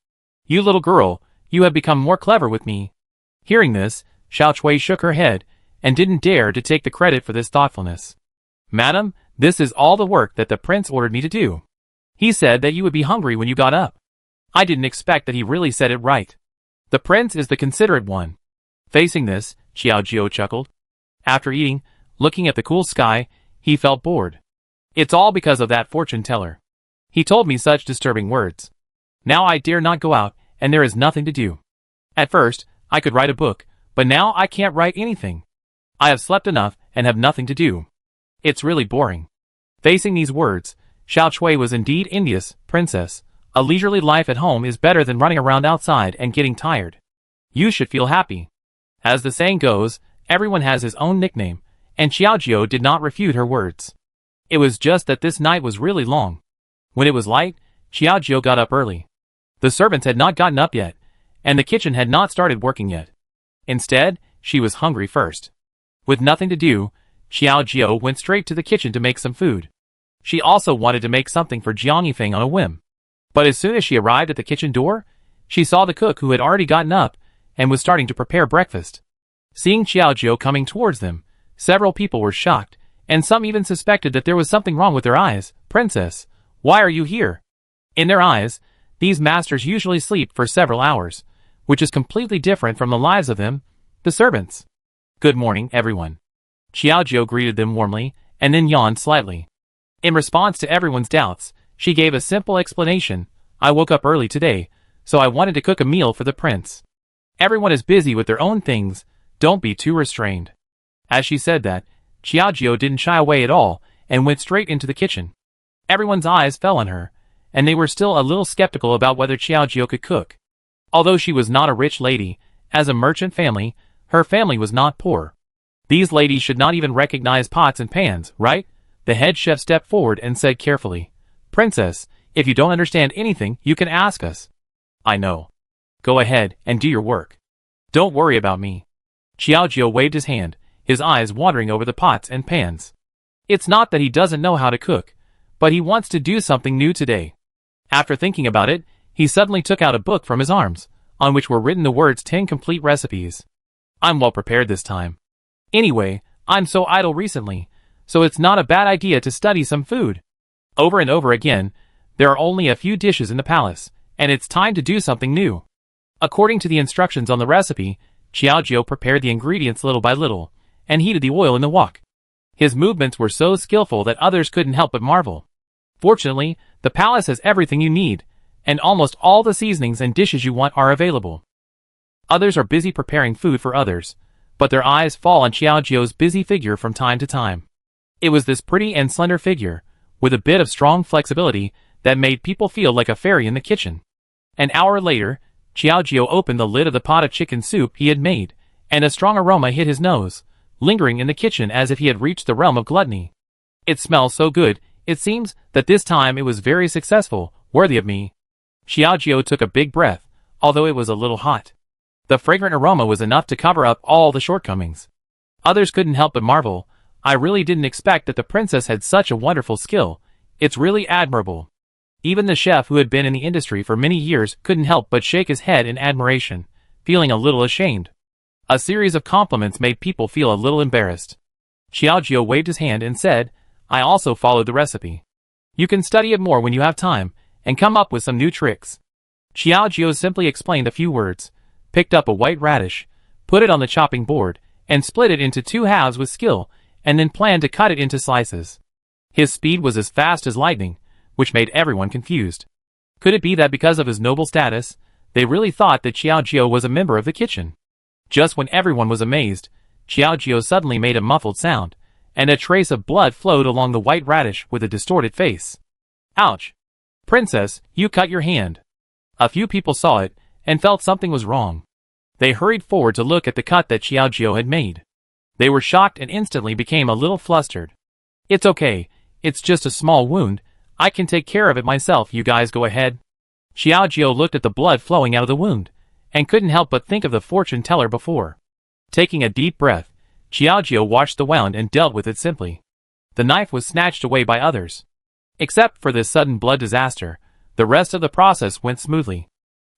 S1: "You little girl, you have become more clever with me." Hearing this, Xiao Chui shook her head and didn't dare to take the credit for this thoughtfulness. "Madam, this is all the work that the prince ordered me to do. He said that you would be hungry when you got up." I didn't expect that he really said it right. The prince is the considerate one. Facing this, Xiao Jiao chuckled. After eating, looking at the cool sky, he felt bored. "It's all because of that fortune teller. He told me such disturbing words. Now I dare not go out, and there is nothing to do. At first, I could write a book, but now I can't write anything. I have slept enough and have nothing to do. It's really boring." Facing these words, Xiao Chui was indeed envious. "Princess, a leisurely life at home is better than running around outside and getting tired. You should feel happy." As the saying goes, everyone has his own nickname, and Xiao Jiao did not refute her words. It was just that this night was really long. When it was light, Xiao Jiao got up early. The servants had not gotten up yet, and the kitchen had not started working yet. Instead, she was hungry first. With nothing to do, Xiao Jiao went straight to the kitchen to make some food. She also wanted to make something for Jiang Yifeng on a whim. But as soon as she arrived at the kitchen door, she saw the cook who had already gotten up and was starting to prepare breakfast. Seeing Xiao Jiao coming towards them, several people were shocked, and some even suspected that there was something wrong with their eyes. "Princess, why are you here?" In their eyes, these masters usually sleep for several hours, which is completely different from the lives of them, the servants. "Good morning, everyone." Xiao Jiao greeted them warmly, and then yawned slightly. In response to everyone's doubts, she gave a simple explanation. "I woke up early today, so I wanted to cook a meal for the prince. Everyone is busy with their own things, don't be too restrained." As she said that, Xiao Jiao didn't shy away at all and went straight into the kitchen. Everyone's eyes fell on her, and they were still a little skeptical about whether Xiao Jiao could cook. Although she was not a rich lady, as a merchant family, her family was not poor. These ladies should not even recognize pots and pans, right? The head chef stepped forward and said carefully, "Princess, if you don't understand anything, you can ask us." "I know. Go ahead and do your work. Don't worry about me." Xiao Jiao waved his hand, his eyes wandering over the pots and pans. It's not that he doesn't know how to cook, but he wants to do something new today. After thinking about it, he suddenly took out a book from his arms, on which were written the words 10 complete recipes. "I'm well prepared this time. Anyway, I'm so idle recently, so it's not a bad idea to study some food. Over and over again, there are only a few dishes in the palace, and it's time to do something new." According to the instructions on the recipe, Xiao Jiao prepared the ingredients little by little, and heated the oil in the wok. His movements were so skillful that others couldn't help but marvel. Fortunately, the palace has everything you need, and almost all the seasonings and dishes you want are available. Others are busy preparing food for others, but their eyes fall on Xiao Jiao's busy figure from time to time. It was this pretty and slender figure, with a bit of strong flexibility, that made people feel like a fairy in the kitchen. An hour later, Xiao Jiao opened the lid of the pot of chicken soup he had made, and a strong aroma hit his nose, lingering in the kitchen as if he had reached the realm of gluttony. "It smells so good, it seems that this time it was very successful, worthy of me." Xiao Jiao took a big breath, although it was a little hot. The fragrant aroma was enough to cover up all the shortcomings. Others couldn't help but marvel. "I really didn't expect that the princess had such a wonderful skill. It's really admirable." Even the chef who had been in the industry for many years couldn't help but shake his head in admiration, feeling a little ashamed. A series of compliments made people feel a little embarrassed. Xiao Jiao waved his hand and said, "I also followed the recipe. You can study it more when you have time, and come up with some new tricks." Xiao Jiao simply explained a few words, picked up a white radish, put it on the chopping board, and split it into 2 halves with skill, and then planned to cut it into slices. His speed was as fast as lightning, which made everyone confused. Could it be that because of his noble status, they really thought that Xiao Jiao was a member of the kitchen? Just when everyone was amazed, Xiao Jiao suddenly made a muffled sound, and a trace of blood flowed along the white radish with a distorted face. "Ouch! Princess, you cut your hand." A few people saw it, and felt something was wrong. They hurried forward to look at the cut that Xiao Jiao had made. They were shocked and instantly became a little flustered. "It's okay, it's just a small wound. I can take care of it myself, you guys go ahead." Xiao Jiao looked at the blood flowing out of the wound, and couldn't help but think of the fortune teller before. Taking a deep breath, Xiaojiu washed the wound and dealt with it simply. The knife was snatched away by others. Except for this sudden blood disaster, the rest of the process went smoothly.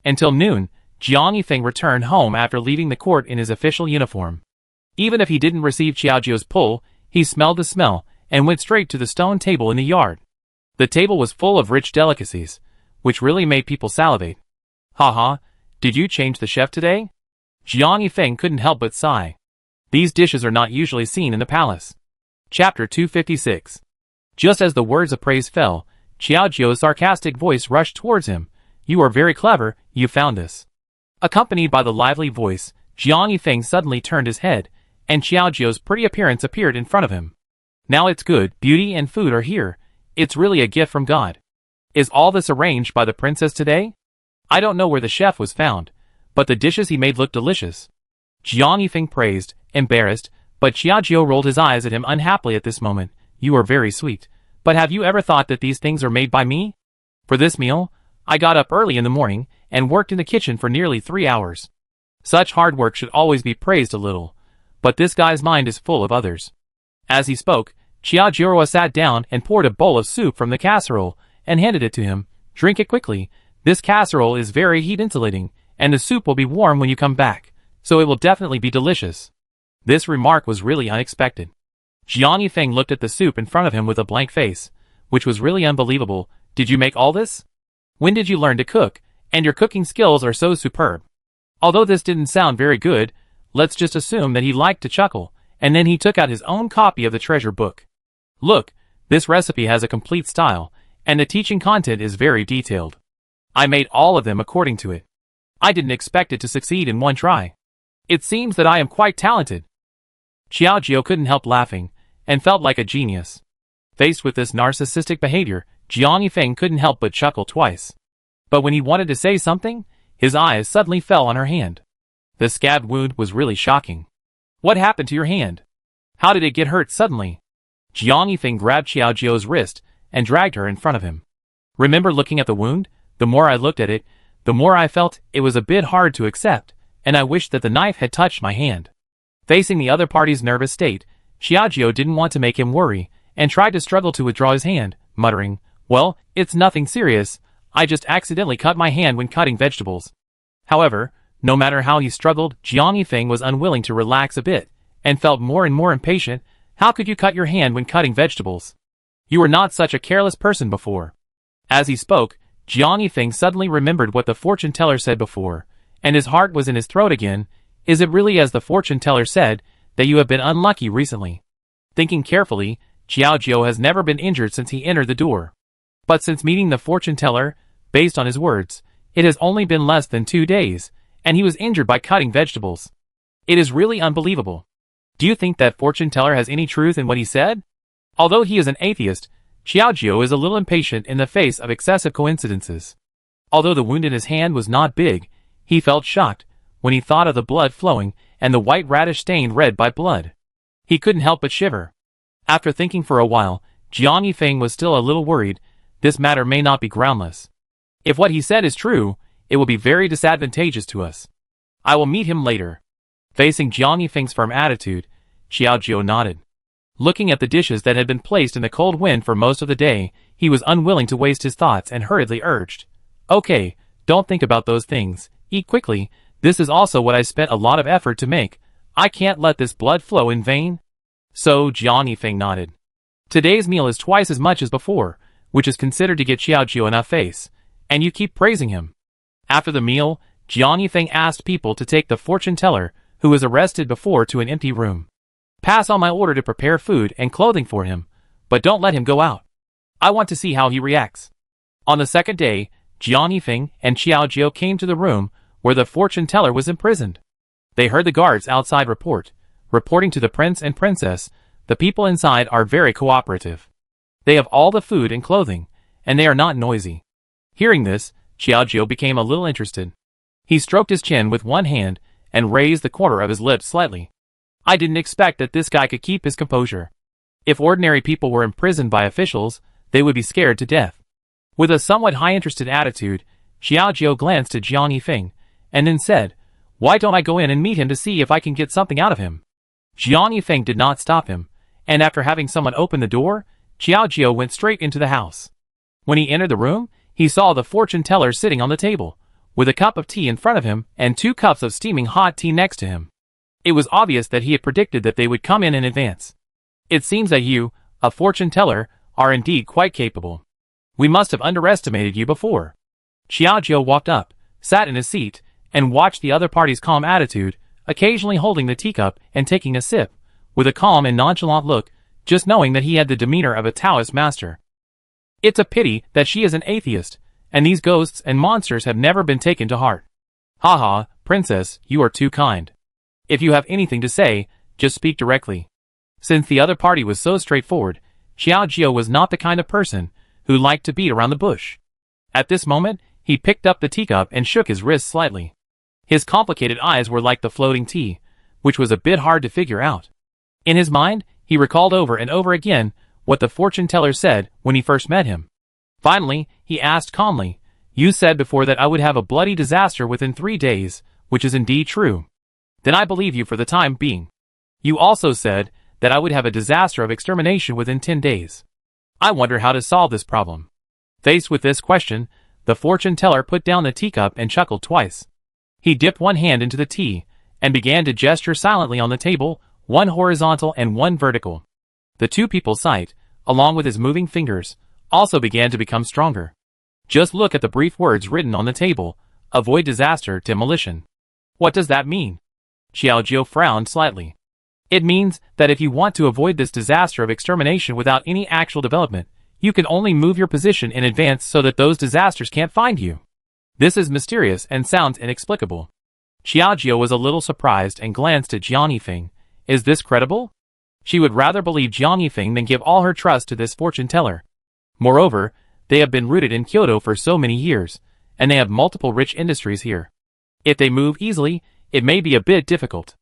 S1: Until noon, Jiang Yifeng returned home after leaving the court in his official uniform. Even if he didn't receive Xiaojiu's pull, he smelled the smell and went straight to the stone table in the yard. The table was full of rich delicacies, which really made people salivate. Haha, did you change the chef today? Jiang Yifeng couldn't help but sigh. These dishes are not usually seen in the palace. Chapter 256. Just as the words of praise fell, Xiaojiu's sarcastic voice rushed towards him. You are very clever, you found this. Accompanied by the lively voice, Jiang Yifeng suddenly turned his head, and Xiaojiu's pretty appearance appeared in front of him. Now it's good, beauty and food are here. It's really a gift from God. Is all this arranged by the princess today? I don't know where the chef was found, but the dishes he made looked delicious. Jiang Yifeng praised, embarrassed, but Xiaojiu rolled his eyes at him unhappily at this moment. You are very sweet, but have you ever thought that these things are made by me? For this meal, I got up early in the morning and worked in the kitchen for nearly 3 hours. Such hard work should always be praised a little, but this guy's mind is full of others. As he spoke, Xiaojiu sat down and poured a bowl of soup from the casserole and handed it to him. Drink it quickly. This casserole is very heat insulating, and the soup will be warm when you come back, so it will definitely be delicious. This remark was really unexpected. Jiang Yifeng looked at the soup in front of him with a blank face, which was really unbelievable. Did you make all this? When did you learn to cook? And your cooking skills are so superb. Although this didn't sound very good, let's just assume that he liked to chuckle, and then he took out his own copy of the treasure book. Look, this recipe has a complete style, and the teaching content is very detailed. I made all of them according to it. I didn't expect it to succeed in one try. It seems that I am quite talented. Xiaojiu couldn't help laughing, and felt like a genius. Faced with this narcissistic behavior, Jiang Yifeng couldn't help but chuckle twice. But when he wanted to say something, his eyes suddenly fell on her hand. The scabbed wound was really shocking. What happened to your hand? How did it get hurt suddenly? Jiang Yifeng grabbed Xiaojiu's wrist and dragged her in front of him. Remember looking at the wound? The more I looked at it, the more I felt it was a bit hard to accept, and I wished that the knife had touched my hand. Facing the other party's nervous state, Xiaojiu didn't want to make him worry, and tried to struggle to withdraw his hand, muttering, Well, it's nothing serious, I just accidentally cut my hand when cutting vegetables. However, no matter how he struggled, Jiang Yifeng was unwilling to relax a bit, and felt more and more impatient. How could you cut your hand when cutting vegetables? You were not such a careless person before. As he spoke, Jiang Yifeng suddenly remembered what the fortune teller said before, and his heart was in his throat again. Is it really as the fortune teller said, that you have been unlucky recently? Thinking carefully, Xiaojiu has never been injured since he entered the door. But since meeting the fortune teller, based on his words, it has only been less than 2 days, and he was injured by cutting vegetables. It is really unbelievable. Do you think that fortune teller has any truth in what he said? Although he is an atheist, Xiaojiu is a little impatient in the face of excessive coincidences. Although the wound in his hand was not big, he felt shocked when he thought of the blood flowing and the white radish stained red by blood. He couldn't help but shiver. After thinking for a while, Jiang Yifeng was still a little worried. This matter may not be groundless. If what he said is true, it will be very disadvantageous to us. I will meet him later. Facing Jiang Yifeng's firm attitude, Xiaojiu nodded. Looking at the dishes that had been placed in the cold wind for most of the day, he was unwilling to waste his thoughts and hurriedly urged, Okay, don't think about those things, eat quickly, this is also what I spent a lot of effort to make. I can't let this blood flow in vain. So Jiang Yifeng nodded. Today's meal is twice as much as before, which is considered to get Xiaojiu enough face, and you keep praising him. After the meal, Jiang Yifeng asked people to take the fortune teller, who was arrested before, to an empty room. Pass on my order to prepare food and clothing for him, but don't let him go out. I want to see how he reacts. On the second day, Jiang Yifeng and Xiaojiu came to the room where the fortune teller was imprisoned. They heard the guards outside reporting to the prince and princess. The people inside are very cooperative. They have all the food and clothing, and they are not noisy. Hearing this, Xiaojiu became a little interested. He stroked his chin with one hand and raised the corner of his lips slightly. I didn't expect that this guy could keep his composure. If ordinary people were imprisoned by officials, they would be scared to death. With a somewhat high-interested attitude, Xiaojiu glanced at Jiang Yifeng, and then said, "Why don't I go in and meet him to see if I can get something out of him?" Jiang Yifeng did not stop him, and after having someone open the door, Xiao Jiao went straight into the house. When he entered the room, he saw the fortune teller sitting on the table, with a cup of tea in front of him and 2 cups of steaming hot tea next to him. It was obvious that he had predicted that they would come in advance. "It seems that you, a fortune teller, are indeed quite capable. We must have underestimated you before." Xiao Jiao walked up, sat in his seat, and watched the other party's calm attitude, occasionally holding the teacup and taking a sip, with a calm and nonchalant look, just knowing that he had the demeanor of a Taoist master. "It's a pity that she is an atheist, and these ghosts and monsters have never been taken to heart. Haha, princess, you are too kind. If you have anything to say, just speak directly." Since the other party was so straightforward, Xiao Jiao was not the kind of person who liked to beat around the bush. At this moment, he picked up the teacup and shook his wrist slightly. His complicated eyes were like the floating tea, which was a bit hard to figure out. In his mind, he recalled over and over again what the fortune teller said when he first met him. Finally, he asked calmly, "You said before that I would have a bloody disaster within 3 days, which is indeed true. Then I believe you for the time being. You also said that I would have a disaster of extermination within 10 days. I wonder how to solve this problem." Faced with this question, the fortune teller put down the teacup and chuckled twice. He dipped one hand into the tea, and began to gesture silently on the table, one horizontal and one vertical. The 2 people's sight, along with his moving fingers, also began to become stronger. Just look at the brief words written on the table, "Avoid disaster, demolition." What does that mean? Xiao Jiao frowned slightly. It means that if you want to avoid this disaster of extermination without any actual development, you can only move your position in advance so that those disasters can't find you. This is mysterious and sounds inexplicable. Xiao Jiao was a little surprised and glanced at Jiang Yifeng. Is this credible? She would rather believe Jiang Yifeng than give all her trust to this fortune teller. Moreover, they have been rooted in Kyoto for so many years, and they have multiple rich industries here. If they move easily, it may be a bit difficult.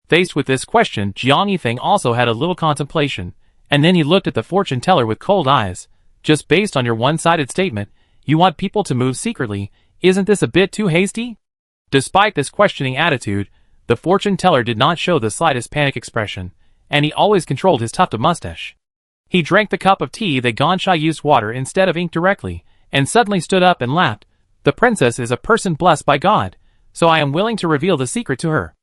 S1: Faced with this question, Jiang Yifeng also had a little contemplation, and then he looked at the fortune teller with cold eyes. "Just based on your one-sided statement, you want people to move secretly. Isn't this a bit too hasty?" Despite this questioning attitude, the fortune teller did not show the slightest panic expression, and he always controlled his tuft of mustache. He drank the cup of tea that Gansha used water instead of ink directly, and suddenly stood up and laughed. "The princess is a person blessed by God, so I am willing to reveal the secret to her.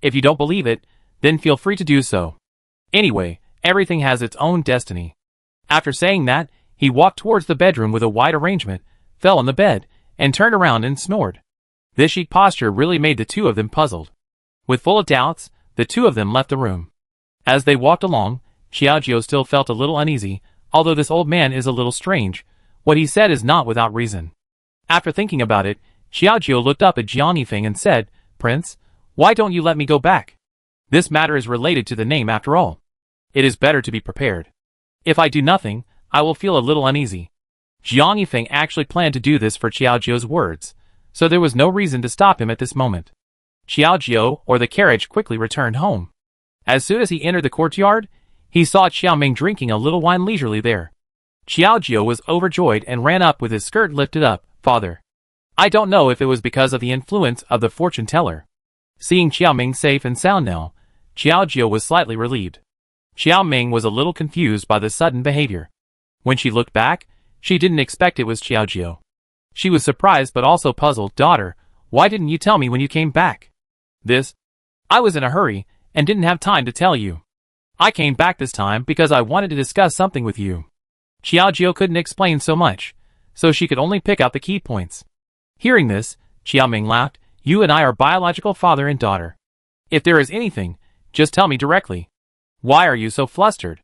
S1: If you don't believe it, then feel free to do so. Anyway, everything has its own destiny." After saying that, he walked towards the bedroom with a wide arrangement, fell on the bed, and turned around and snored. This chic posture really made the 2 of them puzzled. With full of doubts, the 2 of them left the room. As they walked along, Xiao Jiao still felt a little uneasy. Although this old man is a little strange, what he said is not without reason. After thinking about it, Xiao Jiao looked up at Jiang Yifeng and said, "Prince, why don't you let me go back? This matter is related to the name after all. It is better to be prepared. If I do nothing, I will feel a little uneasy." Jiang Yifeng actually planned to do this for Xiao Jiao's words, so there was no reason to stop him at this moment. Xiao Jiao or the carriage quickly returned home. As soon as he entered the courtyard, he saw Xiaoming drinking a little wine leisurely there. Xiao Jiao was overjoyed and ran up with his skirt lifted up. "Father." I don't know if it was because of the influence of the fortune teller. Seeing Xiaoming safe and sound now, Xiao Jiao was slightly relieved. Xiaoming was a little confused by the sudden behavior. When she looked back, she didn't expect it was Xiao Jiao. She was surprised but also puzzled. "Daughter, why didn't you tell me when you came back?" I was in a hurry and didn't have time to tell you. I came back this time because I wanted to discuss something with you." Xiao Jiao couldn't explain so much, so she could only pick out the key points. Hearing this, Xiaoming laughed. "You and I are biological father and daughter. If there is anything, just tell me directly. Why are you so flustered?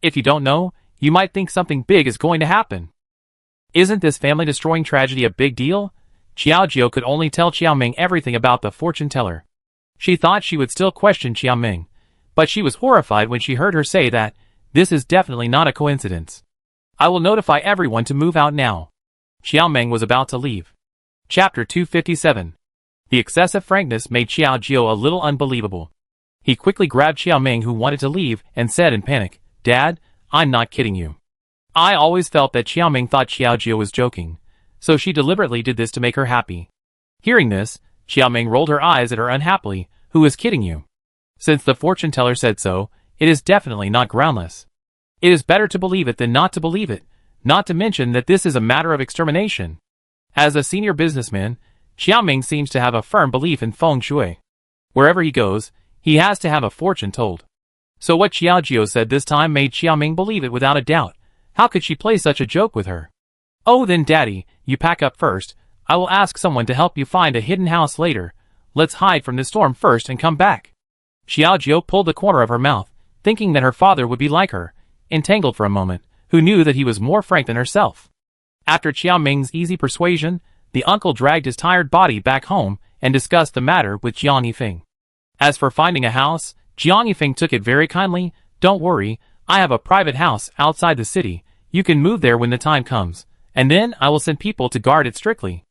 S1: If you don't know, you might think something big is going to happen. Isn't this family-destroying tragedy a big deal?" Xiao Jiao could only tell Xiaoming everything about the fortune teller. She thought she would still question Xiaoming, but she was horrified when she heard her say that, "This is definitely not a coincidence. I will notify everyone to move out now." Xiaoming was about to leave. Chapter 257. The excessive frankness made Xiao Jiao a little unbelievable. He quickly grabbed Xiaoming, who wanted to leave, and said in panic, "Dad, I'm not kidding you." I always felt that Xiaoming thought Xiao Jiao was joking, so she deliberately did this to make her happy. Hearing this, Xiaoming rolled her eyes at her unhappily. Who is kidding you? Since the fortune teller said so, it is definitely not groundless. It is better to believe it than not to believe it, not to mention that this is a matter of extermination. As a senior businessman, Xiaoming seems to have a firm belief in feng shui. Wherever he goes, he has to have a fortune told. So what Xiaojiu said this time made Xiaoming believe it without a doubt. How could she play such a joke with her? Oh then daddy, you pack up first. I will ask someone to help you find a hidden house later. Let's hide from this storm first and come back. Xiaojiu pulled the corner of her mouth, thinking that her father would be like her, entangled for a moment, who knew that he was more frank than herself. After Xiaoming's easy persuasion, the uncle dragged his tired body back home and discussed the matter with Jiang Yifeng. As for finding a house, Jiang Yifeng took it very kindly. Don't worry, I have a private house outside the city. You can move there when the time comes, and then I will send people to guard it strictly.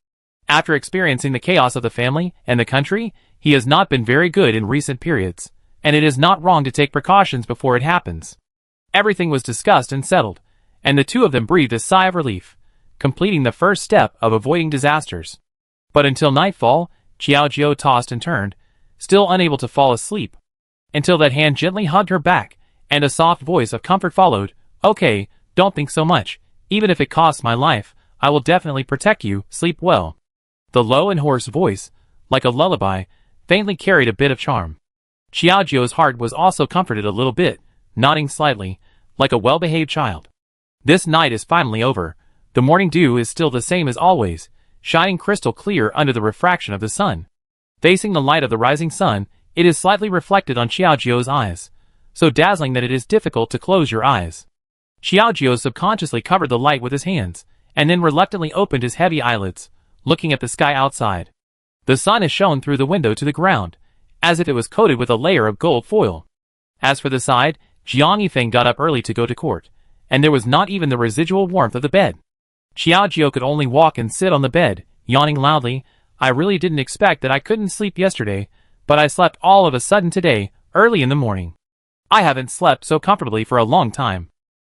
S1: After experiencing the chaos of the family and the country, he has not been very good in recent periods, and it is not wrong to take precautions before it happens. Everything was discussed and settled, and the two of them breathed a sigh of relief, completing the first step of avoiding disasters. But until nightfall, Xiaojiu tossed and turned, still unable to fall asleep, until that hand gently hugged her back, and a soft voice of comfort followed. Okay, don't think so much. Even if it costs my life, I will definitely protect you. Sleep well. The low and hoarse voice, like a lullaby, faintly carried a bit of charm. Xiaojiu's heart was also comforted a little bit, nodding slightly, like a well-behaved child. This night is finally over. The morning dew is still the same as always, shining crystal clear under the refraction of the sun. Facing the light of the rising sun, it is slightly reflected on Xiaojiu's eyes, so dazzling that it is difficult to close your eyes. Xiaojiu subconsciously covered the light with his hands, and then reluctantly opened his heavy eyelids, looking at the sky outside. The sun is shone through the window to the ground, as if it was coated with a layer of gold foil. As for the side, Jiang Yifeng got up early to go to court, and there was not even the residual warmth of the bed. Xiaojiu could only walk and sit on the bed, yawning loudly. I really didn't expect that I couldn't sleep yesterday, but I slept all of a sudden today, early in the morning. I haven't slept so comfortably for a long time.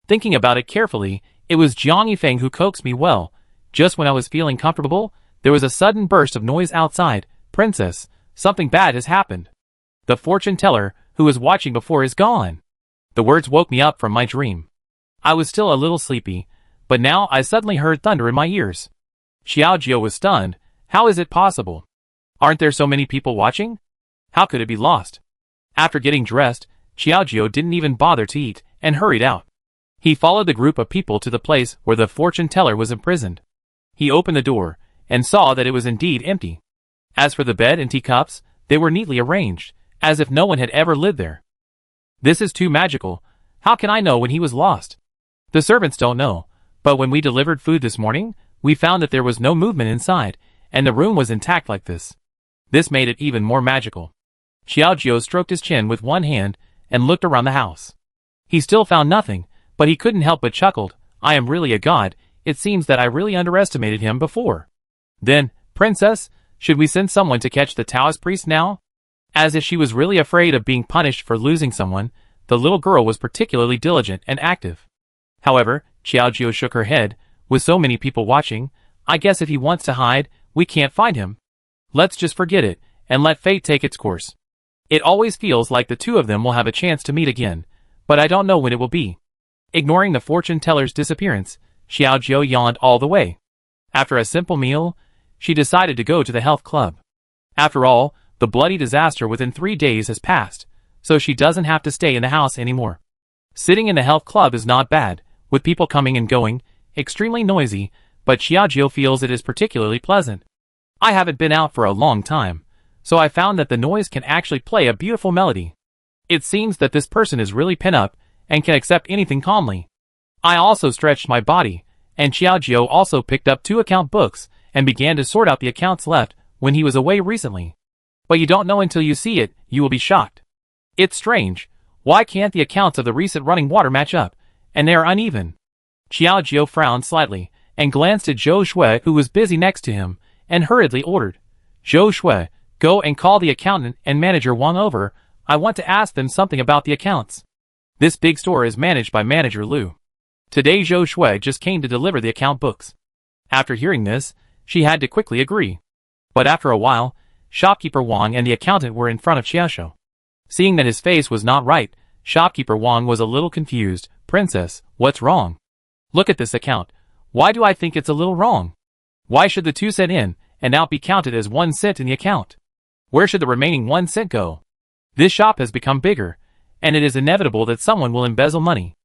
S1: Thinking about it carefully, it was Jiang Yifeng who coaxed me well. Just when I was feeling comfortable, there was a sudden burst of noise outside. Princess, something bad has happened. The fortune teller, who was watching before, is gone. The words woke me up from my dream. I was still a little sleepy, but now I suddenly heard thunder in my ears. Xiaojiu was stunned. How is it possible? Aren't there so many people watching? How could it be lost? After getting dressed, Xiaojiu didn't even bother to eat, and hurried out. He followed the group of people to the place where the fortune teller was imprisoned. He opened the door, and saw that it was indeed empty. As for the bed and teacups, they were neatly arranged, as if no one had ever lived there. This is too magical. How can I know when he was lost? The servants don't know, but when we delivered food this morning, we found that there was no movement inside, and the room was intact like this. This made it even more magical. Xiaojiu stroked his chin with one hand, and looked around the house. He still found nothing, but he couldn't help but chuckled. I am really a god. It seems that I really underestimated him before. Then, Princess, should we send someone to catch the Taoist priest now? As if she was really afraid of being punished for losing someone, the little girl was particularly diligent and active. However, Xiaojiu shook her head. With so many people watching, I guess if he wants to hide, we can't find him. Let's just forget it, and let fate take its course. It always feels like the two of them will have a chance to meet again, but I don't know when it will be. Ignoring the fortune teller's disappearance, Xiaojiu yawned all the way. After a simple meal, she decided to go to the health club. After all, the bloody disaster within 3 days has passed, so she doesn't have to stay in the house anymore. Sitting in the health club is not bad, with people coming and going, extremely noisy, but Xiaojiu feels it is particularly pleasant. I haven't been out for a long time, so I found that the noise can actually play a beautiful melody. It seems that this person is really pent up, and can accept anything calmly. I also stretched my body, and Xiaojiu also picked up 2 account books, and began to sort out the accounts left when he was away recently. But you don't know until you see it, you will be shocked. It's strange, why can't the accounts of the recent running water match up, and they are uneven? Xiaojiu frowned slightly, and glanced at Zhou Shui, who was busy next to him, and hurriedly ordered, Zhou Shui, go and call the accountant and manager Wang over. I want to ask them something about the accounts. This big store is managed by manager Liu. Today Zhou Shui just came to deliver the account books. After hearing this, she had to quickly agree. But after a while, shopkeeper Wang and the accountant were in front of Xiaoxiu. Seeing that his face was not right, shopkeeper Wang was a little confused. Princess, what's wrong? Look at this account. Why do I think it's a little wrong? Why should the 2 cent in and out be counted as 1 cent in the account? Where should the remaining 1 cent go? This shop has become bigger, and it is inevitable that someone will embezzle money.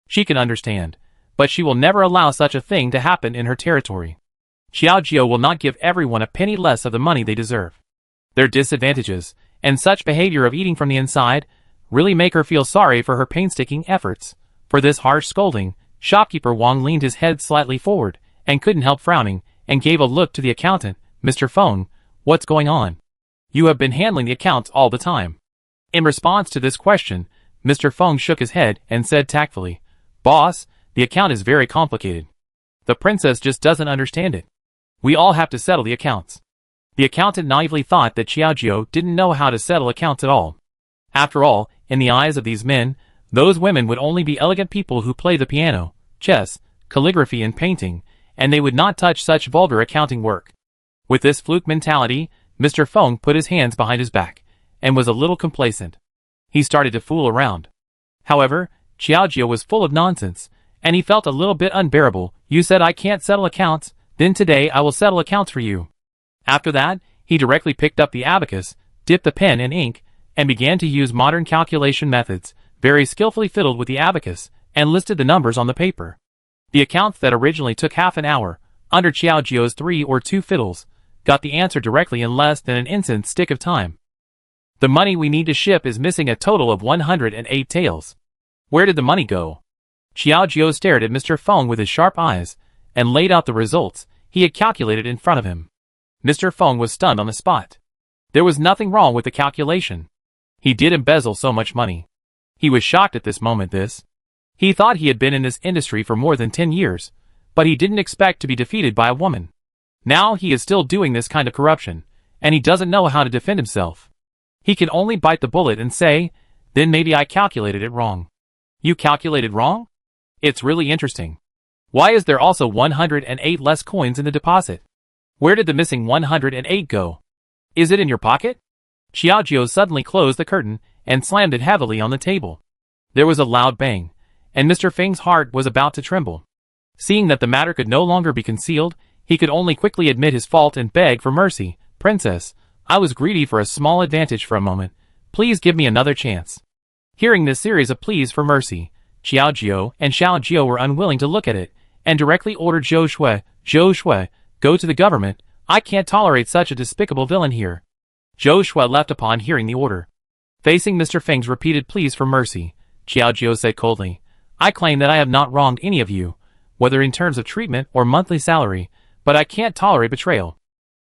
S1: She can understand, but she will never allow such a thing to happen in her territory. Xiaojiu will not give everyone a penny less of the money they deserve. Their disadvantages, and such behavior of eating from the inside, really make her feel sorry for her painstaking efforts. For this harsh scolding, shopkeeper Wang leaned his head slightly forward, and couldn't help frowning, and gave a look to the accountant. Mr. Feng, what's going on? You have been handling the accounts all the time. In response to this question, Mr. Feng shook his head and said tactfully, Boss, the account is very complicated. The princess just doesn't understand it. We all have to settle the accounts. The accountant naively thought that Xiaojiu didn't know how to settle accounts at all. After all, in the eyes of these men, those women would only be elegant people who play the piano, chess, calligraphy and painting, and they would not touch such vulgar accounting work. With this fluke mentality, Mr. Feng put his hands behind his back, and was a little complacent. He started to fool around. However, Xiaojiu was full of nonsense, and he felt a little bit unbearable. You said I can't settle accounts, then today I will settle accounts for you. After that, he directly picked up the abacus, dipped the pen in ink, and began to use modern calculation methods, very skillfully fiddled with the abacus, and listed the numbers on the paper. The accounts that originally took half an hour, under Xiaojiu's 3 or 2 fiddles, got the answer directly in less than an instant's stick of time. The money we need to ship is missing a total of 108 taels. Where did the money go? Xiaojiu stared at Mr. Feng with his sharp eyes, and laid out the results he had calculated in front of him. Mr. Feng was stunned on the spot. There was nothing wrong with the calculation. He did embezzle so much money. He was shocked at this moment. He thought he had been in this industry for more than 10 years, but he didn't expect to be defeated by a woman. Now he is still doing this kind of corruption, and he doesn't know how to defend himself. He can only bite the bullet and say, then maybe I calculated it wrong. You calculated wrong? It's really interesting. Why is there also 108 less coins in the deposit? Where did the missing 108 go? Is it in your pocket? Xiaojiu suddenly closed the curtain and slammed it heavily on the table. There was a loud bang, and Mr. Feng's heart was about to tremble. Seeing that the matter could no longer be concealed, he could only quickly admit his fault and beg for mercy. Princess, I was greedy for a small advantage for a moment. Please give me another chance. Hearing this series of pleas for mercy, Xiaojiu and Xiaojiu were unwilling to look at it, and directly ordered Zhou Shui, go to the government. I can't tolerate such a despicable villain here. Zhou Shui left upon hearing the order. Facing Mr. Feng's repeated pleas for mercy, Xiaojiu said coldly, I claim that I have not wronged any of you, whether in terms of treatment or monthly salary, but I can't tolerate betrayal.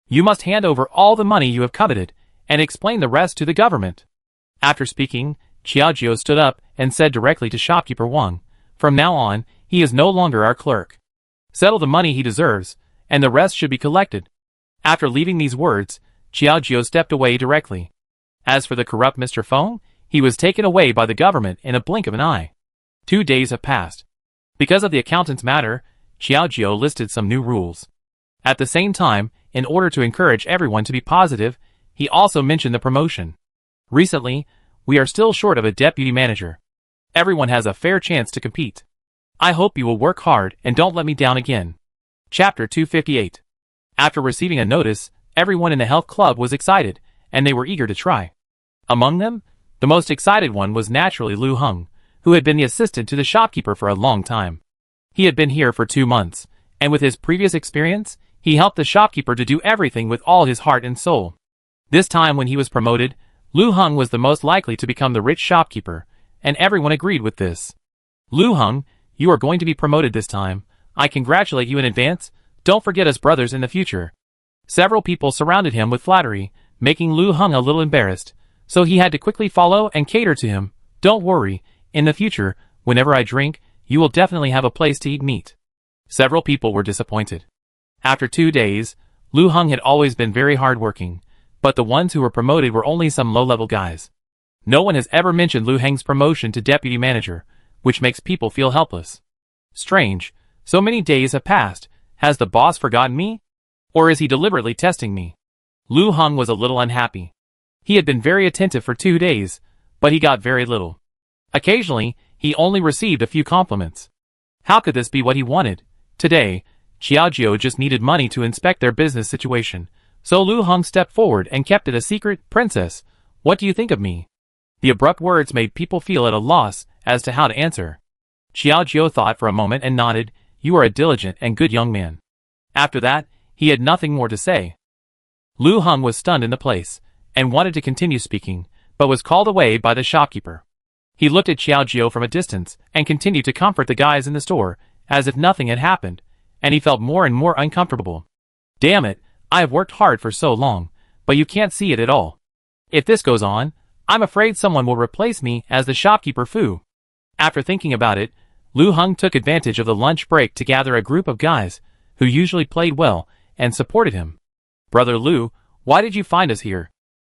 S1: You must hand over all the money you have coveted, and explain the rest to the government. After speaking, Xiaojiu stood up and said directly to shopkeeper Wang, from now on, he is no longer our clerk. Settle the money he deserves, and the rest should be collected. After leaving these words, Xiaojiu stepped away directly. As for the corrupt Mr. Feng, he was taken away by the government in a blink of an eye. 2 days have passed. Because of the accountant's matter, Xiaojiu listed some new rules. At the same time, in order to encourage everyone to be positive, he also mentioned the promotion. Recently, we are still short of a deputy manager. Everyone has a fair chance to compete. I hope you will work hard and don't let me down again. Chapter 258. After receiving a notice, everyone in the health club was excited, and they were eager to try. Among them, the most excited one was naturally Lu Heng, who had been the assistant to the shopkeeper for a long time. He had been here for 2 months, and with his previous experience, he helped the shopkeeper to do everything with all his heart and soul. This time when he was promoted, Lu Heng was the most likely to become the rich shopkeeper, and everyone agreed with this. Lu Heng, you are going to be promoted this time. I congratulate you in advance. Don't forget us brothers in the future. Several people surrounded him with flattery, making Lu Heng a little embarrassed, so he had to quickly follow and cater to him. Don't worry, in the future, whenever I drink, you will definitely have a place to eat meat. Several people were disappointed. After 2 days, Lu Heng had always been very hardworking, but the ones who were promoted were only some low-level guys. No one has ever mentioned Lu Heng's promotion to deputy manager, which makes people feel helpless. Strange, so many days have passed. Has the boss forgotten me? Or is he deliberately testing me? Lu Heng was a little unhappy. He had been very attentive for 2 days, but he got very little. Occasionally, he only received a few compliments. How could this be what he wanted? Today, Xiaojiu just needed money to inspect their business situation, so Lu Heng stepped forward and kept it a secret. Princess, what do you think of me? The abrupt words made people feel at a loss as to how to answer. Xiaojiu thought for a moment and nodded. You are a diligent and good young man. After that, he had nothing more to say. Lu Heng was stunned in the place, and wanted to continue speaking, but was called away by the shopkeeper. He looked at Xiaojiu from a distance, and continued to comfort the guys in the store, as if nothing had happened, and he felt more and more uncomfortable. Damn it, I have worked hard for so long, but you can't see it at all. If this goes on, I'm afraid someone will replace me as the shopkeeper Fu. After thinking about it, Lu Heng took advantage of the lunch break to gather a group of guys, who usually played well, and supported him. Brother Lu, why did you find us here?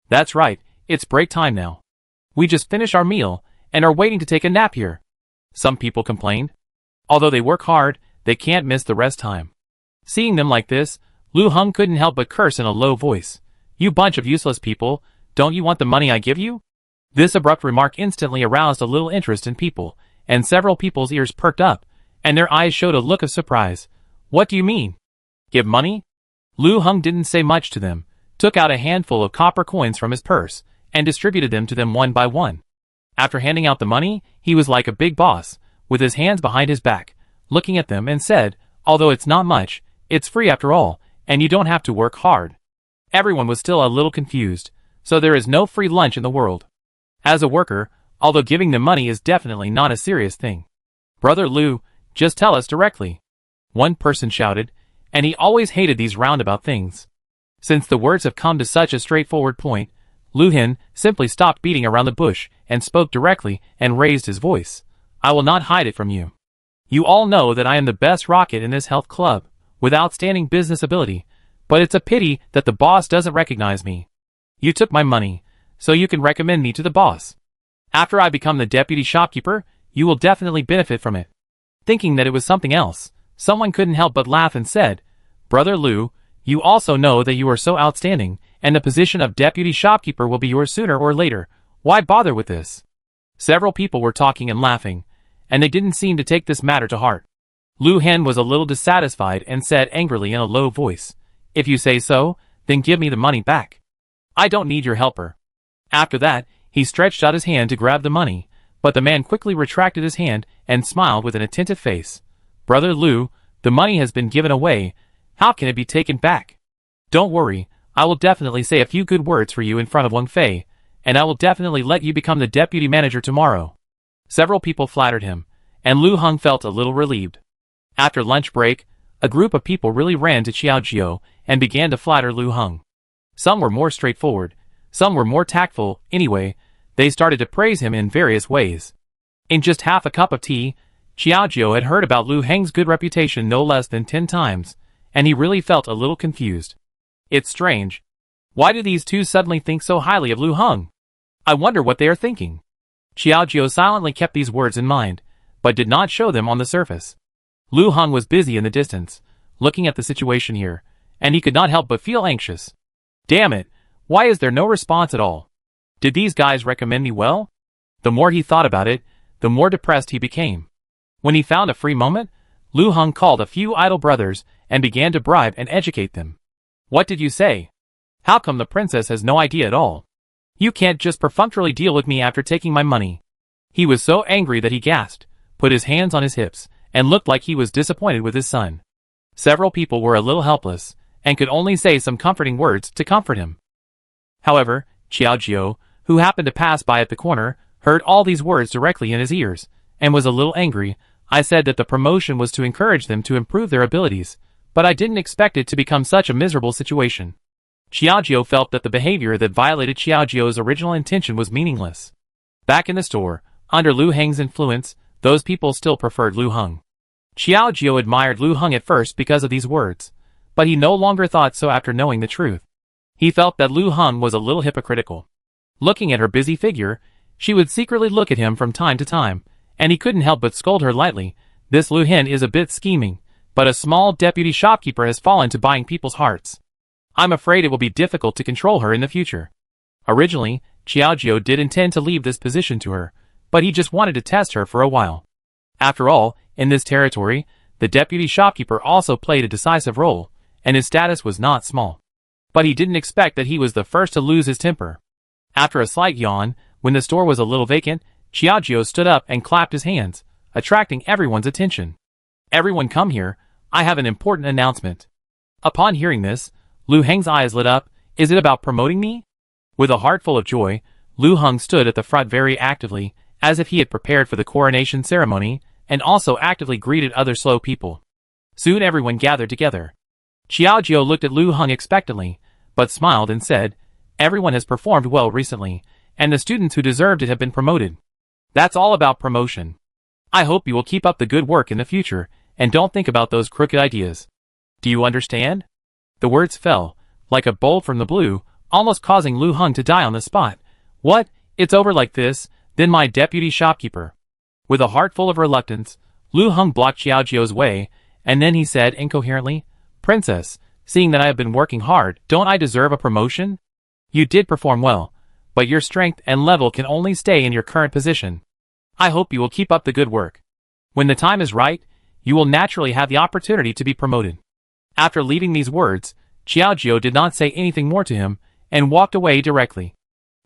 S1: That's right, it's break time now. We just finished our meal, and are waiting to take a nap here. Some people complained. Although they work hard, they can't miss the rest time. Seeing them like this, Lu Heng couldn't help but curse in a low voice. You bunch of useless people, don't you want the money I give you? This abrupt remark instantly aroused a little interest in people, and several people's ears perked up, and their eyes showed a look of surprise. What do you mean? Give money? Lu Heng didn't say much to them, took out a handful of copper coins from his purse, and distributed them to them one by one. After handing out the money, he was like a big boss, with his hands behind his back, looking at them and said, although it's not much, it's free after all, and you don't have to work hard. Everyone was still a little confused, so there is no free lunch in the world. As a worker, although giving them money is definitely not a serious thing. Brother Lu, just tell us directly. One person shouted, and he always hated these roundabout things. Since the words have come to such a straightforward point, Lu Heng simply stopped beating around the bush and spoke directly and raised his voice. I will not hide it from you. You all know that I am the best rocket in this health club, with outstanding business ability, but it's a pity that the boss doesn't recognize me. You took my money, so you can recommend me to the boss. After I become the deputy shopkeeper, you will definitely benefit from it. Thinking that it was something else, someone couldn't help but laugh and said, Brother Lu, you also know that you are so outstanding, and the position of deputy shopkeeper will be yours sooner or later. Why bother with this? Several people were talking and laughing, and they didn't seem to take this matter to heart. Lu Heng was a little dissatisfied and said angrily in a low voice, If you say so, then give me the money back. I don't need your helper. After that, he stretched out his hand to grab the money, but the man quickly retracted his hand and smiled with an attentive face. Brother Lu, the money has been given away. How can it be taken back? Don't worry, I will definitely say a few good words for you in front of Wang Fei, and I will definitely let you become the deputy manager tomorrow. Several people flattered him, and Lu Heng felt a little relieved. After lunch break, a group of people really ran to Xiaojiu and began to flatter Lu Heng. Some were more straightforward, some were more tactful. Anyway, they started to praise him in various ways. In just half a cup of tea, Xiaojiu had heard about Lu Heng's good reputation no less than 10 times, and he really felt a little confused. It's strange. Why do these two suddenly think so highly of Lu Heng? I wonder what they are thinking. Xiaojiu silently kept these words in mind, but did not show them on the surface. Lu Heng was busy in the distance, looking at the situation here, and he could not help but feel anxious. Damn it, why is there no response at all? Did these guys recommend me well? The more he thought about it, the more depressed he became. When he found a free moment, Lu Heng called a few idle brothers and began to bribe and educate them. What did you say? How come the princess has no idea at all? You can't just perfunctorily deal with me after taking my money. He was so angry that he gasped, put his hands on his hips, and looked like he was disappointed with his son. Several people were a little helpless, and could only say some comforting words to comfort him. However, Xiaojiu, who happened to pass by at the corner, heard all these words directly in his ears, and was a little angry. I said that the promotion was to encourage them to improve their abilities, but I didn't expect it to become such a miserable situation. Xiaojiu felt that the behavior that violated Xiaojiu's original intention was meaningless. Back in the store, under Lu Heng's influence, those people still preferred Lu Heng. Xiaojiu admired Lu Heng at first because of these words, but he no longer thought so after knowing the truth. He felt that Lu Heng was a little hypocritical. Looking at her busy figure, she would secretly look at him from time to time, and he couldn't help but scold her lightly. This Lu Heng is a bit scheming, but a small deputy shopkeeper has fallen to buying people's hearts. I'm afraid it will be difficult to control her in the future. Originally, Xiaojiu did intend to leave this position to her, but he just wanted to test her for a while. After all, in this territory, the deputy shopkeeper also played a decisive role, and his status was not small. But he didn't expect that he was the first to lose his temper. After a slight yawn, when the store was a little vacant, Xiaojiu stood up and clapped his hands, attracting everyone's attention. Everyone come here, I have an important announcement. Upon hearing this, Lu Heng's eyes lit up. Is it about promoting me? With a heart full of joy, Lu Heng stood at the front very actively, as if he had prepared for the coronation ceremony, and also actively greeted other slow people. Soon everyone gathered together. Xiaojiu looked at Lu Heng expectantly, but smiled and said, "Everyone has performed well recently, and the students who deserved it have been promoted. That's all about promotion. I hope you will keep up the good work in the future, and don't think about those crooked ideas. Do you understand?" The words fell, like a bolt from the blue, almost causing Lu Heng to die on the spot. "What? It's over like this? Then my deputy shopkeeper." With a heart full of reluctance, Lu Heng blocked Xiaojiu's way, and then he said incoherently, "Princess, seeing that I have been working hard, don't I deserve a promotion? You did perform well, but your strength and level can only stay in your current position. I hope you will keep up the good work. When the time is right, you will naturally have the opportunity to be promoted." After leaving these words, Xiaojiu did not say anything more to him, and walked away directly.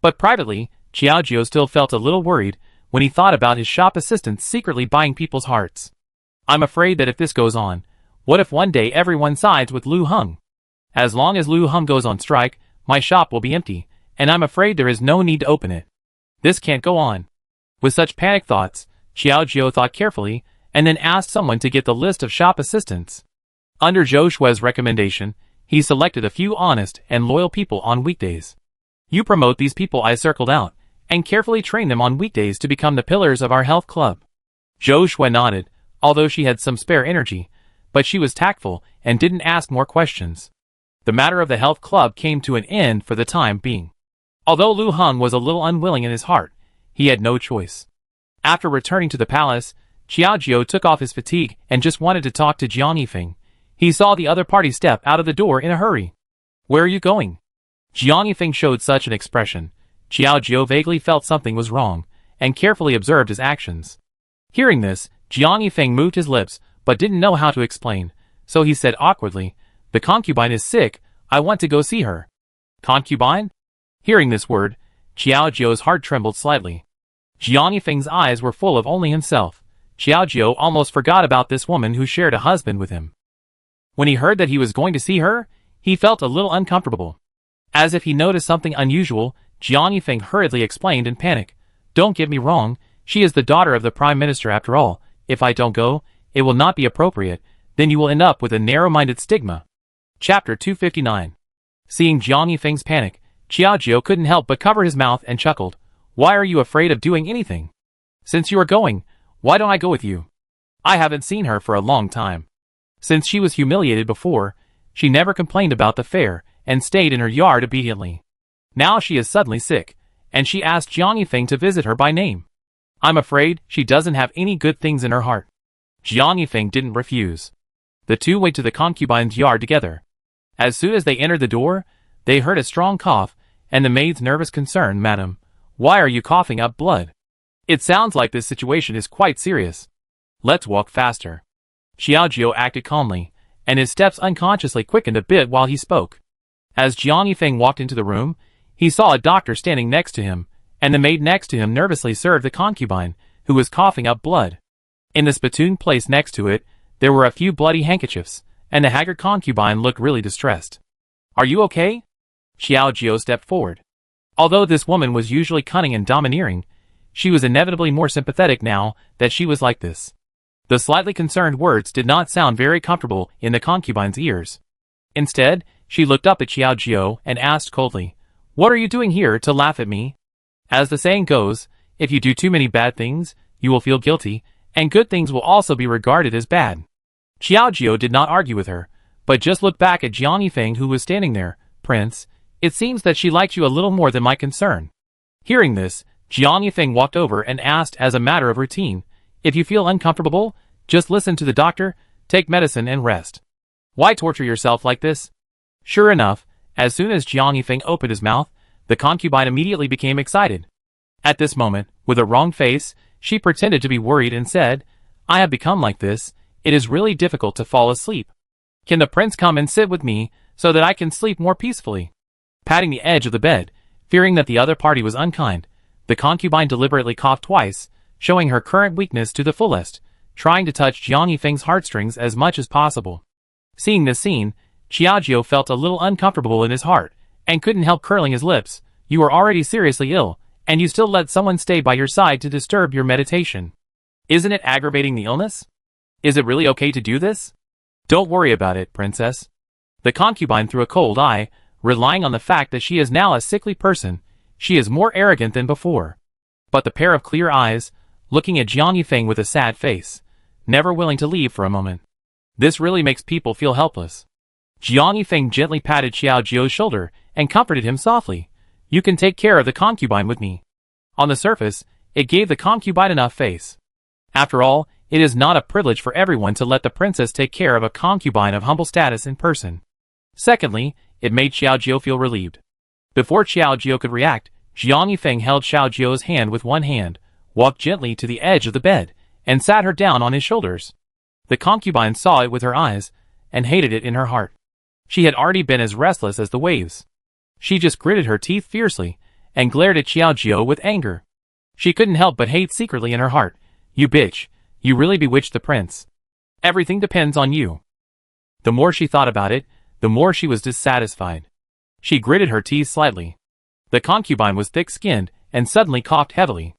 S1: But privately, Xiaojiu still felt a little worried when he thought about his shop assistants secretly buying people's hearts. "I'm afraid that if this goes on, what if one day everyone sides with Lu Heng? As long as Lu Heng goes on strike, my shop will be empty, and I'm afraid there is no need to open it. This can't go on." With such panic thoughts, Xiaojiu thought carefully, and then asked someone to get the list of shop assistants. Under Zhou Shui's recommendation, he selected a few honest and loyal people on weekdays. "You promote these people I circled out, and carefully train them on weekdays to become the pillars of our health club." Zhou Shui nodded, although she had some spare energy, but she was tactful and didn't ask more questions. The matter of the health club came to an end for the time being. Although Lu Heng was a little unwilling in his heart, he had no choice. After returning to the palace, Xiaojiu took off his fatigue and just wanted to talk to Jiang Yifeng. He saw the other party step out of the door in a hurry. "Where are you going?" Jiang Yifeng showed such an expression. Xiaojiu vaguely felt something was wrong, and carefully observed his actions. Hearing this, Jiang Yifeng moved his lips, but didn't know how to explain, so he said awkwardly, "The concubine is sick, I want to go see her." "Concubine?" Hearing this word, Xiaojiu's heart trembled slightly. Jiang Yifeng's eyes were full of only himself. Xiaojiu almost forgot about this woman who shared a husband with him. When he heard that he was going to see her, he felt a little uncomfortable. As if he noticed something unusual, Jiang Yifeng hurriedly explained in panic, "Don't get me wrong, she is the daughter of the Prime Minister after all. If I don't go, it will not be appropriate, then you will end up with a narrow-minded stigma." Chapter 259. Seeing Jiang Yifeng's panic, Xiaojiu couldn't help but cover his mouth and chuckled. "Why are you afraid of doing anything? Since you are going, why don't I go with you? I haven't seen her for a long time. Since she was humiliated before, she never complained about the fare, and stayed in her yard obediently. Now she is suddenly sick, and she asked Jiang Yifeng to visit her by name. I'm afraid she doesn't have any good things in her heart." Jiang Yifeng didn't refuse. The two went to the concubine's yard together. As soon as they entered the door, they heard a strong cough, and the maid's nervous concern, "Madam, why are you coughing up blood? It sounds like this situation is quite serious. Let's walk faster." Xiaojiu acted calmly, and his steps unconsciously quickened a bit while he spoke. As Jiang Yifeng walked into the room, he saw a doctor standing next to him, and the maid next to him nervously served the concubine, who was coughing up blood. In the spittoon placed next to it, there were a few bloody handkerchiefs, and the haggard concubine looked really distressed. "Are you okay?" Xiaojiu stepped forward. Although this woman was usually cunning and domineering, she was inevitably more sympathetic now that she was like this. The slightly concerned words did not sound very comfortable in the concubine's ears. Instead, she looked up at Xiaojiu and asked coldly, "What are you doing here to laugh at me? As the saying goes, if you do too many bad things, you will feel guilty, and good things will also be regarded as bad." Xiaojiu did not argue with her, but just looked back at Jiang Yifeng, who was standing there. "Prince, it seems that she likes you a little more than my concern." Hearing this, Jiang Yifeng walked over and asked as a matter of routine, "If you feel uncomfortable, just listen to the doctor, take medicine and rest. Why torture yourself like this?" Sure enough, As soon as Jiang Yifeng opened his mouth, the concubine immediately became excited. At this moment, with a wrong face, she pretended to be worried and said, "I have become like this. It is really difficult to fall asleep. Can the prince come and sit with me so that I can sleep more peacefully?" Patting the edge of the bed, fearing that the other party was unkind, the concubine deliberately coughed twice, showing her current weakness to the fullest, trying to touch Jiang Yifeng's heartstrings as much as possible. Seeing this scene, Qiaojiu felt a little uncomfortable in his heart, and couldn't help curling his lips. "You are already seriously ill, and you still let someone stay by your side to disturb your meditation. Isn't it aggravating the illness? Is it really okay to do this?" "Don't worry about it, princess." The concubine threw a cold eye, relying on the fact that she is now a sickly person. She is more arrogant than before. But the pair of clear eyes, looking at Jiang Yifeng with a sad face, never willing to leave for a moment. This really makes people feel helpless. Jiang Yifeng gently patted Qiaojiu's shoulder and comforted him softly. "You can take care of the concubine with me." On the surface, it gave the concubine enough face. After all, it is not a privilege for everyone to let the princess take care of a concubine of humble status in person. Secondly, it made Qiaojiu feel relieved. Before Qiaojiu could react, Jiang Yifeng held Qiaojiu's hand with one hand, walked gently to the edge of the bed, and sat her down on his shoulders. The concubine saw it with her eyes, and hated it in her heart. She had already been as restless as the waves. She just gritted her teeth fiercely, and glared at Qiaojiu with anger. She couldn't help but hate secretly in her heart. "You bitch, you really bewitched the prince. Everything depends on you." The more she thought about it, the more she was dissatisfied. She gritted her teeth slightly. The concubine was thick-skinned, and suddenly coughed heavily.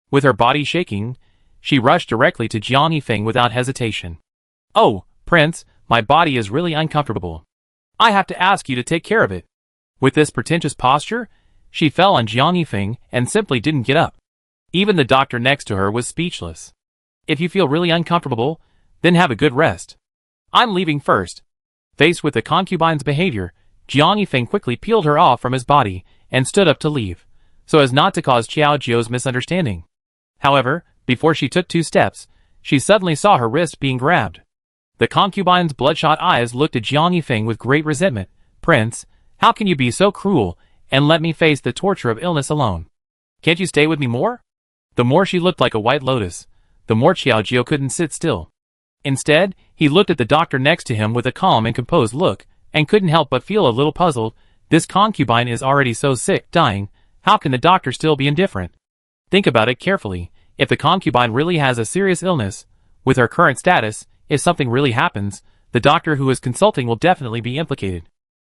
S1: With her body shaking, she rushed directly to Jiang Yifeng without hesitation. "Oh, prince, my body is really uncomfortable. I have to ask you to take care of it." With this pretentious posture, she fell on Jiang Yifeng and simply didn't get up. Even the doctor next to her was speechless. "If you feel really uncomfortable, then have a good rest. I'm leaving first." Faced with the concubine's behavior, Jiang Yifeng quickly peeled her off from his body and stood up to leave, so as not to cause Qiaojiu's misunderstanding. However, before she took 2 steps, she suddenly saw her wrist being grabbed. The concubine's bloodshot eyes looked at Jiang Yifeng with great resentment. "Prince, how can you be so cruel and let me face the torture of illness alone? Can't you stay with me more?" The more she looked like a white lotus, the more Qiaojiu couldn't sit still. Instead, he looked at the doctor next to him with a calm and composed look, and couldn't help but feel a little puzzled. This concubine is already so sick, dying. How can the doctor still be indifferent? Think about it carefully. If the concubine really has a serious illness, with her current status, if something really happens, the doctor who is consulting will definitely be implicated.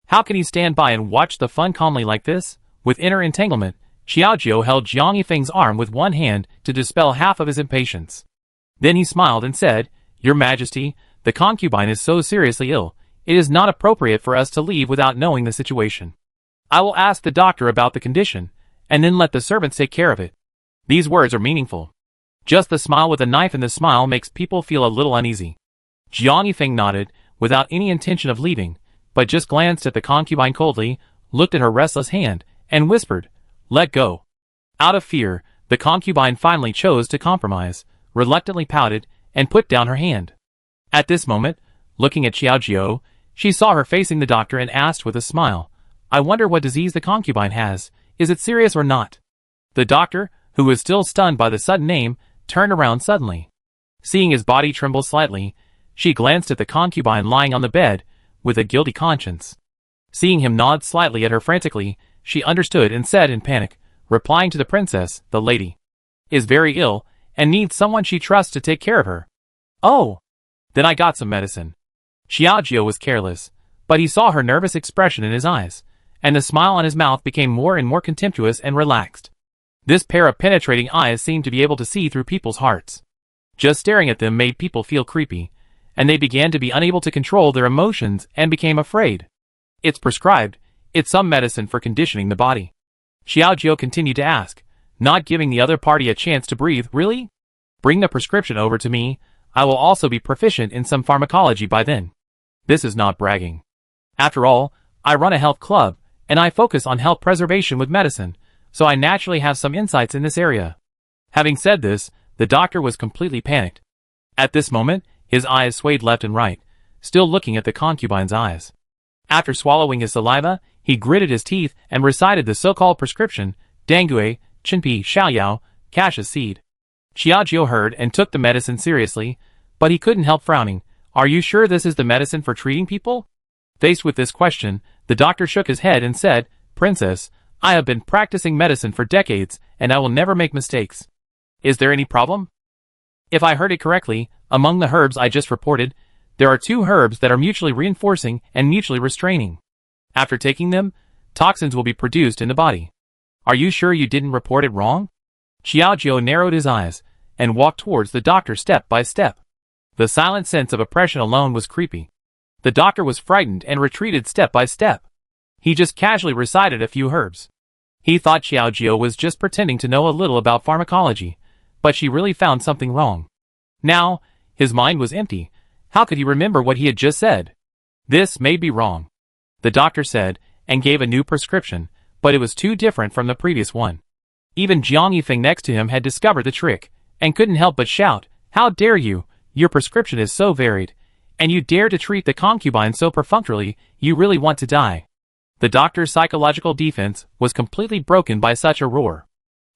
S1: How can he stand by and watch the fun calmly like this? With inner entanglement, Qiaojiu held Jiang Yifeng's arm with one hand to dispel half of his impatience. Then he smiled and said, "Your Majesty, the concubine is so seriously ill, it is not appropriate for us to leave without knowing the situation. I will ask the doctor about the condition, and then let the servants take care of it." These words are meaningful. Just the smile with a knife in the smile makes people feel a little uneasy. Jiang Yifeng nodded, without any intention of leaving, but just glanced at the concubine coldly, looked at her restless hand, and whispered, "Let go." Out of fear, the concubine finally chose to compromise, reluctantly pouted, and put down her hand. At this moment, looking at Qiaojiu, she saw her facing the doctor and asked with a smile, "I wonder what disease the concubine has. Is it serious or not?" The doctor, who was still stunned by the sudden name, turned around suddenly. Seeing his body tremble slightly, she glanced at the concubine lying on the bed, with a guilty conscience. Seeing him nod slightly at her frantically, she understood and said in panic, replying to the princess, "The lady is very ill, and needs someone she trusts to take care of her." "Oh, then I got some medicine." Qiaojiu was careless, but he saw her nervous expression in his eyes, and the smile on his mouth became more and more contemptuous and relaxed. This pair of penetrating eyes seemed to be able to see through people's hearts. Just staring at them made people feel creepy, and they began to be unable to control their emotions and became afraid. "It's prescribed. It's some medicine for conditioning the body." Qiaojiu continued to ask, not giving the other party a chance to breathe. "Really? Bring the prescription over to me. I will also be proficient in some pharmacology by then." This is not bragging. After all, I run a health club, and I focus on health preservation with medicine, so I naturally have some insights in this area. Having said this, the doctor was completely panicked. At this moment, his eyes swayed left and right, still looking at the concubine's eyes. After swallowing his saliva, He gritted his teeth and recited the so-called prescription, Dangue, Chinpi, Xiaoyao, Cassia seed. Xiaojiu heard and took the medicine seriously, but he couldn't help frowning. Are you sure this is the medicine for treating people? Faced with this question, the doctor shook his head and said, Princess, I have been practicing medicine for decades, and I will never make mistakes. Is there any problem? If I heard it correctly, among the herbs I just reported, there are 2 herbs that are mutually reinforcing and mutually restraining. After taking them, toxins will be produced in the body. Are you sure you didn't report it wrong? Xiaojiu narrowed his eyes and walked towards the doctor step by step. The silent sense of oppression alone was creepy. The doctor was frightened and retreated step by step. He just casually recited a few herbs. He thought Xiaojiu was just pretending to know a little about pharmacology, but she really found something wrong. Now, his mind was empty. How could he remember what he had just said? This may be wrong, the doctor said, and gave a new prescription, but it was too different from the previous one. Even Jiang Yifeng next to him had discovered the trick, and couldn't help but shout, How dare you? Your prescription is so varied, and you dare to treat the concubine so perfunctorily, you really want to die. The doctor's psychological defense was completely broken by such a roar.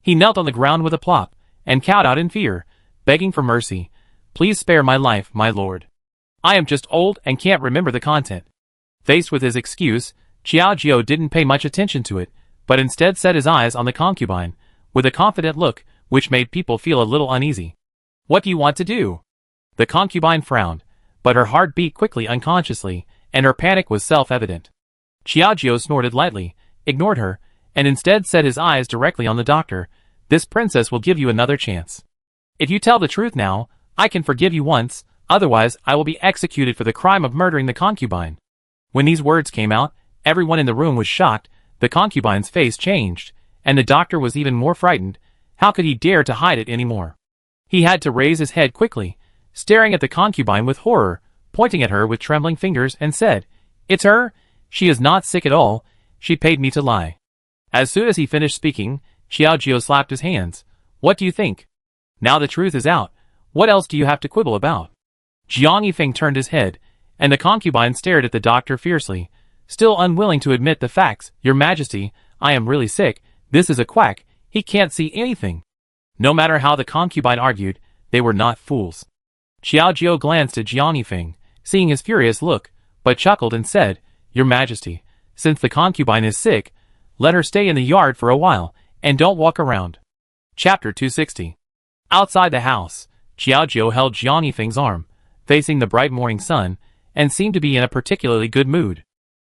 S1: He knelt on the ground with a plop, and cowed out in fear, begging for mercy. Please spare my life, my lord. I am just old and can't remember the content. Faced with his excuse, Xiaojiu didn't pay much attention to it, but instead set his eyes on the concubine, with a confident look, which made people feel a little uneasy. What do you want to do? The concubine frowned, but her heart beat quickly unconsciously, and her panic was self-evident. Xiaojiu snorted lightly, ignored her, and instead set his eyes directly on the doctor. This princess will give you another chance. If you tell the truth now, I can forgive you once, otherwise I will be executed for the crime of murdering the concubine. When these words came out, everyone in the room was shocked, the concubine's face changed, and the doctor was even more frightened. How could he dare to hide it anymore? He had to raise his head quickly, staring at the concubine with horror, pointing at her with trembling fingers, and said, It's her? She is not sick at all. She paid me to lie. As soon as he finished speaking, Xiaojiu slapped his hands. What do you think? Now the truth is out. What else do you have to quibble about? Jiang Yifeng turned his head, and the concubine stared at the doctor fiercely, still unwilling to admit the facts. Your Majesty, I am really sick. This is a quack. He can't see anything. No matter how the concubine argued, they were not fools. Xiaojiu glanced at Jiang Yifeng, seeing his furious look, but chuckled and said, Your Majesty, since the concubine is sick, let her stay in the yard for a while, and don't walk around. Chapter 260. Outside the house, Xiaojiu held Jiang Yifeng's arm, facing the bright morning sun, and seemed to be in a particularly good mood.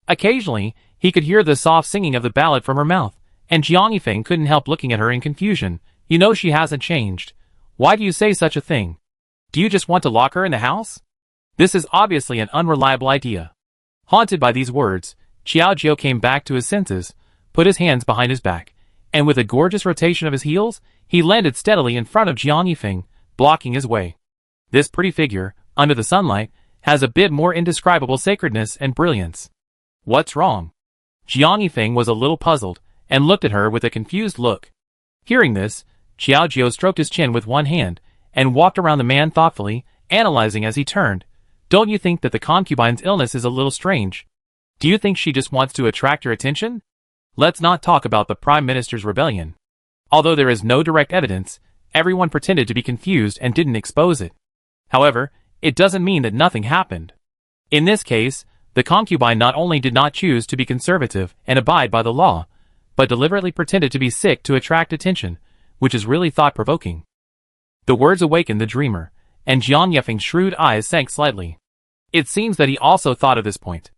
S1: Occasionally, he could hear the soft singing of the ballad from her mouth, and Jiang Yifeng couldn't help looking at her in confusion. You know she hasn't changed. Why do you say such a thing? Do you just want to lock her in the house? This is obviously an unreliable idea. Haunted by these words, Xiaojiu came back to his senses, put his hands behind his back, and with a gorgeous rotation of his heels, he landed steadily in front of Jiang Yifeng, blocking his way. This pretty figure, under the sunlight, has a bit more indescribable sacredness and brilliance. What's wrong? Jiang Yifeng was a little puzzled, and looked at her with a confused look. Hearing this, Xiaojiu stroked his chin with one hand, and walked around the man thoughtfully, analyzing as he turned. Don't you think that the concubine's illness is a little strange? Do you think she just wants to attract your attention? Let's not talk about the Prime Minister's rebellion. Although there is no direct evidence, everyone pretended to be confused and didn't expose it. However, it doesn't mean that nothing happened. In this case, the concubine not only did not choose to be conservative and abide by the law, but deliberately pretended to be sick to attract attention, which is really thought-provoking. The words awakened the dreamer, and Jiang Yifeng's shrewd eyes sank slightly. It seems that he also thought of this point.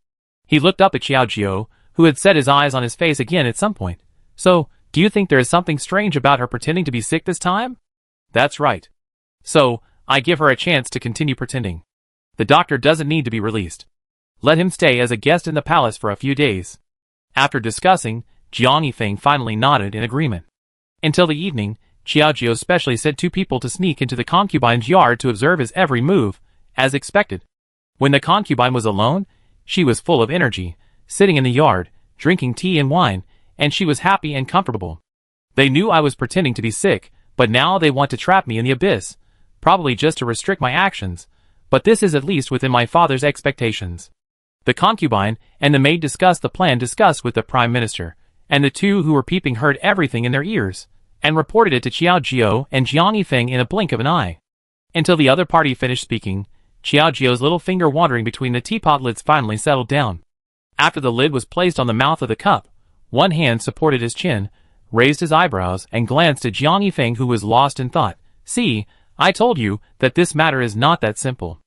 S1: He looked up at Xiaojiu, who had set his eyes on his face again at some point. So, do you think there is something strange about her pretending to be sick this time? That's right. So, I give her a chance to continue pretending. The doctor doesn't need to be released. Let him stay as a guest in the palace for a few days. After discussing, Jiang Yifeng finally nodded in agreement. Until the evening, Xiaojiu specially sent 2 people to sneak into the concubine's yard to observe his every move, as expected. When the concubine was alone, she was full of energy, sitting in the yard, drinking tea and wine, and she was happy and comfortable. They knew I was pretending to be sick, but now they want to trap me in the abyss, probably just to restrict my actions, but this is at least within my father's expectations. The concubine and the maid discussed the plan discussed with the prime minister, and the two who were peeping heard everything in their ears, and reported it to Qiao Jiao and Jiang Yifeng in a blink of an eye. Until the other party finished speaking, Qiao Jiao's little finger wandering between the teapot lids finally settled down. After the lid was placed on the mouth of the cup, one hand supported his chin, raised his eyebrows, and glanced at Jiang Yifeng, who was lost in thought. See, I told you that this matter is not that simple.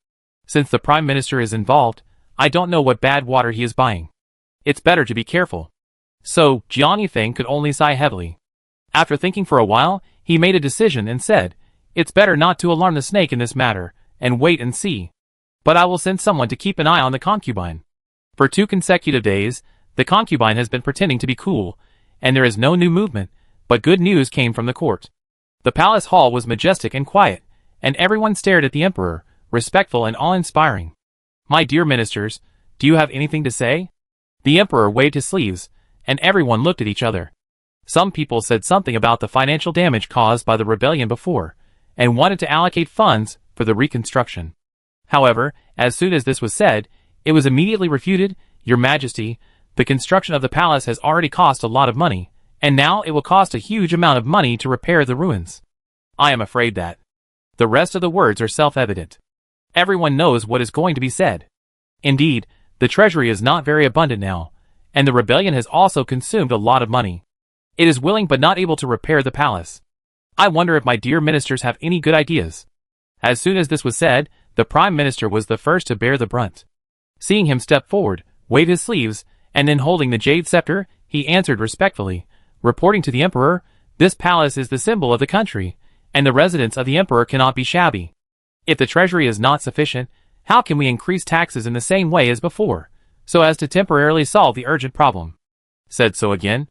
S1: Since the prime minister is involved, I don't know what bad water he is buying. It's better to be careful. So, Jiang Yifeng could only sigh heavily. After thinking for a while, he made a decision and said, "It's better not to alarm the snake in this matter, and wait and see. But I will send someone to keep an eye on the concubine." For 2 consecutive days, the concubine has been pretending to be cool, and there is no new movement, but good news came from the court. The palace hall was majestic and quiet, and everyone stared at the emperor, respectful and awe-inspiring. "My dear ministers, do you have anything to say?" The emperor waved his sleeves, and everyone looked at each other. Some people said something about the financial damage caused by the rebellion before, and wanted to allocate funds for the reconstruction. However, as soon as this was said, it was immediately refuted. "Your Majesty, the construction of the palace has already cost a lot of money, and now it will cost a huge amount of money to repair the ruins. I am afraid that." The rest of the words are self-evident. Everyone knows what is going to be said. Indeed, the treasury is not very abundant now, and the rebellion has also consumed a lot of money. It is willing but not able to repair the palace. I wonder if my dear ministers have any good ideas. As soon as this was said, the prime minister was the first to bear the brunt. Seeing him step forward, wave his sleeves, and then holding the jade scepter, he answered respectfully, reporting to the emperor, "This palace is the symbol of the country, and the residence of the emperor cannot be shabby. If the treasury is not sufficient, how can we increase taxes in the same way as before, so as to temporarily solve the urgent problem?" Said so again.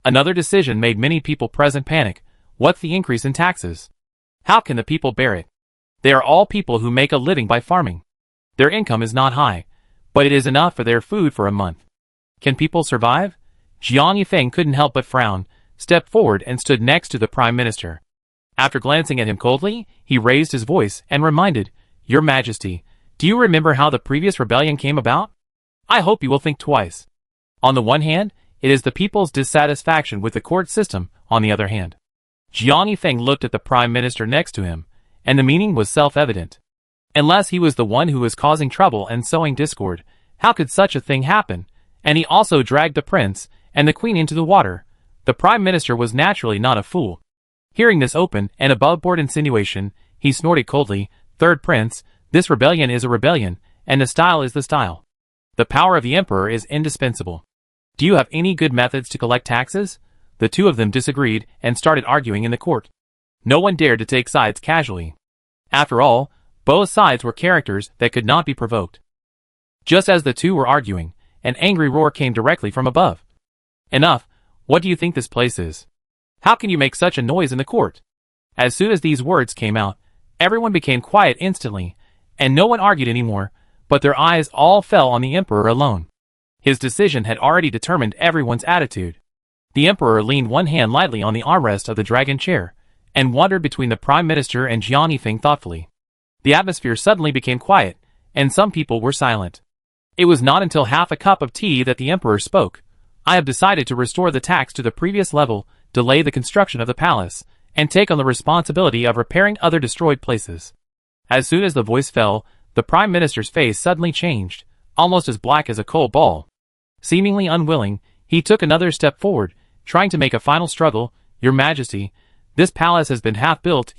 S1: Another decision made many people present panic. What's the increase in taxes? How can the people bear it? They are all people who make a living by farming. Their income is not high, but it is enough for their food for a month. Can people survive? Jiang Yifeng couldn't help but frown, stepped forward and stood next to the prime minister. After glancing at him coldly, he raised his voice and reminded, "Your Majesty, do you remember how the previous rebellion came about? I hope you will think twice. On the one hand, it is the people's dissatisfaction with the court system, on the other hand." Jiang Yifeng looked at the prime minister next to him, and the meaning was self-evident. Unless he was the one who was causing trouble and sowing discord, how could such a thing happen? And he also dragged the prince and the queen into the water. The prime minister was naturally not a fool. Hearing this open and above-board insinuation, he snorted coldly, "Third prince, this rebellion is a rebellion, and the style is the style. The power of the emperor is indispensable. Do you have any good methods to collect taxes?" The two of them disagreed and started arguing in the court. No one dared to take sides casually. After all, both sides were characters that could not be provoked. Just as the two were arguing, an angry roar came directly from above. "Enough! What do you think this place is? How can you make such a noise in the court?" As soon as these words came out, everyone became quiet instantly, and no one argued anymore, but their eyes all fell on the emperor alone. His decision had already determined everyone's attitude. The emperor leaned one hand lightly on the armrest of the dragon chair, and wandered between the prime minister and Jiang Yifeng thoughtfully. The atmosphere suddenly became quiet, and some people were silent. It was not until half a cup of tea that the emperor spoke. "I have decided to restore the tax to the previous level, delay the construction of the palace, and take on the responsibility of repairing other destroyed places." As soon as the voice fell, the prime minister's face suddenly changed, almost as black as a coal ball. Seemingly unwilling, he took another step forward, trying to make a final struggle. "Your Majesty, this palace has been half built.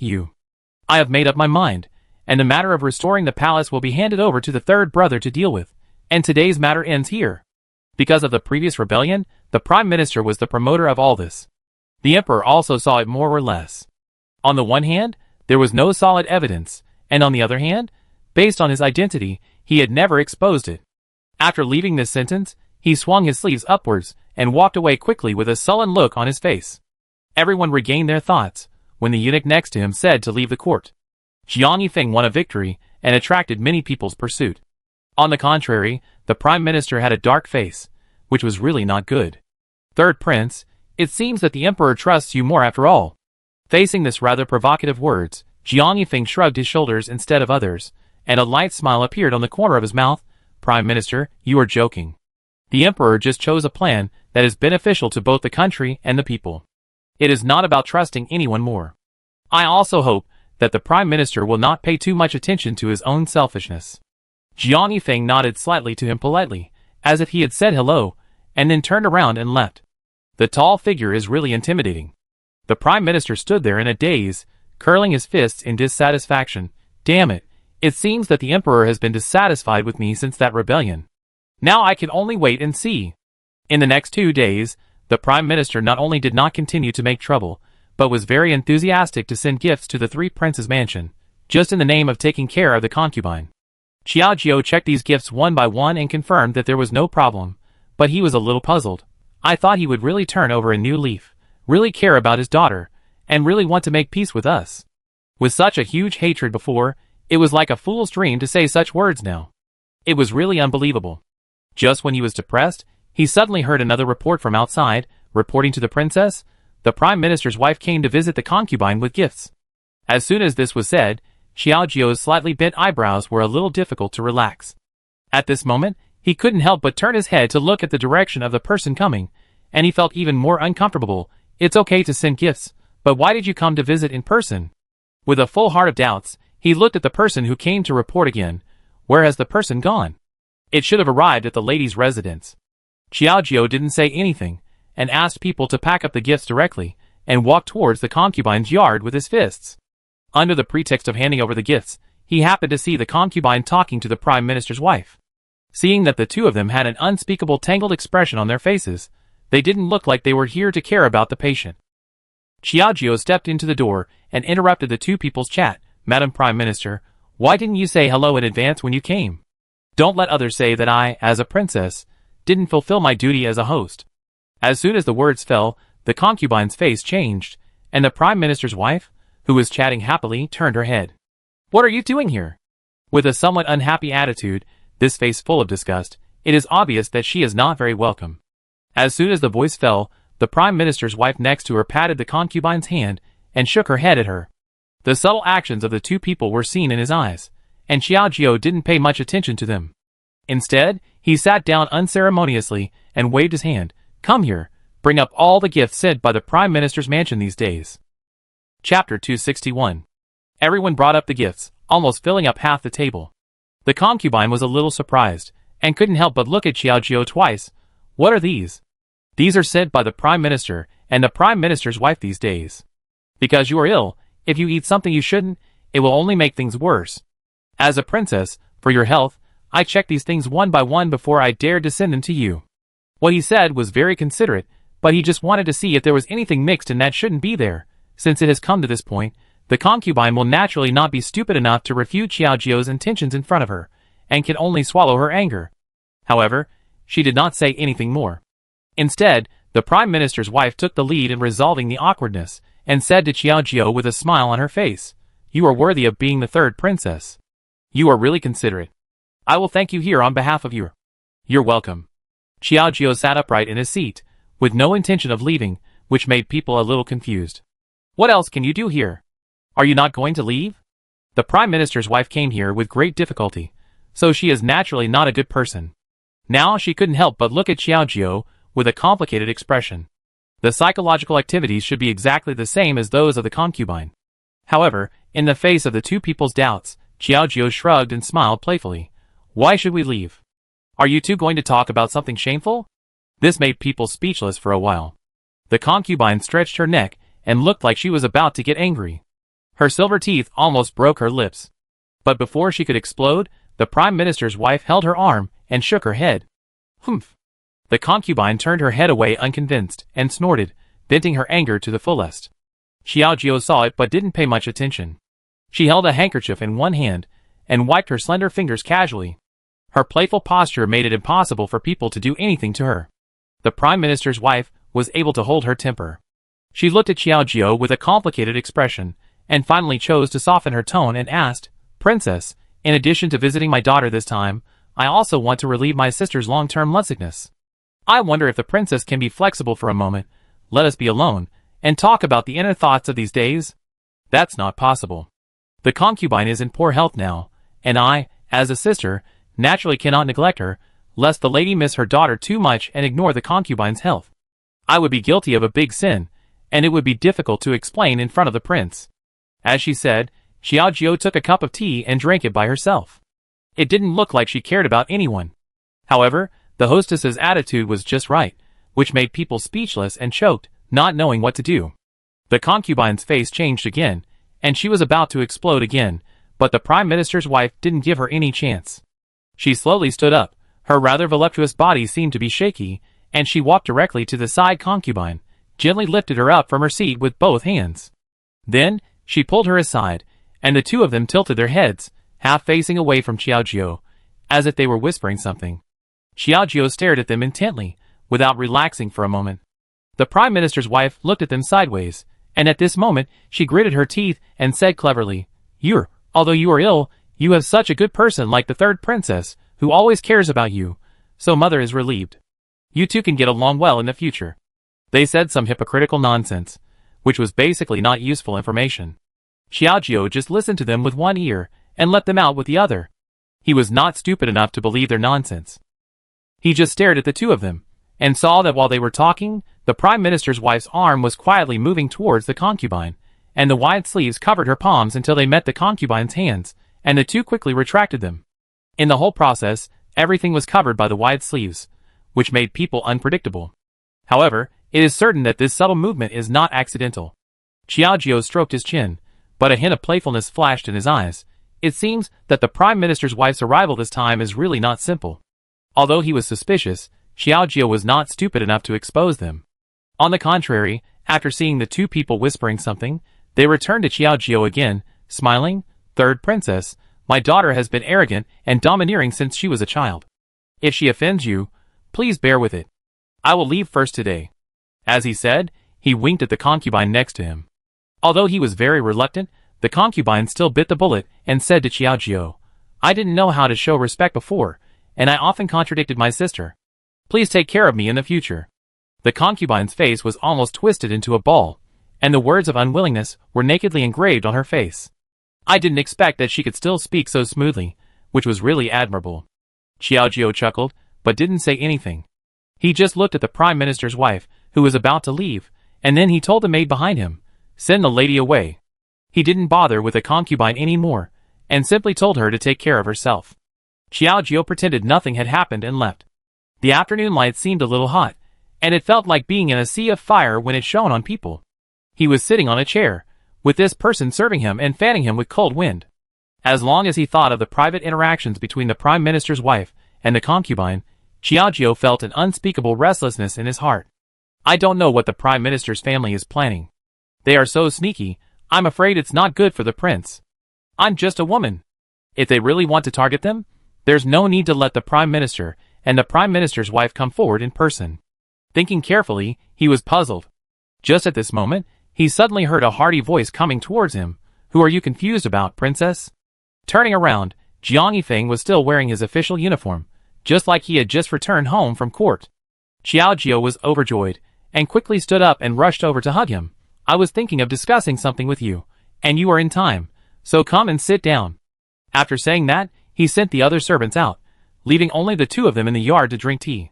S1: I have made up my mind, and the matter of restoring the palace will be handed over to the third brother to deal with, and today's matter ends here." Because of the previous rebellion, the prime minister was the promoter of all this. The emperor also saw it more or less. On the one hand, there was no solid evidence, and on the other hand, based on his identity, he had never exposed it. After leaving this sentence, he swung his sleeves upwards and walked away quickly with a sullen look on his face. Everyone regained their thoughts when the eunuch next to him said to leave the court. Jiang Yifeng won a victory and attracted many people's pursuit. On the contrary, the prime minister had a dark face, which was really not good. "Third prince, it seems that the emperor trusts you more after all." Facing this rather provocative words, Jiang Yifeng shrugged his shoulders instead of others, and a light smile appeared on the corner of his mouth. Prime Minister, you are joking. The Emperor just chose a plan that is beneficial to both the country and the people. It is not about trusting anyone more. I also hope that the Prime Minister will not pay too much attention to his own selfishness. Jiang Yifeng nodded slightly to him politely, as if he had said hello, and then turned around and left. The tall figure is really intimidating. The Prime Minister stood there in a daze, curling his fists in dissatisfaction. Damn it, it seems that the Emperor has been dissatisfied with me since that rebellion. Now I can only wait and see. In the next 2 days, the Prime Minister not only did not continue to make trouble, but was very enthusiastic to send gifts to the 3 princes' mansion, just in the name of taking care of the concubine. Xiao Jiao checked these gifts one by one and confirmed that there was no problem, but he was a little puzzled. I thought he would really turn over a new leaf, really care about his daughter, and really want to make peace with us. With such a huge hatred before, it was like a fool's dream to say such words now. It was really unbelievable. Just when he was depressed, he suddenly heard another report from outside, reporting to the princess. The Prime Minister's wife came to visit the concubine with gifts. As soon as this was said, Xiao Jiao's slightly bent eyebrows were a little difficult to relax. At this moment, he couldn't help but turn his head to look at the direction of the person coming, and he felt even more uncomfortable. It's okay to send gifts, but why did you come to visit in person? With a full heart of doubts, he looked at the person who came to report again. Where has the person gone? It should have arrived at the lady's residence. Xiao Jiao didn't say anything, and asked people to pack up the gifts directly, and walk towards the concubine's yard with his fists. Under the pretext of handing over the gifts, he happened to see the concubine talking to the Prime Minister's wife. Seeing that the two of them had an unspeakable tangled expression on their faces, they didn't look like they were here to care about the patient. Xiao Jiao stepped into the door and interrupted the two people's chat. Madam Prime Minister, why didn't you say hello in advance when you came? Don't let others say that I, as a princess, didn't fulfill my duty as a host. As soon as the words fell, the concubine's face changed, and the Prime Minister's wife, who was chatting happily, turned her head. What are you doing here? With a somewhat unhappy attitude, this face full of disgust, it is obvious that she is not very welcome. As soon as the voice fell, the Prime Minister's wife next to her patted the concubine's hand and shook her head at her. The subtle actions of the two people were seen in his eyes, and Xiao Jiao didn't pay much attention to them. Instead, he sat down unceremoniously and waved his hand. Come here, bring up all the gifts sent by the Prime Minister's mansion these days. Chapter 261. Everyone brought up the gifts, almost filling up half the table. The concubine was a little surprised, and couldn't help but look at Xiao Jiao twice. What are these? These are sent by the Prime Minister and the Prime Minister's wife these days. Because you are ill, if you eat something you shouldn't, it will only make things worse. As a princess, for your health, I checked these things one by one before I dared to send them to you. What he said was very considerate, but he just wanted to see if there was anything mixed in that shouldn't be there. Since it has come to this point, the concubine will naturally not be stupid enough to refute Xiao Jiao's intentions in front of her, and can only swallow her anger. However, she did not say anything more. Instead, the Prime Minister's wife took the lead in resolving the awkwardness, and said to Xiao Jiao with a smile on her face, You are worthy of being the third princess. You are really considerate. I will thank you here on behalf of you. You're welcome. Xiao Jiao sat upright in his seat, with no intention of leaving, which made people a little confused. What else can you do here? Are you not going to leave? The Prime Minister's wife came here with great difficulty, so she is naturally not a good person. Now she couldn't help but look at Xiao Jiao with a complicated expression. The psychological activities should be exactly the same as those of the concubine. However, in the face of the two people's doubts, Xiao Jiao shrugged and smiled playfully. Why should we leave? Are you two going to talk about something shameful? This made people speechless for a while. The concubine stretched her neck and looked like she was about to get angry. Her silver teeth almost broke her lips. But before she could explode, the Prime Minister's wife held her arm and shook her head. Humph. The concubine turned her head away unconvinced and snorted, venting her anger to the fullest. Xiao Jiao saw it but didn't pay much attention. She held a handkerchief in one hand and wiped her slender fingers casually. Her playful posture made it impossible for people to do anything to her. The Prime Minister's wife was able to hold her temper. She looked at Xiao Jiao with a complicated expression, and finally chose to soften her tone and asked, Princess, in addition to visiting my daughter this time, I also want to relieve my sister's long-term lovesickness. I wonder if the princess can be flexible for a moment, let us be alone, and talk about the inner thoughts of these days? That's not possible. The concubine is in poor health now, and I, as a sister, naturally cannot neglect her, lest the lady miss her daughter too much and ignore the concubine's health. I would be guilty of a big sin, and it would be difficult to explain in front of the prince. As she said, Xiaojiu took a cup of tea and drank it by herself. It didn't look like she cared about anyone. However, the hostess's attitude was just right, which made people speechless and choked, not knowing what to do. The concubine's face changed again, and she was about to explode again, but the prime minister's wife didn't give her any chance. She slowly stood up, her rather voluptuous body seemed to be shaky, and she walked directly to the side concubine, gently lifted her up from her seat with both hands. Then, she pulled her aside, and the two of them tilted their heads, half facing away from Xiaojiu, as if they were whispering something. Xiaojiu stared at them intently, without relaxing for a moment. The prime minister's wife looked at them sideways, and at this moment, she gritted her teeth and said cleverly, Although you are ill, you have such a good person like the third princess, who always cares about you, so mother is relieved. You two can get along well in the future. They said some hypocritical nonsense, which was basically not useful information. Xiaojiu just listened to them with one ear, and let them out with the other. He was not stupid enough to believe their nonsense. He just stared at the two of them, and saw that while they were talking, the prime minister's wife's arm was quietly moving towards the concubine, and the wide sleeves covered her palms until they met the concubine's hands, and the two quickly retracted them. In the whole process, everything was covered by the wide sleeves, which made people unpredictable. However, it is certain that this subtle movement is not accidental. Xiaojiu stroked his chin, but a hint of playfulness flashed in his eyes. It seems that the prime minister's wife's arrival this time is really not simple. Although he was suspicious, Xiaojiu was not stupid enough to expose them. On the contrary, after seeing the two people whispering something, they returned to Xiaojiu again, smiling, "Third princess, my daughter has been arrogant and domineering since she was a child. If she offends you, please bear with it. I will leave first today." As he said, he winked at the concubine next to him. Although he was very reluctant, the concubine still bit the bullet and said to Xiaojiu, "I didn't know how to show respect before, and I often contradicted my sister. Please take care of me in the future." The concubine's face was almost twisted into a ball, and the words of unwillingness were nakedly engraved on her face. I didn't expect that she could still speak so smoothly, which was really admirable. Xiaojiu chuckled, but didn't say anything. He just looked at the prime minister's wife, who was about to leave, and then he told the maid behind him, "Send the lady away." He didn't bother with the concubine anymore, and simply told her to take care of herself. Xiaojiu pretended nothing had happened and left. The afternoon light seemed a little hot, and it felt like being in a sea of fire when it shone on people. He was sitting on a chair, with this person serving him and fanning him with cold wind. As long as he thought of the private interactions between the prime minister's wife and the concubine, Xiaojiu felt an unspeakable restlessness in his heart. I don't know what the prime minister's family is planning. They are so sneaky, I'm afraid it's not good for the prince. I'm just a woman. If they really want to target them, there's no need to let the prime minister and the prime minister's wife come forward in person. Thinking carefully, he was puzzled. Just at this moment, he suddenly heard a hearty voice coming towards him. "Who are you confused about, princess?" Turning around, Jiang Yifeng was still wearing his official uniform, just like he had just returned home from court. Xiaojiu was overjoyed, and quickly stood up and rushed over to hug him. "I was thinking of discussing something with you, and you are in time, so come and sit down." After saying that, he sent the other servants out, leaving only the two of them in the yard to drink tea.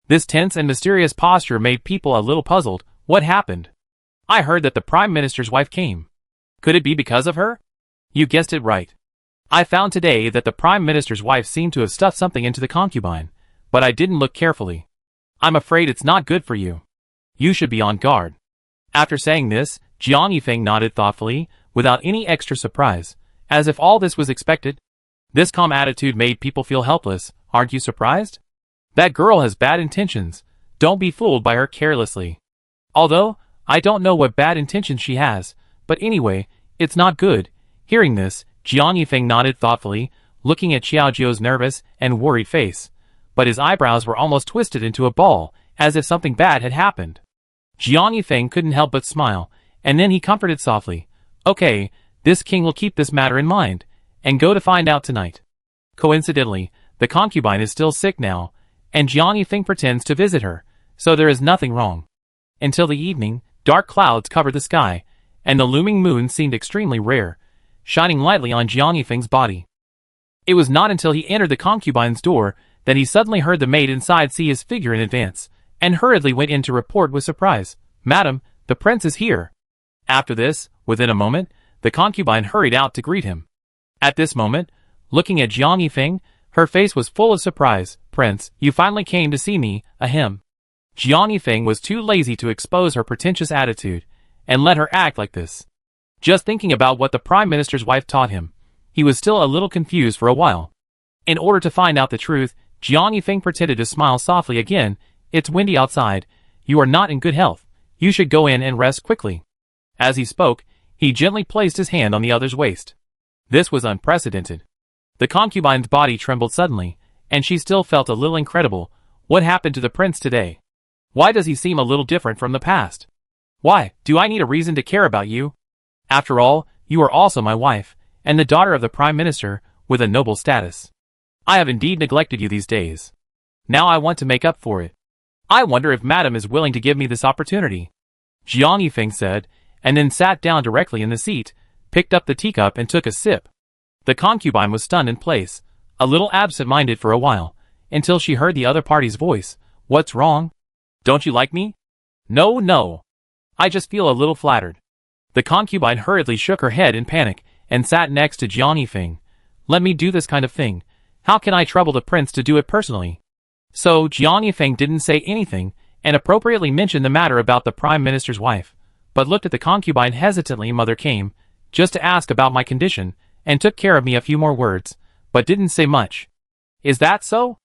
S1: This tense and mysterious posture made people a little puzzled. What happened? I heard that the prime minister's wife came. Could it be because of her? You guessed it right. I found today that the prime minister's wife seemed to have stuffed something into the concubine, but I didn't look carefully. I'm afraid it's not good for you. You should be on guard. After saying this, Jiang Yifeng nodded thoughtfully, without any extra surprise, as if all this was expected. This calm attitude made people feel helpless. Aren't you surprised? That girl has bad intentions. Don't be fooled by her carelessly. Although, I don't know what bad intentions she has, but anyway, it's not good. Hearing this, Jiang Yifeng nodded thoughtfully, looking at Xiaojiu's nervous and worried face, but his eyebrows were almost twisted into a ball, as if something bad had happened. Jiang Yifeng couldn't help but smile, and then he comforted softly. Okay, this king will keep this matter in mind, and go to find out tonight. Coincidentally, the concubine is still sick now, and Jiang Yifeng pretends to visit her, so there is nothing wrong. Until the evening, dark clouds covered the sky, and the looming moon seemed extremely rare, shining lightly on Jiang Yifeng's body. It was not until he entered the concubine's door that he suddenly heard the maid inside see his figure in advance, and hurriedly went in to report with surprise, "Madam, the prince is here." After this, within a moment, the concubine hurried out to greet him. At this moment, looking at Jiang Yifeng, her face was full of surprise. "Prince, you finally came to see me, ahem." Jiang Yifeng was too lazy to expose her pretentious attitude, and let her act like this. Just thinking about what the Prime Minister's wife taught him, he was still a little confused for a while. In order to find out the truth, Jiang Yifeng pretended to smile softly again. "It's windy outside. You are not in good health. You should go in and rest quickly." As he spoke, he gently placed his hand on the other's waist. This was unprecedented. The concubine's body trembled suddenly, and she still felt a little incredible. What happened to the prince today? Why does he seem a little different from the past? Why do I need a reason to care about you? After all, you are also my wife, and the daughter of the Prime Minister, with a noble status. I have indeed neglected you these days. Now I want to make up for it. I wonder if Madam is willing to give me this opportunity." Jiang Yifeng said, and then sat down directly in the seat, picked up the teacup and took a sip. The concubine was stunned in place, a little absent-minded for a while, until she heard the other party's voice. "What's wrong? Don't you like me?" "No, no. I just feel a little flattered." The concubine hurriedly shook her head in panic, and sat next to Jiang Yifeng. "Let me do this kind of thing. How can I trouble the prince to do it personally?" So Jiang Yifeng didn't say anything, and appropriately mentioned the matter about the Prime Minister's wife, but looked at the concubine hesitantly. "Mother came, just to ask about my condition, and took care of me. A few more words, but didn't say much." "Is that so?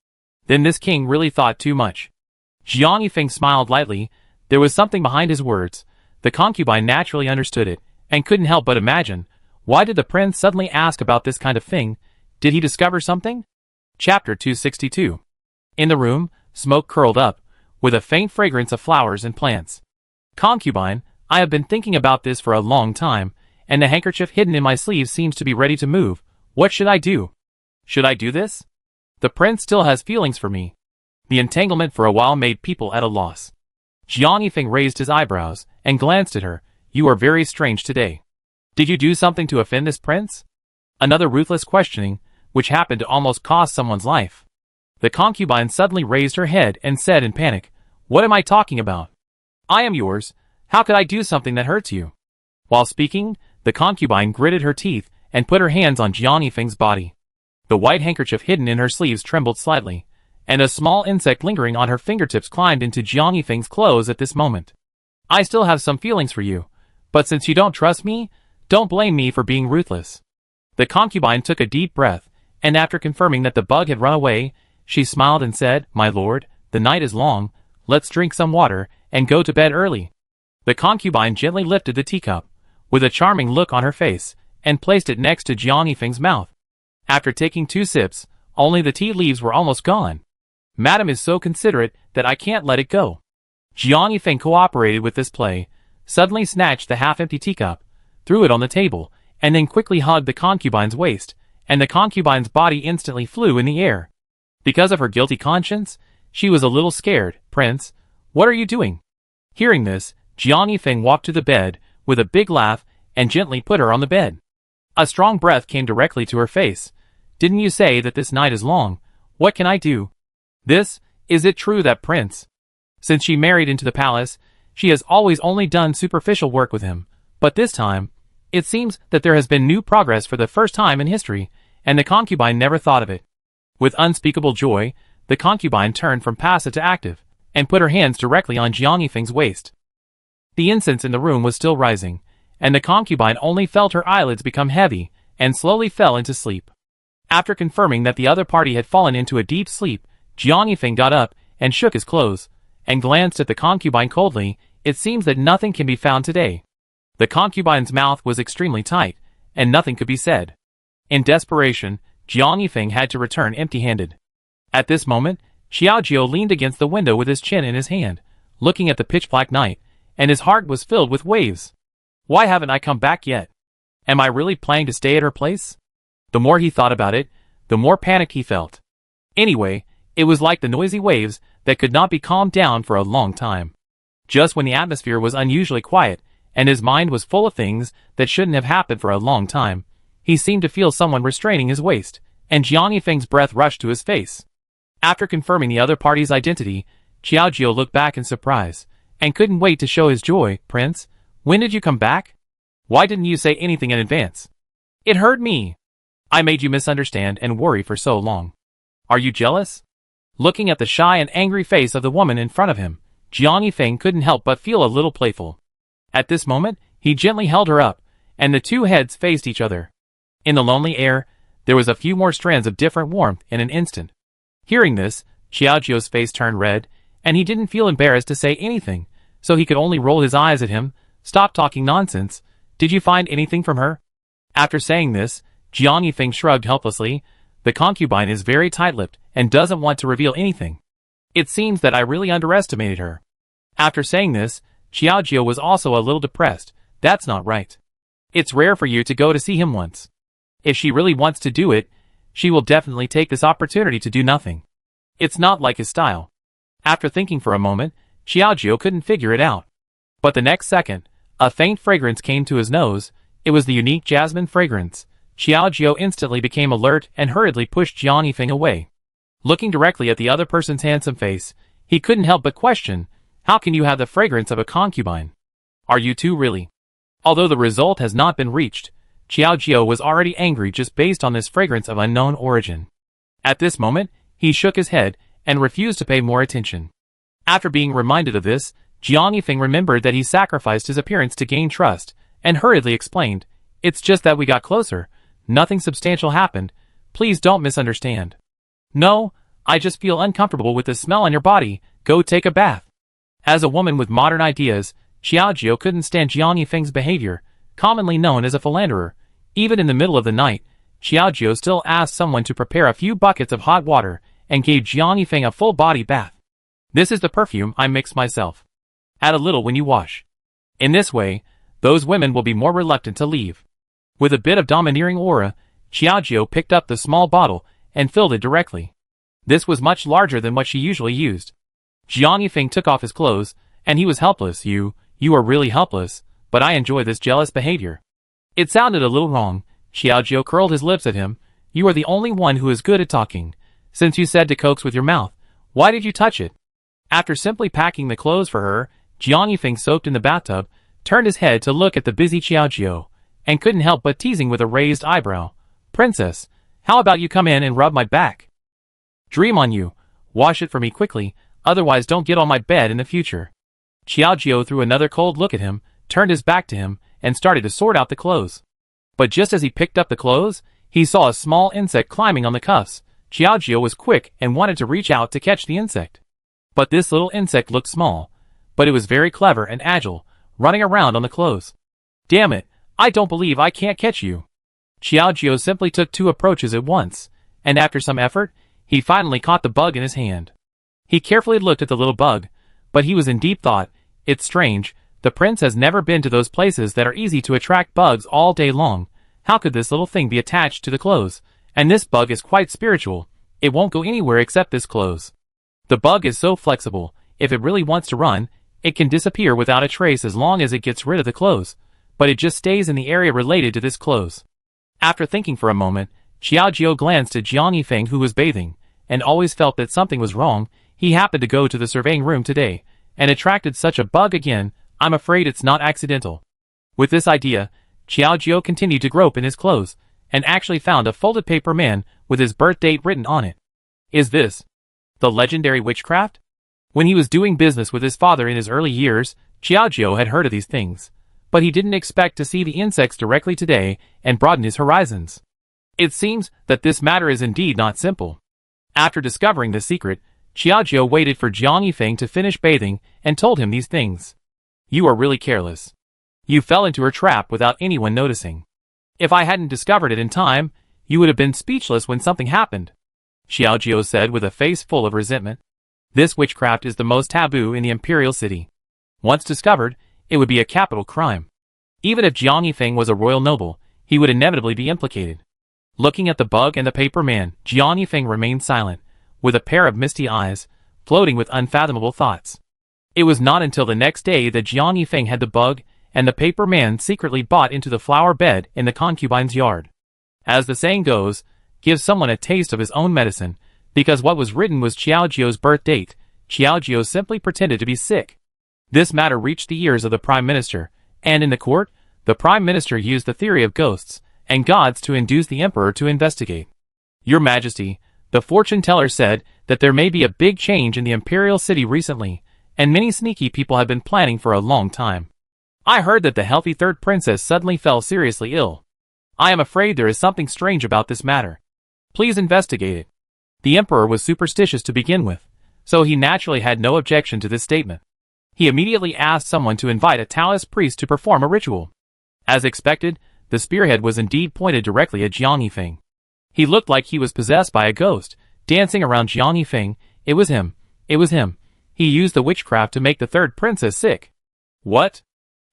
S1: Then this king really thought too much." Jiang Yifeng smiled lightly. There was something behind his words. The concubine naturally understood it, and couldn't help but imagine, why did the prince suddenly ask about this kind of thing? Did he discover something? Chapter 262. In the room, smoke curled up, with a faint fragrance of flowers and plants. "Concubine, I have been thinking about this for a long time, and the handkerchief hidden in my sleeve seems to be ready to move. What should I do? Should I do this? The prince still has feelings for me." The entanglement for a while made people at a loss. Jiang Yifeng raised his eyebrows, and glanced at her. "You are very strange today. Did you do something to offend this prince?" Another ruthless questioning, which happened to almost cost someone's life. The concubine suddenly raised her head and said in panic, "What am I talking about? I am yours. How could I do something that hurts you?" While speaking, the concubine gritted her teeth and put her hands on Jiang Yifeng's body. The white handkerchief hidden in her sleeves trembled slightly, and a small insect lingering on her fingertips climbed into Jiang Yifeng's clothes at this moment. "I still have some feelings for you, but since you don't trust me, don't blame me for being ruthless." The concubine took a deep breath, and after confirming that the bug had run away, she smiled and said, "My lord, the night is long. Let's drink some water and go to bed early." The concubine gently lifted the teacup, with a charming look on her face, and placed it next to Jiang Yifeng's mouth. After taking 2 sips, only the tea leaves were almost gone. "Madam is so considerate that I can't let it go." Jiang Yifeng cooperated with this play, suddenly snatched the half-empty teacup, threw it on the table, and then quickly hugged the concubine's waist, and the concubine's body instantly flew in the air. Because of her guilty conscience, she was a little scared. "Prince, what are you doing?" Hearing this, Jiang Yifeng walked to the bed, with a big laugh, and gently put her on the bed. A strong breath came directly to her face. "Didn't you say that this night is long? What can I do?" Is it true that Prince? Since she married into the palace, she has always only done superficial work with him, but this time, it seems that there has been new progress for the first time in history, and the concubine never thought of it. With unspeakable joy, the concubine turned from passive to active, and put her hands directly on Jiang Yifeng's waist. The incense in the room was still rising, and the concubine only felt her eyelids become heavy, and slowly fell into sleep. After confirming that the other party had fallen into a deep sleep, Jiang Yifeng got up, and shook his clothes, and glanced at the concubine coldly. "It seems that nothing can be found today." The concubine's mouth was extremely tight, and nothing could be said. In desperation, Jiang Yifeng had to return empty-handed. At this moment, Xiaojiu leaned against the window with his chin in his hand, looking at the pitch-black night, and his heart was filled with waves. Why haven't I come back yet? Am I really planning to stay at her place? The more he thought about it, the more panicked he felt. Anyway, it was like the noisy waves that could not be calmed down for a long time. Just when the atmosphere was unusually quiet, and his mind was full of things that shouldn't have happened for a long time, he seemed to feel someone restraining his waist, and Jiang Yifeng's breath rushed to his face. After confirming the other party's identity, Xiaojiu looked back in surprise, and couldn't wait to show his joy. Prince, when did you come back? Why didn't you say anything in advance? It hurt me. I made you misunderstand and worry for so long. Are you jealous? Looking at the shy and angry face of the woman in front of him, Jiang Yifeng couldn't help but feel a little playful. At this moment, he gently held her up, and the two heads faced each other. In the lonely air, there was a few more strands of different warmth in an instant. Hearing this, Xiaojiu's face turned red, and he didn't feel embarrassed to say anything, so he could only roll his eyes at him. Stop talking nonsense. Did you find anything from her? After saying this, Jiang Yifeng shrugged helplessly. The concubine is very tight-lipped and doesn't want to reveal anything. It seems that I really underestimated her. After saying this, Xiaojiu was also a little depressed. That's not right. It's rare for you to go to see him once. If she really wants to do it, she will definitely take this opportunity to do nothing. It's not like his style. After thinking for a moment, Xiaojiu couldn't figure it out. But the next second, a faint fragrance came to his nose. It was the unique jasmine fragrance. Xiaojiu instantly became alert and hurriedly pushed Jiang Yifeng away. Looking directly at the other person's handsome face, he couldn't help but question, how can you have the fragrance of a concubine? Are you two really? Although the result has not been reached, Xiaojiu was already angry just based on this fragrance of unknown origin. At this moment, he shook his head and refused to pay more attention. After being reminded of this, Jiang Yifeng remembered that he sacrificed his appearance to gain trust, and hurriedly explained, "It's just that we got closer. Nothing substantial happened. Please don't misunderstand." "No, I just feel uncomfortable with the smell on your body. Go take a bath." As a woman with modern ideas, Xiaojiu couldn't stand Jiang Yifeng's behavior, commonly known as a philanderer. Even in the middle of the night, Xiaojiu still asked someone to prepare a few buckets of hot water and gave Jiang Yifeng a full-body bath. "This is the perfume I mix myself. Add a little when you wash. In this way, those women will be more reluctant to leave." With a bit of domineering aura, Xiaojiu picked up the small bottle and filled it directly. This was much larger than what she usually used. Jiang Yifeng took off his clothes, and he was helpless. You are really helpless, but I enjoy this jealous behavior." It sounded a little wrong. Xiaojiu curled his lips at him. "You are the only one who is good at talking. Since you said to coax with your mouth, why did you touch it?" After simply packing the clothes for her, Jiang Yifeng, soaked in the bathtub, turned his head to look at the busy Xiaojiu, and couldn't help but teasing with a raised eyebrow. "Princess, how about you come in and rub my back? Dream on you. Wash it for me quickly, otherwise don't get on my bed in the future." Xiaojiu threw another cold look at him, turned his back to him, and started to sort out the clothes. But just as he picked up the clothes, he saw a small insect climbing on the cuffs. Xiaojiu was quick and wanted to reach out to catch the insect. But this little insect looked small, but it was very clever and agile, running around on the clothes. "Damn it, I don't believe I can't catch you." Xiaojiu simply took 2 approaches at once, and after some effort, he finally caught the bug in his hand. He carefully looked at the little bug, but he was in deep thought. It's strange, the prince has never been to those places that are easy to attract bugs all day long. How could this little thing be attached to the clothes? And this bug is quite spiritual. It won't go anywhere except this clothes. The bug is so flexible, if it really wants to run, it can disappear without a trace as long as it gets rid of the clothes, but it just stays in the area related to this clothes. After thinking for a moment, Xiaojiu glanced at Jiang Yifeng, who was bathing, and always felt that something was wrong. He happened to go to the surveying room today, and attracted such a bug again. I'm afraid it's not accidental. With this idea, Xiaojiu continued to grope in his clothes, and actually found a folded paper man with his birth date written on it. Is this the legendary witchcraft? When he was doing business with his father in his early years, Xiaojiu had heard of these things, but he didn't expect to see the insects directly today and broaden his horizons. It seems that this matter is indeed not simple. After discovering the secret, Xiaojiu waited for Jiang Yifeng to finish bathing and told him these things. "You are really careless. You fell into her trap without anyone noticing. If I hadn't discovered it in time, you would have been speechless when something happened," Xiaojiu said with a face full of resentment. "This witchcraft is the most taboo in the imperial city. Once discovered, it would be a capital crime. Even if Jiang Yifeng was a royal noble, he would inevitably be implicated." Looking at the bug and the paper man, Jiang Yifeng remained silent, with a pair of misty eyes, floating with unfathomable thoughts. It was not until the next day that Jiang Yifeng had the bug and the paper man secretly bought into the flower bed in the concubine's yard. As the saying goes, give someone a taste of his own medicine, because what was written was Qiao Jiu's birth date. Qiao Jiu simply pretended to be sick. This matter reached the ears of the Prime Minister, and in the court, the Prime Minister used the theory of ghosts and gods to induce the Emperor to investigate. Your Majesty, the fortune teller said that there may be a big change in the imperial city recently, and many sneaky people have been planning for a long time. I heard that the healthy third princess suddenly fell seriously ill. I am afraid there is something strange about this matter. Please investigate it. The Emperor was superstitious to begin with, so he naturally had no objection to this statement. He immediately asked someone to invite a Taoist priest to perform a ritual. As expected, the spearhead was indeed pointed directly at Jiang Yifeng. He looked like he was possessed by a ghost, dancing around Jiang Yifeng. It was him. It was him. He used the witchcraft to make the third princess sick. What?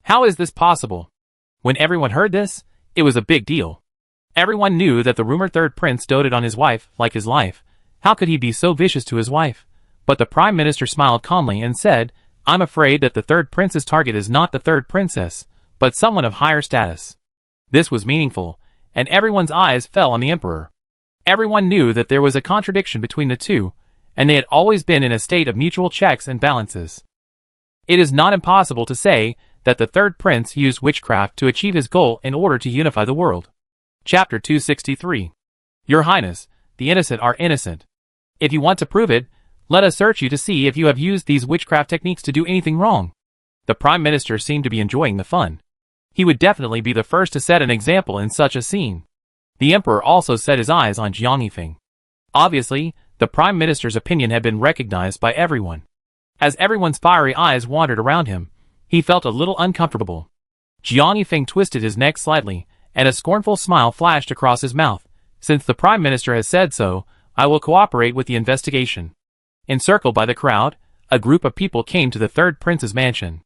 S1: How is this possible? When everyone heard this, it was a big deal. Everyone knew that the rumored third prince doted on his wife like his life. How could he be so vicious to his wife? But the Prime Minister smiled calmly and said, I'm afraid that the third prince's target is not the third princess, but someone of higher status. This was meaningful, and everyone's eyes fell on the Emperor. Everyone knew that there was a contradiction between the two, and they had always been in a state of mutual checks and balances. It is not impossible to say that the third prince used witchcraft to achieve his goal in order to unify the world. Chapter 263. Your Highness, the innocent are innocent. If you want to prove it, let us search you to see if you have used these witchcraft techniques to do anything wrong. The Prime Minister seemed to be enjoying the fun. He would definitely be the first to set an example in such a scene. The Emperor also set his eyes on Jiang Yifeng. Obviously, the Prime Minister's opinion had been recognized by everyone. As everyone's fiery eyes wandered around him, he felt a little uncomfortable. Jiang Yifeng twisted his neck slightly, and a scornful smile flashed across his mouth. Since the Prime Minister has said so, I will cooperate with the investigation. Encircled by the crowd, a group of people came to the third prince's mansion.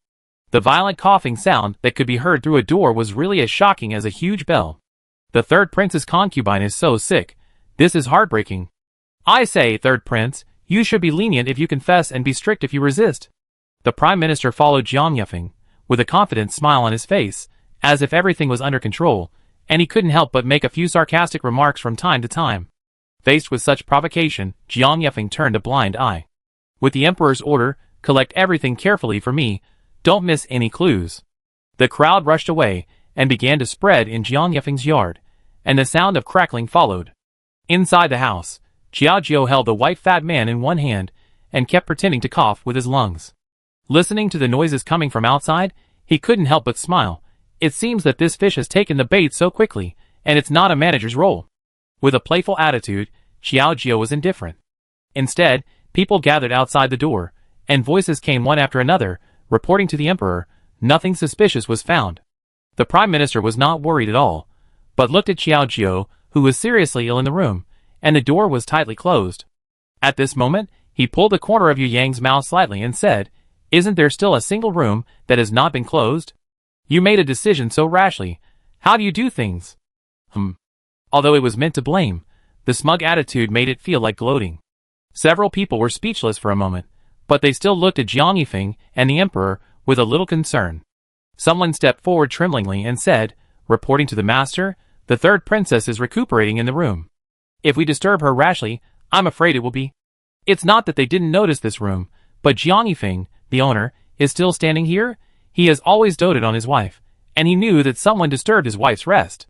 S1: The violent coughing sound that could be heard through a door was really as shocking as a huge bell. The third prince's concubine is so sick. This is heartbreaking. I say, third prince, you should be lenient if you confess and be strict if you resist. The Prime Minister followed Jiang Yifeng, with a confident smile on his face, as if everything was under control, and he couldn't help but make a few sarcastic remarks from time to time. Faced with such provocation, Jiang Yifeng turned a blind eye. With the Emperor's order, collect everything carefully for me, don't miss any clues. The crowd rushed away, and began to spread in Jiang Yifeng's yard, and the sound of crackling followed. Inside the house, Qiao Jiu held the white fat man in one hand, and kept pretending to cough with his lungs. Listening to the noises coming from outside, he couldn't help but smile. It seems that this fish has taken the bait so quickly, and it's not a manager's role. With a playful attitude, Qiao Jiu was indifferent. Instead, people gathered outside the door, and voices came one after another, reporting to the Emperor. Nothing suspicious was found. The Prime Minister was not worried at all, but looked at Qiao Jiu, who was seriously ill in the room, and the door was tightly closed. At this moment, he pulled the corner of Yu Yang's mouth slightly and said, Isn't there still a single room that has not been closed? You made a decision so rashly. How do you do things? Although it was meant to blame, the smug attitude made it feel like gloating. Several people were speechless for a moment, but they still looked at Jiang Yifeng and the Emperor with a little concern. Someone stepped forward tremblingly and said, reporting to the master, the third princess is recuperating in the room. If we disturb her rashly, I'm afraid it will be. It's not that they didn't notice this room, but Jiang Yifeng, the owner, is still standing here. He has always doted on his wife, and he knew that someone disturbed his wife's rest.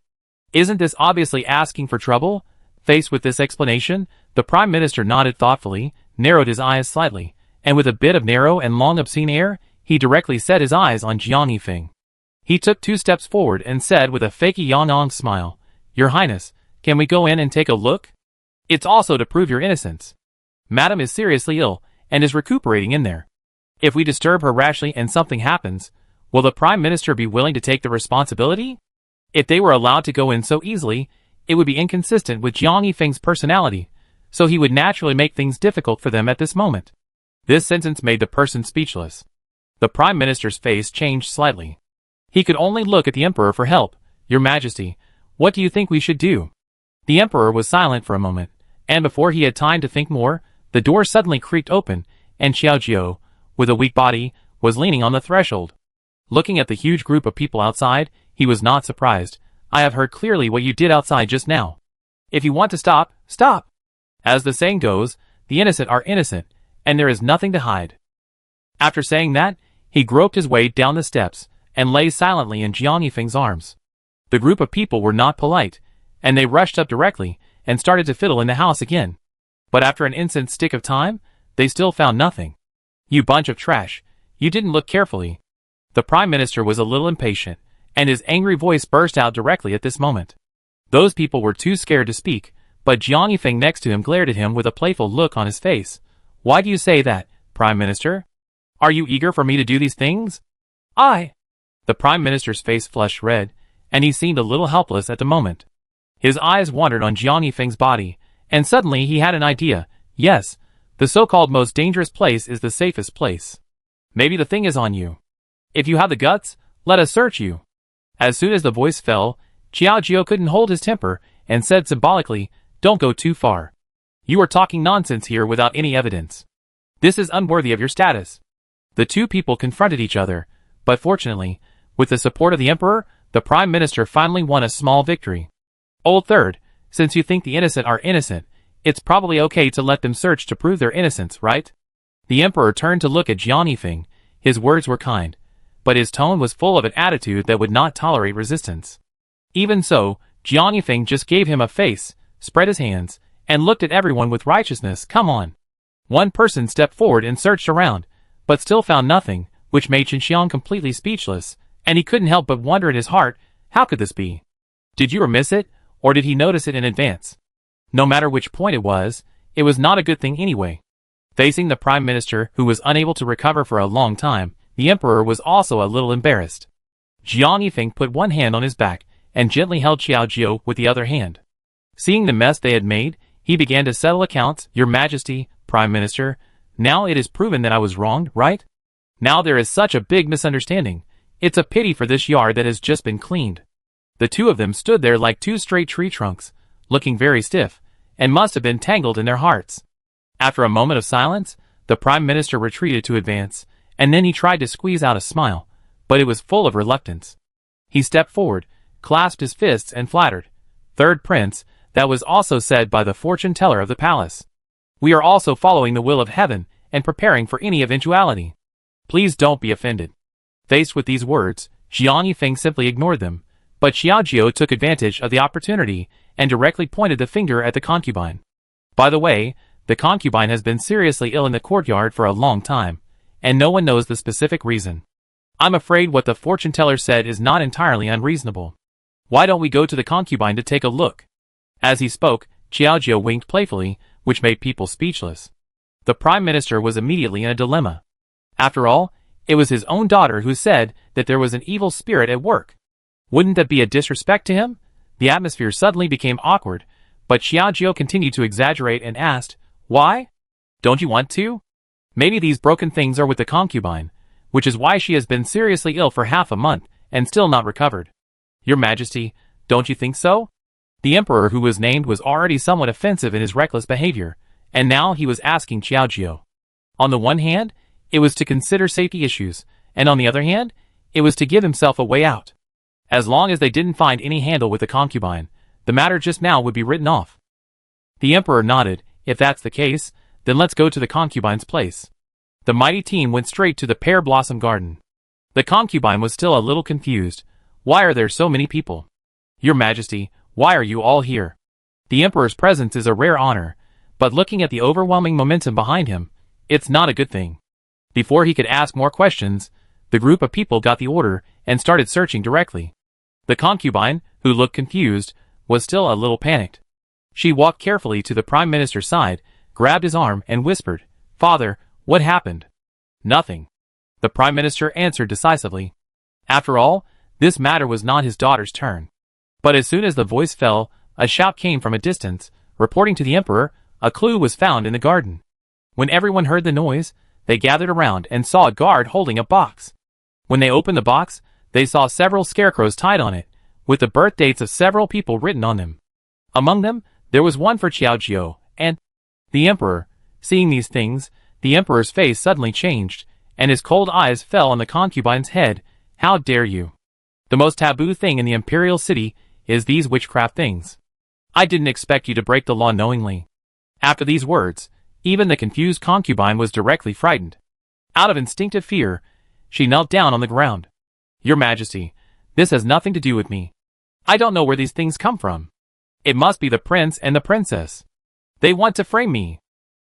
S1: Isn't this obviously asking for trouble? Faced with this explanation, the Prime Minister nodded thoughtfully, narrowed his eyes slightly, and with a bit of narrow and long obscene air, he directly set his eyes on Jiang Yifeng. He took 2 steps forward and said with a fakey yawnong smile, Your Highness, can we go in and take a look? It's also to prove your innocence. Madam is seriously ill, and is recuperating in there. If we disturb her rashly and something happens, will the Prime Minister be willing to take the responsibility? If they were allowed to go in so easily, it would be inconsistent with Jiang Yifeng's personality, so he would naturally make things difficult for them at this moment. This sentence made the person speechless. The Prime Minister's face changed slightly. He could only look at the Emperor for help. Your Majesty, what do you think we should do? The Emperor was silent for a moment, and before he had time to think more, the door suddenly creaked open, and Qiao Jiu, with a weak body, was leaning on the threshold. Looking at the huge group of people outside, he was not surprised. I have heard clearly what you did outside just now. If you want to stop, stop. As the saying goes, the innocent are innocent, and there is nothing to hide. After saying that, he groped his way down the steps, and lay silently in Jiang Yifeng's arms. The group of people were not polite, and they rushed up directly, and started to fiddle in the house again. But after an instant's stick of time, they still found nothing. You bunch of trash, you didn't look carefully. The Prime Minister was a little impatient, and his angry voice burst out directly at this moment. Those people were too scared to speak, but Jiang Yifeng next to him glared at him with a playful look on his face. Why do you say that, Prime Minister? Are you eager for me to do these things? The Prime Minister's face flushed red, and he seemed a little helpless at the moment. His eyes wandered on Jiang Yifeng's body, and suddenly he had an idea. Yes, the so-called most dangerous place is the safest place. Maybe the thing is on you. If you have the guts, let us search you. As soon as the voice fell, Xiao Jiao couldn't hold his temper, and said symbolically, Don't go too far. You are talking nonsense here without any evidence. This is unworthy of your status. The two people confronted each other, but fortunately, with the support of the Emperor, the Prime Minister finally won a small victory. Old Third, since you think the innocent are innocent, it's probably okay to let them search to prove their innocence, right? The Emperor turned to look at Jiang Yifeng. His words were kind, but his tone was full of an attitude that would not tolerate resistance. Even so, Jiang Yifeng just gave him a face, spread his hands, and looked at everyone with righteousness. Come on. One person stepped forward and searched around, but still found nothing, which made Qinxiang completely speechless, and he couldn't help but wonder in his heart, how could this be? Did you miss it, or did he notice it in advance? No matter which point it was not a good thing anyway. Facing the Prime Minister, who was unable to recover for a long time, the Emperor was also a little embarrassed. Jiang Yifeng put one hand on his back, and gently held Xiao Jiao with the other hand. Seeing the mess they had made, he began to settle accounts. Your Majesty, Prime Minister, now it is proven that I was wronged, right? Now there is such a big misunderstanding. It's a pity for this yard that has just been cleaned. The two of them stood there like two straight tree trunks, looking very stiff, and must have been tangled in their hearts. After a moment of silence, the Prime Minister retreated to advance, and then he tried to squeeze out a smile, but it was full of reluctance. He stepped forward, clasped his fists and flattered. Third Prince, that was also said by the fortune teller of the palace. We are also following the will of heaven and preparing for any eventuality. Please don't be offended. Faced with these words, Jiang Yifeng simply ignored them, but Xiao Jiao took advantage of the opportunity and directly pointed the finger at the concubine. By the way, the concubine has been seriously ill in the courtyard for a long time, and no one knows the specific reason. I'm afraid what the fortune teller said is not entirely unreasonable. Why don't we go to the concubine to take a look? As he spoke, Xiao Jiao winked playfully, which made people speechless. The Prime Minister was immediately in a dilemma. After all, it was his own daughter who said that there was an evil spirit at work. Wouldn't that be a disrespect to him? The atmosphere suddenly became awkward, but Xiao Jiao continued to exaggerate and asked, Why? Don't you want to? Maybe these broken things are with the concubine, which is why she has been seriously ill for half a month and still not recovered. Your Majesty, don't you think so? The Emperor who was named was already somewhat offensive in his reckless behavior, and now he was asking Xiao Jiao. On the one hand, it was to consider safety issues, and on the other hand, it was to give himself a way out. As long as they didn't find any handle with the concubine, the matter just now would be written off. The Emperor nodded. If that's the case, then let's go to the concubine's place. The mighty team went straight to the pear blossom garden. The concubine was still a little confused. Why are there so many people? Your Majesty, why are you all here? The Emperor's presence is a rare honor, but looking at the overwhelming momentum behind him, it's not a good thing. Before he could ask more questions, the group of people got the order and started searching directly. The concubine, who looked confused, was still a little panicked. She walked carefully to the Prime Minister's side, grabbed his arm, and whispered, Father, what happened? Nothing. The Prime Minister answered decisively. After all, this matter was not his daughter's turn. But as soon as the voice fell, a shout came from a distance, reporting to the Emperor, a clue was found in the garden. When everyone heard the noise, they gathered around and saw a guard holding a box. When they opened the box, they saw several scarecrows tied on it, with the birth dates of several people written on them. Among them, there was one for Xiao Jiao, and the Emperor. Seeing these things, the Emperor's face suddenly changed, and his cold eyes fell on the concubine's head. How dare you? The most taboo thing in the imperial city is these witchcraft things. I didn't expect you to break the law knowingly." After these words, even the confused concubine was directly frightened. Out of instinctive fear, she knelt down on the ground. "Your Majesty, this has nothing to do with me. I don't know where these things come from. It must be the prince and the princess. They want to frame me."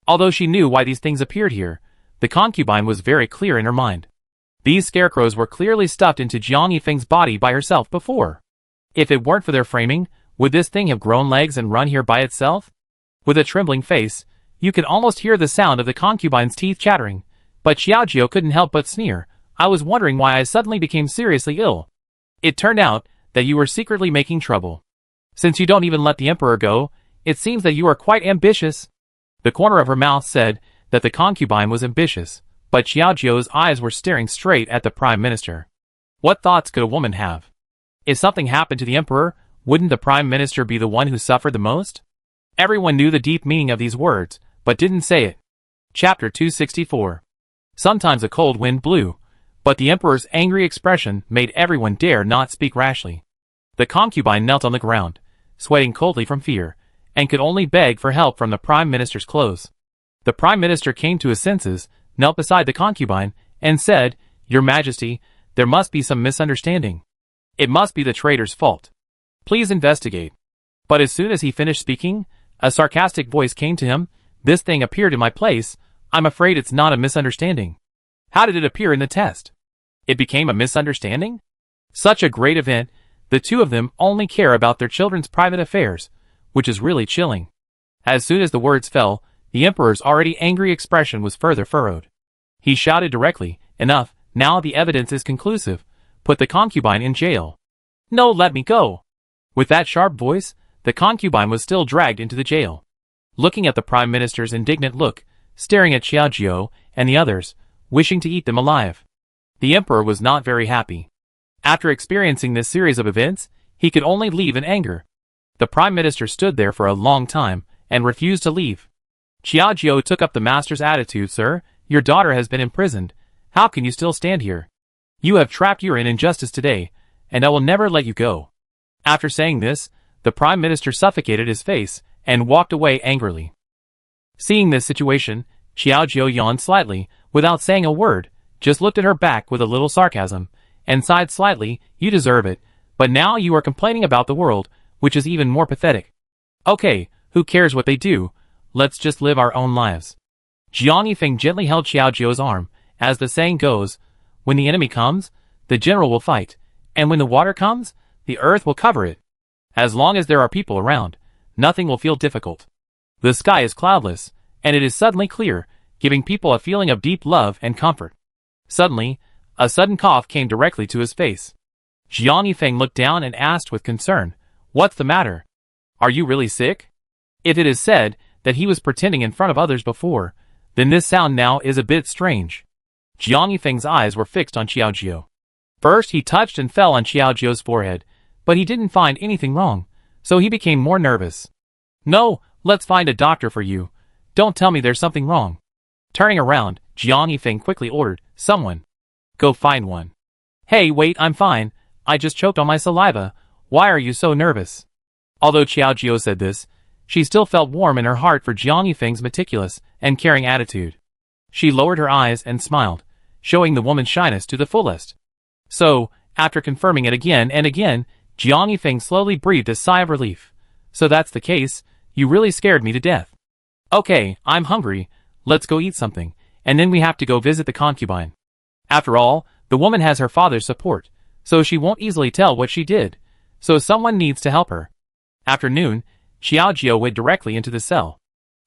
S1: Although she knew why these things appeared here, the concubine was very clear in her mind. These scarecrows were clearly stuffed into Jiang Yifeng's body by herself before. If it weren't for their framing, would this thing have grown legs and run here by itself? With a trembling face, you could almost hear the sound of the concubine's teeth chattering, but Xiaojiu couldn't help but sneer. "I was wondering why I suddenly became seriously ill. It turned out that you were secretly making trouble. Since you don't even let the emperor go, it seems that you are quite ambitious." The corner of her mouth said that the concubine was ambitious, but Xiaojiu's eyes were staring straight at the prime minister. What thoughts could a woman have? If something happened to the emperor, wouldn't the prime minister be the one who suffered the most? Everyone knew the deep meaning of these words, but didn't say it. Chapter 264. Sometimes a cold wind blew, but the emperor's angry expression made everyone dare not speak rashly. The concubine knelt on the ground, sweating coldly from fear, and could only beg for help from the prime minister's clothes. The prime minister came to his senses, knelt beside the concubine, and said, "Your Majesty, there must be some misunderstanding. It must be the traitor's fault. Please investigate." But as soon as he finished speaking, a sarcastic voice came to him. "This thing appeared in my place. I'm afraid it's not a misunderstanding." How did it appear in the test? It became a misunderstanding? Such a great event, the two of them only care about their children's private affairs, which is really chilling. As soon as the words fell, the emperor's already angry expression was further furrowed. He shouted directly, "Enough, now the evidence is conclusive. Put the concubine in jail." "No, let me go." With that sharp voice, the concubine was still dragged into the jail. Looking at the prime minister's indignant look, staring at Xiaojiu and the others, wishing to eat them alive, the emperor was not very happy. After experiencing this series of events, he could only leave in anger. The prime minister stood there for a long time and refused to leave. Xiaojiu took up the master's attitude. "Sir, your daughter has been imprisoned. How can you still stand here? You have trapped her in injustice today, and I will never let you go." After saying this, the prime minister suffocated his face and walked away angrily. Seeing this situation, Xiaojiu yawned slightly, without saying a word, just looked at her back with a little sarcasm, and sighed slightly. "You deserve it, but now you are complaining about the world, which is even more pathetic. Okay, who cares what they do? Let's just live our own lives." Jiang Yifeng gently held Xiaojiu's arm. As the saying goes, when the enemy comes, the general will fight, and when the water comes, the earth will cover it. As long as there are people around, nothing will feel difficult. The sky is cloudless, and it is suddenly clear, giving people a feeling of deep love and comfort. Suddenly, a sudden cough came directly to his face. Jiang Yifeng looked down and asked with concern, "What's the matter? Are you really sick?" If it is said that he was pretending in front of others before, then this sound now is a bit strange. Jiang Yifeng's eyes were fixed on Xiaojiu. First he touched and fell on Xiaojiu's forehead, but he didn't find anything wrong, so he became more nervous. "No, let's find a doctor for you. Don't tell me there's something wrong." Turning around, Jiang Yifeng quickly ordered, "Someone, go find one." "Hey, wait, I'm fine. I just choked on my saliva. Why are you so nervous?" Although Xiaojiu said this, she still felt warm in her heart for Jiang Yifeng's meticulous and caring attitude. She lowered her eyes and smiled, showing the woman's shyness to the fullest. So, after confirming it again and again, Jiang Yifeng slowly breathed a sigh of relief. "So that's the case, you really scared me to death. Okay, I'm hungry, let's go eat something, and then we have to go visit the concubine." After all, the woman has her father's support, so she won't easily tell what she did, so someone needs to help her. After noon, Xiaojiu went directly into the cell.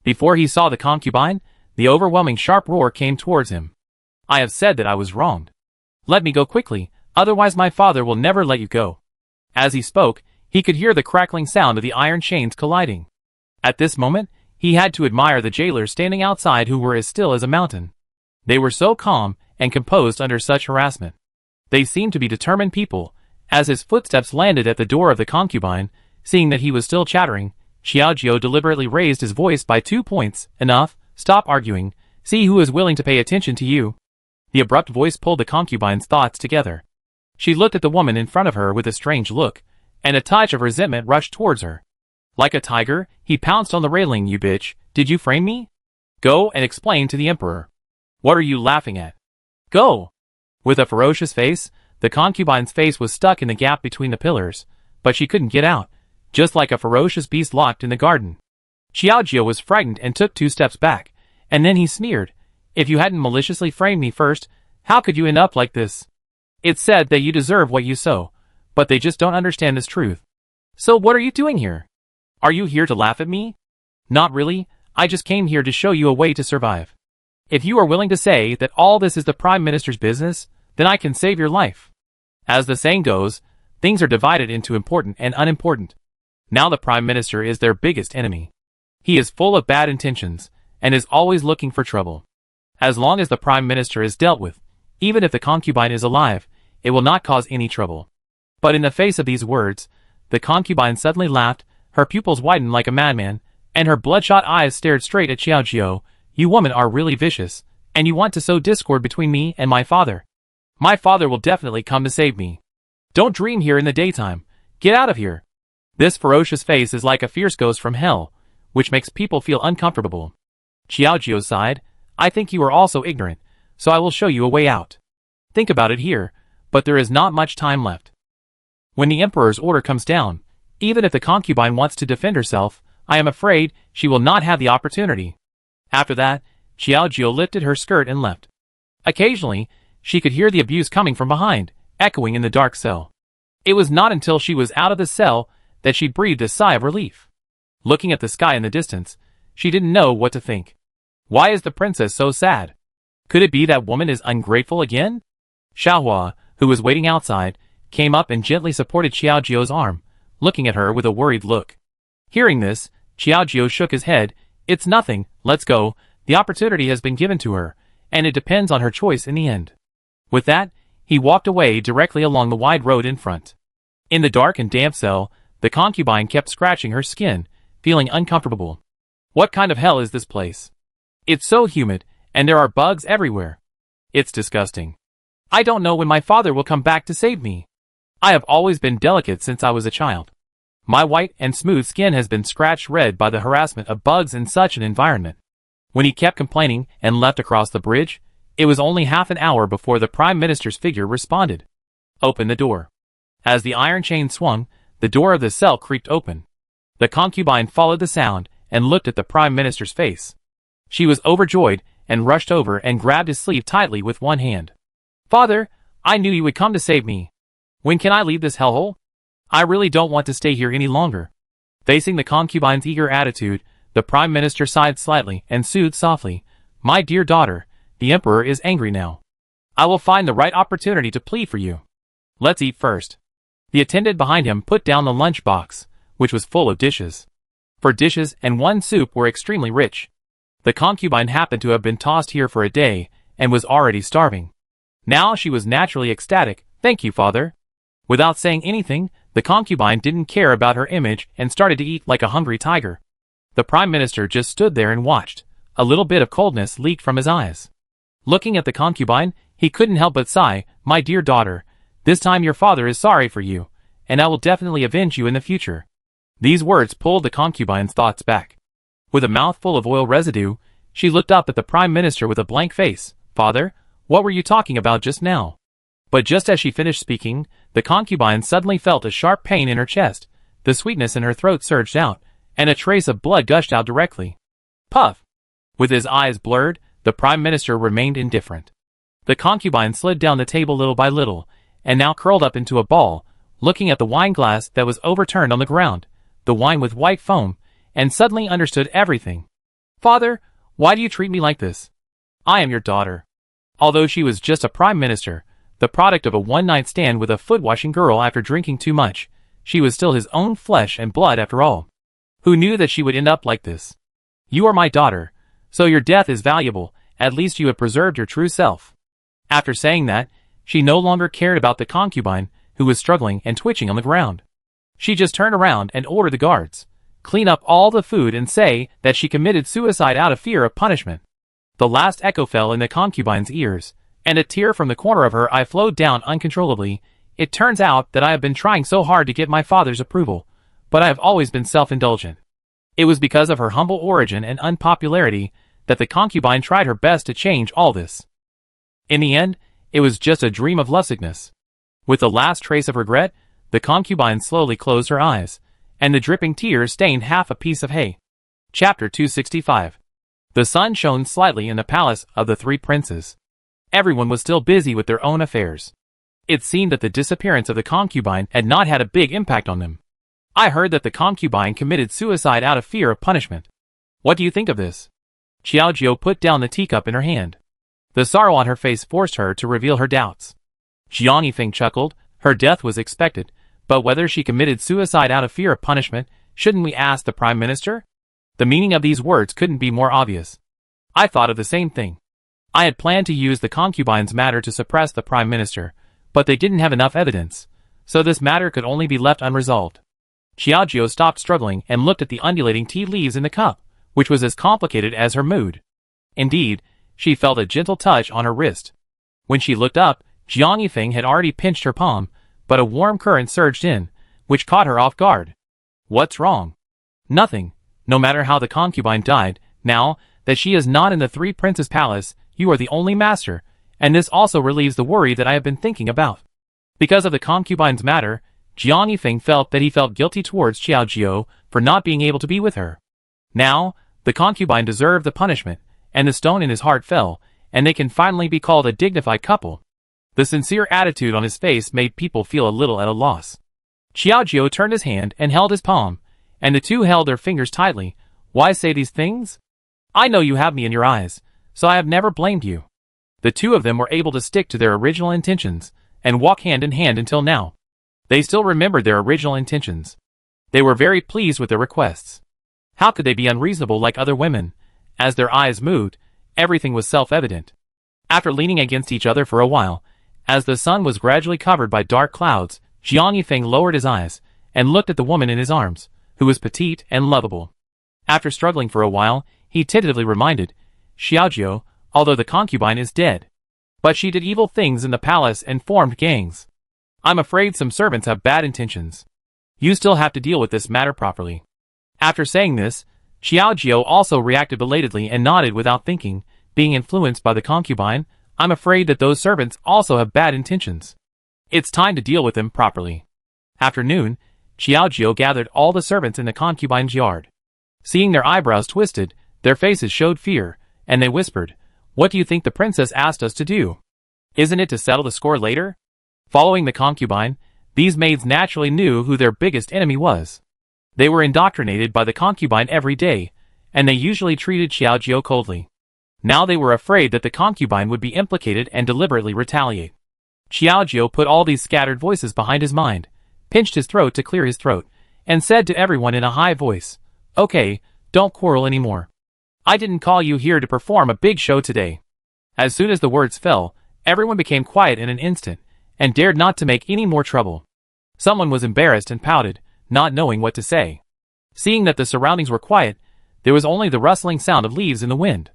S1: Before he saw the concubine, the overwhelming sharp roar came towards him. "I have said that I was wronged. Let me go quickly, otherwise my father will never let you go." As he spoke, he could hear the crackling sound of the iron chains colliding. At this moment, he had to admire the jailers standing outside who were as still as a mountain. They were so calm and composed under such harassment. They seemed to be determined people. As his footsteps landed at the door of the concubine, seeing that he was still chattering, Xiaojiu deliberately raised his voice by 2 points. "Enough, stop arguing, see who is willing to pay attention to you." The abrupt voice pulled the concubine's thoughts together. She looked at the woman in front of her with a strange look, and a touch of resentment rushed towards her. Like a tiger, he pounced on the railing. You bitch, did you frame me? Go and explain to the emperor. What are you laughing at? Go! With a ferocious face, the concubine's face was stuck in the gap between the pillars, but she couldn't get out, just like a ferocious beast locked in the garden. Xiaojie was frightened and took 2 steps back, and then he sneered, if you hadn't maliciously framed me first, how could you end up like this? It's said that you deserve what you sow, but they just don't understand this truth. So what are you doing here? Are you here to laugh at me? Not really, I just came here to show you a way to survive. If you are willing to say that all this is the Prime Minister's business, then I can save your life. As the saying goes, things are divided into important and unimportant. Now the Prime Minister is their biggest enemy. He is full of bad intentions, and is always looking for trouble. As long as the Prime Minister is dealt with, even if the concubine is alive, it will not cause any trouble. But in the face of these words, the concubine suddenly laughed, her pupils widened like a madman, and her bloodshot eyes stared straight at Xiaojie. You women are really vicious, and you want to sow discord between me and my father. My father will definitely come to save me. Don't dream here in the daytime. Get out of here. This ferocious face is like a fierce ghost from hell, which makes people feel uncomfortable. Xiaojie sighed, I think you are also ignorant, so I will show you a way out. Think about it here, but there is not much time left. When the emperor's order comes down, even if the concubine wants to defend herself, I am afraid she will not have the opportunity. After that, Xiaojie lifted her skirt and left. Occasionally, she could hear the abuse coming from behind, echoing in the dark cell. It was not until she was out of the cell that she breathed a sigh of relief. Looking at the sky in the distance, she didn't know what to think. Why is the princess so sad? Could it be that woman is ungrateful again? Xiaohua, who was waiting outside, came up and gently supported Xiaojie's arm, looking at her with a worried look. Hearing this, Xiaojie shook his head. It's nothing, let's go, the opportunity has been given to her, and it depends on her choice in the end. With that, he walked away directly along the wide road in front. In the dark and damp cell, the concubine kept scratching her skin, feeling uncomfortable. What kind of hell is this place? It's so humid, and there are bugs everywhere. It's disgusting. I don't know when my father will come back to save me. I have always been delicate since I was a child. My white and smooth skin has been scratched red by the harassment of bugs in such an environment. When he kept complaining and left across the bridge, it was only half an hour before the Prime Minister's figure responded. Open the door. As the iron chain swung, the door of the cell creaked open. The concubine followed the sound and looked at the Prime Minister's face. She was overjoyed and rushed over and grabbed his sleeve tightly with one hand. Father, I knew you would come to save me. When can I leave this hellhole? I really don't want to stay here any longer. Facing the concubine's eager attitude, the Prime Minister sighed slightly and soothed softly. My dear daughter, the Emperor is angry now. I will find the right opportunity to plead for you. Let's eat first. The attendant behind him put down the lunch box, which was full of dishes. For dishes and one soup were extremely rich. The concubine happened to have been tossed here for a day, and was already starving. Now she was naturally ecstatic. Thank you, father. Without saying anything, the concubine didn't care about her image and started to eat like a hungry tiger. The Prime Minister just stood there and watched. A little bit of coldness leaked from his eyes. Looking at the concubine, he couldn't help but sigh, my dear daughter, this time your father is sorry for you, and I will definitely avenge you in the future. These words pulled the concubine's thoughts back. With a mouth full of oil residue, she looked up at the Prime Minister with a blank face. Father, what were you talking about just now? But just as she finished speaking, the concubine suddenly felt a sharp pain in her chest, the sweetness in her throat surged out, and a trace of blood gushed out directly. Puff! With his eyes blurred, the Prime Minister remained indifferent. The concubine slid down the table little by little, and now curled up into a ball, looking at the wine glass that was overturned on the ground, the wine with white foam, and suddenly understood everything. Father, why do you treat me like this? I am your daughter. Although she was just a Prime Minister, the product of a one-night stand with a foot-washing girl after drinking too much, she was still his own flesh and blood after all. Who knew that she would end up like this? You are my daughter, so your death is valuable, at least you have preserved your true self. After saying that, she no longer cared about the concubine, who was struggling and twitching on the ground. She just turned around and ordered the guards, clean up all the food and say that she committed suicide out of fear of punishment. The last echo fell in the concubine's ears, and a tear from the corner of her eye flowed down uncontrollably. It turns out that I have been trying so hard to get my father's approval, but I have always been self-indulgent. It was because of her humble origin and unpopularity that the concubine tried her best to change all this. In the end, it was just a dream of lustiness. With the last trace of regret, the concubine slowly closed her eyes, and the dripping tears stained half a piece of hay. Chapter 265. The sun shone slightly in the palace of the three princes. Everyone was still busy with their own affairs. It seemed that the disappearance of the concubine had not had a big impact on them. I heard that the concubine committed suicide out of fear of punishment. What do you think of this? Xiaojiu put down the teacup in her hand. The sorrow on her face forced her to reveal her doubts. Jiang Yifeng chuckled. Her death was expected, but whether she committed suicide out of fear of punishment, shouldn't we ask the Prime Minister? The meaning of these words couldn't be more obvious. I thought of the same thing. I had planned to use the concubine's matter to suppress the Prime Minister, but they didn't have enough evidence, so this matter could only be left unresolved. Xiaojiu stopped struggling and looked at the undulating tea leaves in the cup, which was as complicated as her mood. Indeed, she felt a gentle touch on her wrist. When she looked up, Jiang Yifeng had already pinched her palm, but a warm current surged in, which caught her off guard. What's wrong? Nothing. No matter how the concubine died, now that she is not in the Three Princes' palace, you are the only master, and this also relieves the worry that I have been thinking about. Because of the concubine's matter, Jiang Yifeng felt that he felt guilty towards Xiaojiu for not being able to be with her. Now, the concubine deserved the punishment, and the stone in his heart fell, and they can finally be called a dignified couple. The sincere attitude on his face made people feel a little at a loss. Xiaojiu turned his hand and held his palm, and the two held their fingers tightly. Why say these things? I know you have me in your eyes, so I have never blamed you. The two of them were able to stick to their original intentions, and walk hand in hand until now. They still remembered their original intentions. They were very pleased with their requests. How could they be unreasonable like other women? As their eyes moved, everything was self-evident. After leaning against each other for a while, as the sun was gradually covered by dark clouds, Jiang Yifeng lowered his eyes and looked at the woman in his arms, who was petite and lovable. After struggling for a while, he tentatively reminded Xiaojiu, although the concubine is dead. But she did evil things in the palace and formed gangs. I'm afraid some servants have bad intentions. You still have to deal with this matter properly. After saying this, Xiaojiu also reacted belatedly and nodded without thinking, being influenced by the concubine. I'm afraid that those servants also have bad intentions. It's time to deal with them properly. After noon, Xiaojiu gathered all the servants in the concubine's yard. Seeing their eyebrows twisted, their faces showed fear, and they whispered, "What do you think the princess asked us to do? Isn't it to settle the score later?" Following the concubine, these maids naturally knew who their biggest enemy was. They were indoctrinated by the concubine every day, and they usually treated Xiaojiu coldly. Now they were afraid that the concubine would be implicated and deliberately retaliate. Xiaojiu put all these scattered voices behind his mind, pinched his throat to clear his throat, and said to everyone in a high voice, "Okay, don't quarrel anymore. I didn't call you here to perform a big show today." As soon as the words fell, everyone became quiet in an instant, and dared not to make any more trouble. Someone was embarrassed and pouted, not knowing what to say. Seeing that the surroundings were quiet, there was only the rustling sound of leaves in the wind.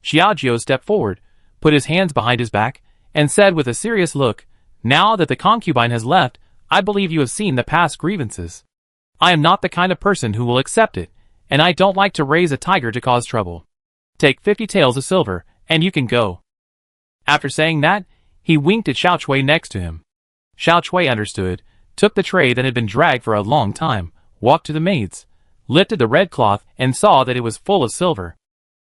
S1: Xiaojiu stepped forward, put his hands behind his back, and said with a serious look, "Now that the concubine has left, I believe you have seen the past grievances. I am not the kind of person who will accept it, and I don't like to raise a tiger to cause trouble. Take 50 taels of silver, and you can go." After saying that, he winked at Xiao Chui next to him. Xiao Chui understood, took the tray that had been dragged for a long time, walked to the maids, lifted the red cloth, and saw that it was full of silver.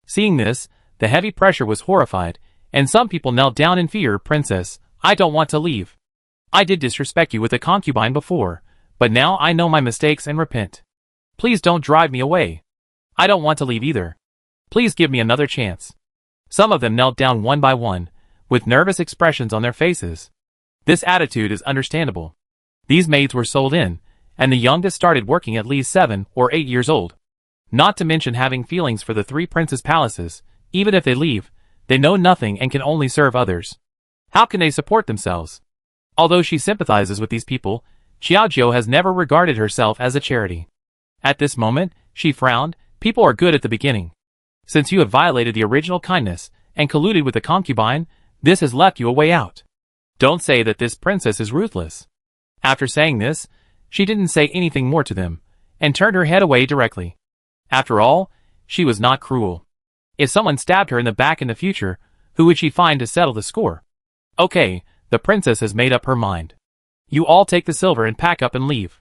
S1: Seeing this, the heavy pressure was horrified, and some people knelt down in fear. "Princess, I don't want to leave. I did disrespect you with a concubine before, but now I know my mistakes and repent. Please don't drive me away. I don't want to leave either. Please give me another chance." Some of them knelt down one by one, with nervous expressions on their faces. This attitude is understandable. These maids were sold in, and the youngest started working at least 7 or 8 years old. Not to mention having feelings for the Three Princes' palaces. Even if they leave, they know nothing and can only serve others. How can they support themselves? Although she sympathizes with these people, Xiaojiu has never regarded herself as a charity. At this moment, she frowned. "People are good at the beginning. Since you have violated the original kindness and colluded with the concubine, this has left you a way out. Don't say that this princess is ruthless." After saying this, she didn't say anything more to them, and turned her head away directly. After all, she was not cruel. If someone stabbed her in the back in the future, who would she find to settle the score? Okay, the princess has made up her mind. You all take the silver and pack up and leave.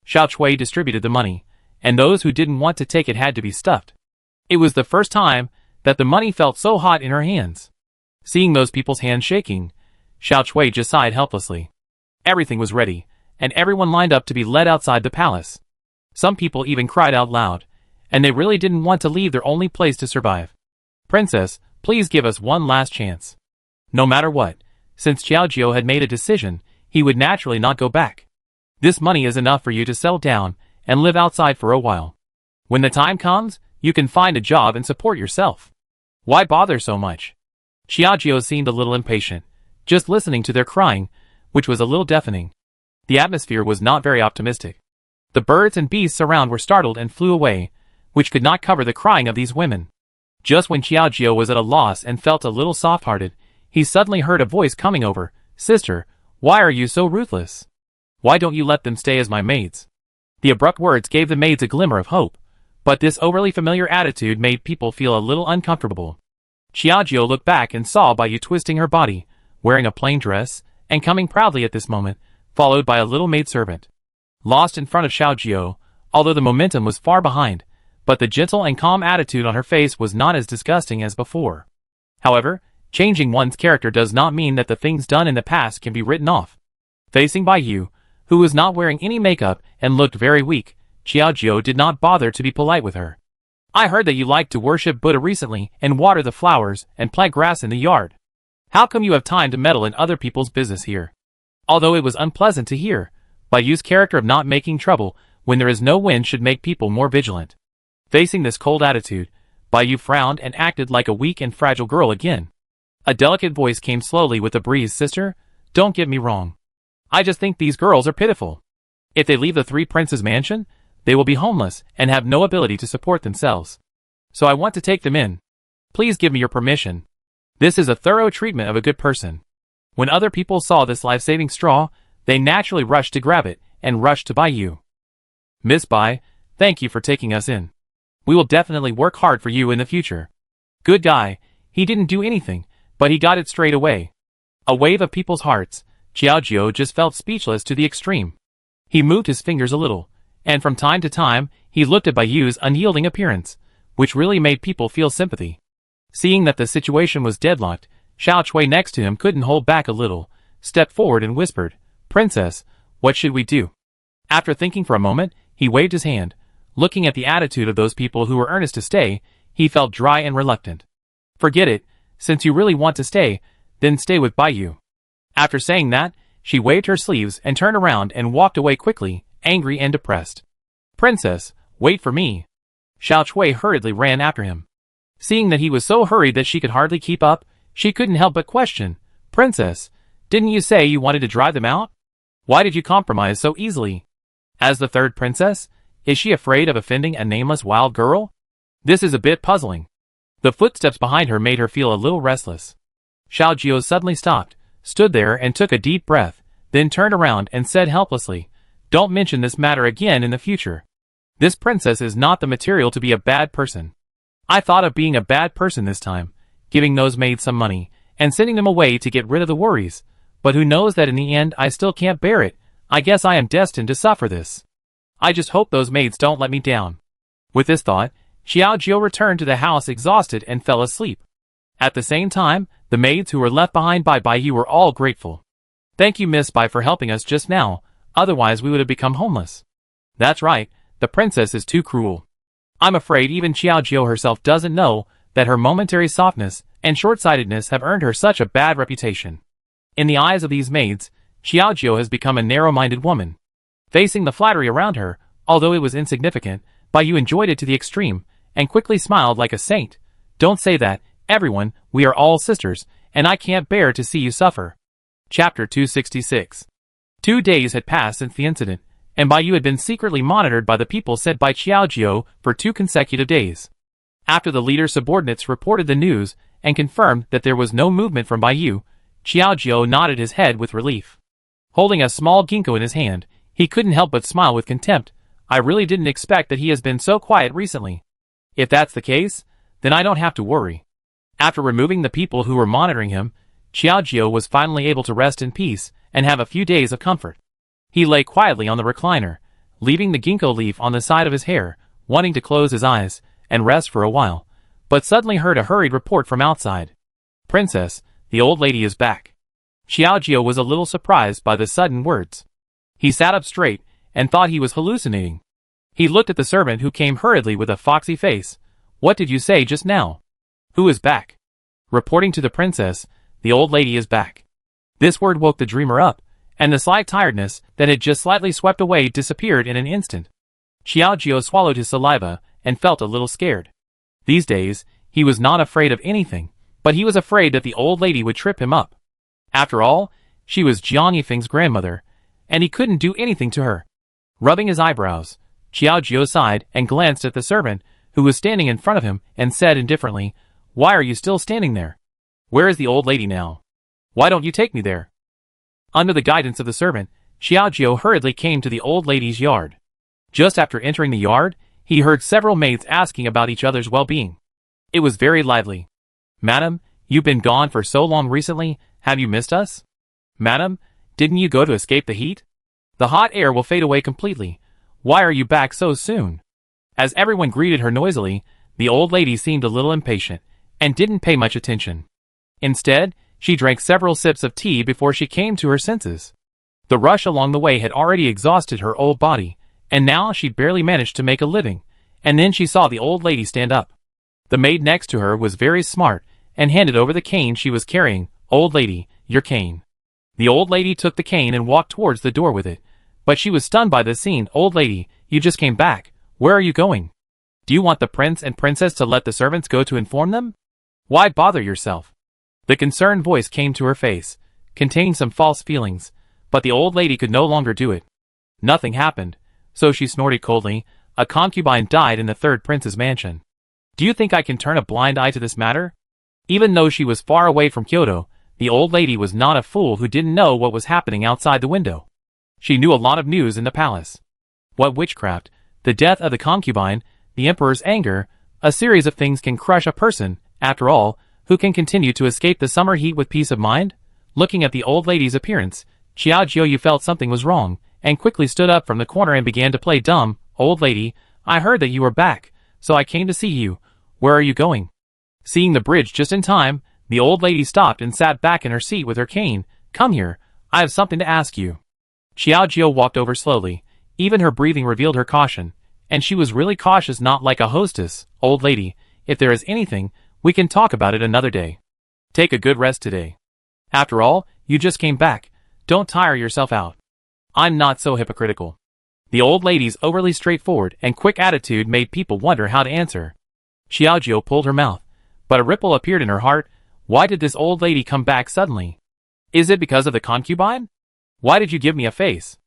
S1: Xiao Chui distributed the money, and those who didn't want to take it had to be stuffed. It was the first time that the money felt so hot in her hands. Seeing those people's hands shaking, Xiao Chui just sighed helplessly. Everything was ready, and everyone lined up to be led outside the palace. Some people even cried out loud, and they really didn't want to leave their only place to survive. Princess, please give us one last chance. No matter what, since Xiao Jiu had made a decision, he would naturally not go back. This money is enough for you to settle down and live outside for a while. When the time comes, you can find a job and support yourself. Why bother so much? Xiao Jiu seemed a little impatient, just listening to their crying, which was a little deafening. The atmosphere was not very optimistic. The birds and beasts around were startled and flew away, which could not cover the crying of these women. Just when Xiao Jiu was at a loss and felt a little soft-hearted, he suddenly heard a voice coming over. Sister, why are you so ruthless? Why don't you let them stay as my maids? The abrupt words gave the maids a glimmer of hope, but this overly familiar attitude made people feel a little uncomfortable. Xiao Jiu looked back and saw Baiyu twisting her body, wearing a plain dress, and coming proudly at this moment, followed by a little maidservant. Lost in front of Xiao Jiu, although the momentum was far behind, but the gentle and calm attitude on her face was not as disgusting as before. However, changing one's character does not mean that the things done in the past can be written off. Facing Baiyu, who was not wearing any makeup and looked very weak, Xiao Jiu did not bother to be polite with her. I heard that you liked to worship Buddha recently and water the flowers and plant grass in the yard. How come you have time to meddle in other people's business here? Although it was unpleasant to hear, Baiyu's character of not making trouble when there is no wind should make people more vigilant. Facing this cold attitude, Baiyu frowned and acted like a weak and fragile girl again. A delicate voice came slowly with a breeze. Sister, don't get me wrong. I just think these girls are pitiful. If they leave the Three Princes mansion, they will be homeless and have no ability to support themselves. So I want to take them in. Please give me your permission. This is a thorough treatment of a good person. When other people saw this life-saving straw, they naturally rushed to grab it and rushed to Baiyu. Miss Bai, thank you for taking us in. We will definitely work hard for you in the future. Good guy, he didn't do anything, but he got it straight away. A wave of people's hearts, Xiao Jiu just felt speechless to the extreme. He moved his fingers a little, and from time to time, he looked at Baiyu's unyielding appearance, which really made people feel sympathy. Seeing that the situation was deadlocked, Xiao Chui next to him couldn't hold back a little, stepped forward and whispered, Princess, what should we do? After thinking for a moment, he waved his hand. Looking at the attitude of those people who were earnest to stay, he felt dry and reluctant. Forget it, since you really want to stay, then stay with Baiyu. After saying that, she waved her sleeves and turned around and walked away quickly, angry and depressed. Princess, wait for me. Xiao Chui hurriedly ran after him. Seeing that he was so hurried that she could hardly keep up, she couldn't help but question, Princess, didn't you say you wanted to drive them out? Why did you compromise so easily? As the third princess, is she afraid of offending a nameless wild girl? This is a bit puzzling. The footsteps behind her made her feel a little restless. Xiao Jiu suddenly stopped, stood there and took a deep breath, then turned around and said helplessly, Don't mention this matter again in the future. This princess is not the material to be a bad person. I thought of being a bad person this time, giving those maids some money, and sending them away to get rid of the worries, but who knows that in the end I still can't bear it. I guess I am destined to suffer this. I just hope those maids don't let me down. With this thought, Xiao Jiu returned to the house exhausted and fell asleep. At the same time, the maids who were left behind by Baiyu were all grateful. Thank you, Miss Bai, for helping us just now, otherwise we would have become homeless. That's right, the princess is too cruel. I'm afraid even Xiao Jiu herself doesn't know that her momentary softness and short-sightedness have earned her such a bad reputation. In the eyes of these maids, Xiao Jiu has become a narrow-minded woman. Facing the flattery around her, although it was insignificant, Baiyu enjoyed it to the extreme, and quickly smiled like a saint. Don't say that, everyone, we are all sisters, and I can't bear to see you suffer. Chapter 266. 2 days had passed since the incident, and Baiyu had been secretly monitored by the people sent by Xiao Jiu for 2 consecutive days. After the leader's subordinates reported the news and confirmed that there was no movement from Baiyu, Xiao Jiu nodded his head with relief. Holding a small ginkgo in his hand, he couldn't help but smile with contempt. I really didn't expect that he has been so quiet recently. If that's the case, then I don't have to worry. After removing the people who were monitoring him, Xiaojiu was finally able to rest in peace and have a few days of comfort. He lay quietly on the recliner, leaving the ginkgo leaf on the side of his hair, wanting to close his eyes and rest for a while, but suddenly heard a hurried report from outside. Princess, the old lady is back. Xiaojiu was a little surprised by the sudden words. He sat up straight and thought he was hallucinating. He looked at the servant who came hurriedly with a foxy face. What did you say just now? Who is back? Reporting to the princess, the old lady is back. This word woke the dreamer up, and the slight tiredness that had just slightly swept away disappeared in an instant. Xiaojiu swallowed his saliva and felt a little scared. These days, he was not afraid of anything, but he was afraid that the old lady would trip him up. After all, she was Jiang Yifeng's grandmother, and he couldn't do anything to her. Rubbing his eyebrows, Xiaojiu sighed and glanced at the servant, who was standing in front of him, and said indifferently, "Why are you still standing there? Where is the old lady now? Why don't you take me there?" Under the guidance of the servant, Xiaojiu hurriedly came to the old lady's yard. Just after entering the yard, he heard several maids asking about each other's well-being. It was very lively. "Madam, you've been gone for so long recently, have you missed us? Madam, didn't you go to escape the heat? The hot air will fade away completely. Why are you back so soon?" As everyone greeted her noisily, the old lady seemed a little impatient, and didn't pay much attention. Instead, she drank several sips of tea before she came to her senses. The rush along the way had already exhausted her old body, and now she barely managed to make a living, and then she saw the old lady stand up. The maid next to her was very smart, and handed over the cane she was carrying. "Old lady, your cane." The old lady took the cane and walked towards the door with it, but she was stunned by the scene. "Old lady, you just came back. Where are you going? Do you want the prince and princess to let the servants go to inform them? Why bother yourself?" The concerned voice came to her face, containing some false feelings, but the old lady could no longer do it. Nothing happened, so she snorted coldly. "A concubine died in the third prince's mansion. Do you think I can turn a blind eye to this matter?" Even though she was far away from Kyoto, the old lady was not a fool who didn't know what was happening outside the window. She knew a lot of news in the palace. What witchcraft, the death of the concubine, the emperor's anger, a series of things can crush a person, after all, who can continue to escape the summer heat with peace of mind? Looking at the old lady's appearance, Xiaojiu felt something was wrong, and quickly stood up from the corner and began to play dumb. "Old lady, I heard that you were back, so I came to see you. Where are you going?" Seeing the bridge just in time, the old lady stopped and sat back in her seat with her cane. "Come here, I have something to ask you." Xiaojiu walked over slowly. Even her breathing revealed her caution, and she was really cautious, not like a hostess. "Old lady, if there is anything, we can talk about it another day. Take a good rest today. After all, you just came back. Don't tire yourself out." "I'm not so hypocritical." The old lady's overly straightforward and quick attitude made people wonder how to answer. Xiaojiu pulled her mouth, but a ripple appeared in her heart. Why did this old lady come back suddenly? Is it because of the concubine? Why did you give me a face?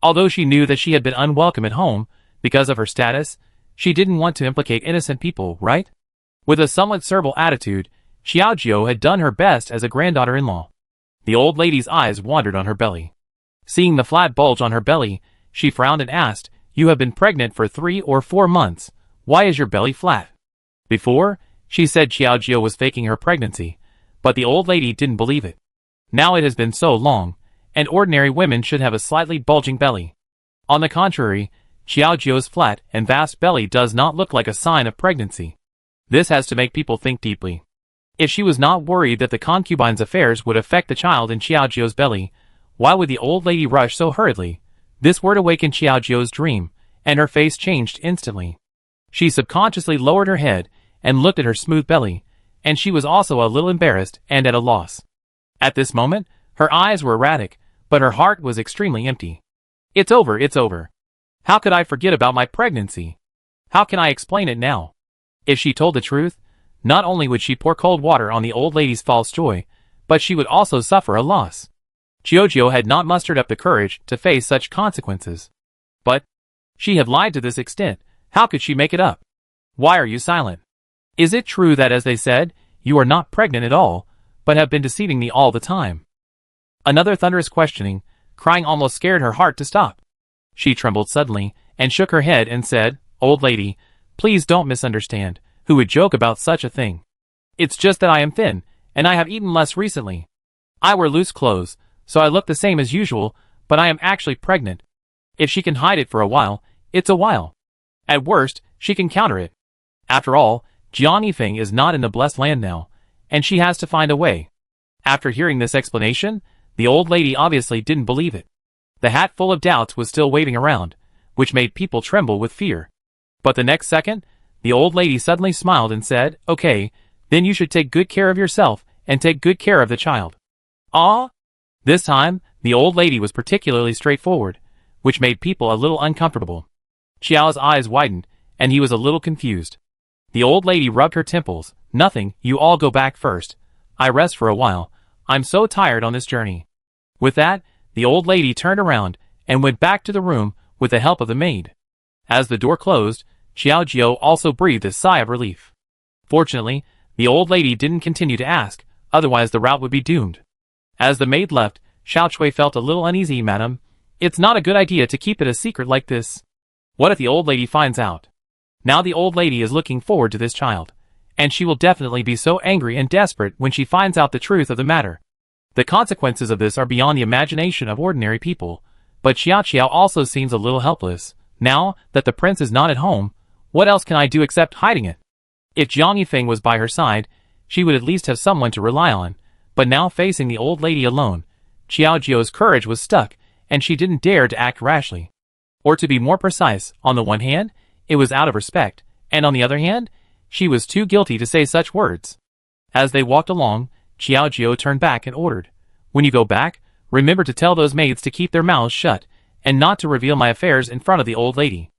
S1: Although she knew that she had been unwelcome at home, because of her status, she didn't want to implicate innocent people, right? With a somewhat servile attitude, Xiaojiu had done her best as a granddaughter-in-law. The old lady's eyes wandered on her belly. Seeing the flat bulge on her belly, she frowned and asked, "You have been pregnant for 3 or 4 months. Why is your belly flat?" Before, she said Xiaojiu was faking her pregnancy, but the old lady didn't believe it. Now it has been so long, and ordinary women should have a slightly bulging belly. On the contrary, Xiaojiu's flat and vast belly does not look like a sign of pregnancy. This has to make people think deeply. If she was not worried that the concubine's affairs would affect the child in Xiaojiu's belly, why would the old lady rush so hurriedly? This word awakened Xiaojiu's dream, and her face changed instantly. She subconsciously lowered her head and looked at her smooth belly, and she was also a little embarrassed and at a loss. At this moment, her eyes were erratic, but her heart was extremely empty. It's over. How could I forget about my pregnancy? How can I explain it now? If she told the truth, not only would she pour cold water on the old lady's false joy, but she would also suffer a loss. Xiaojiu had not mustered up the courage to face such consequences. But she had lied to this extent. How could she make it up? Why are you silent? Is it true that, as they said, you are not pregnant at all, but have been deceiving me all the time? Another thunderous questioning, crying almost scared her heart to stop. She trembled suddenly, and shook her head and said, "Old lady, please don't misunderstand. Who would joke about such a thing? It's just that I am thin, and I have eaten less recently. I wear loose clothes, so I look the same as usual, but I am actually pregnant. If she can hide it for a while, it's a while. At worst, she can counter it. After all, Jiang Yifeng is not in the blessed land now, and she has to find a way." After hearing this explanation, the old lady obviously didn't believe it. The hat full of doubts was still waving around, which made people tremble with fear. But the next second, the old lady suddenly smiled and said, "Okay, then you should take good care of yourself and take good care of the child." Ah! This time, the old lady was particularly straightforward, which made people a little uncomfortable. Qiao's eyes widened, and he was a little confused. The old lady rubbed her temples. "Nothing, you all go back first. I rest for a while. I'm so tired on this journey." With that, the old lady turned around and went back to the room with the help of the maid. As the door closed, Xiao Jiao also breathed a sigh of relief. Fortunately, the old lady didn't continue to ask, otherwise the route would be doomed. As the maid left, Xiao Chui felt a little uneasy. "Madam, it's not a good idea to keep it a secret like this. What if the old lady finds out?" Now the old lady is looking forward to this child, and she will definitely be so angry and desperate when she finds out the truth of the matter. The consequences of this are beyond the imagination of ordinary people, but Xiao also seems a little helpless. Now that the prince is not at home, what else can I do except hiding it? If Jiang Yifeng was by her side, she would at least have someone to rely on, but now facing the old lady alone, Xiao Jiao's courage was stuck, and she didn't dare to act rashly. Or to be more precise, on the one hand, it was out of respect, and on the other hand, she was too guilty to say such words. As they walked along, Xiao Jiao turned back and ordered, "When you go back, remember to tell those maids to keep their mouths shut, and not to reveal my affairs in front of the old lady."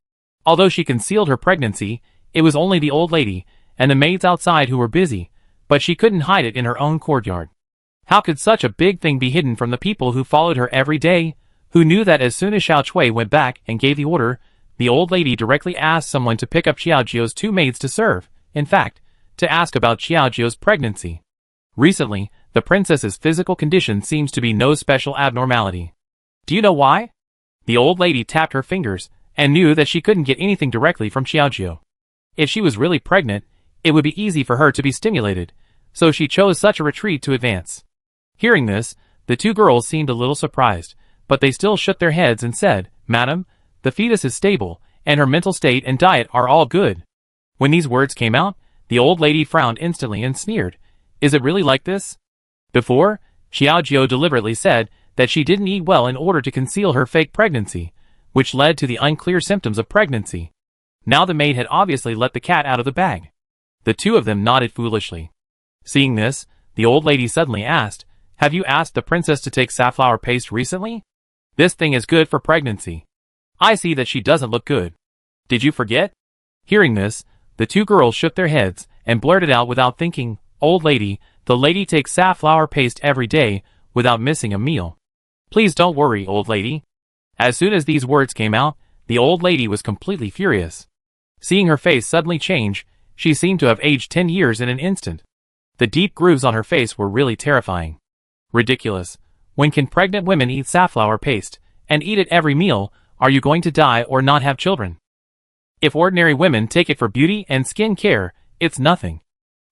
S1: Although she concealed her pregnancy, it was only the old lady and the maids outside who were busy, but she couldn't hide it in her own courtyard. How could such a big thing be hidden from the people who followed her every day, who knew that as soon as Xiao Chui went back and gave the order, the old lady directly asked someone to pick up Xiao Jiao's 2 maids to serve, in fact, to ask about Xiao Jiao's pregnancy. Recently, the princess's physical condition seems to be no special abnormality. Do you know why? The old lady tapped her fingers, and knew that she couldn't get anything directly from Xiao Jiao. If she was really pregnant, it would be easy for her to be stimulated, so she chose such a retreat to advance. Hearing this, the 2 girls seemed a little surprised, but they still shook their heads and said, "Madam, the fetus is stable, and her mental state and diet are all good." When these words came out, the old lady frowned instantly and sneered, "Is it really like this?" Before, Xiao Jiao deliberately said that she didn't eat well in order to conceal her fake pregnancy, which led to the unclear symptoms of pregnancy. Now the maid had obviously let the cat out of the bag. The 2 of them nodded foolishly. Seeing this, the old lady suddenly asked, "Have you asked the princess to take safflower paste recently? This thing is good for pregnancy. I see that she doesn't look good. Did you forget?" Hearing this, the 2 girls shook their heads and blurted out without thinking, "Old lady, the lady takes safflower paste every day without missing a meal. Please don't worry, old lady." As soon as these words came out, the old lady was completely furious. Seeing her face suddenly change, she seemed to have aged 10 years in an instant. The deep grooves on her face were really terrifying. Ridiculous. When can pregnant women eat safflower paste, and eat it every meal? Are you going to die or not have children? If ordinary women take it for beauty and skin care, it's nothing.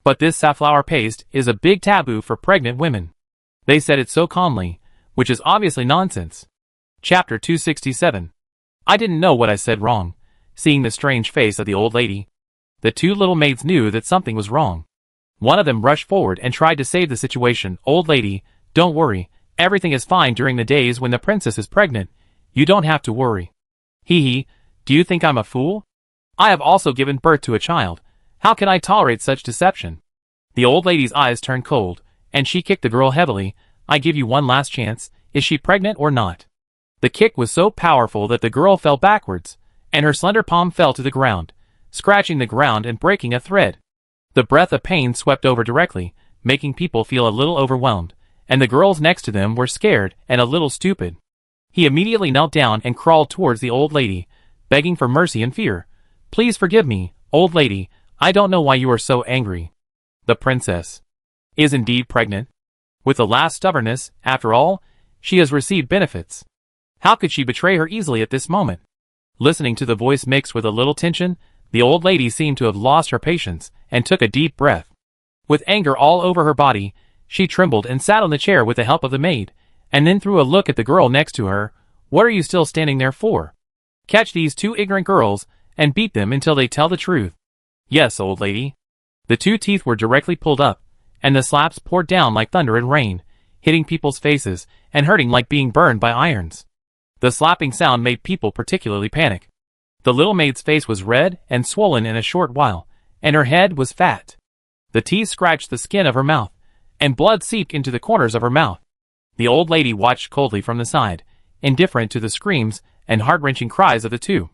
S1: But this safflower paste is a big taboo for pregnant women. They said it so calmly, which is obviously nonsense. Chapter 267. I didn't know what I said wrong. Seeing the strange face of the old lady, the 2 little maids knew that something was wrong. One of them rushed forward and tried to save the situation. "Old lady, don't worry, everything is fine during the days when the princess is pregnant. You don't have to worry." "Hee, do you think I'm a fool? I have also given birth to a child. How can I tolerate such deception?" The old lady's eyes turned cold, and she kicked the girl heavily. "I give you one last chance. Is she pregnant or not?" The kick was so powerful that the girl fell backwards, and her slender palm fell to the ground, scratching the ground and breaking a thread. The breath of pain swept over directly, making people feel a little overwhelmed, and the girls next to them were scared and a little stupid. He immediately knelt down and crawled towards the old lady, begging for mercy and fear. "Please forgive me, old lady, I don't know why you are so angry. The princess is indeed pregnant. With the last stubbornness, after all, she has received benefits. How could she betray her easily at this moment?" Listening to the voice mixed with a little tension, the old lady seemed to have lost her patience and took a deep breath. With anger all over her body, she trembled and sat on the chair with the help of the maid, and then threw a look at the girl next to her. What are you still standing there for? Catch these two ignorant girls and beat them until they tell the truth. Yes, old lady. The two teeth were directly pulled up, and the slaps poured down like thunder and rain, hitting people's faces and hurting like being burned by irons. The slapping sound made people particularly panic. The little maid's face was red and swollen in a short while, and her head was fat. The teeth scratched the skin of her mouth, and blood seeped into the corners of her mouth. The old lady watched coldly from the side, indifferent to the screams and heart-wrenching cries of the two.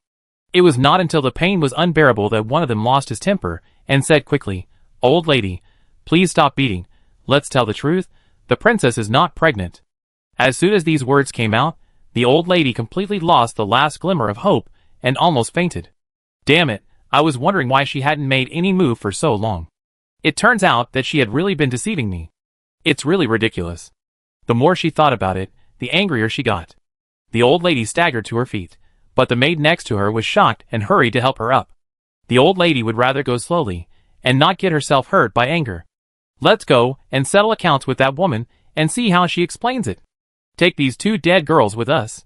S1: It was not until the pain was unbearable that one of them lost his temper and said quickly, "Old lady, please stop beating. Let's tell the truth. The princess is not pregnant." As soon as these words came out, the old lady completely lost the last glimmer of hope and almost fainted. Damn it, I was wondering why she hadn't made any move for so long. It turns out that she had really been deceiving me. It's really ridiculous. The more she thought about it, the angrier she got. The old lady staggered to her feet, but the maid next to her was shocked and hurried to help her up. The old lady would rather go slowly and not get herself hurt by anger. Let's go and settle accounts with that woman and see how she explains it. Take these two dead girls with us.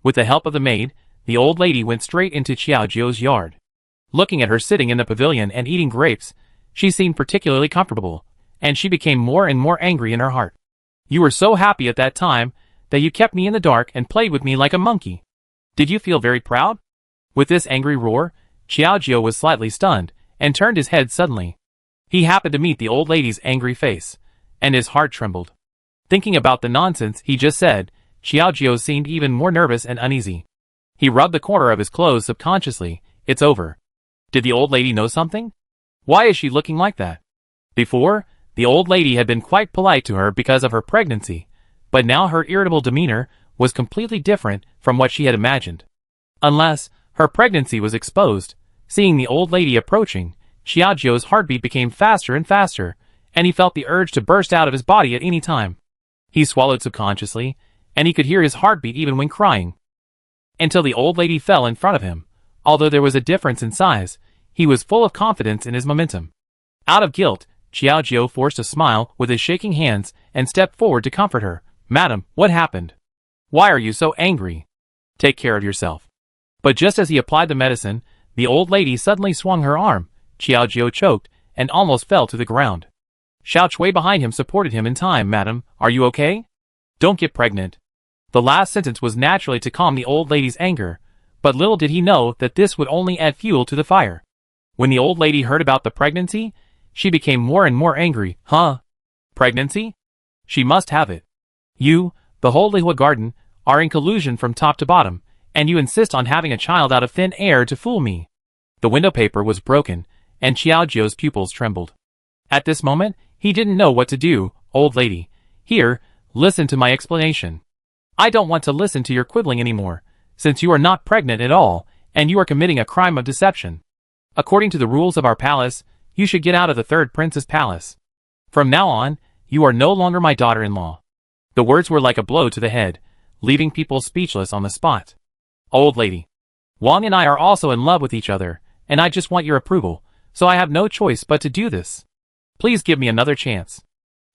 S1: With the help of the maid, the old lady went straight into Xiaojiu's yard. Looking at her sitting in the pavilion and eating grapes, she seemed particularly comfortable, and she became more and more angry in her heart. You were so happy at that time that you kept me in the dark and played with me like a monkey. Did you feel very proud? With this angry roar, Xiaojiu was slightly stunned and turned his head suddenly. He happened to meet the old lady's angry face, and his heart trembled. Thinking about the nonsense he just said, Xiaojiu seemed even more nervous and uneasy. He rubbed the corner of his clothes subconsciously. It's over. Did the old lady know something? Why is she looking like that? Before, the old lady had been quite polite to her because of her pregnancy, but now her irritable demeanor was completely different from what she had imagined. Unless her pregnancy was exposed, seeing the old lady approaching, Xiaojiu's heartbeat became faster and faster, and he felt the urge to burst out of his body at any time. He swallowed subconsciously, and he could hear his heartbeat even when crying. Until the old lady fell in front of him. Although there was a difference in size, he was full of confidence in his momentum. Out of guilt, Xiaojiu forced a smile with his shaking hands and stepped forward to comfort her. "Madam, what happened? Why are you so angry? Take care of yourself." But just as he applied the medicine, the old lady suddenly swung her arm. Xiaojiu choked and almost fell to the ground. Xiao Chui behind him supported him in time. "Madam, are you okay? Don't get pregnant." The last sentence was naturally to calm the old lady's anger, but little did he know that this would only add fuel to the fire. When the old lady heard about the pregnancy, she became more and more angry. "Huh? Pregnancy? She must have it. You, the whole Lihua garden, are in collusion from top to bottom, and you insist on having a child out of thin air to fool me." The window paper was broken, and Xiaojiu's pupils trembled. At this moment, he didn't know what to do. "Old lady, here, listen to my explanation. I don't want to listen to your quibbling anymore, since you are not pregnant at all, and you are committing a crime of deception. According to the rules of our palace, you should get out of the third prince's palace. From now on, you are no longer my daughter-in-law." The words were like a blow to the head, leaving people speechless on the spot. "Old lady, Wang and I are also in love with each other, and I just want your approval, so I have no choice but to do this. Please give me another chance."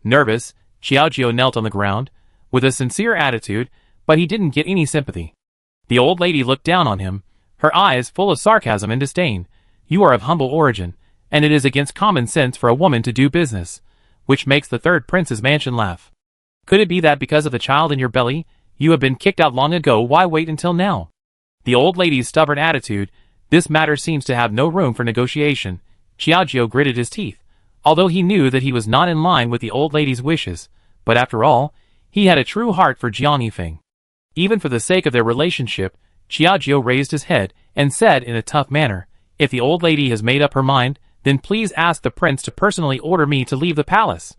S1: Nervous, Xiaojiu knelt on the ground, with a sincere attitude, but he didn't get any sympathy. The old lady looked down on him, her eyes full of sarcasm and disdain. "You are of humble origin, and it is against common sense for a woman to do business, which makes the third prince's mansion laugh. Could it be that because of the child in your belly, you have been kicked out long ago? Why wait until now?" The old lady's stubborn attitude. This matter seems to have no room for negotiation. Xiaojiu gritted his teeth, although he knew that he was not in line with the old lady's wishes, but after all, he had a true heart for Jiang Yifeng. Even for the sake of their relationship, Xiaojiu raised his head and said in a tough manner, "If the old lady has made up her mind, then please ask the prince to personally order me to leave the palace."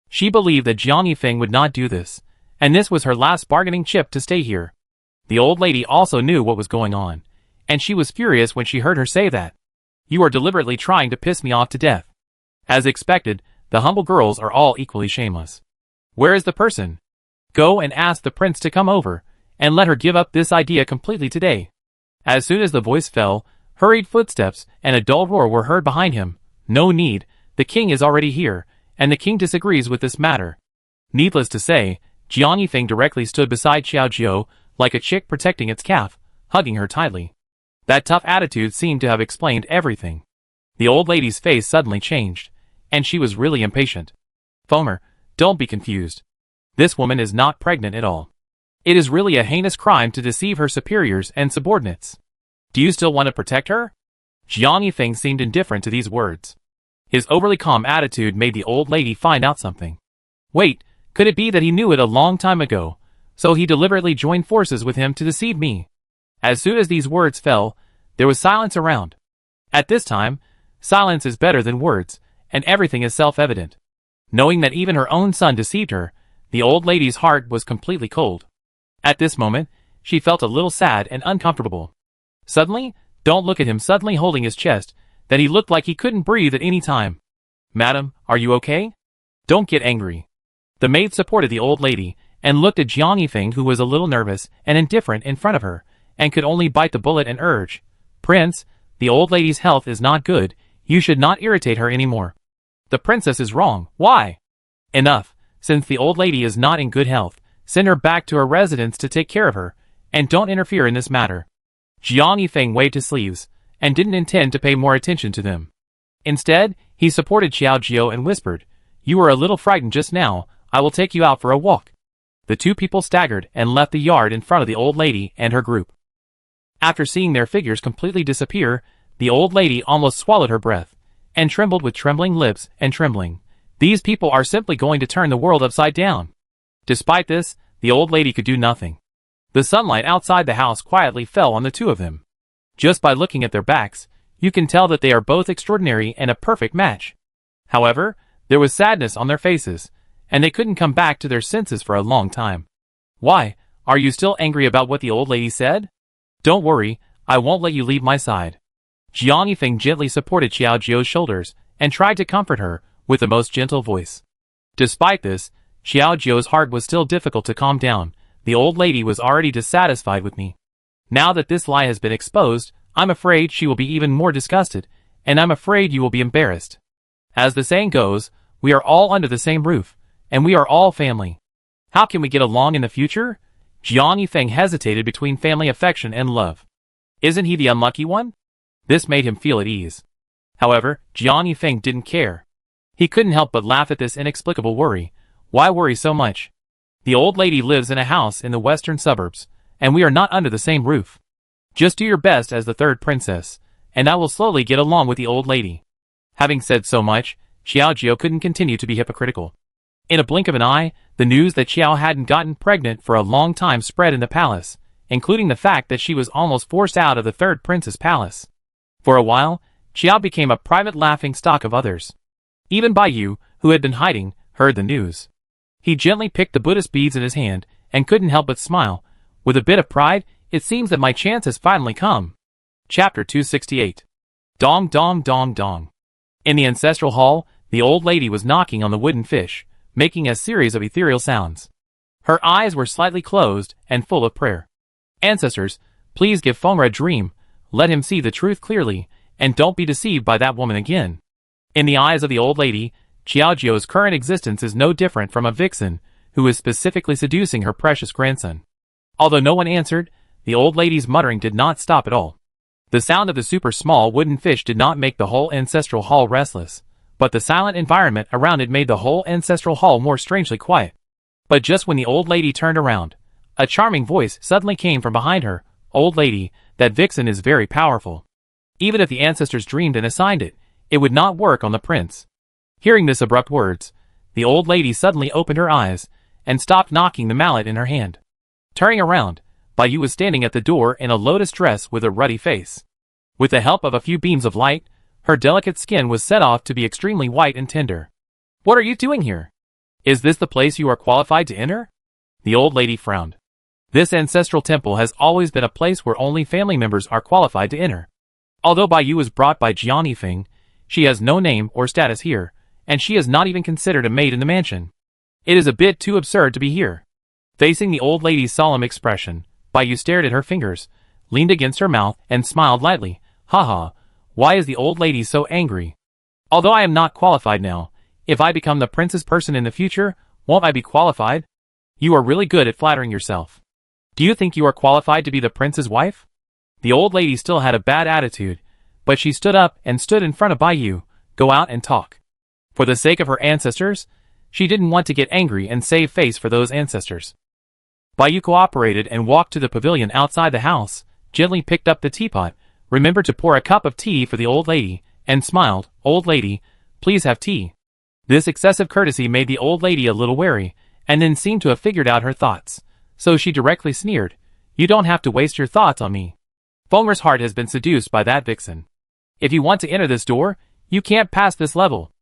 S1: She believed that Jiang Yifeng would not do this, and this was her last bargaining chip to stay here. The old lady also knew what was going on, and she was furious when she heard her say that. "You are deliberately trying to piss me off to death." As expected, the humble girls are all equally shameless. "Where is the person? Go and ask the prince to come over, and let her give up this idea completely today." As soon as the voice fell, hurried footsteps and a dull roar were heard behind him. No need, the king is already here, and the king disagrees with this matter. Needless to say, Jiang Yifeng directly stood beside Xiao Jiao, like a chick protecting its calf, hugging her tightly. That tough attitude seemed to have explained everything. The old lady's face suddenly changed, and she was really impatient. Fomer, don't be confused. This woman is not pregnant at all. It is really a heinous crime to deceive her superiors and subordinates. Do you still want to protect her? Jiang Yifeng seemed indifferent to these words. His overly calm attitude made the old lady find out something. Wait, could it be that he knew it a long time ago, so he deliberately joined forces with him to deceive me? As soon as these words fell, there was silence around. At this time, silence is better than words, and everything is self-evident. Knowing that even her own son deceived her, the old lady's heart was completely cold. At this moment, she felt a little sad and uncomfortable. Suddenly, don't look at him suddenly holding his chest, that he looked like he couldn't breathe at any time. Madam, are you okay? Don't get angry. The maid supported the old lady, and looked at Jiang Yifeng, who was a little nervous and indifferent in front of her, and could only bite the bullet and urge, Prince, the old lady's health is not good, you should not irritate her anymore. The princess is wrong, why? Enough, since the old lady is not in good health, send her back to her residence to take care of her, and don't interfere in this matter. Jiang Yifeng waved his sleeves, and didn't intend to pay more attention to them. Instead, he supported Xiao Jiao and whispered, You were a little frightened just now, I will take you out for a walk. The two people staggered and left the yard in front of the old lady and her group. After seeing their figures completely disappear, the old lady almost swallowed her breath, and trembled with trembling lips and trembling. These people are simply going to turn the world upside down. Despite this, the old lady could do nothing. The sunlight outside the house quietly fell on the two of them. Just by looking at their backs, you can tell that they are both extraordinary and a perfect match. However, there was sadness on their faces, and they couldn't come back to their senses for a long time. Why, are you still angry about what the old lady said? Don't worry, I won't let you leave my side. Jiang Yifeng gently supported Xiao Jiao's shoulders and tried to comfort her with the most gentle voice. Despite this, Xiao Jiao's heart was still difficult to calm down. The old lady was already dissatisfied with me. Now that this lie has been exposed, I'm afraid she will be even more disgusted, and I'm afraid you will be embarrassed. As the saying goes, we are all under the same roof, and we are all family. How can we get along in the future? Jiang Yifeng hesitated between family affection and love. Isn't he the unlucky one? This made him feel at ease. However, Jiang Yifeng didn't care. He couldn't help but laugh at this inexplicable worry. Why worry so much? The old lady lives in a house in the western suburbs, and we are not under the same roof. Just do your best as the third princess, and I will slowly get along with the old lady. Having said so much, Xiao Jiao couldn't continue to be hypocritical. In a blink of an eye, the news that Xiao hadn't gotten pregnant for a long time spread in the palace, including the fact that she was almost forced out of the third prince's palace. For a while, Xiao became a private laughing stock of others. Even Bai Yu, who had been hiding, heard the news. He gently picked the Buddhist beads in his hand, and couldn't help but smile. With a bit of pride, it seems that my chance has finally come. Chapter 268. Dong dong dong dong. In the ancestral hall, the old lady was knocking on the wooden fish, making a series of ethereal sounds. Her eyes were slightly closed and full of prayer. Ancestors, please give Fengra a dream, let him see the truth clearly, and don't be deceived by that woman again. In the eyes of the old lady, Xiao Jiao's current existence is no different from a vixen who is specifically seducing her precious grandson. Although no one answered, the old lady's muttering did not stop at all. The sound of the super small wooden fish did not make the whole ancestral hall restless, but the silent environment around it made the whole ancestral hall more strangely quiet. But just when the old lady turned around, a charming voice suddenly came from behind her. Old lady, that vixen is very powerful. Even if the ancestors dreamed and assigned it, it would not work on the prince. Hearing this abrupt words, the old lady suddenly opened her eyes and stopped knocking the mallet in her hand. Turning around, Bai Yu was standing at the door in a lotus dress with a ruddy face. With the help of a few beams of light, her delicate skin was set off to be extremely white and tender. What are you doing here? Is this the place you are qualified to enter? The old lady frowned. This ancestral temple has always been a place where only family members are qualified to enter. Although Bai Yu was brought by Jiang Yifeng, she has no name or status here, and she is not even considered a maid in the mansion. It is a bit too absurd to be here. Facing the old lady's solemn expression, Bai Yu stared at her fingers, leaned against her mouth, and smiled lightly. Haha, why is the old lady so angry? Although I am not qualified now, if I become the prince's person in the future, won't I be qualified? You are really good at flattering yourself. Do you think you are qualified to be the prince's wife? The old lady still had a bad attitude, but she stood up and stood in front of Baiyu. Go out and talk. For the sake of her ancestors, she didn't want to get angry and save face for those ancestors. Baiyu cooperated and walked to the pavilion outside the house, gently picked up the teapot, remembered to pour a cup of tea for the old lady, and smiled. Old lady, please have tea. This excessive courtesy made the old lady a little wary, and then seemed to have figured out her thoughts. So she directly sneered. You don't have to waste your thoughts on me. Feng'er's heart has been seduced by that vixen. If you want to enter this door, you can't pass this level.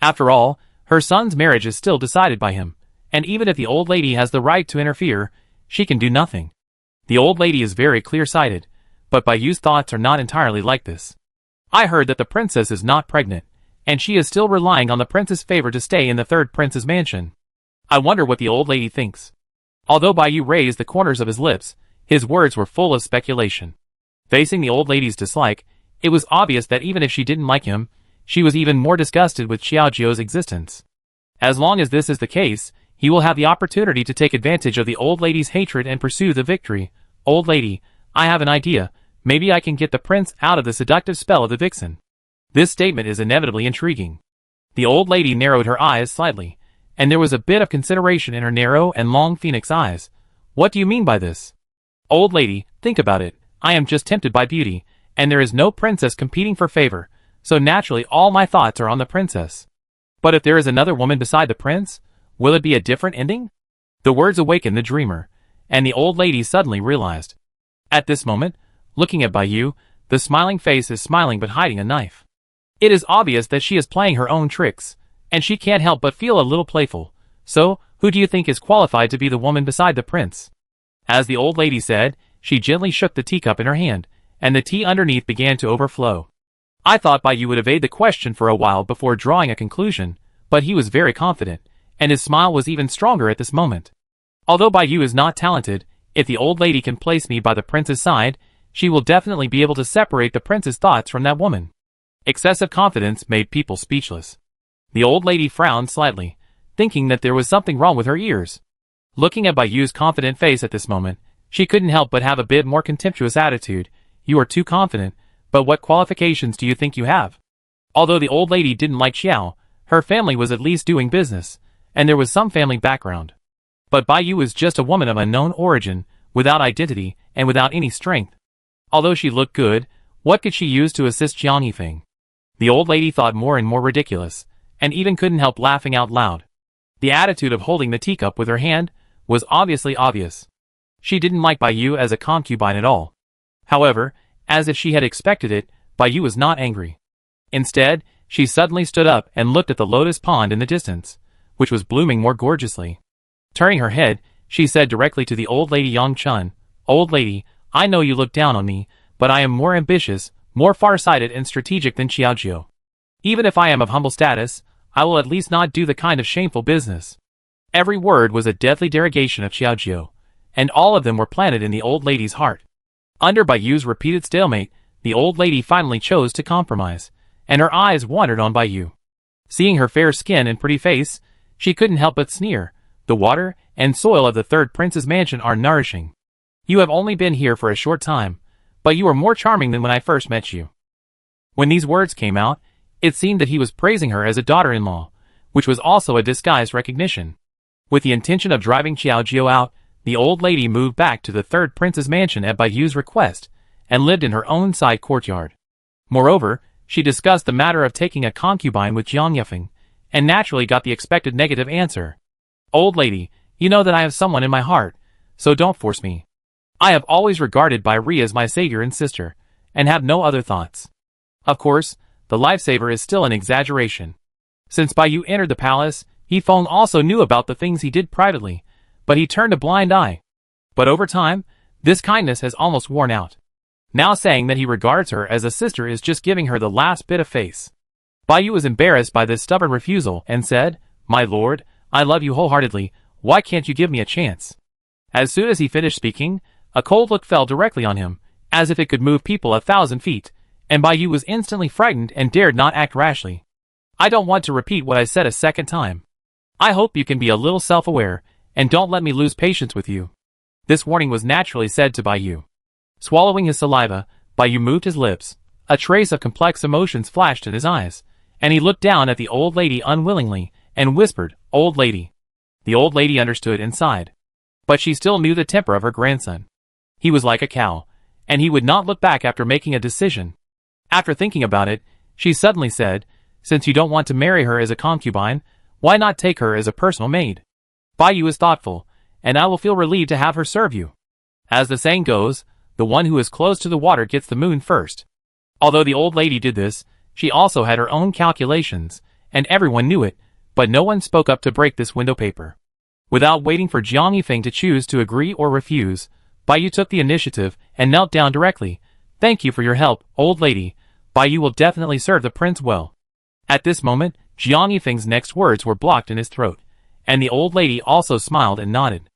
S1: After all, her son's marriage is still decided by him, and even if the old lady has the right to interfere, she can do nothing. The old lady is very clear-sighted, but Baiyu's thoughts are not entirely like this. I heard that the princess is not pregnant, and she is still relying on the prince's favor to stay in the third prince's mansion. I wonder what the old lady thinks. Although Baiyu raised the corners of his lips, his words were full of speculation. Facing the old lady's dislike, it was obvious that even if she didn't like him, she was even more disgusted with Xiaojiu's existence. As long as this is the case, he will have the opportunity to take advantage of the old lady's hatred and pursue the victory. Old lady, I have an idea. Maybe I can get the prince out of the seductive spell of the vixen. This statement is inevitably intriguing. The old lady narrowed her eyes slightly, and there was a bit of consideration in her narrow and long phoenix eyes. What do you mean by this? Old lady, think about it. I am just tempted by beauty, and there is no princess competing for favor, so naturally all my thoughts are on the princess. But if there is another woman beside the prince, will it be a different ending? The words awakened the dreamer, and the old lady suddenly realized. At this moment, looking at Baiyu, the smiling face is smiling but hiding a knife. It is obvious that she is playing her own tricks, and she can't help but feel a little playful. So, who do you think is qualified to be the woman beside the prince? As the old lady said, she gently shook the teacup in her hand, and the tea underneath began to overflow. I thought Baiyu would evade the question for a while before drawing a conclusion, but he was very confident, and his smile was even stronger at this moment. Although Baiyu is not talented, if the old lady can place me by the prince's side, she will definitely be able to separate the prince's thoughts from that woman. Excessive confidence made people speechless. The old lady frowned slightly, thinking that there was something wrong with her ears. Looking at Baiyu's confident face at this moment, she couldn't help but have a bit more contemptuous attitude. You are too confident, but what qualifications do you think you have? Although the old lady didn't like Xiao, her family was at least doing business, and there was some family background. But Baiyu was just a woman of unknown origin, without identity, and without any strength. Although she looked good, what could she use to assist Jiang Yifeng? The old lady thought more and more ridiculous, and even couldn't help laughing out loud. The attitude of holding the teacup with her hand was obviously obvious. She didn't like Baiyu as a concubine at all. However, as if she had expected it, Baiyu was not angry. Instead, she suddenly stood up and looked at the lotus pond in the distance, which was blooming more gorgeously. Turning her head, she said directly to the old lady Yang Chun, Old lady, I know you look down on me, but I am more ambitious, more far-sighted and strategic than Xiaojiu. Even if I am of humble status, I will at least not do the kind of shameful business. Every word was a deadly derogation of Xiaojiu, and all of them were planted in the old lady's heart. Under Baiyu's repeated stalemate, the old lady finally chose to compromise, and her eyes wandered on Baiyu. Seeing her fair skin and pretty face, she couldn't help but sneer. The water and soil of the third prince's mansion are nourishing. You have only been here for a short time, but you are more charming than when I first met you. When these words came out, it seemed that he was praising her as a daughter-in-law, which was also a disguised recognition. With the intention of driving Xiaojiu out, the old lady moved back to the third prince's mansion at Baiyu's request, and lived in her own side courtyard. Moreover, she discussed the matter of taking a concubine with Jiang Yifeng, and naturally got the expected negative answer. Old lady, you know that I have someone in my heart, so don't force me. I have always regarded Bai Ri as my savior and sister, and have no other thoughts. Of course, the lifesaver is still an exaggeration. Since Baiyu entered the palace, Yifeng also knew about the things he did privately, but he turned a blind eye. But over time, this kindness has almost worn out. Now saying that he regards her as a sister is just giving her the last bit of face. Baiyu was embarrassed by this stubborn refusal and said, My lord, I love you wholeheartedly, why can't you give me a chance? As soon as he finished speaking, a cold look fell directly on him, as if it could move people 1,000 feet, and Bai Yu was instantly frightened and dared not act rashly. I don't want to repeat what I said a second time. I hope you can be a little self-aware, and don't let me lose patience with you. This warning was naturally said to Bai Yu. Swallowing his saliva, Bai Yu moved his lips. A trace of complex emotions flashed in his eyes, and he looked down at the old lady unwillingly, and whispered, "Old lady." The old lady understood and sighed. But she still knew the temper of her grandson. He was like a cow, and he would not look back after making a decision. After thinking about it, she suddenly said, "Since you don't want to marry her as a concubine, why not take her as a personal maid? Bai Yu is thoughtful, and I will feel relieved to have her serve you. As the saying goes, the one who is close to the water gets the moon first." Although the old lady did this, she also had her own calculations, and everyone knew it, but no one spoke up to break this window paper. Without waiting for Jiang Yifeng to choose to agree or refuse, Bai Yu took the initiative and knelt down directly. "Thank you for your help, old lady. Bai Yu will definitely serve the prince well." At this moment, Jiang Yifeng's next words were blocked in his throat, and the old lady also smiled and nodded.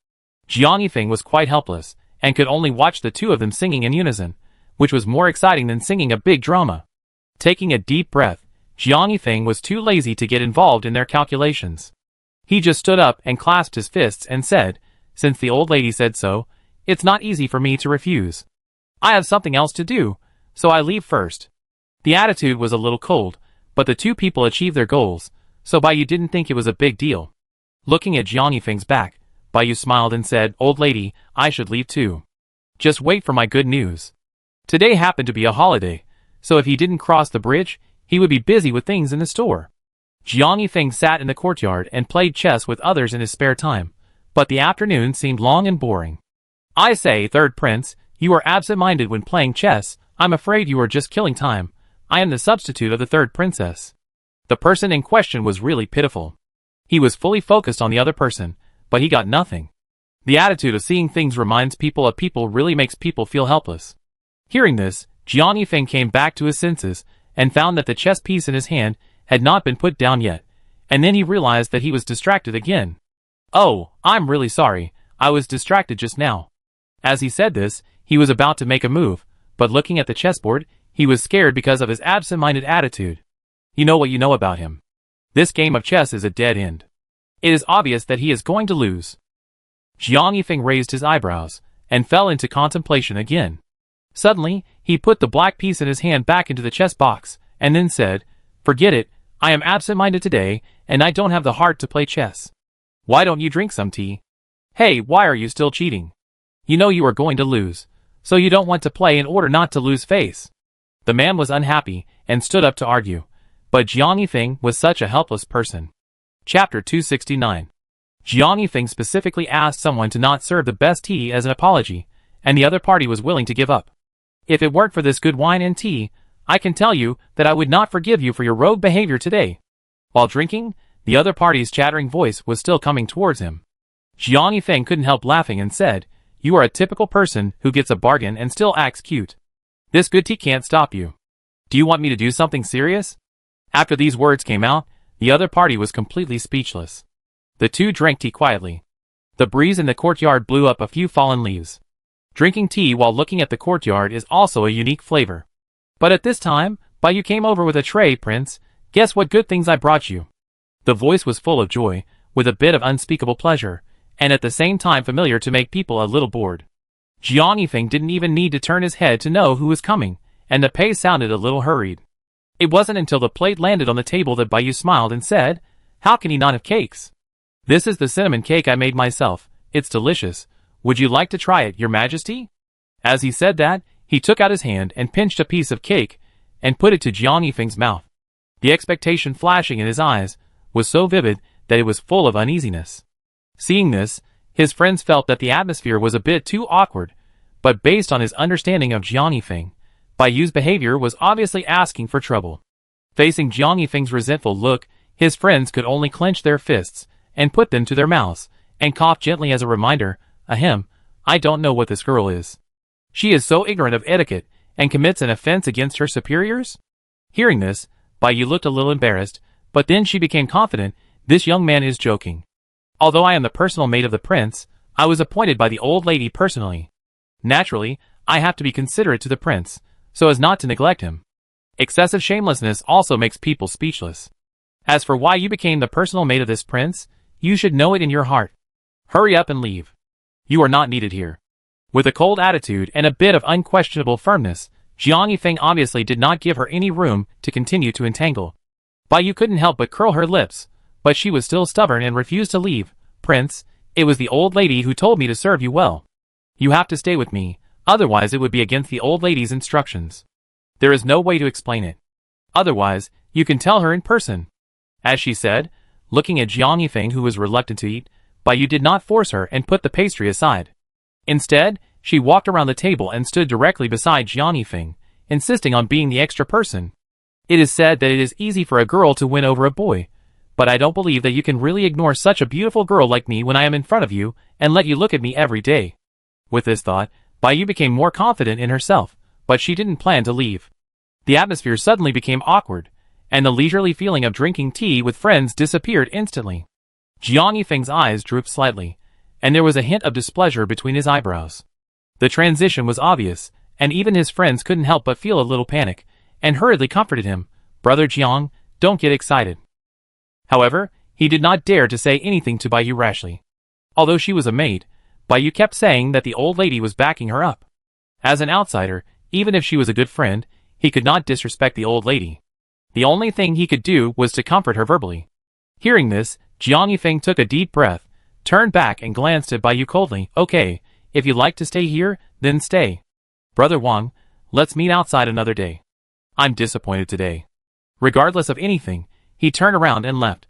S1: Jiang Yifeng was quite helpless, and could only watch the two of them singing in unison, which was more exciting than singing a big drama. Taking a deep breath, Jiang Yifeng was too lazy to get involved in their calculations. He just stood up and clasped his fists and said, "Since the old lady said so, it's not easy for me to refuse. I have something else to do, so I leave first." The attitude was a little cold, but the two people achieved their goals, so Bai Yu didn't think it was a big deal. Looking at Jiang Yifeng's back, Bai Yu smiled and said, "Old lady, I should leave too. Just wait for my good news." Today happened to be a holiday, so if he didn't cross the bridge, he would be busy with things in the store. Jiang Yifeng sat in the courtyard and played chess with others in his spare time, but the afternoon seemed long and boring. "I say, third prince, you are absent-minded when playing chess. I'm afraid you are just killing time. I am the substitute of the third princess." The person in question was really pitiful. He was fully focused on the other person, but he got nothing. The attitude of seeing things reminds people of people really makes people feel helpless. Hearing this, Jiang Yifeng came back to his senses, and found that the chess piece in his hand had not been put down yet, and then he realized that he was distracted again. "Oh, I'm really sorry, I was distracted just now." As he said this, he was about to make a move, but looking at the chessboard, he was scared because of his absent-minded attitude. You know what you know about him. This game of chess is a dead end. It is obvious that he is going to lose. Jiang Yifeng raised his eyebrows, and fell into contemplation again. Suddenly, he put the black piece in his hand back into the chess box, and then said, "Forget it, I am absent-minded today, and I don't have the heart to play chess. Why don't you drink some tea? Hey, why are you still cheating? You know you are going to lose, so you don't want to play in order not to lose face." The man was unhappy, and stood up to argue, but Jiang Yifeng was such a helpless person. Chapter 269. Jiang Yifeng specifically asked someone to not serve the best tea as an apology, and the other party was willing to give up. "If it weren't for this good wine and tea, I can tell you that I would not forgive you for your rogue behavior today." While drinking, the other party's chattering voice was still coming towards him. Jiang Yifeng couldn't help laughing and said, "You are a typical person who gets a bargain and still acts cute. This good tea can't stop you. Do you want me to do something serious?" After these words came out, the other party was completely speechless. The two drank tea quietly. The breeze in the courtyard blew up a few fallen leaves. Drinking tea while looking at the courtyard is also a unique flavor. But at this time, Bai Yu came over with a tray. "Prince, guess what good things I brought you." The voice was full of joy, with a bit of unspeakable pleasure, and at the same time familiar to make people a little bored. Jiang Yifeng didn't even need to turn his head to know who was coming, and the pace sounded a little hurried. It wasn't until the plate landed on the table that Bai Yu smiled and said, "How can he not have cakes? This is the cinnamon cake I made myself. It's delicious. Would you like to try it, Your Majesty?" As he said that, he took out his hand and pinched a piece of cake, and put it to Jiang Yifeng's mouth. The expectation flashing in his eyes was so vivid that it was full of uneasiness. Seeing this, his friends felt that the atmosphere was a bit too awkward, but based on his understanding of Jiang Yifeng, Bai Yu's behavior was obviously asking for trouble. Facing Jiang Yifeng's resentful look, his friends could only clench their fists, and put them to their mouths, and cough gently as a reminder, "Ahem, I don't know what this girl is. She is so ignorant of etiquette, and commits an offense against her superiors?" Hearing this, Bai Yu looked a little embarrassed, but then she became confident. "This young man is joking. Although I am the personal maid of the prince, I was appointed by the old lady personally. Naturally, I have to be considerate to the prince, so as not to neglect him. Excessive shamelessness also makes people speechless. As for why you became the personal maid of this prince, you should know it in your heart. Hurry up and leave. You are not needed here. With a cold attitude and a bit of unquestionable firmness, Jiang Yifeng obviously did not give her any room to continue to entangle. Bai Yu couldn't help but curl her lips, but she was still stubborn and refused to leave. Prince, it was the old lady who told me to serve you well. You have to stay with me, otherwise it would be against the old lady's instructions. There is no way to explain it. Otherwise, you can tell her in person. As she said, looking at Jiang Yifeng, who was reluctant to eat, Bai Yu did not force her and put the pastry aside. Instead, she walked around the table and stood directly beside Jiang Yifeng, insisting on being the extra person. It is said that it is easy for a girl to win over a boy, but I don't believe that you can really ignore such a beautiful girl like me when I am in front of you and let you look at me every day. With this thought, Bai Yu became more confident in herself, but she didn't plan to leave. The atmosphere suddenly became awkward, and the leisurely feeling of drinking tea with friends disappeared instantly. Jiang Yifeng's eyes drooped slightly, and there was a hint of displeasure between his eyebrows. The transition was obvious, and even his friends couldn't help but feel a little panic, and hurriedly comforted him. Brother Jiang, don't get excited. However, he did not dare to say anything to Bai Yu rashly. Although she was a maid, Bai Yu kept saying that the old lady was backing her up. As an outsider, even if she was a good friend, he could not disrespect the old lady. The only thing he could do was to comfort her verbally. Hearing this, Jiang Yifeng took a deep breath, turned back and glanced at Bai Yu coldly. Okay, if you like to stay here, then stay. Brother Wang, let's meet outside another day. I'm disappointed today. Regardless of anything, he turned around and left.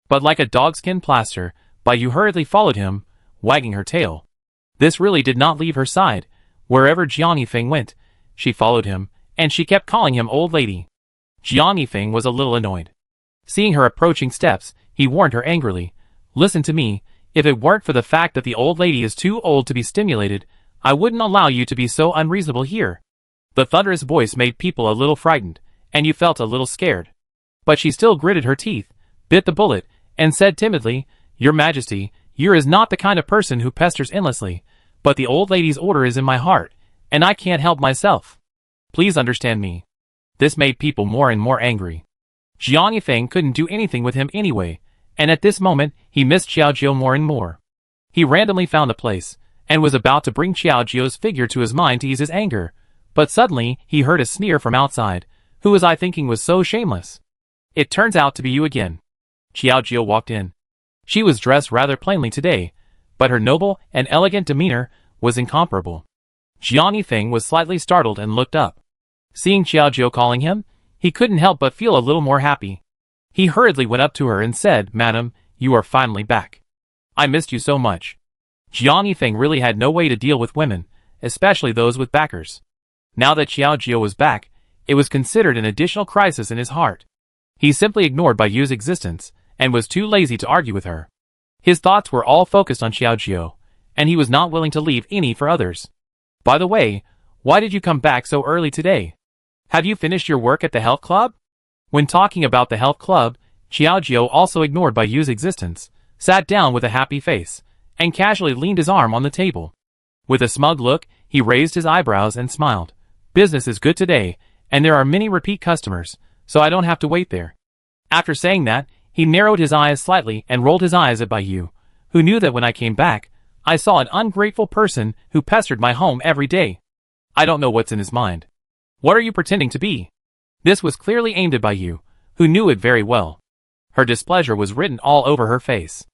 S1: But like a dogskin plaster, Bai Yu hurriedly followed him, wagging her tail. This really did not leave her side. Wherever Jiang Yifeng went, she followed him, and she kept calling him old lady. Jiang Yifeng was a little annoyed. Seeing her approaching steps, he warned her angrily. Listen to me, if it weren't for the fact that the old lady is too old to be stimulated, I wouldn't allow you to be so unreasonable here. The thunderous voice made people a little frightened, and you felt a little scared. But she still gritted her teeth, bit the bullet, and said timidly, Your Majesty, you is not the kind of person who pesters endlessly, but the old lady's order is in my heart, and I can't help myself. Please understand me. This made people more and more angry. Jiang Yifeng couldn't do anything with him anyway, and at this moment, he missed Xiaojiu more and more. He randomly found a place, and was about to bring Xiaojiu's figure to his mind to ease his anger, but suddenly, he heard a sneer from outside. Who was I thinking was so shameless? It turns out to be you again. Xiaojiu walked in. She was dressed rather plainly today, but her noble and elegant demeanor was incomparable. Jiang Yifeng was slightly startled and looked up. Seeing Xiaojiu calling him, he couldn't help but feel a little more happy. He hurriedly went up to her and said, Madam, you are finally back. I missed you so much. Jiang Yifeng really had no way to deal with women, especially those with backers. Now that Xiaojiu was back, it was considered an additional crisis in his heart. He simply ignored Bai Yu's existence, and was too lazy to argue with her. His thoughts were all focused on Xiaojiu, and he was not willing to leave any for others. By the way, why did you come back so early today? Have you finished your work at the health club? When talking about the health club, Xiaojiu also ignored Bai Yu's existence, sat down with a happy face, and casually leaned his arm on the table. With a smug look, he raised his eyebrows and smiled. Business is good today, and there are many repeat customers, so I don't have to wait there. After saying that, he narrowed his eyes slightly and rolled his eyes at Bai Yu, who knew that when I came back, I saw an ungrateful person who pestered my home every day. I don't know what's in his mind. What are you pretending to be? This was clearly aimed at Bai Yu, who knew it very well. Her displeasure was written all over her face.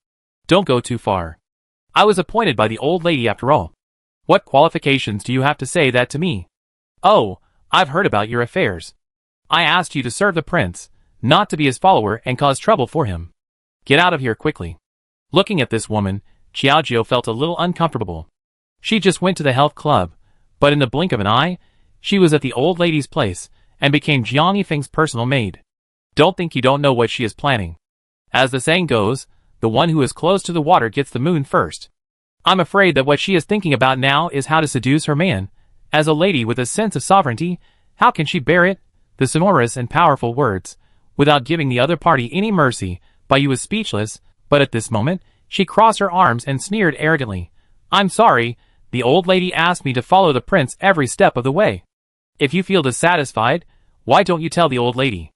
S1: Don't go too far. I was appointed by the old lady after all. What qualifications do you have to say that to me? Oh, I've heard about your affairs. I asked you to serve the prince, not to be his follower and cause trouble for him. Get out of here quickly. Looking at this woman, Xiaojiu felt a little uncomfortable. She just went to the health club, but in the blink of an eye, she was at the old lady's place, and became Jiang Yifeng's personal maid. Don't think you don't know what she is planning. As the saying goes, the one who is close to the water gets the moon first. I'm afraid that what she is thinking about now is how to seduce her man. As a lady with a sense of sovereignty, how can she bear it? The sonorous and powerful words, without giving the other party any mercy. Bai Yu was speechless, but at this moment, she crossed her arms and sneered arrogantly. I'm sorry, The old lady asked me to follow the prince every step of the way. If you feel dissatisfied, why don't you tell the old lady?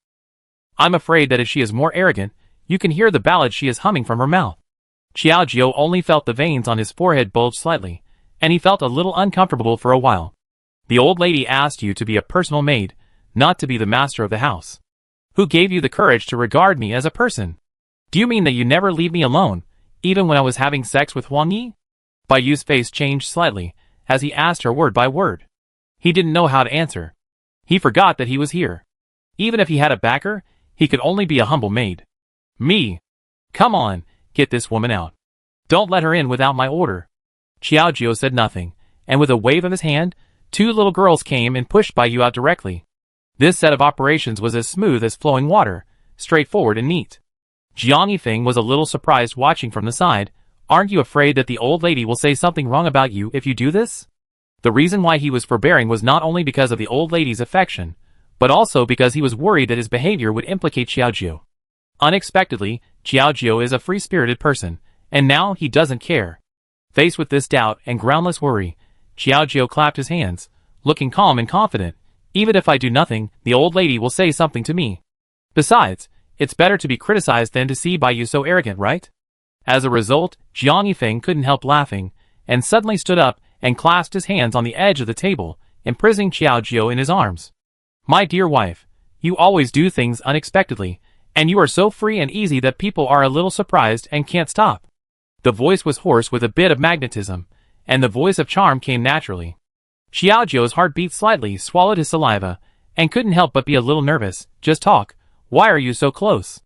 S1: I'm afraid that if she is more arrogant, you can hear the ballad she is humming from her mouth. Xiaojiu only felt the veins on his forehead bulge slightly, and he felt a little uncomfortable for a while. The old lady asked you to be a personal maid, not to be the master of the house. Who gave you the courage to regard me as a person? Do you mean that you never leave me alone, even when I was having sex with Huang Yi? Bai Yu's face changed slightly, as he asked her word by word. He didn't know how to answer. He forgot that he was here. Even if he had a backer, he could only be a humble maid. Me? Come on, get this woman out. Don't let her in without my order. Xiaojiu said nothing, and with a wave of his hand, 2 little girls came and pushed Bai Yu out directly. This set of operations was as smooth as flowing water, straightforward and neat. Jiang Yifeng was a little surprised watching from the side. Aren't you afraid that the old lady will say something wrong about you if you do this? The reason why he was forbearing was not only because of the old lady's affection, but also because he was worried that his behavior would implicate Xiaojiu. Unexpectedly, Xiaojiu is a free-spirited person, and now he doesn't care. Faced with this doubt and groundless worry, Xiaojiu clapped his hands, looking calm and confident. Even if I do nothing, the old lady will say something to me. Besides, it's better to be criticized than to see Bai Yu so arrogant, right? As a result, Jiang Yifeng couldn't help laughing, and suddenly stood up and clasped his hands on the edge of the table, imprisoning Xiaojiu in his arms. My dear wife, you always do things unexpectedly, and you are so free and easy that people are a little surprised and can't stop. The voice was hoarse with a bit of magnetism, and the voice of charm came naturally. Xiaojiu's heart beat slightly, swallowed his saliva, and couldn't help but be a little nervous. Just talk. Why are you so close?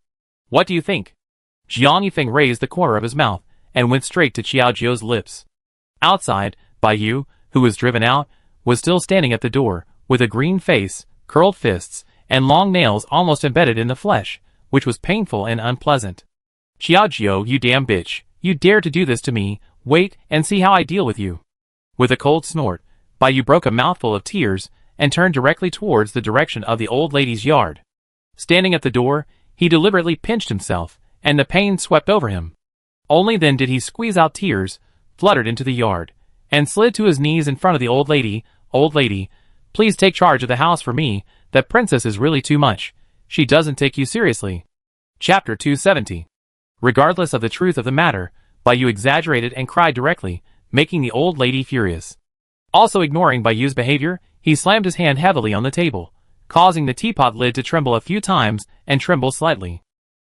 S1: What do you think? Jiang Yifeng raised the corner of his mouth and went straight to Xiaojiu's lips. Outside, Bai Yu, who was driven out, was still standing at the door, with a green face, curled fists, and long nails almost embedded in the flesh, which was painful and unpleasant. Xiaojiu, you damn bitch, you dare to do this to me, wait and see how I deal with you. With a cold snort, Bai Yu broke a mouthful of tears and turned directly towards the direction of the old lady's yard. Standing at the door, he deliberately pinched himself, and the pain swept over him. Only then did he squeeze out tears, fluttered into the yard, and slid to his knees in front of the old lady. Old lady, please take charge of the house for me. That princess is really too much. She doesn't take you seriously. Chapter 270. Regardless of the truth of the matter, Bai Yu exaggerated and cried directly, making the old lady furious. Also ignoring Bai Yu's behavior, he slammed his hand heavily on the table, causing the teapot lid to tremble a few times and tremble slightly.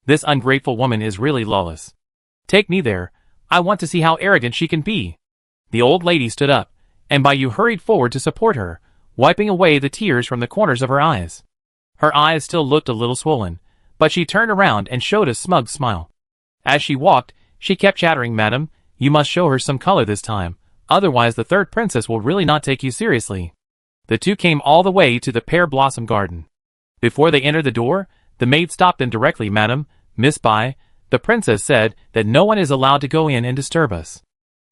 S1: This ungrateful woman is really lawless. Take me there. I want to see how arrogant she can be. The old lady stood up, and Bai Yu hurried forward to support her, wiping away the tears from the corners of her eyes. Her eyes still looked a little swollen, but she turned around and showed a smug smile. As she walked, she kept chattering, Madam, you must show her some color this time, otherwise the third princess will really not take you seriously. The two came all the way to the pear blossom garden. Before they entered the door, the maid stopped them directly. Madam, Miss Bai, the princess said that no one is allowed to go in and disturb us.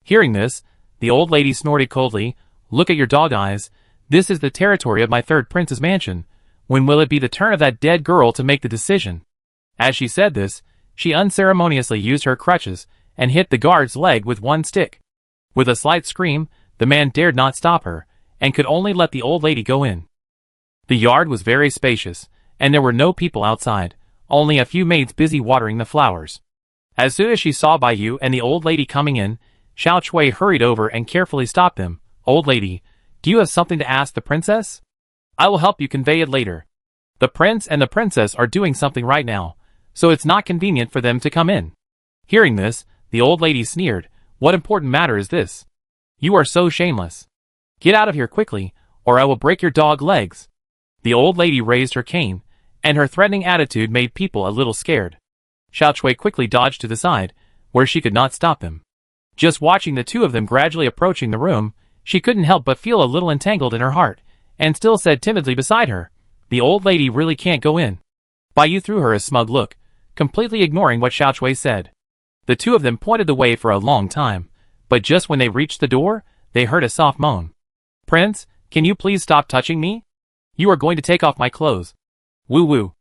S1: Hearing this, the old lady snorted coldly, Look at your dog eyes, this is the territory of my third prince's mansion. When will it be the turn of that dead girl to make the decision? As she said this, she unceremoniously used her crutches and hit the guard's leg with one stick. With a slight scream, the man dared not stop her, and could only let the old lady go in. The yard was very spacious, and there were no people outside, only a few maids busy watering the flowers. As soon as she saw Bai Yu and the old lady coming in, Xiao Chui hurried over and carefully stopped them. Old lady, do you have something to ask the princess? I will help you convey it later. The prince and the princess are doing something right now, so it's not convenient for them to come in. Hearing this, the old lady sneered, What important matter is this? You are so shameless. Get out of here quickly, or I will break your dog legs. The old lady raised her cane, and her threatening attitude made people a little scared. Xiao Chui quickly dodged to the side, where she could not stop them. Just watching the two of them gradually approaching the room, she couldn't help but feel a little entangled in her heart, and still said timidly beside her, The old lady really can't go in. Bai Yu threw her a smug look, completely ignoring what Xiao Chui said. The two of them pointed the way for a long time, but just when they reached the door, they heard a soft moan. Prince, can you please stop touching me? You are going to take off my clothes. Woo woo.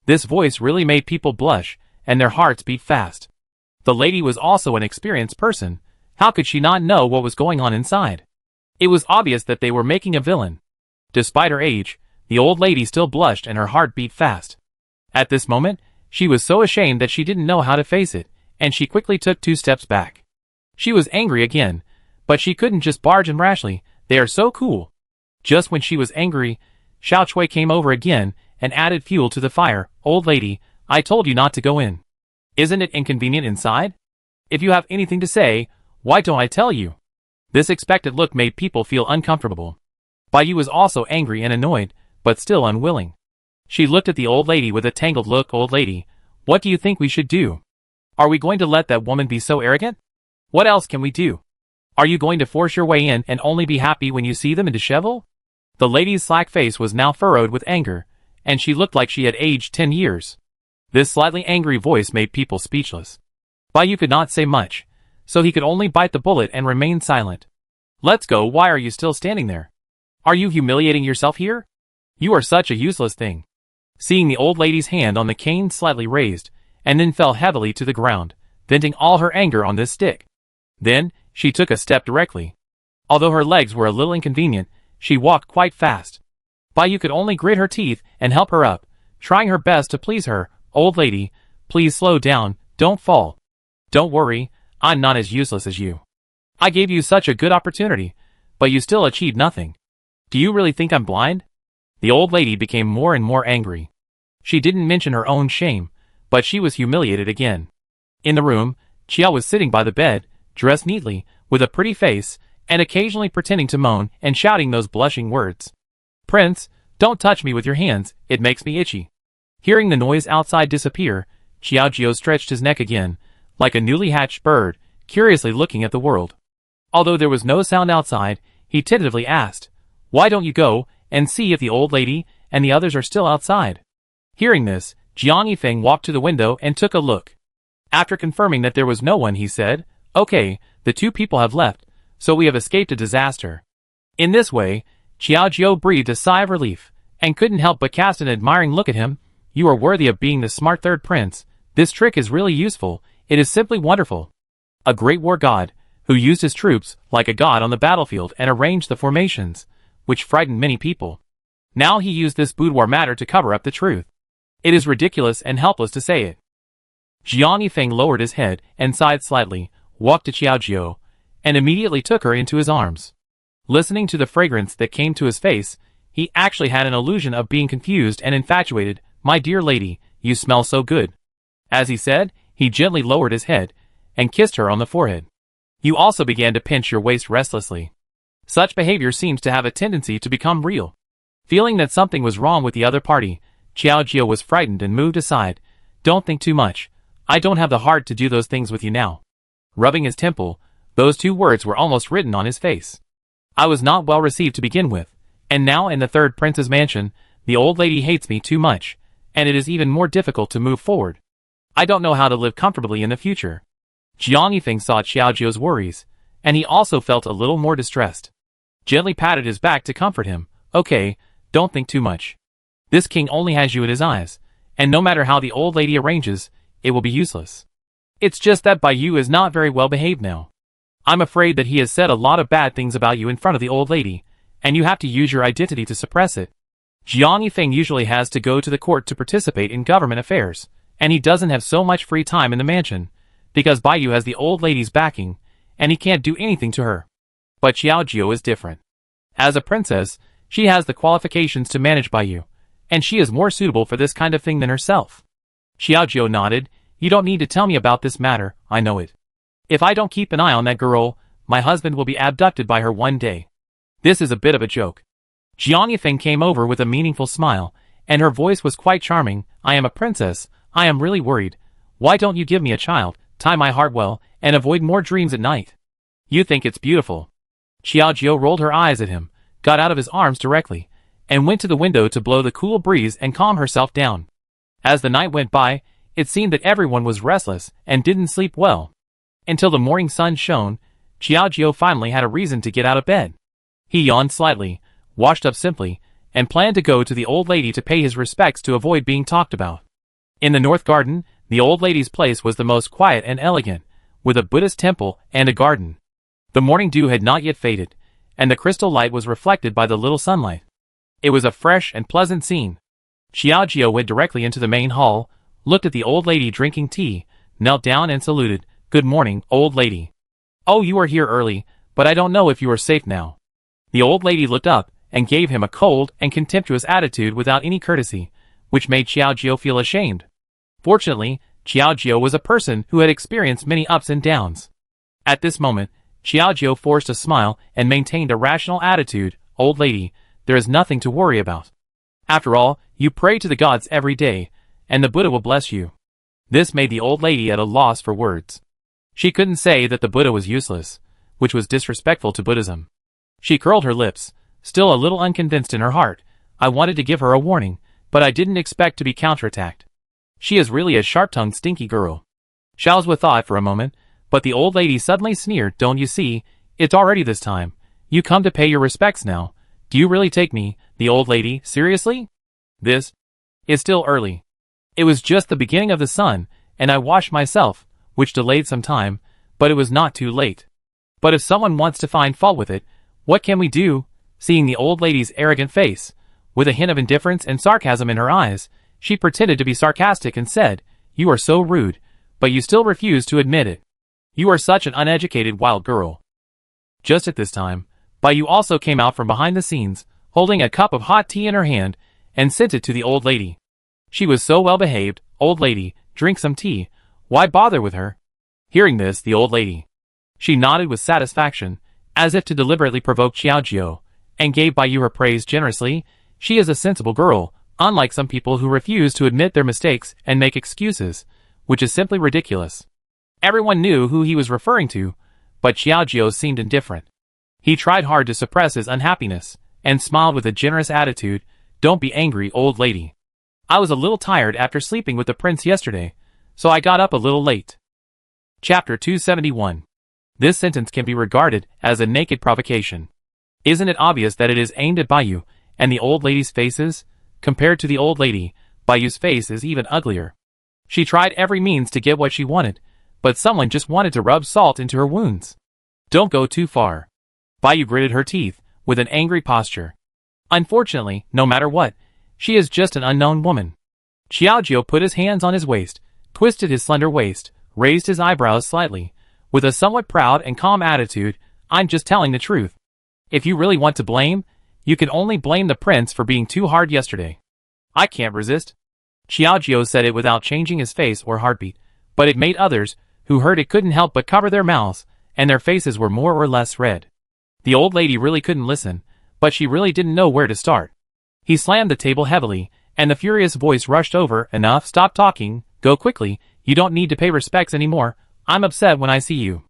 S1: This voice really made people blush, and their hearts beat fast. The lady was also an experienced person. How could she not know what was going on inside? It was obvious that they were making a villain. Despite her age, the old lady still blushed and her heart beat fast. At this moment, she was so ashamed that she didn't know how to face it, and she quickly took 2 steps back. She was angry again, but she couldn't just barge in rashly. They are so cool. Just when she was angry, Xiao Chui came over again and added fuel to the fire. Old lady, I told you not to go in. Isn't it inconvenient inside? If you have anything to say, why don't I tell you? This expected look made people feel uncomfortable. Bai Yu was also angry and annoyed, but still unwilling. She looked at the old lady with a tangled look. Old lady, what do you think we should do? Are we going to let that woman be so arrogant? What else can we do? Are you going to force your way in and only be happy when you see them in dishevel? The lady's slack face was now furrowed with anger, and she looked like she had aged 10 years. This slightly angry voice made people speechless. Bai Yu could not say much, so he could only bite the bullet and remain silent. Let's go. Why are you still standing there? Are you humiliating yourself here? You are such a useless thing. Seeing the old lady's hand on the cane slightly raised, and then fell heavily to the ground, venting all her anger on this stick. Then, she took a step directly. Although her legs were a little inconvenient, she walked quite fast. Bai Yu could only grit her teeth and help her up, trying her best to please her. Old lady, please slow down, don't fall. Don't worry, I'm not as useless as you. I gave you such a good opportunity, but you still achieved nothing. Do you really think I'm blind? The old lady became more and more angry. She didn't mention her own shame, but she was humiliated again. In the room, Qiao was sitting by the bed, dressed neatly, with a pretty face, and occasionally pretending to moan and shouting those blushing words. Prince, don't touch me with your hands, it makes me itchy. Hearing the noise outside disappear, Xiao Jiao stretched his neck again, like a newly hatched bird, curiously looking at the world. Although there was no sound outside, he tentatively asked, why don't you go and see if the old lady and the others are still outside? Hearing this, Jiang Yifeng walked to the window and took a look. After confirming that there was no one, he said, okay, the 2 people have left, so we have escaped a disaster. In this way, Xiao Jiao breathed a sigh of relief, and couldn't help but cast an admiring look at him. You are worthy of being the smart third prince. This trick is really useful. It is simply wonderful. A great war god, who used his troops like a god on the battlefield and arranged the formations, which frightened many people. Now he used this boudoir matter to cover up the truth. It is ridiculous and helpless to say it. Jiang Yifeng lowered his head and sighed slightly, walked to Xiao Jiao, and immediately took her into his arms. Listening to the fragrance that came to his face, he actually had an illusion of being confused and infatuated. My dear lady, you smell so good. As he said, he gently lowered his head and kissed her on the forehead. You also began to pinch your waist restlessly. Such behavior seems to have a tendency to become real. Feeling that something was wrong with the other party, Xiao Jiao was frightened and moved aside. Don't think too much. I don't have the heart to do those things with you now. Rubbing his temple, those 2 words were almost written on his face. I was not well received to begin with, and now in the third prince's mansion, the old lady hates me too much, and it is even more difficult to move forward. I don't know how to live comfortably in the future. Jiang Yifeng saw Xiao Jiao's worries, and he also felt a little more distressed. Gently patted his back to comfort him. Okay, don't think too much. This king only has you in his eyes, and no matter how the old lady arranges, it will be useless. It's just that Bai Yu is not very well behaved now. I'm afraid that he has said a lot of bad things about you in front of the old lady, and you have to use your identity to suppress it. Jiang Yifeng usually has to go to the court to participate in government affairs, and he doesn't have so much free time in the mansion, because Bai Yu has the old lady's backing, and he can't do anything to her. But Xiao Jiao is different. As a princess, she has the qualifications to manage Bai Yu, and she is more suitable for this kind of thing than herself. Xiao Jiao nodded. You don't need to tell me about this matter, I know it. If I don't keep an eye on that girl, my husband will be abducted by her one day. This is a bit of a joke. Jiang Yifeng came over with a meaningful smile, and her voice was quite charming. I am a princess, I am really worried. Why don't you give me a child, tie my heart well, and avoid more dreams at night? You think it's beautiful. Xiao Jiao rolled her eyes at him, got out of his arms directly, and went to the window to blow the cool breeze and calm herself down. As the night went by, it seemed that everyone was restless and didn't sleep well. Until the morning sun shone, Xiao Jiao finally had a reason to get out of bed. He yawned slightly, washed up simply, and planned to go to the old lady to pay his respects to avoid being talked about. In the north garden, the old lady's place was the most quiet and elegant, with a Buddhist temple and a garden. The morning dew had not yet faded, and the crystal light was reflected by the little sunlight. It was a fresh and pleasant scene. Xiaojio went directly into the main hall, looked at the old lady drinking tea, knelt down and saluted. "Good morning, old lady." "Oh, you are here early, but I don't know if you are safe now." The old lady looked up and gave him a cold and contemptuous attitude without any courtesy, which made Xiaojio feel ashamed. Fortunately, Xiaojio was a person who had experienced many ups and downs. At this moment, Xiaojio forced a smile and maintained a rational attitude. "Old lady, there is nothing to worry about. After all, you pray to the gods every day, and the Buddha will bless you." This made the old lady at a loss for words. She couldn't say that the Buddha was useless, which was disrespectful to Buddhism. She curled her lips, still a little unconvinced in her heart. I wanted to give her a warning, but I didn't expect to be counterattacked. She is really a sharp-tongued stinky girl. Xiaozhua thought for a moment, but the old lady suddenly sneered. "Don't you see? It's already this time. You come to pay your respects now. Do you really take me, the old lady, seriously? This is still early. It was just the beginning of the sun, and I washed myself, which delayed some time, but it was not too late. But if someone wants to find fault with it, what can we do?" Seeing the old lady's arrogant face, with a hint of indifference and sarcasm in her eyes, she pretended to be sarcastic and said, "You are so rude, but you still refuse to admit it. You are such an uneducated wild girl." Just at this time, Baiyu also came out from behind the scenes, holding a cup of hot tea in her hand, and sent it to the old lady. She was so well behaved. "Old lady, drink some tea. Why bother with her?" Hearing this, the old lady, she nodded with satisfaction, as if to deliberately provoke Xiaojio, and gave Baiyu her praise generously. She is a sensible girl, unlike some people who refuse to admit their mistakes and make excuses, which is simply ridiculous. Everyone knew who he was referring to, but Xiaojio seemed indifferent. He tried hard to suppress his unhappiness, and smiled with a generous attitude. "Don't be angry, old lady. I was a little tired after sleeping with the prince yesterday, so I got up a little late." Chapter 271. This sentence can be regarded as a naked provocation. Isn't it obvious that it is aimed at Baiyu and the old lady's faces? Compared to the old lady, Baiyu's face is even uglier. She tried every means to get what she wanted, but someone just wanted to rub salt into her wounds. "Don't go too far." Baiyu gritted her teeth, with an angry posture. Unfortunately, no matter what, she is just an unknown woman. Xiaojio put his hands on his waist, twisted his slender waist, raised his eyebrows slightly, with a somewhat proud and calm attitude. "I'm just telling the truth. If you really want to blame, you can only blame the prince for being too hard yesterday." "I can't resist." Xiaojio said it without changing his face or heartbeat, but it made others, who heard it, couldn't help but cover their mouths, and their faces were more or less red. The old lady really couldn't listen, but she really didn't know where to start. He slammed the table heavily, and the furious voice rushed over. "Enough, stop talking, go quickly, you don't need to pay respects anymore. I'm upset when I see you."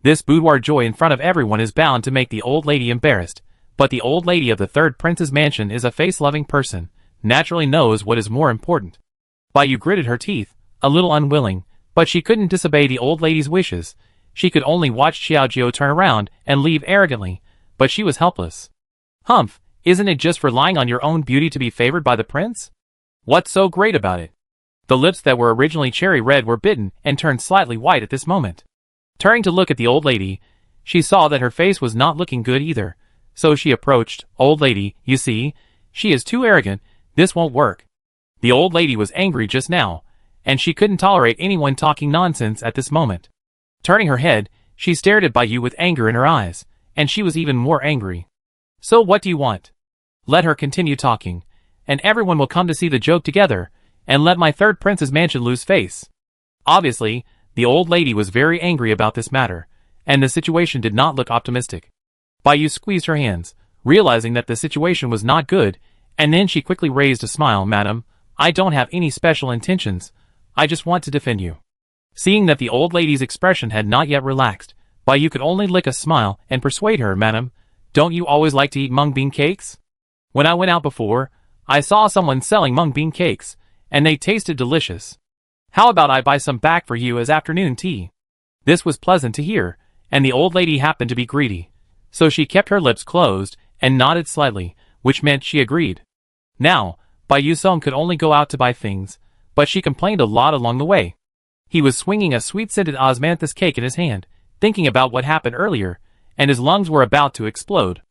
S1: This boudoir joy in front of everyone is bound to make the old lady embarrassed, but the old lady of the third prince's mansion is a face-loving person, naturally knows what is more important. Baiyu gritted her teeth, a little unwilling, but she couldn't disobey the old lady's wishes. She could only watch Xiaojio turn around and leave arrogantly, but she was helpless. "Humph, isn't it just relying on your own beauty to be favored by the prince? What's so great about it?" The lips that were originally cherry red were bitten and turned slightly white at this moment. Turning to look at the old lady, she saw that her face was not looking good either, so she approached. "Old lady, you see, she is too arrogant, this won't work." The old lady was angry just now, and she couldn't tolerate anyone talking nonsense at this moment. Turning her head, she stared at Baiyu with anger in her eyes, and she was even more angry. "So what do you want? Let her continue talking, and everyone will come to see the joke together, and let my third prince's mansion lose face." Obviously, the old lady was very angry about this matter, and the situation did not look optimistic. Baiyu squeezed her hands, realizing that the situation was not good, and then she quickly raised a smile. "Madam, I don't have any special intentions, I just want to defend you." Seeing that the old lady's expression had not yet relaxed, Baiyu could only lick a smile and persuade her. "Madam, don't you always like to eat mung bean cakes? When I went out before, I saw someone selling mung bean cakes, and they tasted delicious. How about I buy some back for you as afternoon tea?" This was pleasant to hear, and the old lady happened to be greedy, so she kept her lips closed and nodded slightly, which meant she agreed. Now, Baiyu Song could only go out to buy things, but she complained a lot along the way. He was swinging a sweet-scented osmanthus cake in his hand, thinking about what happened earlier, and his lungs were about to explode.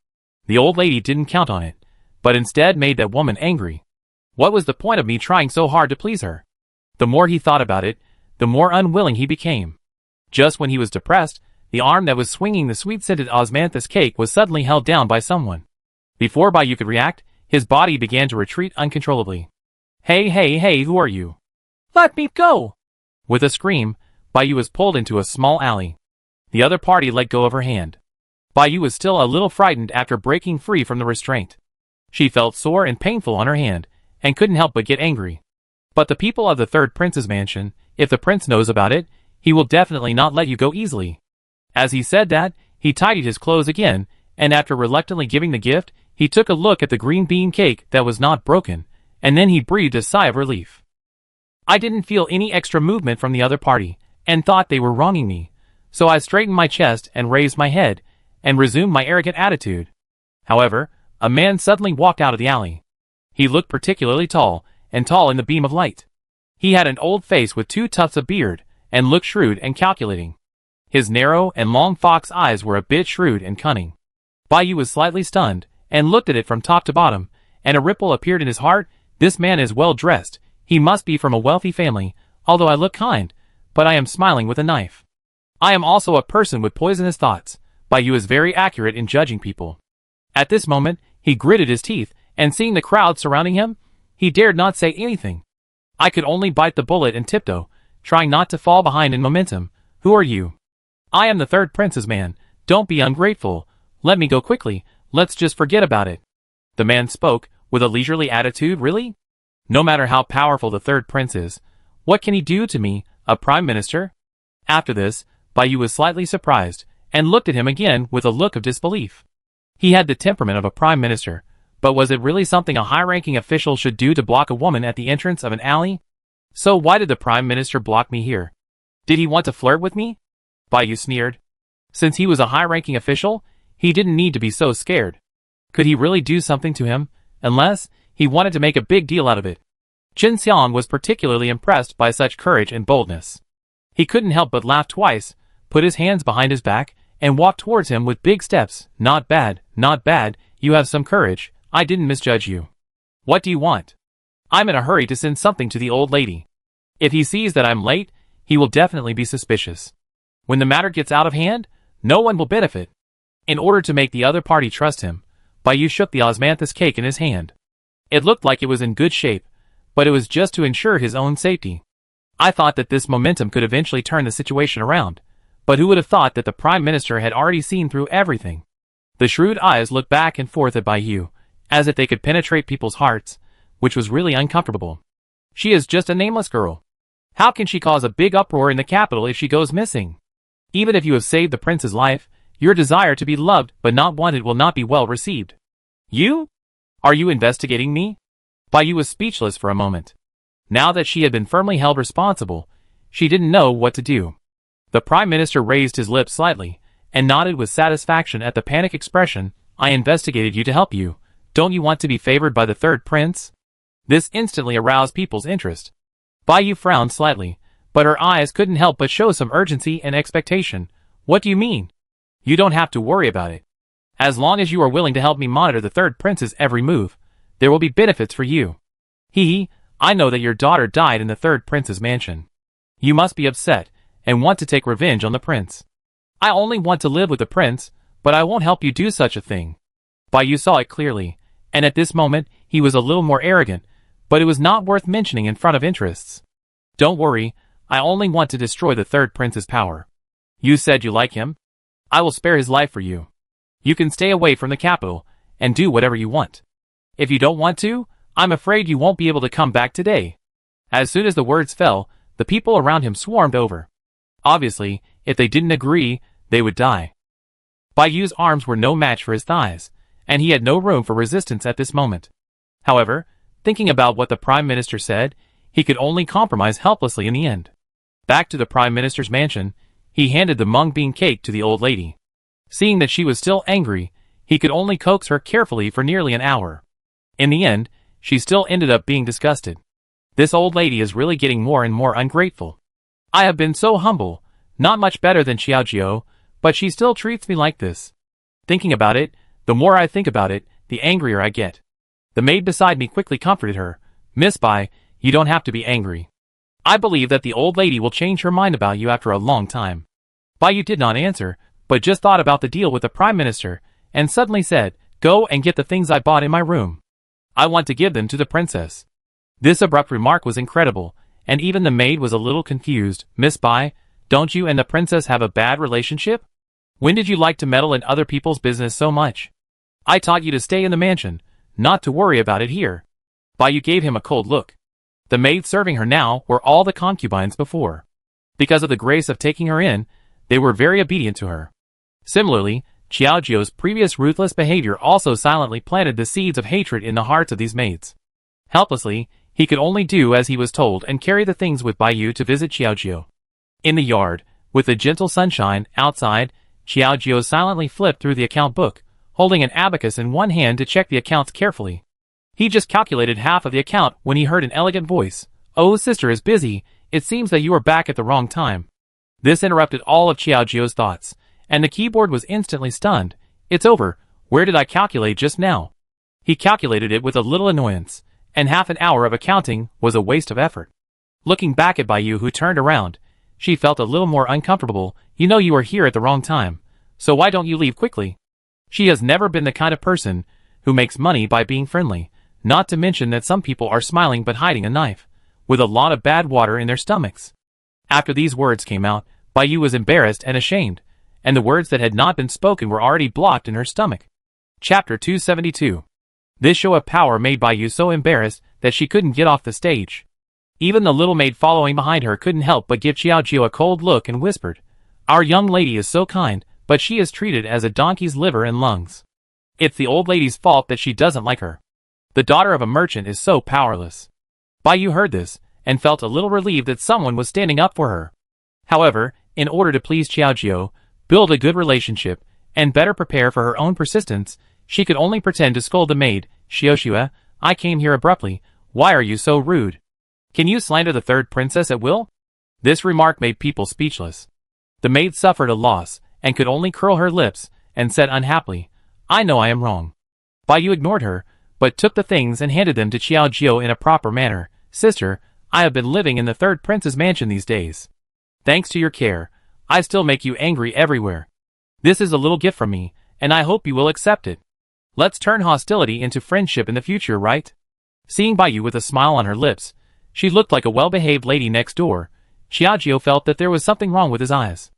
S1: The old lady didn't count on it, but instead made that woman angry. What was the point of me trying so hard to please her? The more he thought about it, the more unwilling he became. Just when he was depressed, the arm that was swinging the sweet-scented osmanthus cake was suddenly held down by someone. Before Bayu could react, his body began to retreat uncontrollably. Hey, who are you? Let me go! With a scream, Bayu was pulled into a small alley. The other party let go of her hand. Bayu was still a little frightened after breaking free from the restraint. She felt sore and painful on her hand, and couldn't help but get angry. But the people of the third prince's mansion, if the prince knows about it, he will definitely not let you go easily. As he said that, he tidied his clothes again, and after reluctantly giving the gift, he took a look at the green bean cake that was not broken, and then he breathed a sigh of relief. I didn't feel any extra movement from the other party, and thought they were wronging me, so I straightened my chest and raised my head, and resumed my arrogant attitude. However, a man suddenly walked out of the alley. He looked particularly tall, and tall in the beam of light. He had an old face with 2 tufts of beard, and looked shrewd and calculating. His narrow and long fox eyes were a bit shrewd and cunning. Bayu was slightly stunned, and looked at it from top to bottom, and a ripple appeared in his heart. This man is well dressed, he must be from a wealthy family, although I look kind, but I am smiling with a knife. I am also a person with poisonous thoughts. Bayu is very accurate in judging people. At this moment, he gritted his teeth, and seeing the crowd surrounding him, he dared not say anything. I could only bite the bullet and tiptoe, trying not to fall behind in momentum. Who are you? I am the third prince's man. Don't be ungrateful. Let me go quickly. Let's just forget about it. The man spoke, with a leisurely attitude. Really? No matter how powerful the third prince is, what can he do to me, a prime minister? After this, Bayu was slightly surprised, and looked at him again with a look of disbelief. He had the temperament of a prime minister, but was it really something a high-ranking official should do to block a woman at the entrance of an alley? So why did the prime minister block me here? Did he want to flirt with me? Bayu sneered. Since he was a high-ranking official, he didn't need to be so scared. Could he really do something to him? Unless he wanted to make a big deal out of it. Qin Xiang was particularly impressed by such courage and boldness. He couldn't help but laugh twice, put his hands behind his back, and walked towards him with big steps. Not bad, you have some courage. I didn't misjudge you. What do you want? I'm in a hurry to send something to the old lady. If he sees that I'm late, he will definitely be suspicious. When the matter gets out of hand, no one will benefit. In order to make the other party trust him, Bayu shook the osmanthus cake in his hand. It looked like it was in good shape, but it was just to ensure his own safety. I thought that this momentum could eventually turn the situation around, but who would have thought that the prime minister had already seen through everything? The shrewd eyes looked back and forth at Bayu, as if they could penetrate people's hearts, which was really uncomfortable. She is just a nameless girl. How can she cause a big uproar in the capital if she goes missing? Even if you have saved the prince's life, your desire to be loved but not wanted will not be well received. You? Are you investigating me? Bayu was speechless for a moment. Now that she had been firmly held responsible, she didn't know what to do. The prime minister raised his lips slightly, and nodded with satisfaction at the panic expression. I investigated you to help you. Don't you want to be favored by the third prince? This instantly aroused people's interest. Bayu frowned slightly, but her eyes couldn't help but show some urgency and expectation. What do you mean? You don't have to worry about it. As long as you are willing to help me monitor the third prince's every move, there will be benefits for you. I know that your daughter died in the third prince's mansion. You must be upset, and want to take revenge on the prince. I only want to live with the prince, but I won't help you do such a thing. Bayu saw it clearly, and at this moment, he was a little more arrogant, but it was not worth mentioning in front of interests. Don't worry, I only want to destroy the third prince's power. You said you like him? I will spare his life for you. You can stay away from the capital, and do whatever you want. If you don't want to, I'm afraid you won't be able to come back today. As soon as the words fell, the people around him swarmed over. Obviously, if they didn't agree, they would die. Bayu's arms were no match for his thighs, and he had no room for resistance at this moment. However, thinking about what the prime minister said, he could only compromise helplessly in the end. Back to the prime minister's mansion, he handed the mung bean cake to the old lady. Seeing that she was still angry, he could only coax her carefully for nearly an hour. In the end, she still ended up being disgusted. This old lady is really getting more and more ungrateful. I have been so humble, not much better than Xiaojiu, but she still treats me like this. Thinking about it, The more I think about it, the angrier I get. The maid beside me quickly comforted her. Miss Bai, you don't have to be angry. I believe that the old lady will change her mind about you after a long time. Bai Yu did not answer, but just thought about the deal with the Prime Minister, and suddenly said, go and get the things I bought in my room. I want to give them to the princess. This abrupt remark was incredible, and even the maid was a little confused. Miss Bai, don't you and the princess have a bad relationship? When did you like to meddle in other people's business so much? I taught you to stay in the mansion, not to worry about it here. Bai Yu gave him a cold look. The maids serving her now were all the concubines before. Because of the grace of taking her in, they were very obedient to her. Similarly, Xiaojio's previous ruthless behavior also silently planted the seeds of hatred in the hearts of these maids. Helplessly, he could only do as he was told and carry the things with Bai Yu to visit Xiaojio. In the yard, with the gentle sunshine outside, Xiaojio silently flipped through the account book, holding an abacus in one hand to check the accounts carefully. He just calculated half of the account when he heard an elegant voice. Oh, sister is busy, it seems that you are back at the wrong time. This interrupted all of Xiaojio's thoughts, and the keyboard was instantly stunned. It's over, where did I calculate just now? He calculated it with a little annoyance, and half an hour of accounting was a waste of effort. Looking back at Bai Yu, who turned around, she felt a little more uncomfortable. You know you are here at the wrong time, so why don't you leave quickly? She has never been the kind of person who makes money by being friendly, not to mention that some people are smiling but hiding a knife, with a lot of bad water in their stomachs. After these words came out, Bai Yu was embarrassed and ashamed, and the words that had not been spoken were already blocked in her stomach. Chapter 272. This show of power made Bai Yu so embarrassed that she couldn't get off the stage. Even the little maid following behind her couldn't help but give Xiaojio a cold look and whispered, Our young lady is so kind, but she is treated as a donkey's liver and lungs. It's the old lady's fault that she doesn't like her. The daughter of a merchant is so powerless. Bai Yu heard this, and felt a little relieved that someone was standing up for her. However, in order to please Xiaojio, build a good relationship, and better prepare for her own persistence, she could only pretend to scold the maid. Xiaoxue, I came here abruptly, why are you so rude? Can you slander the third princess at will? This remark made people speechless. The maid suffered a loss, and could only curl her lips, and said unhappily, I know I am wrong. Bai Yu ignored her, but took the things and handed them to Xiaojio in a proper manner. Sister, I have been living in the third prince's mansion these days. Thanks to your care, I still make you angry everywhere. This is a little gift from me, and I hope you will accept it. Let's turn hostility into friendship in the future, right? Seeing Bai Yu with a smile on her lips, she looked like a well-behaved lady next door. Xiaojio felt that there was something wrong with his eyes.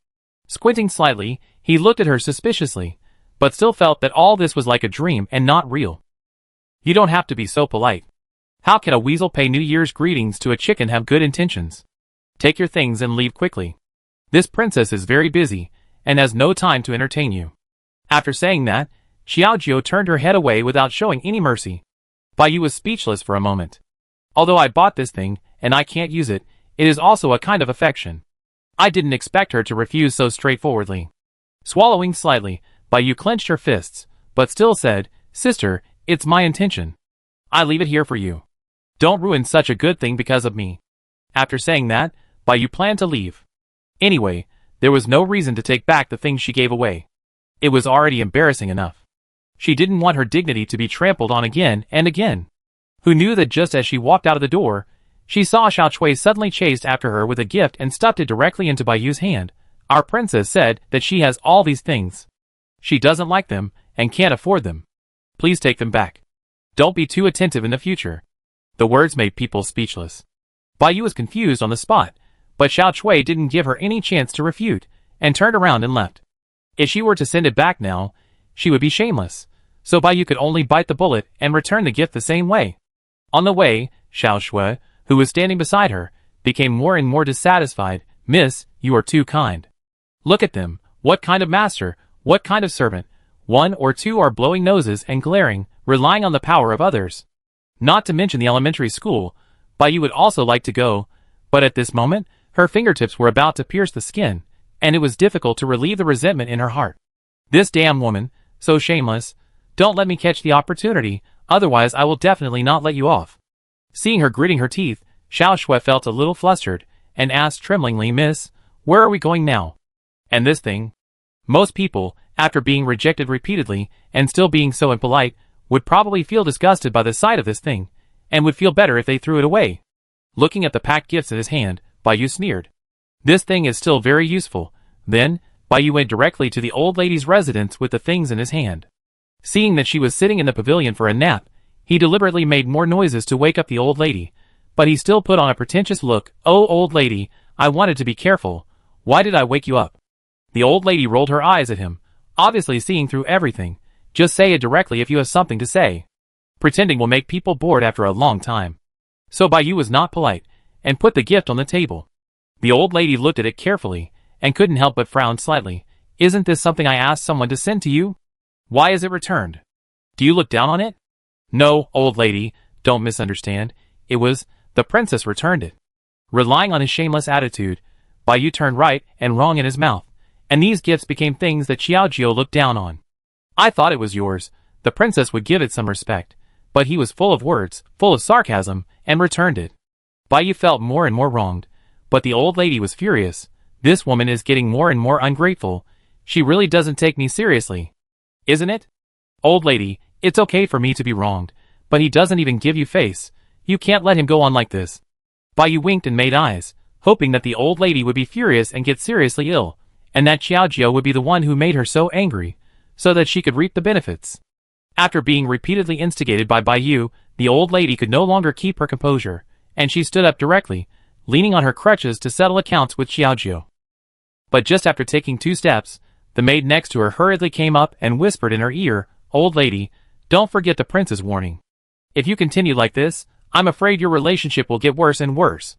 S1: Squinting slightly, he looked at her suspiciously, but still felt that all this was like a dream and not real. You don't have to be so polite. How can a weasel pay New Year's greetings to a chicken have good intentions? Take your things and leave quickly. This princess is very busy, and has no time to entertain you. After saying that, Xiaojio turned her head away without showing any mercy. Bai Yu was speechless for a moment. Although I bought this thing, and I can't use it, it is also a kind of affection. I didn't expect her to refuse so straightforwardly. Swallowing slightly, Bai Yu clenched her fists, but still said, Sister, it's my intention. I leave it here for you. Don't ruin such a good thing because of me. After saying that, Bai Yu planned to leave. Anyway, there was no reason to take back the things she gave away. It was already embarrassing enough. She didn't want her dignity to be trampled on again and again. Who knew that just as she walked out of the door, she saw Xiaoxue suddenly chased after her with a gift and stuffed it directly into Bai Yu's hand. Our princess said that she has all these things. She doesn't like them, and can't afford them. Please take them back. Don't be too attentive in the future. The words made people speechless. Bai Yu was confused on the spot, but Xiaoxue didn't give her any chance to refute, and turned around and left. If she were to send it back now, she would be shameless, so Bai Yu could only bite the bullet and return the gift the same way. On the way, Xiaoxue, who was standing beside her, became more and more dissatisfied. Miss, you are too kind. Look at them, what kind of master, what kind of servant? One or two are blowing noses and glaring, relying on the power of others. Not to mention the elementary school, Bai Yu would also like to go, but at this moment, her fingertips were about to pierce the skin, and it was difficult to relieve the resentment in her heart. This damn woman, so shameless, don't let me catch the opportunity, otherwise I will definitely not let you off. Seeing her gritting her teeth, Xiaoxue felt a little flustered, and asked tremblingly, Miss, where are we going now? And this thing? Most people, after being rejected repeatedly and still being so impolite, would probably feel disgusted by the sight of this thing, and would feel better if they threw it away. Looking at the packed gifts in his hand, Baiyu sneered. This thing is still very useful. Then, Baiyu went directly to the old lady's residence with the things in his hand. Seeing that she was sitting in the pavilion for a nap, he deliberately made more noises to wake up the old lady, but he still put on a pretentious look. "Oh, old lady, I wanted to be careful. Why did I wake you up?" The old lady rolled her eyes at him, obviously seeing through everything. "Just say it directly if you have something to say. Pretending will make people bored after a long time." So Baiyu was not polite, and put the gift on the table. The old lady looked at it carefully, and couldn't help but frown slightly. "Isn't this something I asked someone to send to you? Why is it returned? Do you look down on it?" "No, old lady, don't misunderstand. It was, the princess returned it." Relying on his shameless attitude, Baiyu turned right and wrong in his mouth, and these gifts became things that Xiaojiu looked down on. "I thought it was yours. The princess would give it some respect." But he was full of words, full of sarcasm, and returned it. Baiyu felt more and more wronged, but the old lady was furious. "This woman is getting more and more ungrateful. She really doesn't take me seriously. Isn't it? Old lady, it's okay for me to be wronged, but he doesn't even give you face. You can't let him go on like this." Baiyu winked and made eyes, hoping that the old lady would be furious and get seriously ill, and that Xiaojiu would be the one who made her so angry, so that she could reap the benefits. After being repeatedly instigated by Baiyu, the old lady could no longer keep her composure, and she stood up directly, leaning on her crutches to settle accounts with Xiaojiu. But just after taking 2 steps, the maid next to her hurriedly came up and whispered in her ear, "Old lady, don't forget the prince's warning. If you continue like this, I'm afraid your relationship will get worse and worse."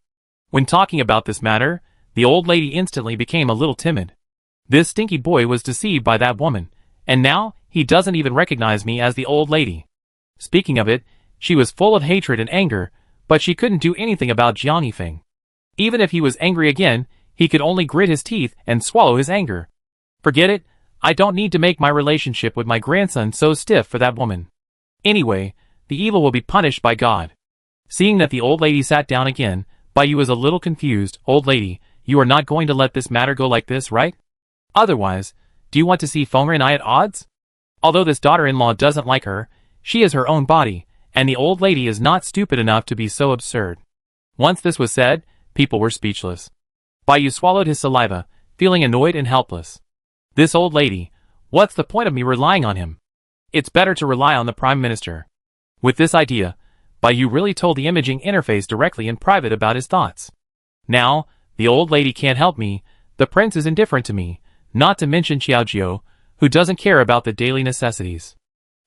S1: When talking about this matter, the old lady instantly became a little timid. This stinky boy was deceived by that woman, and now he doesn't even recognize me as the old lady. Speaking of it, she was full of hatred and anger, but she couldn't do anything about Jiang Yifeng. Even if he was angry again, he could only grit his teeth and swallow his anger. Forget it, I don't need to make my relationship with my grandson so stiff for that woman. Anyway, the evil will be punished by God. Seeing that the old lady sat down again, Baiyu was a little confused. "Old lady, you are not going to let this matter go like this, right? Otherwise, do you want to see Feng'er and I at odds? Although this daughter-in-law doesn't like her, she is her own body, and the old lady is not stupid enough to be so absurd." Once this was said, people were speechless. Baiyu swallowed his saliva, feeling annoyed and helpless. This old lady, what's the point of me relying on him? It's better to rely on the Prime Minister. With this idea, Baiyu really told the imaging interface directly in private about his thoughts. Now, the old lady can't help me, the prince is indifferent to me, not to mention Xiaojiu, who doesn't care about the daily necessities.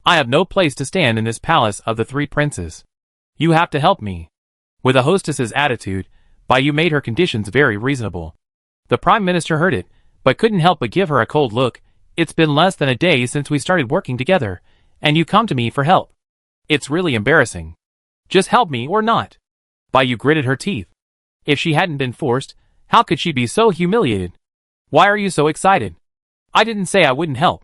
S1: I have no place to stand in this palace of the 3 princes. You have to help me. With a hostess's attitude, Baiyu made her conditions very reasonable. The Prime Minister heard it, but couldn't help but give her a cold look. "It's been less than a day since we started working together, and you come to me for help. It's really embarrassing. Just help me or not." Baiyu gritted her teeth. If she hadn't been forced, how could she be so humiliated? "Why are you so excited? I didn't say I wouldn't help."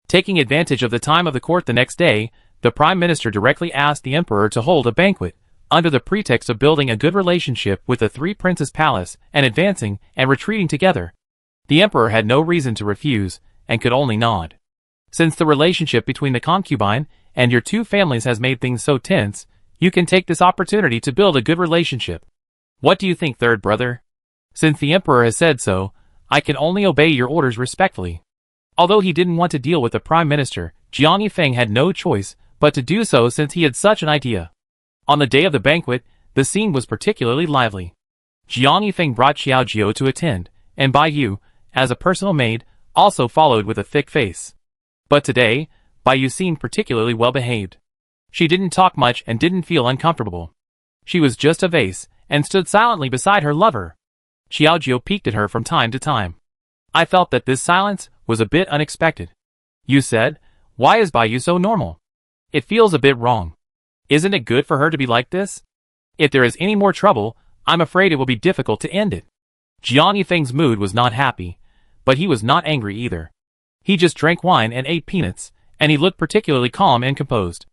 S1: Taking advantage of the time of the court the next day, the Prime Minister directly asked the Emperor to hold a banquet, under the pretext of building a good relationship with the 3 princes' palace and advancing and retreating together. The Emperor had no reason to refuse, and could only nod. "Since the relationship between the concubine and your 2 families has made things so tense, you can take this opportunity to build a good relationship. What do you think, third brother? Since the Emperor has said so, I can only obey your orders respectfully." Although he didn't want to deal with the Prime Minister, Jiang Yifeng had no choice but to do so since he had such an idea. On the day of the banquet, the scene was particularly lively. Jiang Yifeng brought Xiaojiu to attend, and Baiyu, as a personal maid, also followed with a thick face. But today, Baiyu seemed particularly well behaved. She didn't talk much and didn't feel uncomfortable. She was just a vase, and stood silently beside her lover. Xiaojiu peeked at her from time to time. I felt that this silence was a bit unexpected. "You said, why is Baiyu so normal? It feels a bit wrong. Isn't it good for her to be like this? If there is any more trouble, I'm afraid it will be difficult to end it." Jiang Yifeng's mood was not happy, but he was not angry either. He just drank wine and ate peanuts, and he looked particularly calm and composed.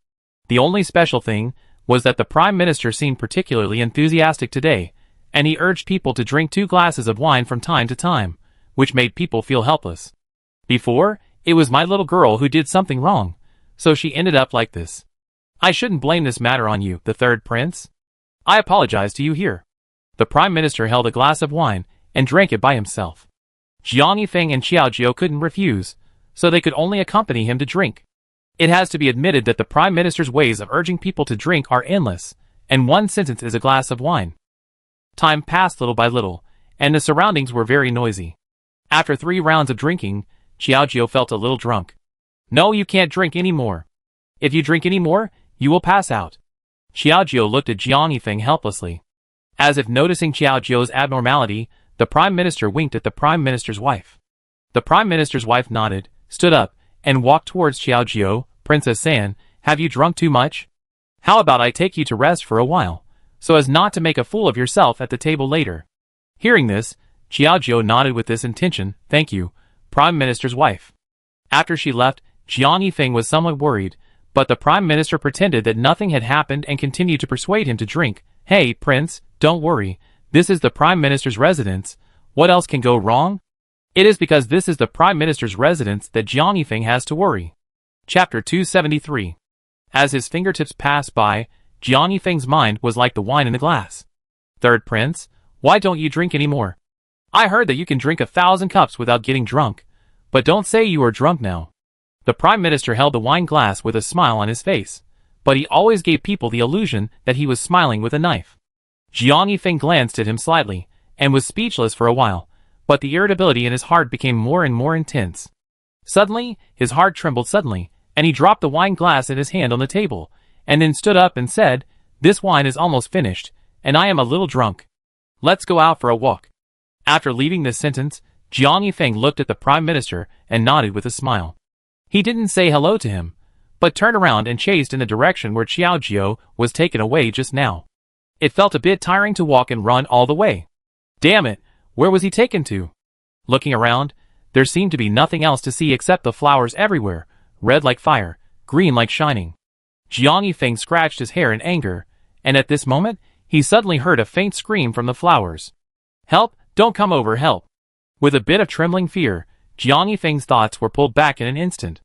S1: The only special thing was that the Prime Minister seemed particularly enthusiastic today, and he urged people to drink 2 glasses of wine from time to time, which made people feel helpless. Before, It was my little girl who did something wrong, so she ended up like this. I shouldn't blame this matter on you, the third prince. I apologize to you here. The Prime Minister held a glass of wine and drank it by himself. Jiang Yifeng and Xiao Jiao couldn't refuse, so they could only accompany him to drink. It has to be admitted that the Prime Minister's ways of urging people to drink are endless, and one sentence is a glass of wine. Time passed little by little, and the surroundings were very noisy. After 3 rounds of drinking, Xiao Jiao felt a little drunk. No, you can't drink anymore. If you drink any more, you will pass out. Xiao Jiao looked at Jiang Yifeng helplessly. As if noticing Xiao Jiao's abnormality, the Prime Minister winked at the Prime Minister's wife. The Prime Minister's wife nodded, stood up, and walked towards Xiao Jiao. Princess San, have you drunk too much? How about I take you to rest for a while, so as not to make a fool of yourself at the table later? Hearing this, Xiao Jiao nodded with this intention. Thank you, Prime Minister's wife. After she left, Jiang Yifeng was somewhat worried, but the Prime Minister pretended that nothing had happened and continued to persuade him to drink. Hey, Prince, don't worry. This is the Prime Minister's residence. What else can go wrong? It is because this is the Prime Minister's residence that Jiang Yifeng has to worry. Chapter 273. As his fingertips passed by, Jiang Yifeng's mind was like the wine in the glass. Third Prince, why don't you drink any more? I heard that you can drink 1,000 cups without getting drunk, but don't say you are drunk now. The Prime Minister held the wine glass with a smile on his face, but he always gave people the illusion that he was smiling with a knife. Jiang Yifeng glanced at him slightly, and was speechless for a while, but the irritability in his heart became more and more intense. Suddenly, his heart trembled suddenly, and he dropped the wine glass in his hand on the table, and then stood up and said, "This wine is almost finished, and I am a little drunk. Let's go out for a walk." After leaving this sentence, Jiang Yifeng looked at the Prime Minister and nodded with a smile. He didn't say hello to him, but turned around and chased in the direction where Xiao Jiao was taken away just now. It felt a bit tiring to walk and run all the way. Damn it, where was he taken to? Looking around, there seemed to be nothing else to see except the flowers everywhere, red like fire, green like shining. Jiang Yifeng scratched his hair in anger, and at this moment, he suddenly heard a faint scream from the flowers. Help, don't come over, help. With a bit of trembling fear, Jiang Yifeng's thoughts were pulled back in an instant.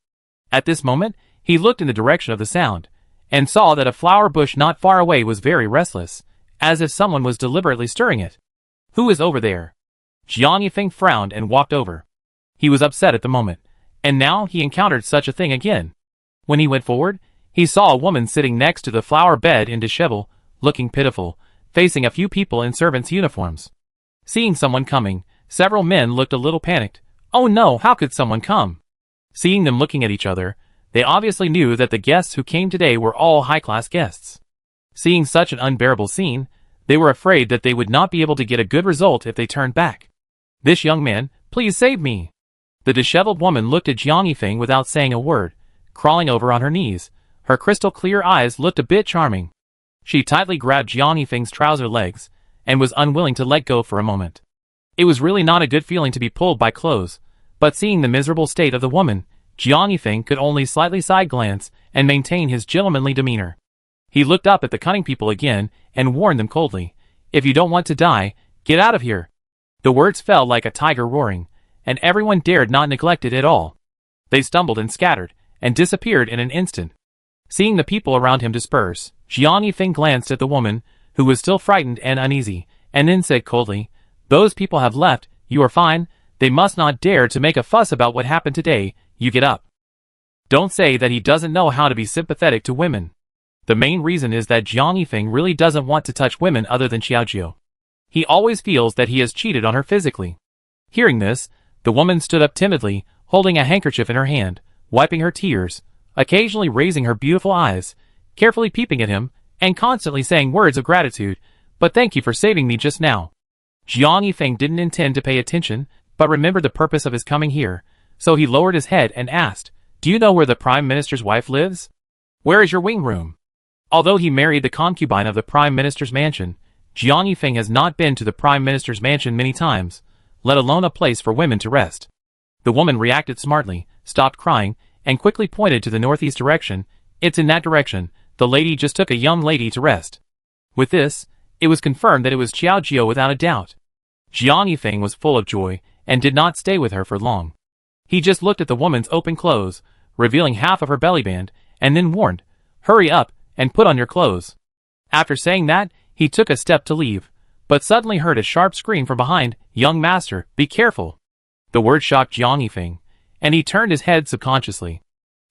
S1: At this moment, he looked in the direction of the sound, and saw that a flower bush not far away was very restless, as if someone was deliberately stirring it. Who is over there? Jiang Yifeng frowned and walked over. He was upset at the moment, and now he encountered such a thing again. When he went forward, he saw a woman sitting next to the flower bed in dishevel, looking pitiful, facing a few people in servants' uniforms. Seeing someone coming, several men looked a little panicked. Oh no, how could someone come? Seeing them looking at each other, they obviously knew that the guests who came today were all high-class guests. Seeing such an unbearable scene, they were afraid that they would not be able to get a good result if they turned back. This young man, please save me. The disheveled woman looked at Jiang Yifeng without saying a word, crawling over on her knees. Her crystal-clear eyes looked a bit charming. She tightly grabbed Jiang Yifeng's trouser legs, and was unwilling to let go for a moment. It was really not a good feeling to be pulled by clothes, but seeing the miserable state of the woman, Jiang Yifeng could only slightly side glance and maintain his gentlemanly demeanor. He looked up at the cunning people again and warned them coldly, "If you don't want to die, get out of here." The words fell like a tiger roaring, and everyone dared not neglect it at all. They stumbled and scattered, and disappeared in an instant. Seeing the people around him disperse, Jiang Yifeng glanced at the woman, who was still frightened and uneasy, and then said coldly, "Those people have left, you are fine, they must not dare to make a fuss about what happened today, you get up." Don't say that he doesn't know how to be sympathetic to women. The main reason is that Jiang Yifeng really doesn't want to touch women other than Xiao Jiao. He always feels that he has cheated on her physically. Hearing this, the woman stood up timidly, holding a handkerchief in her hand, wiping her tears, occasionally raising her beautiful eyes, carefully peeping at him, and constantly saying words of gratitude, "But thank you for saving me just now." Jiang Yifeng didn't intend to pay attention, but remembered the purpose of his coming here, so he lowered his head and asked, "Do you know where the Prime Minister's wife lives? Where is your wing room?" Although he married the concubine of the Prime Minister's mansion, Jiang Yifeng has not been to the Prime Minister's mansion many times, let alone a place for women to rest. The woman reacted smartly, stopped crying, and quickly pointed to the northeast direction. "It's in that direction, the lady just took a young lady to rest." With this, it was confirmed that it was Xiao Jiao without a doubt. Jiang Yifeng was full of joy, and did not stay with her for long. He just looked at the woman's open clothes, revealing half of her belly band, and then warned, "Hurry up, and put on your clothes." After saying that, he took a step to leave, but suddenly heard a sharp scream from behind. "Young master, be careful." The word shocked Jiang Yifeng, and he turned his head subconsciously.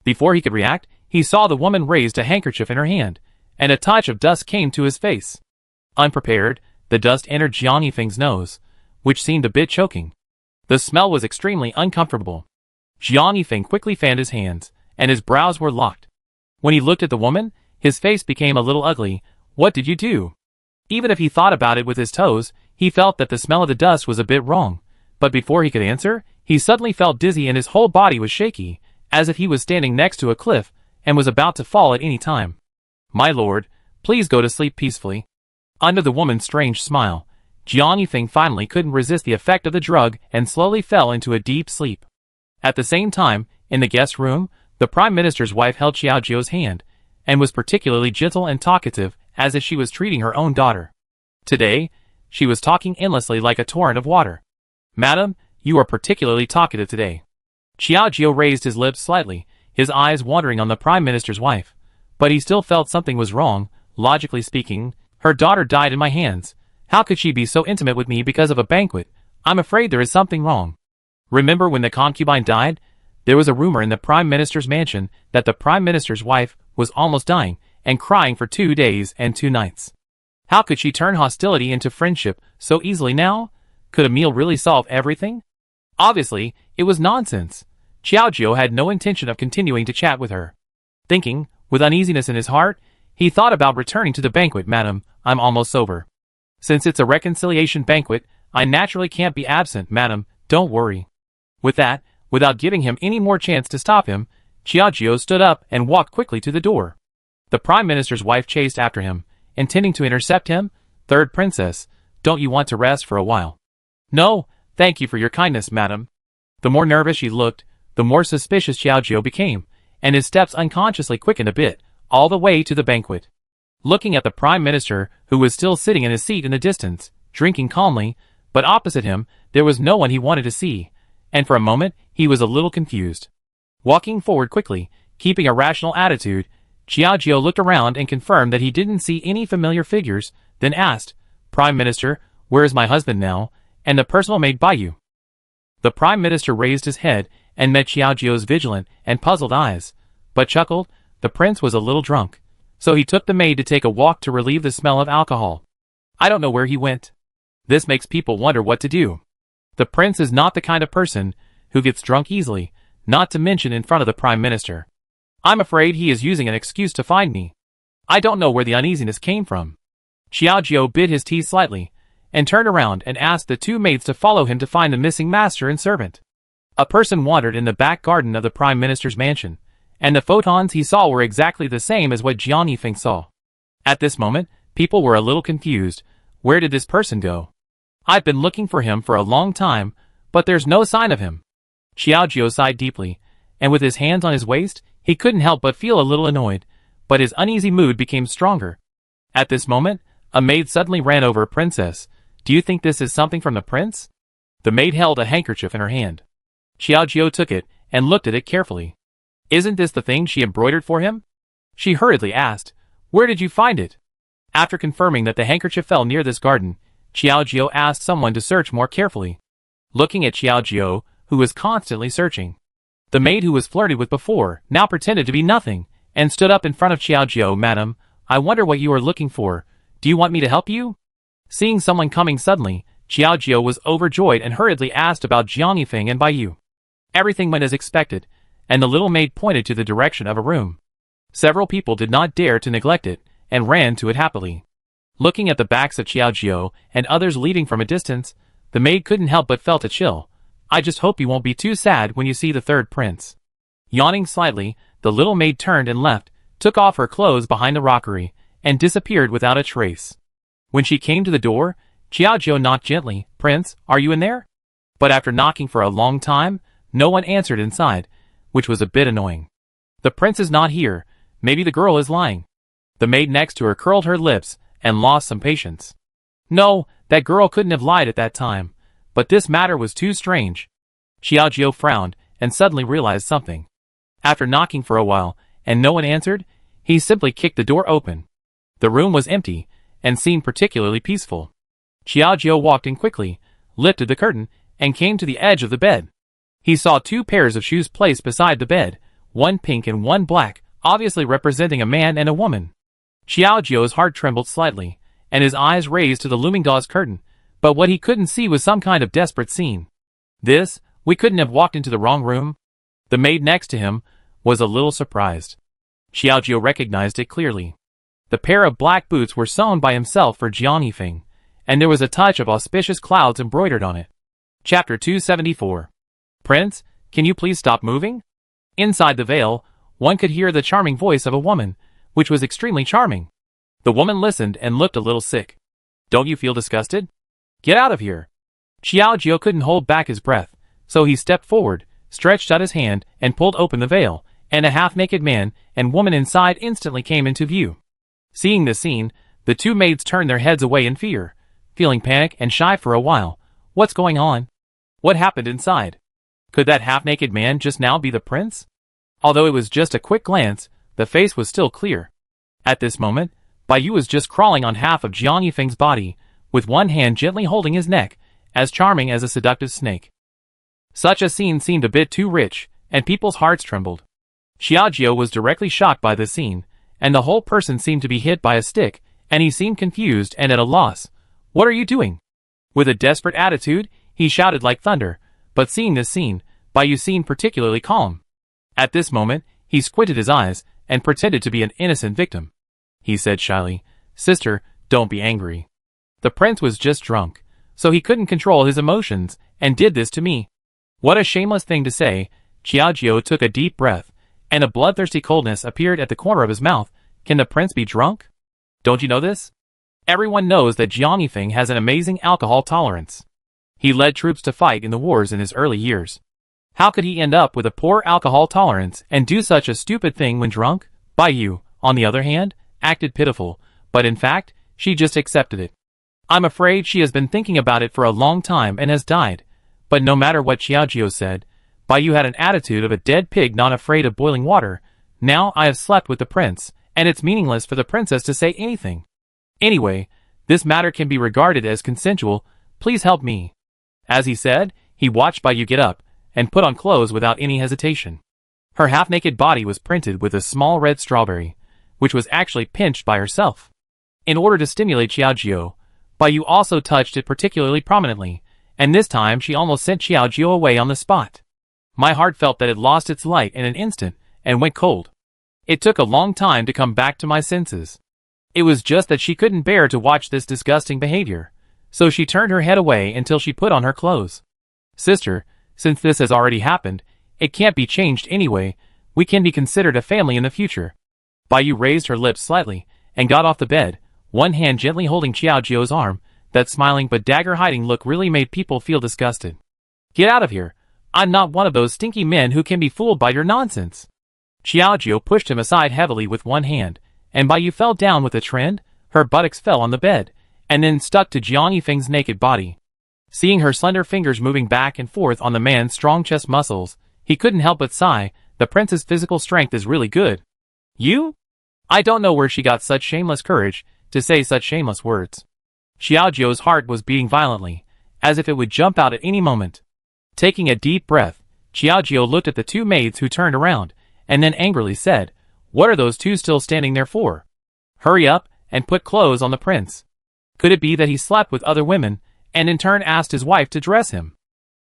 S1: Before he could react, he saw the woman raised a handkerchief in her hand, and a touch of dust came to his face. Unprepared, the dust entered Jiang Yifeng's nose, which seemed a bit choking. The smell was extremely uncomfortable. Jiang Yifeng quickly fanned his hands, and his brows were locked. When he looked at the woman, his face became a little ugly. "What did you do?" Even if he thought about it with his toes, he felt that the smell of the dust was a bit wrong. But before he could answer, he suddenly felt dizzy and his whole body was shaky, as if he was standing next to a cliff and was about to fall at any time. "My lord, please go to sleep peacefully." Under the woman's strange smile, Jiang Yifeng finally couldn't resist the effect of the drug and slowly fell into a deep sleep. At the same time, in the guest room, the Prime Minister's wife held Xiaojiu's hand, and was particularly gentle and talkative, as if she was treating her own daughter. Today, she was talking endlessly like a torrent of water. "Madam, you are particularly talkative today." Xiaojiu raised his lips slightly, his eyes wandering on the Prime Minister's wife. But he still felt something was wrong. Logically speaking, her daughter died in my hands. How could she be so intimate with me because of a banquet? I'm afraid there is something wrong. Remember when the concubine died? There was a rumor in the Prime Minister's mansion that the Prime Minister's wife was almost dying and crying for 2 days and 2 nights. How could she turn hostility into friendship so easily now? Could a meal really solve everything? Obviously, it was nonsense. Xiaojiu had no intention of continuing to chat with her. Thinking, with uneasiness in his heart, he thought about returning to the banquet. "Madam, I'm almost sober. Since it's a reconciliation banquet, I naturally can't be absent. Madam, don't worry." With that, without giving him any more chance to stop him, Xiaojiu stood up and walked quickly to the door. The Prime Minister's wife chased after him, intending to intercept him. "Third princess, don't you want to rest for a while?" "No, thank you for your kindness, madam." The more nervous she looked, the more suspicious Xiaojiu became, and his steps unconsciously quickened a bit, all the way to the banquet. Looking at the Prime Minister, who was still sitting in his seat in the distance, drinking calmly, but opposite him, there was no one he wanted to see, and for a moment, he was a little confused. Walking forward quickly, keeping a rational attitude, Xiaojiu looked around and confirmed that he didn't see any familiar figures, then asked, "Prime Minister, where is my husband now, and the personal maid by you?" The Prime Minister raised his head and met Xiaojiu's vigilant and puzzled eyes, but chuckled. The prince was a little drunk, so he took the maid to take a walk to relieve the smell of alcohol. "I don't know where he went." This makes people wonder what to do. The prince is not the kind of person who gets drunk easily, not to mention in front of the Prime Minister. "I'm afraid he is using an excuse to find me." I don't know where the uneasiness came from. Xiaojiu bit his teeth slightly, and turned around and asked the 2 maids to follow him to find the missing master and servant. A person wandered in the back garden of the Prime Minister's mansion, and the photons he saw were exactly the same as what Jiang Yifeng saw. At this moment, people were a little confused. Where did this person go? I've been looking for him for a long time, but there's no sign of him. Xiaojiu sighed deeply, and with his hands on his waist, he couldn't help but feel a little annoyed, but his uneasy mood became stronger. At this moment, a maid suddenly ran over. "Princess, do you think this is something from the prince?" The maid held a handkerchief in her hand. Xiaojiu took it and looked at it carefully. "Isn't this the thing she embroidered for him?" She hurriedly asked, "Where did you find it?" After confirming that the handkerchief fell near this garden, Xiaojiu asked someone to search more carefully. Looking at Xiaojiu, who was constantly searching, the maid who was flirted with before now pretended to be nothing, and stood up in front of Xiaojiu. "Madam, I wonder what you are looking for. Do you want me to help you?" Seeing someone coming suddenly, Xiaojiu was overjoyed and hurriedly asked about Jiang Yifeng and Baiyu. Everything went as expected, and the little maid pointed to the direction of a room. Several people did not dare to neglect it, and ran to it happily. Looking at the backs of Xiaojiu and others leading from a distance, the maid couldn't help but felt a chill. "I just hope you won't be too sad when you see the third prince." Yawning slightly, the little maid turned and left, took off her clothes behind the rockery, and disappeared without a trace. When she came to the door, Xiaojiu knocked gently. "Prince, are you in there?" But after knocking for a long time, no one answered inside, which was a bit annoying. "The prince is not here. Maybe the girl is lying." The maid next to her curled her lips and lost some patience. No, that girl couldn't have lied at that time, but this matter was too strange. Xiaojiu frowned and suddenly realized something. After knocking for a while, and no one answered, he simply kicked the door open. The room was empty, and seemed particularly peaceful. Xiaojio walked in quickly, lifted the curtain, and came to the edge of the bed. He saw 2 pairs of shoes placed beside the bed, one pink and one black, obviously representing a man and a woman. Xiaojio's heart trembled slightly, and his eyes raised to the looming gauze curtain, but what he couldn't see was some kind of desperate scene. We couldn't have walked into the wrong room? The maid next to him was a little surprised. Xiaojio recognized it clearly. The pair of black boots were sewn by himself for Jiang Yifeng, and there was a touch of auspicious clouds embroidered on it. Chapter 274. Prince, can you please stop moving? Inside the veil, one could hear the charming voice of a woman, which was extremely charming. The woman listened and looked a little sick. Don't you feel disgusted? Get out of here. Xiaojio couldn't hold back his breath, so he stepped forward, stretched out his hand, and pulled open the veil, and a half-naked man and woman inside instantly came into view. Seeing this scene, the 2 maids turned their heads away in fear, feeling panic and shy for a while. What's going on? What happened inside? Could that half-naked man just now be the prince? Although it was just a quick glance, the face was still clear. At this moment, Baiyu was just crawling on half of Jiang Yifeng's body, with one hand gently holding his neck, as charming as a seductive snake. Such a scene seemed a bit too rich, and people's hearts trembled. Xiaojio was directly shocked by this scene, and the whole person seemed to be hit by a stick, and he seemed confused and at a loss. What are you doing? With a desperate attitude, he shouted like thunder, but seeing this scene, Baiyu seemed particularly calm. At this moment, he squinted his eyes, and pretended to be an innocent victim. He said shyly, Sister, don't be angry. The prince was just drunk, so he couldn't control his emotions, and did this to me. What a shameless thing to say. Xiaojio took a deep breath, and a bloodthirsty coldness appeared at the corner of his mouth. Can the prince be drunk? Don't you know this? Everyone knows that Jiang Yifeng has an amazing alcohol tolerance. He led troops to fight in the wars in his early years. How could he end up with a poor alcohol tolerance and do such a stupid thing when drunk? Baiyu, on the other hand, acted pitiful, but in fact, she just accepted it. I'm afraid she has been thinking about it for a long time and has died. But no matter what Xiaojio said, Baiyu had an attitude of a dead pig not afraid of boiling water. Now I have slept with the prince, and it's meaningless for the princess to say anything. Anyway, this matter can be regarded as consensual. Please help me. As he said, he watched Baiyu get up, and put on clothes without any hesitation. Her half-naked body was printed with a small red strawberry, which was actually pinched by herself. In order to stimulate Xiaojio, Baiyu also touched it particularly prominently, and this time she almost sent Xiaojio away on the spot. My heart felt that it lost its light in an instant, and went cold. It took a long time to come back to my senses. It was just that she couldn't bear to watch this disgusting behavior, so she turned her head away until she put on her clothes. Sister, since this has already happened, it can't be changed anyway. We can be considered a family in the future. Baiyu raised her lips slightly, and got off the bed, one hand gently holding Xiaojio's arm. That smiling but dagger-hiding look really made people feel disgusted. Get out of here. I'm not one of those stinky men who can be fooled by your nonsense. Xiaojio pushed him aside heavily with one hand, and Baiyu fell down with a trend. Her buttocks fell on the bed, and then stuck to Jiang Yifeng's naked body. Seeing her slender fingers moving back and forth on the man's strong chest muscles, he couldn't help but sigh. The prince's physical strength is really good. You? I don't know where she got such shameless courage to say such shameless words. Xiaojio's heart was beating violently, as if it would jump out at any moment. Taking a deep breath, Xiaojio looked at the 2 maids who turned around, and then angrily said, What are those 2 still standing there for? Hurry up, and put clothes on the prince. Could it be that he slept with other women, and in turn asked his wife to dress him?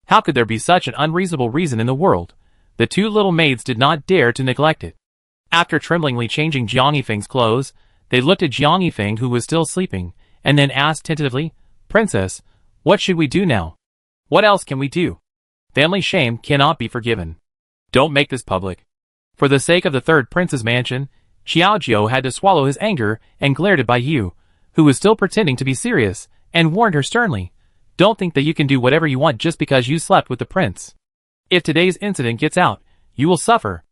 S1: How could there be such an unreasonable reason in the world? The 2 little maids did not dare to neglect it. After tremblingly changing Jiang Yifeng's clothes, they looked at Jiang Yifeng, who was still sleeping, and then asked tentatively, Princess, what should we do now? What else can we do? Family shame cannot be forgiven. Don't make this public. For the sake of the 3rd prince's mansion, Xiaojio had to swallow his anger and glared at Baiyu, who was still pretending to be serious, and warned her sternly, Don't think that you can do whatever you want just because you slept with the prince. If today's incident gets out, you will suffer.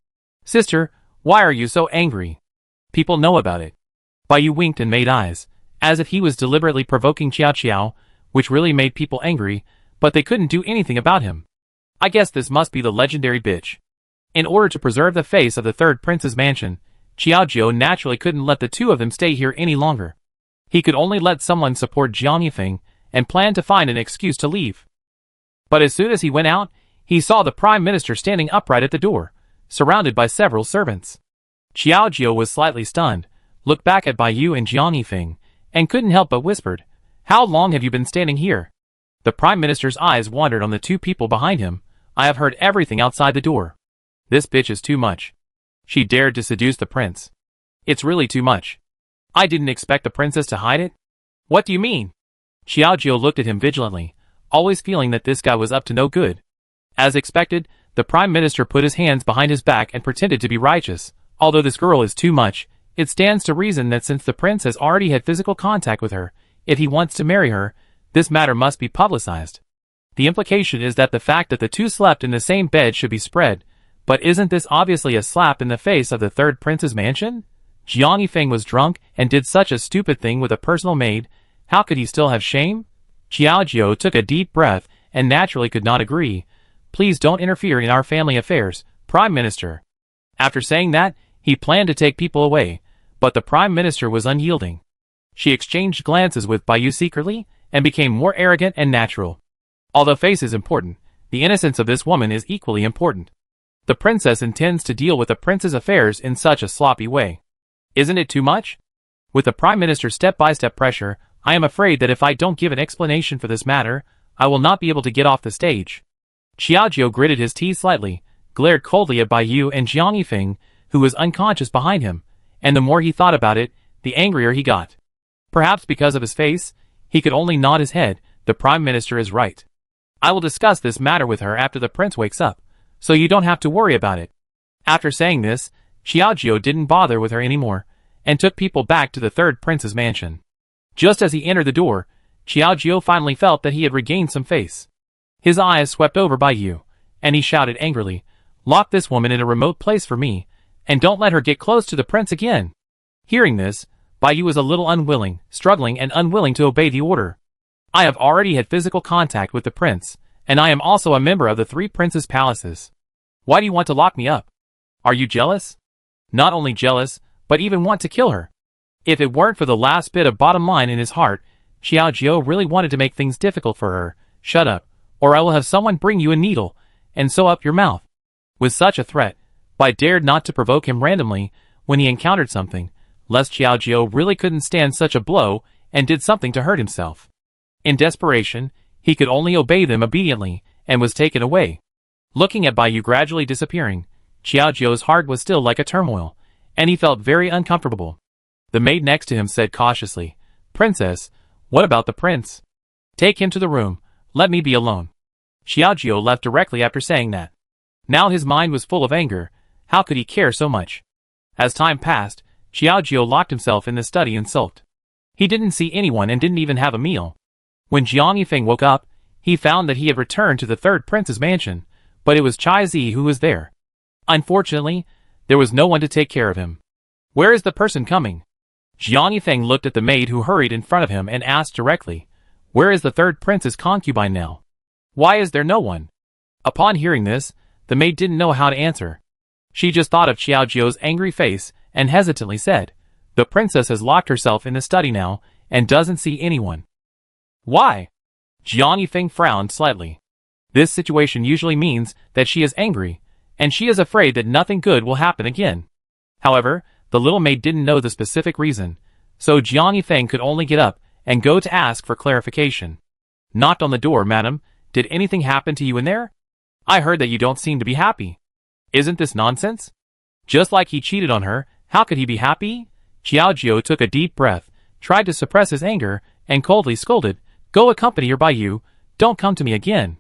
S1: Sister, why are you so angry? People know about it. Baiyu winked and made eyes, as if he was deliberately provoking Xiaoqiao, which really made people angry, but they couldn't do anything about him. I guess this must be the legendary bitch. In order to preserve the face of the third prince's mansion, Xiaojiu naturally couldn't let the two of them stay here any longer. He could only let someone support Jiang Yifeng and planned to find an excuse to leave. But as soon as he went out, he saw the prime minister standing upright at the door, surrounded by several servants. Xiaojiu was slightly stunned, looked back at Bai Yu and Jiang Yifeng, and couldn't help but whispered, "How long have you been standing here?" The prime minister's eyes wandered on the two people behind him. "I have heard everything outside the door. This bitch is too much. She dared to seduce the prince. It's really too much. I didn't expect the princess to hide it." "What do you mean?" Xiaojiu looked at him vigilantly, always feeling that this guy was up to no good. As expected, the prime minister put his hands behind his back and pretended to be righteous. "Although this girl is too much, it stands to reason that since the prince has already had physical contact with her, if he wants to marry her, this matter must be publicized. The implication is that the fact that the two slept in the same bed should be spread, but isn't this obviously a slap in the face of the third prince's mansion? Jiang Yifeng was drunk and did such a stupid thing with a personal maid. How could he still have shame?" Xiaojiu took a deep breath and naturally could not agree. "Please don't interfere in our family affairs, Prime Minister." After saying that, he planned to take people away, but the Prime Minister was unyielding. She exchanged glances with Bai Yu secretly and became more arrogant and natural. Although face is important, the innocence of this woman is equally important. The princess intends to deal with the prince's affairs in such a sloppy way. Isn't it too much? With the Prime Minister's step-by-step pressure, I am afraid that if I don't give an explanation for this matter, I will not be able to get off the stage. Xiaojiu gritted his teeth slightly, glared coldly at Bai Yu and Jiang Yifeng, who was unconscious behind him, and the more he thought about it, the angrier he got. Perhaps because of his face, he could only nod his head. The Prime Minister is right. I will discuss this matter with her after the prince wakes up, so you don't have to worry about it. After saying this, Xiaojiu didn't bother with her anymore, and took people back to the third prince's mansion. Just as he entered the door, Xiaojiu finally felt that he had regained some face. His eyes swept over Bai Yu, and he shouted angrily, "Lock this woman in a remote place for me, and don't let her get close to the prince again." Hearing this, Bai Yu was a little unwilling, struggling and unwilling to obey the order. "I have already had physical contact with the prince, and I am also a member of the three princes' palaces. Why do you want to lock me up? Are you jealous?" Not only jealous, but even want to kill her. If it weren't for the last bit of bottom line in his heart, Xiaojiu really wanted to make things difficult for her. "Shut up, or I will have someone bring you a needle, and sew up your mouth." With such a threat, Bai dared not to provoke him randomly when he encountered something, lest Xiaojiu really couldn't stand such a blow and did something to hurt himself. In desperation, he could only obey them obediently, and was taken away. Looking at Bai Yu gradually disappearing, Xiaojiu's heart was still like a turmoil, and he felt very uncomfortable. The maid next to him said cautiously, "Princess, what about the prince? Take him to the room, let me be alone." Xiaojiu left directly after saying that. Now his mind was full of anger. How could he care so much? As time passed, Xiaojiu locked himself in the study and sulked. He didn't see anyone and didn't even have a meal. When Jiang Yifeng woke up, he found that he had returned to the third prince's mansion, but it was Chai Zi who was there. Unfortunately, there was no one to take care of him. "Where is the person coming?" Jiang Yifeng looked at the maid who hurried in front of him and asked directly, "Where is the third prince's concubine now? Why is there no one?" Upon hearing this, the maid didn't know how to answer. She just thought of Xiaojiu's angry face and hesitantly said, "The princess has locked herself in the study now and doesn't see anyone." "Why?" Jiang Yifeng frowned slightly. This situation usually means that she is angry, and she is afraid that nothing good will happen again. However, the little maid didn't know the specific reason, so Jiang Yifeng could only get up and go to ask for clarification. "Knocked on the door, madam. Did anything happen to you in there? I heard that you don't seem to be happy. Isn't this nonsense? Just like he cheated on her, how could he be happy?" Xiaojiu took a deep breath, tried to suppress his anger, and coldly scolded, "Go accompany her Bai Yu, don't come to me again."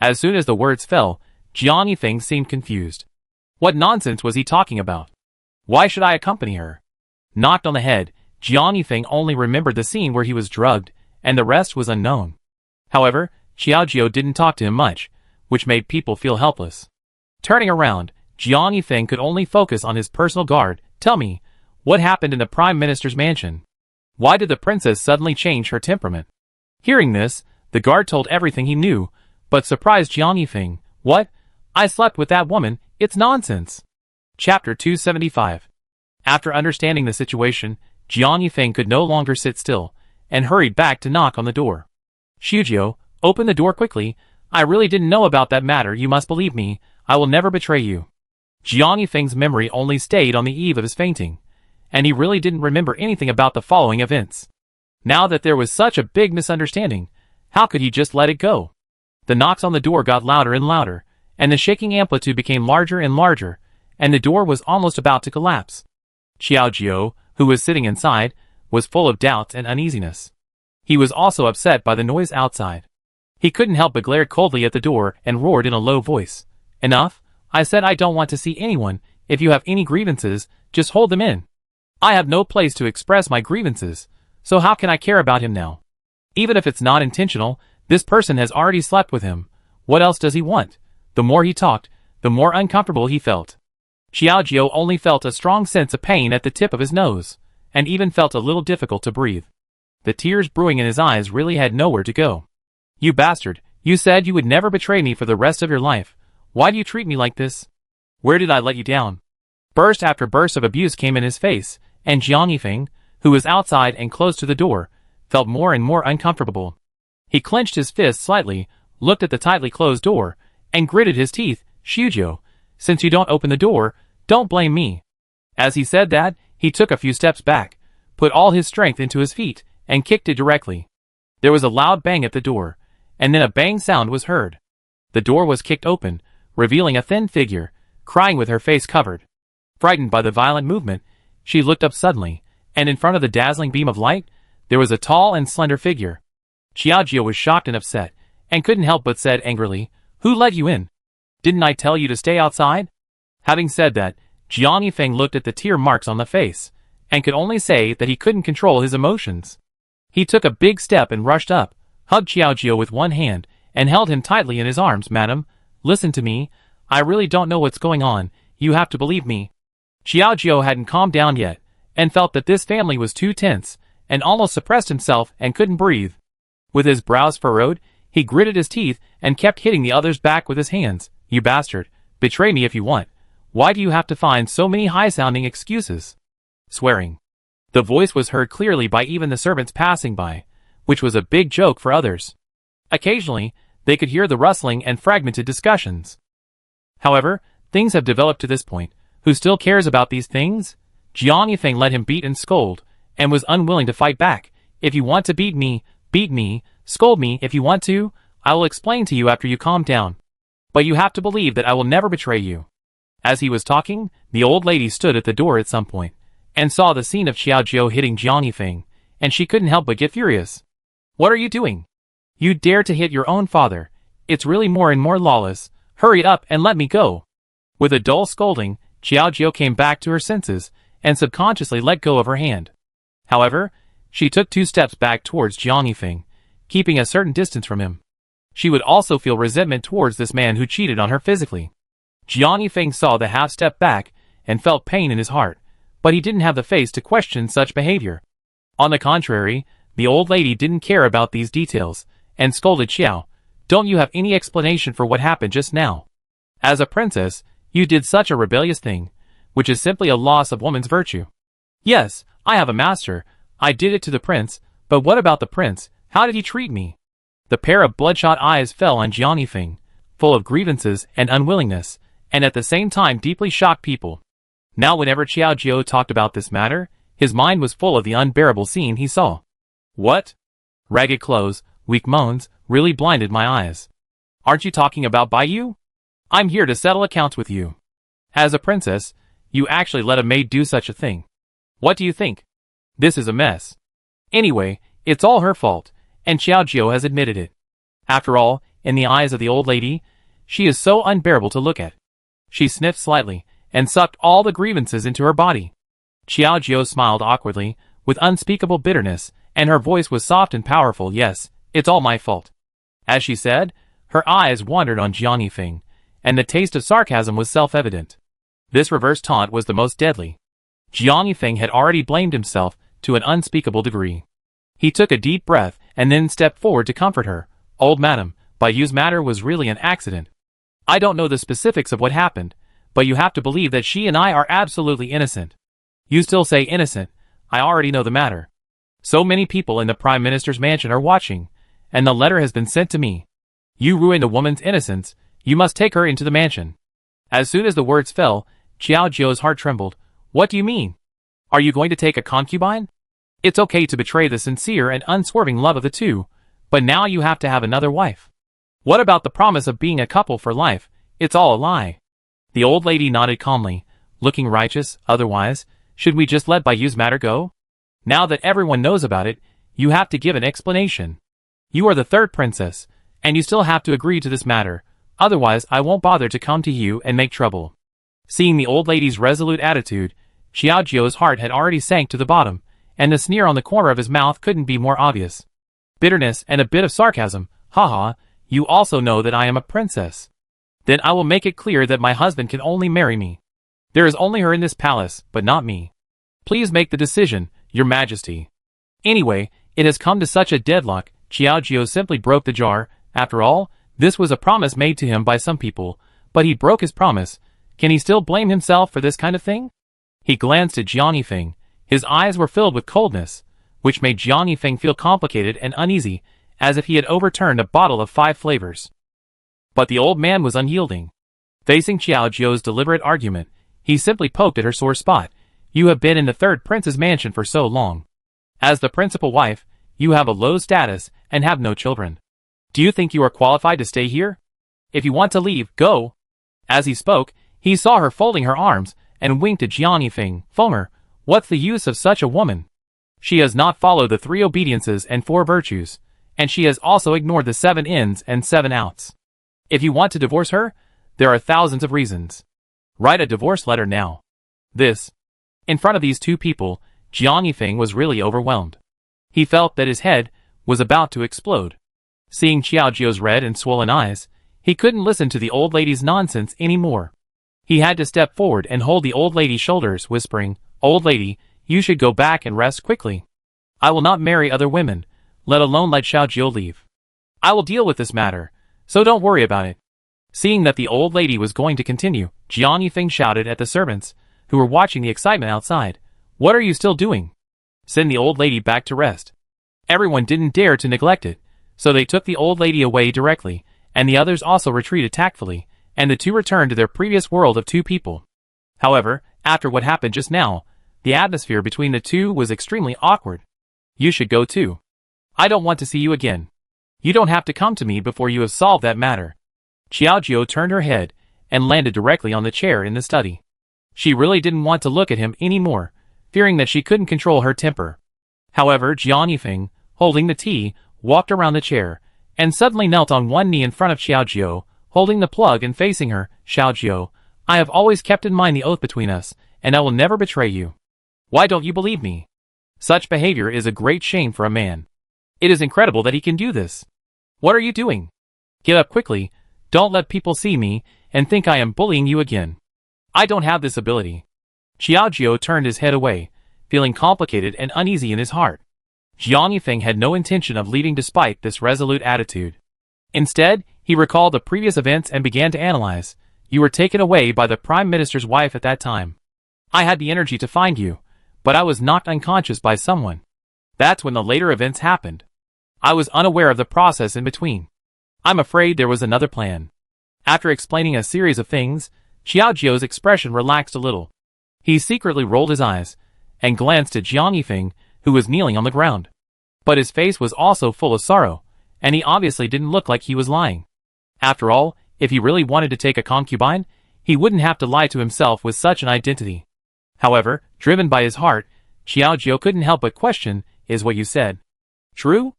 S1: As soon as the words fell, Jiang Yifeng seemed confused. What nonsense was he talking about? Why should I accompany her? Knocked on the head, Jiang Yifeng only remembered the scene where he was drugged, and the rest was unknown. However, Xiaojiu didn't talk to him much, which made people feel helpless. Turning around, Jiang Yifeng could only focus on his personal guard. "Tell me, what happened in the Prime Minister's mansion? Why did the princess suddenly change her temperament?" Hearing this, the guard told everything he knew, but surprised Jiang Yifeng What? I slept with that woman, it's nonsense. Chapter 275. After understanding the situation, Jiang Yifeng could no longer sit still, and hurried back to knock on the door. Shujio, open the door quickly, I really didn't know about that matter, you must believe me, I will never betray you. Jiang Yifeng's memory only stayed on the eve of his fainting, and he really didn't remember anything about the following events. Now that there was such a big misunderstanding, how could he just let it go? The knocks on the door got louder and louder, and the shaking amplitude became larger and larger, and the door was almost about to collapse. Xiaojiu, who was sitting inside, was full of doubts and uneasiness. He was also upset by the noise outside. He couldn't help but glare coldly at the door and roared in a low voice. Enough, I said I don't want to see anyone, if you have any grievances, just hold them in. I have no place to express my grievances, so how can I care about him now? Even if it's not intentional, this person has already slept with him. What else does he want? The more he talked, the more uncomfortable he felt. Xiaojiu only felt a strong sense of pain at the tip of his nose, and even felt a little difficult to breathe. The tears brewing in his eyes really had nowhere to go. You bastard, you said you would never betray me for the rest of your life. Why do you treat me like this? Where did I let you down? Burst after burst of abuse came in his face, and Jiang Yifeng, who was outside and close to the door, felt more and more uncomfortable. He clenched his fist slightly, looked at the tightly closed door, and gritted his teeth. Shujio, since you don't open the door, don't blame me. As he said that, he took a few steps back, put all his strength into his feet, and kicked it directly. There was a loud bang at the door, and then a bang sound was heard. The door was kicked open, revealing a thin figure, crying with her face covered. Frightened by the violent movement, she looked up suddenly, and in front of the dazzling beam of light, there was a tall and slender figure. Xiaojiu was shocked and upset, and couldn't help but said angrily, Who let you in? Didn't I tell you to stay outside? Having said that, Jiang Yifeng looked at the tear marks on the face, and could only say that he couldn't control his emotions. He took a big step and rushed up, hugged Xiaojiu with one hand, and held him tightly in his arms. Madam, listen to me, I really don't know what's going on, you have to believe me. Xiaojiu hadn't calmed down yet, and felt that this family was too tense, and almost suppressed himself and couldn't breathe. With his brows furrowed, he gritted his teeth and kept hitting the other's back with his hands. You bastard, betray me if you want. Why do you have to find so many high-sounding excuses? Swearing. The voice was heard clearly by even the servants passing by, which was a big joke for others. Occasionally, they could hear the rustling and fragmented discussions. However, things have developed to this point. Who still cares about these things? Jiang Yifeng let him beat and scold, and was unwilling to fight back. If you want to beat me, scold me if you want to, I will explain to you after you calm down. But you have to believe that I will never betray you. As he was talking, the old lady stood at the door at some point, and saw the scene of Xiaojiu hitting Jiang Yifeng, and she couldn't help but get furious. What are you doing? You dare to hit your own father. It's really more and more lawless. Hurry up and let me go. With a dull scolding, Xiaojiu came back to her senses, and subconsciously let go of her hand. However, she took 2 steps back towards Jiang Yifeng, keeping a certain distance from him. She would also feel resentment towards this man who cheated on her physically. Jiang Yifeng saw the half-step back, and felt pain in his heart, but he didn't have the face to question such behavior. On the contrary, the old lady didn't care about these details, and scolded Xiao, Don't you have any explanation for what happened just now? As a princess, you did such a rebellious thing, which is simply a loss of woman's virtue. Yes, I have a master, I did it to the prince, but what about the prince, how did he treat me? The pair of bloodshot eyes fell on Jiang Yifeng, full of grievances and unwillingness, and at the same time deeply shocked people. Now whenever Xiaojiu talked about this matter, his mind was full of the unbearable scene he saw. What? Ragged clothes, weak moans, really blinded my eyes. Aren't you talking about Baiyu? I'm here to settle accounts with you. As a princess, you actually let a maid do such a thing. What do you think? This is a mess. Anyway, it's all her fault, and Xiaojiu has admitted it. After all, in the eyes of the old lady, she is so unbearable to look at. She sniffed slightly, and sucked all the grievances into her body. Xiaojiu smiled awkwardly, with unspeakable bitterness, and her voice was soft and powerful. Yes, it's all my fault. As she said, her eyes wandered on Jiang Yifeng, and the taste of sarcasm was self-evident. This reverse taunt was the most deadly. Jiang Yifeng had already blamed himself to an unspeakable degree. He took a deep breath and then stepped forward to comfort her. Old madam, Baiyu's matter was really an accident. I don't know the specifics of what happened, but you have to believe that she and I are absolutely innocent. You still say innocent. I already know the matter. So many people in the Prime Minister's mansion are watching, and the letter has been sent to me. You ruined a woman's innocence. You must take her into the mansion. As soon as the words fell, Xiao Jiu's heart trembled. What do you mean? Are you going to take a concubine? It's okay to betray the sincere and unswerving love of the two, but now you have to have another wife. What about the promise of being a couple for life? It's all a lie. The old lady nodded calmly, looking righteous. Otherwise, should we just let Bayu's matter go? Now that everyone knows about it, you have to give an explanation. You are the third princess, and you still have to agree to this matter. Otherwise, I won't bother to come to you and make trouble. Seeing the old lady's resolute attitude, Xiao Jiu's heart had already sank to the bottom, and the sneer on the corner of his mouth couldn't be more obvious. Bitterness and a bit of sarcasm. Haha, you also know that I am a princess. Then I will make it clear that my husband can only marry me. There is only her in this palace, but not me. Please make the decision, Your Majesty. Anyway, it has come to such a deadlock. Xiao Jiu simply broke the jar. After all, this was a promise made to him by some people, but he broke his promise. Can he still blame himself for this kind of thing? He glanced at Jiang Yifeng. His eyes were filled with coldness, which made Jiang Yifeng feel complicated and uneasy, as if he had overturned a bottle of 5 flavors. But the old man was unyielding. Facing Xiao Jiu's deliberate argument, he simply poked at her sore spot. You have been in the third prince's mansion for so long. As the principal wife, you have a low status and have no children. Do you think you are qualified to stay here? If you want to leave, go. As he spoke, he saw her folding her arms and winked at Jiang Yifeng. Fomer, what's the use of such a woman? She has not followed the 3 obediences and 4 virtues, and she has also ignored the 7 ins and 7 outs. If you want to divorce her, there are thousands of reasons. Write a divorce letter now. This. In front of these 2 people, Jiang Yifeng was really overwhelmed. He felt that his head was about to explode. Seeing Xiao Jiu's red and swollen eyes, he couldn't listen to the old lady's nonsense anymore. He had to step forward and hold the old lady's shoulders, whispering, Old lady, you should go back and rest quickly. I will not marry other women, let alone let Xiao Jiu leave. I will deal with this matter, so don't worry about it. Seeing that the old lady was going to continue, Jiang Yifeng shouted at the servants, who were watching the excitement outside. What are you still doing? Send the old lady back to rest. Everyone didn't dare to neglect it, so they took the old lady away directly, and the others also retreated tactfully, and the 2 returned to their previous world of 2 people. However, after what happened just now, the atmosphere between the 2 was extremely awkward. You should go too. I don't want to see you again. You don't have to come to me before you have solved that matter. Xiao Jiu turned her head and landed directly on the chair in the study. She really didn't want to look at him anymore, fearing that she couldn't control her temper. However, Jiang Yifeng, holding the tea, walked around the chair, and suddenly knelt on one knee in front of Xiao Jiu, holding the plug and facing her. Xiao Jiu, I have always kept in mind the oath between us, and I will never betray you. Why don't you believe me? Such behavior is a great shame for a man. It is incredible that he can do this. What are you doing? Get up quickly, don't let people see me and think I am bullying you again. I don't have this ability. Xiao Jiu turned his head away, feeling complicated and uneasy in his heart. Jiang Yifeng had no intention of leaving despite this resolute attitude. Instead, he recalled the previous events and began to analyze. You were taken away by the Prime Minister's wife at that time. I had the energy to find you, but I was knocked unconscious by someone. That's when the later events happened. I was unaware of the process in between. I'm afraid there was another plan. After explaining a series of things, Xiao Jiu's expression relaxed a little. He secretly rolled his eyes and glanced at Jiang Yifeng, who was kneeling on the ground. But his face was also full of sorrow, and he obviously didn't look like he was lying. After all, if he really wanted to take a concubine, he wouldn't have to lie to himself with such an identity. However, driven by his heart, Xiao Jiu couldn't help but question, is what you said true?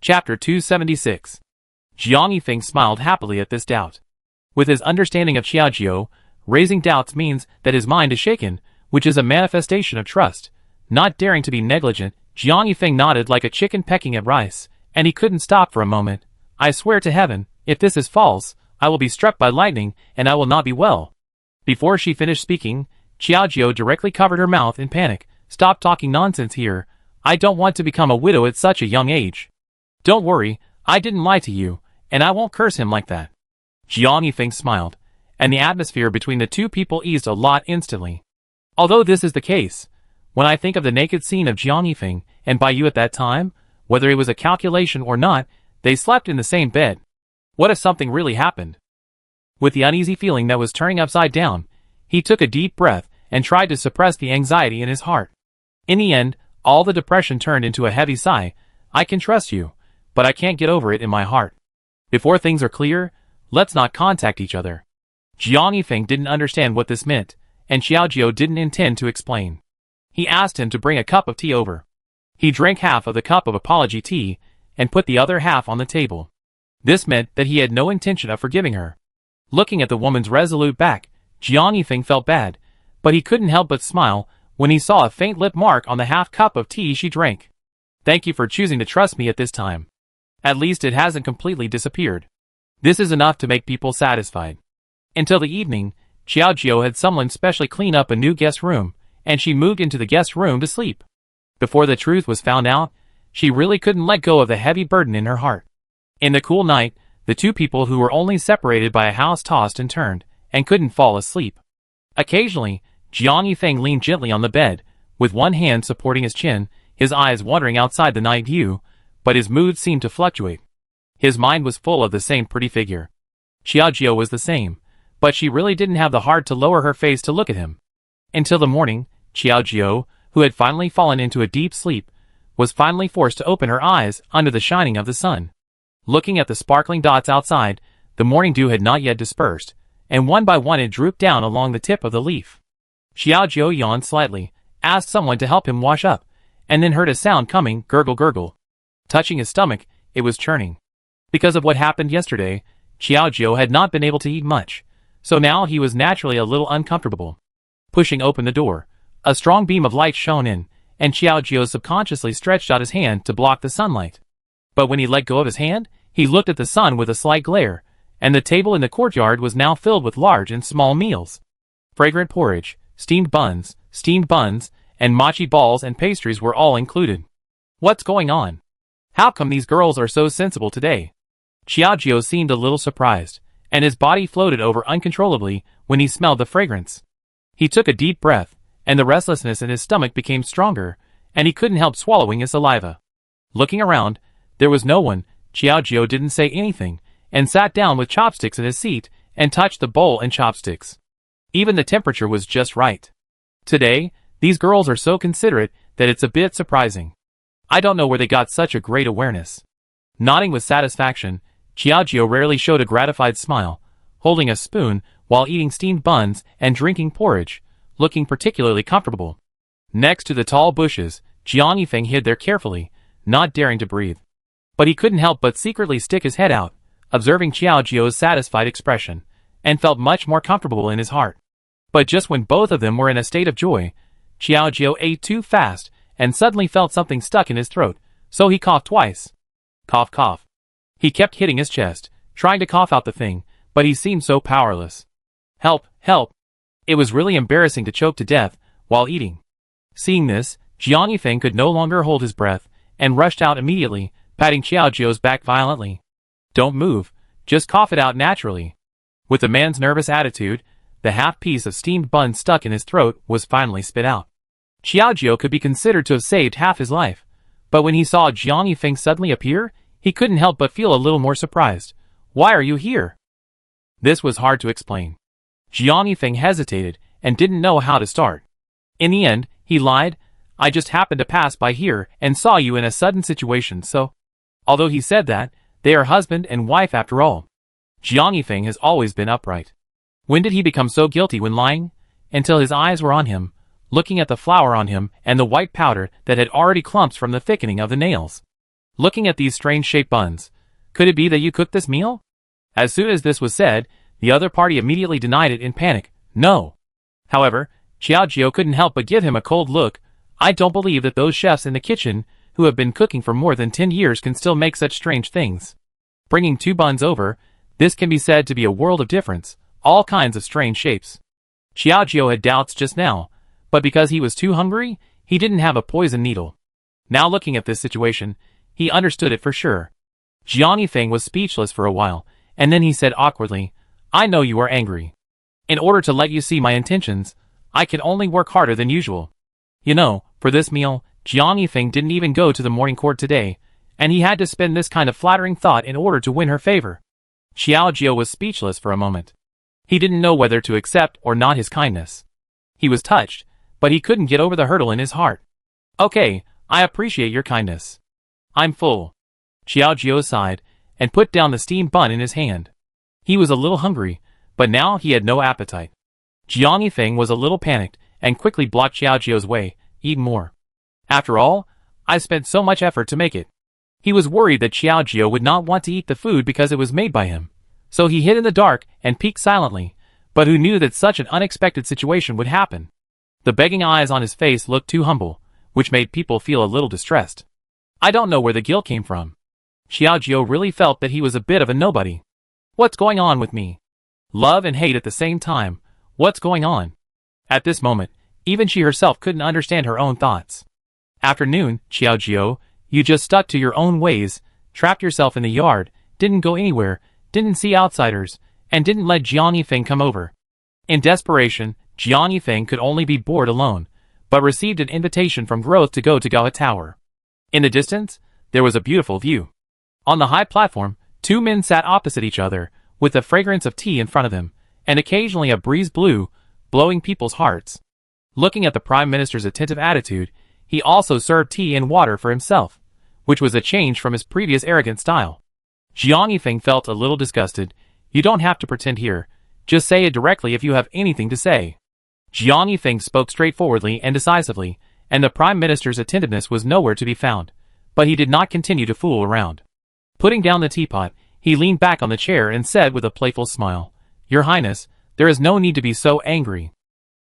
S1: Chapter 276. Jiang Yifeng smiled happily at this doubt. With his understanding of Xiao Jiu, raising doubts means that his mind is shaken, which is a manifestation of trust. Not daring to be negligent, Jiang Yifeng nodded like a chicken pecking at rice, and he couldn't stop for a moment. I swear to heaven, if this is false, I will be struck by lightning, and I will not be well. Before she finished speaking, Xiao Jiu directly covered her mouth in panic. Stop talking nonsense here. I don't want to become a widow at such a young age. Don't worry, I didn't lie to you, and I won't curse him like that. Jiang Yifeng smiled, and the atmosphere between the two people eased a lot instantly. Although this is the case, when I think of the naked scene of Jiang Yifeng and Bai Yu at that time, whether it was a calculation or not, they slept in the same bed. What if something really happened? With the uneasy feeling that was turning upside down, he took a deep breath and tried to suppress the anxiety in his heart. In the end, all the depression turned into a heavy sigh. I can trust you, but I can't get over it in my heart. Before things are clear, let's not contact each other. Jiang Yifeng didn't understand what this meant, and Xiaojiu didn't intend to explain. He asked him to bring a cup of tea over. He drank half of the cup of apology tea, and put the other half on the table. This meant that he had no intention of forgiving her. Looking at the woman's resolute back, Jiang Yifeng felt bad, but he couldn't help but smile when he saw a faint lip mark on the half cup of tea she drank. Thank you for choosing to trust me at this time. At least it hasn't completely disappeared. This is enough to make people satisfied. Until the evening, Xiaojiu had someone specially clean up a new guest room, and she moved into the guest room to sleep. Before the truth was found out, she really couldn't let go of the heavy burden in her heart. In the cool night, the two people who were only separated by a house tossed and turned, and couldn't fall asleep. Occasionally, Jiang Yifeng leaned gently on the bed, with one hand supporting his chin, his eyes wandering outside the night view, but his mood seemed to fluctuate. His mind was full of the same pretty figure. Xiaojiu was the same, but she really didn't have the heart to lower her face to look at him. Until the morning, Xiaojiu, who had finally fallen into a deep sleep, was finally forced to open her eyes under the shining of the sun. Looking at the sparkling dots outside, the morning dew had not yet dispersed, and one by one it drooped down along the tip of the leaf. Xiaojiu yawned slightly, asked someone to help him wash up, and then heard a sound coming, gurgle gurgle. Touching his stomach, it was churning. Because of what happened yesterday, Xiaojiu had not been able to eat much, so now he was naturally a little uncomfortable. Pushing open the door, a strong beam of light shone in, and Xiaojiu subconsciously stretched out his hand to block the sunlight. But when he let go of his hand, he looked at the sun with a slight glare, and the table in the courtyard was now filled with large and small meals. Fragrant porridge, steamed buns, and mochi balls and pastries were all included. What's going on? How come these girls are so sensible today? Xiaojiu seemed a little surprised, and his body floated over uncontrollably when he smelled the fragrance. He took a deep breath, and the restlessness in his stomach became stronger, and he couldn't help swallowing his saliva. Looking around, there was no one. Xiaojiu didn't say anything, and sat down with chopsticks in his seat, and touched the bowl and chopsticks. Even the temperature was just right. Today, these girls are so considerate that it's a bit surprising. I don't know where they got such a great awareness. Nodding with satisfaction, Xiaojiu rarely showed a gratified smile, holding a spoon while eating steamed buns and drinking porridge, looking particularly comfortable. Next to the tall bushes, Jiang Yifeng hid there carefully, not daring to breathe. But he couldn't help but secretly stick his head out, observing Xiaojiu's satisfied expression, and felt much more comfortable in his heart. But just when both of them were in a state of joy, Xiaojiu ate too fast, and suddenly felt something stuck in his throat, so he coughed twice. Cough, cough. He kept hitting his chest, trying to cough out the thing, but he seemed so powerless. Help, help. It was really embarrassing to choke to death while eating. Seeing this, Jiang Yifeng could no longer hold his breath, and rushed out immediately, patting Xiaojiu's back violently. Don't move, just cough it out naturally. With the man's nervous attitude, the half piece of steamed bun stuck in his throat was finally spit out. Xiaojiu could be considered to have saved half his life, but when he saw Jiang Yifeng suddenly appear, he couldn't help but feel a little more surprised. Why are you here? This was hard to explain. Jiang Yifeng hesitated and didn't know how to start. In the end, he lied, I just happened to pass by here and saw you in a sudden situation, so... Although he said that, they are husband and wife after all. Jiang Yifeng has always been upright. When did he become so guilty when lying? Until his eyes were on him, looking at the flour on him and the white powder that had already clumps from the thickening of the nails. Looking at these strange-shaped buns, could it be that you cooked this meal? As soon as this was said, the other party immediately denied it in panic. No. However, Xiaojiu couldn't help but give him a cold look. I don't believe that those chefs in the kitchen, who have been cooking for more than 10 years, can still make such strange things. Bringing 2 buns over, this can be said to be a world of difference, all kinds of strange shapes. Xiaojiu had doubts just now, but because he was too hungry, he didn't have a poison needle. Now looking at this situation, he understood it for sure. Jiang Yifeng was speechless for a while, and then he said awkwardly, I know you are angry. In order to let you see my intentions, I can only work harder than usual. You know, for this meal, Jiang Yifeng didn't even go to the morning court today, and he had to spend this kind of flattering thought in order to win her favor. Xiao Jiao was speechless for a moment. He didn't know whether to accept or not his kindness. He was touched, but he couldn't get over the hurdle in his heart. Okay, I appreciate your kindness. I'm full. Xiao Jiao sighed, and put down the steamed bun in his hand. He was a little hungry, but now he had no appetite. Jiang Yifeng was a little panicked, and quickly blocked Xiao Jiao's way. Eat more. After all, I spent so much effort to make it. He was worried that Xiao Jiao would not want to eat the food because it was made by him. So he hid in the dark and peeked silently, but who knew that such an unexpected situation would happen? The begging eyes on his face looked too humble, which made people feel a little distressed. I don't know where the guilt came from. Xiao Jiao really felt that he was a bit of a nobody. What's going on with me? Love and hate at the same time. What's going on? At this moment, even she herself couldn't understand her own thoughts. Afternoon, Xiao Jiao, you just stuck to your own ways, trapped yourself in the yard, didn't go anywhere, didn't see outsiders, and didn't let Jiang Yifeng come over. In desperation, Jiang Yifeng could only be bored alone, but received an invitation from Growth to go to Gaohe Tower. In the distance, there was a beautiful view. On the high platform, two men sat opposite each other, with the fragrance of tea in front of them, and occasionally a breeze blew, blowing people's hearts. Looking at the Prime Minister's attentive attitude, he also served tea and water for himself, which was a change from his previous arrogant style. Jiang Yifeng felt a little disgusted. You don't have to pretend here. Just say it directly if you have anything to say. Jiang Yifeng spoke straightforwardly and decisively, and the Prime Minister's attentiveness was nowhere to be found. But he did not continue to fool around. Putting down the teapot, he leaned back on the chair and said with a playful smile, Your Highness, there is no need to be so angry.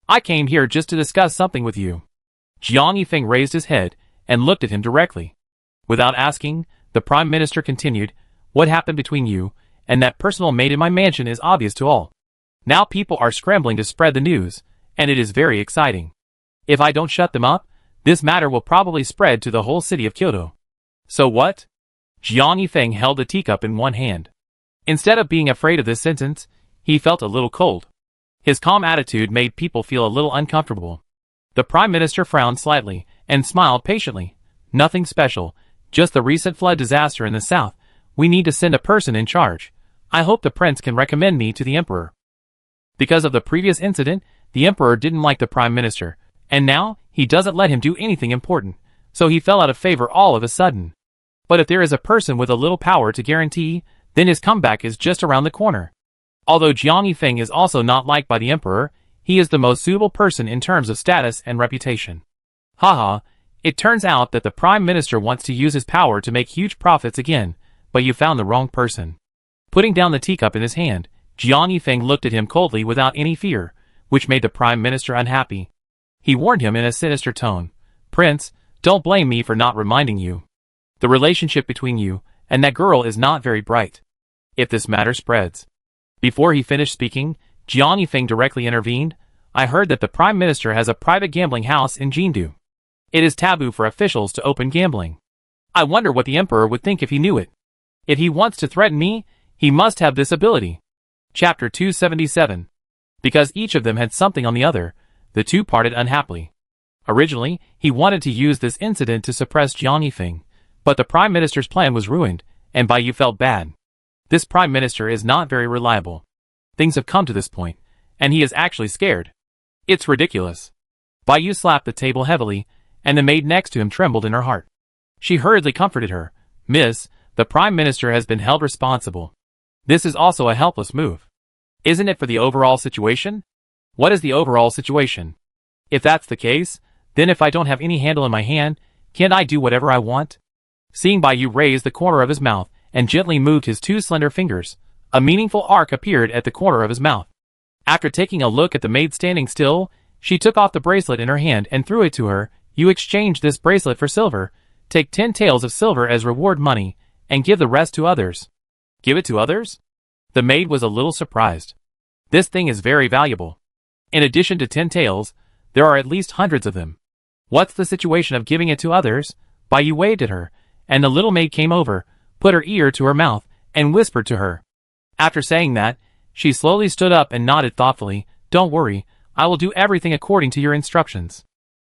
S1: I came here just to discuss something with you. Jiang Yifeng raised his head and looked at him directly. Without asking, the Prime Minister continued, What happened between you and that personal maid in my mansion is obvious to all. Now people are scrambling to spread the news, and it is very exciting. If I don't shut them up, this matter will probably spread to the whole city of Kyoto. So what? Jiang Yifeng held the teacup in one hand. Instead of being afraid of this sentence, he felt a little cold. His calm attitude made people feel a little uncomfortable. The Prime Minister frowned slightly and smiled patiently. Nothing special, just the recent flood disaster in the south. We need to send a person in charge. I hope the prince can recommend me to the emperor. Because of the previous incident, the emperor didn't like the Prime Minister, and now he doesn't let him do anything important, so he fell out of favor all of a sudden. But if there is a person with a little power to guarantee, then his comeback is just around the corner. Although Jiang Yifeng is also not liked by the emperor, he is the most suitable person in terms of status and reputation. Haha, it turns out that the Prime Minister wants to use his power to make huge profits again, but you found the wrong person. Putting down the teacup in his hand, Jiang Yifeng looked at him coldly without any fear, which made the Prime Minister unhappy. He warned him in a sinister tone, Prince, don't blame me for not reminding you. The relationship between you and that girl is not very bright. If this matter spreads. Before he finished speaking, Jiang Yifeng directly intervened. I heard that the Prime Minister has a private gambling house in Jindu. It is taboo for officials to open gambling. I wonder what the emperor would think if he knew it. If he wants to threaten me, he must have this ability. Chapter 277. Because each of them had something on the other, the two parted unhappily. Originally, he wanted to use this incident to suppress Jiang Yifeng, but the Prime Minister's plan was ruined, and Bai Yu felt bad. This Prime Minister is not very reliable. Things have come to this point, and he is actually scared. It's ridiculous. Bai Yu slapped the table heavily, and the maid next to him trembled in her heart. She hurriedly comforted her. Miss, the Prime Minister has been held responsible. This is also a helpless move. Isn't it for the overall situation? What is the overall situation? If that's the case, then if I don't have any handle in my hand, can't I do whatever I want? Seeing Bai Yu raise the corner of his mouth and gently moved his two slender fingers, a meaningful arc appeared at the corner of his mouth. After taking a look at the maid standing still, she took off the bracelet in her hand and threw it to her. You exchange this bracelet for silver, take 10 taels of silver as reward money, and give the rest to others. Give it to others? The maid was a little surprised. This thing is very valuable. In addition to 10 taels, there are at least hundreds of them. What's the situation of giving it to others? Bai Yu waved at her, and the little maid came over, put her ear to her mouth, and whispered to her. After saying that, She slowly stood up and nodded thoughtfully. Don't worry, I will do everything according to your instructions.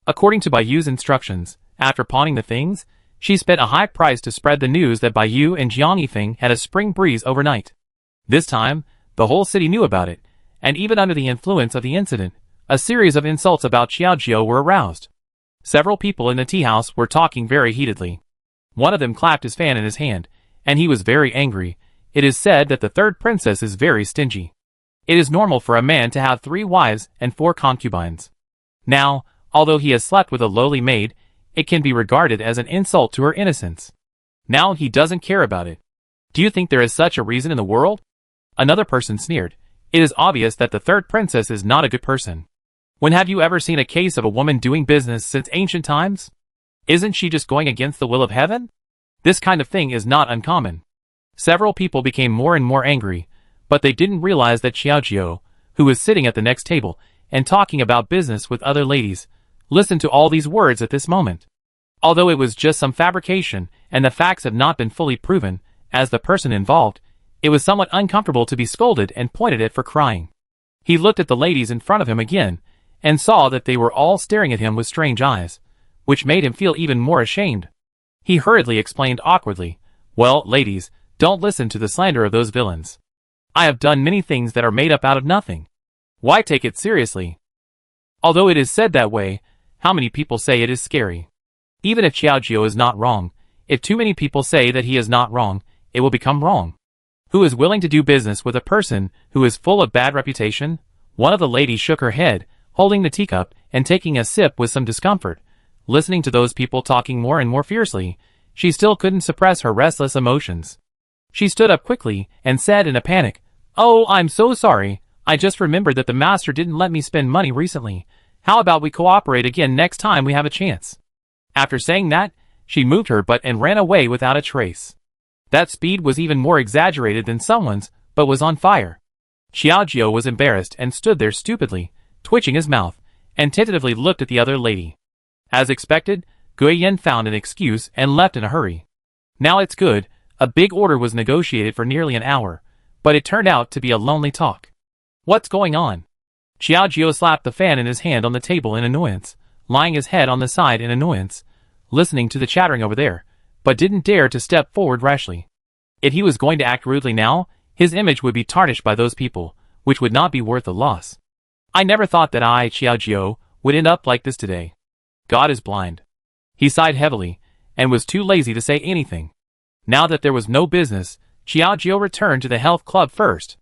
S1: According to Bayu's instructions, after pawning the things, she spent a high price to spread the news that Bayu and Jiang Yifeng had a spring breeze overnight. This time, the whole city knew about it, and even under the influence of the incident, a series of insults about Xiaojiu were aroused. Several people in the tea house were talking very heatedly. One of them clapped his fan in his hand, and he was very angry. It is said that the third princess is very stingy. It is normal for a man to have 3 wives and 4 concubines. Now, although he has slept with a lowly maid, it can be regarded as an insult to her innocence. Now he doesn't care about it. Do you think there is such a reason in the world? Another person sneered. It is obvious that the third princess is not a good person. When have you ever seen a case of a woman doing business since ancient times? Isn't she just going against the will of heaven? This kind of thing is not uncommon. Several people became more and more angry, but they didn't realize that Xiaojiu, who was sitting at the next table and talking about business with other ladies, listened to all these words at this moment. Although it was just some fabrication and the facts have not been fully proven, as the person involved, it was somewhat uncomfortable to be scolded and pointed at for crying. He looked at the ladies in front of him again, and saw that they were all staring at him with strange eyes, which made him feel even more ashamed. He hurriedly explained awkwardly, "Well, ladies, don't listen to the slander of those villains. I have done many things that are made up out of nothing. Why take it seriously? Although it is said that way, how many people say it is scary? Even if Xiaojiu is not wrong, if too many people say that he is not wrong, it will become wrong. Who is willing to do business with a person who is full of bad reputation?" One of the ladies shook her head, holding the teacup and taking a sip with some discomfort. Listening to those people talking more and more fiercely, she still couldn't suppress her restless emotions. She stood up quickly and said in a panic, "Oh, I'm so sorry. I just remembered that the master didn't let me spend money recently. How about we cooperate again next time we have a chance?" After saying that, she moved her butt and ran away without a trace. That speed was even more exaggerated than someone's, but was on fire. Xiaojiu was embarrassed and stood there stupidly, twitching his mouth, and tentatively looked at the other lady. As expected, Guiyan found an excuse and left in a hurry. Now it's good, a big order was negotiated for nearly an hour, but it turned out to be a lonely talk. What's going on? Xiaojiu slapped the fan in his hand on the table in annoyance, lying his head on the side in annoyance, listening to the chattering over there, but didn't dare to step forward rashly. If he was going to act rudely now, his image would be tarnished by those people, which would not be worth the loss. I never thought that I, Xiaojiu, would end up like this today. God is blind. He sighed heavily, and was too lazy to say anything. Now that there was no business, Xiaojiu returned to the health club first.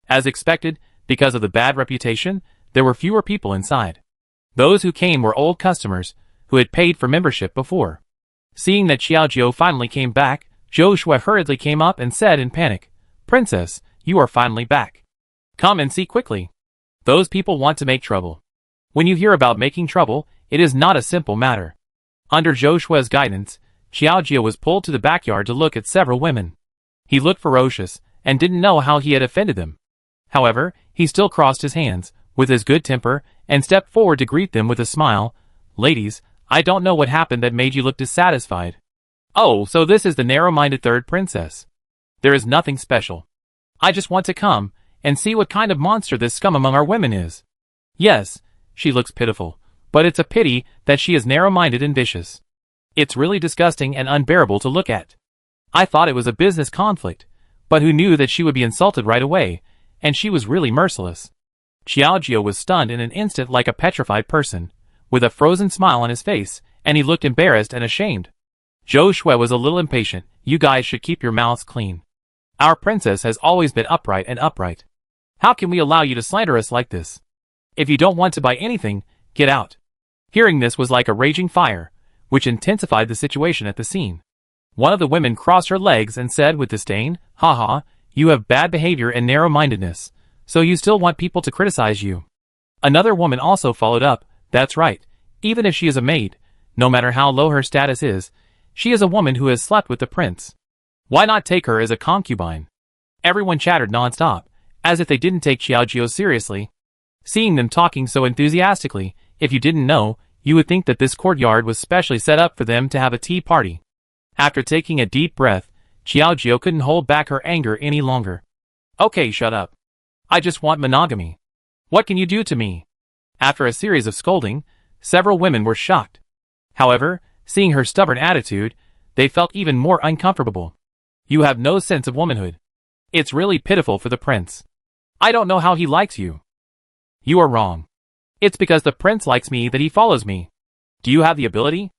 S1: As expected, because of the bad reputation, there were fewer people inside. Those who came were old customers, who had paid for membership before. Seeing that Xiaojiu finally came back, Zhou Shui hurriedly came up and said in panic, "Princess, you are finally back. Come and see quickly. Those people want to make trouble." When you hear about making trouble, it is not a simple matter. Under Zhou Shui's guidance, Xiaojiu was pulled to the backyard to look at several women. He looked ferocious, and didn't know how he had offended them. However, he still crossed his hands, with his good temper, and stepped forward to greet them with a smile. "Ladies, I don't know what happened that made you look dissatisfied." "Oh, so this is the narrow-minded third princess. There is nothing special. I just want to come and see what kind of monster this scum among our women is. Yes, she looks pitiful, but it's a pity that she is narrow-minded and vicious. It's really disgusting and unbearable to look at. I thought it was a business conflict, but who knew that she would be insulted right away, and she was really merciless." Xiaojiu was stunned in an instant like a petrified person, with a frozen smile on his face, and he looked embarrassed and ashamed. Zhou Shui was a little impatient. "You guys should keep your mouths clean. Our princess has always been upright. How can we allow you to slander us like this? If you don't want to buy anything, get out." Hearing this was like a raging fire, which intensified the situation at the scene. One of the women crossed her legs and said with disdain, "Haha, you have bad behavior and narrow-mindedness, so you still want people to criticize you." Another woman also followed up, "That's right, even if she is a maid, no matter how low her status is, she is a woman who has slept with the prince. Why not take her as a concubine?" Everyone chattered non-stop, as if they didn't take Xiaojiu seriously. Seeing them talking so enthusiastically, if you didn't know, you would think that this courtyard was specially set up for them to have a tea party. After taking a deep breath, Xiaojiu couldn't hold back her anger any longer. "Okay, shut up. I just want monogamy. What can you do to me? After a series of scolding, several women were shocked. However, seeing her stubborn attitude, they felt even more uncomfortable. You have no sense of womanhood. It's really pitiful for the prince. I don't know how he likes you. You are wrong. It's because the prince likes me that he follows me. Do you have the ability?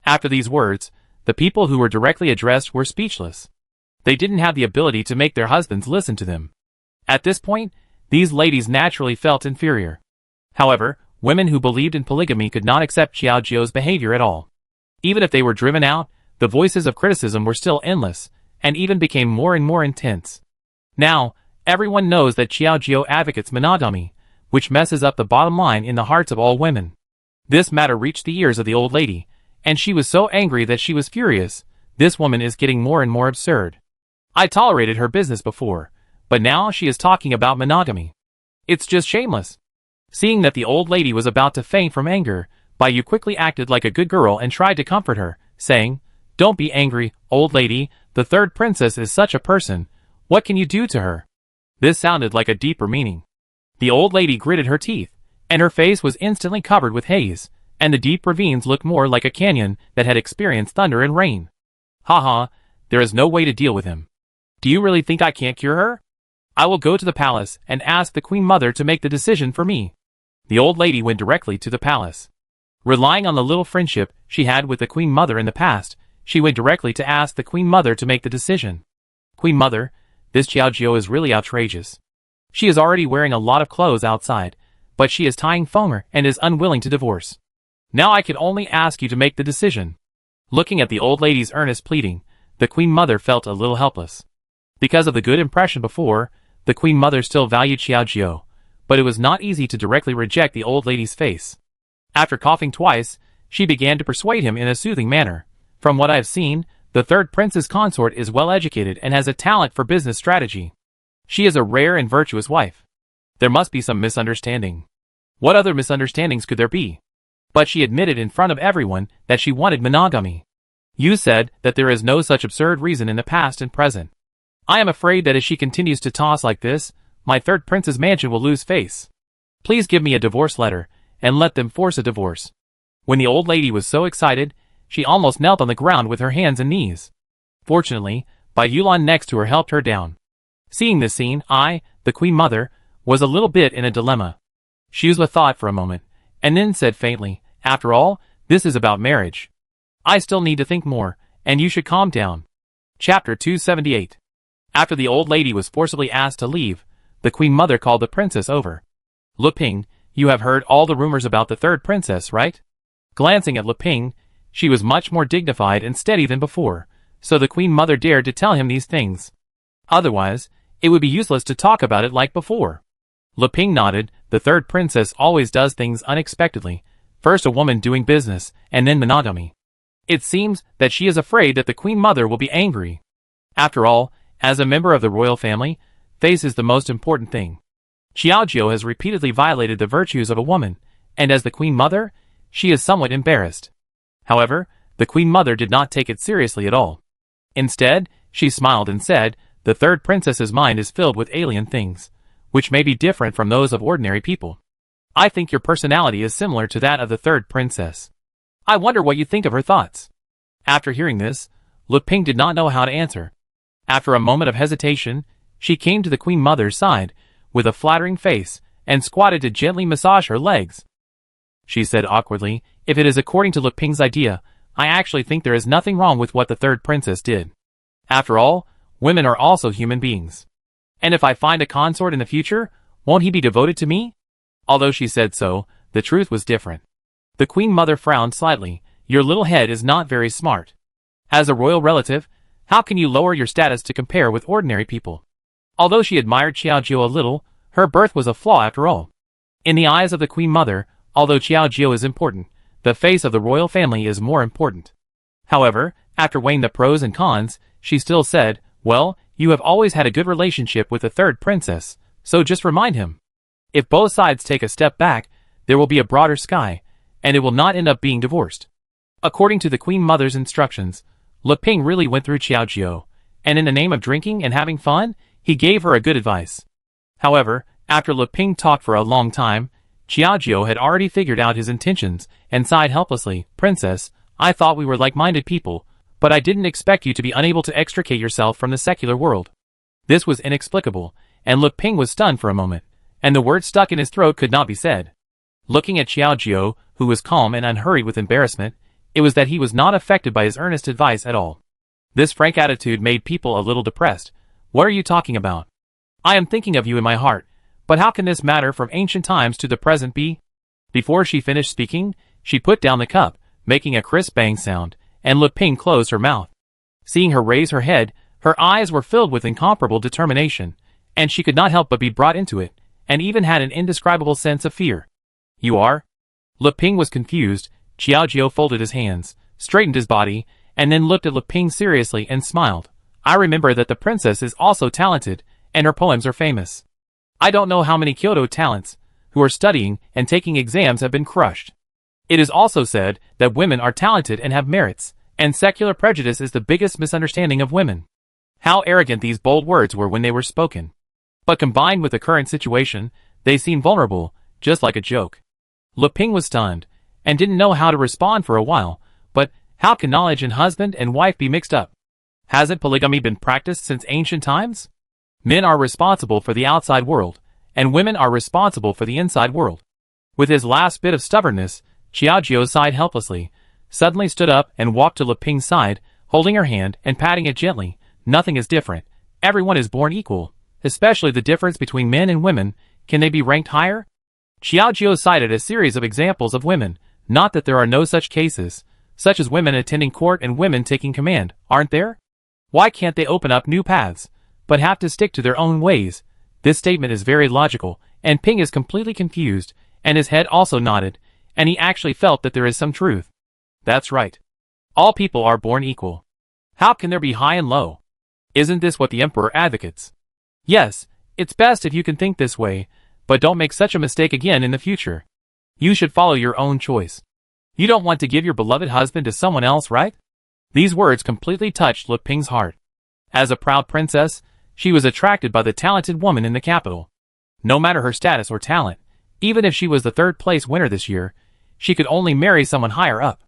S1: After these words, the people who were directly addressed were speechless. They didn't have the ability to make their husbands listen to them. At this point, these ladies naturally felt inferior. However, women who believed in polygamy could not accept Xiao Jiu's behavior at all. Even if they were driven out, the voices of criticism were still endless, and even became more and more intense. Now, everyone knows that Xiao Jiu advocates monogamy, which messes up the bottom line in the hearts of all women. This matter reached the ears of the old lady, and she was so angry that she was furious. This woman is getting more and more absurd. I tolerated her business before, but now she is talking about monogamy. It's just shameless. Seeing that the old lady was about to faint from anger, Bai Yu quickly acted like a good girl and tried to comfort her, saying, "Don't be angry, old lady, the third princess is such a person. What can you do to her?" This sounded like a deeper meaning. The old lady gritted her teeth, and her face was instantly covered with haze, and the deep ravines looked more like a canyon that had experienced thunder and rain. Haha, there is no way to deal with him. Do you really think I can't cure her? I will go to the palace and ask the Queen Mother to make the decision for me. The old lady went directly to the palace. Relying on the little friendship she had with the Queen Mother in the past, she went directly to ask the Queen Mother to make the decision. Queen Mother, this Xiao Jiu is really outrageous. She is already wearing a lot of clothes outside, but she is tying Fonger and is unwilling to divorce. Now I can only ask you to make the decision. Looking at the old lady's earnest pleading, the Queen Mother felt a little helpless. Because of the good impression before, the Queen Mother still valued Xiao Jiu, but it was not easy to directly reject the old lady's face. After coughing twice, she began to persuade him in a soothing manner. From what I have seen, the third prince's consort is well educated and has a talent for business strategy. She is a rare and virtuous wife. There must be some misunderstanding. What other misunderstandings could there be? But she admitted in front of everyone that she wanted monogamy. You said that there is no such absurd reason in the past and present. I am afraid that as she continues to toss like this, my third prince's mansion will lose face. Please give me a divorce letter, and let them force a divorce. When the old lady was so excited, she almost knelt on the ground with her hands and knees. Fortunately, Bai Yulan next to her helped her down. Seeing this scene, I, the Queen Mother, was a little bit in a dilemma. She was with thought for a moment, and then said faintly, "After all, this is about marriage. I still need to think more, and you should calm down." Chapter 278. After the old lady was forcibly asked to leave, the Queen Mother called the princess over. "Lu Ping, you have heard all the rumors about the third princess, right?" Glancing at Lu Ping, she was much more dignified and steady than before, so the Queen Mother dared to tell him these things. Otherwise, it would be useless to talk about it like before. Lu Ping nodded. The third princess always does things unexpectedly, first a woman doing business, and then monogamy. It seems that she is afraid that the Queen Mother will be angry. After all, as a member of the royal family, face is the most important thing. Xiao Jiu has repeatedly violated the virtues of a woman, and as the Queen Mother, she is somewhat embarrassed. However, the Queen Mother did not take it seriously at all. Instead, she smiled and said, "The third princess's mind is filled with alien things, which may be different from those of ordinary people. I think your personality is similar to that of the third princess. I wonder what you think of her thoughts." After hearing this, Lu Ping did not know how to answer. After a moment of hesitation, she came to the Queen Mother's side, with a flattering face, and squatted to gently massage her legs. She said awkwardly, "If it is according to Lu Ping's idea, I actually think there is nothing wrong with what the third princess did. After all, women are also human beings. And if I find a consort in the future, won't he be devoted to me?" Although she said so, the truth was different. The Queen Mother frowned slightly. "Your little head is not very smart. As a royal relative, how can you lower your status to compare with ordinary people?" Although she admired Xiao Jiu a little, her birth was a flaw after all. In the eyes of the Queen Mother, although Xiao Jiu is important, the face of the royal family is more important. However, after weighing the pros and cons, she still said, "Well, you have always had a good relationship with the third princess, so just remind him. If both sides take a step back, there will be a broader sky, and it will not end up being divorced." According to the Queen Mother's instructions, Lu Ping really went through Xiao Jiu, and in the name of drinking and having fun, he gave her a good advice. However, After Le Ping talked for a long time, Xiaojiu had already figured out his intentions and sighed helplessly. Princess, I thought we were like-minded people, but I didn't expect you to be unable to extricate yourself from the secular world. This was inexplicable, and Le Ping was stunned for a moment, and the words stuck in his throat could not be said. Looking at Xiaojiu, who was calm and unhurried with embarrassment, it was that he was not affected by his earnest advice at all. This frank attitude made people a little depressed. What are you talking about? I am thinking of you in my heart, but how can this matter from ancient times to the present be? Before she finished speaking, she put down the cup, making a crisp bang sound, and Le Ping closed her mouth. Seeing her raise her head, her eyes were filled with incomparable determination, and she could not help but be brought into it, and even had an indescribable sense of fear. You are? Le Ping was confused. Xiaojiu folded his hands, straightened his body, and then looked at Le Ping seriously and smiled. I remember that the princess is also talented, and her poems are famous. I don't know how many Kyoto talents, who are studying and taking exams, have been crushed. It is also said that women are talented and have merits, and secular prejudice is the biggest misunderstanding of women. How arrogant these bold words were when they were spoken. But combined with the current situation, they seemed vulnerable, just like a joke. Le Ping was stunned, and didn't know how to respond for a while, but how can knowledge in husband and wife be mixed up? Hasn't polygamy been practiced since ancient times? Men are responsible for the outside world, and women are responsible for the inside world. With his last bit of stubbornness, Xiaojiu sighed helplessly, suddenly stood up and walked to Le Ping's side, holding her hand and patting it gently. Nothing is different. Everyone is born equal, especially the difference between men and women. Can they be ranked higher? Xiaojiu cited a series of examples of women, not that there are no such cases, such as women attending court and women taking command, aren't there? Why can't they open up new paths, but have to stick to their own ways? This statement is very logical, and Ping is completely confused, and his head also nodded, and he actually felt that there is some truth. That's right. All people are born equal. How can there be high and low? Isn't this what the emperor advocates? Yes, it's best if you can think this way, but don't make such a mistake again in the future. You should follow your own choice. You don't want to give your beloved husband to someone else, right? These words completely touched Le Ping's heart. As a proud princess, she was attracted by the talented woman in the capital. No matter her status or talent, even if she was the third-place winner this year, she could only marry someone higher up.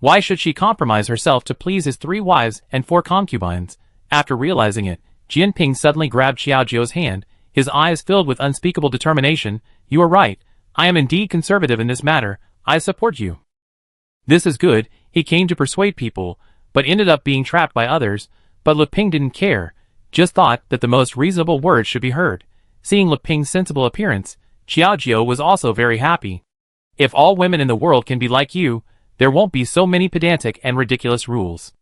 S1: Why should she compromise herself to please his 3 wives and 4 concubines? After realizing it, Jinping suddenly grabbed Xiaojiu's hand, his eyes filled with unspeakable determination. You are right. I am indeed conservative in this matter. I support you. This is good. He came to persuade people, but ended up being trapped by others. But Le Ping didn't care, just thought that the most reasonable words should be heard. Seeing Le Ping's sensible appearance, Xiaojiu was also very happy. If all women in the world can be like you, there won't be so many pedantic and ridiculous rules.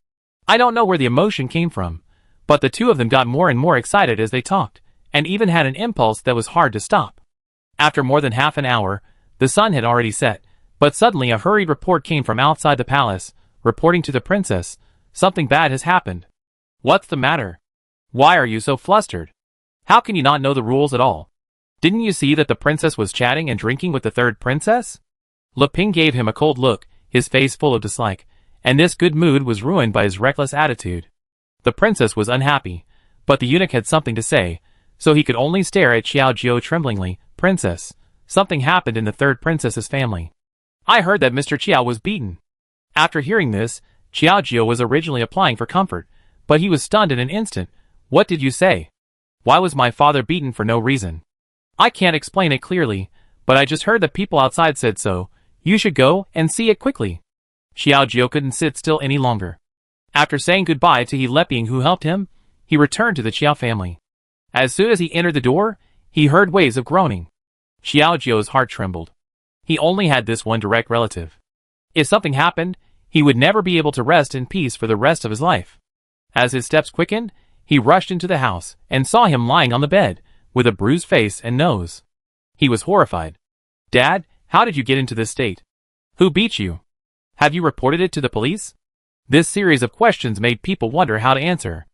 S1: I don't know where the emotion came from, but the two of them got more and more excited as they talked, and even had an impulse that was hard to stop. After more than half an hour, the sun had already set, but suddenly a hurried report came from outside the palace, reporting to the princess, something bad has happened. What's the matter? Why are you so flustered? How can you not know the rules at all? Didn't you see that the princess was chatting and drinking with the third princess? Le Ping gave him a cold look, his face full of dislike, and this good mood was ruined by his reckless attitude. The princess was unhappy, but the eunuch had something to say, so he could only stare at Xiaojiu tremblingly. Princess, something happened in the third princess's family. I heard that Mr. Qiao was beaten. After hearing this, Xiaojiu was originally applying for comfort, but he was stunned in an instant. What did you say? Why was my father beaten for no reason? I can't explain it clearly, but I just heard that people outside said so. You should go and see it quickly. Xiaojiu couldn't sit still any longer. After saying goodbye to He Leping who helped him, he returned to the Qiao family. As soon as he entered the door, he heard waves of groaning. Xiaojiu's heart trembled. He only had this one direct relative. If something happened, he would never be able to rest in peace for the rest of his life. As his steps quickened, he rushed into the house and saw him lying on the bed, with a bruised face and nose. He was horrified. Dad, how did you get into this state? Who beat you? Have you reported it to the police? This series of questions made people wonder how to answer.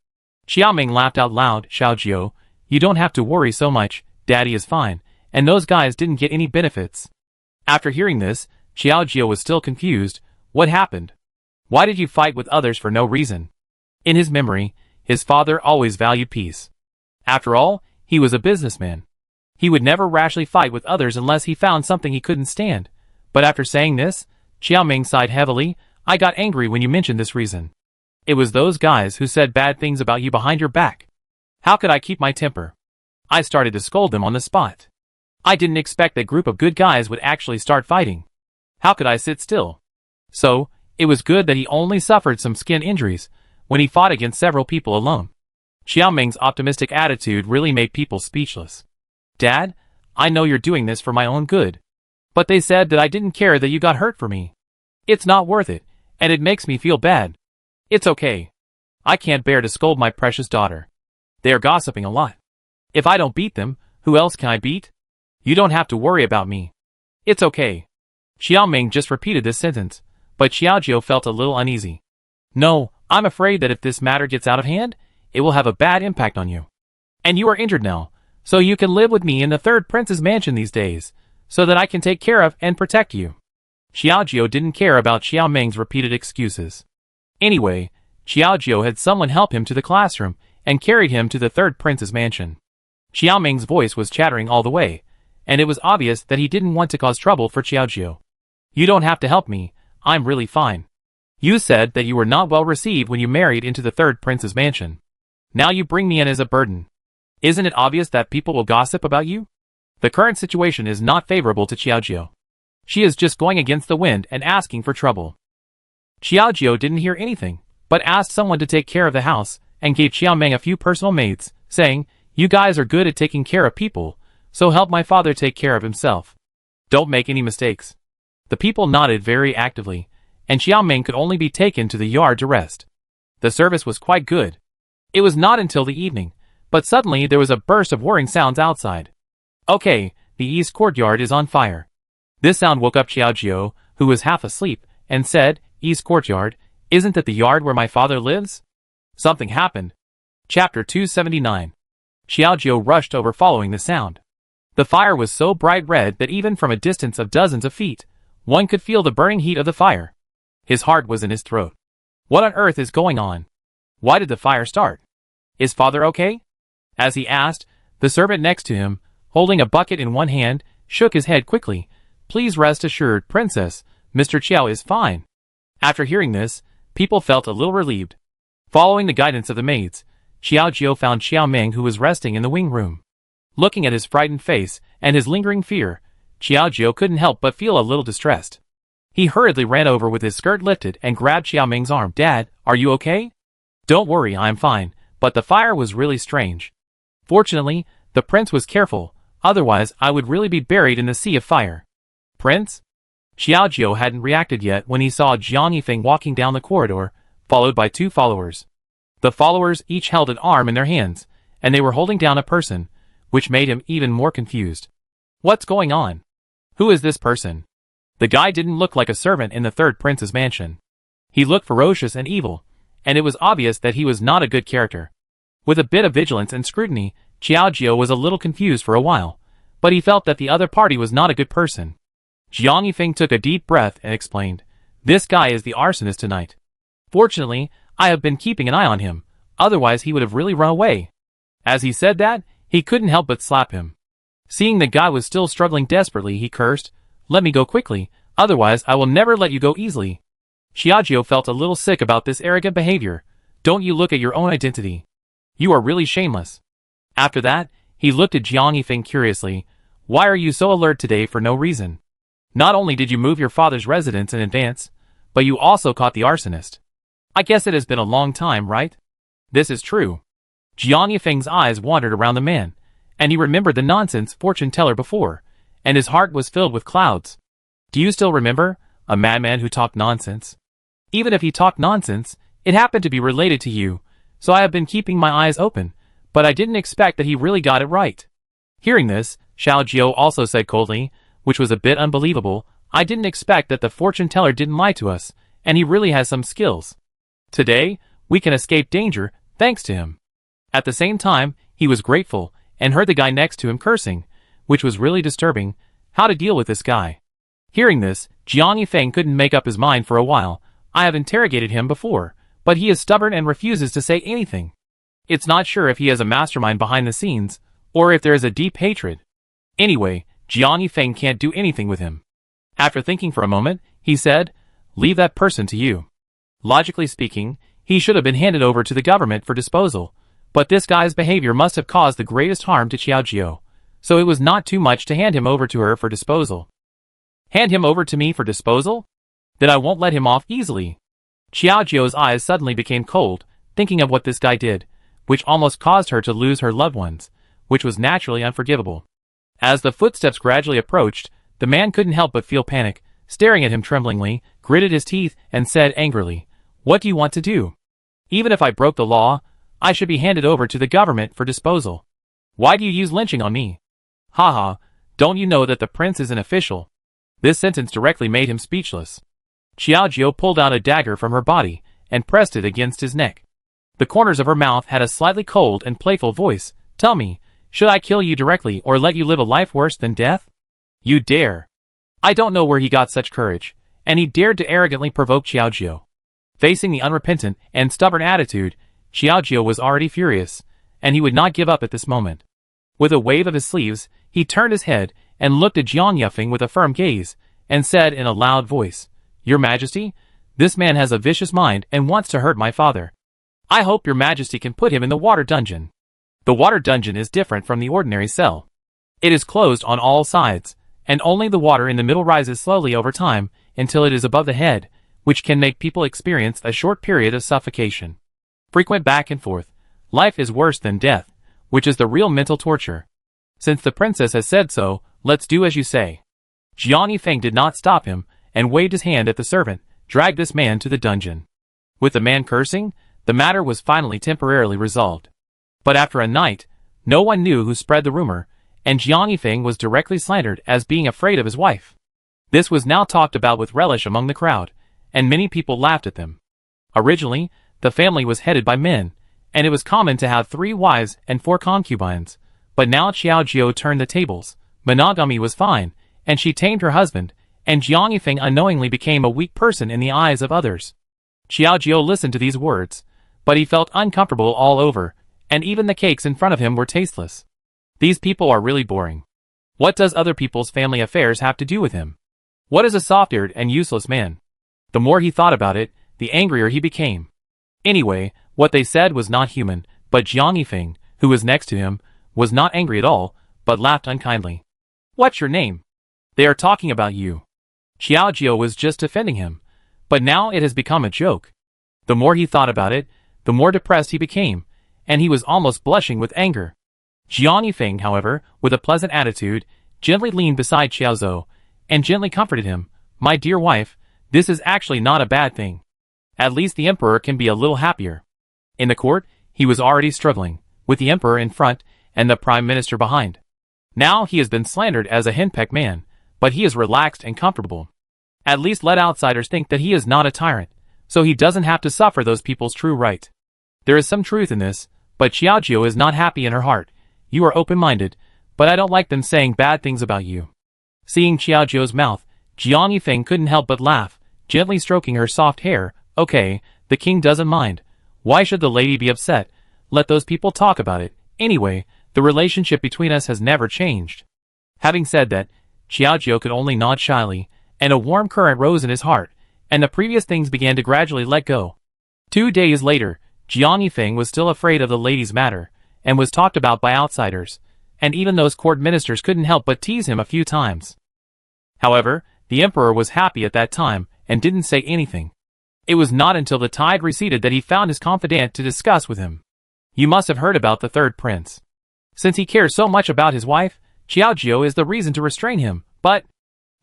S1: Xiaoming laughed out loud. Xiaojiu, you don't have to worry so much, Daddy is fine, and those guys didn't get any benefits. After hearing this, Xiaojiu was still confused. What happened? Why did you fight with others for no reason? In his memory, his father always valued peace. After all, he was a businessman. He would never rashly fight with others unless he found something he couldn't stand. But after saying this, Xiaoming sighed heavily. I got angry when you mentioned this reason. It was those guys who said bad things about you behind your back. How could I keep my temper? I started to scold them on the spot. I didn't expect that group of good guys would actually start fighting. How could I sit still? So, it was good that he only suffered some skin injuries when he fought against several people alone. Xiaoming's optimistic attitude really made people speechless. Dad, I know you're doing this for my own good. But they said that I didn't care that you got hurt for me. It's not worth it, and it makes me feel bad. It's okay. I can't bear to scold my precious daughter. They are gossiping a lot. If I don't beat them, who else can I beat? You don't have to worry about me. It's okay. Xiaoming just repeated this sentence, but Xiaojiu felt a little uneasy. No, I'm afraid that if this matter gets out of hand, it will have a bad impact on you. And you are injured now, so you can live with me in the third prince's mansion these days, so that I can take care of and protect you. Xiaojiu didn't care about Xiaoming's repeated excuses. Anyway, Xiaojiu had someone help him to the classroom and carried him to the third prince's mansion. Xiaoming's voice was chattering all the way, and it was obvious that he didn't want to cause trouble for Xiaojiu. You don't have to help me, I'm really fine. You said that you were not well received when you married into the third prince's mansion. Now you bring me in as a burden. Isn't it obvious that people will gossip about you? The current situation is not favorable to Xiaojiu. She is just going against the wind and asking for trouble. Xiaojiu didn't hear anything, but asked someone to take care of the house and gave Xiaoming a few personal maids, saying, You guys are good at taking care of people, so help my father take care of himself. Don't make any mistakes. The people nodded very actively, and Xiaoming could only be taken to the yard to rest. The service was quite good. It was not until the evening, but suddenly there was a burst of whirring sounds outside. Okay, the east courtyard is on fire. This sound woke up Xiaojiu, who was half asleep, and said, East courtyard, isn't that the yard where my father lives? Something happened. Chapter 279. Xiaojiu rushed over following the sound. The fire was so bright red that even from a distance of dozens of feet, one could feel the burning heat of the fire. His heart was in his throat. What on earth is going on? Why did the fire start? Is father okay? As he asked, the servant next to him, holding a bucket in one hand, shook his head quickly. Please rest assured, princess, Mr. Qiao is fine. After hearing this, people felt a little relieved. Following the guidance of the maids, Xiaojiu found Xiaoming who was resting in the wing room. Looking at his frightened face and his lingering fear, Xiaojiu couldn't help but feel a little distressed. He hurriedly ran over with his skirt lifted and grabbed Xiaoming's arm. Dad, are you okay? Don't worry, I'm fine, but the fire was really strange. Fortunately, the prince was careful, otherwise I would really be buried in the sea of fire. Prince? Xiaojiu hadn't reacted yet when he saw Jiang Yifeng walking down the corridor, followed by two followers. The followers each held an arm in their hands, and they were holding down a person, which made him even more confused. What's going on? Who is this person? The guy didn't look like a servant in the third prince's mansion. He looked ferocious and evil, and it was obvious that he was not a good character. With a bit of vigilance and scrutiny, Xiaojiu was a little confused for a while, but he felt that the other party was not a good person. Jiang Yifeng took a deep breath and explained, This guy is the arsonist tonight. Fortunately, I have been keeping an eye on him, otherwise he would have really run away. As he said that, he couldn't help but slap him. Seeing the guy was still struggling desperately, he cursed, Let me go quickly, otherwise I will never let you go easily. Xiaojiu felt a little sick about this arrogant behavior. Don't you look at your own identity? You are really shameless. After that, he looked at Jiang Yifeng curiously. Why are you so alert today for no reason? Not only did you move your father's residence in advance, but you also caught the arsonist. I guess it has been a long time, right? This is true. Jiang Yifeng's eyes wandered around the man, and he remembered the nonsense fortune teller before, and his heart was filled with clouds. Do you still remember? A madman who talked nonsense. Even if he talked nonsense, it happened to be related to you, so I have been keeping my eyes open, but I didn't expect that he really got it right. Hearing this, Xiaojiu also said coldly, which was a bit unbelievable, I didn't expect that the fortune teller didn't lie to us, and he really has some skills. Today, we can escape danger, thanks to him. At the same time, he was grateful, and heard the guy next to him cursing, which was really disturbing. How to deal with this guy? Hearing this, Jiang Yifeng couldn't make up his mind for a while. I have interrogated him before, but he is stubborn and refuses to say anything. It's not sure if he has a mastermind behind the scenes, or if there is a deep hatred. Anyway, Jiang Yifeng can't do anything with him. After thinking for a moment, he said, leave that person to you. Logically speaking, he should have been handed over to the government for disposal, but this guy's behavior must have caused the greatest harm to Xiaojiu, so it was not too much to hand him over to her for disposal. Hand him over to me for disposal? Then I won't let him off easily. Xiaojiu's eyes suddenly became cold, thinking of what this guy did, which almost caused her to lose her loved ones, which was naturally unforgivable. As the footsteps gradually approached, the man couldn't help but feel panic, staring at him tremblingly, gritted his teeth, and said angrily, what do you want to do? Even if I broke the law, I should be handed over to the government for disposal. Why do you use lynching on me? Haha, don't you know that the prince is an official? This sentence directly made him speechless. Xiaojiu pulled out a dagger from her body and pressed it against his neck. The corners of her mouth had a slightly cold and playful voice. Tell me, should I kill you directly or let you live a life worse than death? You dare. I don't know where he got such courage, and he dared to arrogantly provoke Xiaojiu. Facing the unrepentant and stubborn attitude, Xiaojiu was already furious, and he would not give up at this moment. With a wave of his sleeves, he turned his head and looked at Jiang Yifeng with a firm gaze, and said in a loud voice, Your Majesty, this man has a vicious mind and wants to hurt my father. I hope your Majesty can put him in the water dungeon. The water dungeon is different from the ordinary cell. It is closed on all sides, and only the water in the middle rises slowly over time until it is above the head, which can make people experience a short period of suffocation. Frequent back and forth. Life is worse than death, which is the real mental torture. Since the princess has said so, let's do as you say. Jiang Yifeng did not stop him, and waved his hand at the servant, dragged this man to the dungeon. With the man cursing, the matter was finally temporarily resolved. But after a night, no one knew who spread the rumor, and Jiang Yifeng was directly slandered as being afraid of his wife. This was now talked about with relish among the crowd, and many people laughed at them. Originally, the family was headed by men, and it was common to have 3 wives and 4 concubines, but now Xiaojiu turned the tables. Monogamy was fine, and she tamed her husband, and Jiang Yifeng unknowingly became a weak person in the eyes of others. Xiaojiu listened to these words, but he felt uncomfortable all over, and even the cakes in front of him were tasteless. These people are really boring. What does other people's family affairs have to do with him? What is a soft-eared and useless man? The more he thought about it, the angrier he became. Anyway, what they said was not human, but Jiang Yifeng, who was next to him, was not angry at all, but laughed unkindly. What's your name? They are talking about you. Xiaojiu was just defending him, but now it has become a joke. The more he thought about it, the more depressed he became, and he was almost blushing with anger. Jiang Yifeng, however, with a pleasant attitude, gently leaned beside Xiaoziu, and gently comforted him. My dear wife, this is actually not a bad thing. At least the emperor can be a little happier. In the court, he was already struggling, with the emperor in front and the prime minister behind. Now he has been slandered as a henpecked man, but he is relaxed and comfortable. At least let outsiders think that he is not a tyrant, so he doesn't have to suffer those people's true right. There is some truth in this, but Xiaojiu is not happy in her heart. You are open-minded, but I don't like them saying bad things about you. Seeing Xiaojiu's mouth, Jiang Yifeng couldn't help but laugh, gently stroking her soft hair. Okay, the king doesn't mind. Why should the lady be upset? Let those people talk about it. Anyway, the relationship between us has never changed. Having said that, Xiaojiu could only nod shyly, and a warm current rose in his heart, and the previous things began to gradually let go. 2 days later, Jiang Yifeng was still afraid of the lady's matter, and was talked about by outsiders, and even those court ministers couldn't help but tease him a few times. However, the emperor was happy at that time, and didn't say anything. It was not until the tide receded that he found his confidant to discuss with him. You must have heard about the third prince. Since he cares so much about his wife, Xiaojiu is the reason to restrain him, but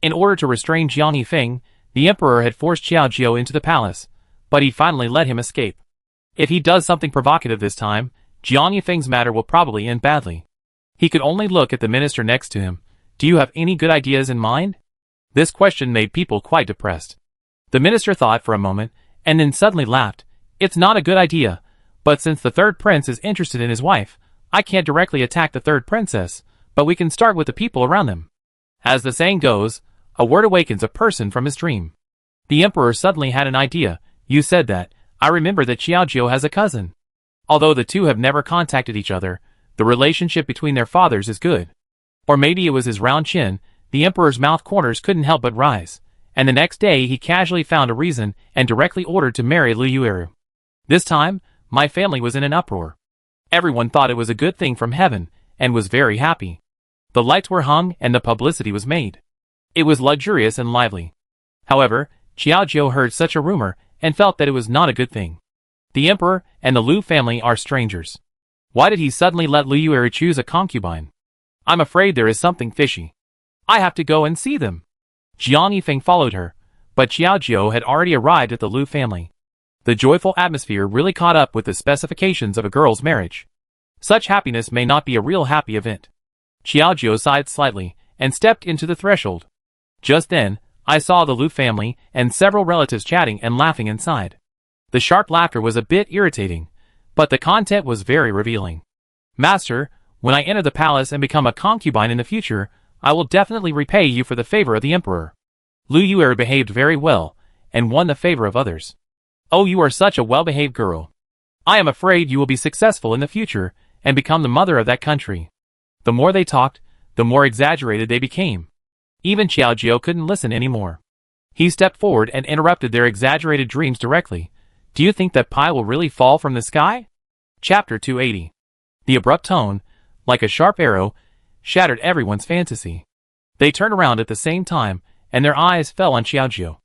S1: in order to restrain Jiang Yifeng, the emperor had forced Xiaojiu into the palace, but he finally let him escape. If he does something provocative this time, Jiang Yifeng's matter will probably end badly. He could only look at the minister next to him. Do you have any good ideas in mind? This question made people quite depressed. The minister thought for a moment, and then suddenly laughed. It's not a good idea, but since the third prince is interested in his wife, I can't directly attack the third princess, but we can start with the people around them. As the saying goes, a word awakens a person from his dream. The emperor suddenly had an idea. You said that. I remember that Xiaojiu has a cousin. Although the two have never contacted each other, the relationship between their fathers is good. Or maybe it was his round chin. The emperor's mouth corners couldn't help but rise, and the next day he casually found a reason and directly ordered to marry Liu Yueru. This time, my family was in an uproar. Everyone thought it was a good thing from heaven, and was very happy. The lights were hung and the publicity was made. It was luxurious and lively. However, Qiaojiu heard such a rumor and felt that it was not a good thing. The emperor and the Liu family are strangers. Why did he suddenly let Liu Yueru choose a concubine? I'm afraid there is something fishy. I have to go and see them. Jiang Yifeng followed her, but Qiaojiu had already arrived at the Liu family. The joyful atmosphere really caught up with the specifications of a girl's marriage. Such happiness may not be a real happy event. Qiaojiu sighed slightly and stepped into the threshold. Just then, I saw the Liu family and several relatives chatting and laughing inside. The sharp laughter was a bit irritating, but the content was very revealing. Master, when I enter the palace and become a concubine in the future, I will definitely repay you for the favor of the emperor. Liu Yueru behaved very well, and won the favor of others. Oh, you are such a well-behaved girl. I am afraid you will be successful in the future, and become the mother of that country. The more they talked, the more exaggerated they became. Even Qiaojiu couldn't listen anymore. He stepped forward and interrupted their exaggerated dreams directly. Do you think that pie will really fall from the sky? Chapter 280. The abrupt tone, like a sharp arrow, shattered everyone's fantasy. They turned around at the same time, and their eyes fell on Qiaojiu.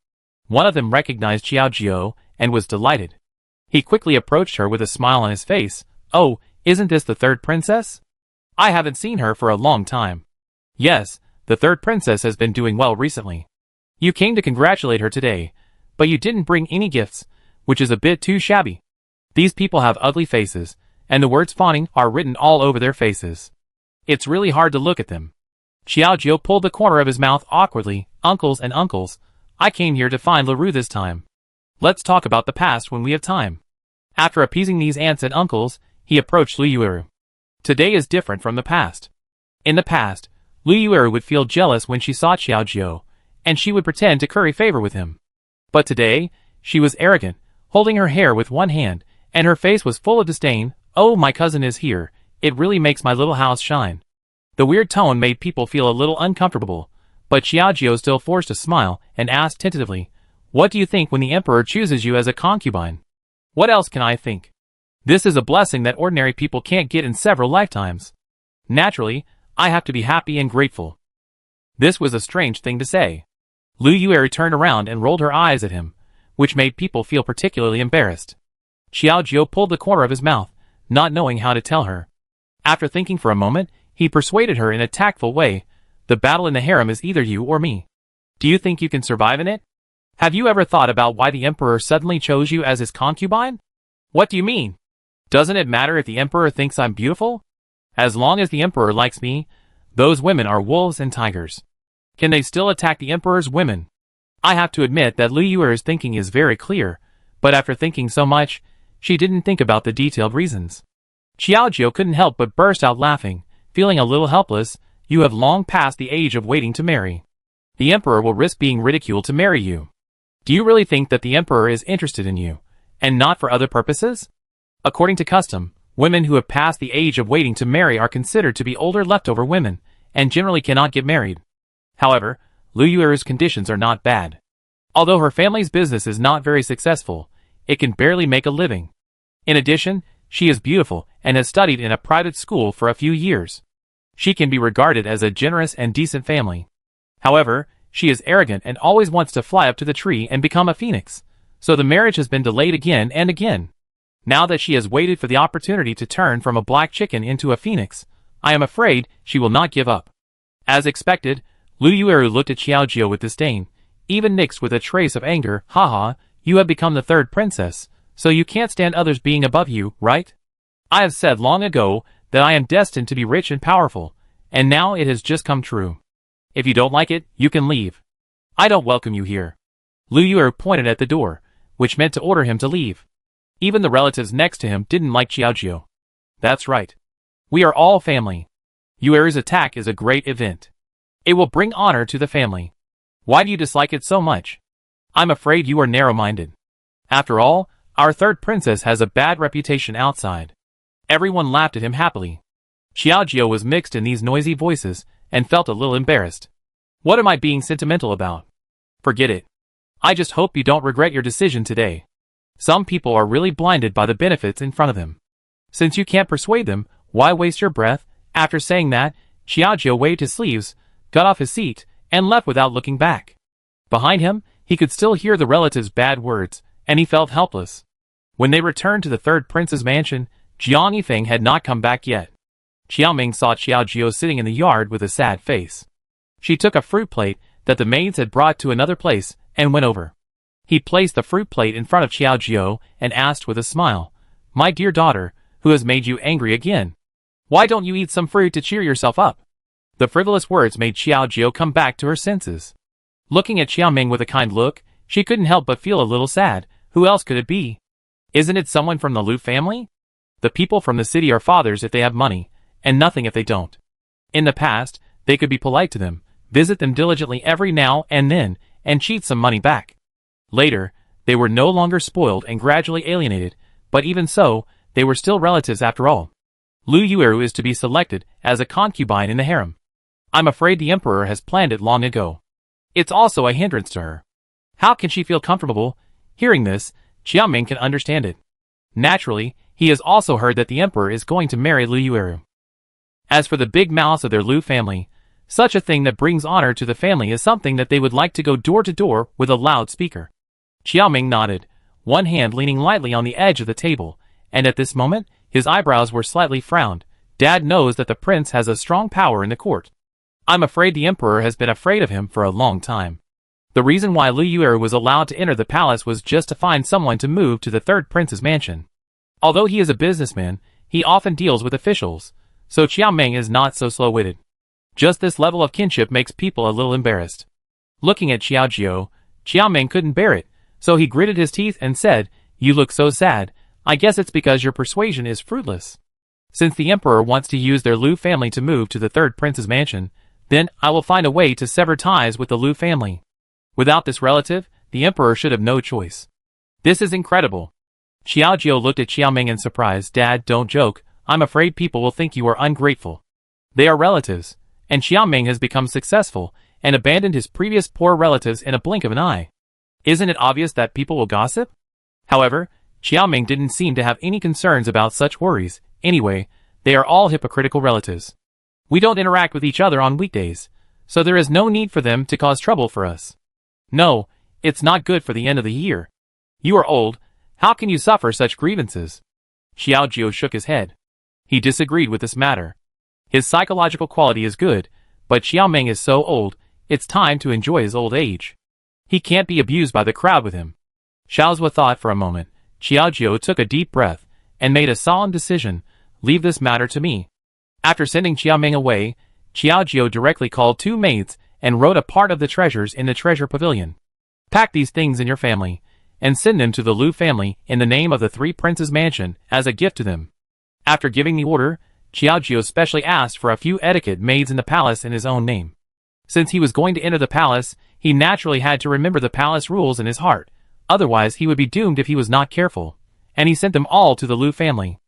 S1: One of them recognized Qiaojiu and was delighted. He quickly approached her with a smile on his face. Oh, isn't this the third princess? I haven't seen her for a long time. Yes, the third princess has been doing well recently. You came to congratulate her today, but you didn't bring any gifts, which is a bit too shabby. These people have ugly faces, and the words fawning are written all over their faces. It's really hard to look at them. Qiaojiu pulled the corner of his mouth awkwardly. Uncles and uncles, I came here to find Leroux this time. Let's talk about the past when we have time. After appeasing these aunts and uncles, he approached Liu Yueru. Today is different from the past. In the past, Liu Yueru would feel jealous when she saw Qiaojiu, and she would pretend to curry favor with him. But today, she was arrogant, holding her hair with one hand, and her face was full of disdain. Oh, my cousin is here. It really makes my little house shine. The weird tone made people feel a little uncomfortable, but Qiaojiu still forced a smile and asked tentatively, what do you think when the emperor chooses you as a concubine? What else can I think? This is a blessing that ordinary people can't get in several lifetimes. Naturally, I have to be happy and grateful. This was a strange thing to say. Liu Yueru turned around and rolled her eyes at him, which made people feel particularly embarrassed. Qiaojiu pulled the corner of his mouth, not knowing how to tell her. After thinking for a moment, he persuaded her in a tactful way, the battle in the harem is either you or me. Do you think you can survive in it? Have you ever thought about why the emperor suddenly chose you as his concubine? What do you mean? Doesn't it matter if the emperor thinks I'm beautiful? As long as the emperor likes me, those women are wolves and tigers. Can they still attack the emperor's women? I have to admit that Liu Yueru's thinking is very clear, but after thinking so much, she didn't think about the detailed reasons. Qiaojiu couldn't help but burst out laughing, feeling a little helpless. You have long passed the age of waiting to marry. The emperor will risk being ridiculed to marry you. Do you really think that the emperor is interested in you, and not for other purposes? According to custom, women who have passed the age of waiting to marry are considered to be older leftover women, and generally cannot get married. However, Liu Yueru's conditions are not bad. Although her family's business is not very successful, it can barely make a living. In addition, she is beautiful and has studied in a private school for a few years. She can be regarded as a generous and decent family. However, she is arrogant and always wants to fly up to the tree and become a phoenix, so the marriage has been delayed again and again. Now that she has waited for the opportunity to turn from a black chicken into a phoenix, I am afraid she will not give up. As expected, Liu Yueru looked at Qiaojiu with disdain, even mixed with a trace of anger. Haha, you have become the third princess, so you can't stand others being above you, right? I have said long ago that I am destined to be rich and powerful, and now it has just come true. If you don't like it, you can leave. I don't welcome you here. Liu Yueru pointed at the door, which meant to order him to leave. Even the relatives next to him didn't like Qiaojiu. That's right. We are all family. Yueru's attack is a great event. It will bring honor to the family. Why do you dislike it so much? I'm afraid you are narrow-minded. After all, our third princess has a bad reputation outside. Everyone laughed at him happily. Qiaojiu was mixed in these noisy voices, and felt a little embarrassed. What am I being sentimental about? Forget it. I just hope you don't regret your decision today. Some people are really blinded by the benefits in front of them. Since you can't persuade them, why waste your breath? After saying that, Xiaojie waved his sleeves, got off his seat, and left without looking back. Behind him, he could still hear the relatives' bad words, and he felt helpless. When they returned to the third prince's mansion, Jiang Yifeng had not come back yet. Xiaoming saw Xiaojie sitting in the yard with a sad face. She took a fruit plate that the maids had brought to another place and went over. He placed the fruit plate in front of Xiaojie and asked with a smile, "My dear daughter, who has made you angry again? Why don't you eat some fruit to cheer yourself up?" The frivolous words made Xiaojie come back to her senses. Looking at Xiaoming with a kind look, she couldn't help but feel a little sad. Who else could it be? Isn't it someone from the Lu family? The people from the city are fathers if they have money, and nothing if they don't. In the past, they could be polite to them, visit them diligently every now and then, and cheat some money back. Later, they were no longer spoiled and gradually alienated, but even so, they were still relatives after all. Lu Yueru is to be selected as a concubine in the harem. I'm afraid the emperor has planned it long ago. It's also a hindrance to her. How can she feel comfortable? Hearing this, Xiaoming can understand it. Naturally, he has also heard that the emperor is going to marry Lu Yueru. As for the big mouths of their Lu family, such a thing that brings honor to the family is something that they would like to go door to door with a loudspeaker. Xiaoming nodded, one hand leaning lightly on the edge of the table, and at this moment, his eyebrows were slightly frowned. Dad knows that the prince has a strong power in the court. I'm afraid the emperor has been afraid of him for a long time. The reason why Lu Yueru was allowed to enter the palace was just to find someone to move to the third prince's mansion. Although he is a businessman, he often deals with officials, so Xiaoming is not so slow-witted. Just this level of kinship makes people a little embarrassed. Looking at Xiaojie, Xiaoming couldn't bear it, so he gritted his teeth and said, "You look so sad. I guess it's because your persuasion is fruitless. Since the emperor wants to use their Lu family to move to the third prince's mansion, then I will find a way to sever ties with the Lu family. Without this relative, the emperor should have no choice." This is incredible. Xiaojie looked at Xiaoming in surprise. "Dad, don't joke. I'm afraid people will think you are ungrateful. They are relatives, and Xiaoming has become successful and abandoned his previous poor relatives in a blink of an eye. Isn't it obvious that people will gossip?" However, Xiaoming didn't seem to have any concerns about such worries. Anyway, they are all hypocritical relatives. We don't interact with each other on weekdays, so there is no need for them to cause trouble for us. No, it's not good for the end of the year. You are old. How can you suffer such grievances? Xiaojie shook his head. He disagreed with this matter. His psychological quality is good, but Xiaoming is so old, it's time to enjoy his old age. He can't be abused by the crowd with him. Xiaozhua thought for a moment. Xiaojie took a deep breath and made a solemn decision. Leave this matter to me. After sending Xiaoming away, Xiaojie directly called 2 maids and wrote a part of the treasures in the treasure pavilion. Pack these things in your family, and send them to the Lu family in the name of the 3 princes' mansion as a gift to them. After giving the order, Xiaojie specially asked for a few etiquette maids in the palace in his own name. Since he was going to enter the palace, he naturally had to remember the palace rules in his heart, otherwise he would be doomed if he was not careful, and he sent them all to the Lu family.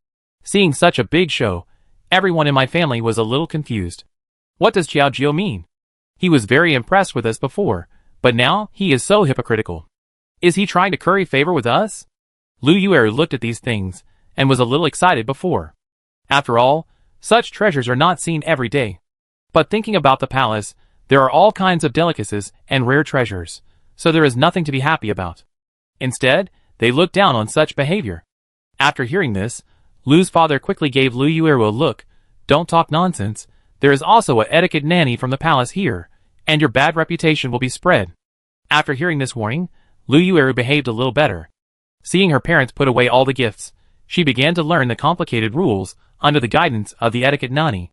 S1: Seeing such a big show, everyone in my family was a little confused. What does Xiaojie mean? He was very impressed with us before, but now he is so hypocritical. Is he trying to curry favor with us? Lu Yueru looked at these things, and was a little excited before. After all, such treasures are not seen every day. But thinking about the palace, there are all kinds of delicacies and rare treasures, so there is nothing to be happy about. Instead, they look down on such behavior. After hearing this, Lu's father quickly gave Lu Yueru a look. Don't talk nonsense. There is also a etiquette nanny from the palace here, and your bad reputation will be spread. After hearing this warning, Lu Yueru behaved a little better. Seeing her parents put away all the gifts, she began to learn the complicated rules under the guidance of the etiquette nanny.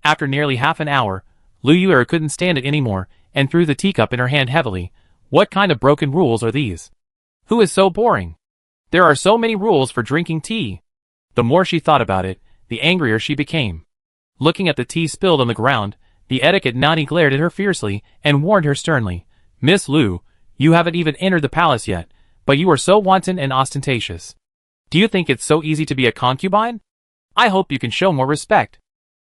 S1: After nearly half an hour, Lu Yueru couldn't stand it anymore and threw the teacup in her hand heavily. What kind of broken rules are these? Who is so boring? There are so many rules for drinking tea. The more she thought about it, the angrier she became. Looking at the tea spilled on the ground, the etiquette nanny glared at her fiercely and warned her sternly. Miss Lu, you haven't even entered the palace yet, but you are so wanton and ostentatious. Do you think it's so easy to be a concubine? I hope you can show more respect.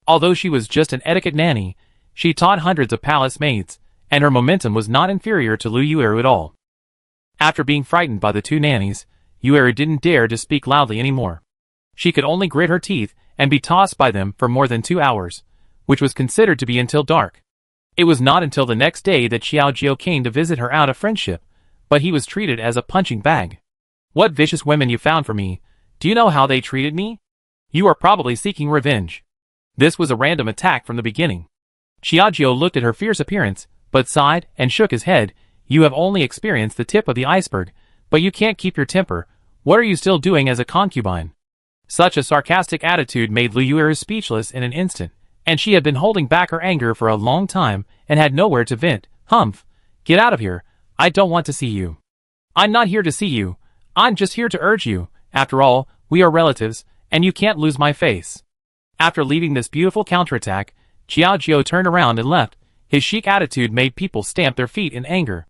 S1: Although she was just an etiquette nanny, She taught hundreds of palace maids, and her momentum was not inferior to Lu Yueru at all. After being frightened by the two nannies, Yueru didn't dare to speak loudly anymore. She could only grit her teeth and be tossed by them for more than 2 hours, which was considered to be until dark. It was not until the next day that Xiao Jiao came to visit her out of friendship, but he was treated as a punching bag. What vicious women you found for me. Do you know how they treated me? You are probably seeking revenge. This was a random attack from the beginning. Xiao Jiao looked at her fierce appearance, but sighed and shook his head. You have only experienced the tip of the iceberg, but you can't keep your temper. What are you still doing as a concubine? Such a sarcastic attitude made Lu Yueru speechless in an instant, and she had been holding back her anger for a long time and had nowhere to vent. Humph! Get out of here. I don't want to see you. I'm not here to see you. I'm just here to urge you. After all, we are relatives, and you can't lose my face. After leaving this beautiful counterattack, Xiao Jiao turned around and left. His chic attitude made people stamp their feet in anger.